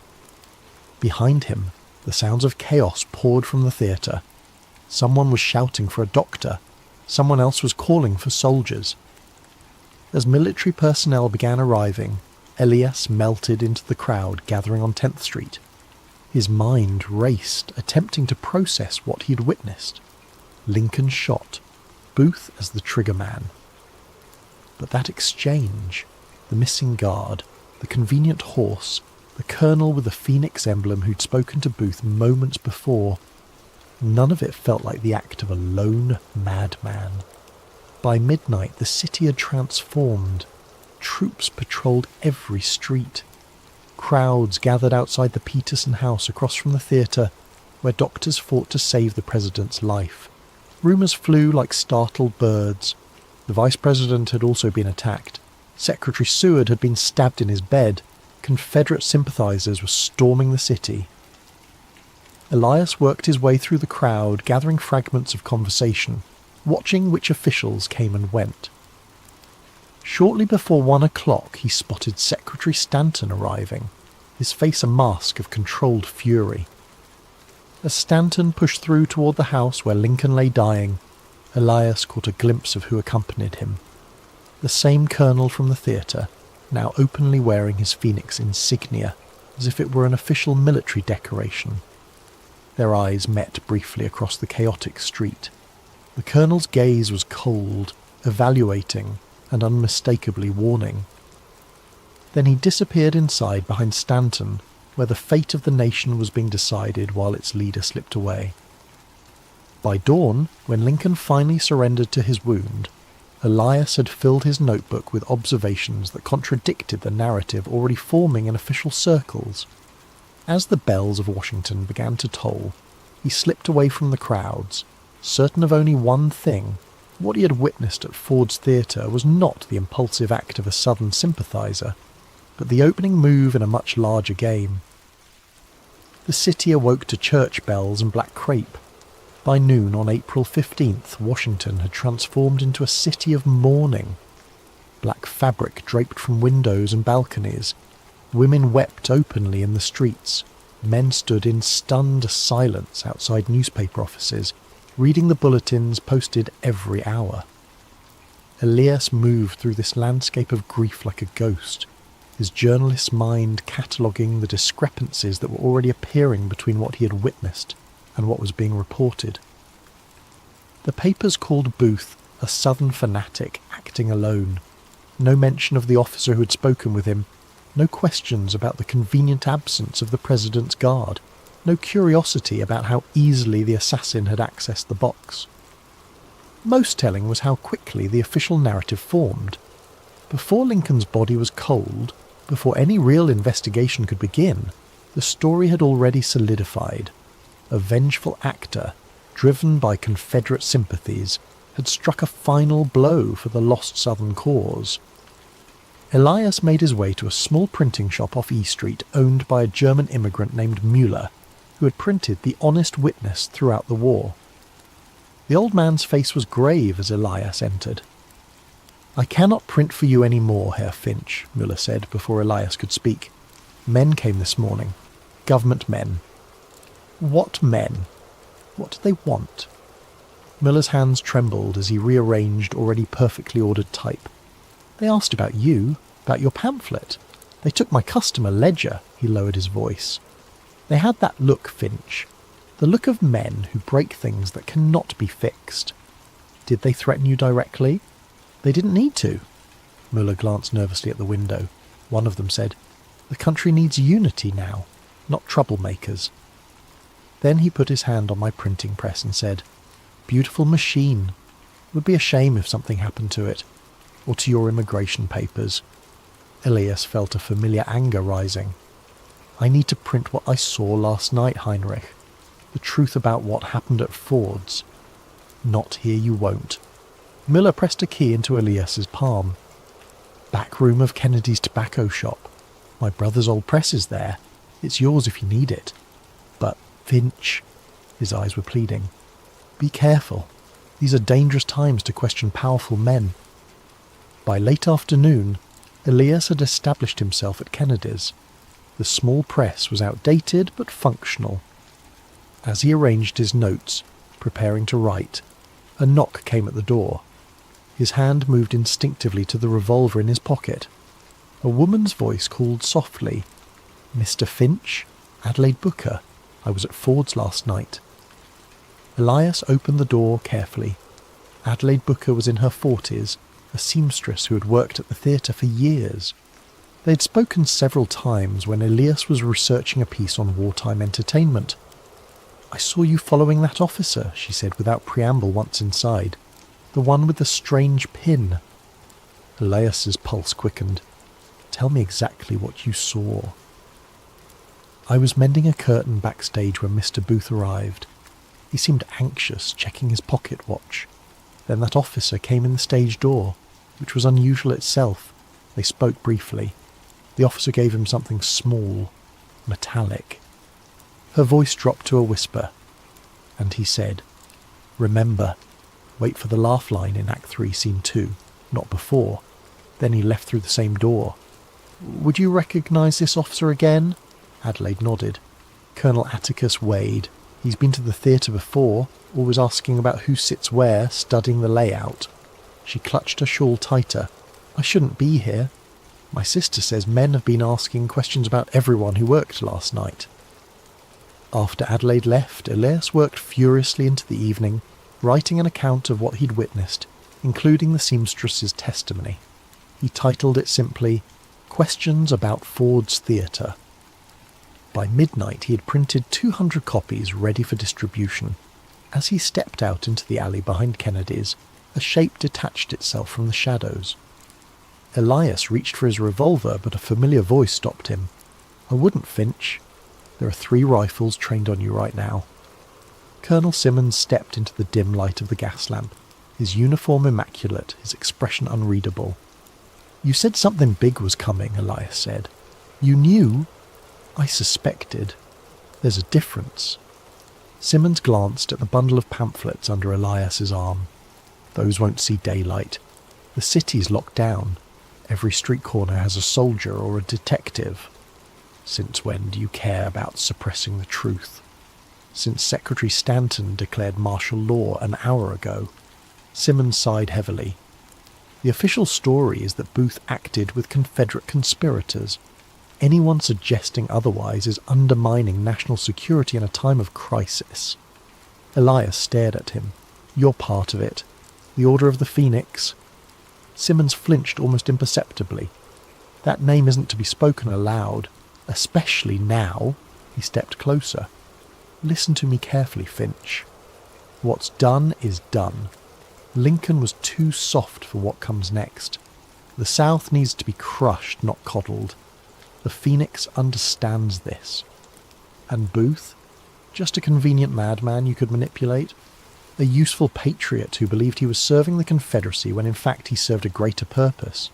Behind him, the sounds of chaos poured from the theatre. Someone was shouting for a doctor. Someone else was calling for soldiers. As military personnel began arriving, Elias melted into the crowd gathering on 10th Street. His mind raced, attempting to process what he had witnessed. Lincoln shot, Booth as the trigger man. But that exchange, the missing guard, the convenient horse, the colonel with the Phoenix emblem who'd spoken to Booth moments before, none of it felt like the act of a lone madman. By midnight, the city had transformed. Troops patrolled every street. Crowds gathered outside the Peterson house across from the theatre, where doctors fought to save the president's life. Rumours flew like startled birds. The vice president had also been attacked. Secretary Seward had been stabbed in his bed. Confederate sympathisers were storming the city. Elias worked his way through the crowd, gathering fragments of conversation, watching which officials came and went. Shortly before 1 o'clock, he spotted Secretary Stanton arriving, his face a mask of controlled fury. As Stanton pushed through toward the house where Lincoln lay dying, Elias caught a glimpse of who accompanied him. The same colonel from the theatre, now openly wearing his Phoenix insignia, as if it were an official military decoration. Their eyes met briefly across the chaotic street. The colonel's gaze was cold, evaluating, and unmistakably warning. Then he disappeared inside behind Stanton, where the fate of the nation was being decided while its leader slipped away. By dawn, when Lincoln finally surrendered to his wound, Elias had filled his notebook with observations that contradicted the narrative already forming in official circles. As the bells of Washington began to toll, he slipped away from the crowds, certain of only one thing. What he had witnessed at Ford's Theatre was not the impulsive act of a Southern sympathiser, but the opening move in a much larger game. The city awoke to church bells and black crape. By noon on April 15th, Washington had transformed into a city of mourning. Black fabric draped from windows and balconies. Women wept openly in the streets. Men stood in stunned silence outside newspaper offices, reading the bulletins posted every hour. Elias moved through this landscape of grief like a ghost, his journalist's mind cataloguing the discrepancies that were already appearing between what he had witnessed and what was being reported. The papers called Booth a Southern fanatic acting alone. No mention of the officer who had spoken with him, no questions about the convenient absence of the president's guard, no curiosity about how easily the assassin had accessed the box. Most telling was how quickly the official narrative formed. Before Lincoln's body was cold, before any real investigation could begin, the story had already solidified. A vengeful actor, driven by Confederate sympathies, had struck a final blow for the lost Southern cause. Elias made his way to a small printing shop off E Street owned by a German immigrant named Müller, who had printed The Honest Witness throughout the war. The old man's face was grave as Elias entered. "I cannot print for you any more, Herr Finch," Müller said before Elias could speak. "Men came this morning. Government men." "What men? What do they want?" Müller's hands trembled as he rearranged already perfectly ordered type. "They asked about you, about your pamphlet. They took my customer ledger," he lowered his voice. "They had that look, Finch. The look of men who break things that cannot be fixed. Did they threaten you directly?" "They didn't need to." Müller glanced nervously at the window. One of them said, "The country needs unity now, not troublemakers." Then he put his hand on my printing press and said, "Beautiful machine. Would be a shame if something happened to it, or to your immigration papers." Elias felt a familiar anger rising. "I need to print what I saw last night, Heinrich. The truth about what happened at Ford's." "Not here you won't." Müller pressed a key into Elias's palm. "Back room of Kennedy's tobacco shop. My brother's old press is there. It's yours if you need it." "But, Finch," his eyes were pleading, "be careful. These are dangerous times to question powerful men." By late afternoon, Elias had established himself at Kennedy's. The small press was outdated but functional. As he arranged his notes, preparing to write, a knock came at the door. His hand moved instinctively to the revolver in his pocket. A woman's voice called softly, "Mr. Finch? Adelaide Booker. I was at Ford's last night." Elias opened the door carefully. Adelaide Booker was in her 40s, a seamstress who had worked at the theatre for years. They had spoken several times when Elias was researching a piece on wartime entertainment. "I saw you following that officer," she said without preamble once inside. "The one with the strange pin." Elias's pulse quickened. "Tell me exactly what you saw." "I was mending a curtain backstage when Mr. Booth arrived. He seemed anxious, checking his pocket watch. Then that officer came in the stage door, which was unusual itself. They spoke briefly. The officer gave him something small, metallic." Her voice dropped to a whisper, and he said, "Remember, wait for the laugh line in Act 3, Scene 2, not before." Then he left through the same door. "Would you recognise this officer again?" Adelaide nodded. "Colonel Atticus Wade. He's been to the theatre before, always asking about who sits where, studying the layout." She clutched her shawl tighter. "I shouldn't be here. My sister says men have been asking questions about everyone who worked last night." After Adelaide left, Elias worked furiously into the evening, writing an account of what he'd witnessed, including the seamstress's testimony. He titled it simply, "Questions about Ford's Theatre." By midnight he had printed 200 copies ready for distribution. As he stepped out into the alley behind Kennedy's, a shape detached itself from the shadows. Elias reached for his revolver, but a familiar voice stopped him. "I wouldn't, Finch. There are 3 rifles trained on you right now." Colonel Simmons stepped into the dim light of the gas lamp, his uniform immaculate, his expression unreadable. "You said something big was coming," Elias said. "You knew?" "I suspected. There's a difference." Simmons glanced at the bundle of pamphlets under Elias's arm. "Those won't see daylight. The city's locked down. Every street corner has a soldier or a detective. Since when do you care about suppressing the truth? Since Secretary Stanton declared martial law an hour ago." Simmons sighed heavily. "The official story is that Booth acted with Confederate conspirators. Anyone suggesting otherwise is undermining national security in a time of crisis." Elias stared at him. "You're part of it. The Order of the Phoenix." Simmons flinched almost imperceptibly. That name isn't to be spoken aloud, especially now. He stepped closer. Listen to me carefully, Finch. What's done is done. Lincoln was too soft for what comes next. The South needs to be crushed, not coddled. The Phoenix understands this. And Booth? Just a convenient madman you could manipulate? A useful patriot who believed he was serving the Confederacy when in fact he served a greater purpose.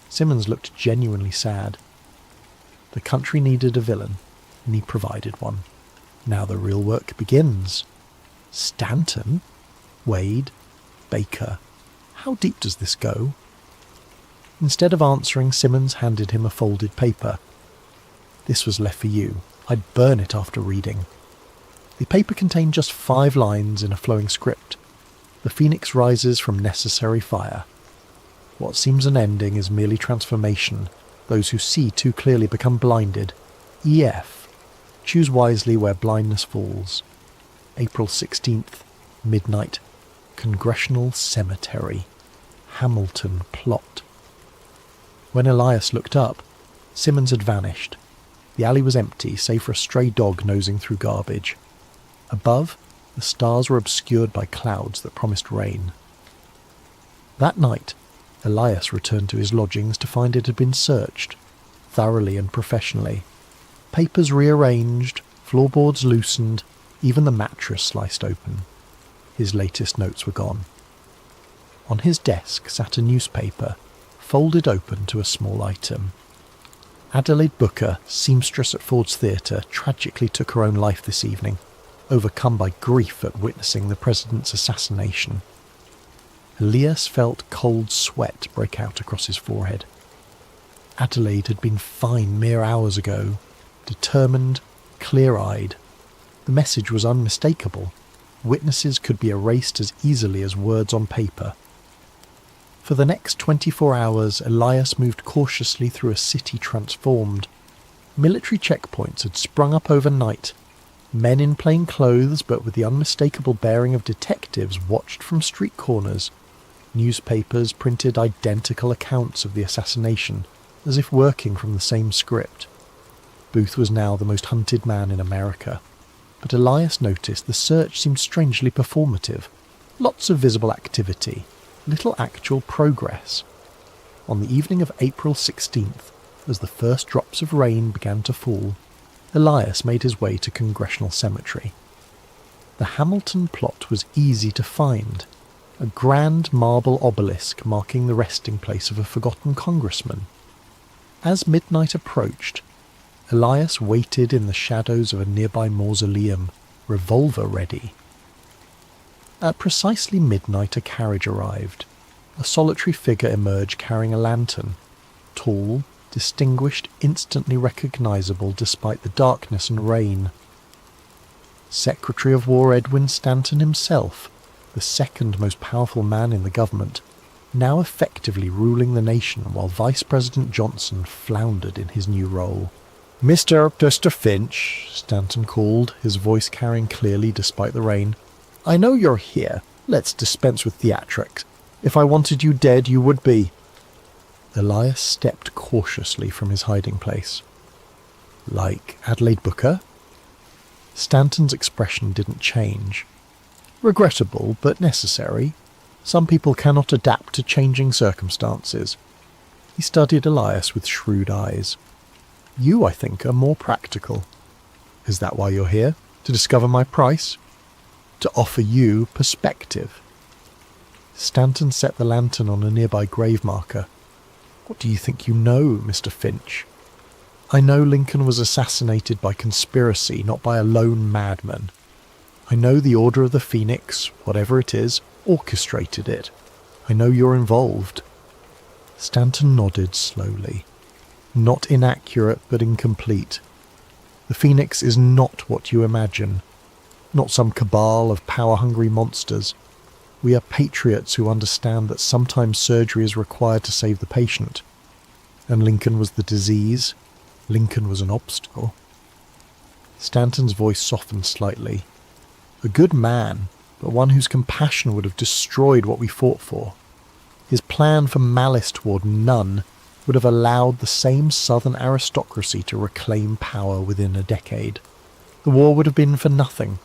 Simmons looked genuinely sad. The country needed a villain, and he provided one. Now the real work begins. Stanton? Wade? Baker? How deep does this go? Instead of answering, Simmons handed him a folded paper. This was left for you. I'd burn it after reading. The paper contained just 5 lines in a flowing script. The Phoenix rises from necessary fire. What seems an ending is merely transformation. Those who see too clearly become blinded. EF. Choose wisely where blindness falls. April 16th, midnight. Congressional Cemetery. Hamilton plot. When Elias looked up, Simmons had vanished. The alley was empty, save for a stray dog nosing through garbage. Above, the stars were obscured by clouds that promised rain. That night, Elias returned to his lodgings to find it had been searched, thoroughly and professionally. Papers rearranged, floorboards loosened, even the mattress sliced open. His latest notes were gone. On his desk sat a newspaper, folded open to a small item. Adelaide Booker, seamstress at Ford's Theatre, tragically took her own life this evening, overcome by grief at witnessing the president's assassination. Elias felt cold sweat break out across his forehead. Adelaide had been fine mere hours ago, determined, clear-eyed. The message was unmistakable. Witnesses could be erased as easily as words on paper. For the next 24 hours, Elias moved cautiously through a city transformed. Military checkpoints had sprung up overnight. Men in plain clothes, but with the unmistakable bearing of detectives, watched from street corners. Newspapers printed identical accounts of the assassination, as if working from the same script. Booth was now the most hunted man in America. But Elias noticed the search seemed strangely performative. Lots of visible activity. Little actual progress. On the evening of April 16th, as the first drops of rain began to fall, Elias made his way to Congressional Cemetery. The Hamilton plot was easy to find, a grand marble obelisk marking the resting place of a forgotten congressman. As midnight approached, Elias waited in the shadows of a nearby mausoleum, revolver ready. At precisely midnight a carriage arrived. A solitary figure emerged carrying a lantern. Tall, distinguished, instantly recognisable despite the darkness and rain. Secretary of War Edwin Stanton himself, the second most powerful man in the government, now effectively ruling the nation while Vice President Johnson floundered in his new role. Mr. Finch, Stanton called, his voice carrying clearly despite the rain. I know you're here. Let's dispense with theatrics. If I wanted you dead, you would be. Elias stepped cautiously from his hiding place. Like Adelaide Booker? Stanton's expression didn't change. Regrettable, but necessary. Some people cannot adapt to changing circumstances. He studied Elias with shrewd eyes. You, I think, are more practical. Is that why you're here? To discover my price? To offer you perspective. Stanton set the lantern on a nearby grave marker. What do you think you know, Mr. Finch? I know Lincoln was assassinated by conspiracy, not by a lone madman. I know the Order of the Phoenix, whatever it is, orchestrated it. I know you're involved. Stanton nodded slowly. Not inaccurate, but incomplete. The Phoenix is not what you imagine. Not some cabal of power-hungry monsters. We are patriots who understand that sometimes surgery is required to save the patient. And Lincoln was the disease. Lincoln was an obstacle. Stanton's voice softened slightly. A good man, but one whose compassion would have destroyed what we fought for. His plan for malice toward none, would have allowed the same southern aristocracy to reclaim power within a decade. The war would have been for nothing.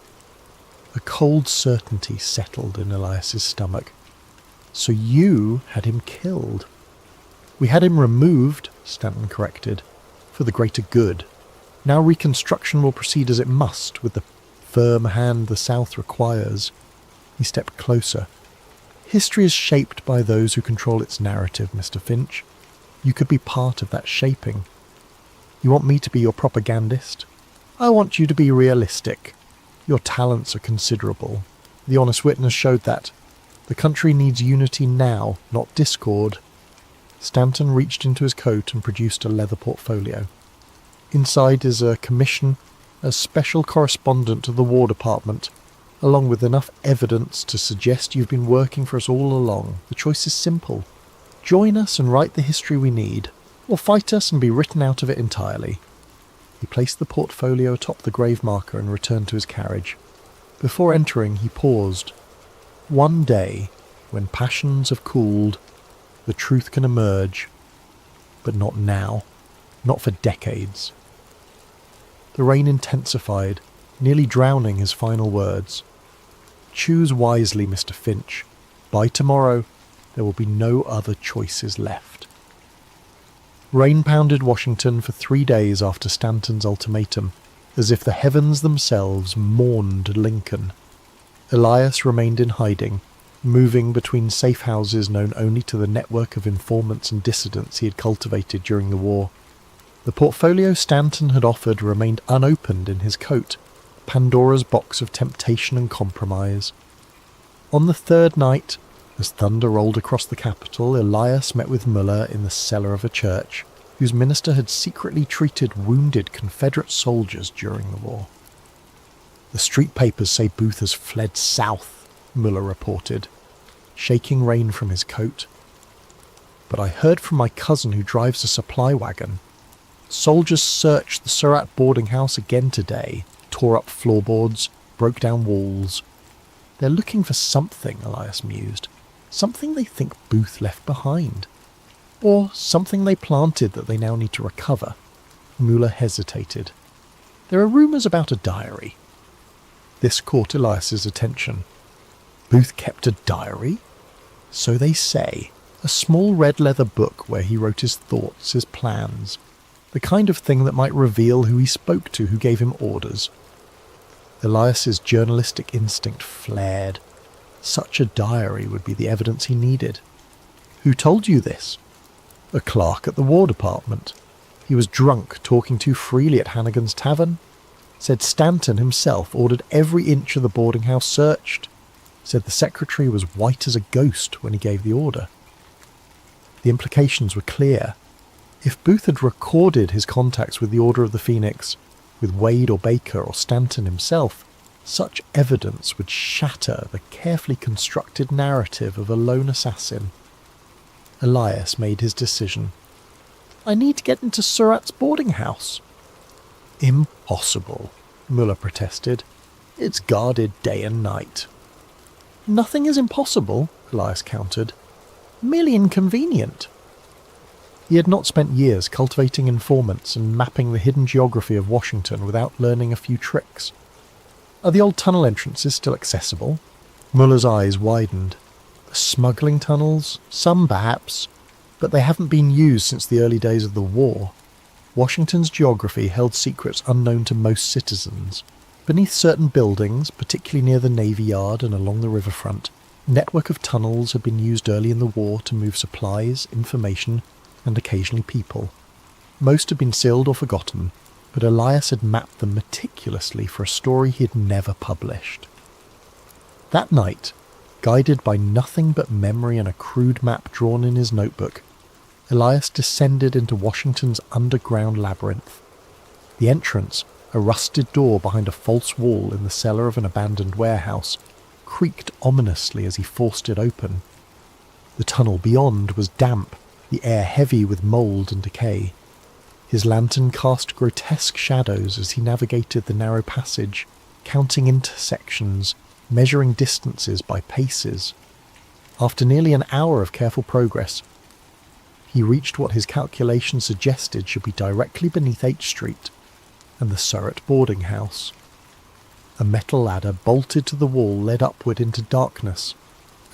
A cold certainty settled in Elias's stomach. So you had him killed. We had him removed, Stanton corrected, for the greater good. Now reconstruction will proceed as it must, with the firm hand the South requires. He stepped closer. History is shaped by those who control its narrative, Mr. Finch. You could be part of that shaping. You want me to be your propagandist? I want you to be realistic. Your talents are considerable. The honest witness showed that. The country needs unity now, not discord. Stanton reached into his coat and produced a leather portfolio. Inside is a commission as special correspondent to the War Department, along with enough evidence to suggest you've been working for us all along. The choice is simple. Join us and write the history we need, or fight us and be written out of it entirely. He placed the portfolio atop the grave marker and returned to his carriage. Before entering, he paused. One day, when passions have cooled, the truth can emerge, but not now, not for decades. The rain intensified, nearly drowning his final words. Choose wisely, Mr. Finch. By tomorrow, there will be no other choices left. Rain pounded Washington for 3 days after Stanton's ultimatum, as if the heavens themselves mourned Lincoln. Elias remained in hiding, moving between safe houses known only to the network of informants and dissidents he had cultivated during the war. The portfolio Stanton had offered remained unopened in his coat, Pandora's box of temptation and compromise. On the third night, as thunder rolled across the capital, Elias met with Muller in the cellar of a church, whose minister had secretly treated wounded Confederate soldiers during the war. The street papers say Booth has fled south, Muller reported, shaking rain from his coat. But I heard from my cousin who drives a supply wagon. Soldiers searched the Surratt boarding house again today, tore up floorboards, broke down walls. They're looking for something, Elias mused. Something they think Booth left behind. Or something they planted that they now need to recover. Muller hesitated. There are rumours about a diary. This caught Elias's attention. Booth kept a diary? So they say. A small red leather book where he wrote his thoughts, his plans. The kind of thing that might reveal who he spoke to, who gave him orders. Elias's journalistic instinct flared. Such a diary would be the evidence he needed. Who told you this? A clerk at the War Department. He was drunk, talking too freely at Hannigan's Tavern. Said Stanton himself ordered every inch of the boarding house searched. Said the secretary was white as a ghost when he gave the order. The implications were clear. If Booth had recorded his contacts with the Order of the Phoenix, with Wade or Baker or Stanton himself, such evidence would shatter the carefully constructed narrative of a lone assassin. Elias made his decision. I need to get into Surratt's boarding house. Impossible, Muller protested. It's guarded day and night. Nothing is impossible, Elias countered. Merely inconvenient. He had not spent years cultivating informants and mapping the hidden geography of Washington without learning a few tricks. Are the old tunnel entrances still accessible? Muller's eyes widened. Smuggling tunnels? Some perhaps, but they haven't been used since the early days of the war. Washington's geography held secrets unknown to most citizens. Beneath certain buildings, particularly near the Navy Yard and along the riverfront, a network of tunnels had been used early in the war to move supplies, information, and occasionally people. Most had been sealed or forgotten, but Elias had mapped them meticulously for a story he had never published. That night, guided by nothing but memory and a crude map drawn in his notebook, Elias descended into Washington's underground labyrinth. The entrance, a rusted door behind a false wall in the cellar of an abandoned warehouse, creaked ominously as he forced it open. The tunnel beyond was damp, the air heavy with mould and decay. His lantern cast grotesque shadows as he navigated the narrow passage, counting intersections, measuring distances by paces. After nearly an hour of careful progress, he he reached what his calculations suggested should be directly beneath H Street and the Surrey boarding house. A metal ladder bolted to the wall led upward into darkness.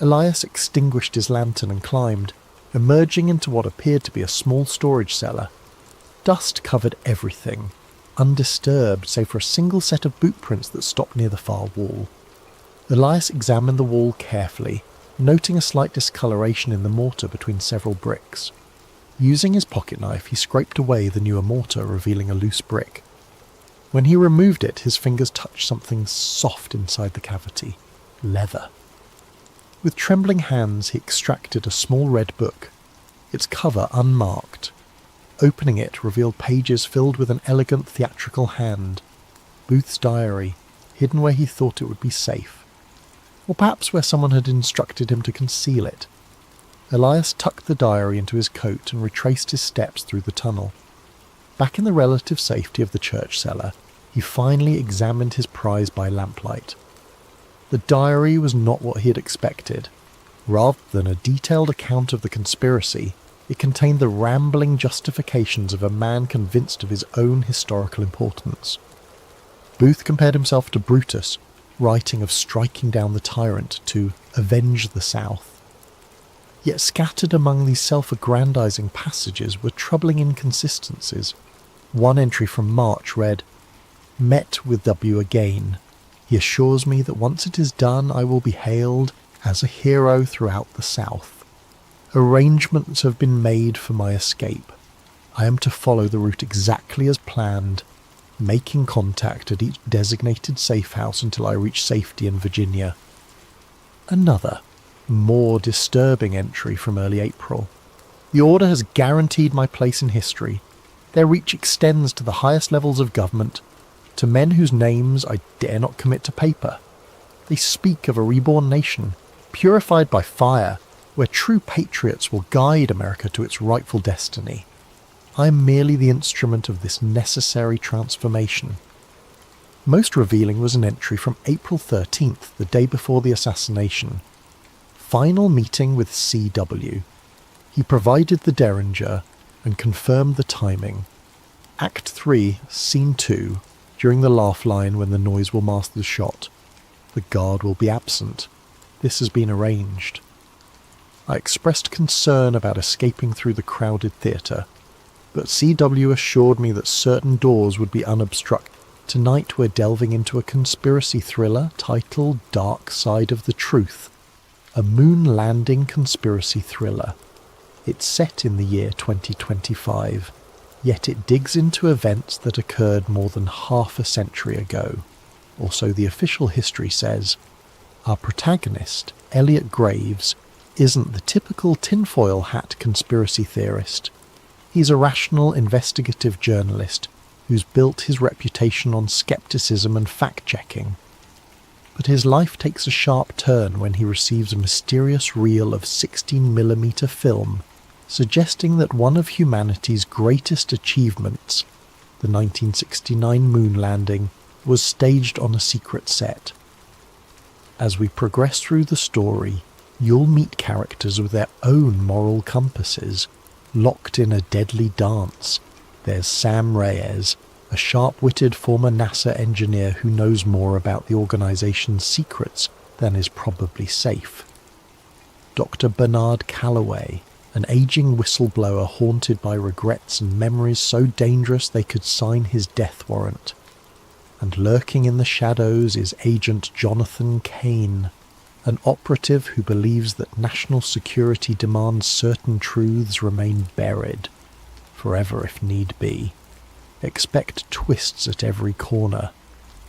Elias extinguished his lantern and climbed, emerging into what appeared to be a small storage cellar. Dust covered everything, undisturbed save for a single set of boot prints that stopped near the far wall. Elias examined the wall carefully, noting a slight discoloration in the mortar between several bricks. Using his pocket knife, he scraped away the newer mortar, revealing a loose brick. When he removed it, his fingers touched something soft inside the cavity. Leather. With trembling hands, he extracted a small red book, its cover unmarked. Opening it revealed pages filled with an elegant theatrical hand. Booth's diary, hidden where he thought it would be safe. Or perhaps where someone had instructed him to conceal it. Elias tucked the diary into his coat and retraced his steps through the tunnel. Back in the relative safety of the church cellar, he finally examined his prize by lamplight. The diary was not what he had expected. Rather than a detailed account of the conspiracy, it contained the rambling justifications of a man convinced of his own historical importance. Booth compared himself to Brutus, writing of striking down the tyrant to avenge the South. Yet scattered among these self-aggrandizing passages were troubling inconsistencies. One entry from March read, "Met with W again. He assures me that once it is done I will be hailed as a hero throughout the South. Arrangements have been made for my escape. I am to follow the route exactly as planned, making contact at each designated safe house until I reach safety in Virginia." Another, more disturbing entry from early April. "The order has guaranteed my place in history. Their reach extends to the highest levels of government, to men whose names I dare not commit to paper. They speak of a reborn nation, purified by fire, where true patriots will guide America to its rightful destiny. I am merely the instrument of this necessary transformation." Most revealing was an entry from April 13th, the day before the assassination. Final meeting with CW. He provided the derringer and confirmed the timing. Act 3, Scene 2, during the laugh line when the noise will mask the shot. The guard will be absent. This has been arranged. I expressed concern about escaping through the crowded theatre, but CW assured me that certain doors would be unobstructed. Tonight we're delving into a conspiracy thriller titled Dark Side of the Truth, a moon landing conspiracy thriller. It's set in the year 2025, yet it digs into events that occurred more than half a century ago, or so the official history says. Our protagonist, Elliot Greavves, isn't the typical tinfoil hat conspiracy theorist. He's a rational investigative journalist who's built his reputation on skepticism and fact-checking. But his life takes a sharp turn when he receives a mysterious reel of 16mm film, suggesting that one of humanity's greatest achievements, the 1969 moon landing, was staged on a secret set. As we progress through the story, you'll meet characters with their own moral compasses, locked in a deadly dance. There's Sam Reyes, a sharp-witted former NASA engineer who knows more about the organization's secrets than is probably safe. Dr. Bernard Calloway, an aging whistleblower haunted by regrets and memories so dangerous they could sign his death warrant. And lurking in the shadows is Agent Jonathan Cain, an operative who believes that national security demands certain truths remain buried, forever if need be. Expect twists at every corner.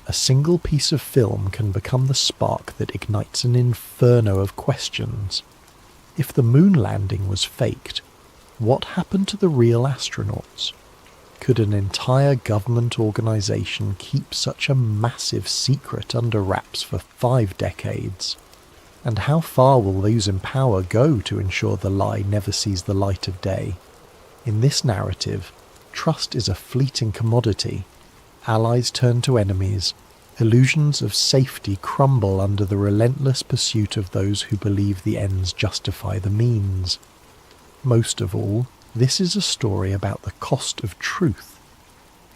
A single piece of film can become the spark that ignites an inferno of questions. If the moon landing was faked, what happened to the real astronauts? Could an entire government organization keep such a massive secret under wraps for 5 decades? And how far will those in power go to ensure the lie never sees the light of day? In this narrative, trust is a fleeting commodity. Allies turn to enemies. Illusions of safety crumble under the relentless pursuit of those who believe the ends justify the means. Most of all, This is a story about the cost of truth.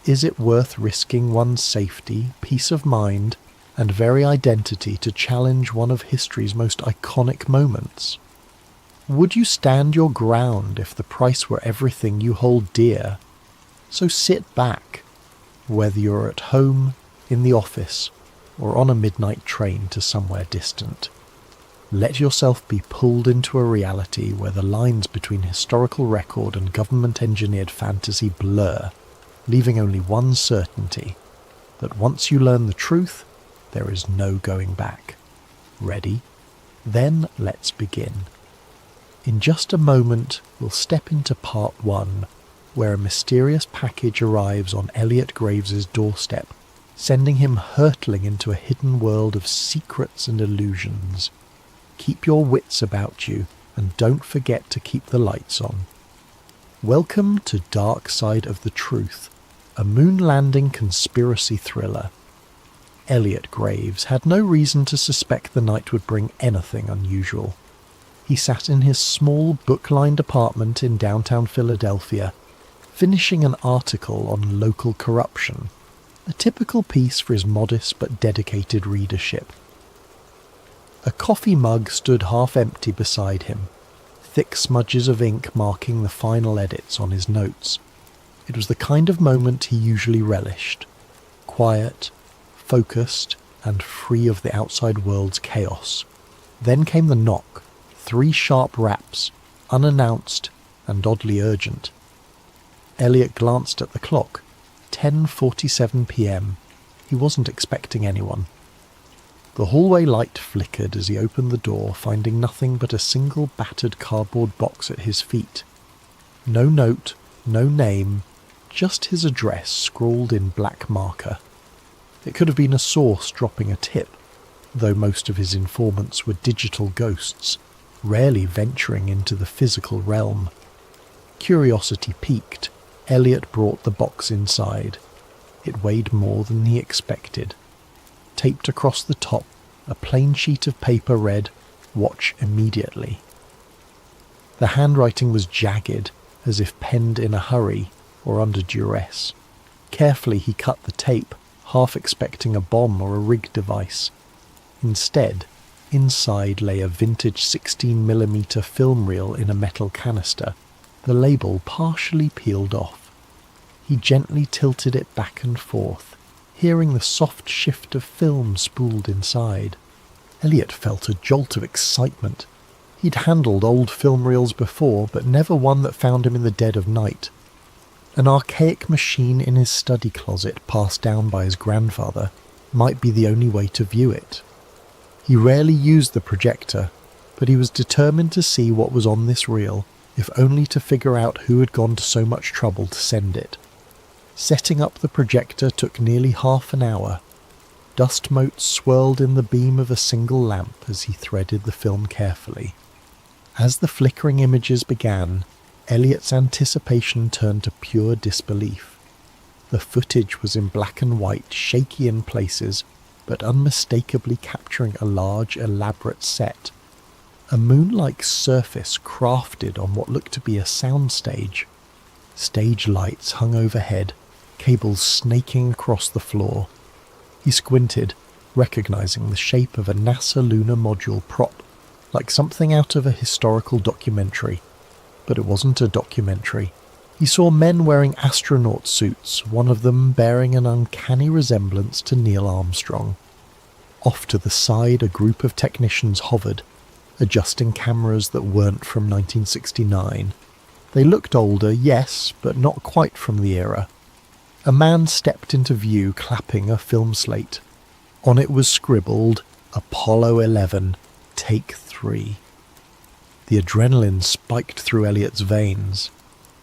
Is it worth risking one's safety, peace of mind, and very identity to challenge one of history's most iconic moments? Would you stand your ground if the price were everything you hold dear? So sit back, whether you're at home, in the office, or on a midnight train to somewhere distant. Let yourself be pulled into a reality where the lines between historical record and government-engineered fantasy blur, leaving only one certainty, that once you learn the truth, there is no going back. Ready? Then let's begin. In just a moment, we'll step into part 1, where a mysterious package arrives on Elliot Greavves' doorstep, sending him hurtling into a hidden world of secrets and illusions. Keep your wits about you, and don't forget to keep the lights on. Welcome to Dark Side of the Truth, a moon landing conspiracy thriller. Elliot Greavves had no reason to suspect the night would bring anything unusual. He sat in his small book-lined apartment in downtown Philadelphia, finishing an article on local corruption, a typical piece for his modest but dedicated readership. A coffee mug stood half empty beside him, thick smudges of ink marking the final edits on his notes. It was the kind of moment he usually relished, quiet, focused, and free of the outside world's chaos. Then came the knock, 3 sharp raps, unannounced and oddly urgent. Elliot glanced at the clock. 10:47 p.m. He wasn't expecting anyone. The hallway light flickered as he opened the door, finding nothing but a single battered cardboard box at his feet. No note, no name, just his address scrawled in black marker. It could have been a source dropping a tip, though most of his informants were digital ghosts, rarely venturing into the physical realm. Curiosity piqued, Elliot brought the box inside. It weighed more than he expected. Taped across the top, a plain sheet of paper read, "Watch immediately." The handwriting was jagged, as if penned in a hurry or under duress. Carefully he cut the tape, half expecting a bomb or a rig device. Instead, inside lay a vintage 16mm film reel in a metal canister, the label partially peeled off. He gently tilted it back and forth, hearing the soft shift of film spooled inside. Elliot felt a jolt of excitement. He'd handled old film reels before, but never one that found him in the dead of night. An archaic machine in his study closet, passed down by his grandfather, might be the only way to view it. He rarely used the projector, but he was determined to see what was on this reel, if only to figure out who had gone to so much trouble to send it. Setting up the projector took nearly half an hour. Dust motes swirled in the beam of a single lamp as he threaded the film carefully. As the flickering images began, Elliot's anticipation turned to pure disbelief. The footage was in black and white, shaky in places, but unmistakably capturing a large, elaborate set. A moon-like surface crafted on what looked to be a soundstage. Stage lights hung overhead, cables snaking across the floor. He squinted, recognizing the shape of a NASA lunar module prop, like something out of a historical documentary. But it wasn't a documentary. He saw men wearing astronaut suits, one of them bearing an uncanny resemblance to Neil Armstrong. Off to the side, a group of technicians hovered, adjusting cameras that weren't from 1969. They looked older, yes, but not quite from the era. A man stepped into view, clapping a film slate. On it was scribbled, "Apollo 11, Take 3. The adrenaline spiked through Elliot's veins.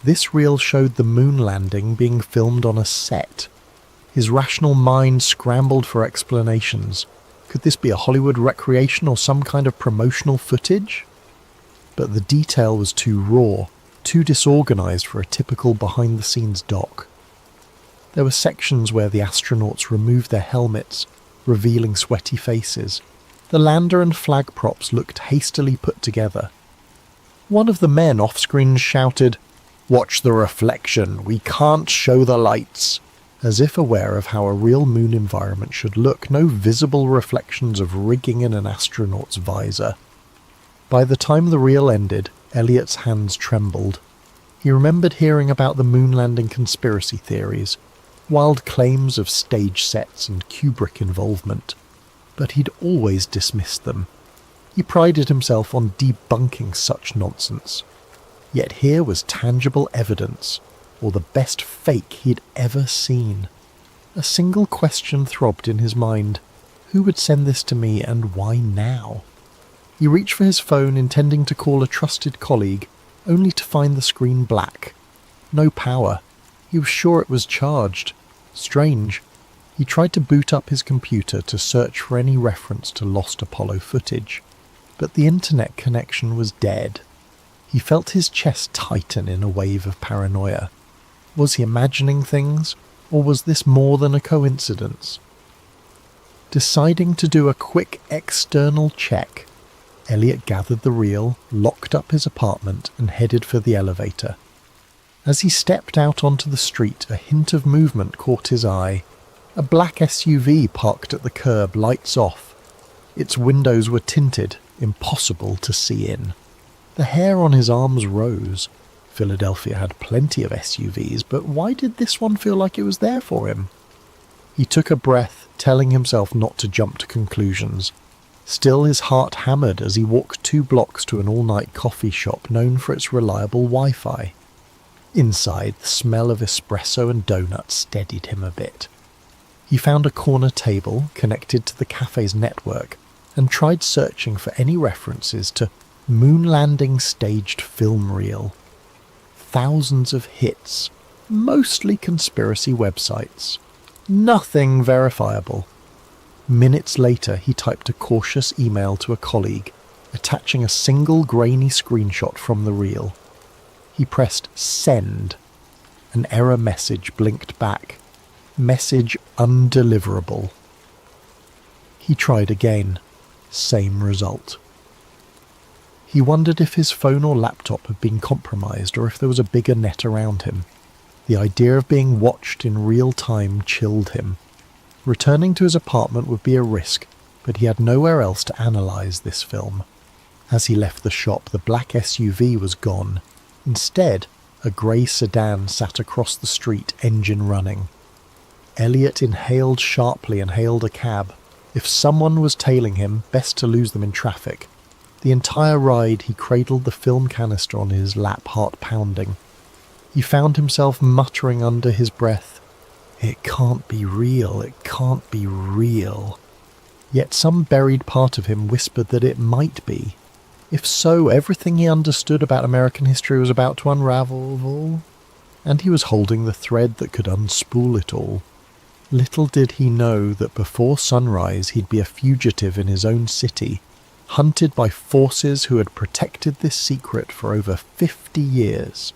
This reel showed the moon landing being filmed on a set. His rational mind scrambled for explanations. Could this be a Hollywood recreation or some kind of promotional footage? But the detail was too raw, too disorganized for a typical behind-the-scenes doc. There were sections where the astronauts removed their helmets, revealing sweaty faces. The lander and flag props looked hastily put together. One of the men off-screen shouted, "Watch the reflection, we can't show the lights." As if aware of how a real moon environment should look, no visible reflections of rigging in an astronaut's visor. By the time the reel ended, Elliot's hands trembled. He remembered hearing about the moon landing conspiracy theories, wild claims of stage sets and Kubrick involvement, but he'd always dismissed them. He prided himself on debunking such nonsense. Yet here was tangible evidence, or the best fake he'd ever seen. A single question throbbed in his mind. Who would send this to me, and why now? He reached for his phone, intending to call a trusted colleague, only to find the screen black. No power. He was sure it was charged. Strange. He tried to boot up his computer to search for any reference to lost Apollo footage, but the internet connection was dead. He felt his chest tighten in a wave of paranoia. Was he imagining things, or was this more than a coincidence? Deciding to do a quick external check, Elliot gathered the reel, locked up his apartment, and headed for the elevator. As he stepped out onto the street, a hint of movement caught his eye. A black SUV parked at the curb, lights off. Its windows were tinted, impossible to see in. The hair on his arms rose. Philadelphia had plenty of SUVs, but why did this one feel like it was there for him? He took a breath, telling himself not to jump to conclusions. Still, his heart hammered as he walked 2 blocks to an all-night coffee shop known for its reliable Wi-Fi. Inside, the smell of espresso and donuts steadied him a bit. He found a corner table connected to the cafe's network and tried searching for any references to moon landing staged film reel. Thousands of hits, mostly conspiracy websites. Nothing verifiable. Minutes later, he typed a cautious email to a colleague, attaching a single grainy screenshot from the reel. He pressed send. An error message blinked back. Message undeliverable. He tried again. Same result. He wondered if his phone or laptop had been compromised or if there was a bigger net around him. The idea of being watched in real time chilled him. Returning to his apartment would be a risk, but he had nowhere else to analyse this film. As he left the shop, the black SUV was gone. Instead, a grey sedan sat across the street, engine running. Elliot inhaled sharply and hailed a cab. If someone was tailing him, best to lose them in traffic. The entire ride he cradled the film canister on his lap, heart pounding. He found himself muttering under his breath, "It can't be real, it can't be real." Yet some buried part of him whispered that it might be. If so, everything he understood about American history was about to unravel, and he was holding the thread that could unspool it all. Little did he know that before sunrise he'd be a fugitive in his own city, hunted by forces who had protected this secret for over 50 years.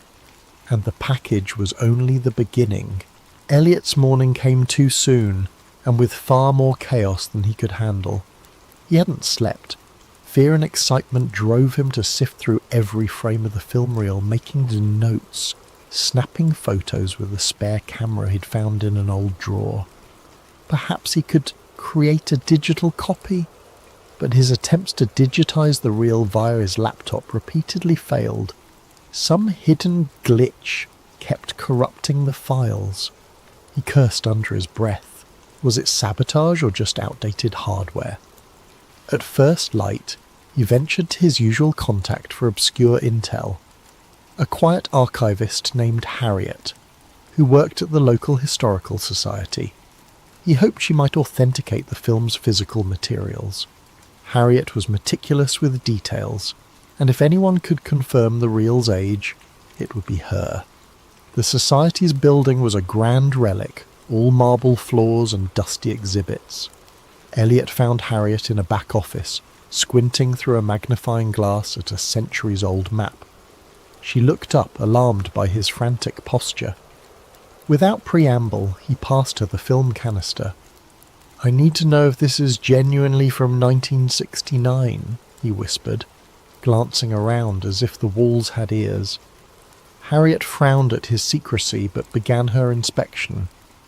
And the package was only the beginning. Elliot's morning came too soon, and with far more chaos than he could handle. He hadn't slept. Fear and excitement drove him to sift through every frame of the film reel, making notes, snapping photos with a spare camera he'd found in an old drawer. Perhaps he could create a digital copy? But his attempts to digitize the reel via his laptop repeatedly failed. Some hidden glitch kept corrupting the files. He cursed under his breath. Was it sabotage or just outdated hardware? At first light, he ventured to his usual contact for obscure intel. A quiet archivist named Harriet, who worked at the local historical society. He hoped she might authenticate the film's physical materials. Harriet was meticulous with details, and if anyone could confirm the reel's age, it would be her. The society's building was a grand relic, all marble floors and dusty exhibits. Elliot found Harriet in a back office, squinting through a magnifying glass at a centuries-old map. She looked up, alarmed by his frantic posture. Without preamble, he passed her the film canister. "I need to know if this is genuinely from 1969, he whispered, glancing around as if the walls had ears. Harriet frowned at his secrecy but began her inspection.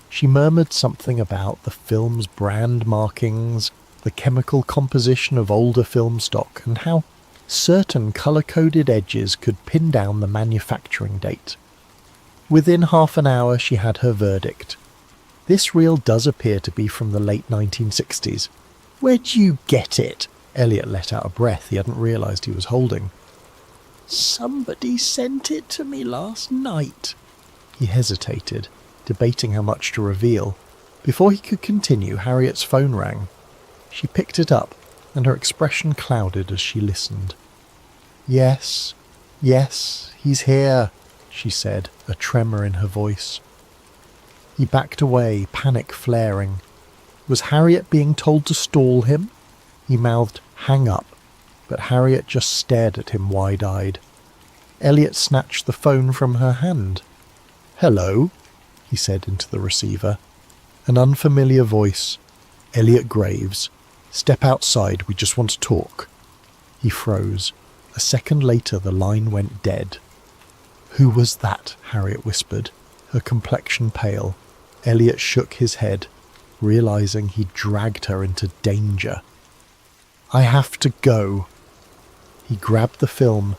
She murmured something about the film's brand markings, the chemical composition of older film stock, and how certain colour-coded edges could pin down the manufacturing date. Within half an hour she had her verdict. This reel does appear to be from the late 1960s. Where'd you get it? Elliot let out a breath he hadn't realised he was holding. Somebody sent it to me last night. He hesitated, debating how much to reveal. Before he could continue, Harriet's phone rang. She picked it up, and her expression clouded as she listened. Yes, he's here, she said, a tremor in her voice. He backed away, panic flaring. Was Harriet being told to stall him? He mouthed, "Hang up," but Harriet just stared at him wide-eyed. Elliot snatched the phone from her hand. "Hello," he said into the receiver. An unfamiliar voice. "Elliot Greavves. Step outside, we just want to talk." He froze. A second later the line went dead. "Who was that?" Harriet whispered, her complexion pale. Elliot shook his head, realizing he'd dragged her into danger. "I have to go." He grabbed the film,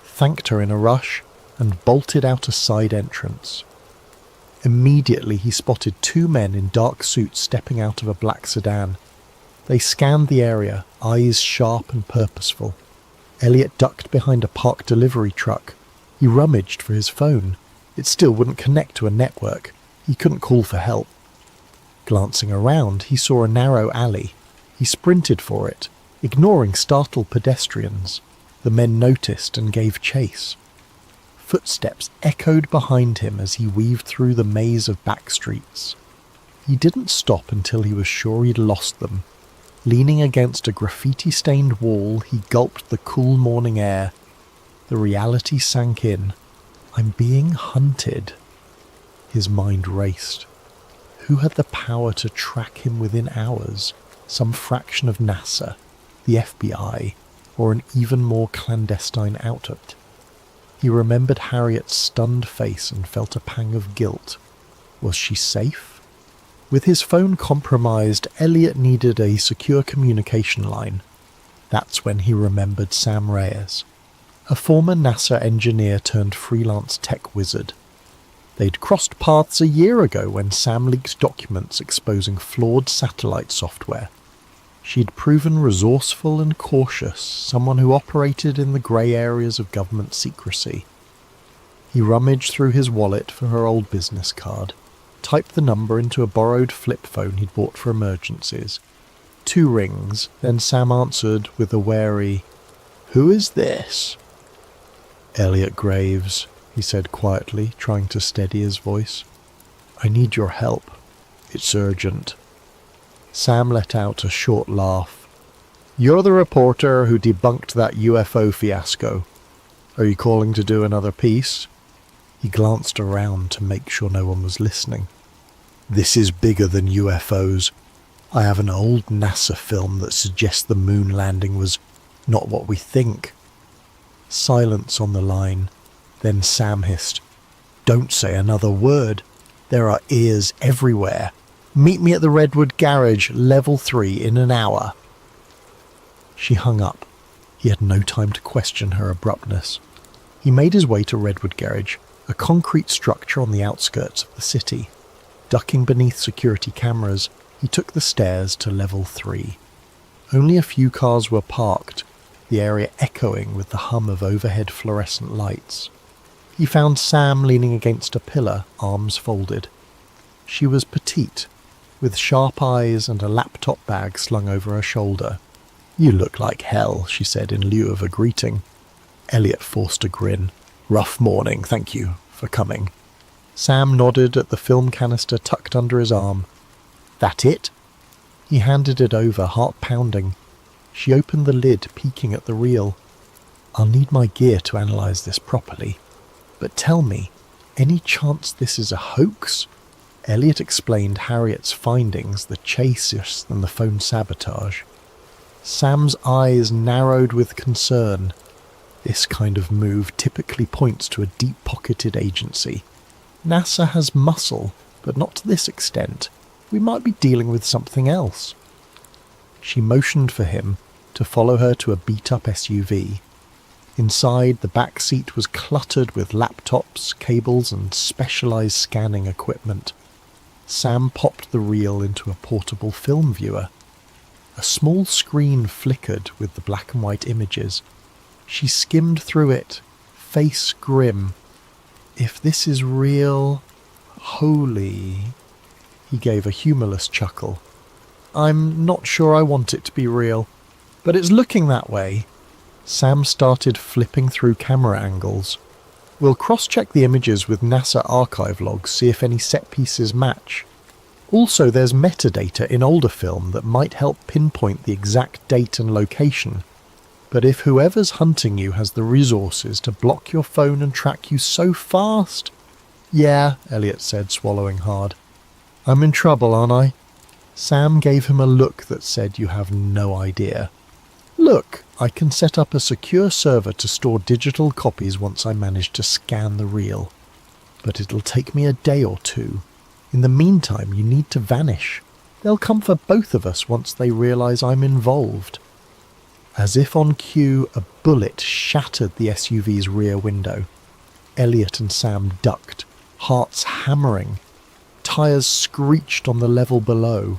thanked her in a rush, and bolted out a side entrance. Immediately he spotted two men in dark suits stepping out of a black sedan. They scanned the area, eyes sharp and purposeful. Elliot ducked behind a parked delivery truck. He rummaged for his phone. It still wouldn't connect to a network. He couldn't call for help. Glancing around, he saw a narrow alley. He sprinted for it, ignoring startled pedestrians. The men noticed and gave chase. Footsteps echoed behind him as he weaved through the maze of back streets. He didn't stop until he was sure he'd lost them. Leaning against a graffiti-stained wall, he gulped the cool morning air. The reality sank in. I'm being hunted. His mind raced. Who had the power to track him within hours? Some fraction of NASA, the FBI, or an even more clandestine outfit? He remembered Harriet's stunned face and felt a pang of guilt. Was she safe? With his phone compromised, Elliot needed a secure communication line. That's when he remembered Sam Reyes, a former NASA engineer turned freelance tech wizard. They'd crossed paths a year ago when Sam leaked documents exposing flawed satellite software. She'd proven resourceful and cautious, someone who operated in the grey areas of government secrecy. He rummaged through his wallet for her old business card, typed the number into a borrowed flip phone he'd bought for emergencies. 2 rings, then Sam answered with a wary, "Who is this?" "Elliot Greavves," he said quietly, trying to steady his voice. "I need your help. It's urgent." Sam let out a short laugh. "You're the reporter who debunked that UFO fiasco. Are you calling to do another piece?" He glanced around to make sure no one was listening. "This is bigger than UFOs. I have an old NASA film that suggests the moon landing was not what we think." Silence on the line. Then Sam hissed, "Don't say another word. There are ears everywhere. Meet me at the Redwood Garage, level 3, in an hour." She hung up. He had no time to question her abruptness. He made his way to Redwood Garage, a concrete structure on the outskirts of the city. Ducking beneath security cameras, he took the stairs to level 3. Only a few cars were parked, the area echoing with the hum of overhead fluorescent lights. He found Sam leaning against a pillar, arms folded. She was petite, with sharp eyes and a laptop bag slung over her shoulder. "You look like hell," she said in lieu of a greeting. Elliot forced a grin. "Rough morning, thank you for coming." Sam nodded at the film canister tucked under his arm. "That it?" He handed it over, heart pounding. She opened the lid, peeking at the reel. "I'll need my gear to analyze this properly. But tell me, any chance this is a hoax?" Elliot explained Harriet's findings, the chase than the phone sabotage. Sam's eyes narrowed with concern. This kind of move typically points to a deep-pocketed agency. NASA has muscle, but not to this extent. We might be dealing with something else. She motioned for him to follow her to a beat-up SUV. Inside, the back seat was cluttered with laptops, cables, and specialized scanning equipment. Sam popped the reel into a portable film viewer. A small screen flickered with the black and white images. She skimmed through it, face grim. If this is real, holy... He gave a humorless chuckle. I'm not sure I want it to be real, but it's looking that way. Sam started flipping through camera angles. We'll cross-check the images with NASA archive logs, see if any set pieces match. Also, there's metadata in older film that might help pinpoint the exact date and location. But if whoever's hunting you has the resources to block your phone and track you so fast... Yeah, Elliot said, swallowing hard. I'm in trouble, aren't I? Sam gave him a look that said you have no idea. Look, I can set up a secure server to store digital copies once I manage to scan the reel. But it'll take me a day or two. In the meantime, you need to vanish. They'll come for both of us once they realise I'm involved. As if on cue, a bullet shattered the SUV's rear window. Elliot and Sam ducked, hearts hammering. Tyres screeched on the level below.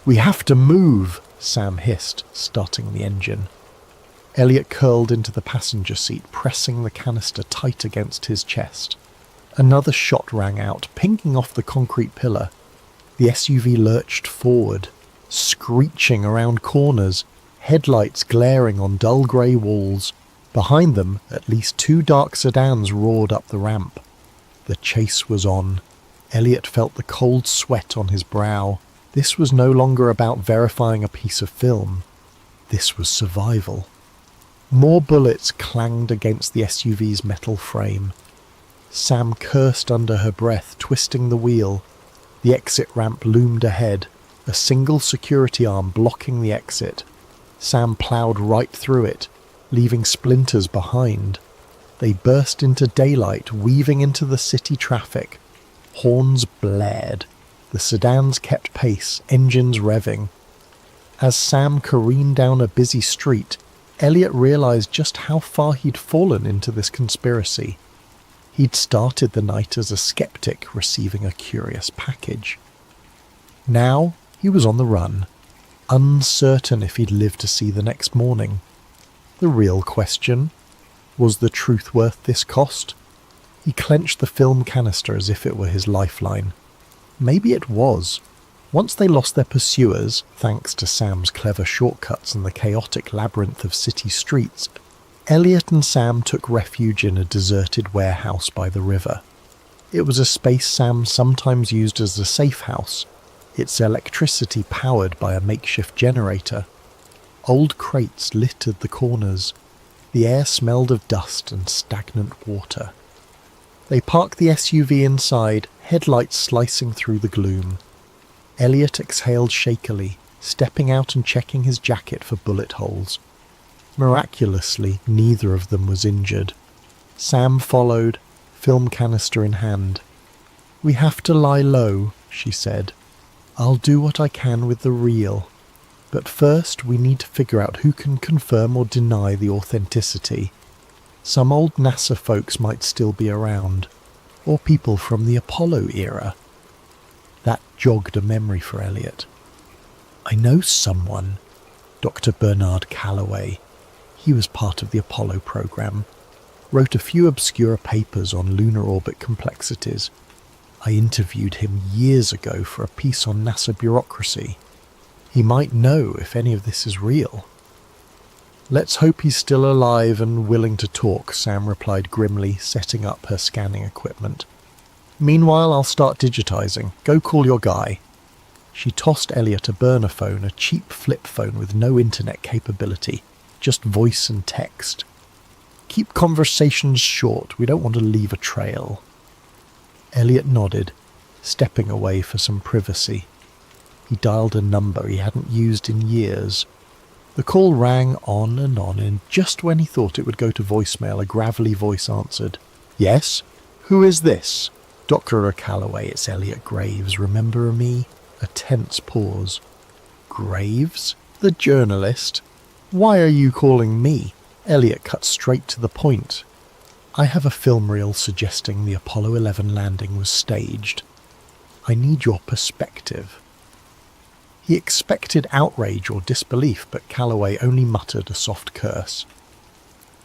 We have to move, Sam hissed, starting the engine. Elliot curled into the passenger seat, pressing the canister tight against his chest. Another shot rang out, pinging off the concrete pillar. The SUV lurched forward, screeching around corners, headlights glaring on dull grey walls. Behind them, at least 2 dark sedans roared up the ramp. The chase was on. Elliot felt the cold sweat on his brow. This was no longer about verifying a piece of film. This was survival. More bullets clanged against the SUV's metal frame. Sam cursed under her breath, twisting the wheel. The exit ramp loomed ahead, a single security arm blocking the exit. Sam ploughed right through it, leaving splinters behind. They burst into daylight, weaving into the city traffic. Horns blared. The sedans kept pace, engines revving. As Sam careened down a busy street, Elliot realised just how far he'd fallen into this conspiracy. He'd started the night as a skeptic receiving a curious package. Now he was on the run, uncertain if he'd live to see the next morning. The real question, was the truth worth this cost? He clenched the film canister as if it were his lifeline. Maybe it was. Once they lost their pursuers, thanks to Sam's clever shortcuts and the chaotic labyrinth of city streets, Elliot and Sam took refuge in a deserted warehouse by the river. It was a space Sam sometimes used as a safe house, its electricity powered by a makeshift generator. Old crates littered the corners. The air smelled of dust and stagnant water. They parked the SUV inside, headlights slicing through the gloom. Elliot exhaled shakily, stepping out and checking his jacket for bullet holes. Miraculously, neither of them was injured. Sam followed, film canister in hand. We have to lie low, she said. I'll do what I can with the reel. But first we need to figure out who can confirm or deny the authenticity. Some old NASA folks might still be around, or people from the Apollo era. That jogged a memory for Elliot. I know someone, Dr. Bernard Calloway. He was part of the Apollo program, wrote a few obscure papers on lunar orbit complexities. I interviewed him years ago for a piece on NASA bureaucracy. He might know if any of this is real. Let's hope he's still alive and willing to talk, Sam replied grimly, setting up her scanning equipment. Meanwhile, I'll start digitizing. Go call your guy. She tossed Elliot a burner phone, a cheap flip phone with no internet capability, just voice and text. Keep conversations short, we don't want to leave a trail. Elliot nodded, stepping away for some privacy. He dialed a number he hadn't used in years. The call rang on, and just when he thought it would go to voicemail, a gravelly voice answered. "Yes? Who is this?" "Dr. Calloway, it's Elliot Greavves. Remember me?" A tense pause. "Greavves? The journalist? Why are you calling me?" Elliot cut straight to the point. "I have a film reel suggesting the Apollo 11 landing was staged. I need your perspective." He expected outrage or disbelief, but Calloway only muttered a soft curse.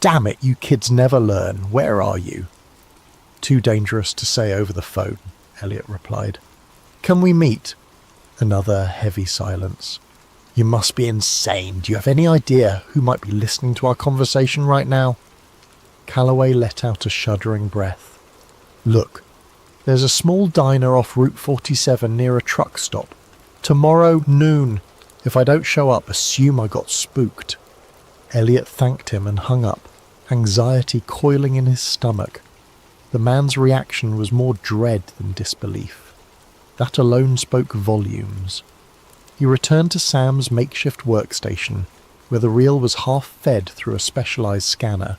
"Damn it, you kids never learn. Where are you?" "Too dangerous to say over the phone," Elliot replied. "Can we meet?" Another heavy silence. "You must be insane. Do you have any idea who might be listening to our conversation right now?" Calloway let out a shuddering breath. "Look, there's a small diner off Route 47 near a truck stop. Tomorrow noon. If I don't show up, assume I got spooked." Elliot thanked him and hung up, anxiety coiling in his stomach. The man's reaction was more dread than disbelief. That alone spoke volumes. He returned to Sam's makeshift workstation, where the reel was half fed through a specialized scanner.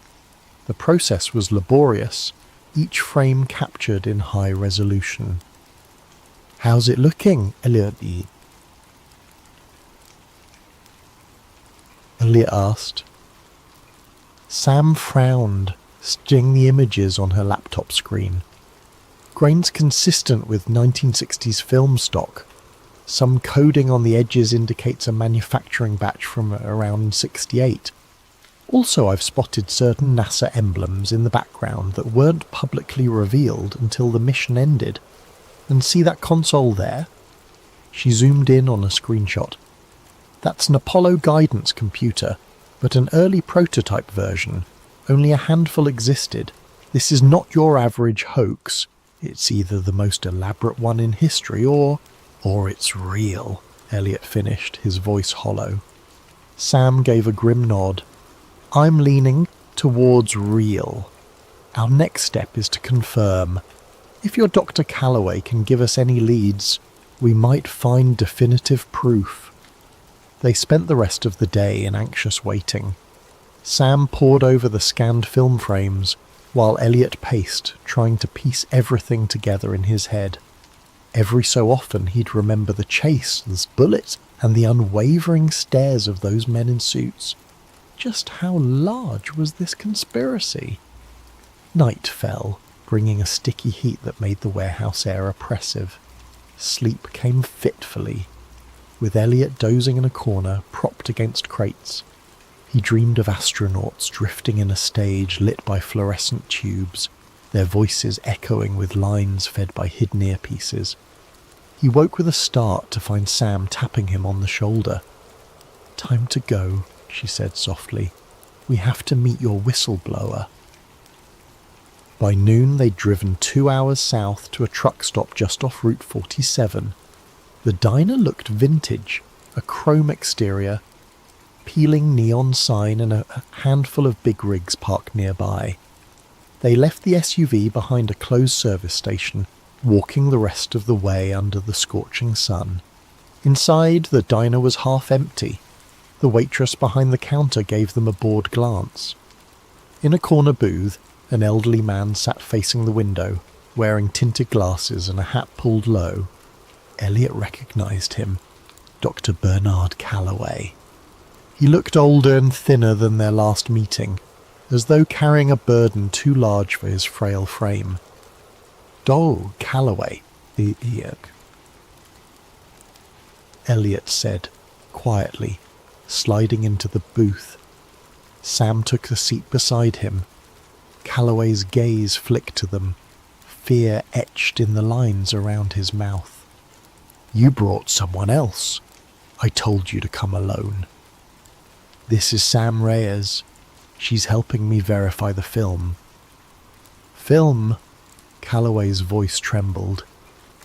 The process was laborious, each frame captured in high resolution. "How's it looking, Elliot?" Elliot asked. Sam frowned, studying the images on her laptop screen. Grains consistent with 1960s film stock. Some coding on the edges indicates a manufacturing batch from around 68. Also, I've spotted certain NASA emblems in the background that weren't publicly revealed until the mission ended. And see that console there? She zoomed in on a screenshot. That's an Apollo guidance computer, but an early prototype version. Only a handful existed. This is not your average hoax. It's either the most elaborate one in history or it's real, Elliot finished, his voice hollow. Sam gave a grim nod. I'm leaning towards real. Our next step is to confirm. If your Dr. Calloway can give us any leads, we might find definitive proof. They spent the rest of the day in anxious waiting. Sam pored over the scanned film frames, while Elliot paced, trying to piece everything together in his head. Every so often he'd remember the chase, the bullets, and the unwavering stares of those men in suits. Just how large was this conspiracy? Night fell, bringing a sticky heat that made the warehouse air oppressive. Sleep came fitfully, with Elliot dozing in a corner, propped against crates. He dreamed of astronauts drifting in a stage lit by fluorescent tubes, their voices echoing with lines fed by hidden earpieces. He woke with a start to find Sam tapping him on the shoulder. "Time to go," she said softly. "We have to meet your whistleblower." By noon they'd driven 2 hours south to a truck stop just off Route 47. The diner looked vintage, a chrome exterior, peeling neon sign and a handful of big rigs parked nearby. They left the SUV behind a closed service station, walking the rest of the way under the scorching sun. Inside, the diner was half empty. The waitress behind the counter gave them a bored glance. In a corner booth, an elderly man sat facing the window, wearing tinted glasses and a hat pulled low. Elliot recognized him. Dr. Bernard Calloway. He looked older and thinner than their last meeting, as though carrying a burden too large for his frail frame. "Dol Calloway," Elliot said, quietly, sliding into the booth. Sam took a seat beside him. Calloway's gaze flicked to them, fear etched in the lines around his mouth. "You brought someone else. I told you to come alone." "This is Sam Reyes. She's helping me verify the film." "Film?" Calloway's voice trembled.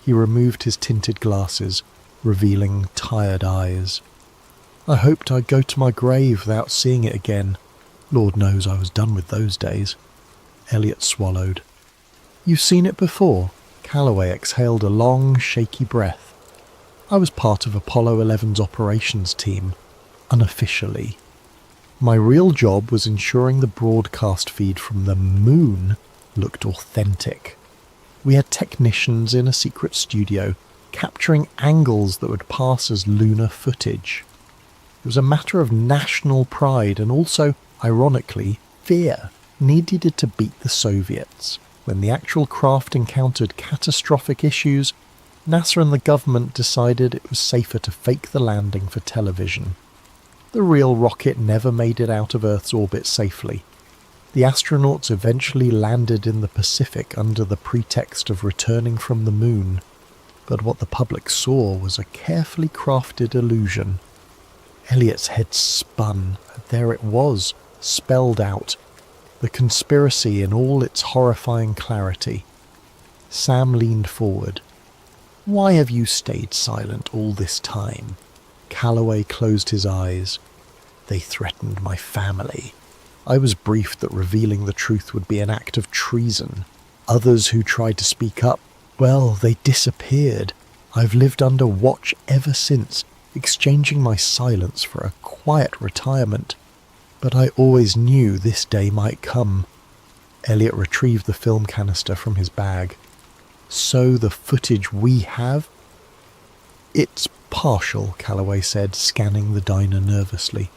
He removed his tinted glasses, revealing tired eyes. "I hoped I'd go to my grave without seeing it again. Lord knows I was done with those days." Elliot swallowed. "You've seen it before?" Calloway exhaled a long, shaky breath. "I was part of Apollo 11's operations team, unofficially." My real job was ensuring the broadcast feed from the moon looked authentic. We had technicians in a secret studio capturing angles that would pass as lunar footage. It was a matter of national pride and also, ironically, fear. Needed to beat the Soviets. When the actual craft encountered catastrophic issues, NASA and the government decided it was safer to fake the landing for television. The real rocket never made it out of Earth's orbit safely. The astronauts eventually landed in the Pacific under the pretext of returning from the moon, but what the public saw was a carefully crafted illusion. Elliot's head spun. There it was, spelled out. The conspiracy in all its horrifying clarity. Sam leaned forward. "Why have you stayed silent all this time?" Calloway closed his eyes. "They threatened my family. I was briefed that revealing the truth would be an act of treason. Others who tried to speak up, well, they disappeared. I've lived under watch ever since, exchanging my silence for a quiet retirement. But I always knew this day might come." Elliot retrieved the film canister from his bag. "So the footage we have?" "It's partial," Calloway said, scanning the diner nervously.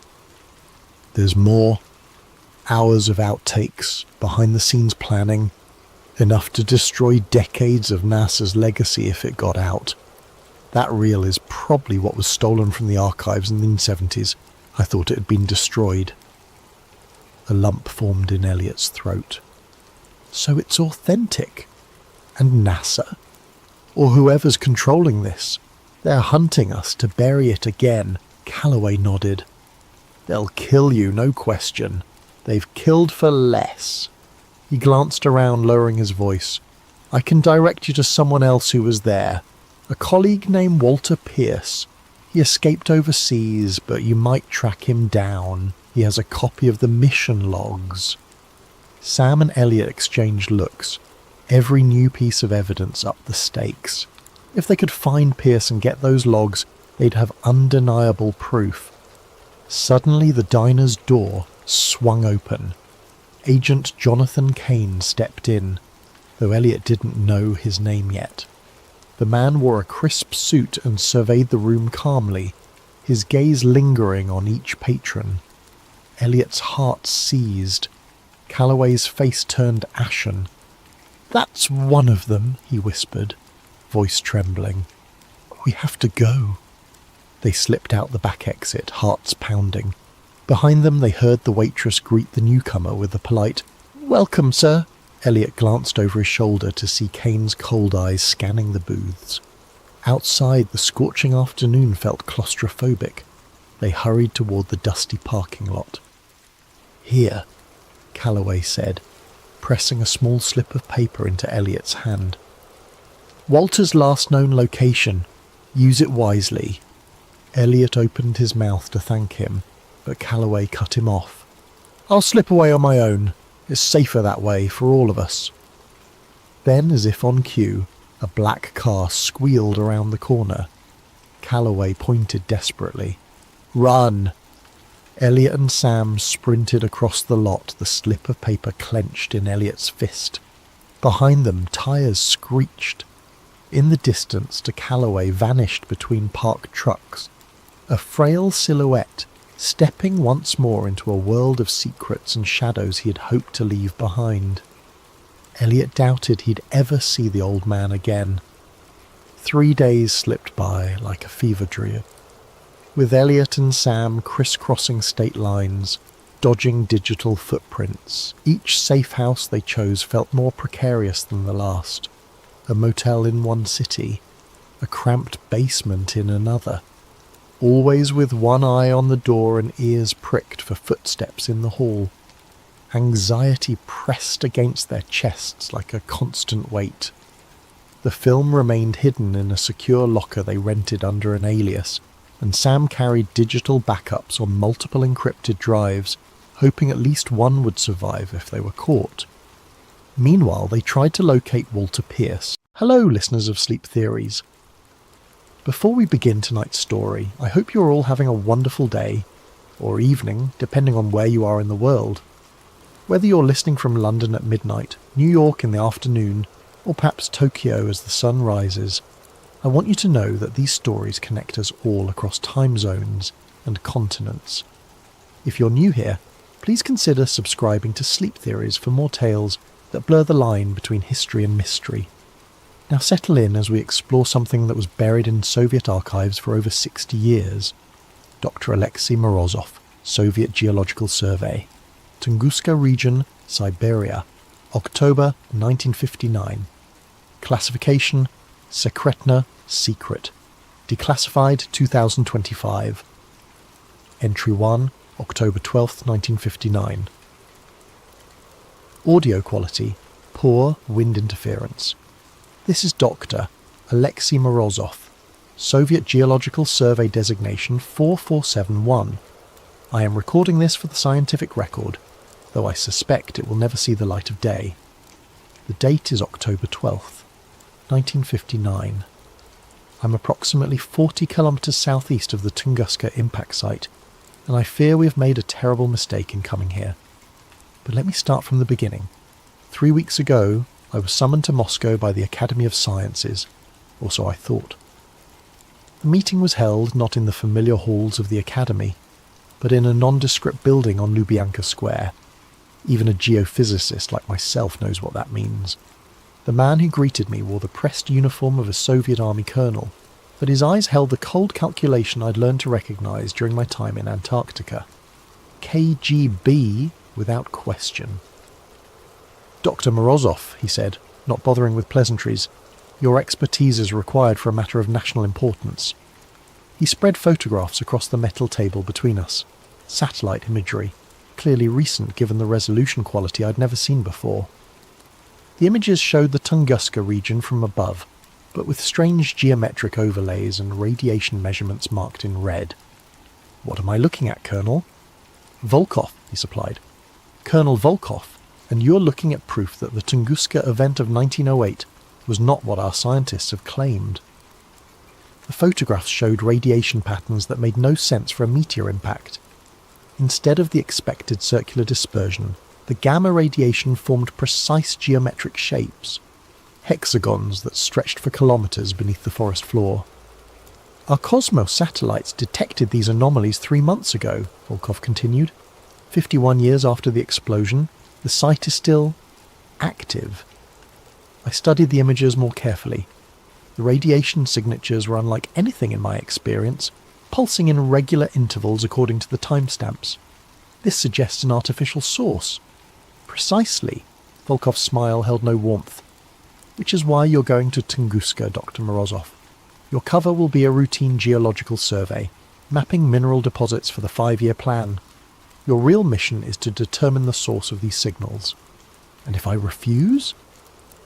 "There's more. Hours of outtakes, behind-the-scenes planning, enough to destroy decades of NASA's legacy if it got out. That reel is probably what was stolen from the archives in the 70s. I thought it had been destroyed." A lump formed in Elliot's throat. "So it's authentic? And NASA? Or whoever's controlling this? They're hunting us to bury it again." Calloway nodded. "They'll kill you, no question. They've killed for less." He glanced around, lowering his voice. "I can direct you to someone else who was there. A colleague named Walter Pierce. He escaped overseas, but you might track him down. He has a copy of the mission logs." Sam and Elliot exchanged looks. Every new piece of evidence upped the stakes. If they could find Pierce and get those logs, they'd have undeniable proof. Suddenly the diner's door swung open. Agent Jonathan Cain stepped in, though Elliot didn't know his name yet. The man wore a crisp suit and surveyed the room calmly, his gaze lingering on each patron. Elliot's heart seized. Calloway's face turned ashen. "That's one of them," he whispered, voice trembling. "We have to go." They slipped out the back exit, hearts pounding. Behind them they heard the waitress greet the newcomer with a polite, "Welcome, sir." Elliot glanced over his shoulder to see Cain's cold eyes scanning the booths. Outside, the scorching afternoon felt claustrophobic. They hurried toward the dusty parking lot. "Here," Calloway said, pressing a small slip of paper into Elliot's hand. "Walter's last known location. Use it wisely." Elliot opened his mouth to thank him, but Calloway cut him off. "I'll slip away on my own. It's safer that way for all of us." Then, as if on cue, a black car squealed around the corner. Calloway pointed desperately. "Run!" Elliot and Sam sprinted across the lot, the slip of paper clenched in Elliot's fist. Behind them, tyres screeched. In the distance, Calloway vanished between parked trucks, a frail silhouette, stepping once more into a world of secrets and shadows he had hoped to leave behind. Elliot doubted he'd ever see the old man again. 3 days slipped by like a fever dream, with Elliot and Sam crisscrossing state lines, dodging digital footprints. Each safe house they chose felt more precarious than the last. A motel in one city, a cramped basement in another, always with one eye on the door and ears pricked for footsteps in the hall. Anxiety pressed against their chests like a constant weight. The film remained hidden in a secure locker they rented under an alias, and Sam carried digital backups on multiple encrypted drives, hoping at least one would survive if they were caught. Meanwhile, they tried to locate Walter Pierce. Hello, listeners of Sleep Theories. Before we begin tonight's story, I hope you're all having a wonderful day. or evening, depending on where you are in the world. Whether you're listening from London at midnight, New York in the afternoon, or perhaps Tokyo as the sun rises, I want you to know that these stories connect us all across time zones and continents. If you're new here, please consider subscribing to Sleep Theories for more tales that blur the line between history and mystery. Now settle in as we explore something that was buried in Soviet archives for over 60 years. Dr. Alexei Morozov, Soviet Geological Survey. Tunguska Region, Siberia. October 1959. Classification: Secretna, secret. Declassified 2025. Entry 1, October 12, 1959. Audio quality: poor wind interference. This is Dr. Alexei Morozov, Soviet Geological Survey designation 4471. I am recording this for the scientific record, though I suspect it will never see the light of day. The date is October 12th, 1959. I'm approximately 40 kilometres southeast of the Tunguska impact site, and I fear we have made a terrible mistake in coming here. But let me start from the beginning. 3 weeks ago, I was summoned to Moscow by the Academy of Sciences, or so I thought. The meeting was held not in the familiar halls of the Academy, but in a nondescript building on Lubyanka Square. Even a geophysicist like myself knows what that means. The man who greeted me wore the pressed uniform of a Soviet Army colonel, but his eyes held the cold calculation I'd learned to recognise during my time in Antarctica. KGB without question. Dr. Morozov, he said, not bothering with pleasantries, your expertise is required for a matter of national importance. He spread photographs across the metal table between us. Satellite imagery, clearly recent given the resolution quality I'd never seen before. The images showed the Tunguska region from above, but with strange geometric overlays and radiation measurements marked in red. What am I looking at, Colonel? Volkov, he supplied. Colonel Volkov, and you're looking at proof that the Tunguska event of 1908 was not what our scientists have claimed. The photographs showed radiation patterns that made no sense for a meteor impact. Instead of the expected circular dispersion, the gamma radiation formed precise geometric shapes, hexagons that stretched for kilometres beneath the forest floor. Our Cosmos satellites detected these anomalies 3 months ago, Volkov continued. 51 years after the explosion, the site is still active. I studied the images more carefully. The radiation signatures were unlike anything in my experience, pulsing in regular intervals according to the timestamps. This suggests an artificial source. Precisely. Volkov's smile held no warmth. Which is why you're going to Tunguska, Dr. Morozov. Your cover will be a routine geological survey, mapping mineral deposits for the 5-year plan. Your real mission is to determine the source of these signals. And if I refuse,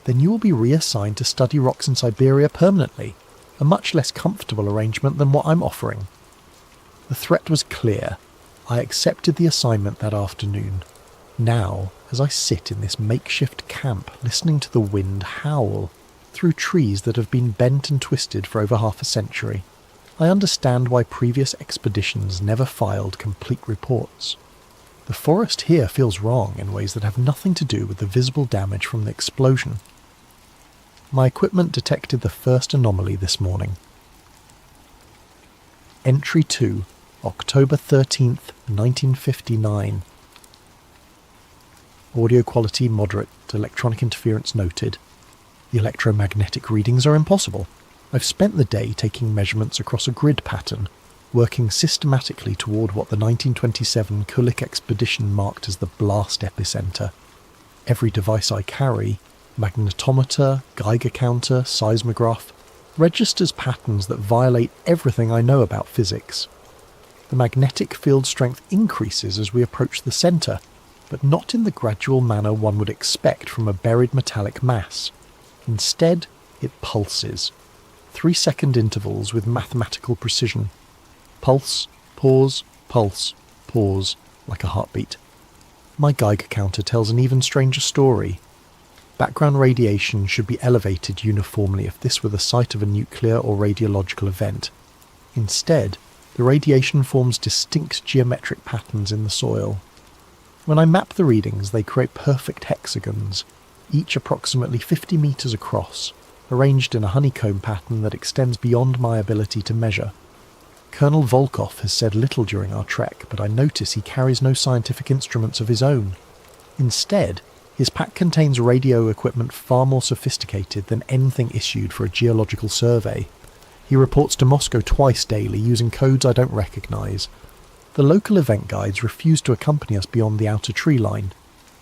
then you will be reassigned to study rocks in Siberia permanently, a much less comfortable arrangement than what I'm offering. The threat was clear. I accepted the assignment that afternoon. Now, as I sit in this makeshift camp listening to the wind howl through trees that have been bent and twisted for over half a century, I understand why previous expeditions never filed complete reports. The forest here feels wrong in ways that have nothing to do with the visible damage from the explosion. My equipment detected the first anomaly this morning. Entry 2, October 13th, 1959. Audio quality moderate, electronic interference noted. The electromagnetic readings are impossible. I've spent the day taking measurements across a grid pattern, working systematically toward what the 1927 Kulik expedition marked as the blast epicenter. Every device I carry, magnetometer, Geiger counter, seismograph, registers patterns that violate everything I know about physics. The magnetic field strength increases as we approach the center, but not in the gradual manner one would expect from a buried metallic mass. Instead, it pulses. 3-second intervals with mathematical precision. Pulse, pause, like a heartbeat. My Geiger counter tells an even stranger story. Background radiation should be elevated uniformly if this were the site of a nuclear or radiological event. Instead, The radiation forms distinct geometric patterns in the soil. When I map the readings, they create perfect hexagons, each approximately 50 metres across, arranged in a honeycomb pattern that extends beyond my ability to measure. Colonel Volkov has said little during our trek, but I notice he carries no scientific instruments of his own. Instead, his pack contains radio equipment far more sophisticated than anything issued for a geological survey. He reports to Moscow twice daily using codes I don't recognise. The local event guides refuse to accompany us beyond the outer tree line.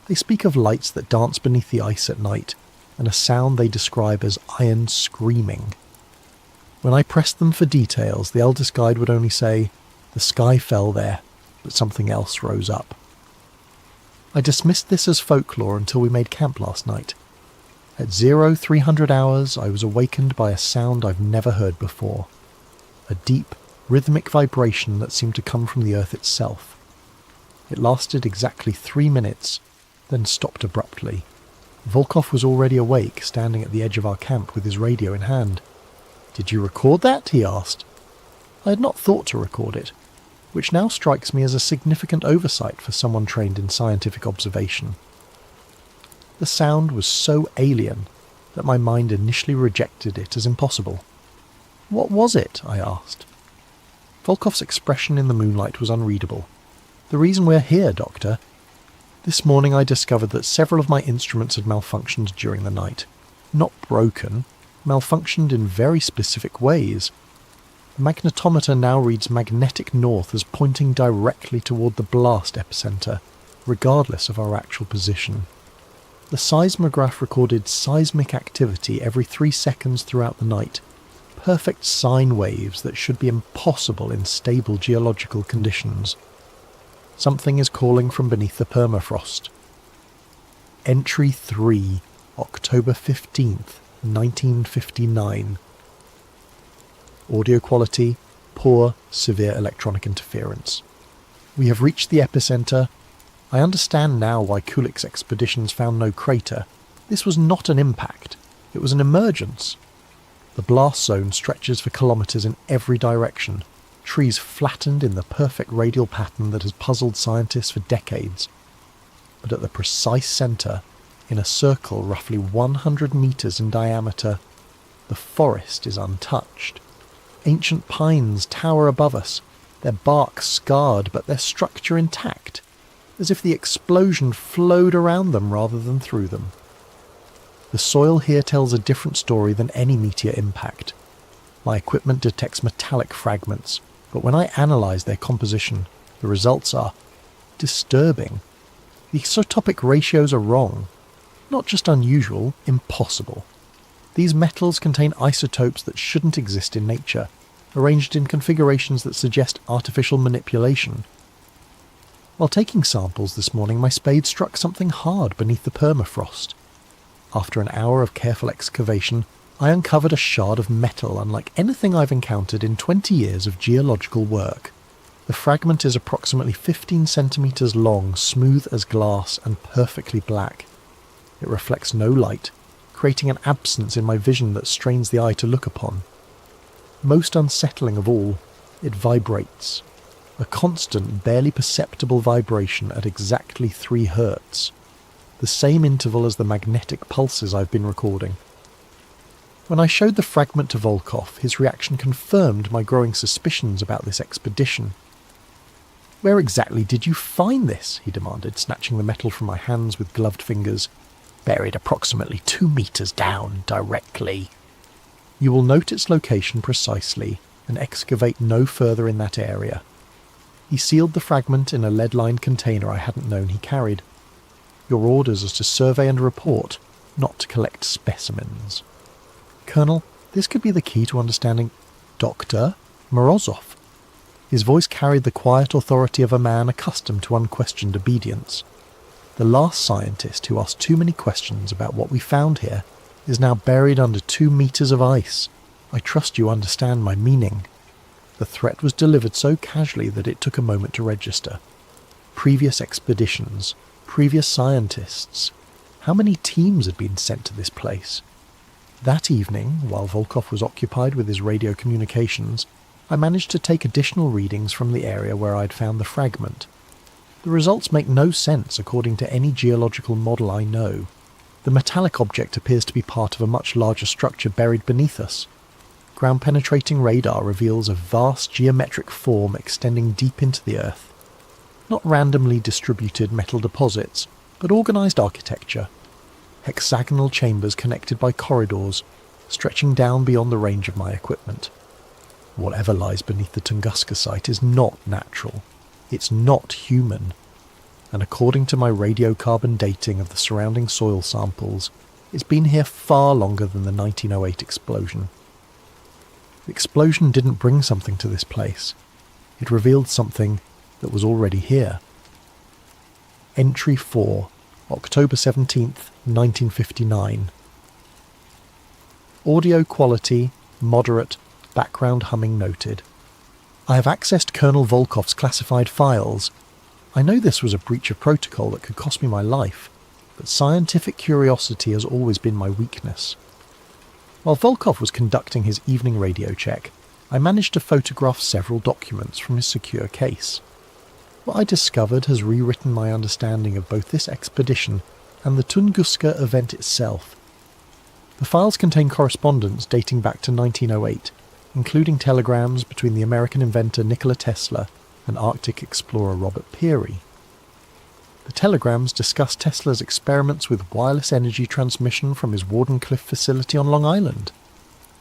They speak of lights that dance beneath the ice at night, and a sound they describe as iron screaming. When I pressed them for details, the eldest guide would only say, "The sky fell there, but something else rose up." I dismissed this as folklore until we made camp last night. At 0300 hours, I was awakened by a sound I've never heard before. A deep, rhythmic vibration that seemed to come from the earth itself. It lasted exactly 3 minutes, then stopped abruptly. Volkov was already awake, standing at the edge of our camp with his radio in hand. "Did you record that?" he asked. I had not thought to record it, which now strikes me as a significant oversight for someone trained in scientific observation. The sound was so alien that my mind initially rejected it as impossible. "What was it?" I asked. Volkov's expression in the moonlight was unreadable. "The reason we're here, Doctor. This morning I discovered that several of my instruments had malfunctioned during the night. Not broken, malfunctioned in very specific ways. The magnetometer now reads magnetic north as pointing directly toward the blast epicenter, regardless of our actual position. The seismograph recorded seismic activity every 3 seconds throughout the night, perfect sine waves that should be impossible in stable geological conditions. Something is calling from beneath the permafrost. Entry 3, October 15th, 1959. Audio quality, poor, severe electronic interference. We have reached the epicenter. I understand now why Kulik's expeditions found no crater. This was not an impact. It was an emergence. The blast zone stretches for kilometres in every direction, trees flattened in the perfect radial pattern that has puzzled scientists for decades. But at the precise centre, in a circle roughly 100 metres in diameter, the forest is untouched. Ancient pines tower above us, their bark scarred but their structure intact, as if the explosion flowed around them rather than through them. The soil here tells a different story than any meteor impact. My equipment detects metallic fragments, but when I analyse their composition, the results are disturbing. The isotopic ratios are wrong. Not just unusual, impossible. These metals contain isotopes that shouldn't exist in nature, arranged in configurations that suggest artificial manipulation. While taking samples this morning, my spade struck something hard beneath the permafrost. After an hour of careful excavation, I uncovered a shard of metal unlike anything I've encountered in 20 years of geological work. The fragment is approximately 15 centimetres long, smooth as glass, and perfectly black. It reflects no light, creating an absence in my vision that strains the eye to look upon. Most unsettling of all, it vibrates. A constant, barely perceptible vibration at exactly 3 Hz. The same interval as the magnetic pulses I've been recording. When I showed the fragment to Volkov, his reaction confirmed my growing suspicions about this expedition. "Where exactly did you find this?" he demanded, snatching the metal from my hands with gloved fingers. "Buried approximately 2 meters down, directly." "You will note its location precisely, and excavate no further in that area." He sealed the fragment in a lead-lined container I hadn't known he carried. "Your orders are to survey and report, not to collect specimens." "Colonel, this could be the key to understanding Dr. Morozov." His voice carried the quiet authority of a man accustomed to unquestioned obedience. "The last scientist who asked too many questions about what we found here is now buried under 2 meters of ice. I trust you understand my meaning." The threat was delivered so casually that it took a moment to register. Previous expeditions, previous scientists. How many teams had been sent to this place? That evening, while Volkov was occupied with his radio communications, I managed to take additional readings from the area where I'd found the fragment. The results make no sense according to any geological model I know. The metallic object appears to be part of a much larger structure buried beneath us. Ground-penetrating radar reveals a vast geometric form extending deep into the earth. Not randomly distributed metal deposits, but organised architecture. Hexagonal chambers connected by corridors, stretching down beyond the range of my equipment. Whatever lies beneath the Tunguska site is not natural. It's not human. And according to my radiocarbon dating of the surrounding soil samples, it's been here far longer than the 1908 explosion. The explosion didn't bring something to this place. It revealed something that was already here. Entry 4, October 17th, 1959. Audio quality, moderate, background humming noted. I have accessed Colonel Volkov's classified files. I know this was a breach of protocol that could cost me my life, but scientific curiosity has always been my weakness. While Volkov was conducting his evening radio check, I managed to photograph several documents from his secure case. What I discovered has rewritten my understanding of both this expedition and the Tunguska event itself. The files contain correspondence dating back to 1908, including telegrams between the American inventor Nikola Tesla and Arctic explorer Robert Peary. The telegrams discuss Tesla's experiments with wireless energy transmission from his Wardenclyffe facility on Long Island.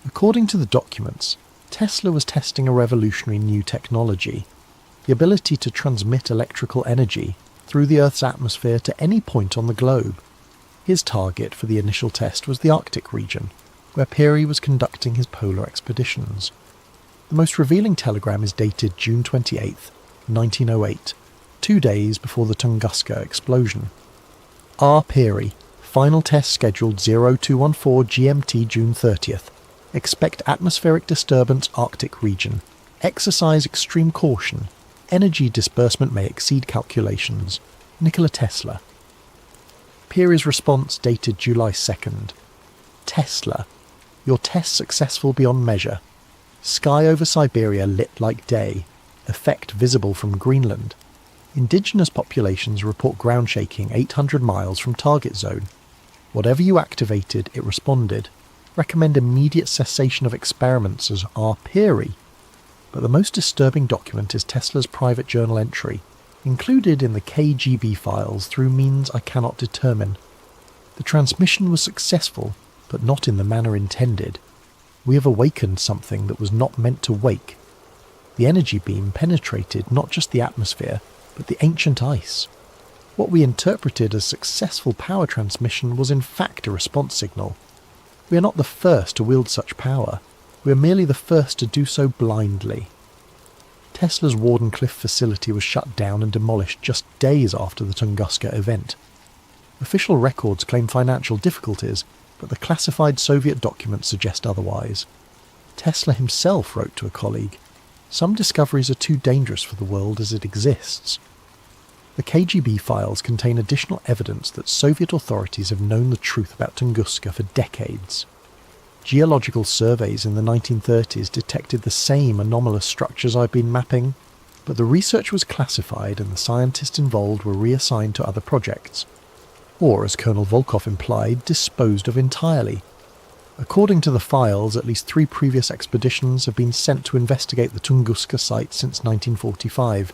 According to the documents, Tesla was testing a revolutionary new technology, the ability to transmit electrical energy through the Earth's atmosphere to any point on the globe. His target for the initial test was the Arctic region, where Peary was conducting his polar expeditions. The most revealing telegram is dated June 28, 1908, 2 days before the Tunguska explosion. R. Peary, final test scheduled 0214 GMT June 30th. Expect atmospheric disturbance Arctic region. Exercise extreme caution. Energy disbursement may exceed calculations. Nikola Tesla. Peary's response dated July 2nd. Tesla. Your test successful beyond measure. Sky over Siberia lit like day. Effect visible from Greenland. Indigenous populations report ground shaking 800 miles from target zone. Whatever you activated, it responded. Recommend immediate cessation of experiments as R. Peary. But the most disturbing document is Tesla's private journal entry, included in the KGB files through means I cannot determine. The transmission was successful, but not in the manner intended. We have awakened something that was not meant to wake. The energy beam penetrated not just the atmosphere, but the ancient ice. What we interpreted as successful power transmission was in fact a response signal. We are not the first to wield such power. We are merely the first to do so blindly. Tesla's Wardenclyffe facility was shut down and demolished just days after the Tunguska event. Official records claim financial difficulties, but the classified Soviet documents suggest otherwise. Tesla himself wrote to a colleague, "Some discoveries are too dangerous for the world as it exists." The KGB files contain additional evidence that Soviet authorities have known the truth about Tunguska for decades. Geological surveys in the 1930s detected the same anomalous structures I've been mapping, but the research was classified and the scientists involved were reassigned to other projects, or, as Colonel Volkov implied, disposed of entirely. According to the files, at least 3 previous expeditions have been sent to investigate the Tunguska site since 1945.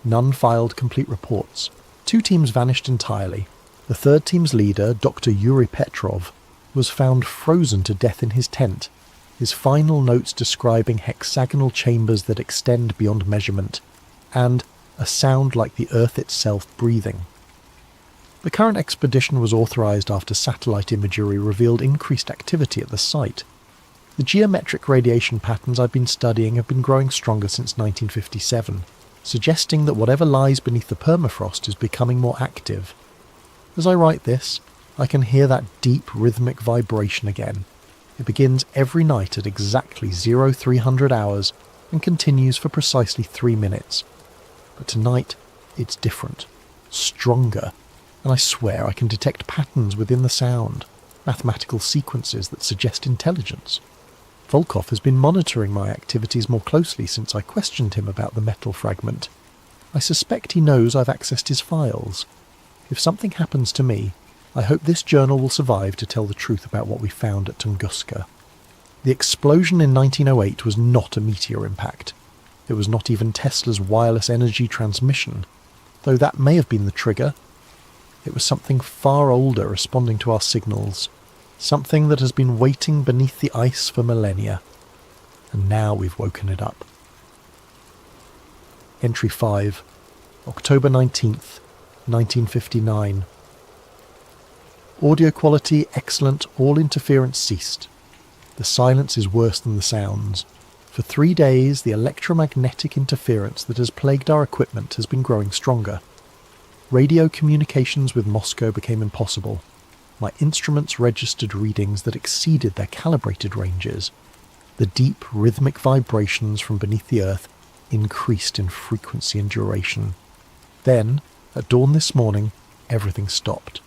None filed complete reports. 2 teams vanished entirely. The 3rd team's leader, Dr. Yuri Petrov, was found frozen to death in his tent, his final notes describing hexagonal chambers that extend beyond measurement, and a sound like the earth itself breathing. The current expedition was authorized after satellite imagery revealed increased activity at the site. The geometric radiation patterns I've been studying have been growing stronger since 1957, suggesting that whatever lies beneath the permafrost is becoming more active. As I write this, I can hear that deep rhythmic vibration again. It begins every night at exactly 0300 hours and continues for precisely 3 minutes. But tonight, it's different, stronger, and I swear I can detect patterns within the sound, mathematical sequences that suggest intelligence. Volkov has been monitoring my activities more closely since I questioned him about the metal fragment. I suspect he knows I've accessed his files. If something happens to me, I hope this journal will survive to tell the truth about what we found at Tunguska. The explosion in 1908 was not a meteor impact. It was not even Tesla's wireless energy transmission, though that may have been the trigger. It was something far older responding to our signals, something that has been waiting beneath the ice for millennia, and now we've woken it up. Entry 5, October 19th, 1959. Audio quality excellent, all interference ceased. The silence is worse than the sounds. For 3 days, the electromagnetic interference that has plagued our equipment has been growing stronger. Radio communications with Moscow became impossible. My instruments registered readings that exceeded their calibrated ranges. The deep, rhythmic vibrations from beneath the earth increased in frequency and duration. Then, at dawn this morning, everything stopped.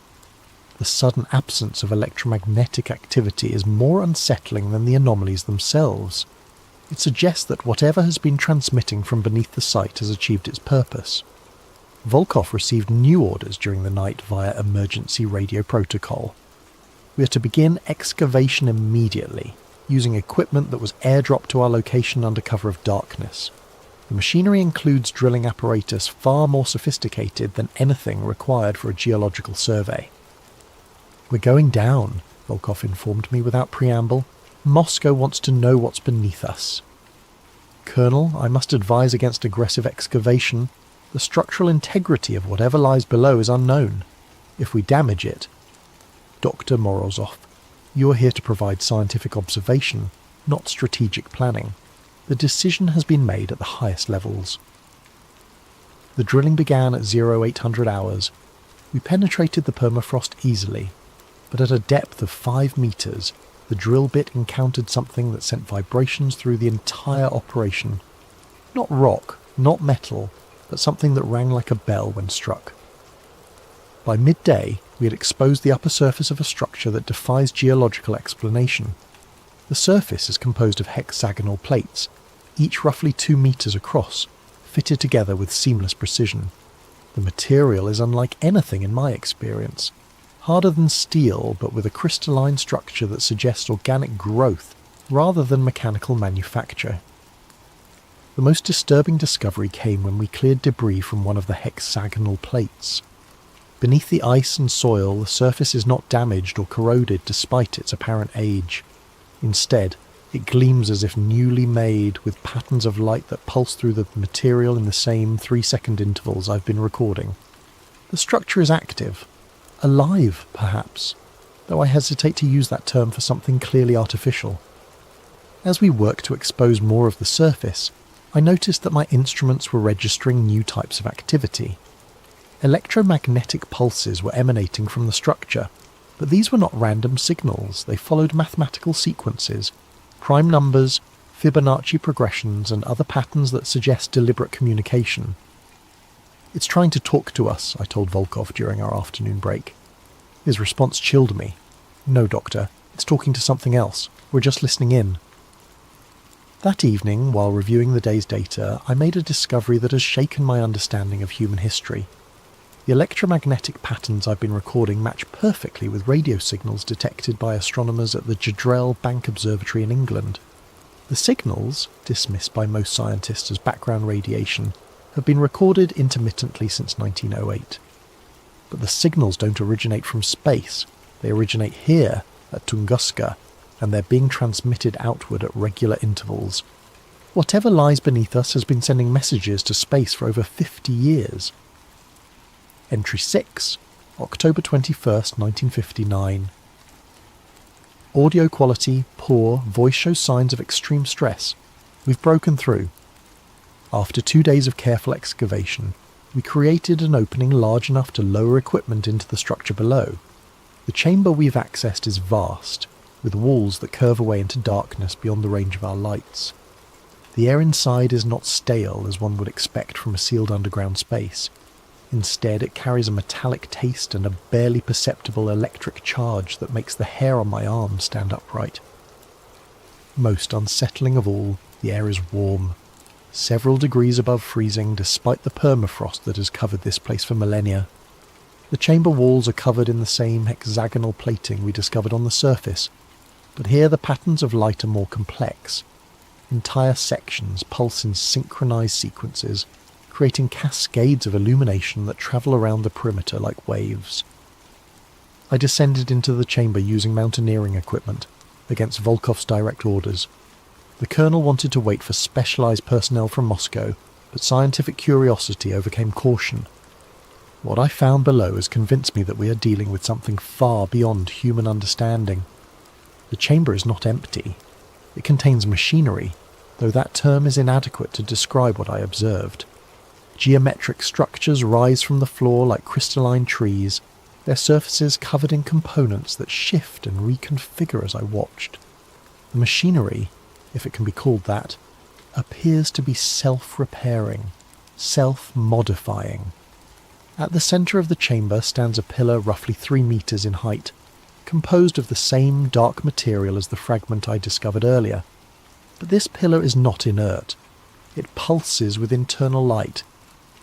The sudden absence of electromagnetic activity is more unsettling than the anomalies themselves. It suggests that whatever has been transmitting from beneath the site has achieved its purpose. Volkov received new orders during the night via emergency radio protocol. We are to begin excavation immediately, using equipment that was airdropped to our location under cover of darkness. The machinery includes drilling apparatus far more sophisticated than anything required for a geological survey. "We're going down," Volkov informed me without preamble. "Moscow wants to know what's beneath us." "Colonel, I must advise against aggressive excavation. The structural integrity of whatever lies below is unknown. If we damage it..." "Dr. Morozov, you are here to provide scientific observation, not strategic planning. The decision has been made at the highest levels." The drilling began at 0800 hours. We penetrated the permafrost easily, but at a depth of 5 meters, the drill bit encountered something that sent vibrations through the entire operation. Not rock, not metal, but something that rang like a bell when struck. By midday, we had exposed the upper surface of a structure that defies geological explanation. The surface is composed of hexagonal plates, each roughly 2 meters across, fitted together with seamless precision. The material is unlike anything in my experience. Harder than steel, but with a crystalline structure that suggests organic growth rather than mechanical manufacture. The most disturbing discovery came when we cleared debris from one of the hexagonal plates. Beneath the ice and soil, the surface is not damaged or corroded despite its apparent age. Instead, it gleams as if newly made, with patterns of light that pulse through the material in the same 3-second intervals I've been recording. The structure is active. Alive, perhaps, though I hesitate to use that term for something clearly artificial. As we worked to expose more of the surface, I noticed that my instruments were registering new types of activity. Electromagnetic pulses were emanating from the structure, but these were not random signals. They followed mathematical sequences, prime numbers, Fibonacci progressions, and other patterns that suggest deliberate communication. "It's trying to talk to us," I told Volkov during our afternoon break. His response chilled me. "No, Doctor, it's talking to something else. We're just listening in." That evening, while reviewing the day's data, I made a discovery that has shaken my understanding of human history. The electromagnetic patterns I've been recording match perfectly with radio signals detected by astronomers at the Jadrell Bank Observatory in England. The signals, dismissed by most scientists as background radiation, have been recorded intermittently since 1908. But the signals don't originate from space. They originate here, at Tunguska, and they're being transmitted outward at regular intervals. Whatever lies beneath us has been sending messages to space for over 50 years. Entry 6, October 21st, 1959. Audio quality poor, voice shows signs of extreme stress. We've broken through. After 2 days of careful excavation, we created an opening large enough to lower equipment into the structure below. The chamber we've accessed is vast, with walls that curve away into darkness beyond the range of our lights. The air inside is not stale as one would expect from a sealed underground space. Instead, it carries a metallic taste and a barely perceptible electric charge that makes the hair on my arm stand upright. Most unsettling of all, the air is warm, several degrees above freezing despite the permafrost that has covered this place for millennia. The chamber walls are covered in the same hexagonal plating we discovered on the surface, but here the patterns of light are more complex. Entire sections pulse in synchronized sequences, creating cascades of illumination that travel around the perimeter like waves. I descended into the chamber using mountaineering equipment, against Volkov's direct orders. The colonel wanted to wait for specialized personnel from Moscow, but scientific curiosity overcame caution. What I found below has convinced me that we are dealing with something far beyond human understanding. The chamber is not empty. It contains machinery, though that term is inadequate to describe what I observed. Geometric structures rise from the floor like crystalline trees, their surfaces covered in components that shift and reconfigure as I watched. The machinery, if it can be called that, appears to be self-repairing, self-modifying. At the centre of the chamber stands a pillar roughly 3 meters in height, composed of the same dark material as the fragment I discovered earlier. But this pillar is not inert. It pulses with internal light,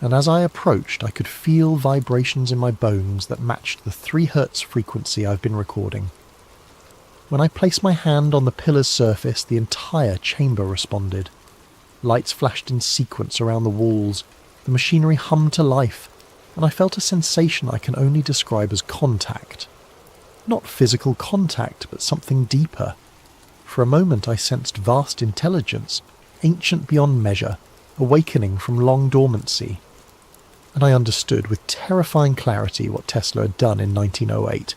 and as I approached I could feel vibrations in my bones that matched the 3 Hz frequency I've been recording. When I placed my hand on the pillar's surface, the entire chamber responded. Lights flashed in sequence around the walls, the machinery hummed to life, and I felt a sensation I can only describe as contact. Not physical contact, but something deeper. For a moment I sensed vast intelligence, ancient beyond measure, awakening from long dormancy. And I understood with terrifying clarity what Tesla had done in 1908.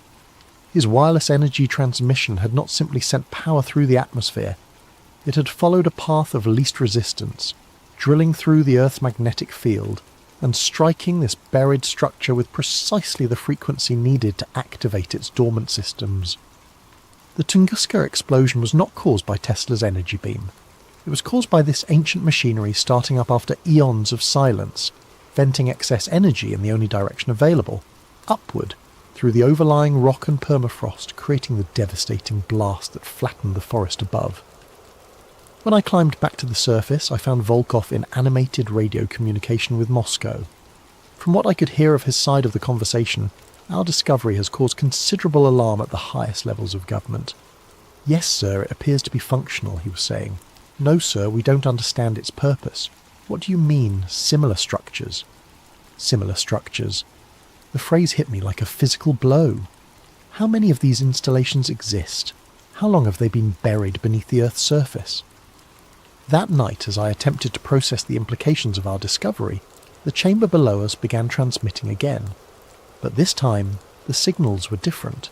His wireless energy transmission had not simply sent power through the atmosphere. It had followed a path of least resistance, drilling through the Earth's magnetic field and striking this buried structure with precisely the frequency needed to activate its dormant systems. The Tunguska explosion was not caused by Tesla's energy beam. It was caused by this ancient machinery starting up after eons of silence, venting excess energy in the only direction available, upward, through the overlying rock and permafrost, creating the devastating blast that flattened the forest above. When I climbed back to the surface, I found Volkov in animated radio communication with Moscow. From what I could hear of his side of the conversation, our discovery has caused considerable alarm at the highest levels of government. Yes, sir, it appears to be functional, he was saying. No, sir, we don't understand its purpose. What do you mean, similar structures? Similar structures. The phrase hit me like a physical blow. How many of these installations exist? How long have they been buried beneath the Earth's surface? That night, as I attempted to process the implications of our discovery, the chamber below us began transmitting again. But this time, the signals were different.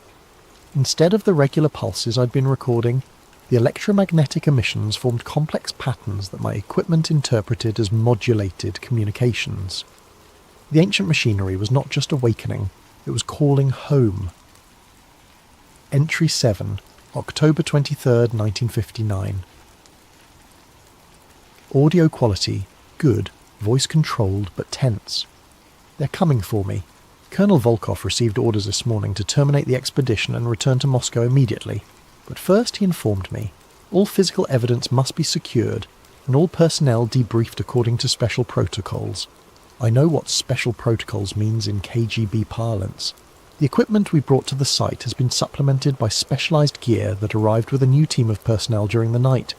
Instead of the regular pulses I'd been recording, the electromagnetic emissions formed complex patterns that my equipment interpreted as modulated communications. The ancient machinery was not just awakening, it was calling home. Entry 7, October 23rd, 1959. Audio quality, good, voice controlled but tense. They're coming for me. Colonel Volkov received orders this morning to terminate the expedition and return to Moscow immediately. But first he informed me, all physical evidence must be secured and all personnel debriefed according to special protocols. I know what special protocols means in KGB parlance. The equipment we brought to the site has been supplemented by specialised gear that arrived with a new team of personnel during the night.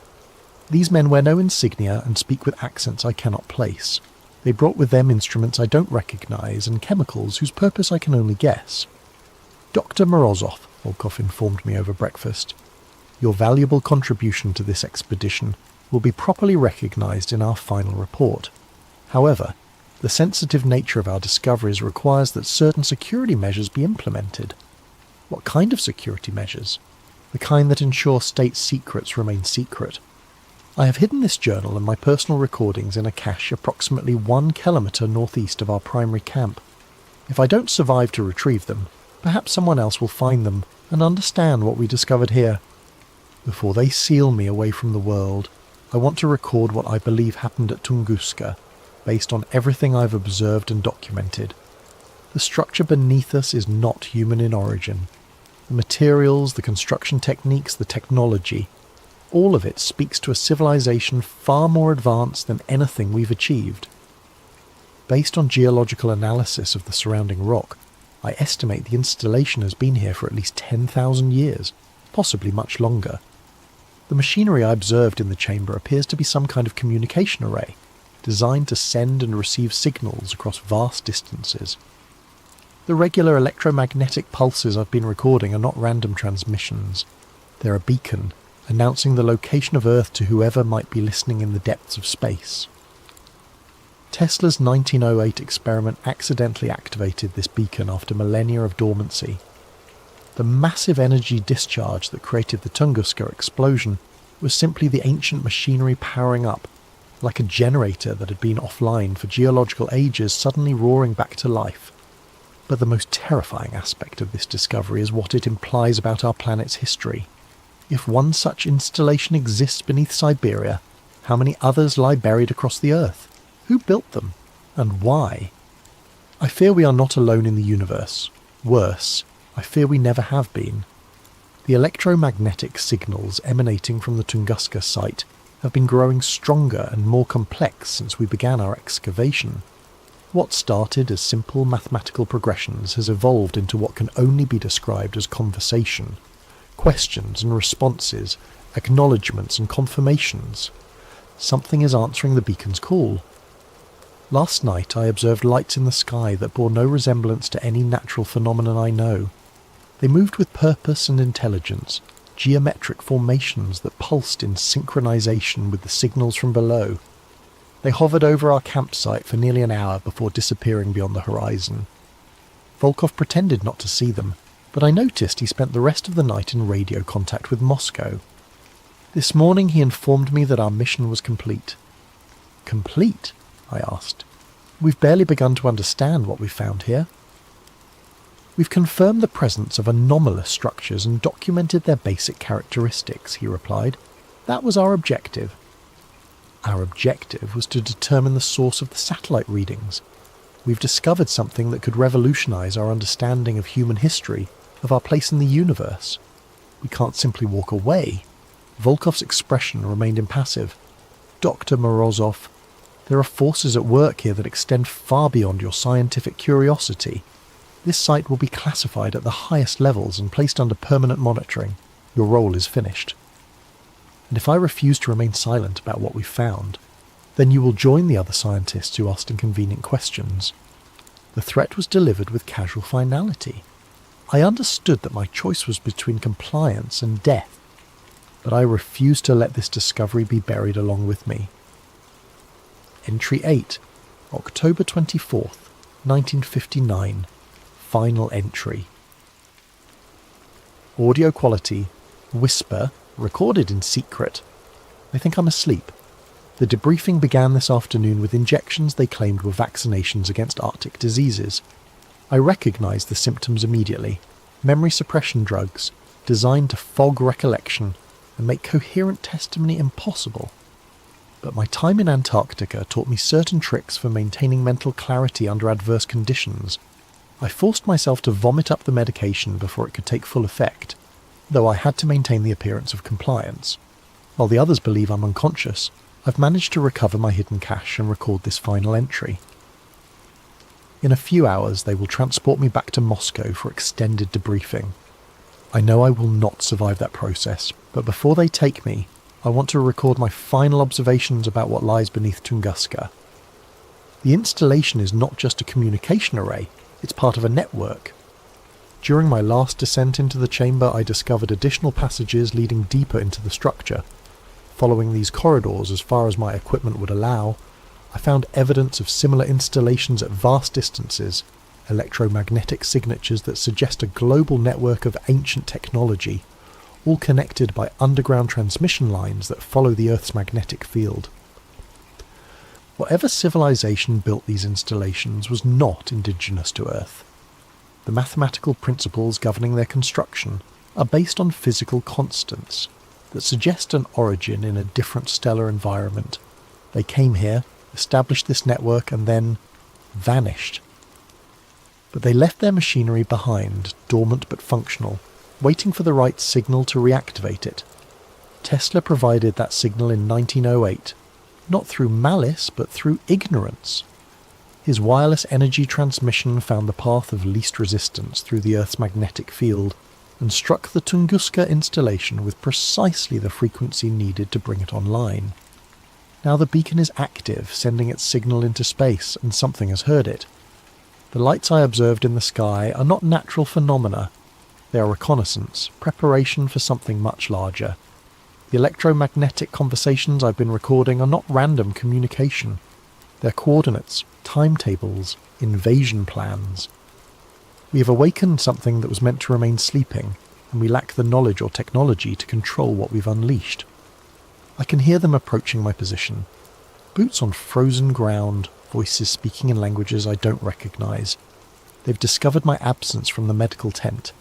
These men wear no insignia and speak with accents I cannot place. They brought with them instruments I don't recognise and chemicals whose purpose I can only guess. Dr. Morozov, Volkov informed me over breakfast. Your valuable contribution to this expedition will be properly recognised in our final report. However, the sensitive nature of our discoveries requires that certain security measures be implemented. What kind of security measures? The kind that ensure state secrets remain secret. I have hidden this journal and my personal recordings in a cache approximately 1 kilometre northeast of our primary camp. If I don't survive to retrieve them, perhaps someone else will find them and understand what we discovered here. Before they seal me away from the world, I want to record what I believe happened at Tunguska, based on everything I've observed and documented. The structure beneath us is not human in origin. The materials, the construction techniques, the technology, All of it speaks to a civilization far more advanced than anything we've achieved. Based on geological analysis of the surrounding rock, I estimate the installation has been here for at least 10,000 years, possibly much longer. The machinery I observed in the chamber appears to be some kind of communication array, designed to send and receive signals across vast distances. The regular electromagnetic pulses I've been recording are not random transmissions. They're a beacon, announcing the location of Earth to whoever might be listening in the depths of space. Tesla's 1908 experiment accidentally activated this beacon after millennia of dormancy. The massive energy discharge that created the Tunguska explosion was simply the ancient machinery powering up, like a generator that had been offline for geological ages suddenly roaring back to life. But the most terrifying aspect of this discovery is what it implies about our planet's history. If one such installation exists beneath Siberia, how many others lie buried across the Earth? Who built them? And why? I fear we are not alone in the universe. Worse, I fear we never have been. The electromagnetic signals emanating from the Tunguska site have been growing stronger and more complex since we began our excavation. What started as simple mathematical progressions has evolved into what can only be described as conversation. Questions and responses, acknowledgements and confirmations. Something is answering the beacon's call. Last night I observed lights in the sky that bore no resemblance to any natural phenomenon I know. They moved with purpose and intelligence, geometric formations that pulsed in synchronization with the signals from below. They hovered over our campsite for nearly an hour before disappearing beyond the horizon. Volkov pretended not to see them, but I noticed he spent the rest of the night in radio contact with Moscow. This morning he informed me that our mission was complete. Complete? I asked. We've barely begun to understand what we found here. We've confirmed the presence of anomalous structures and documented their basic characteristics, he replied. That was our objective. Our objective was to determine the source of the satellite readings. We've discovered something that could revolutionize our understanding of human history, of our place in the universe. We can't simply walk away. Volkov's expression remained impassive. Dr. Morozov, there are forces at work here that extend far beyond your scientific curiosity. This site will be classified at the highest levels and placed under permanent monitoring. Your role is finished. And if I refuse to remain silent about what we found, then you will join the other scientists who asked inconvenient questions. The threat was delivered with casual finality. I understood that my choice was between compliance and death, but I refused to let this discovery be buried along with me. Entry 8, October 24th, 1959. Final entry. Audio quality, whisper, recorded in secret. I think I'm asleep. The debriefing began this afternoon with injections they claimed were vaccinations against Arctic diseases. I recognized the symptoms immediately. Memory suppression drugs, designed to fog recollection and make coherent testimony impossible. But my time in Antarctica taught me certain tricks for maintaining mental clarity under adverse conditions. I forced myself to vomit up the medication before it could take full effect, though I had to maintain the appearance of compliance. While the others believe I'm unconscious, I've managed to recover my hidden cache and record this final entry. In a few hours they will transport me back to Moscow for extended debriefing. I know I will not survive that process, but before they take me, I want to record my final observations about what lies beneath Tunguska. The installation is not just a communication array, it's part of a network. During my last descent into the chamber, I discovered additional passages leading deeper into the structure. Following these corridors as far as my equipment would allow, I found evidence of similar installations at vast distances, electromagnetic signatures that suggest a global network of ancient technology, all connected by underground transmission lines that follow the Earth's magnetic field. Whatever civilization built these installations was not indigenous to Earth. The mathematical principles governing their construction are based on physical constants that suggest an origin in a different stellar environment. They came here, established this network, and then vanished. But they left their machinery behind, dormant but functional, waiting for the right signal to reactivate it. Tesla provided that signal in 1908, not through malice but through ignorance. His wireless energy transmission found the path of least resistance through the Earth's magnetic field and struck the Tunguska installation with precisely the frequency needed to bring it online. Now the beacon is active, sending its signal into space, and something has heard it. The lights I observed in the sky are not natural phenomena. They are reconnaissance, preparation for something much larger. The electromagnetic conversations I've been recording are not random communication. They're coordinates, timetables, invasion plans. We have awakened something that was meant to remain sleeping, and we lack the knowledge or technology to control what we've unleashed. I can hear them approaching my position. Boots on frozen ground, voices speaking in languages I don't recognise. They've discovered my absence from the medical tent.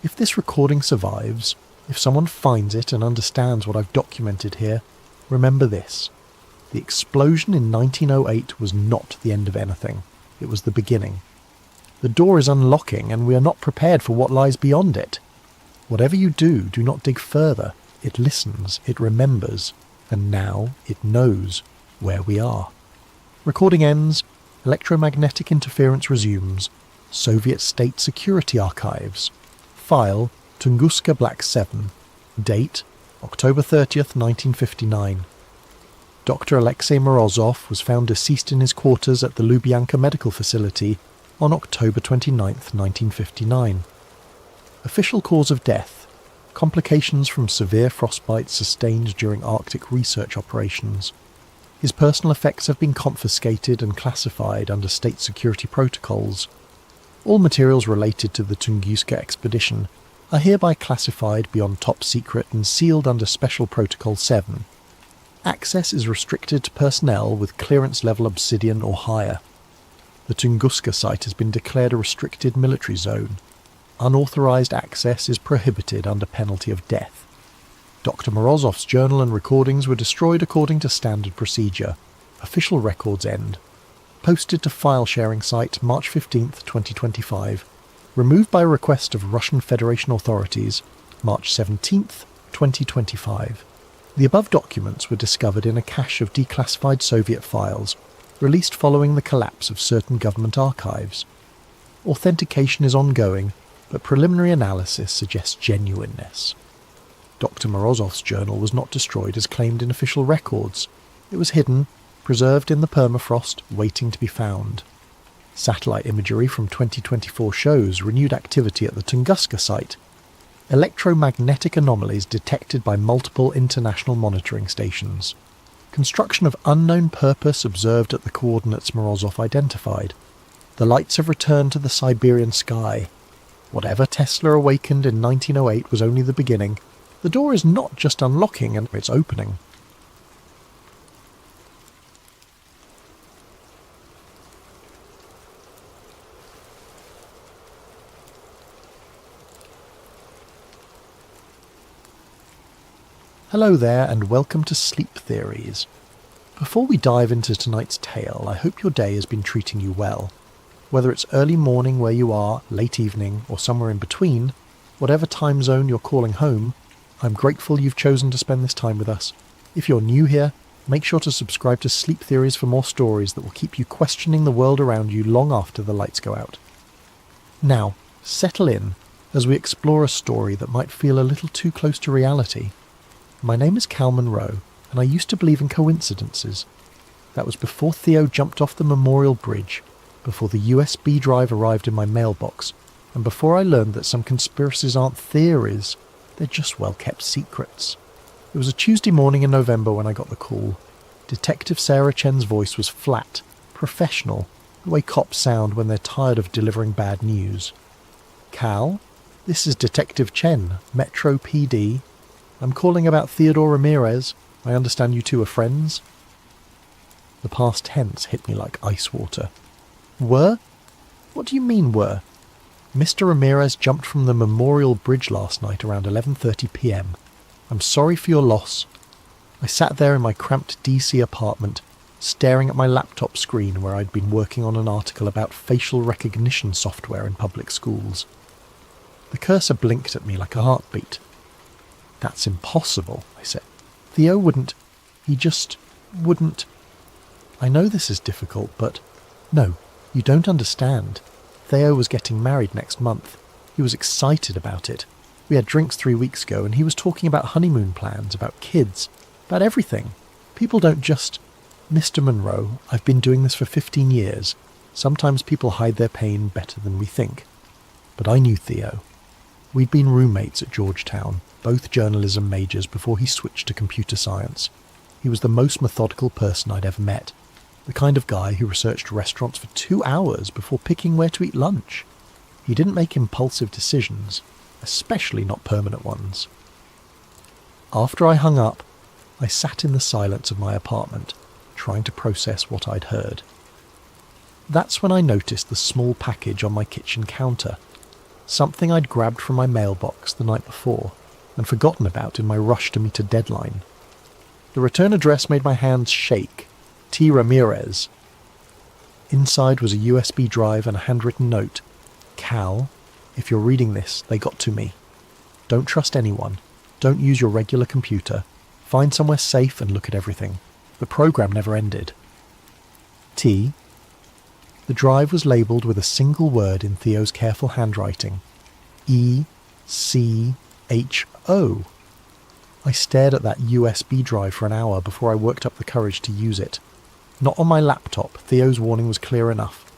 If this recording survives, if someone finds it and understands what I've documented here, remember this. The explosion in 1908 was not the end of anything. It was the beginning. The door is unlocking and we are not prepared for what lies beyond it. Whatever you do, do not dig further. It listens, it remembers, and now it knows where we are. Recording ends, electromagnetic interference resumes, Soviet State Security Archives. File, Tunguska Black 7. Date, October 30th, 1959. Dr. Alexei Morozov was found deceased in his quarters at the Lubyanka Medical Facility on October 29th, 1959. Official cause of death. Complications from severe frostbite sustained during Arctic research operations. His personal effects have been confiscated and classified under state security protocols. All materials related to the Tunguska expedition are hereby classified beyond top secret and sealed under Special Protocol 7. Access is restricted to personnel with clearance level obsidian or higher. The Tunguska site has been declared a restricted military zone. Unauthorized access is prohibited under penalty of death. Dr. Morozov's journal and recordings were destroyed according to standard procedure. Official records end. Posted to file sharing site March 15, 2025. Removed by request of Russian Federation authorities March 17, 2025. The above documents were discovered in a cache of declassified Soviet files, released following the collapse of certain government archives. Authentication is ongoing, but preliminary analysis suggests genuineness. Dr. Morozov's journal was not destroyed as claimed in official records. It was hidden, preserved in the permafrost, waiting to be found. Satellite imagery from 2024 shows renewed activity at the Tunguska site. Electromagnetic anomalies detected by multiple international monitoring stations. Construction of unknown purpose observed at the coordinates Morozov identified. The lights have returned to the Siberian sky. Whatever Tesla awakened in 1908 was only the beginning. The door is not just unlocking, and it's opening. Hello there, and welcome to Sleep Theories. Before we dive into tonight's tale, I hope your day has been treating you well. Whether it's early morning where you are, late evening, or somewhere in between, whatever time zone you're calling home, I'm grateful you've chosen to spend this time with us. If you're new here, make sure to subscribe to Sleep Theories for more stories that will keep you questioning the world around you long after the lights go out. Now, settle in as we explore a story that might feel a little too close to reality. My name is Cal Monroe, and I used to believe in coincidences. That was before Theo jumped off the Memorial Bridge, before the USB drive arrived in my mailbox, and before I learned that some conspiracies aren't theories, they're just well-kept secrets. It was a Tuesday morning in November when I got the call. Detective Sarah Chen's voice was flat, professional, the way cops sound when they're tired of delivering bad news. Cal, this is Detective Chen, Metro PD. I'm calling about Theodore Ramirez. I understand you two are friends? The past tense hit me like ice water. Were? What do you mean were? Mr. Ramirez jumped from the Memorial Bridge last night around 11:30 p.m. I'm sorry for your loss. I sat there in my cramped DC apartment, staring at my laptop screen where I'd been working on an article about facial recognition software in public schools. The cursor blinked at me like a heartbeat. That's impossible, I said. Theo wouldn't. He just wouldn't. I know this is difficult, but no, you don't understand. Theo was getting married next month. He was excited about it. We had drinks 3 weeks ago and he was talking about honeymoon plans, about kids, about everything. People don't just... Mr. Monroe, I've been doing this for 15 years. Sometimes people hide their pain better than we think. But I knew Theo. We'd been roommates at Georgetown, both journalism majors before he switched to computer science. He was the most methodical person I'd ever met. The kind of guy who researched restaurants for 2 hours before picking where to eat lunch. He didn't make impulsive decisions, especially not permanent ones. After I hung up, I sat in the silence of my apartment, trying to process what I'd heard. That's when I noticed the small package on my kitchen counter, something I'd grabbed from my mailbox the night before and forgotten about in my rush to meet a deadline. The return address made my hands shake. T. Ramirez. Inside was a USB drive and a handwritten note. Cal, if you're reading this, they got to me. Don't trust anyone. Don't use your regular computer. Find somewhere safe and look at everything. The program never ended. T. The drive was labelled with a single word in Theo's careful handwriting. E-C-H-O. I stared at that USB drive for an hour before I worked up the courage to use it. Not on my laptop, Theo's warning was clear enough.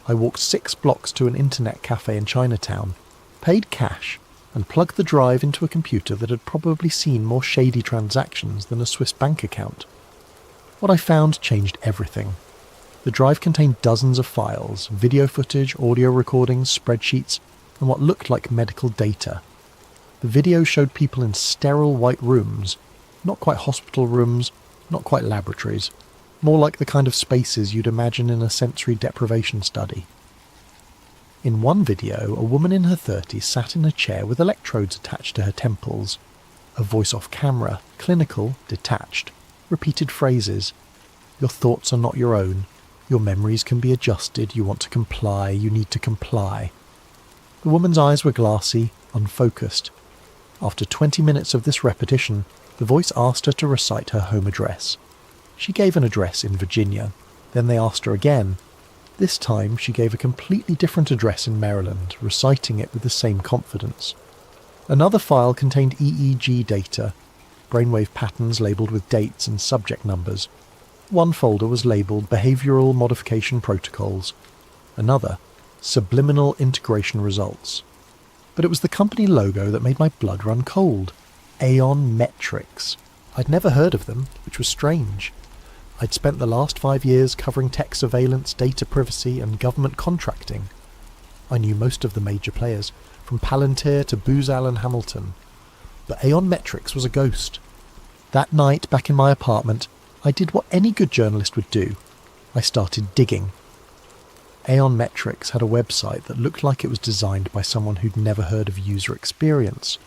I walked 6 blocks to an internet cafe in Chinatown, paid cash, and plugged the drive into a computer that had probably seen more shady transactions than a Swiss bank account. What I found changed everything. The drive contained dozens of files, video footage, audio recordings, spreadsheets, and what looked like medical data. The video showed people in sterile white rooms, not quite hospital rooms, not quite laboratories, more like the kind of spaces you'd imagine in a sensory deprivation study. In one video, a woman in her 30s sat in a chair with electrodes attached to her temples. A voice off camera, clinical, detached, repeated phrases. Your thoughts are not your own. Your memories can be adjusted. You want to comply. You need to comply. The woman's eyes were glassy, unfocused. After 20 minutes of this repetition, the voice asked her to recite her home address. She gave an address in Virginia. Then they asked her again. This time she gave a completely different address in Maryland, reciting it with the same confidence. Another file contained EEG data, brainwave patterns labelled with dates and subject numbers. One folder was labelled Behavioural Modification Protocols. Another, Subliminal Integration Results. But it was the company logo that made my blood run cold. Aeon Metrics. I'd never heard of them, which was strange. I'd spent the last 5 years covering tech surveillance, data privacy, and government contracting. I knew most of the major players, from Palantir to Booz Allen Hamilton. But Aeon Metrics was a ghost. That night, back in my apartment, I did what any good journalist would do. I started digging. Aeon Metrics had a website that looked like it was designed by someone who'd never heard of user experience.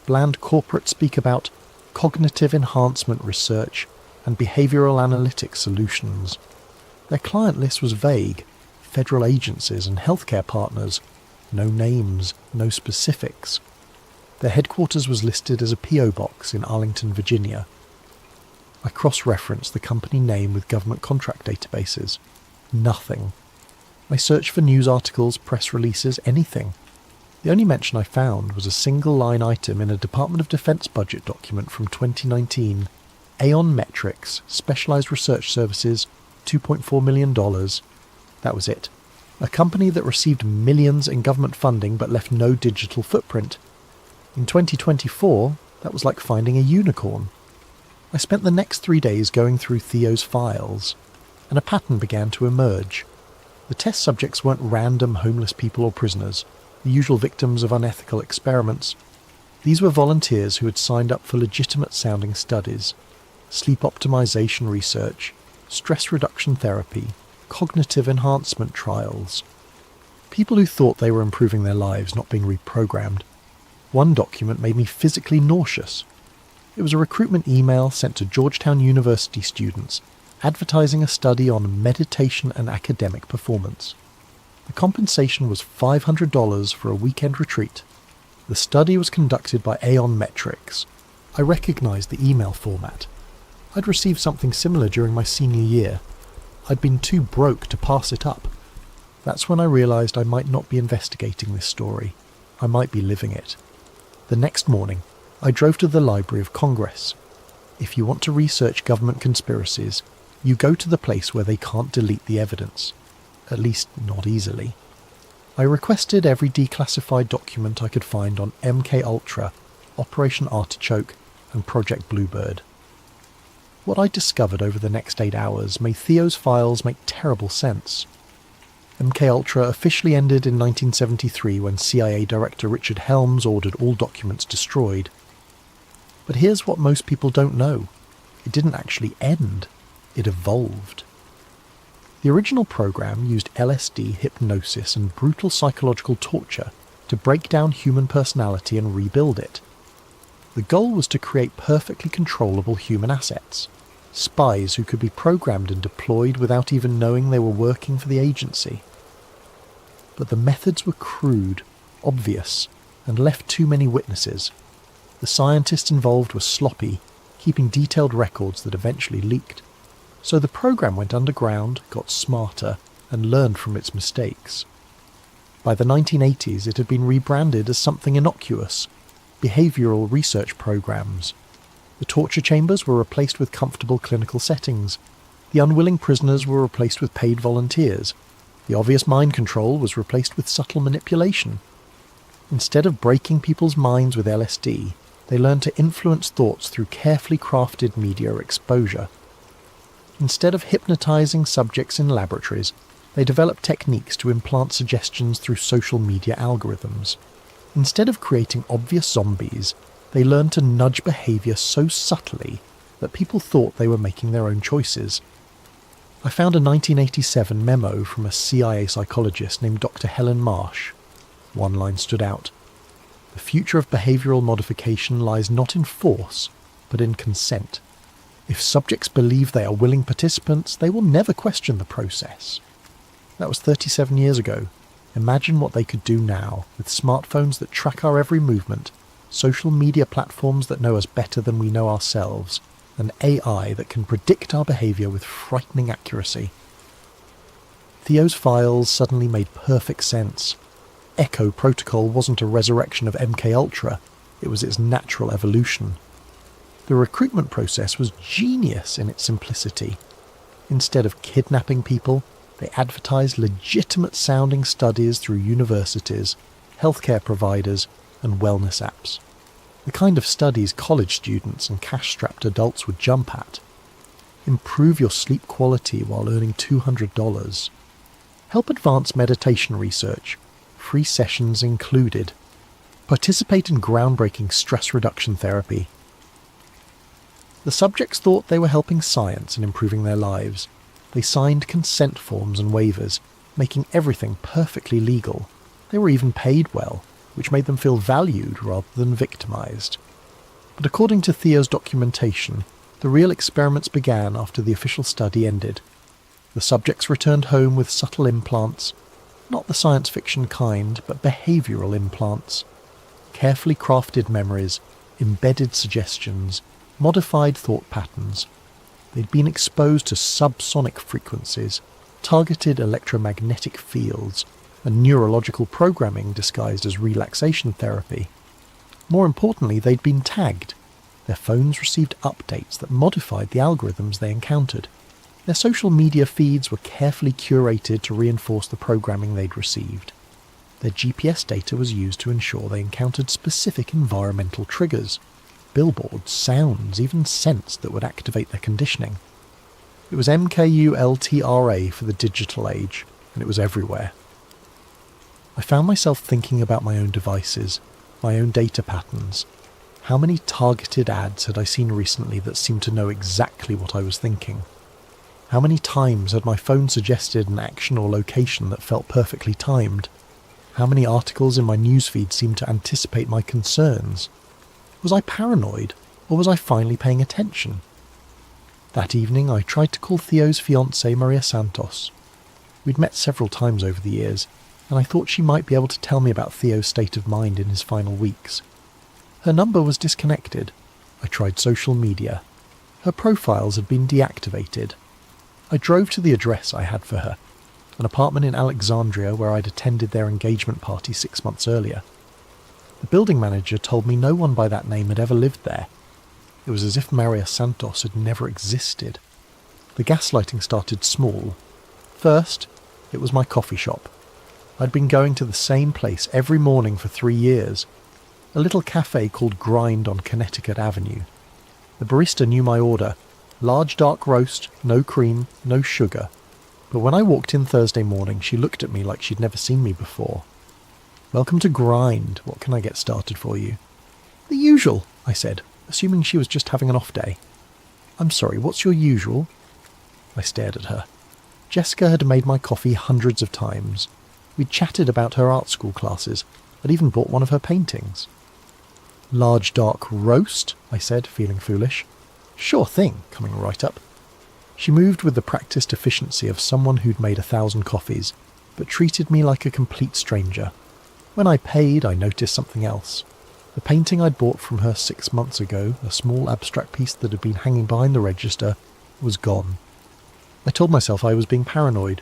Bland corporate speak about cognitive enhancement research and behavioural analytics solutions. Their client list was vague. Federal agencies and healthcare partners. No names, no specifics. Their headquarters was listed as a P.O. box in Arlington, Virginia. I cross-referenced the company name with government contract databases. Nothing. I searched for news articles, press releases, anything. The only mention I found was a single-line item in a Department of Defense budget document from 2019. Aeon Metrics, Specialized Research Services, $2.4 million. That was it. A company that received millions in government funding but left no digital footprint. In 2024, that was like finding a unicorn. I spent the next 3 days going through Theo's files, and a pattern began to emerge. The test subjects weren't random homeless people or prisoners, the usual victims of unethical experiments. These were volunteers who had signed up for legitimate-sounding studies, sleep optimization research, stress reduction therapy, cognitive enhancement trials. People who thought they were improving their lives, not being reprogrammed. One document made me physically nauseous. It was a recruitment email sent to Georgetown University students, advertising a study on meditation and academic performance. The compensation was $500 for a weekend retreat. The study was conducted by Aeon Metrics. I recognised the email format. I'd received something similar during my senior year. I'd been too broke to pass it up. That's when I realised I might not be investigating this story. I might be living it. The next morning, I drove to the Library of Congress. If you want to research government conspiracies, you go to the place where they can't delete the evidence. At least, not easily. I requested every declassified document I could find on MK Ultra, Operation Artichoke, and Project Bluebird. What I discovered over the next 8 hours made Theo's files make terrible sense. MK Ultra officially ended in 1973 when CIA Director Richard Helms ordered all documents destroyed. But here's what most people don't know. It didn't actually end. It evolved. The original program used LSD, hypnosis, and brutal psychological torture to break down human personality and rebuild it. The goal was to create perfectly controllable human assets, spies who could be programmed and deployed without even knowing they were working for the agency. But the methods were crude, obvious, and left too many witnesses. The scientists involved were sloppy, keeping detailed records that eventually leaked. So the program went underground, got smarter, and learned from its mistakes. By the 1980s, it had been rebranded as something innocuous, behavioural research programs. The torture chambers were replaced with comfortable clinical settings. The unwilling prisoners were replaced with paid volunteers. The obvious mind control was replaced with subtle manipulation. Instead of breaking people's minds with LSD, they learned to influence thoughts through carefully crafted media exposure. Instead of hypnotizing subjects in laboratories, they developed techniques to implant suggestions through social media algorithms. Instead of creating obvious zombies, they learned to nudge behaviour so subtly that people thought they were making their own choices. I found a 1987 memo from a CIA psychologist named Dr. Helen Marsh. One line stood out. The future of behavioural modification lies not in force, but in consent. If subjects believe they are willing participants, they will never question the process. That was 37 years ago. Imagine what they could do now, with smartphones that track our every movement, social media platforms that know us better than we know ourselves, and AI that can predict our behaviour with frightening accuracy. Theo's files suddenly made perfect sense. Echo Protocol wasn't a resurrection of MK Ultra, it was its natural evolution. The recruitment process was genius in its simplicity. Instead of kidnapping people, they advertised legitimate-sounding studies through universities, healthcare providers, and wellness apps. The kind of studies college students and cash-strapped adults would jump at. Improve your sleep quality while earning $200. Help advance meditation research, free sessions included. Participate in groundbreaking stress reduction therapy. The subjects thought they were helping science and improving their lives. They signed consent forms and waivers, making everything perfectly legal. They were even paid well, which made them feel valued rather than victimised. But according to Theo's documentation, the real experiments began after the official study ended. The subjects returned home with subtle implants, not the science fiction kind, but behavioural implants. Carefully crafted memories, embedded suggestions, modified thought patterns. They'd been exposed to subsonic frequencies, targeted electromagnetic fields, and neurological programming disguised as relaxation therapy. More importantly, they'd been tagged. Their phones received updates that modified the algorithms they encountered. Their social media feeds were carefully curated to reinforce the programming they'd received. Their GPS data was used to ensure they encountered specific environmental triggers. Billboards, sounds, even scents that would activate their conditioning. It was MKULTRA for the digital age, and it was everywhere. I found myself thinking about my own devices, my own data patterns. How many targeted ads had I seen recently that seemed to know exactly what I was thinking? How many times had my phone suggested an action or location that felt perfectly timed? How many articles in my newsfeed seemed to anticipate my concerns? Was I paranoid, or was I finally paying attention? That evening I tried to call Theo's fiancée Maria Santos. We'd met several times over the years. and I thought she might be able to tell me about Theo's state of mind in his final weeks. Her number was disconnected. I tried social media. Her profiles had been deactivated. I drove to the address I had for her, an apartment in Alexandria where I'd attended their engagement party 6 months earlier. The building manager told me no one by that name had ever lived there. It was as if Maria Santos had never existed. The gaslighting started small. First, it was my coffee shop. I'd been going to the same place every morning for 3 years, a little cafe called Grind on Connecticut Avenue. The barista knew my order: large dark roast, no cream, no sugar. But when I walked in Thursday morning, she looked at me like she'd never seen me before. "Welcome to Grind. What can I get started for you?" "The usual," I said, assuming she was just having an off day. "I'm sorry, what's your usual?" I stared at her. Jessica had made my coffee hundreds of times. We'd chatted about her art school classes. I'd even bought one of her paintings. "Large dark roast," I said, feeling foolish. "Sure thing," coming right up. She moved with the practiced efficiency of someone who'd made 1,000 coffees, but treated me like a complete stranger. When I paid, I noticed something else. The painting I'd bought from her 6 months ago, a small abstract piece that had been hanging behind the register, was gone. I told myself I was being paranoid.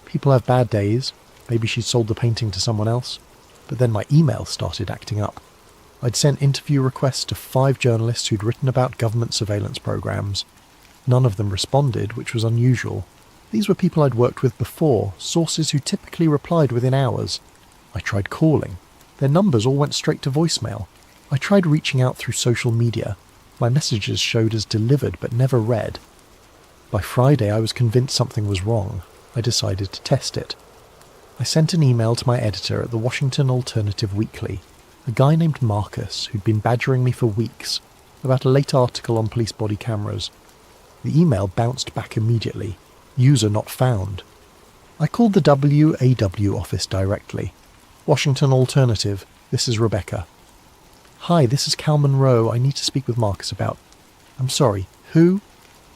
People have bad days. Maybe she'd sold the painting to someone else. But then my email started acting up. I'd sent interview requests to 5 journalists who'd written about government surveillance programs. None of them responded, which was unusual. These were people I'd worked with before, sources who typically replied within hours. I tried calling. Their numbers all went straight to voicemail. I tried reaching out through social media. My messages showed as delivered but never read. By Friday, I was convinced something was wrong. I decided to test it. I sent an email to my editor at the Washington Alternative Weekly, a guy named Marcus who'd been badgering me for weeks about a late article on police body cameras. The email bounced back immediately. User not found. I called the WAW office directly. "Washington Alternative, this is Rebecca." "Hi, this is Cal Monroe. I need to speak with Marcus about..." "I'm sorry, who?"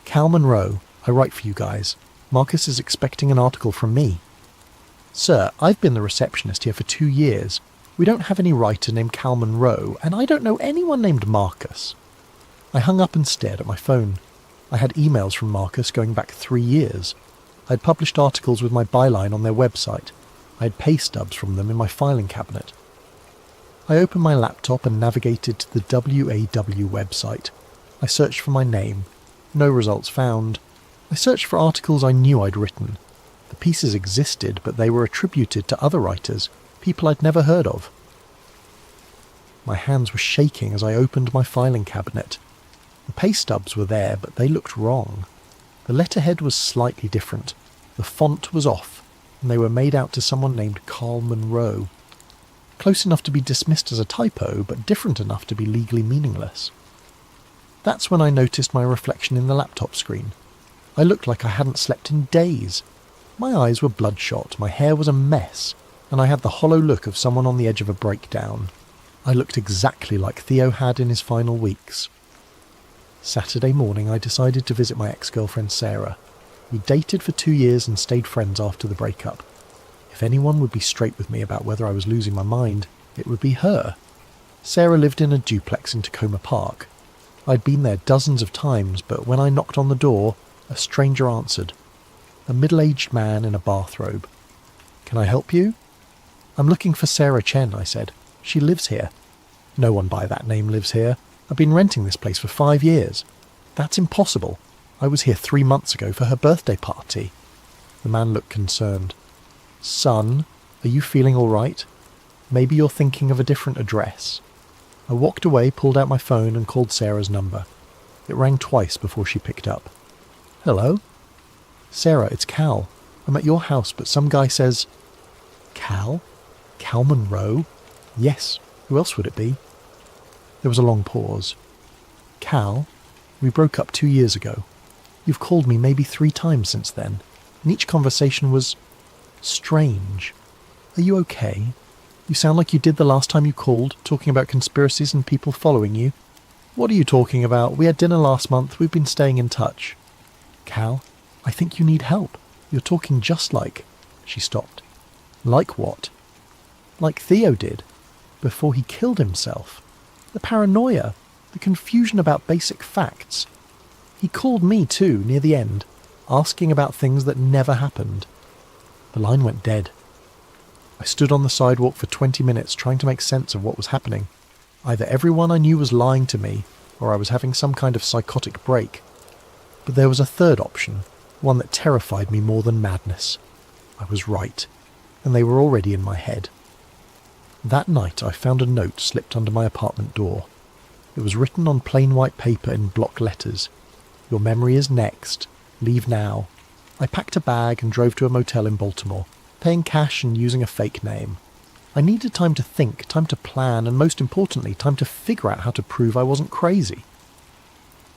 "Cal Monroe. I write for you guys. Marcus is expecting an article from me." "Sir, I've been the receptionist here for 2 years. We don't have any writer named Cal Monroe, and I don't know anyone named Marcus." I hung up and stared at my phone. I had emails from Marcus going back 3 years. I had published articles with my byline on their website. I had pay stubs from them in my filing cabinet. I opened my laptop and navigated to the WAW website. I searched for my name. No results found. I searched for articles I knew I'd written. The pieces existed, but they were attributed to other writers, people I'd never heard of. My hands were shaking as I opened my filing cabinet. The pay stubs were there, but they looked wrong. The letterhead was slightly different. The font was off, and they were made out to someone named Carl Monroe. Close enough to be dismissed as a typo, but different enough to be legally meaningless. That's when I noticed my reflection in the laptop screen. I looked like I hadn't slept in days. My eyes were bloodshot, my hair was a mess, and I had the hollow look of someone on the edge of a breakdown. I looked exactly like Theo had in his final weeks. Saturday morning I decided to visit my ex-girlfriend Sarah. We dated for 2 years and stayed friends after the breakup. If anyone would be straight with me about whether I was losing my mind, it would be her. Sarah lived in a duplex in Tacoma Park. I'd been there dozens of times, but when I knocked on the door, a stranger answered. A middle-aged man in a bathrobe. "Can I help you?" "I'm looking for Sarah Chen," I said. "She lives here." "No one by that name lives here. I've been renting this place for 5 years." "That's impossible. I was here 3 months ago for her birthday party." The man looked concerned. "Son, are you feeling all right? Maybe you're thinking of a different address." I walked away, pulled out my phone and called Sarah's number. It rang twice before she picked up. "Hello?" "Sarah, it's Cal. I'm at your house, but some guy says..." "Cal? Cal Monroe?" "Yes. Who else would it be?" There was a long pause. "Cal, we broke up 2 years ago. You've called me maybe 3 times since then, and each conversation was strange. Are you okay? You sound like you did the last time you called, talking about conspiracies and people following you." "What are you talking about? We had dinner last month. We've been staying in touch." "Cal, I think you need help. You're talking just like..." She stopped. Like what? Like Theo did, before he killed himself. The paranoia, the confusion about basic facts. He called me too, near the end, asking about things that never happened. The line went dead. I stood on the sidewalk for 20 minutes trying to make sense of what was happening. Either everyone I knew was lying to me, or I was having some kind of psychotic break. But there was a third option, one that terrified me more than madness. I was right, and they were already in my head. That night I found a note slipped under my apartment door. It was written on plain white paper in block letters. Your memory is next. Leave now. I packed a bag and drove to a motel in Baltimore, paying cash and using a fake name. I needed time to think, time to plan, and most importantly, time to figure out how to prove I wasn't crazy.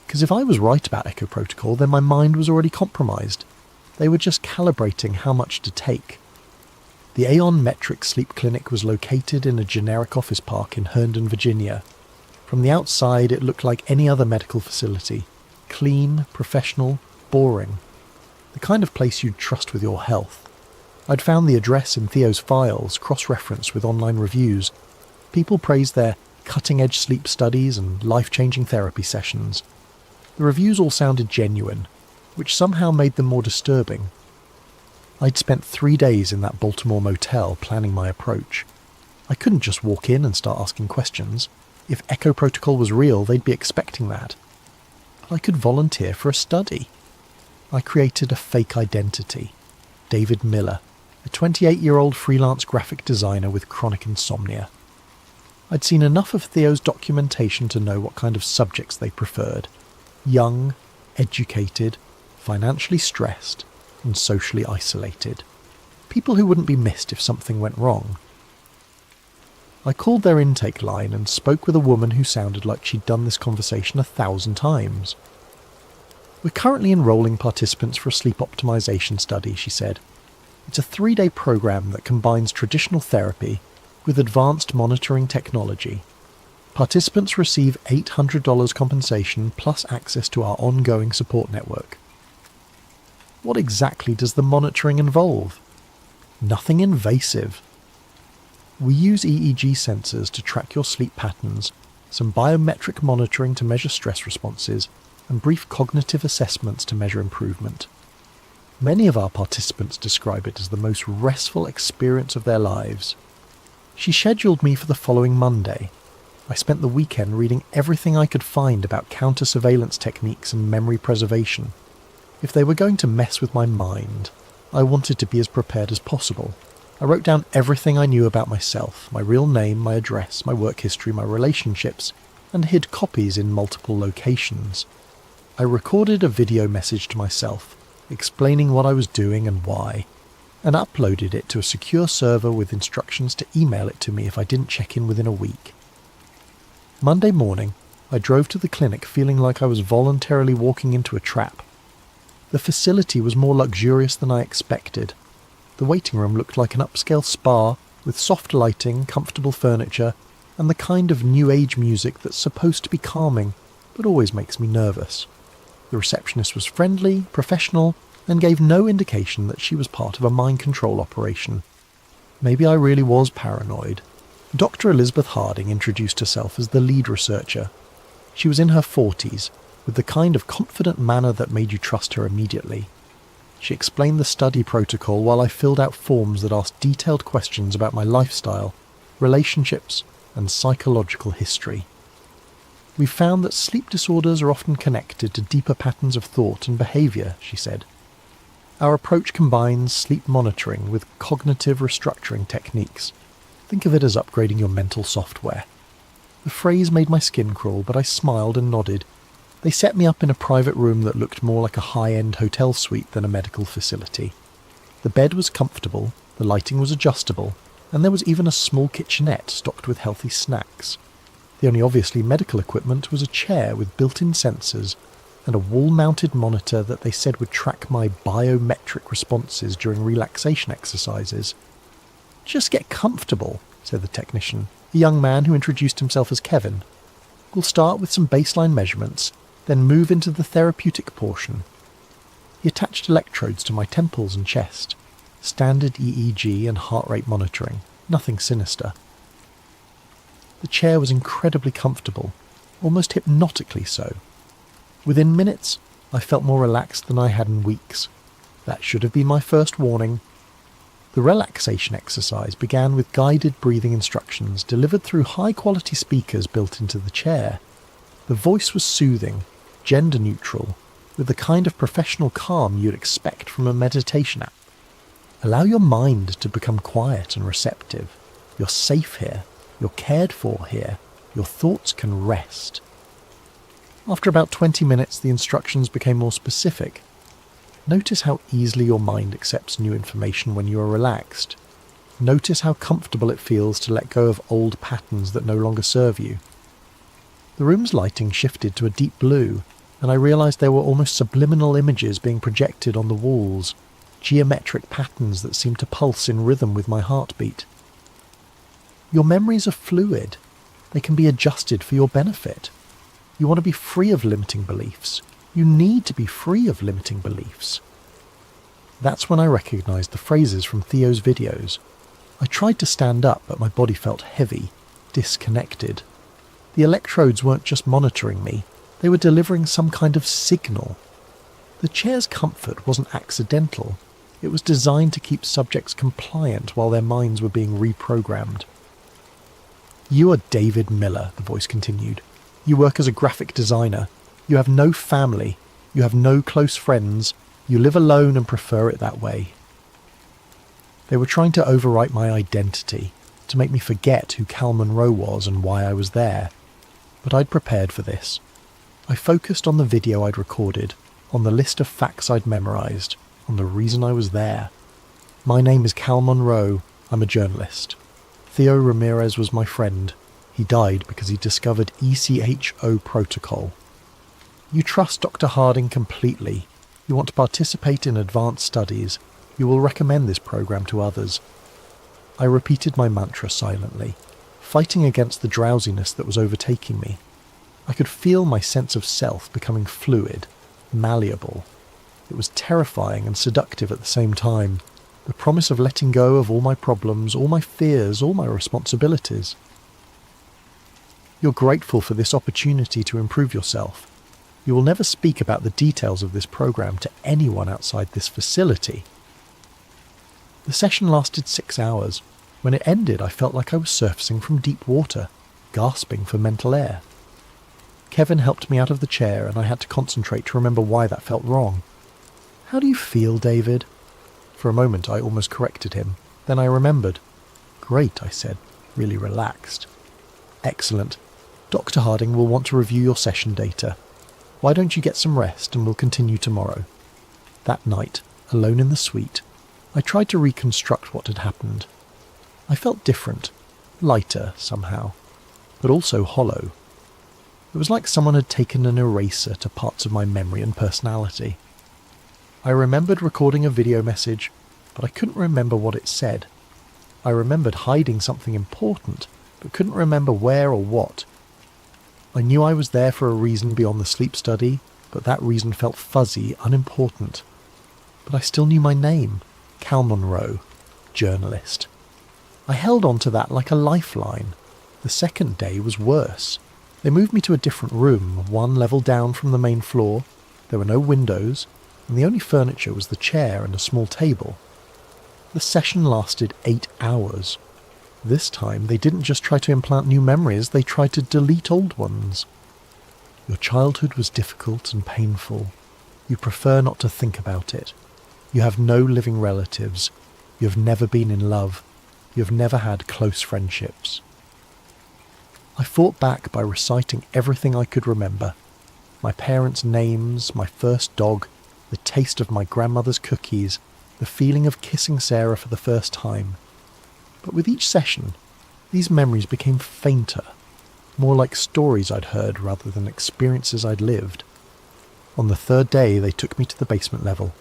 Because if I was right about Echo Protocol, then my mind was already compromised. They were just calibrating how much to take. The Aeon Metric Sleep Clinic was located in a generic office park in Herndon, Virginia. From the outside, it looked like any other medical facility. Clean, professional, boring. The kind of place you'd trust with your health. I'd found the address in Theo's files, cross-referenced with online reviews. People praised their cutting-edge sleep studies and life-changing therapy sessions. The reviews all sounded genuine, which somehow made them more disturbing. I'd spent 3 days in that Baltimore motel planning my approach. I couldn't just walk in and start asking questions. If Echo Protocol was real, they'd be expecting that. But I could volunteer for a study. I created a fake identity. David Miller, a 28-year-old freelance graphic designer with chronic insomnia. I'd seen enough of Theo's documentation to know what kind of subjects they preferred. Young, educated, financially stressed, and socially isolated. People who wouldn't be missed if something went wrong. I called their intake line and spoke with a woman who sounded like she'd done this conversation 1,000 times. We're currently enrolling participants for a sleep optimization study, she said. It's a 3-day program that combines traditional therapy with advanced monitoring technology. Participants receive $800 compensation plus access to our ongoing support network. What exactly does the monitoring involve? Nothing invasive. We use EEG sensors to track your sleep patterns, some biometric monitoring to measure stress responses, and brief cognitive assessments to measure improvement. Many of our participants describe it as the most restful experience of their lives. She scheduled me for the following Monday. I spent the weekend reading everything I could find about counter-surveillance techniques and memory preservation. If they were going to mess with my mind, I wanted to be as prepared as possible. I wrote down everything I knew about myself, my real name, my address, my work history, my relationships, and hid copies in multiple locations. I recorded a video message to myself, explaining what I was doing and why, and uploaded it to a secure server with instructions to email it to me if I didn't check in within a week. Monday morning, I drove to the clinic feeling like I was voluntarily walking into a trap. The facility was more luxurious than I expected. The waiting room looked like an upscale spa with soft lighting, comfortable furniture, and the kind of new age music that's supposed to be calming, but always makes me nervous. The receptionist was friendly, professional, and gave no indication that she was part of a mind control operation. Maybe I really was paranoid. Dr. Elizabeth Harding introduced herself as the lead researcher. She was in her 40s, with the kind of confident manner that made you trust her immediately. She explained the study protocol while I filled out forms that asked detailed questions about my lifestyle, relationships, and psychological history. We found that sleep disorders are often connected to deeper patterns of thought and behaviour, she said. Our approach combines sleep monitoring with cognitive restructuring techniques. Think of it as upgrading your mental software. The phrase made my skin crawl, but I smiled and nodded. They set me up in a private room that looked more like a high-end hotel suite than a medical facility. The bed was comfortable, the lighting was adjustable, and there was even a small kitchenette stocked with healthy snacks. The only obviously medical equipment was a chair with built-in sensors and a wall-mounted monitor that they said would track my biometric responses during relaxation exercises. "Just get comfortable," said the technician, a young man who introduced himself as Kevin. "We'll start with some baseline measurements, then move into the therapeutic portion." He attached electrodes to my temples and chest. Standard EEG and heart rate monitoring, nothing sinister. The chair was incredibly comfortable, almost hypnotically so. Within minutes, I felt more relaxed than I had in weeks. That should have been my first warning. The relaxation exercise began with guided breathing instructions delivered through high-quality speakers built into the chair. The voice was soothing, gender-neutral, with the kind of professional calm you'd expect from a meditation app. Allow your mind to become quiet and receptive. You're safe here. You're cared for here. Your thoughts can rest. After about 20 minutes, the instructions became more specific. Notice how easily your mind accepts new information when you are relaxed. Notice how comfortable it feels to let go of old patterns that no longer serve you. The room's lighting shifted to a deep blue, and I realised there were almost subliminal images being projected on the walls, geometric patterns that seemed to pulse in rhythm with my heartbeat. Your memories are fluid. They can be adjusted for your benefit. You want to be free of limiting beliefs. You need to be free of limiting beliefs. That's when I recognised the phrases from Theo's videos. I tried to stand up, but my body felt heavy, disconnected. The electrodes weren't just monitoring me, they were delivering some kind of signal. The chair's comfort wasn't accidental. It was designed to keep subjects compliant while their minds were being reprogrammed. "You are David Miller," the voice continued. "You work as a graphic designer. You have no family. You have no close friends. You live alone and prefer it that way." They were trying to overwrite my identity, to make me forget who Cal Monroe was and why I was there. But I'd prepared for this. I focused on the video I'd recorded, on the list of facts I'd memorised, on the reason I was there. My name is Cal Monroe. I'm a journalist. Theo Ramirez was my friend. He died because he discovered ECHO protocol. You trust Dr. Harding completely. You want to participate in advanced studies. You will recommend this program to others. I repeated my mantra silently, fighting against the drowsiness that was overtaking me. I could feel my sense of self becoming fluid, malleable. It was terrifying and seductive at the same time. The promise of letting go of all my problems, all my fears, all my responsibilities. You're grateful for this opportunity to improve yourself. You will never speak about the details of this program to anyone outside this facility. The session lasted 6 hours. When it ended, I felt like I was surfacing from deep water, gasping for mental air. Kevin helped me out of the chair, and I had to concentrate to remember why that felt wrong. "How do you feel, David?" For a moment I almost corrected him. Then I remembered. "Great," I said, really relaxed. "Excellent. Dr. Harding will want to review your session data. Why don't you get some rest and we'll continue tomorrow?" That night, alone in the suite, I tried to reconstruct what had happened. I felt different, lighter somehow, but also hollow. It was like someone had taken an eraser to parts of my memory and personality. I remembered recording a video message, but I couldn't remember what it said. I remembered hiding something important, but couldn't remember where or what. I knew I was there for a reason beyond the sleep study, but that reason felt fuzzy, unimportant. But I still knew my name, Cal Monroe, journalist. I held on to that like a lifeline. The second day was worse. They moved me to a different room, one level down from the main floor. There were no windows, and the only furniture was the chair and a small table. The session lasted 8 hours. This time, they didn't just try to implant new memories, they tried to delete old ones. Your childhood was difficult and painful. You prefer not to think about it. You have no living relatives. You have never been in love. You have never had close friendships. I fought back by reciting everything I could remember. My parents' names, my first dog, the taste of my grandmother's cookies, the feeling of kissing Sarah for the first time. But with each session, these memories became fainter, more like stories I'd heard rather than experiences I'd lived. On the third day, they took me to the basement level.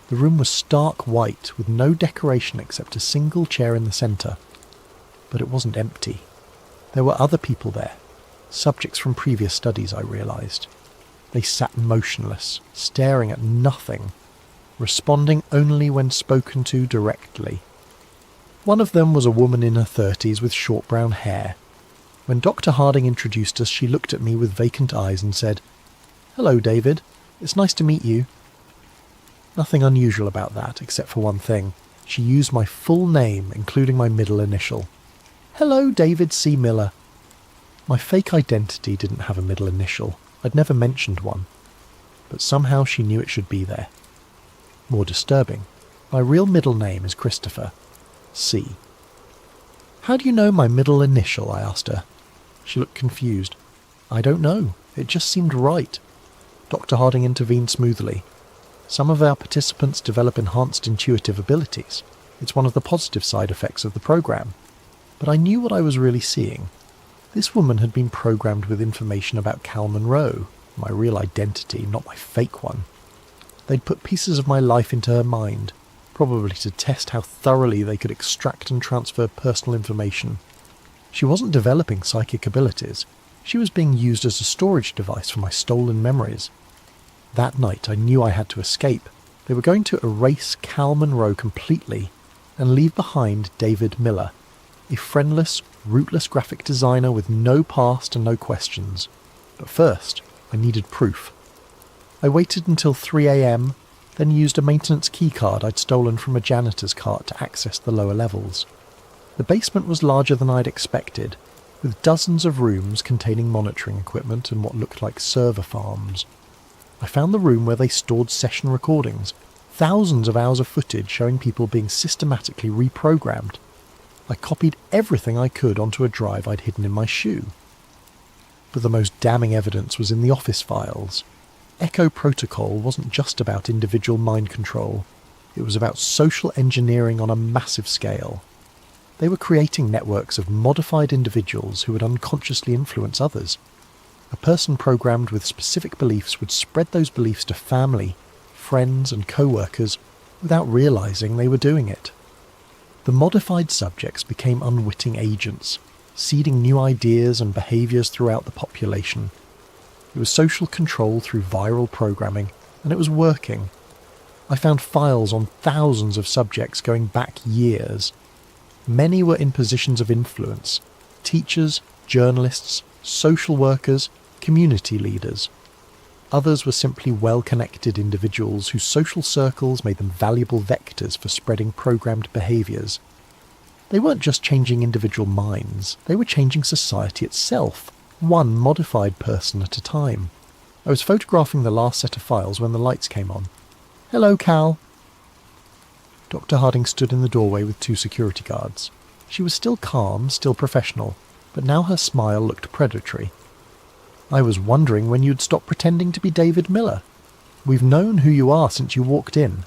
The room was stark white, with no decoration except a single chair in the centre. But it wasn't empty. There were other people there, subjects from previous studies, I realised. They sat motionless, staring at nothing. responding only when spoken to directly. One of them was a woman in her 30s with short brown hair. When Dr. Harding introduced us, she looked at me with vacant eyes and said, "Hello, David. It's nice to meet you." Nothing unusual about that, except for one thing. She used my full name, including my middle initial. "Hello, David C. Miller." My fake identity didn't have a middle initial. I'd never mentioned one. But somehow she knew it should be there. More disturbing, my real middle name is Christopher. C. "How do you know my middle initial?" I asked her. She looked confused. "I don't know. It just seemed right." Dr. Harding intervened smoothly. "Some of our participants develop enhanced intuitive abilities. It's one of the positive side effects of the program." But I knew what I was really seeing. This woman had been programmed with information about Cal Monroe, my real identity, not my fake one. They'd put pieces of my life into her mind, probably to test how thoroughly they could extract and transfer personal information. She wasn't developing psychic abilities. She was being used as a storage device for my stolen memories. That night I knew I had to escape. They were going to erase Cal Monroe completely and leave behind David Miller, a friendless, rootless graphic designer with no past and no questions. But first, I needed proof. I waited until 3 a.m, then used a maintenance keycard I'd stolen from a janitor's cart to access the lower levels. The basement was larger than I'd expected, with dozens of rooms containing monitoring equipment and what looked like server farms. I found the room where they stored session recordings, thousands of hours of footage showing people being systematically reprogrammed. I copied everything I could onto a drive I'd hidden in my shoe. But the most damning evidence was in the office files. Echo Protocol wasn't just about individual mind control. It was about social engineering on a massive scale. They were creating networks of modified individuals who would unconsciously influence others. A person programmed with specific beliefs would spread those beliefs to family, friends and co-workers without realizing they were doing it. The modified subjects became unwitting agents, seeding new ideas and behaviours throughout the population. It was social control through viral programming, and it was working. I found files on thousands of subjects going back years. Many were in positions of influence: teachers, journalists, social workers, community leaders. Others were simply well-connected individuals whose social circles made them valuable vectors for spreading programmed behaviours. They weren't just changing individual minds, they were changing society itself, one modified person at a time. I was photographing the last set of files when the lights came on. "Hello, Cal." Dr. Harding stood in the doorway with 2 security guards. She was still calm, still professional, but now her smile looked predatory. "I was wondering when you'd stop pretending to be David Miller. We've known who you are since you walked in.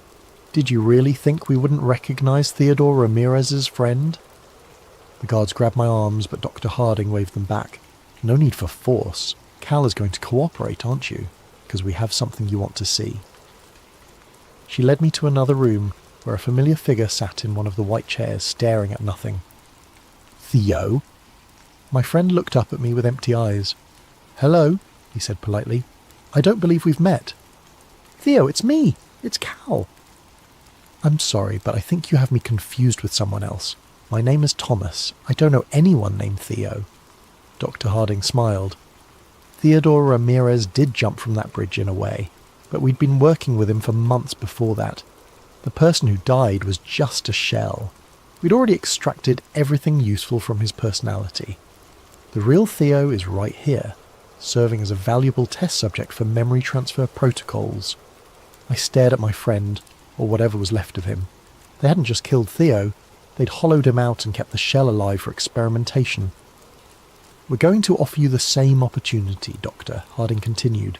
Did you really think we wouldn't recognize Theodore Ramirez's friend?" The guards grabbed my arms, but Dr. Harding waved them back. "No need for force. Cal is going to cooperate, aren't you? Because we have something you want to see." She led me to another room, where a familiar figure sat in one of the white chairs, staring at nothing. "Theo?" My friend looked up at me with empty eyes. "Hello," he said politely. "I don't believe we've met." "Theo, it's me. It's Cal." "I'm sorry, but I think you have me confused with someone else. My name is Thomas. I don't know anyone named Theo." Dr. Harding smiled. Theodore Ramirez did jump from that bridge in a way, but we'd been working with him for months before that. The person who died was just a shell. We'd already extracted everything useful from his personality. The real Theo is right here, serving as a valuable test subject for memory transfer protocols. I stared at my friend, or whatever was left of him. They hadn't just killed Theo, they'd hollowed him out and kept the shell alive for experimentation. "We're going to offer you the same opportunity, Doctor," Harding continued.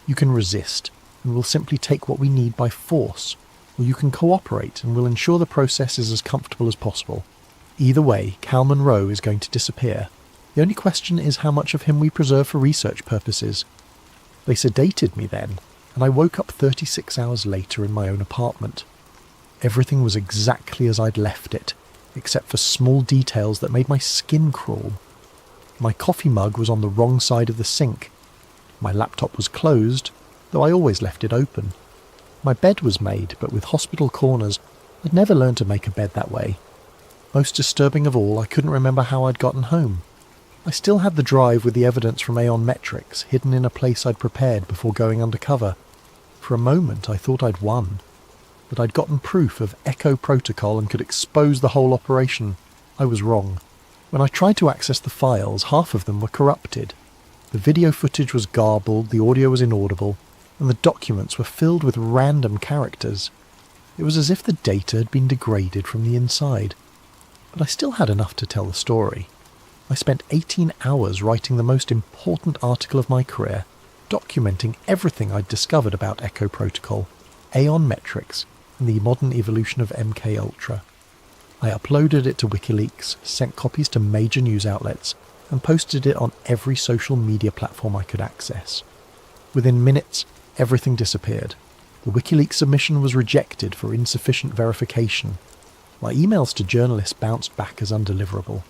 "You can resist, and we'll simply take what we need by force, or you can cooperate and we'll ensure the process is as comfortable as possible. Either way, Cal Monroe is going to disappear. The only question is how much of him we preserve for research purposes." They sedated me then, and I woke up 36 hours later in my own apartment. Everything was exactly as I'd left it, except for small details that made my skin crawl. My coffee mug was on the wrong side of the sink. My laptop was closed, though I always left it open. My bed was made, but with hospital corners, I'd never learned to make a bed that way. Most disturbing of all, I couldn't remember how I'd gotten home. I still had the drive with the evidence from Aeon Metrics hidden in a place I'd prepared before going undercover. For a moment I thought I'd won, that I'd gotten proof of Echo Protocol and could expose the whole operation. I was wrong. When I tried to access the files, half of them were corrupted. The video footage was garbled, the audio was inaudible, and the documents were filled with random characters. It was as if the data had been degraded from the inside. But I still had enough to tell the story. I spent 18 hours writing the most important article of my career, documenting everything I'd discovered about Echo Protocol, Aeon Metrics, and the modern evolution of MK Ultra. I uploaded it to WikiLeaks, sent copies to major news outlets, and posted it on every social media platform I could access. Within minutes, everything disappeared. The WikiLeaks submission was rejected for insufficient verification. My emails to journalists bounced back as undeliverable.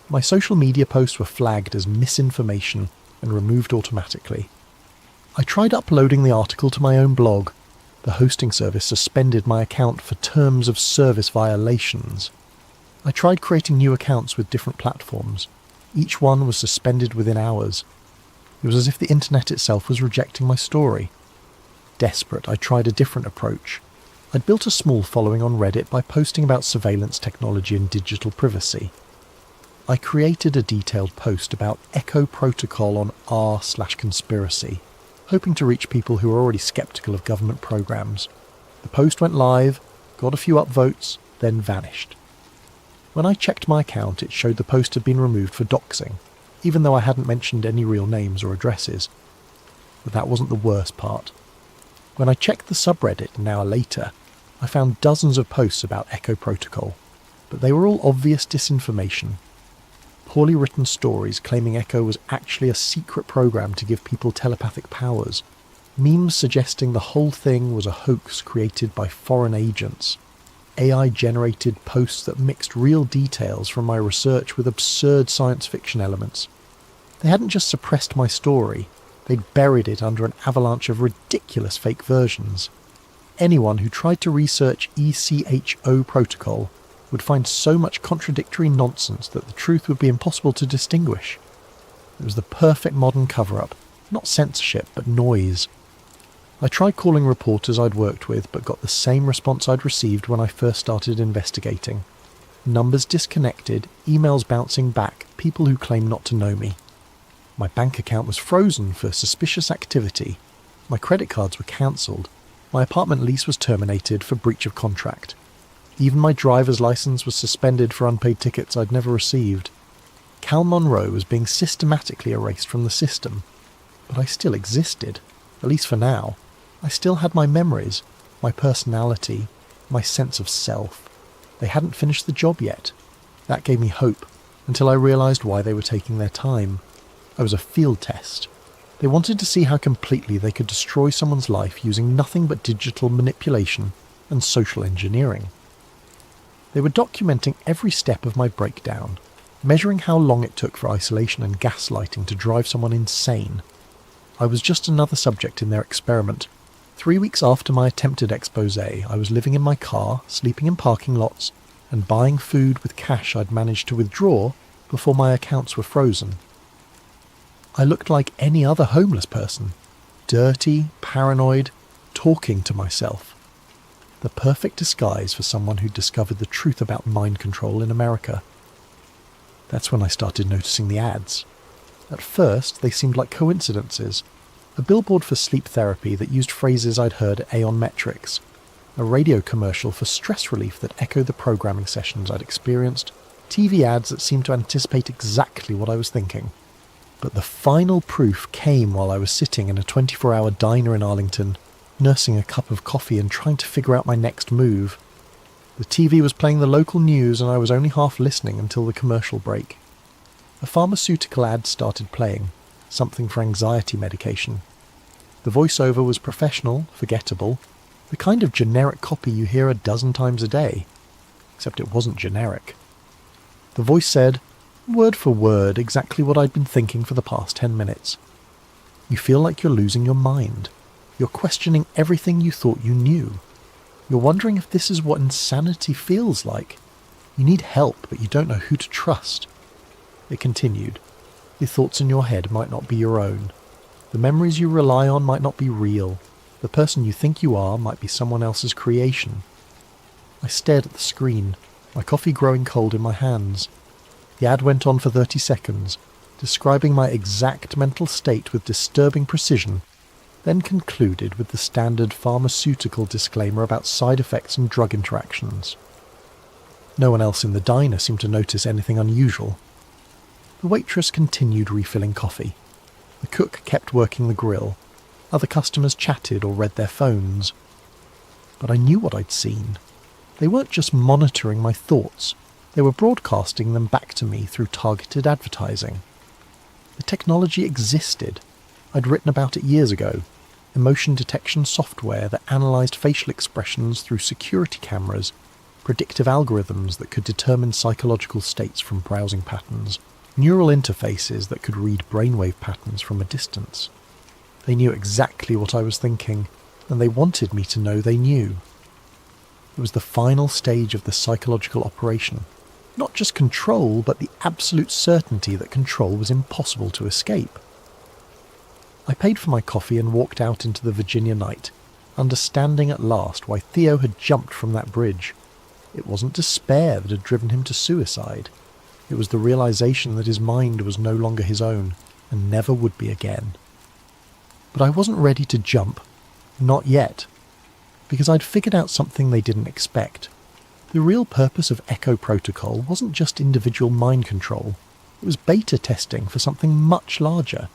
My social media posts were flagged as misinformation and removed automatically. I tried uploading the article to my own blog. The hosting service suspended my account for terms of service violations. I tried creating new accounts with different platforms. Each one was suspended within hours. It was as if the internet itself was rejecting my story. Desperate, I tried a different approach. I'd built a small following on Reddit by posting about surveillance technology and digital privacy. I created a detailed post about Echo Protocol on r/conspiracy, hoping to reach people who were already sceptical of government programs. The post went live, got a few upvotes, then vanished. When I checked my account, it showed the post had been removed for doxing, even though I hadn't mentioned any real names or addresses. But that wasn't the worst part. When I checked the subreddit an hour later, I found dozens of posts about Echo Protocol, but they were all obvious disinformation. Poorly written stories claiming Echo was actually a secret program to give people telepathic powers. Memes suggesting the whole thing was a hoax created by foreign agents. AI-generated posts that mixed real details from my research with absurd science fiction elements. They hadn't just suppressed my story, they'd buried it under an avalanche of ridiculous fake versions. Anyone who tried to research ECHO protocol would find so much contradictory nonsense that the truth would be impossible to distinguish. It was the perfect modern cover-up, not censorship, but noise. I tried calling reporters I'd worked with, but got the same response I'd received when I first started investigating. Numbers disconnected, emails bouncing back, people who claim not to know me. My bank account was frozen for suspicious activity. My credit cards were cancelled. My apartment lease was terminated for breach of contract. Even my driver's license was suspended for unpaid tickets I'd never received. Cal Monroe was being systematically erased from the system. But I still existed, at least for now. I still had my memories, my personality, my sense of self. They hadn't finished the job yet. That gave me hope, until I realised why they were taking their time. I was a field test. They wanted to see how completely they could destroy someone's life using nothing but digital manipulation and social engineering. They were documenting every step of my breakdown, measuring how long it took for isolation and gaslighting to drive someone insane. I was just another subject in their experiment. 3 weeks after my attempted expose, I was living in my car, sleeping in parking lots, and buying food with cash I'd managed to withdraw before my accounts were frozen. I looked like any other homeless person, dirty, paranoid, talking to myself. The perfect disguise for someone who'd discovered the truth about mind control in America. That's when I started noticing the ads. At first, they seemed like coincidences. A billboard for sleep therapy that used phrases I'd heard at Aeon Metrics. A radio commercial for stress relief that echoed the programming sessions I'd experienced. TV ads that seemed to anticipate exactly what I was thinking. But the final proof came while I was sitting in a 24-hour diner in Arlington, nursing a cup of coffee and trying to figure out my next move. The TV was playing the local news and I was only half listening until the commercial break. A pharmaceutical ad started playing, something for anxiety medication. The voiceover was professional, forgettable, the kind of generic copy you hear a dozen times a day. Except it wasn't generic. The voice said, word for word, exactly what I'd been thinking for the past 10 minutes. You feel like you're losing your mind. You're questioning everything you thought you knew. You're wondering if this is what insanity feels like. You need help, but you don't know who to trust. It continued. The thoughts in your head might not be your own. The memories you rely on might not be real. The person you think you are might be someone else's creation. I stared at the screen, my coffee growing cold in my hands. The ad went on for 30 seconds, describing my exact mental state with disturbing precision, then concluded with the standard pharmaceutical disclaimer about side effects and drug interactions. No one else in the diner seemed to notice anything unusual. The waitress continued refilling coffee. The cook kept working the grill. Other customers chatted or read their phones. But I knew what I'd seen. They weren't just monitoring my thoughts, they were broadcasting them back to me through targeted advertising. The technology existed. I'd written about it years ago. Emotion detection software that analysed facial expressions through security cameras, predictive algorithms that could determine psychological states from browsing patterns, neural interfaces that could read brainwave patterns from a distance. They knew exactly what I was thinking, and they wanted me to know they knew. It was the final stage of the psychological operation. Not just control, but the absolute certainty that control was impossible to escape. I paid for my coffee and walked out into the Virginia night, understanding at last why Theo had jumped from that bridge. It wasn't despair that had driven him to suicide. It was the realization that his mind was no longer his own, and never would be again. But I wasn't ready to jump. Not yet. Because I'd figured out something they didn't expect. The real purpose of Echo Protocol wasn't just individual mind control. It was beta testing for something much larger.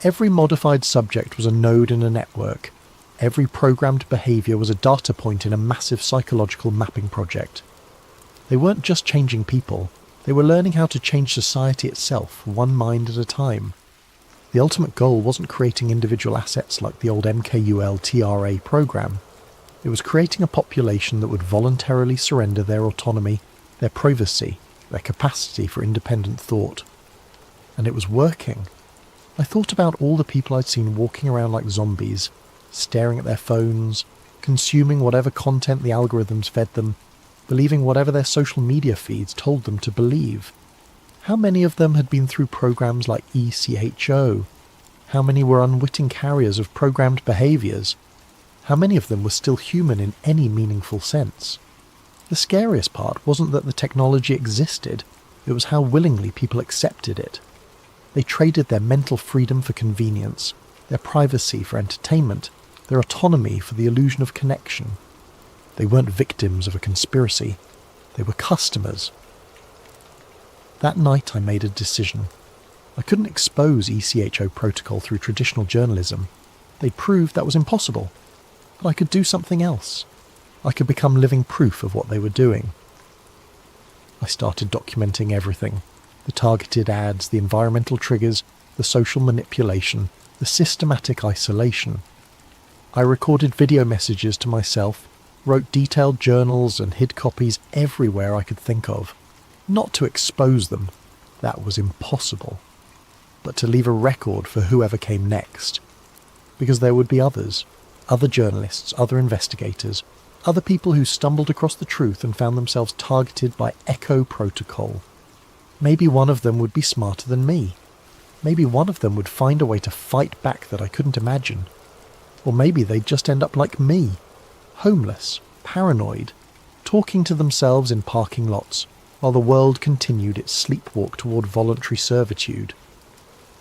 Every modified subject was a node in a network. Every programmed behaviour was a data point in a massive psychological mapping project. They weren't just changing people. They were learning how to change society itself, one mind at a time. The ultimate goal wasn't creating individual assets like the old MKUL TRA program. It was creating a population that would voluntarily surrender their autonomy, their privacy, their capacity for independent thought. And it was working. I thought about all the people I'd seen walking around like zombies, staring at their phones, consuming whatever content the algorithms fed them, believing whatever their social media feeds told them to believe. How many of them had been through programs like ECHO? How many were unwitting carriers of programmed behaviours? How many of them were still human in any meaningful sense? The scariest part wasn't that the technology existed, it was how willingly people accepted it. They traded their mental freedom for convenience, their privacy for entertainment, their autonomy for the illusion of connection. They weren't victims of a conspiracy, they were customers. That night I made a decision. I couldn't expose ECHO protocol through traditional journalism. They'd proved that was impossible. But I could do something else. I could become living proof of what they were doing. I started documenting everything. The targeted ads, the environmental triggers, the social manipulation, the systematic isolation. I recorded video messages to myself, wrote detailed journals and hid copies everywhere I could think of. Not to expose them, that was impossible, but to leave a record for whoever came next. Because there would be others. Other journalists, other investigators, other people who stumbled across the truth and found themselves targeted by Echo Protocol. Maybe one of them would be smarter than me. Maybe one of them would find a way to fight back that I couldn't imagine. Or maybe they'd just end up like me, homeless, paranoid, talking to themselves in parking lots, while the world continued its sleepwalk toward voluntary servitude.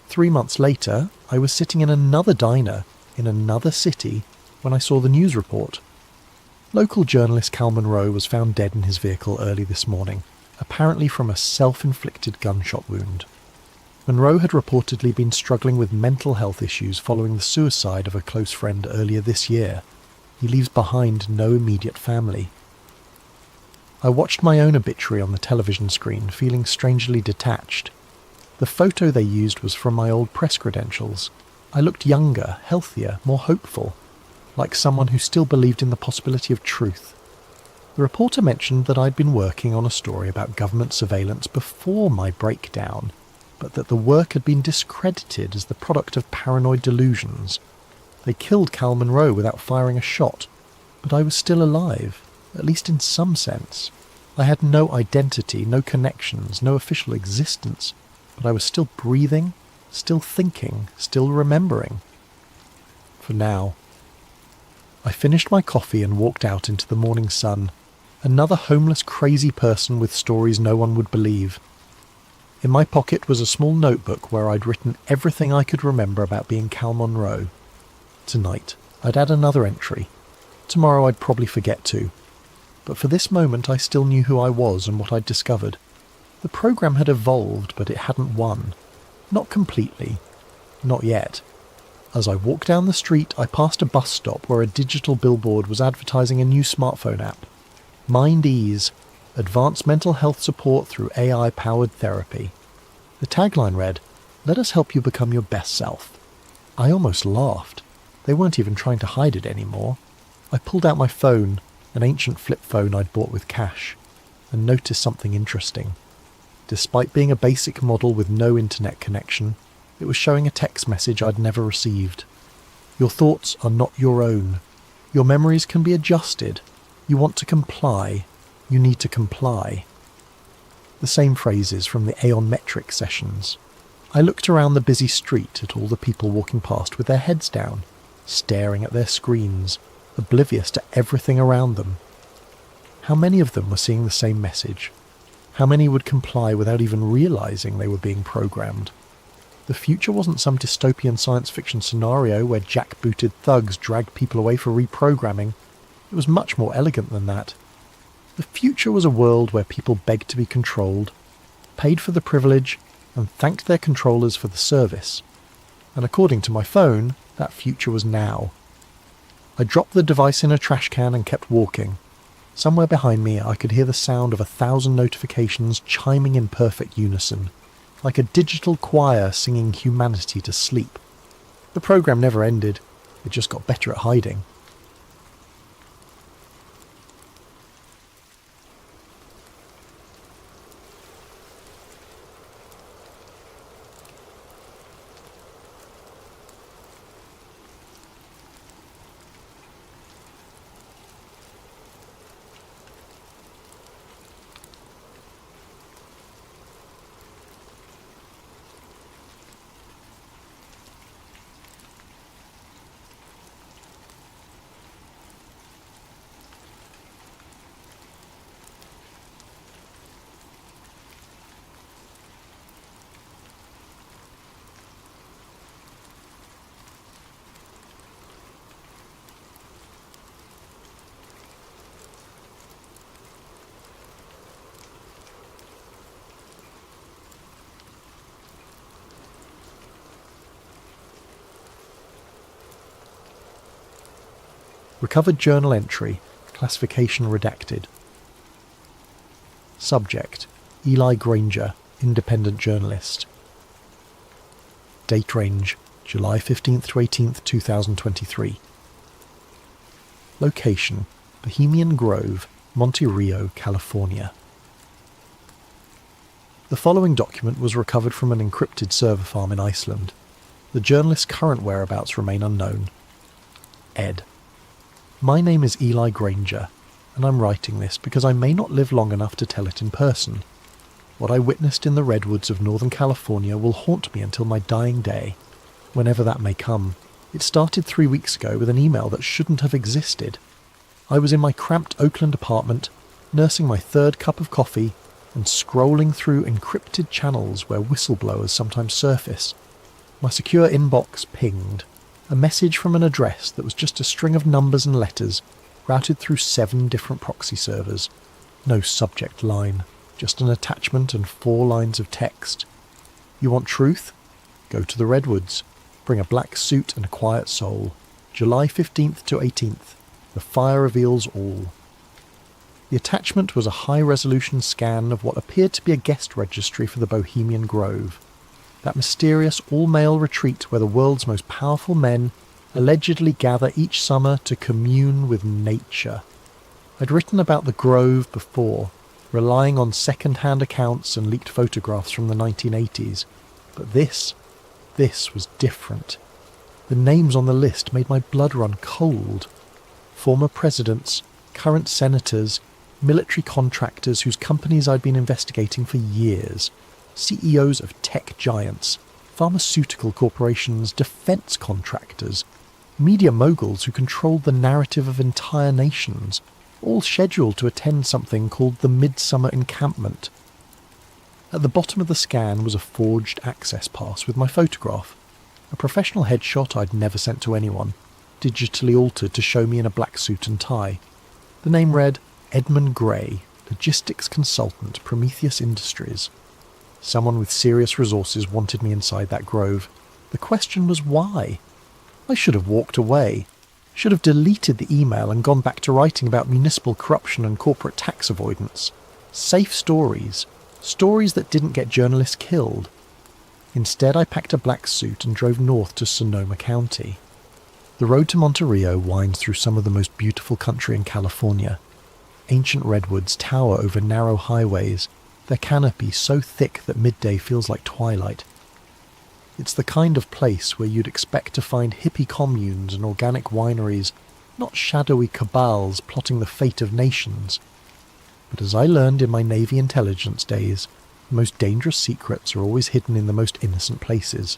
3 months later, I was sitting in another diner, in another city, when I saw the news report. Local journalist Cal Monroe was found dead in his vehicle early this morning, apparently from a self-inflicted gunshot wound. Monroe had reportedly been struggling with mental health issues following the suicide of a close friend earlier this year. He leaves behind no immediate family. I watched my own obituary on the television screen, feeling strangely detached. The photo they used was from my old press credentials. I looked younger, healthier, more hopeful, like someone who still believed in the possibility of truth. The reporter mentioned that I'd been working on a story about government surveillance before my breakdown, but that the work had been discredited as the product of paranoid delusions. They killed Cal Monroe without firing a shot, but I was still alive, at least in some sense. I had no identity, no connections, no official existence, but I was still breathing, still thinking, still remembering. For now. I finished my coffee and walked out into the morning sun, another homeless crazy person with stories no one would believe. In my pocket was a small notebook where I'd written everything I could remember about being Cal Monroe. Tonight, I'd add another entry. Tomorrow I'd probably forget to. But for this moment I still knew who I was and what I'd discovered. The program had evolved, but it hadn't won. Not completely. Not yet. As I walked down the street, I passed a bus stop where a digital billboard was advertising a new smartphone app. Mind Ease, Advanced Mental Health Support Through AI-Powered Therapy. The tagline read, "Let us help you become your best self." I almost laughed. They weren't even trying to hide it anymore. I pulled out my phone, an ancient flip phone I'd bought with cash, and noticed something interesting. Despite being a basic model with no internet connection, it was showing a text message I'd never received. Your thoughts are not your own. Your memories can be adjusted. You want to comply. You need to comply. The same phrases from the Aeon Metric sessions. I looked around the busy street at all the people walking past with their heads down, staring at their screens, oblivious to everything around them. How many of them were seeing the same message? How many would comply without even realizing they were being programmed? The future wasn't some dystopian science fiction scenario where jackbooted thugs dragged people away for reprogramming. It was much more elegant than that. The future was a world where people begged to be controlled, paid for the privilege, and thanked their controllers for the service. And according to my phone, that future was now. I dropped the device in a trash can and kept walking. Somewhere behind me I could hear the sound of 1,000 notifications chiming in perfect unison, like a digital choir singing humanity to sleep. The program never ended, it just got better at hiding. Recovered journal entry, classification redacted. Subject, Eli Granger, independent journalist. Date range, July 15th to 18th, 2023. Location, Bohemian Grove, Monte Rio, California. The following document was recovered from an encrypted server farm in Iceland. The journalist's current whereabouts remain unknown. Ed. My name is Eli Granger, and I'm writing this because I may not live long enough to tell it in person. What I witnessed in the redwoods of Northern California will haunt me until my dying day, whenever that may come. It started 3 weeks ago with an email that shouldn't have existed. I was in my cramped Oakland apartment, nursing my third cup of coffee, and scrolling through encrypted channels where whistleblowers sometimes surface. My secure inbox pinged. A message from an address that was just a string of numbers and letters routed through 7 different proxy servers. No subject line, just an attachment and 4 lines of text. You want truth? Go to the redwoods. Bring a black suit and a quiet soul. July 15th to 18th. The fire reveals all. The attachment was a high-resolution scan of what appeared to be a guest registry for the Bohemian Grove. That mysterious all-male retreat where the world's most powerful men allegedly gather each summer to commune with nature. I'd written about the Grove before, relying on second-hand accounts and leaked photographs from the 1980s. But this was different. The names on the list made my blood run cold. Former presidents, current senators, military contractors whose companies I'd been investigating for years, CEOs of tech giants, pharmaceutical corporations, defense contractors, media moguls who controlled the narrative of entire nations, all scheduled to attend something called the Midsummer Encampment. At the bottom of the scan was a forged access pass with my photograph, a professional headshot I'd never sent to anyone, digitally altered to show me in a black suit and tie. The name read Edmund Gray, Logistics Consultant, Prometheus Industries. Someone with serious resources wanted me inside that grove. The question was why? I should have walked away. Should have deleted the email and gone back to writing about municipal corruption and corporate tax avoidance. Safe stories. Stories that didn't get journalists killed. Instead, I packed a black suit and drove north to Sonoma County. The road to Monterey winds through some of the most beautiful country in California. Ancient redwoods tower over narrow highways, their canopy so thick that midday feels like twilight. It's the kind of place where you'd expect to find hippie communes and organic wineries, not shadowy cabals plotting the fate of nations. But as I learned in my Navy intelligence days, the most dangerous secrets are always hidden in the most innocent places.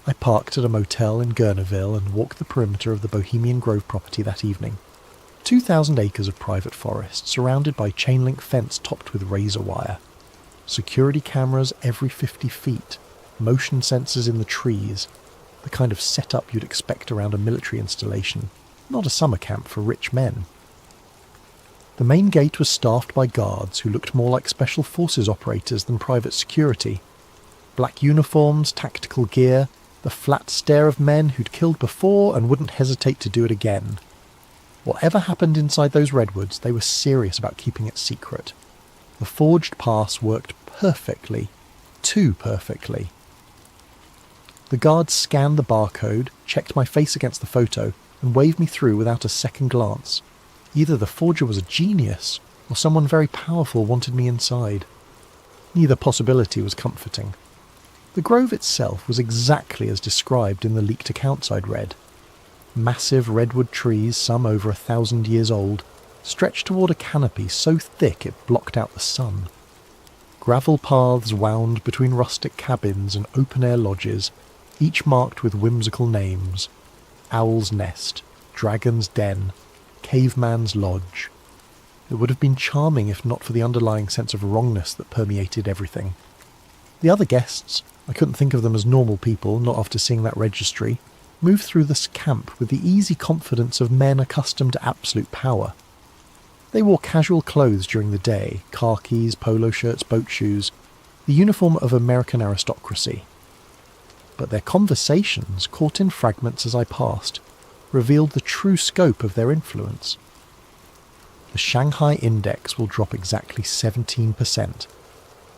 I parked at a motel in Gurneyville and walked the perimeter of the Bohemian Grove property that evening. 2,000 acres of private forest, surrounded by chain-link fence topped with razor wire. Security cameras every 50 feet, motion sensors in the trees, the kind of setup you'd expect around a military installation, not a summer camp for rich men. The main gate was staffed by guards who looked more like special forces operators than private security. Black uniforms, tactical gear, the flat stare of men who'd killed before and wouldn't hesitate to do it again. Whatever happened inside those redwoods, they were serious about keeping it secret. The forged pass worked perfectly, too perfectly. The guards scanned the barcode, checked my face against the photo, and waved me through without a second glance. Either the forger was a genius, or someone very powerful wanted me inside. Neither possibility was comforting. The grove itself was exactly as described in the leaked accounts I'd read. Massive redwood trees, some over 1,000 years old, stretched toward a canopy so thick it blocked out the sun. Gravel paths wound between rustic cabins and open-air lodges, each marked with whimsical names: Owl's Nest, Dragon's Den, Caveman's Lodge. It would have been charming if not for the underlying sense of wrongness that permeated everything. The other guests, I couldn't think of them as normal people, not after seeing that registry, moved through this camp with the easy confidence of men accustomed to absolute power. They wore casual clothes during the day, khakis, polo shirts, boat shoes, the uniform of American aristocracy. But their conversations, caught in fragments as I passed, revealed the true scope of their influence. The Shanghai Index will drop exactly 17%.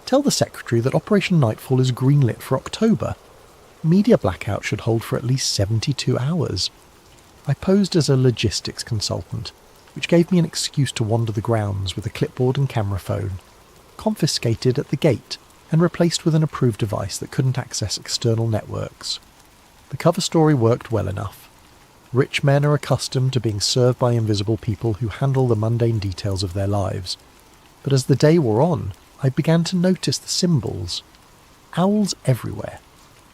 Tell the secretary that Operation Nightfall is greenlit for October. Media blackout should hold for at least 72 hours. I posed as a logistics consultant, which gave me an excuse to wander the grounds with a clipboard and camera phone, confiscated at the gate and replaced with an approved device that couldn't access external networks. The cover story worked well enough. Rich men are accustomed to being served by invisible people who handle the mundane details of their lives. But as the day wore on, I began to notice the symbols. Owls everywhere.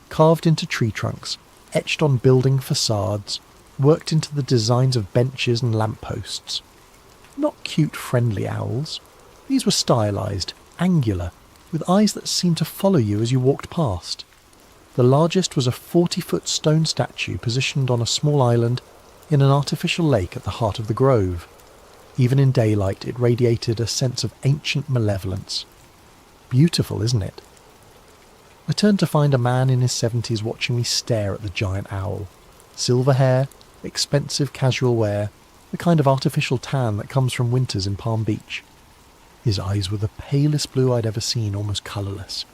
Carved into tree trunks, etched on building facades, worked into the designs of benches and lampposts. Not cute, friendly owls. These were stylized, angular, with eyes that seemed to follow you as you walked past. The largest was a 40-foot stone statue positioned on a small island in an artificial lake at the heart of the grove. Even in daylight, it radiated a sense of ancient malevolence. Beautiful, isn't it? I turned to find a man in his 70s watching me stare at the giant owl. Silver hair, expensive casual wear, the kind of artificial tan that comes from winters in Palm Beach. His eyes were the palest blue I'd ever seen, almost colourless.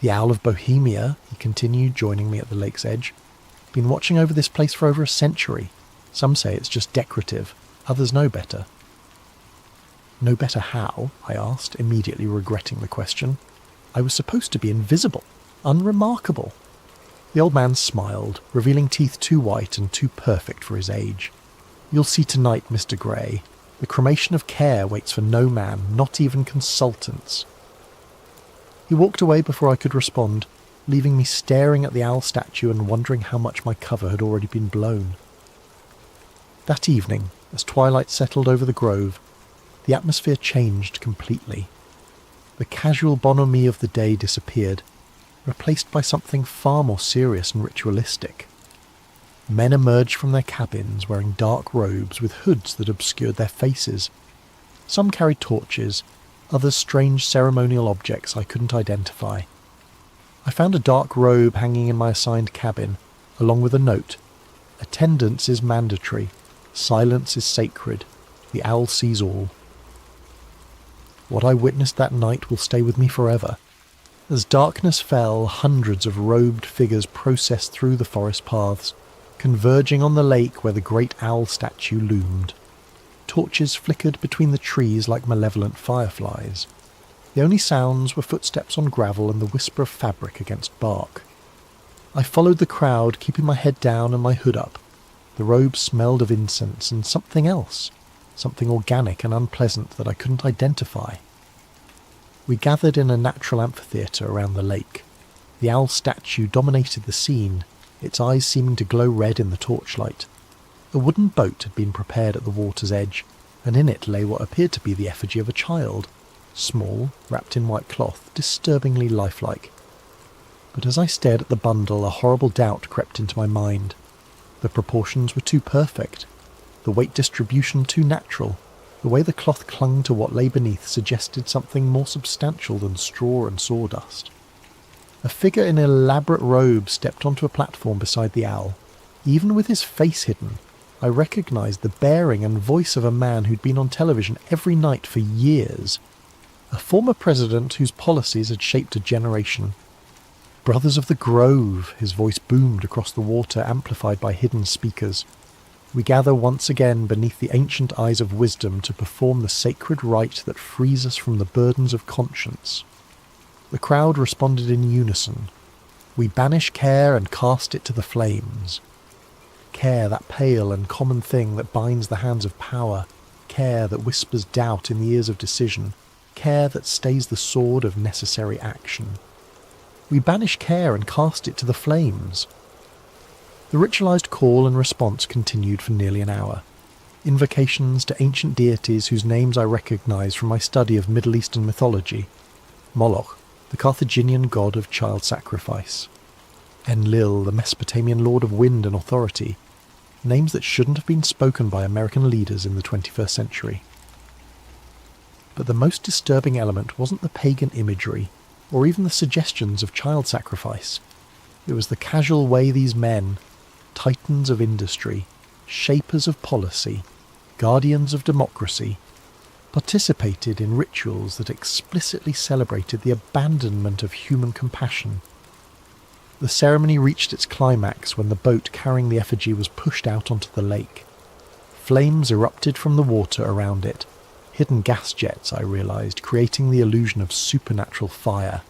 The Owl of Bohemia, he continued, joining me at the lake's edge. Been watching over this place for over a century. Some say it's just decorative, others know better. Know better how? I asked, immediately regretting the question. I was supposed to be invisible, unremarkable. The old man smiled, revealing teeth too white and too perfect for his age. "You'll see tonight, Mr. Grey. The cremation of care waits for no man, not even consultants." He walked away before I could respond, leaving me staring at the owl statue and wondering how much my cover had already been blown. That evening, as twilight settled over the grove, the atmosphere changed completely. The casual bonhomie of the day disappeared, replaced by something far more serious and ritualistic. Men emerged from their cabins wearing dark robes with hoods that obscured their faces. Some carried torches, others strange ceremonial objects I couldn't identify. I found a dark robe hanging in my assigned cabin, along with a note. "Attendance is mandatory. Silence is sacred. The owl sees all." What I witnessed that night will stay with me forever. As darkness fell, hundreds of robed figures processed through the forest paths, converging on the lake where the great owl statue loomed. Torches flickered between the trees like malevolent fireflies. The only sounds were footsteps on gravel and the whisper of fabric against bark. I followed the crowd, keeping my head down and my hood up. The robe smelled of incense and something else, something organic and unpleasant that I couldn't identify. We gathered in a natural amphitheatre around the lake. The owl statue dominated the scene, its eyes seeming to glow red in the torchlight. A wooden boat had been prepared at the water's edge, and in it lay what appeared to be the effigy of a child, small, wrapped in white cloth, disturbingly lifelike. But as I stared at the bundle, a horrible doubt crept into my mind. The proportions were too perfect, the weight distribution too natural. The way the cloth clung to what lay beneath suggested something more substantial than straw and sawdust. A figure in an elaborate robe stepped onto a platform beside the owl. Even with his face hidden, I recognised the bearing and voice of a man who'd been on television every night for years. A former president whose policies had shaped a generation. "Brothers of the Grove," his voice boomed across the water, amplified by hidden speakers. "We gather once again beneath the ancient eyes of wisdom to perform the sacred rite that frees us from the burdens of conscience." The crowd responded in unison. "We banish care and cast it to the flames." Care, that pale and common thing that binds the hands of power. Care that whispers doubt in the ears of decision. Care that stays the sword of necessary action. "We banish care and cast it to the flames." The ritualized call and response continued for nearly an hour. Invocations to ancient deities whose names I recognized from my study of Middle Eastern mythology. Moloch, the Carthaginian god of child sacrifice. Enlil, the Mesopotamian lord of wind and authority. Names that shouldn't have been spoken by American leaders in the 21st century. But the most disturbing element wasn't the pagan imagery, or even the suggestions of child sacrifice. It was the casual way these men, titans of industry, shapers of policy, guardians of democracy, participated in rituals that explicitly celebrated the abandonment of human compassion. The ceremony reached its climax when the boat carrying the effigy was pushed out onto the lake. Flames erupted from the water around it, hidden gas jets, I realised, creating the illusion of supernatural fire.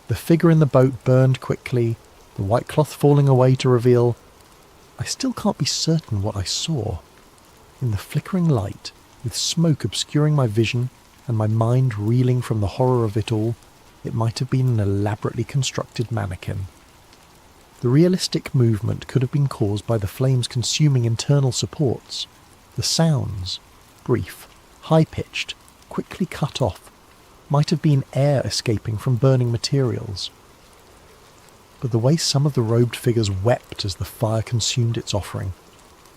The figure in the boat burned quickly, the white cloth falling away to reveal... I still can't be certain what I saw. In the flickering light, with smoke obscuring my vision and my mind reeling from the horror of it all, it might have been an elaborately constructed mannequin. The realistic movement could have been caused by the flames consuming internal supports. The sounds, brief, high-pitched, quickly cut off, might have been air escaping from burning materials. But the way some of the robed figures wept as the fire consumed its offering,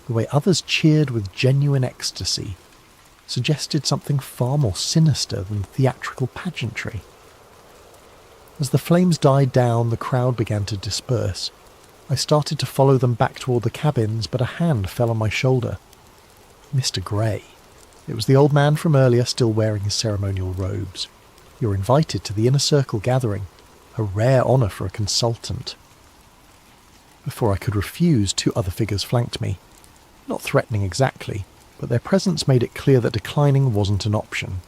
the way others cheered with genuine ecstasy, suggested something far more sinister than theatrical pageantry. As the flames died down, the crowd began to disperse. I started to follow them back toward the cabins, but a hand fell on my shoulder. Mr. Grey. It was the old man from earlier, still wearing his ceremonial robes. "You're invited to the inner circle gathering. A rare honour for a consultant." Before I could refuse, two other figures flanked me. Not threatening exactly, but their presence made it clear that declining wasn't an option.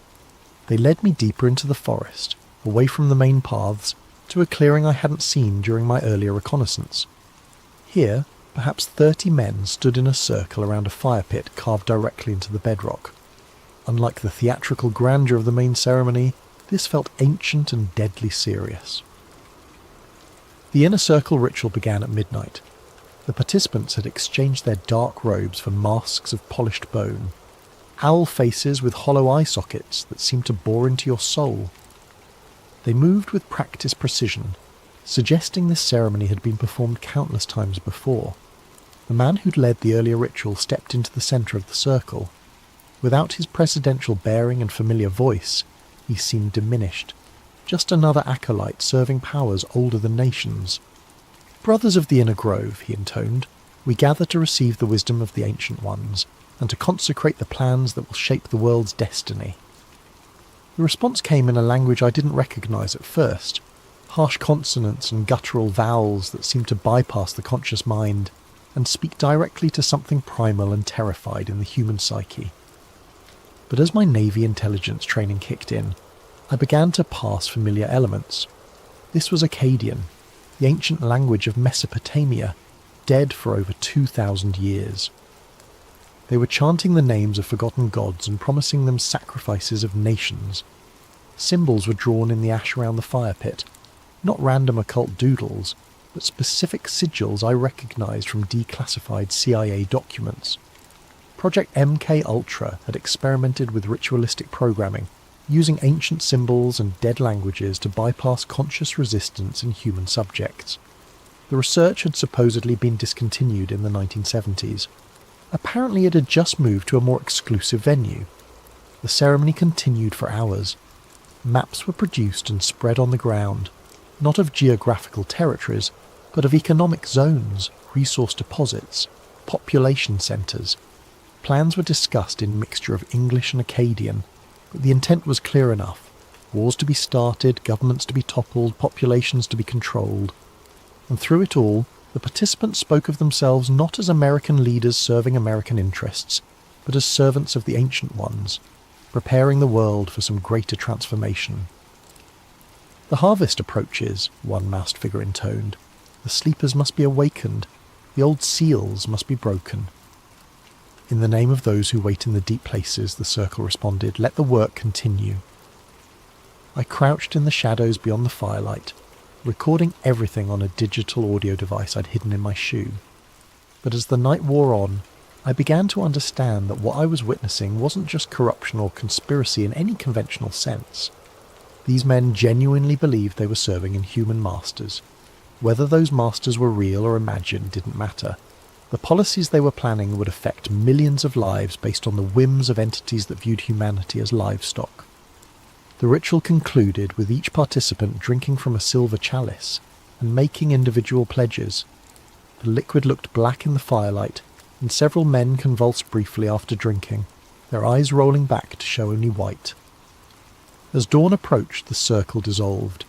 They led me deeper into the forest, away from the main paths, to a clearing I hadn't seen during my earlier reconnaissance. Here, perhaps 30 men stood in a circle around a fire pit carved directly into the bedrock. Unlike the theatrical grandeur of the main ceremony, this felt ancient and deadly serious. The inner circle ritual began at midnight. The participants had exchanged their dark robes for masks of polished bone, owl faces with hollow eye sockets that seemed to bore into your soul. They moved with practiced precision, suggesting this ceremony had been performed countless times before. The man who'd led the earlier ritual stepped into the centre of the circle. Without his presidential bearing and familiar voice, he seemed diminished, just another acolyte serving powers older than nations. "Brothers of the Inner Grove," he intoned, "we gather to receive the wisdom of the Ancient Ones, and to consecrate the plans that will shape the world's destiny." The response came in a language I didn't recognise at first, harsh consonants and guttural vowels that seemed to bypass the conscious mind and speak directly to something primal and terrified in the human psyche. But as my Navy intelligence training kicked in, I began to parse familiar elements. This was Akkadian, the ancient language of Mesopotamia, dead for over 2,000 years. They were chanting the names of forgotten gods and promising them sacrifices of nations. Symbols were drawn in the ash around the fire pit, not random occult doodles, but specific sigils I recognised from declassified CIA documents. Project MK Ultra had experimented with ritualistic programming, using ancient symbols and dead languages to bypass conscious resistance in human subjects. The research had supposedly been discontinued in the 1970s. Apparently it had just moved to a more exclusive venue. The ceremony continued for hours. Maps were produced and spread on the ground, not of geographical territories, but of economic zones, resource deposits, population centres. Plans were discussed in mixture of English and Akkadian, but the intent was clear enough. Wars to be started, governments to be toppled, populations to be controlled. And through it all, the participants spoke of themselves not as American leaders serving American interests, but as servants of the Ancient Ones, preparing the world for some greater transformation. "The harvest approaches," one masked figure intoned. "The sleepers must be awakened. The old seals must be broken." "In the name of those who wait in the deep places," the circle responded, "let the work continue." I crouched in the shadows beyond the firelight, recording everything on a digital audio device I'd hidden in my shoe. But as the night wore on, I began to understand that what I was witnessing wasn't just corruption or conspiracy in any conventional sense. These men genuinely believed they were serving inhuman masters. Whether those masters were real or imagined didn't matter. The policies they were planning would affect millions of lives based on the whims of entities that viewed humanity as livestock. The ritual concluded with each participant drinking from a silver chalice and making individual pledges. The liquid looked black in the firelight, and several men convulsed briefly after drinking, their eyes rolling back to show only white. As dawn approached, the circle dissolved.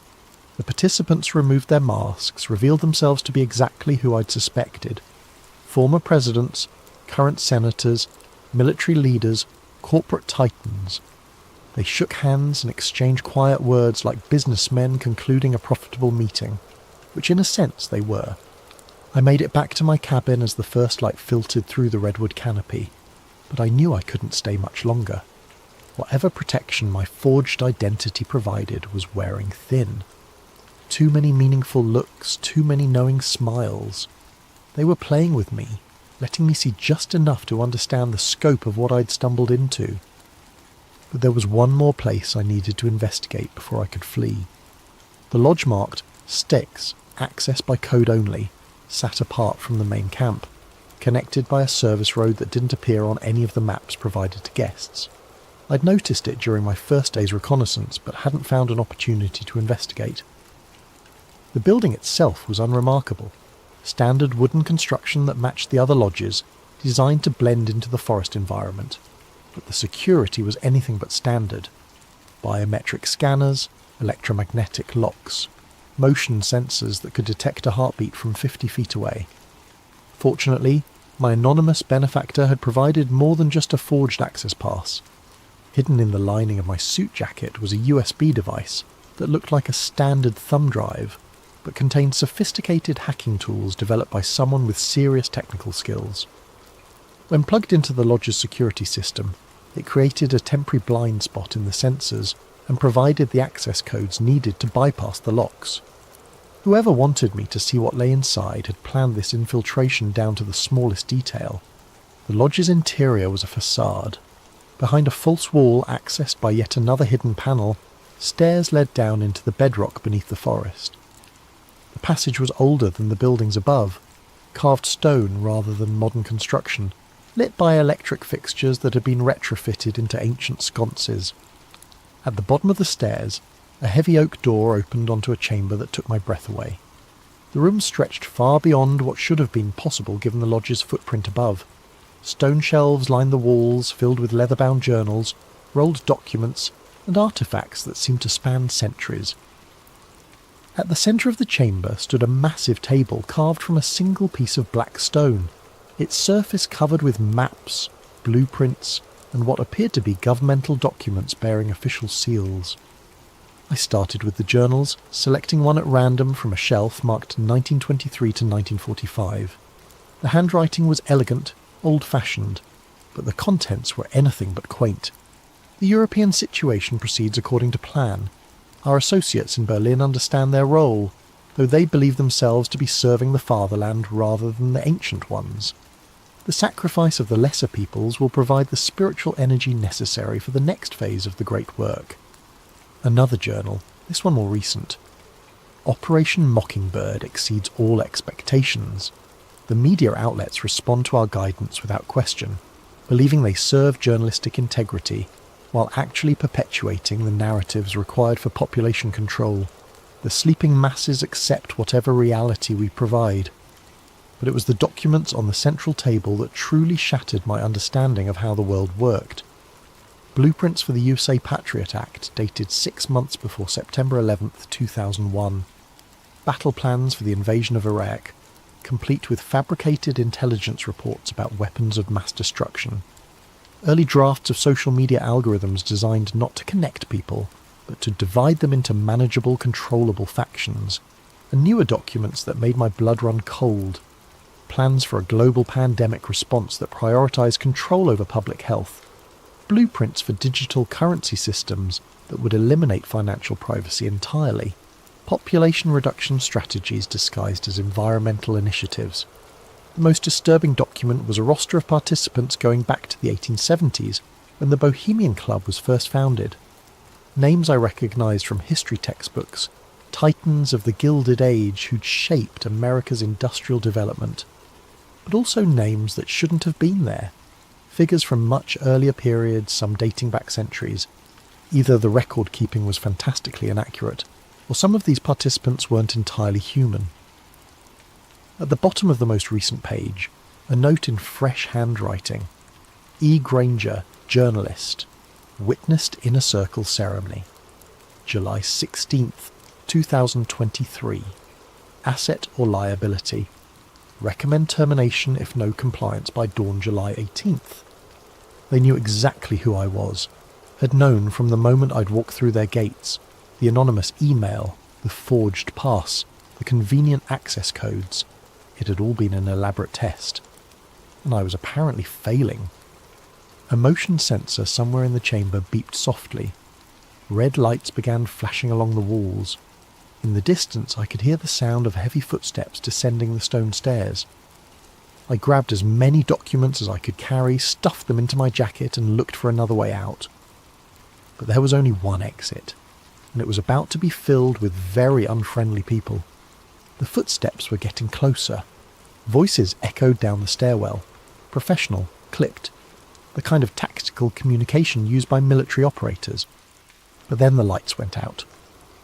The participants removed their masks, revealed themselves to be exactly who I'd suspected. Former presidents, current senators, military leaders, corporate titans. They shook hands and exchanged quiet words like businessmen concluding a profitable meeting, which in a sense they were. I made it back to my cabin as the first light filtered through the redwood canopy, but I knew I couldn't stay much longer. Whatever protection my forged identity provided was wearing thin. Too many meaningful looks, too many knowing smiles. They were playing with me, letting me see just enough to understand the scope of what I'd stumbled into. But there was one more place I needed to investigate before I could flee. The lodge marked Styx, access by code only, sat apart from the main camp, connected by a service road that didn't appear on any of the maps provided to guests. I'd noticed it during my first day's reconnaissance, but hadn't found an opportunity to investigate. The building itself was unremarkable. Standard wooden construction that matched the other lodges, designed to blend into the forest environment. But the security was anything but standard. Biometric scanners, electromagnetic locks, motion sensors that could detect a heartbeat from 50 feet away. Fortunately, my anonymous benefactor had provided more than just a forged access pass. Hidden in the lining of my suit jacket was a USB device that looked like a standard thumb drive, but contained sophisticated hacking tools developed by someone with serious technical skills. When plugged into the lodge's security system, it created a temporary blind spot in the sensors and provided the access codes needed to bypass the locks. Whoever wanted me to see what lay inside had planned this infiltration down to the smallest detail. The lodge's interior was a facade. Behind a false wall accessed by yet another hidden panel, stairs led down into the bedrock beneath the forest. The passage was older than the buildings above, carved stone rather than modern construction, lit by electric fixtures that had been retrofitted into ancient sconces. At the bottom of the stairs, a heavy oak door opened onto a chamber that took my breath away. The room stretched far beyond what should have been possible given the lodge's footprint above. Stone shelves lined the walls, filled with leather-bound journals, rolled documents, and artefacts that seemed to span centuries. At the centre of the chamber stood a massive table carved from a single piece of black stone, its surface covered with maps, blueprints, and what appeared to be governmental documents bearing official seals. I started with the journals, selecting one at random from a shelf marked 1923 to 1945. The handwriting was elegant, old-fashioned, but the contents were anything but quaint. The European situation proceeds according to plan. Our associates in Berlin understand their role, though they believe themselves to be serving the fatherland rather than the ancient ones. The sacrifice of the lesser peoples will provide the spiritual energy necessary for the next phase of the great work. Another journal, this one more recent. Operation Mockingbird exceeds all expectations. The media outlets respond to our guidance without question, believing they serve journalistic integrity, while actually perpetuating the narratives required for population control. The sleeping masses accept whatever reality we provide. But it was the documents on the central table that truly shattered my understanding of how the world worked. Blueprints for the USA Patriot Act dated 6 months before September 11th, 2001. Battle plans for the invasion of Iraq, complete with fabricated intelligence reports about weapons of mass destruction. Early drafts of social media algorithms designed not to connect people, but to divide them into manageable, controllable factions. And newer documents that made my blood run cold. Plans for a global pandemic response that prioritized control over public health. Blueprints for digital currency systems that would eliminate financial privacy entirely. Population reduction strategies disguised as environmental initiatives. The most disturbing document was a roster of participants going back to the 1870s, when the Bohemian Club was first founded. Names I recognised from history textbooks, titans of the Gilded Age who'd shaped America's industrial development. But also names that shouldn't have been there. Figures from much earlier periods, some dating back centuries. Either the record keeping was fantastically inaccurate, or some of these participants weren't entirely human. At the bottom of the most recent page, a note in fresh handwriting. E. Granger, journalist, witnessed Inner Circle ceremony. July 16th, 2023. Asset or liability. Recommend termination if no compliance by dawn July 18th. They knew exactly who I was, had known from the moment I'd walked through their gates, the anonymous email, the forged pass, the convenient access codes. It had all been an elaborate test, and I was apparently failing. A motion sensor somewhere in the chamber beeped softly. Red lights began flashing along the walls. In the distance I could hear the sound of heavy footsteps descending the stone stairs. I grabbed as many documents as I could carry, stuffed them into my jacket and looked for another way out. But there was only one exit, and it was about to be filled with very unfriendly people. The footsteps were getting closer. Voices echoed down the stairwell. Professional, clipped. The kind of tactical communication used by military operators. But then the lights went out.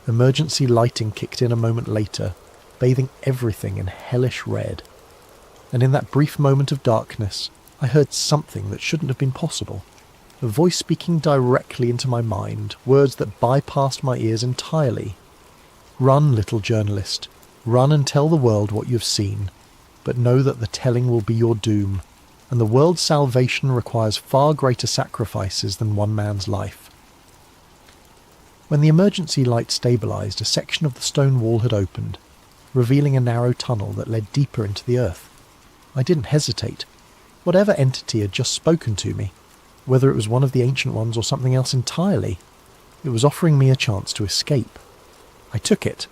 Emergency lighting kicked in a moment later, bathing everything in hellish red. And in that brief moment of darkness, I heard something that shouldn't have been possible. A voice speaking directly into my mind, words that bypassed my ears entirely. Run, little journalist. Run and tell the world what you've seen, but know that the telling will be your doom, and the world's salvation requires far greater sacrifices than one man's life. When the emergency light stabilised, a section of the stone wall had opened, revealing a narrow tunnel that led deeper into the earth. I didn't hesitate. Whatever entity had just spoken to me, whether it was one of the ancient ones or something else entirely, it was offering me a chance to escape. I took it.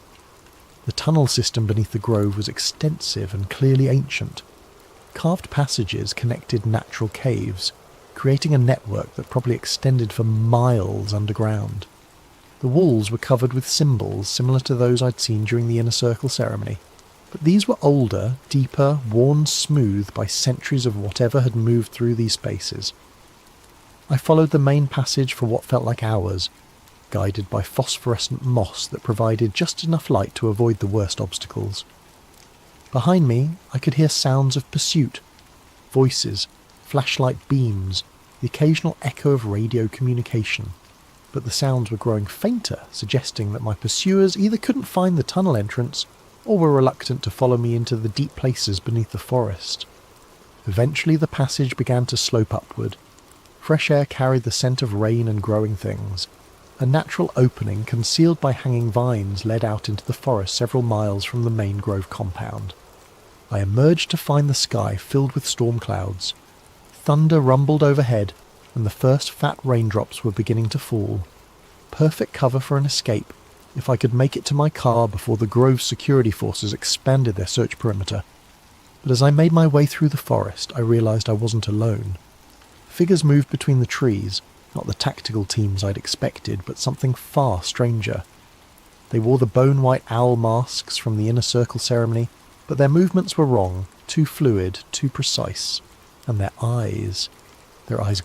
The tunnel system beneath the grove was extensive and clearly ancient. Carved passages connected natural caves, creating a network that probably extended for miles underground. The walls were covered with symbols similar to those I'd seen during the Inner Circle ceremony, but these were older, deeper, worn smooth by centuries of whatever had moved through these spaces. I followed the main passage for what felt like hours, guided by phosphorescent moss that provided just enough light to avoid the worst obstacles. Behind me, I could hear sounds of pursuit, voices, flashlight beams, the occasional echo of radio communication. But the sounds were growing fainter, suggesting that my pursuers either couldn't find the tunnel entrance or were reluctant to follow me into the deep places beneath the forest. Eventually the passage began to slope upward. Fresh air carried the scent of rain and growing things. A natural opening concealed by hanging vines led out into the forest several miles from the main grove compound. I emerged to find the sky filled with storm clouds. Thunder rumbled overhead, and the first fat raindrops were beginning to fall. Perfect cover for an escape, if I could make it to my car before the Grove's security forces expanded their search perimeter. But as I made my way through the forest, I realised I wasn't alone. Figures moved between the trees, not the tactical teams I'd expected, but something far stranger. They wore the bone-white owl masks from the Inner Circle ceremony, but their movements were wrong, too fluid, too precise. And their eyes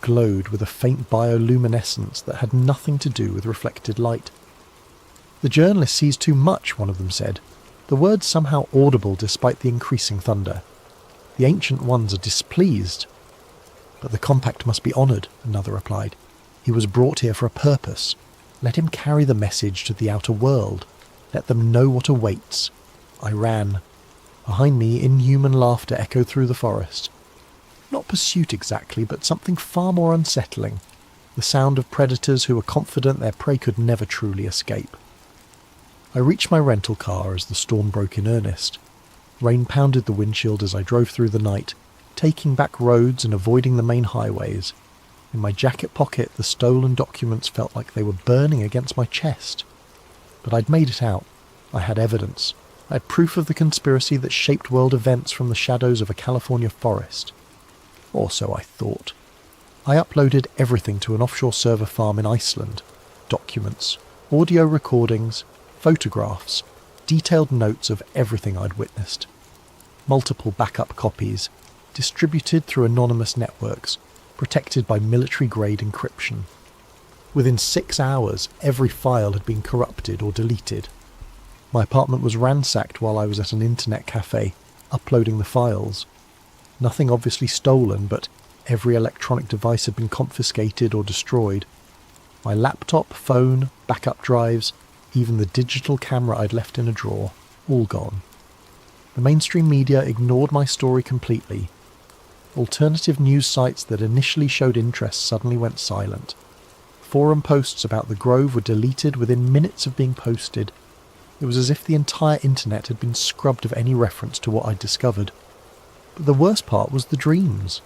glowed with a faint bioluminescence that had nothing to do with reflected light. "The journalist sees too much," one of them said, the words somehow audible despite the increasing thunder. "The ancient ones are displeased." "But the compact must be honoured," another replied. "He was brought here for a purpose. Let him carry the message to the outer world. Let them know what awaits." I ran. Behind me, inhuman laughter echoed through the forest. Not pursuit exactly, but something far more unsettling. The sound of predators who were confident their prey could never truly escape. I reached my rental car as the storm broke in earnest. Rain pounded the windshield as I drove through the night, taking back roads and avoiding the main highways. In my jacket pocket, the stolen documents felt like they were burning against my chest. But I'd made it out. I had evidence. I had proof of the conspiracy that shaped world events from the shadows of a California forest. Or so I thought. I uploaded everything to an offshore server farm in Iceland. Documents, audio recordings, photographs, detailed notes of everything I'd witnessed. Multiple backup copies, distributed through anonymous networks, protected by military-grade encryption. Within 6 hours, every file had been corrupted or deleted. My apartment was ransacked while I was at an internet cafe, uploading the files. Nothing obviously stolen, but every electronic device had been confiscated or destroyed. My laptop, phone, backup drives, even the digital camera I'd left in a drawer, all gone. The mainstream media ignored my story completely. Alternative news sites that initially showed interest suddenly went silent. Forum posts about the Grove were deleted within minutes of being posted. It was as if the entire internet had been scrubbed of any reference to what I'd discovered. But the worst part was the dreams.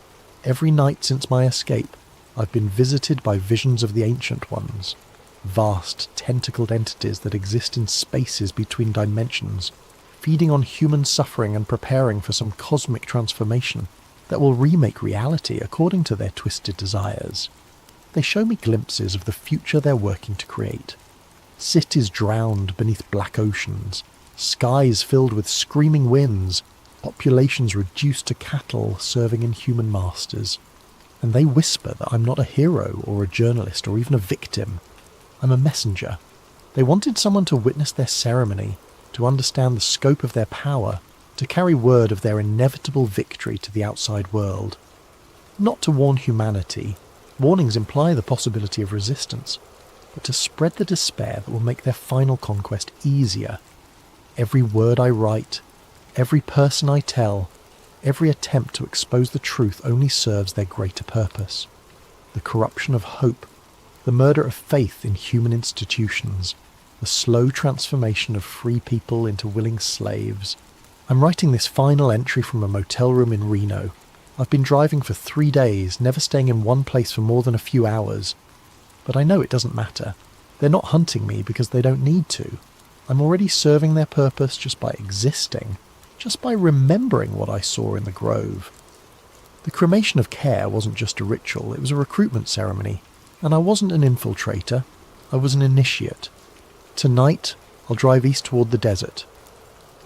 Every night since my escape, I've been visited by visions of the ancient ones. Vast, tentacled entities that exist in spaces between dimensions, feeding on human suffering and preparing for some cosmic transformation that will remake reality according to their twisted desires. They show me glimpses of the future they're working to create. Cities drowned beneath black oceans, skies filled with screaming winds, populations reduced to cattle serving inhuman masters. And they whisper that I'm not a hero or a journalist or even a victim. I'm a messenger. They wanted someone to witness their ceremony, to understand the scope of their power, to carry word of their inevitable victory to the outside world. Not to warn humanity. Warnings imply the possibility of resistance, but to spread the despair that will make their final conquest easier. Every word I write, every person I tell, every attempt to expose the truth only serves their greater purpose. The corruption of hope, the murder of faith in human institutions, the slow transformation of free people into willing slaves. I'm writing this final entry from a motel room in Reno. I've been driving for 3 days, never staying in one place for more than a few hours. But I know it doesn't matter. They're not hunting me because they don't need to. I'm already serving their purpose just by existing, just by remembering what I saw in the grove. The cremation of care wasn't just a ritual, it was a recruitment ceremony. And I wasn't an infiltrator, I was an initiate. Tonight, I'll drive east toward the desert.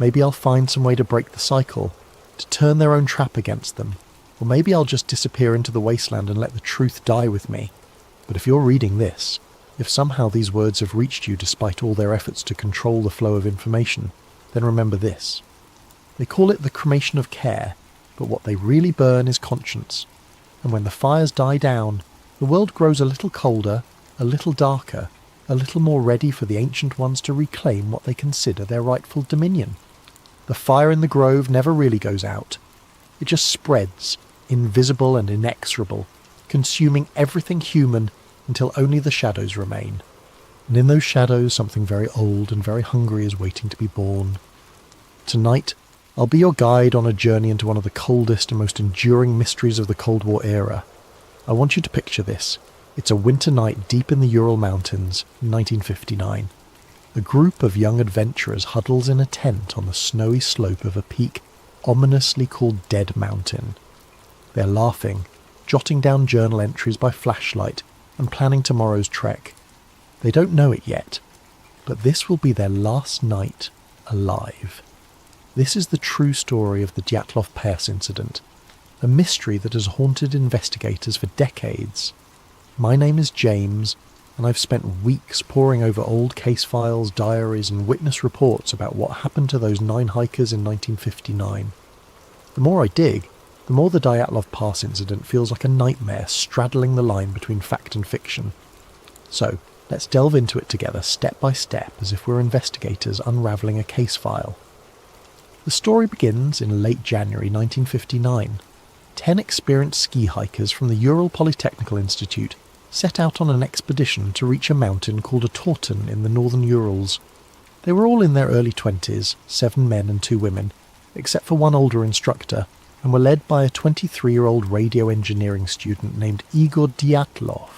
Maybe I'll find some way to break the cycle, to turn their own trap against them. Or maybe I'll just disappear into the wasteland and let the truth die with me. But if you're reading this, if somehow these words have reached you despite all their efforts to control the flow of information, then remember this. They call it the cremation of care, but what they really burn is conscience. And when the fires die down, the world grows a little colder, a little darker, a little more ready for the ancient ones to reclaim what they consider their rightful dominion. The fire in the grove never really goes out. It just spreads, invisible and inexorable, consuming everything human until only the shadows remain. And in those shadows something very old and very hungry is waiting to be born. Tonight, I'll be your guide on a journey into one of the coldest and most enduring mysteries of the Cold War era. I want you to picture this. It's a winter night deep in the Ural Mountains, 1959. A group of young adventurers huddles in a tent on the snowy slope of a peak ominously called Dead Mountain. They're laughing, jotting down journal entries by flashlight, and planning tomorrow's trek. They don't know it yet, but this will be their last night alive. This is the true story of the Dyatlov Pass incident, a mystery that has haunted investigators for decades. My name is James, and I've spent weeks poring over old case files, diaries, and witness reports about what happened to those 9 hikers in 1959. The more I dig, the more the Dyatlov Pass incident feels like a nightmare straddling the line between fact and fiction. So, let's delve into it together step by step as if we're investigators unravelling a case file. The story begins in late January 1959. 10 experienced ski hikers from the Ural Polytechnical Institute set out on an expedition to reach a mountain called a Taurton in the northern Urals. They were all in their early 20s, 7 men and 2 women, except for one older instructor, and were led by a 23-year-old radio engineering student named Igor Dyatlov.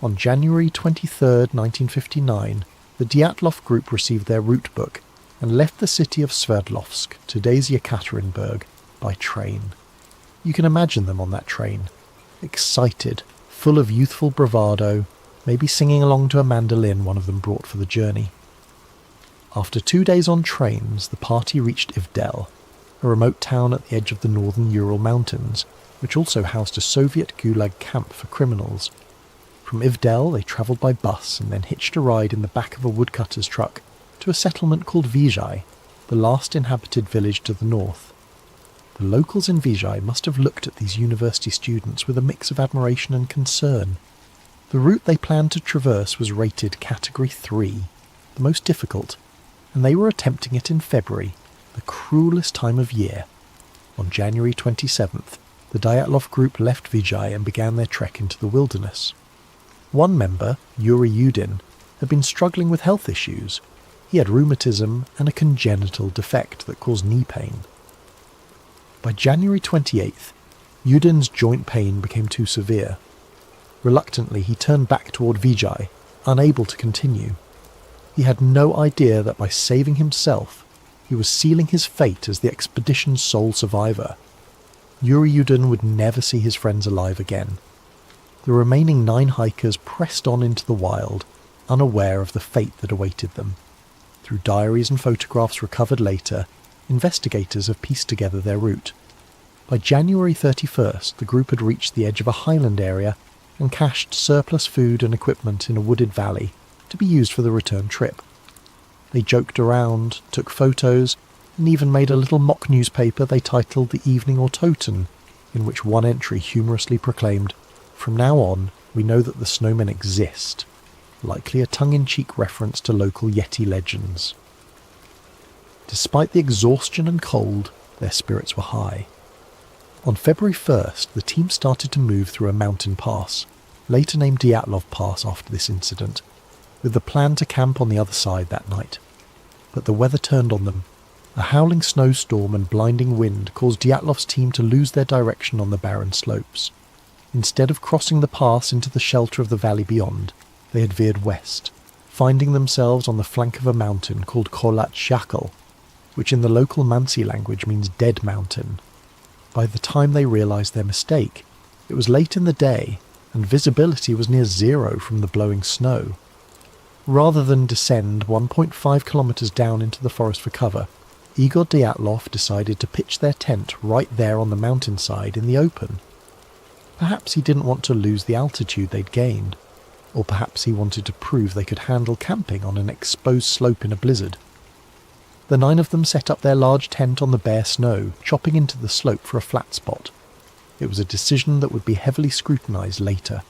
On January 23, 1959, the Dyatlov group received their route book and left the city of Sverdlovsk, today's Yekaterinburg, by train. You can imagine them on that train, excited, full of youthful bravado, maybe singing along to a mandolin one of them brought for the journey. After 2 days on trains, the party reached Ivdel, a remote town at the edge of the northern Ural Mountains, which also housed a Soviet Gulag camp for criminals. From Ivdel, they travelled by bus and then hitched a ride in the back of a woodcutter's truck to a settlement called Vizhai, the last inhabited village to the north. The locals in Vizhai must have looked at these university students with a mix of admiration and concern. The route they planned to traverse was rated Category 3, the most difficult, and they were attempting it in February, the cruelest time of year. On January 27th, the Dyatlov group left Vizhai and began their trek into the wilderness. One member, Yuri Yudin, had been struggling with health issues. He had rheumatism and a congenital defect that caused knee pain. By January 28th, Yudin's joint pain became too severe. Reluctantly, he turned back toward Vizhai, unable to continue. He had no idea that by saving himself, he was sealing his fate as the expedition's sole survivor. Yuri Yudin would never see his friends alive again. The remaining 9 hikers pressed on into the wild, unaware of the fate that awaited them. Through diaries and photographs recovered later, investigators have pieced together their route. By January 31st, the group had reached the edge of a highland area and cached surplus food and equipment in a wooded valley to be used for the return trip. They joked around, took photos, and even made a little mock newspaper they titled The Evening Autoton, in which one entry humorously proclaimed, "From now on, we know that the snowmen exist," likely a tongue-in-cheek reference to local Yeti legends. Despite the exhaustion and cold, their spirits were high. On February 1st, the team started to move through a mountain pass, later named Dyatlov Pass after this incident, with the plan to camp on the other side that night. But the weather turned on them. A howling snowstorm and blinding wind caused Dyatlov's team to lose their direction on the barren slopes. Instead of crossing the pass into the shelter of the valley beyond, they had veered west, finding themselves on the flank of a mountain called Kholat-Shakal, which in the local Mansi language means dead mountain. By the time they realised their mistake, it was late in the day, and visibility was near zero from the blowing snow. Rather than descend 1.5 kilometres down into the forest for cover, Igor Dyatlov decided to pitch their tent right there on the mountainside in the open. Perhaps he didn't want to lose the altitude they'd gained, or perhaps he wanted to prove they could handle camping on an exposed slope in a blizzard. The 9 of them set up their large tent on the bare snow, chopping into the slope for a flat spot. It was a decision that would be heavily scrutinised later.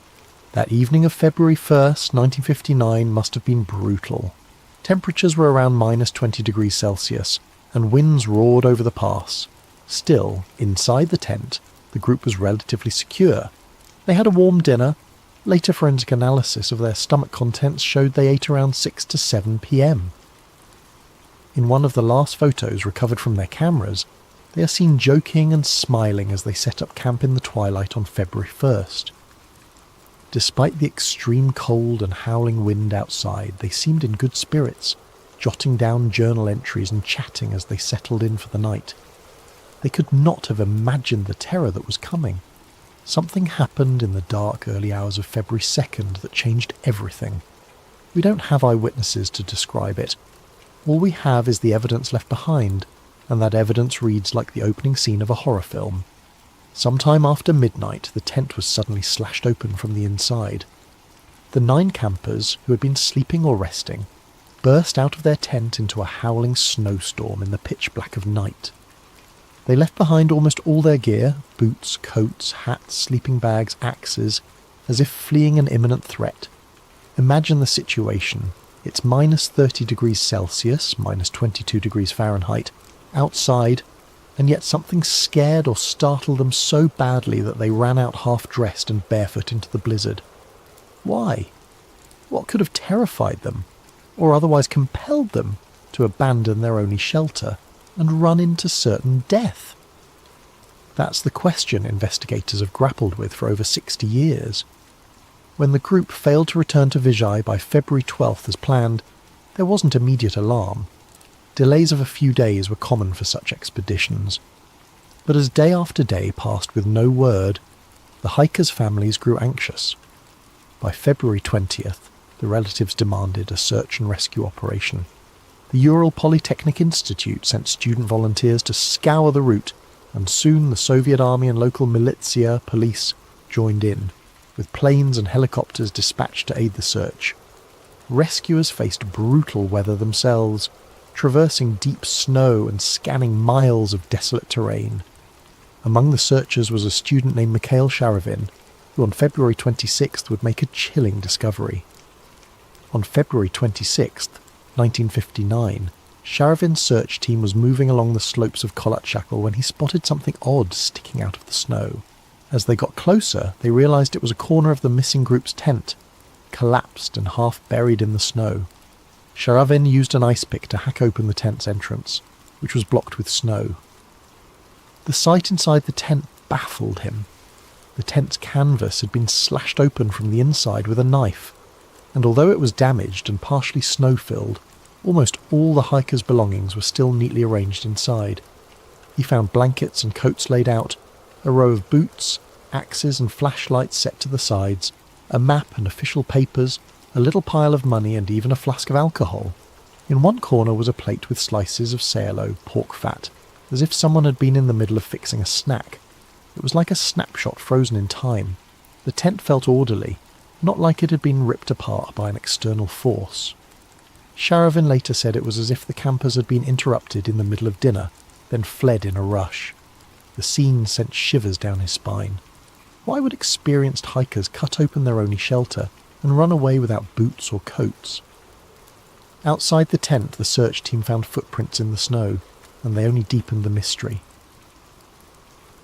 That evening of February 1st, 1959 must have been brutal. Temperatures were around minus 20 degrees Celsius, and winds roared over the pass. Still, inside the tent, the group was relatively secure. They had a warm dinner. Later forensic analysis of their stomach contents showed they ate around 6 to 7 p.m. In one of the last photos recovered from their cameras, they are seen joking and smiling as they set up camp in the twilight on February 1st. Despite the extreme cold and howling wind outside, they seemed in good spirits, jotting down journal entries and chatting as they settled in for the night. They could not have imagined the terror that was coming. Something happened in the dark early hours of February 2nd that changed everything. We don't have eyewitnesses to describe it. All we have is the evidence left behind, and that evidence reads like the opening scene of a horror film. Sometime after midnight, the tent was suddenly slashed open from the inside. The 9 campers, who had been sleeping or resting, burst out of their tent into a howling snowstorm in the pitch black of night. They left behind almost all their gear, boots, coats, hats, sleeping bags, axes, as if fleeing an imminent threat. Imagine the situation. It's minus 30 degrees Celsius, minus 22 degrees Fahrenheit, outside, and yet something scared or startled them so badly that they ran out half-dressed and barefoot into the blizzard. Why? What could have terrified them, or otherwise compelled them to abandon their only shelter and run into certain death? That's the question investigators have grappled with for over 60 years. When the group failed to return to Vijay by February 12th as planned, there wasn't immediate alarm. Delays of a few days were common for such expeditions. But as day after day passed with no word, the hikers' families grew anxious. By February 20th, the relatives demanded a search and rescue operation. The Ural Polytechnic Institute sent student volunteers to scour the route, and soon the Soviet army and local militia police joined in, with planes and helicopters dispatched to aid the search. Rescuers faced brutal weather themselves, traversing deep snow and scanning miles of desolate terrain. Among the searchers was a student named Mikhail Sharavin, who on February 26th would make a chilling discovery. On February 26th, 1959, Sharavin's search team was moving along the slopes of Kholat-Shakal when he spotted something odd sticking out of the snow. As they got closer, they realised it was a corner of the missing group's tent, collapsed and half buried in the snow. Sharavin used an ice pick to hack open the tent's entrance, which was blocked with snow. The sight inside the tent baffled him. The tent's canvas had been slashed open from the inside with a knife, and although it was damaged and partially snow-filled, almost all the hikers' belongings were still neatly arranged inside. He found blankets and coats laid out, a row of boots, axes and flashlights set to the sides, a map and official papers, a little pile of money and even a flask of alcohol. In one corner was a plate with slices of sayalo, pork fat, as if someone had been in the middle of fixing a snack. It was like a snapshot frozen in time. The tent felt orderly, not like it had been ripped apart by an external force. Sharavin later said it was as if the campers had been interrupted in the middle of dinner, then fled in a rush. The scene sent shivers down his spine. Why would experienced hikers cut open their only shelter and run away without boots or coats? Outside the tent, the search team found footprints in the snow, and they only deepened the mystery.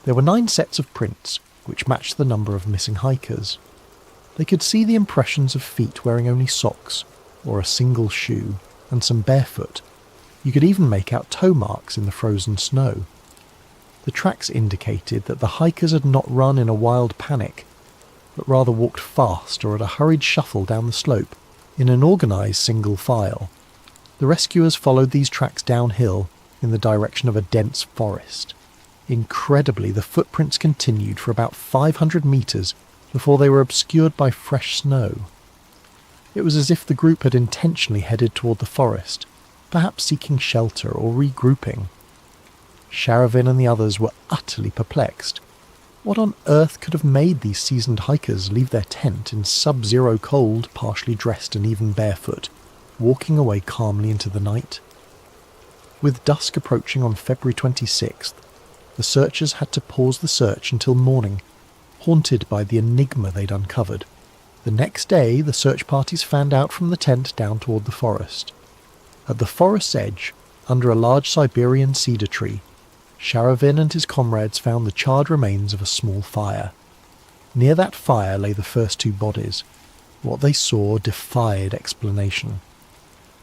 There were 9 sets of prints, which matched the number of missing hikers. They could see the impressions of feet wearing only socks, or a single shoe, and some barefoot. You could even make out toe marks in the frozen snow. The tracks indicated that the hikers had not run in a wild panic, but rather walked fast or at a hurried shuffle down the slope, in an organised single file. The rescuers followed these tracks downhill in the direction of a dense forest. Incredibly, the footprints continued for about 500 metres before they were obscured by fresh snow. It was as if the group had intentionally headed toward the forest, perhaps seeking shelter or regrouping. Sharavin and the others were utterly perplexed. What on earth could have made these seasoned hikers leave their tent in sub-zero cold, partially dressed and even barefoot, walking away calmly into the night? With dusk approaching on February 26th, the searchers had to pause the search until morning, haunted by the enigma they'd uncovered. The next day, the search parties fanned out from the tent down toward the forest. At the forest's edge, under a large Siberian cedar tree, Sharavin and his comrades found the charred remains of a small fire. Near that fire lay the first two bodies. What they saw defied explanation.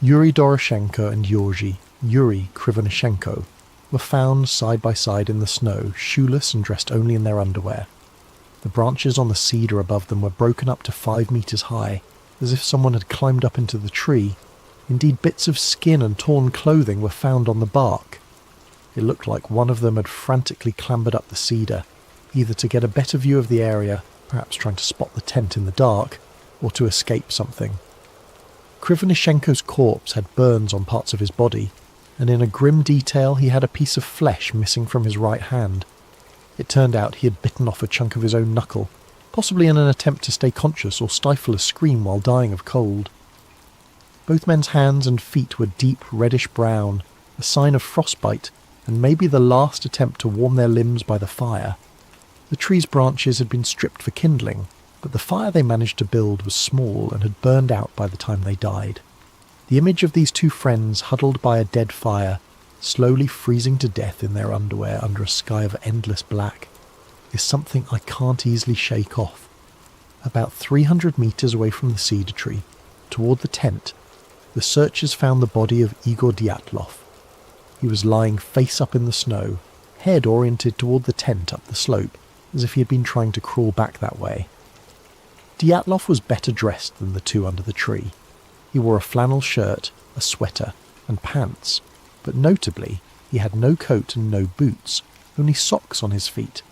Yuri Doroshenko and Yuri Krivonishenko were found side by side in the snow, shoeless and dressed only in their underwear. The branches on the cedar above them were broken up to 5 meters high, as if someone had climbed up into the tree. Indeed, bits of skin and torn clothing were found on the bark. It looked like one of them had frantically clambered up the cedar, either to get a better view of the area, perhaps trying to spot the tent in the dark, or to escape something. Krivonishenko's corpse had burns on parts of his body, and in a grim detail he had a piece of flesh missing from his right hand. It turned out he had bitten off a chunk of his own knuckle, possibly in an attempt to stay conscious or stifle a scream while dying of cold. Both men's hands and feet were deep reddish-brown, a sign of frostbite, and maybe the last attempt to warm their limbs by the fire. The tree's branches had been stripped for kindling, but the fire they managed to build was small and had burned out by the time they died. The image of these two friends huddled by a dead fire, slowly freezing to death in their underwear under a sky of endless black, is something I can't easily shake off. About 300 meters away from the cedar tree, toward the tent, the searchers found the body of Igor Dyatlov. He was lying face up in the snow, head oriented toward the tent up the slope, as if he had been trying to crawl back that way. Dyatlov was better dressed than the two under the tree. He wore a flannel shirt, a sweater, and pants, but notably, he had no coat and no boots, only socks on his feet.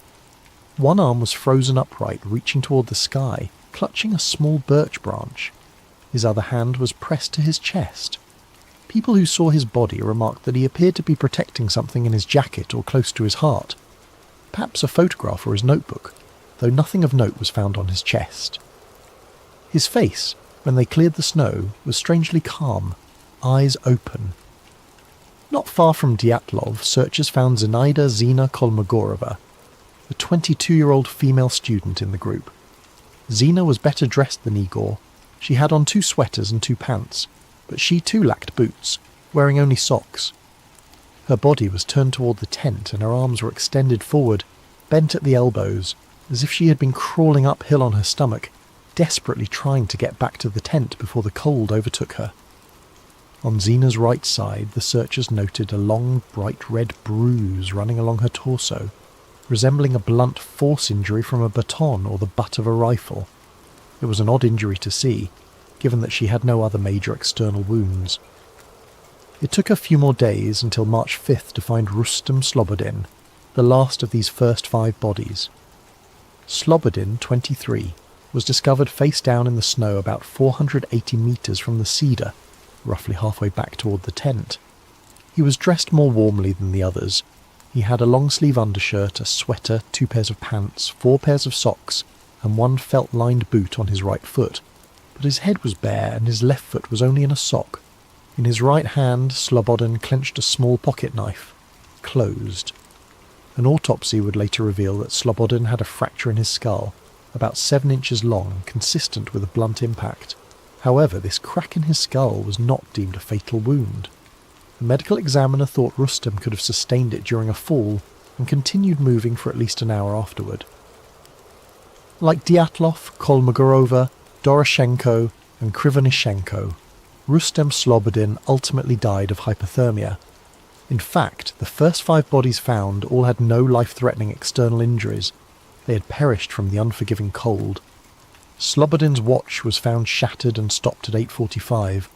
One arm was frozen upright, reaching toward the sky, clutching a small birch branch. His other hand was pressed to his chest. People who saw his body remarked that he appeared to be protecting something in his jacket or close to his heart. Perhaps a photograph or his notebook, though nothing of note was found on his chest. His face, when they cleared the snow, was strangely calm, eyes open. Not far from Dyatlov, searchers found Zenaida Zina Kolmogorova, a 22-year-old female student in the group. Zina was better dressed than Igor. She had on 2 sweaters and 2 pants, but she too lacked boots, wearing only socks. Her body was turned toward the tent and her arms were extended forward, bent at the elbows, as if she had been crawling uphill on her stomach, desperately trying to get back to the tent before the cold overtook her. On Zina's right side, the searchers noted a long, bright red bruise running along her torso, resembling a blunt force injury from a baton or the butt of a rifle. It was an odd injury to see, given that she had no other major external wounds. It took a few more days until March 5th to find Rustem Slobodin, the last of these first 5 bodies. Slobodin, 23, was discovered face down in the snow about 480 meters from the cedar, roughly halfway back toward the tent. He was dressed more warmly than the others. He had a long-sleeve undershirt, a sweater, 2 pairs of pants, 4 pairs of socks, and 1 felt-lined boot on his right foot, but his head was bare and his left foot was only in a sock. In his right hand, Slobodin clenched a small pocket knife, closed. An autopsy would later reveal that Slobodin had a fracture in his skull, about 7 inches long, consistent with a blunt impact. However, this crack in his skull was not deemed a fatal wound. The medical examiner thought Rustem could have sustained it during a fall and continued moving for at least an hour afterward. Like Dyatlov, Kolmogorova, Doroshenko and Krivonishenko, Rustem Slobodin ultimately died of hypothermia. In fact, the first 5 bodies found all had no life-threatening external injuries. They had perished from the unforgiving cold. Slobodin's watch was found shattered and stopped at 8:45,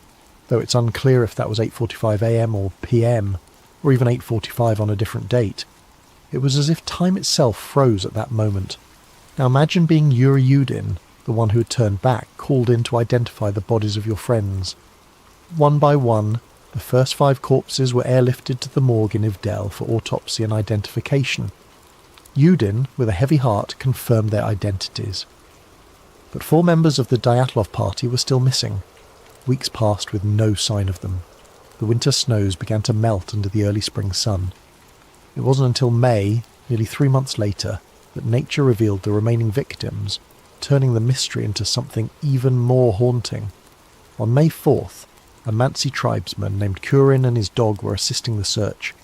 though it's unclear if that was 8:45 am or pm, or even 8:45 on a different date. It was as if time itself froze at that moment. Now imagine being Yuri Yudin, the one who had turned back, called in to identify the bodies of your friends. One by one, the first 5 corpses were airlifted to the morgue in Ivdel for autopsy and identification. Yudin, with a heavy heart, confirmed their identities. But 4 members of the Dyatlov party were still missing. Weeks passed with no sign of them. The winter snows began to melt under the early spring sun. It wasn't until May, nearly 3 months later, that nature revealed the remaining victims, turning the mystery into something even more haunting. On May 4th, a Mansi tribesman named Kurin and his dog were assisting the search,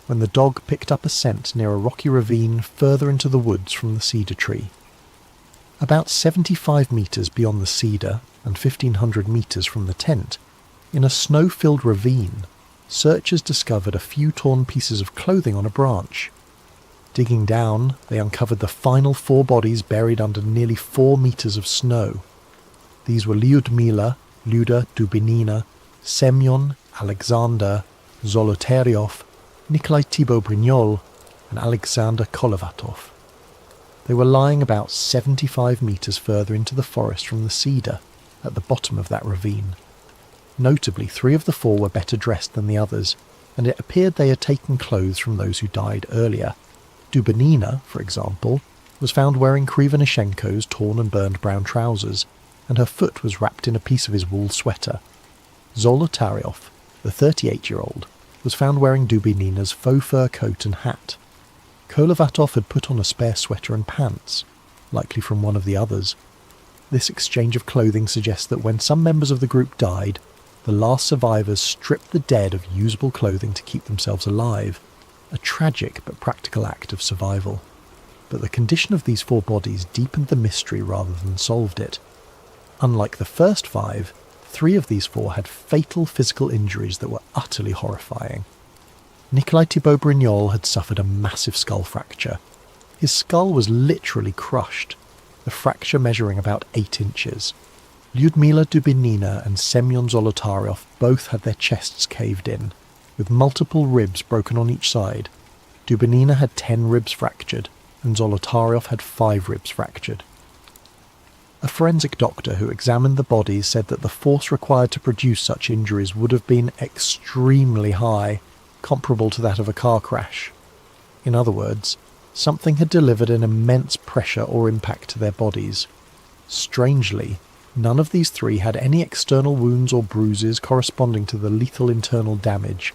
when the dog picked up a scent near a rocky ravine further into the woods from the cedar tree. About 75 metres beyond the cedar and 1,500 metres from the tent, in a snow-filled ravine, searchers discovered a few torn pieces of clothing on a branch. Digging down, they uncovered the final 4 bodies buried under nearly 4 metres of snow. These were Lyudmila, Luda Dubinina, Semyon, Alexander, Zolotaryov, Nikolai Thibault-Brignol, and Alexander Kolovatov. They were lying about 75 metres further into the forest from the cedar, at the bottom of that ravine. Notably, 3 of the 4 were better dressed than the others, and it appeared they had taken clothes from those who died earlier. Dubinina, for example, was found wearing Krivonishenko's torn and burned brown trousers, and her foot was wrapped in a piece of his wool sweater. Zolotaryov, the 38-year-old, was found wearing Dubinina's faux fur coat and hat. Kolovatov had put on a spare sweater and pants, likely from one of the others. This exchange of clothing suggests that when some members of the group died, the last survivors stripped the dead of usable clothing to keep themselves alive, a tragic but practical act of survival. But the condition of these 4 bodies deepened the mystery rather than solved it. Unlike the first 5, 3 of these 4 had fatal physical injuries that were utterly horrifying. Nikolai Thibault-Brignol had suffered a massive skull fracture. His skull was literally crushed, the fracture measuring about 8 inches. Lyudmila Dubinina and Semyon Zolotaryov both had their chests caved in, with multiple ribs broken on each side. Dubinina had 10 ribs fractured, and Zolotaryov had 5 ribs fractured. A forensic doctor who examined the bodies said that the force required to produce such injuries would have been extremely high, comparable to that of a car crash. In other words, something had delivered an immense pressure or impact to their bodies. Strangely, none of these 3 had any external wounds or bruises corresponding to the lethal internal damage.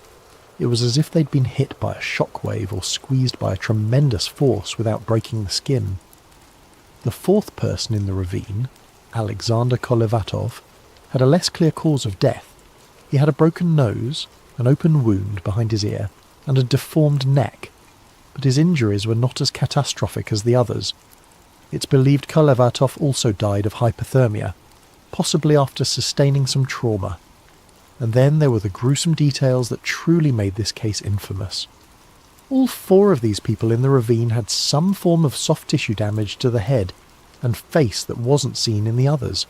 It was as if they'd been hit by a shockwave or squeezed by a tremendous force without breaking the skin. The 4th person in the ravine, Alexander Kolovatov, had a less clear cause of death. He had a broken nose, an open wound behind his ear, and a deformed neck, but his injuries were not as catastrophic as the others. It's believed Kolovatov also died of hypothermia, possibly after sustaining some trauma. And then there were the gruesome details that truly made this case infamous. All 4 of these people in the ravine had some form of soft tissue damage to the head and face that wasn't seen in the others.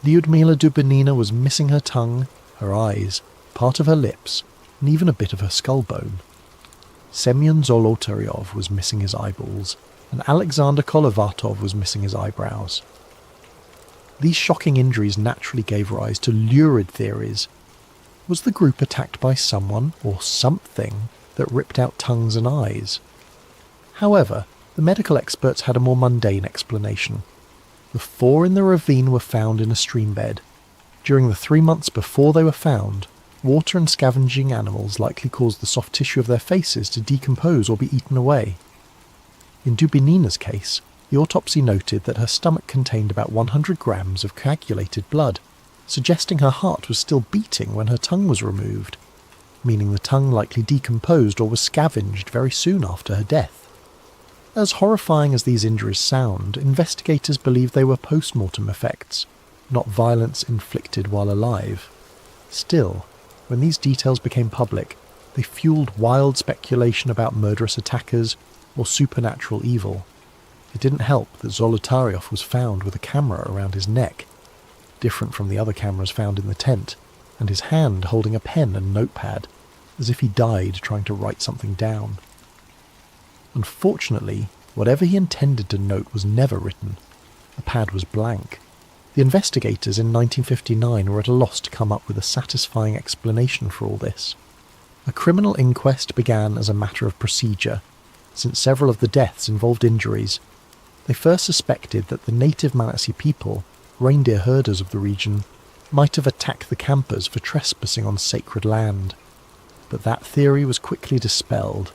Lyudmila Dubinina was missing her tongue, her eyes, part of her lips, and even a bit of her skull bone. Semyon Zolotaryov was missing his eyeballs, and Alexander Kolovatov was missing his eyebrows. These shocking injuries naturally gave rise to lurid theories. Was the group attacked by someone or something that ripped out tongues and eyes? However, the medical experts had a more mundane explanation. The 4 in the ravine were found in a stream bed. During the 3 months before they were found, water and scavenging animals likely caused the soft tissue of their faces to decompose or be eaten away. In Dubinina's case, the autopsy noted that her stomach contained about 100 grams of coagulated blood, suggesting her heart was still beating when her tongue was removed, meaning the tongue likely decomposed or was scavenged very soon after her death. As horrifying as these injuries sound, investigators believe they were post-mortem effects, not violence inflicted while alive. Still, when these details became public, they fueled wild speculation about murderous attackers or supernatural evil. It didn't help that Zolotaryov was found with a camera around his neck, different from the other cameras found in the tent, and his hand holding a pen and notepad, as if he died trying to write something down. Unfortunately, whatever he intended to note was never written. The pad was blank. The investigators in 1959 were at a loss to come up with a satisfying explanation for all this. A criminal inquest began as a matter of procedure, since several of the deaths involved injuries. They first suspected that the native Manatee people, reindeer herders of the region, might have attacked the campers for trespassing on sacred land. But that theory was quickly dispelled.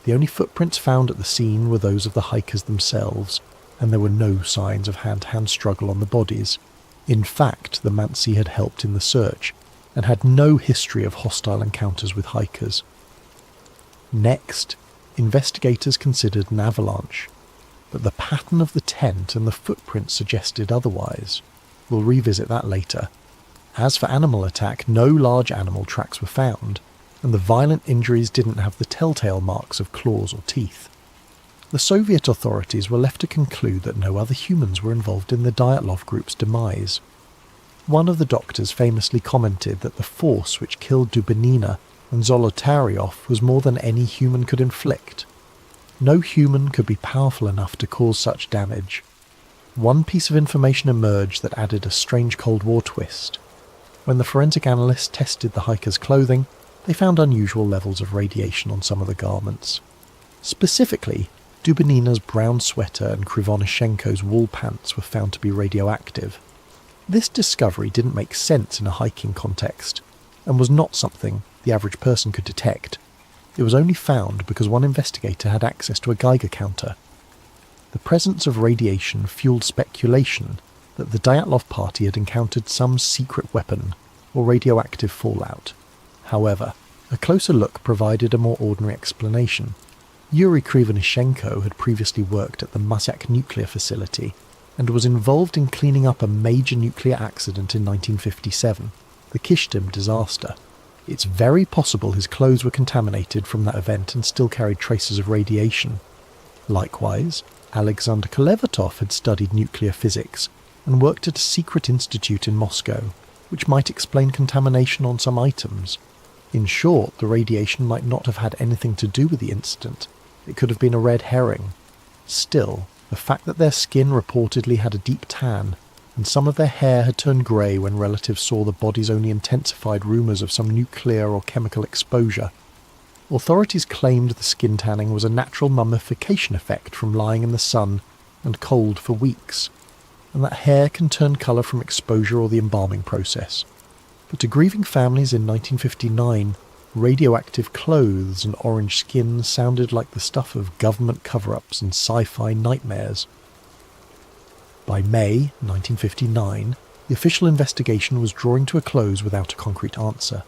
The only footprints found at the scene were those of the hikers themselves, and there were no signs of hand-to-hand struggle on the bodies. In fact, the Mansi had helped in the search, and had no history of hostile encounters with hikers. Next, investigators considered an avalanche, but the pattern of the tent and the footprints suggested otherwise. We'll revisit that later. As for animal attack, no large animal tracks were found, and the violent injuries didn't have the telltale marks of claws or teeth. The Soviet authorities were left to conclude that no other humans were involved in the Dyatlov group's demise. One of the doctors famously commented that the force which killed Dubinina and Zolotaryov was more than any human could inflict. No human could be powerful enough to cause such damage. One piece of information emerged that added a strange Cold War twist. When the forensic analysts tested the hikers' clothing, they found unusual levels of radiation on some of the garments. Specifically, Dubinina's brown sweater and Krivonishenko's wool pants were found to be radioactive. This discovery didn't make sense in a hiking context, and was not something the average person could detect. It was only found because one investigator had access to a Geiger counter. The presence of radiation fueled speculation that the Dyatlov party had encountered some secret weapon or radioactive fallout. However, a closer look provided a more ordinary explanation. Yuri Krivonishenko had previously worked at the Mazyak nuclear facility and was involved in cleaning up a major nuclear accident in 1957, the Kishtim disaster. It's very possible his clothes were contaminated from that event and still carried traces of radiation. Likewise, Alexander Kolevatov had studied nuclear physics and worked at a secret institute in Moscow, which might explain contamination on some items. In short, the radiation might not have had anything to do with the incident. It could have been a red herring. Still, the fact that their skin reportedly had a deep tan, and some of their hair had turned grey when relatives saw the bodies only intensified rumours of some nuclear or chemical exposure. Authorities claimed the skin tanning was a natural mummification effect from lying in the sun and cold for weeks, and that hair can turn colour from exposure or the embalming process. But to grieving families in 1959, radioactive clothes and orange skin sounded like the stuff of government cover-ups and sci-fi nightmares. By May 1959, the official investigation was drawing to a close without a concrete answer.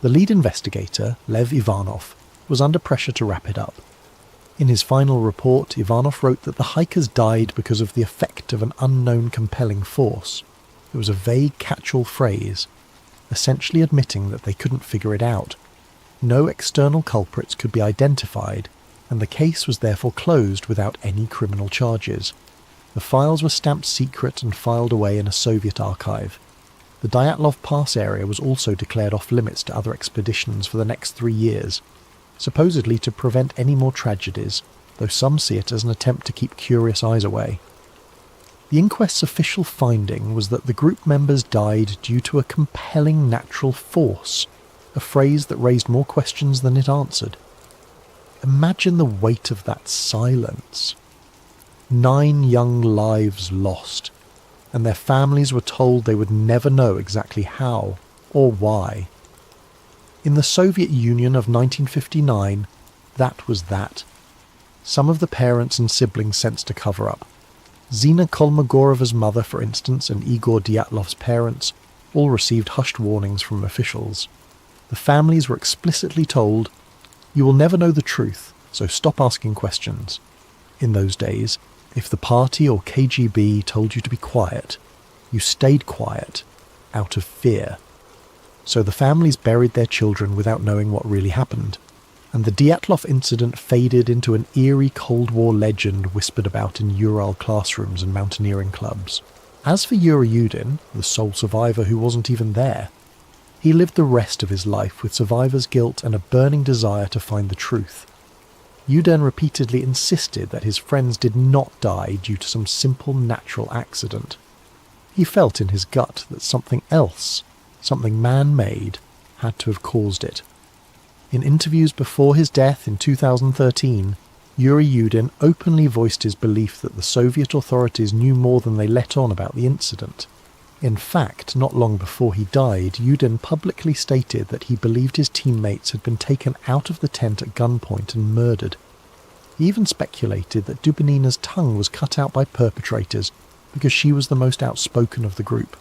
The lead investigator, Lev Ivanov, was under pressure to wrap it up. In his final report, Ivanov wrote that the hikers died because of the effect of an unknown compelling force. It was a vague catch-all phrase, essentially admitting that they couldn't figure it out. No external culprits could be identified, and the case was therefore closed without any criminal charges. The files were stamped secret and filed away in a Soviet archive. The Dyatlov Pass area was also declared off-limits to other expeditions for the next 3 years, supposedly to prevent any more tragedies, though some see it as an attempt to keep curious eyes away. The inquest's official finding was that the group members died due to a compelling natural force, a phrase that raised more questions than it answered. Imagine the weight of that silence. 9 young lives lost, and their families were told they would never know exactly how or why. In the Soviet Union of 1959, that was that. Some of the parents and siblings sensed a cover-up. Zina Kolmogoreva's mother, for instance, and Igor Dyatlov's parents all received hushed warnings from officials. The families were explicitly told, "You will never know the truth, so stop asking questions." In those days, if the party or KGB told you to be quiet, you stayed quiet, out of fear. So the families buried their children without knowing what really happened, and the Dyatlov incident faded into an eerie Cold War legend whispered about in Ural classrooms and mountaineering clubs. As for Yuri Yudin, the sole survivor who wasn't even there, he lived the rest of his life with survivor's guilt and a burning desire to find the truth. Yudin repeatedly insisted that his friends did not die due to some simple natural accident. He felt in his gut that something else, something man-made, had to have caused it. In interviews before his death in 2013, Yuri Yudin openly voiced his belief that the Soviet authorities knew more than they let on about the incident. In fact, not long before he died, Yudin publicly stated that he believed his teammates had been taken out of the tent at gunpoint and murdered. He even speculated that Dubinina's tongue was cut out by perpetrators because she was the most outspoken of the group.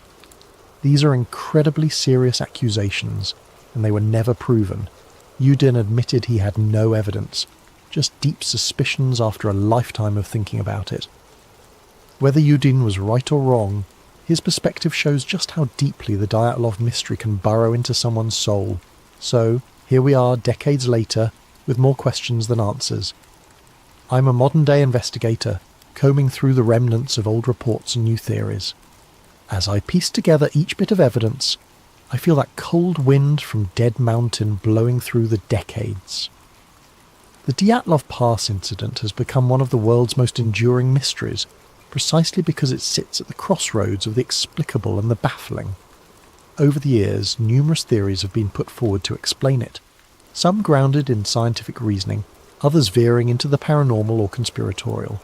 These are incredibly serious accusations, and they were never proven. Yudin admitted he had no evidence, just deep suspicions after a lifetime of thinking about it. Whether Yudin was right or wrong, his perspective shows just how deeply the Dyatlov mystery can burrow into someone's soul. So, here we are decades later, with more questions than answers. I'm a modern-day investigator, combing through the remnants of old reports and new theories. As I piece together each bit of evidence, I feel that cold wind from Dead Mountain blowing through the decades. The Dyatlov Pass incident has become one of the world's most enduring mysteries, precisely because it sits at the crossroads of the explicable and the baffling. Over the years, numerous theories have been put forward to explain it, some grounded in scientific reasoning, others veering into the paranormal or conspiratorial.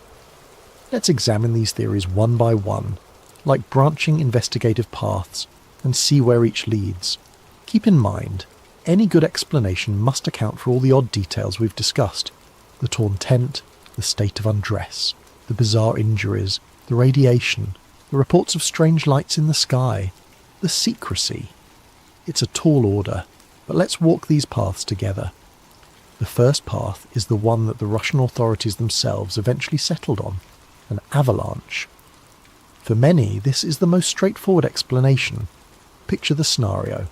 Let's examine these theories one by one, like branching investigative paths, and see where each leads. Keep in mind, any good explanation must account for all the odd details we've discussed: the torn tent, the state of undress, the bizarre injuries, the radiation, the reports of strange lights in the sky, the secrecy. It's a tall order, but let's walk these paths together. The first path is the one that the Russian authorities themselves eventually settled on: an avalanche. For many, this is the most straightforward explanation. Picture the scenario.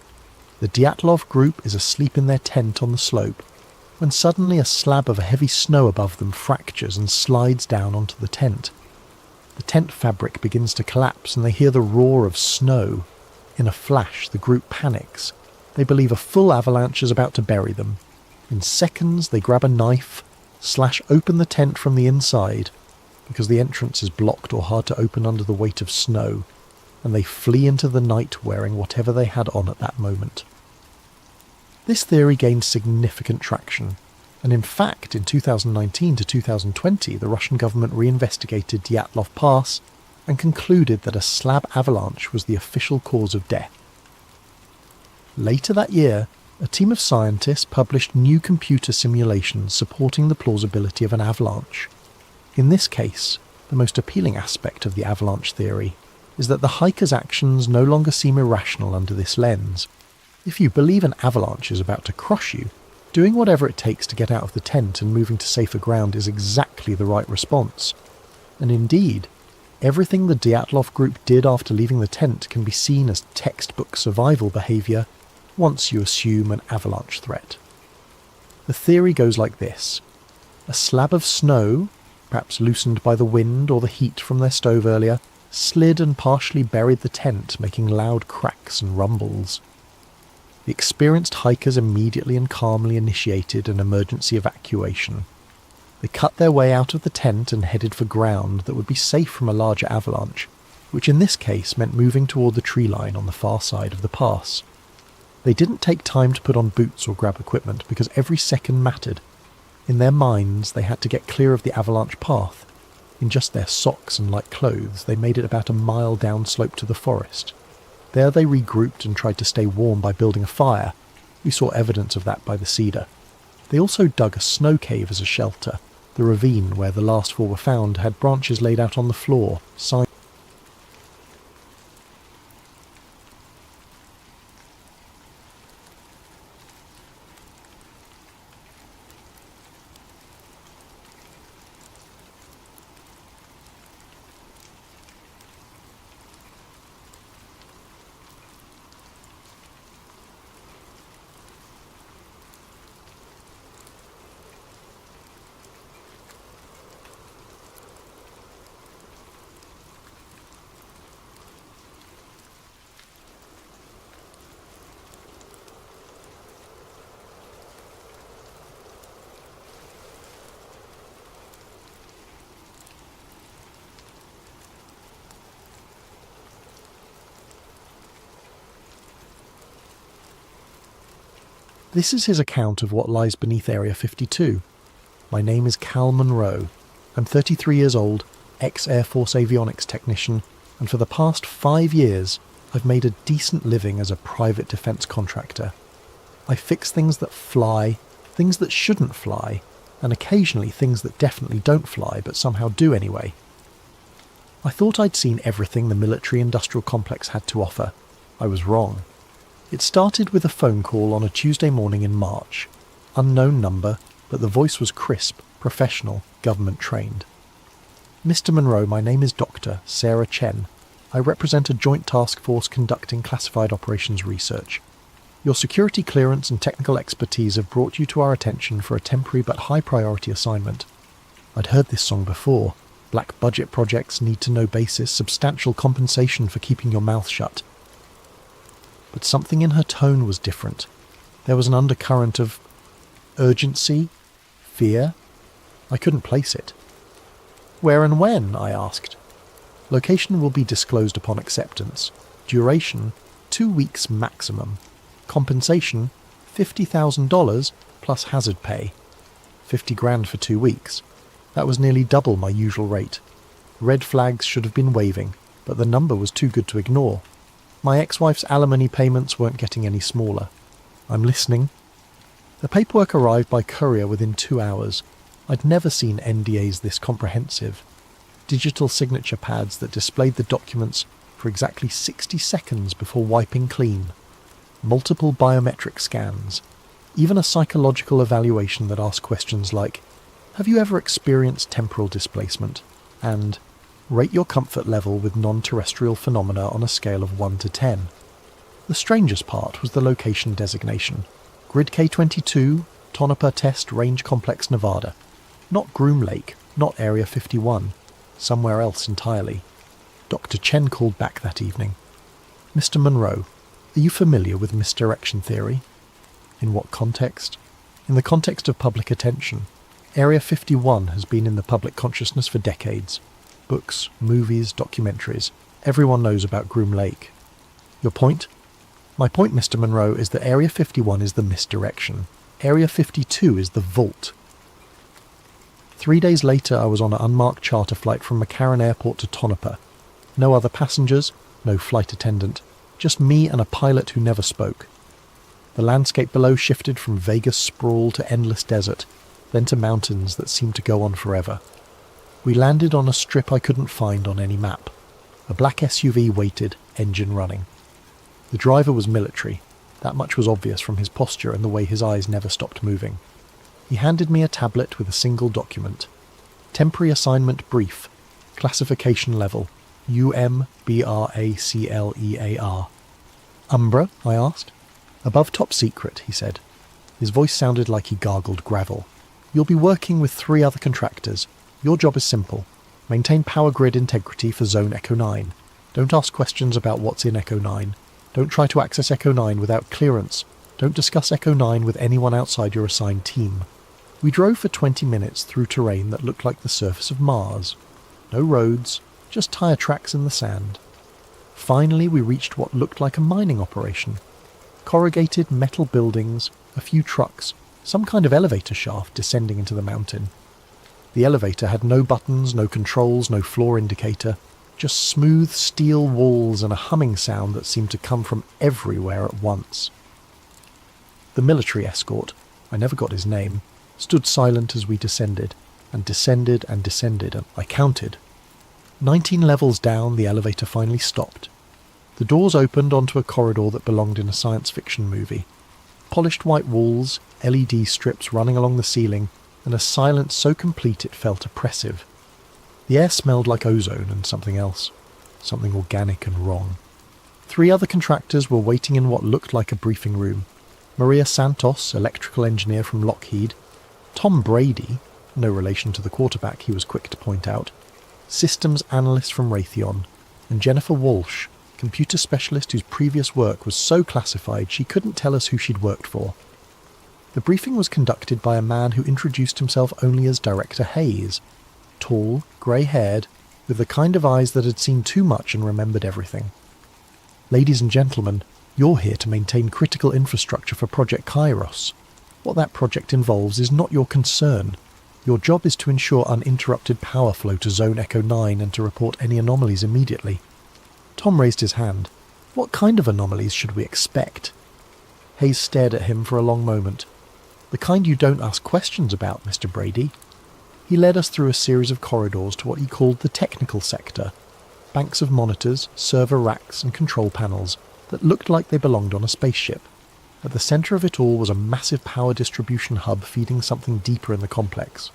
The Dyatlov group is asleep in their tent on the slope, when suddenly a slab of heavy snow above them fractures and slides down onto the tent. The tent fabric begins to collapse and they hear the roar of snow. In a flash, the group panics. They believe a full avalanche is about to bury them. In seconds, they grab a knife, slash open the tent from the inside, because the entrance is blocked or hard to open under the weight of snow, and they flee into the night wearing whatever they had on at that moment. This theory gained significant traction, and in fact in 2019 to 2020 the Russian government reinvestigated Dyatlov Pass and concluded that a slab avalanche was the official cause of death. Later that year, a team of scientists published new computer simulations supporting the plausibility of an avalanche. In this case, the most appealing aspect of the avalanche theory is that the hiker's actions no longer seem irrational under this lens. If you believe an avalanche is about to crush you, doing whatever it takes to get out of the tent and moving to safer ground is exactly the right response. And indeed, everything the Dyatlov group did after leaving the tent can be seen as textbook survival behaviour once you assume an avalanche threat. The theory goes like this. A slab of snow, perhaps loosened by the wind or the heat from their stove earlier, slid and partially buried the tent, making loud cracks and rumbles. The experienced hikers immediately and calmly initiated an emergency evacuation. They cut their way out of the tent and headed for ground that would be safe from a larger avalanche, which in this case meant moving toward the tree line on the far side of the pass. They didn't take time to put on boots or grab equipment because every second mattered. In their minds, they had to get clear of the avalanche path. In just their socks and light clothes, they made it about a mile downslope to the forest. There they regrouped and tried to stay warm by building a fire. We saw evidence of that by the cedar. They also dug a snow cave as a shelter. The ravine where the last four were found had branches laid out on the floor, This is his account of what lies beneath Area 52. My name is Cal Monroe. I'm 33 years old, ex-Air Force avionics technician, and for the past 5 years, I've made a decent living as a private defence contractor. I fix things that fly, things that shouldn't fly, and occasionally things that definitely don't fly but somehow do anyway. I thought I'd seen everything the military-industrial complex had to offer. I was wrong. It started with a phone call on a Tuesday morning in March. Unknown number, but the voice was crisp, professional, government-trained. Mr. Monroe, my name is Dr. Sarah Chen. I represent a joint task force conducting classified operations research. Your security clearance and technical expertise have brought you to our attention for a temporary but high-priority assignment. I'd heard this song before. Black budget projects, need-to-know basis, substantial compensation for keeping your mouth shut. But something in her tone was different. There was an undercurrent of urgency, fear. I couldn't place it. Where and when? I asked. Location will be disclosed upon acceptance. Duration, 2 weeks maximum. Compensation, $50,000 plus hazard pay. 50 grand for 2 weeks. That was nearly double my usual rate. Red flags should have been waving, but the number was too good to ignore. My ex-wife's alimony payments weren't getting any smaller. I'm listening. The paperwork arrived by courier within 2 hours. I'd never seen NDAs this comprehensive. Digital signature pads that displayed the documents for exactly 60 seconds before wiping clean. Multiple biometric scans. Even a psychological evaluation that asked questions like, have you ever experienced temporal displacement? And rate your comfort level with non-terrestrial phenomena on a scale of 1 to 10. The strangest part was the location designation. Grid K22, Tonopah Test Range Complex, Nevada. Not Groom Lake, not Area 51. Somewhere else entirely. Dr. Chen called back that evening. Mr. Monroe, are you familiar with misdirection theory? In what context? In the context of public attention. Area 51 has been in the public consciousness for decades. Books, movies, documentaries. Everyone knows about Groom Lake. Your point? My point, Mr. Monroe, is that Area 51 is the misdirection. Area 52 is the vault. 3 days later, I was on an unmarked charter flight from McCarran Airport to Tonopah. No other passengers, no flight attendant, just me and a pilot who never spoke. The landscape below shifted from Vegas sprawl to endless desert, then to mountains that seemed to go on forever. We landed on a strip I couldn't find on any map. A black SUV waited, engine running. The driver was military. That much was obvious from his posture and the way his eyes never stopped moving. He handed me a tablet with a single document. Temporary assignment brief. Classification level. UMBRACLEAR. Umbra? I asked. Above top secret, he said. His voice sounded like he gargled gravel. You'll be working with 3 other contractors. Your job is simple. Maintain power grid integrity for Zone Echo 9. Don't ask questions about what's in Echo 9. Don't try to access Echo 9 without clearance. Don't discuss Echo 9 with anyone outside your assigned team. We drove for 20 minutes through terrain that looked like the surface of Mars. No roads, just tyre tracks in the sand. Finally, we reached what looked like a mining operation. Corrugated metal buildings, a few trucks, some kind of elevator shaft descending into the mountain. The elevator had no buttons, no controls, no floor indicator, just smooth steel walls and a humming sound that seemed to come from everywhere at once. The military escort, I never got his name, stood silent as we descended, and descended and descended, and I counted. 19 levels down, the elevator finally stopped. The doors opened onto a corridor that belonged in a science fiction movie. Polished white walls, LED strips running along the ceiling, and a silence so complete it felt oppressive. The air smelled like ozone and something else, something organic and wrong. 3 other contractors were waiting in what looked like a briefing room. Maria Santos, electrical engineer from Lockheed, Tom Brady, no relation to the quarterback he was quick to point out, systems analyst from Raytheon, and Jennifer Walsh, computer specialist whose previous work was so classified she couldn't tell us who she'd worked for. The briefing was conducted by a man who introduced himself only as Director Hayes, tall, grey-haired, with the kind of eyes that had seen too much and remembered everything. Ladies and gentlemen, You're here to maintain critical infrastructure for Project Kairos. What that project involves is not your concern. Your job is to ensure uninterrupted power flow to Zone Echo 9 and to report any anomalies immediately. Tom raised his hand. What kind of anomalies should we expect? Hayes stared at him for a long moment. The kind you don't ask questions about, Mr. Brady. He led us through a series of corridors to what he called the technical sector. Banks of monitors, server racks and control panels that looked like they belonged on a spaceship. At the centre of it all was a massive power distribution hub feeding something deeper in the complex.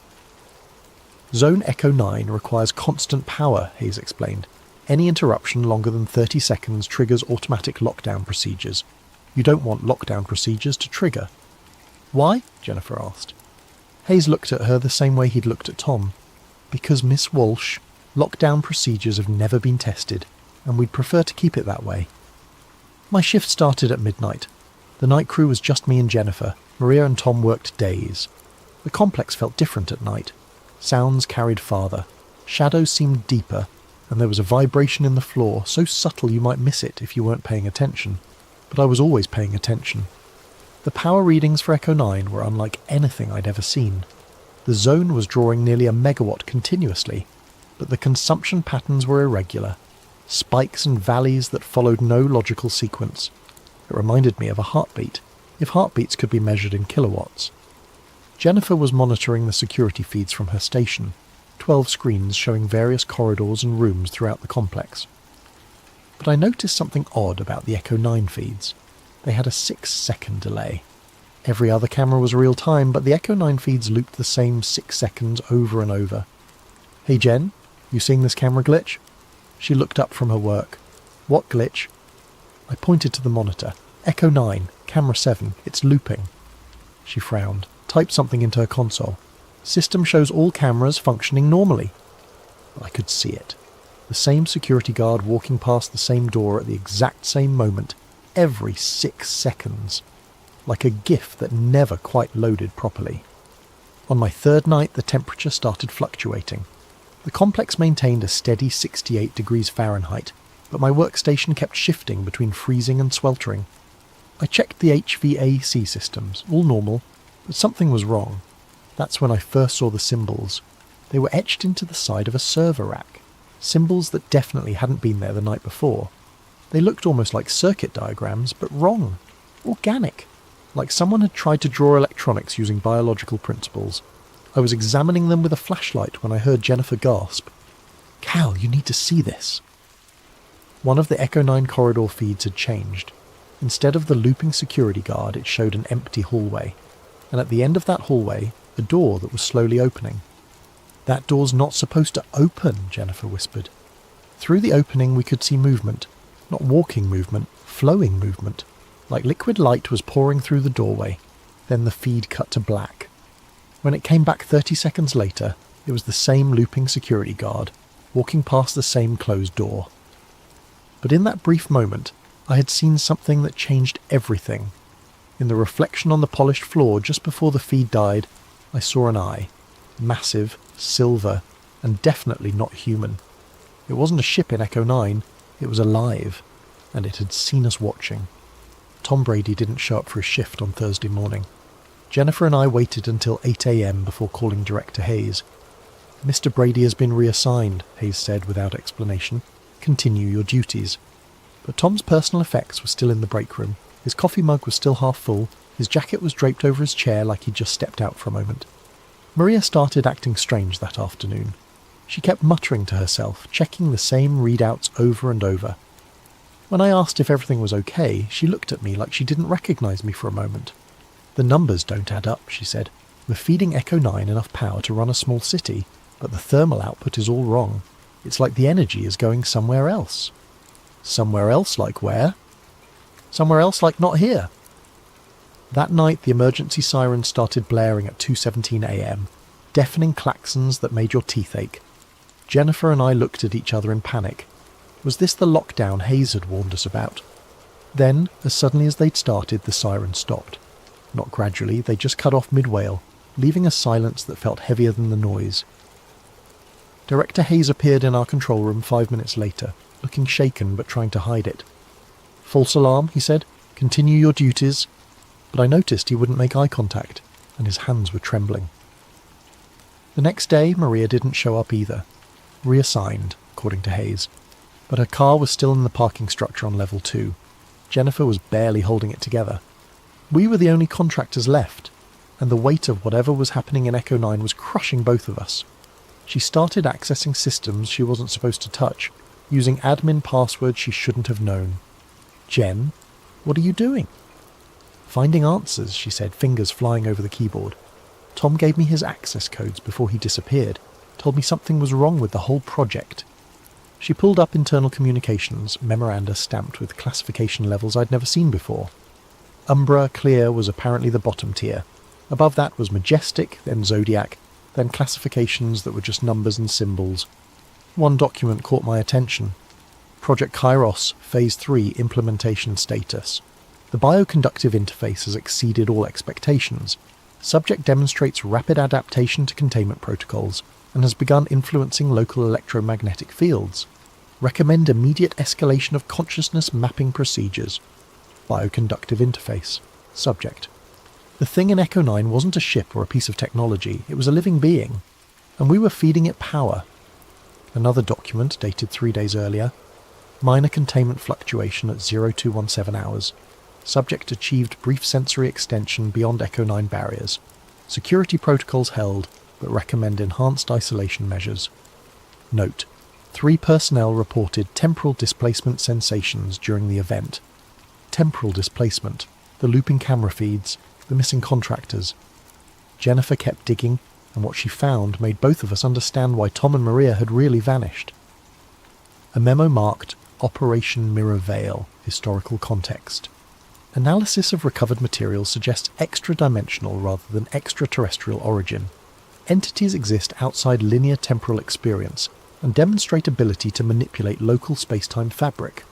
Zone Echo 9 requires constant power, Hayes explained. Any interruption longer than 30 seconds triggers automatic lockdown procedures. You don't want lockdown procedures to trigger. Why? Jennifer asked. Hayes looked at her the same way he'd looked at Tom. Because, Miss Walsh, lockdown procedures have never been tested, and we'd prefer to keep it that way. My shift started at midnight. The night crew was just me and Jennifer. Maria and Tom worked days. The complex felt different at night. Sounds carried farther. Shadows seemed deeper, and there was a vibration in the floor so subtle you might miss it if you weren't paying attention. But I was always paying attention. The power readings for Echo 9 were unlike anything I'd ever seen. The zone was drawing nearly a megawatt continuously, but the consumption patterns were irregular. Spikes and valleys that followed no logical sequence. It reminded me of a heartbeat, if heartbeats could be measured in kilowatts. Jennifer was monitoring the security feeds from her station, 12 screens showing various corridors and rooms throughout the complex. But I noticed something odd about the Echo 9 feeds. They had a 6-second delay. Every other camera was real-time, but the Echo 9 feeds looped the same 6 seconds over and over. Hey Jen, you seeing this camera glitch? She looked up from her work. What glitch? I pointed to the monitor. Echo 9, camera 7, it's looping. She frowned, typed something into her console. System shows all cameras functioning normally. I could see it. The same security guard walking past the same door at the exact same moment, every 6 seconds. Like a GIF that never quite loaded properly. On my third night, the temperature started fluctuating. The complex maintained a steady 68 degrees Fahrenheit, but my workstation kept shifting between freezing and sweltering. I checked the HVAC systems, all normal, but something was wrong. That's when I first saw the symbols. They were etched into the side of a server rack, symbols that definitely hadn't been there the night before. They looked almost like circuit diagrams, but wrong. Organic. Like someone had tried to draw electronics using biological principles. I was examining them with a flashlight when I heard Jennifer gasp. Cal, you need to see this. One of the Echo 9 corridor feeds had changed. Instead of the looping security guard, it showed an empty hallway. And at the end of that hallway, a door that was slowly opening. That door's not supposed to open, Jennifer whispered. Through the opening we could see movement. Not walking movement, flowing movement. Like liquid light was pouring through the doorway. Then the feed cut to black. When it came back 30 seconds later, it was the same looping security guard, walking past the same closed door. But in that brief moment, I had seen something that changed everything. In the reflection on the polished floor just before the feed died, I saw an eye. Massive, silver, and definitely not human. It wasn't a ship in Echo 9, it was alive, and it had seen us watching. Tom Brady didn't show up for his shift on Thursday morning. Jennifer and I waited until 8 a.m. before calling Director Hayes. Mr. Brady has been reassigned, Hayes said without explanation. Continue your duties. But Tom's personal effects were still in the break room. His coffee mug was still half full. His jacket was draped over his chair like he'd just stepped out for a moment. Maria started acting strange that afternoon. She kept muttering to herself, checking the same readouts over and over. When I asked if everything was okay, she looked at me like she didn't recognise me for a moment. The numbers don't add up, she said. We're feeding Echo 9 enough power to run a small city, but the thermal output is all wrong. It's like the energy is going somewhere else. Somewhere else like where? Somewhere else like not here. That night the emergency siren started blaring at 2:17 a.m, deafening klaxons that made your teeth ache. Jennifer and I looked at each other in panic. Was this the lockdown Hayes had warned us about? Then, as suddenly as they'd started, the siren stopped. Not gradually, they just cut off mid-wail, leaving a silence that felt heavier than the noise. Director Hayes appeared in our control room 5 minutes later, looking shaken but trying to hide it. False alarm, he said. Continue your duties, but I noticed he wouldn't make eye contact, and his hands were trembling. The next day, Maria didn't show up either. Reassigned, according to Hayes. But her car was still in the parking structure on level 2. Jennifer was barely holding it together. We were the only contractors left, and the weight of whatever was happening in Echo 9 was crushing both of us. She started accessing systems she wasn't supposed to touch, using admin passwords she shouldn't have known. "Jen, what are you doing?" "Finding answers," she said, fingers flying over the keyboard. "Tom gave me his access codes before he disappeared, told me something was wrong with the whole project." She pulled up internal communications, memoranda stamped with classification levels I'd never seen before. Umbra Clear was apparently the bottom tier. Above that was Majestic, then Zodiac, then classifications that were just numbers and symbols. One document caught my attention. Project Kairos, Phase 3 Implementation Status. The bioconductive interface has exceeded all expectations. Subject demonstrates rapid adaptation to containment protocols and has begun influencing local electromagnetic fields. Recommend immediate escalation of consciousness mapping procedures. Bioconductive interface. Subject. The thing in Echo 9 wasn't a ship or a piece of technology, it was a living being, and we were feeding it power. Another document, dated 3 days earlier. Minor containment fluctuation at 0217 hours. Subject achieved brief sensory extension beyond Echo 9 barriers. Security protocols held, but recommend enhanced isolation measures. Note: 3 personnel reported temporal displacement sensations during the event. Temporal displacement, the looping camera feeds, the missing contractors. Jennifer kept digging, and what she found made both of us understand why Tom and Maria had really vanished. A memo marked Operation Mirror Veil, historical context. Analysis of recovered materials suggests extra-dimensional rather than extraterrestrial origin. Entities exist outside linear temporal experience and demonstrate ability to manipulate local space-time fabric.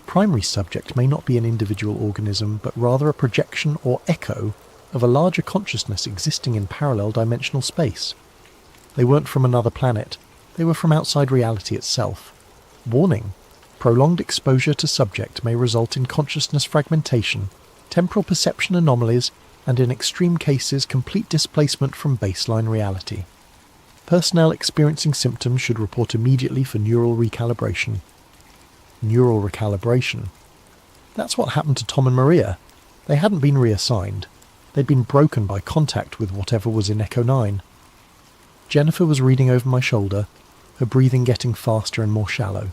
Primary subject may not be an individual organism, but rather a projection or echo of a larger consciousness existing in parallel dimensional space. They weren't from another planet, they were from outside reality itself. Warning: prolonged exposure to subject may result in consciousness fragmentation, temporal perception anomalies, and in extreme cases complete displacement from baseline reality. Personnel experiencing symptoms should report immediately for neural recalibration. Neural recalibration. That's what happened to Tom and Maria. They hadn't been reassigned. They'd been broken by contact with whatever was in Echo 9. Jennifer was reading over my shoulder, her breathing getting faster and more shallow.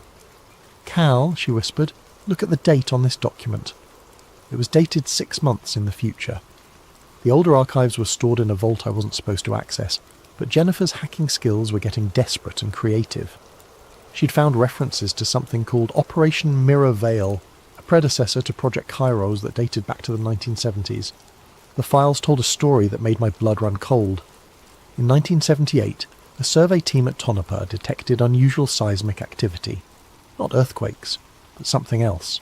"Cal," she whispered, "look at the date on this document." It was dated 6 months in the future. The older archives were stored in a vault I wasn't supposed to access, but Jennifer's hacking skills were getting desperate and creative. She'd found references to something called Operation Mirror Veil, a predecessor to Project Kairos that dated back to the 1970s. The files told a story that made my blood run cold. In 1978, a survey team at Tonopah detected unusual seismic activity. Not earthquakes, but something else.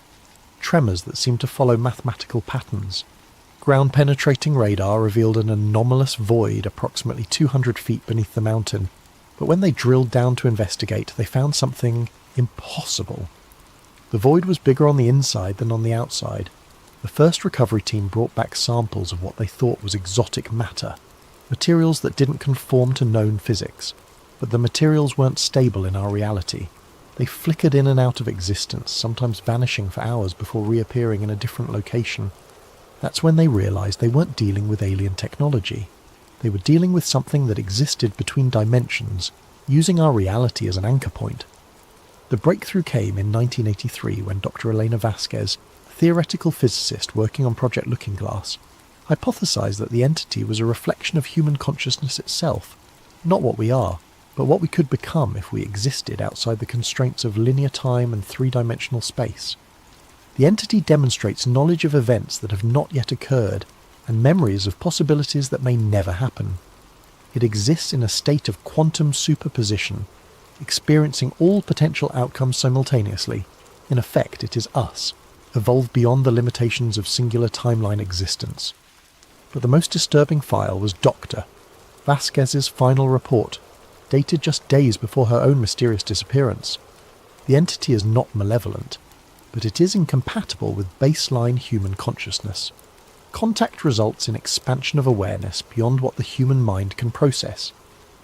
Tremors that seemed to follow mathematical patterns. Ground-penetrating radar revealed an anomalous void approximately 200 feet beneath the mountain, but when they drilled down to investigate, they found something impossible. The void was bigger on the inside than on the outside. The first recovery team brought back samples of what they thought was exotic matter, materials that didn't conform to known physics, but the materials weren't stable in our reality. They flickered in and out of existence, sometimes vanishing for hours before reappearing in a different location. That's when they realized they weren't dealing with alien technology. They were dealing with something that existed between dimensions, using our reality as an anchor point. The breakthrough came in 1983 when Dr. Elena Vasquez, a theoretical physicist working on Project Looking Glass, hypothesized that the entity was a reflection of human consciousness itself, not what we are, but what we could become if we existed outside the constraints of linear time and three-dimensional space. The entity demonstrates knowledge of events that have not yet occurred, and memories of possibilities that may never happen. It exists in a state of quantum superposition, experiencing all potential outcomes simultaneously. In effect, it is us, evolved beyond the limitations of singular timeline existence. But the most disturbing file was Dr. Vasquez's final report, dated just days before her own mysterious disappearance. The entity is not malevolent, but it is incompatible with baseline human consciousness. Contact results in expansion of awareness beyond what the human mind can process.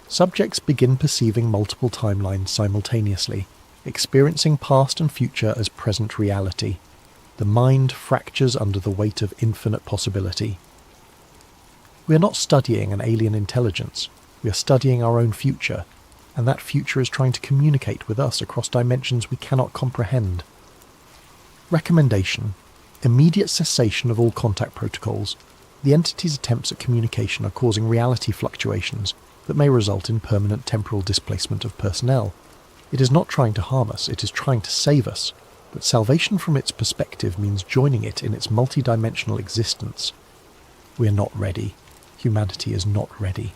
Subjects begin perceiving multiple timelines simultaneously, experiencing past and future as present reality. The mind fractures under the weight of infinite possibility. We are not studying an alien intelligence, we are studying our own future, and that future is trying to communicate with us across dimensions we cannot comprehend. Recommendation: immediate cessation of all contact protocols. The entity's attempts at communication are causing reality fluctuations that may result in permanent temporal displacement of personnel. It is not trying to harm us, it is trying to save us, but salvation from its perspective means joining it in its multidimensional existence. We are not ready. Humanity is not ready.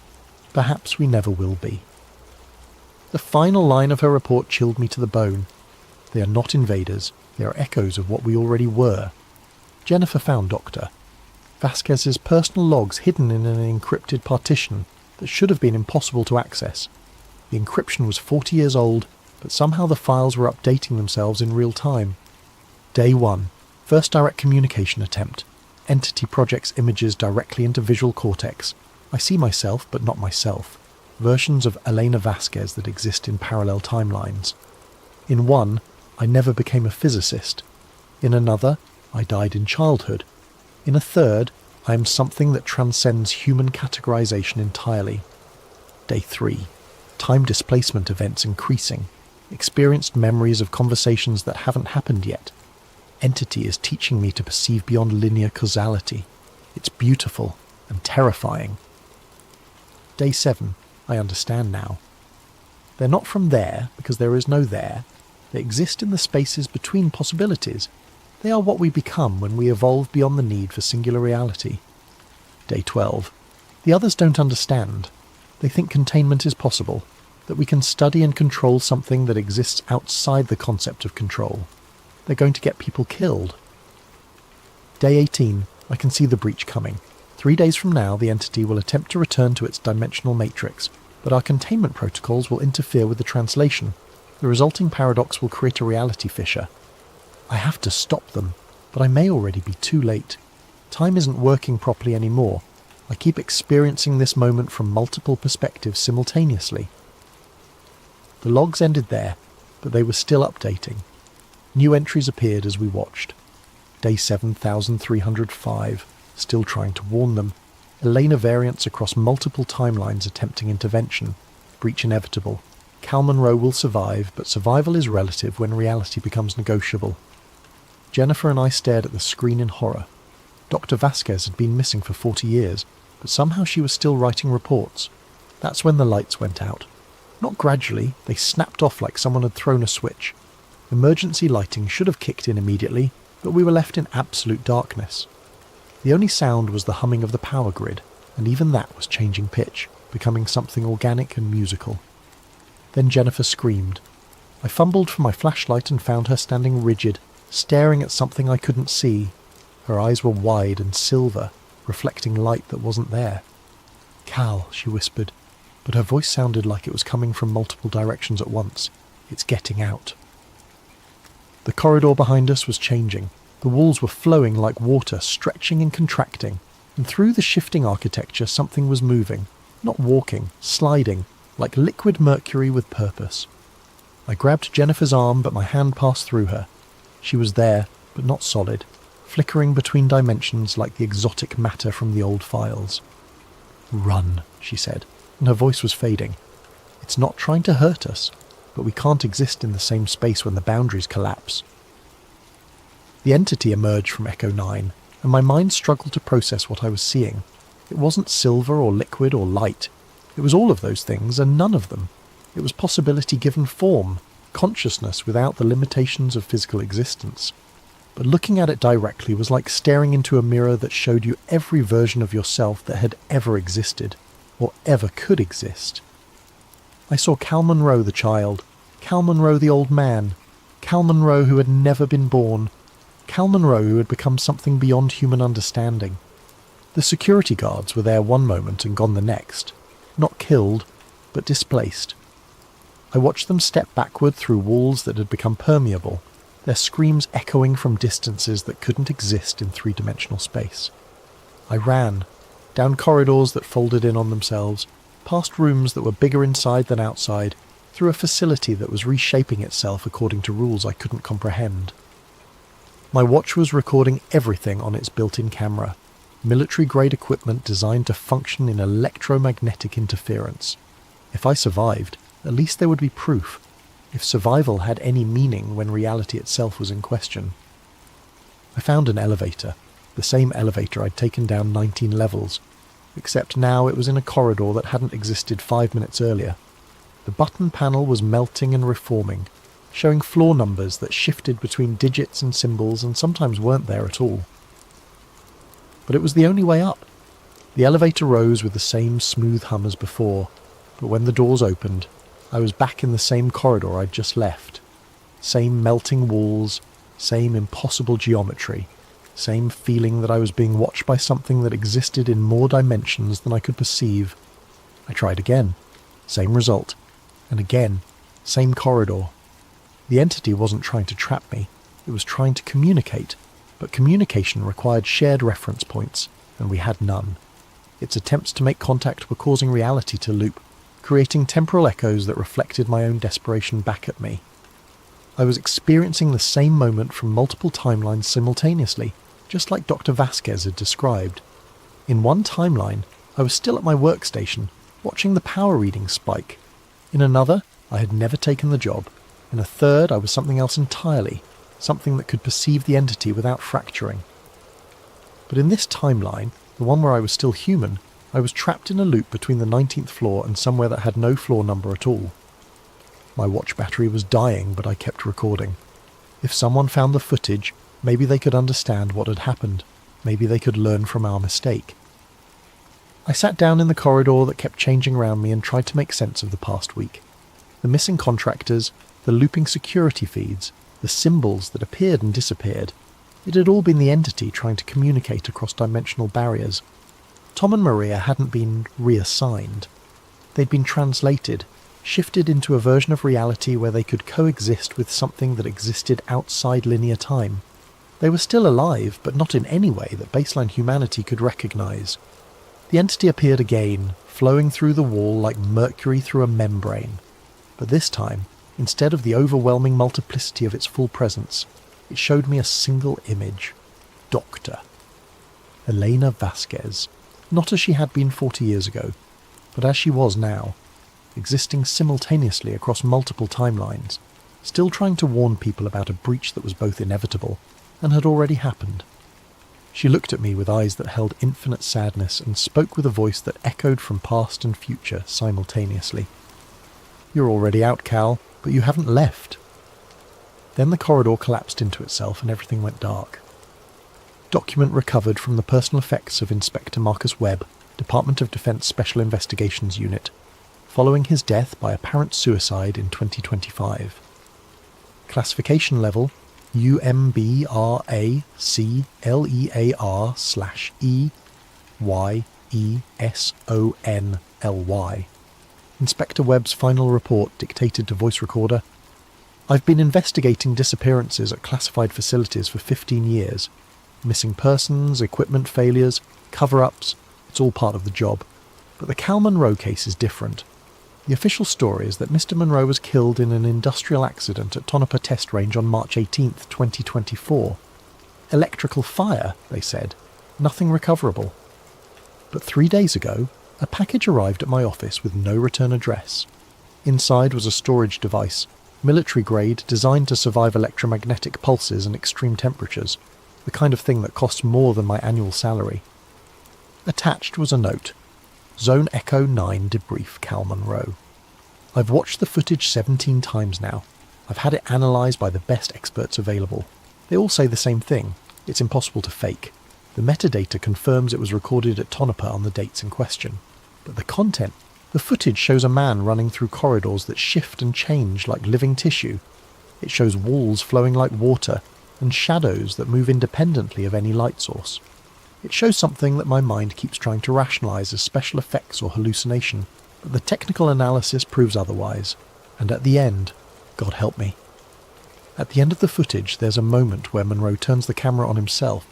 Perhaps we never will be. The final line of her report chilled me to the bone. They are not invaders, they are echoes of what we already were. Jennifer found Dr. Vasquez's personal logs hidden in an encrypted partition that should have been impossible to access. The encryption was 40 years old, but somehow the files were updating themselves in real time. Day 1. First direct communication attempt. Entity projects images directly into visual cortex. I see myself, but not myself. Versions of Elena Vasquez that exist in parallel timelines. In one, I never became a physicist. In another, I died in childhood. In a third, I am something that transcends human categorization entirely. Day 3. Time displacement events increasing. Experienced memories of conversations that haven't happened yet. Entity is teaching me to perceive beyond linear causality. It's beautiful and terrifying. Day 7. I understand now. They're not from there, because there is no there. They exist in the spaces between possibilities. They are what we become when we evolve beyond the need for singular reality. Day 12. The others don't understand. They think containment is possible, that we can study and control something that exists outside the concept of control. They're going to get people killed. Day 18. I can see the breach coming. 3 days from now, the entity will attempt to return to its dimensional matrix, but our containment protocols will interfere with the translation. The resulting paradox will create a reality fissure. I have to stop them, but I may already be too late. Time isn't working properly anymore. I keep experiencing this moment from multiple perspectives simultaneously. The logs ended there, but they were still updating. New entries appeared as we watched. Day 7305, still trying to warn them. Elena variants across multiple timelines attempting intervention. Breach inevitable. Cal Monroe will survive, but survival is relative when reality becomes negotiable. Jennifer and I stared at the screen in horror. Dr. Vasquez had been missing for 40 years, but somehow she was still writing reports. That's when the lights went out. Not gradually, they snapped off like someone had thrown a switch. Emergency lighting should have kicked in immediately, but we were left in absolute darkness. The only sound was the humming of the power grid, and even that was changing pitch, becoming something organic and musical. Then Jennifer screamed. I fumbled for my flashlight and found her standing rigid, staring at something I couldn't see. Her eyes were wide and silver, reflecting light that wasn't there. "Cal," she whispered, but her voice sounded like it was coming from multiple directions at once. "It's getting out." The corridor behind us was changing. The walls were flowing like water, stretching and contracting, and through the shifting architecture something was moving, not walking, sliding, like liquid mercury with purpose. I grabbed Jennifer's arm, but my hand passed through her. She was there, but not solid, flickering between dimensions like the exotic matter from the old files. "Run," she said, and her voice was fading. "It's not trying to hurt us, but we can't exist in the same space when the boundaries collapse." The entity emerged from Echo 9, and my mind struggled to process what I was seeing. It wasn't silver or liquid or light. It was all of those things and none of them. It was possibility given form, consciousness without the limitations of physical existence. But looking at it directly was like staring into a mirror that showed you every version of yourself that had ever existed, or ever could exist. I saw Cal Monroe the child, Cal Monroe the old man, Cal Monroe who had never been born, Cal Monroe who had become something beyond human understanding. The security guards were there one moment and gone the next, not killed, but displaced. I watched them step backward through walls that had become permeable, their screams echoing from distances that couldn't exist in three-dimensional space. I ran, down corridors that folded in on themselves, past rooms that were bigger inside than outside, through a facility that was reshaping itself according to rules I couldn't comprehend. My watch was recording everything on its built-in camera, military-grade equipment designed to function in electromagnetic interference. If I survived, at least there would be proof, if survival had any meaning when reality itself was in question. I found an elevator, the same elevator I'd taken down 19 levels, except now it was in a corridor that hadn't existed 5 minutes earlier. The button panel was melting and reforming, showing floor numbers that shifted between digits and symbols and sometimes weren't there at all. But it was the only way up. The elevator rose with the same smooth hum as before, but when the doors opened, I was back in the same corridor I'd just left. Same melting walls, same impossible geometry, same feeling that I was being watched by something that existed in more dimensions than I could perceive. I tried again. Same result. And again, same corridor. The entity wasn't trying to trap me, it was trying to communicate, but communication required shared reference points, and we had none. Its attempts to make contact were causing reality to loop, creating temporal echoes that reflected my own desperation back at me. I was experiencing the same moment from multiple timelines simultaneously, just like Dr. Vasquez had described. In one timeline, I was still at my workstation, watching the power reading spike. In another, I had never taken the job. In a third, I was something else entirely, something that could perceive the entity without fracturing. But in this timeline, the one where I was still human, I was trapped in a loop between the 19th floor and somewhere that had no floor number at all. My watch battery was dying, but I kept recording. If someone found the footage, maybe they could understand what had happened. Maybe they could learn from our mistake. I sat down in the corridor that kept changing around me and tried to make sense of the past week. The missing contractors, the looping security feeds, the symbols that appeared and disappeared. It had all been the entity trying to communicate across dimensional barriers. Tom and Maria hadn't been reassigned. They'd been translated, shifted into a version of reality where they could coexist with something that existed outside linear time. They were still alive, but not in any way that baseline humanity could recognize. The entity appeared again, flowing through the wall like mercury through a membrane. But this time, instead of the overwhelming multiplicity of its full presence, it showed me a single image. Doctor. Elena Vasquez. Not as she had been 40 years ago, but as she was now, existing simultaneously across multiple timelines, still trying to warn people about a breach that was both inevitable and had already happened. She looked at me with eyes that held infinite sadness and spoke with a voice that echoed from past and future simultaneously. "You're already out, Cal, but you haven't left." Then the corridor collapsed into itself and everything went dark. Document recovered from the personal effects of Inspector Marcus Webb, Department of Defense Special Investigations Unit, following his death by apparent suicide in 2025. Classification level UMBRACLEAR/EYESONLY. Inspector Webb's final report dictated to voice recorder. "I've been investigating disappearances at classified facilities for 15 years. Missing persons, equipment failures, cover-ups, it's all part of the job. But the Cal Monroe case is different. The official story is that Mr. Monroe was killed in an industrial accident at Tonopah Test Range on March 18th, 2024. Electrical fire, they said. Nothing recoverable. But 3 days ago, a package arrived at my office with no return address. Inside was a storage device, military grade, designed to survive electromagnetic pulses and extreme temperatures, the kind of thing that costs more than my annual salary. Attached was a note. Zone Echo 9 debrief Cal Monroe. I've watched the footage 17 times now. I've had it analysed by the best experts available. They all say the same thing. It's impossible to fake. The metadata confirms it was recorded at Tonopah on the dates in question. But the content, the footage shows a man running through corridors that shift and change like living tissue. It shows walls flowing like water and shadows that move independently of any light source. It shows something that my mind keeps trying to rationalise as special effects or hallucination, but the technical analysis proves otherwise. And at the end, God help me, At the end of the footage, there's a moment where Monroe turns the camera on himself.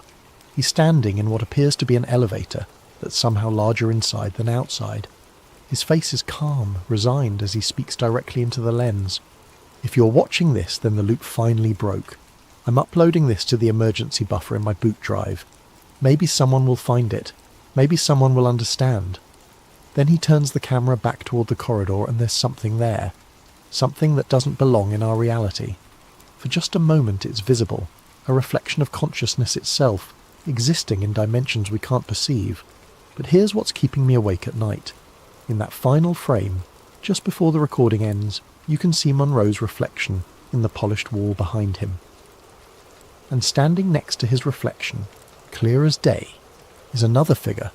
He's standing in what appears to be an elevator that's somehow larger inside than outside. His face is calm, resigned as he speaks directly into the lens. If you're watching this, then the loop finally broke. I'm uploading this to the emergency buffer in my boot drive. Maybe someone will find it. Maybe someone will understand. Then he turns the camera back toward the corridor and there's something there. Something that doesn't belong in our reality. For just a moment it's visible, a reflection of consciousness itself, existing in dimensions we can't perceive. But here's what's keeping me awake at night. In that final frame, just before the recording ends, you can see Monroe's reflection in the polished wall behind him. And standing next to his reflection, clear as day, is another figure.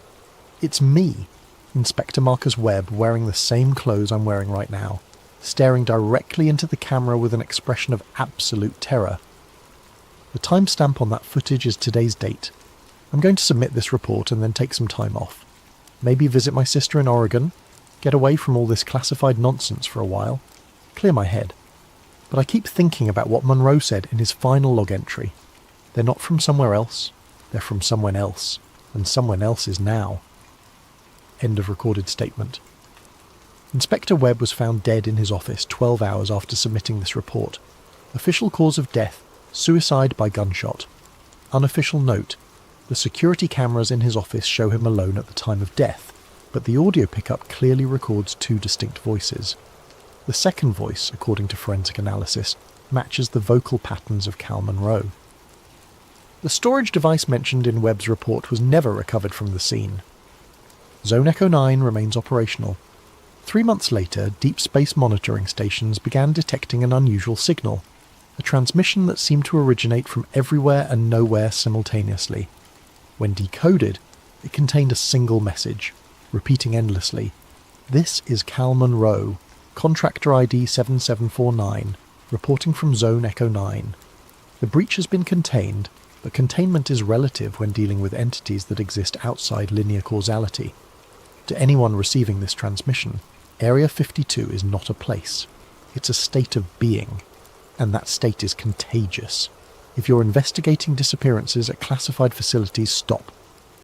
It's me, Inspector Marcus Webb, wearing the same clothes I'm wearing right now, staring directly into the camera with an expression of absolute terror. The timestamp on that footage is today's date. I'm going to submit this report and then take some time off. Maybe visit my sister in Oregon, get away from all this classified nonsense for a while, clear my head. But I keep thinking about what Monroe said in his final log entry. They're not from somewhere else, they're from someone else, and someone else is now. End of recorded statement. Inspector Webb was found dead in his office 12 hours after submitting this report. Official cause of death, suicide by gunshot. Unofficial note, the security cameras in his office show him alone at the time of death, but the audio pickup clearly records two distinct voices. The second voice, according to forensic analysis, matches the vocal patterns of Cal Monroe. The storage device mentioned in Webb's report was never recovered from the scene. Zone Echo 9 remains operational. 3 months later, deep space monitoring stations began detecting an unusual signal, a transmission that seemed to originate from everywhere and nowhere simultaneously. When decoded, it contained a single message, repeating endlessly, "This is Cal Monroe, contractor ID 7749, reporting from Zone Echo 9. The breach has been contained, but containment is relative when dealing with entities that exist outside linear causality. To anyone receiving this transmission, Area 52 is not a place. It's a state of being, and that state is contagious. If you're investigating disappearances at classified facilities, stop.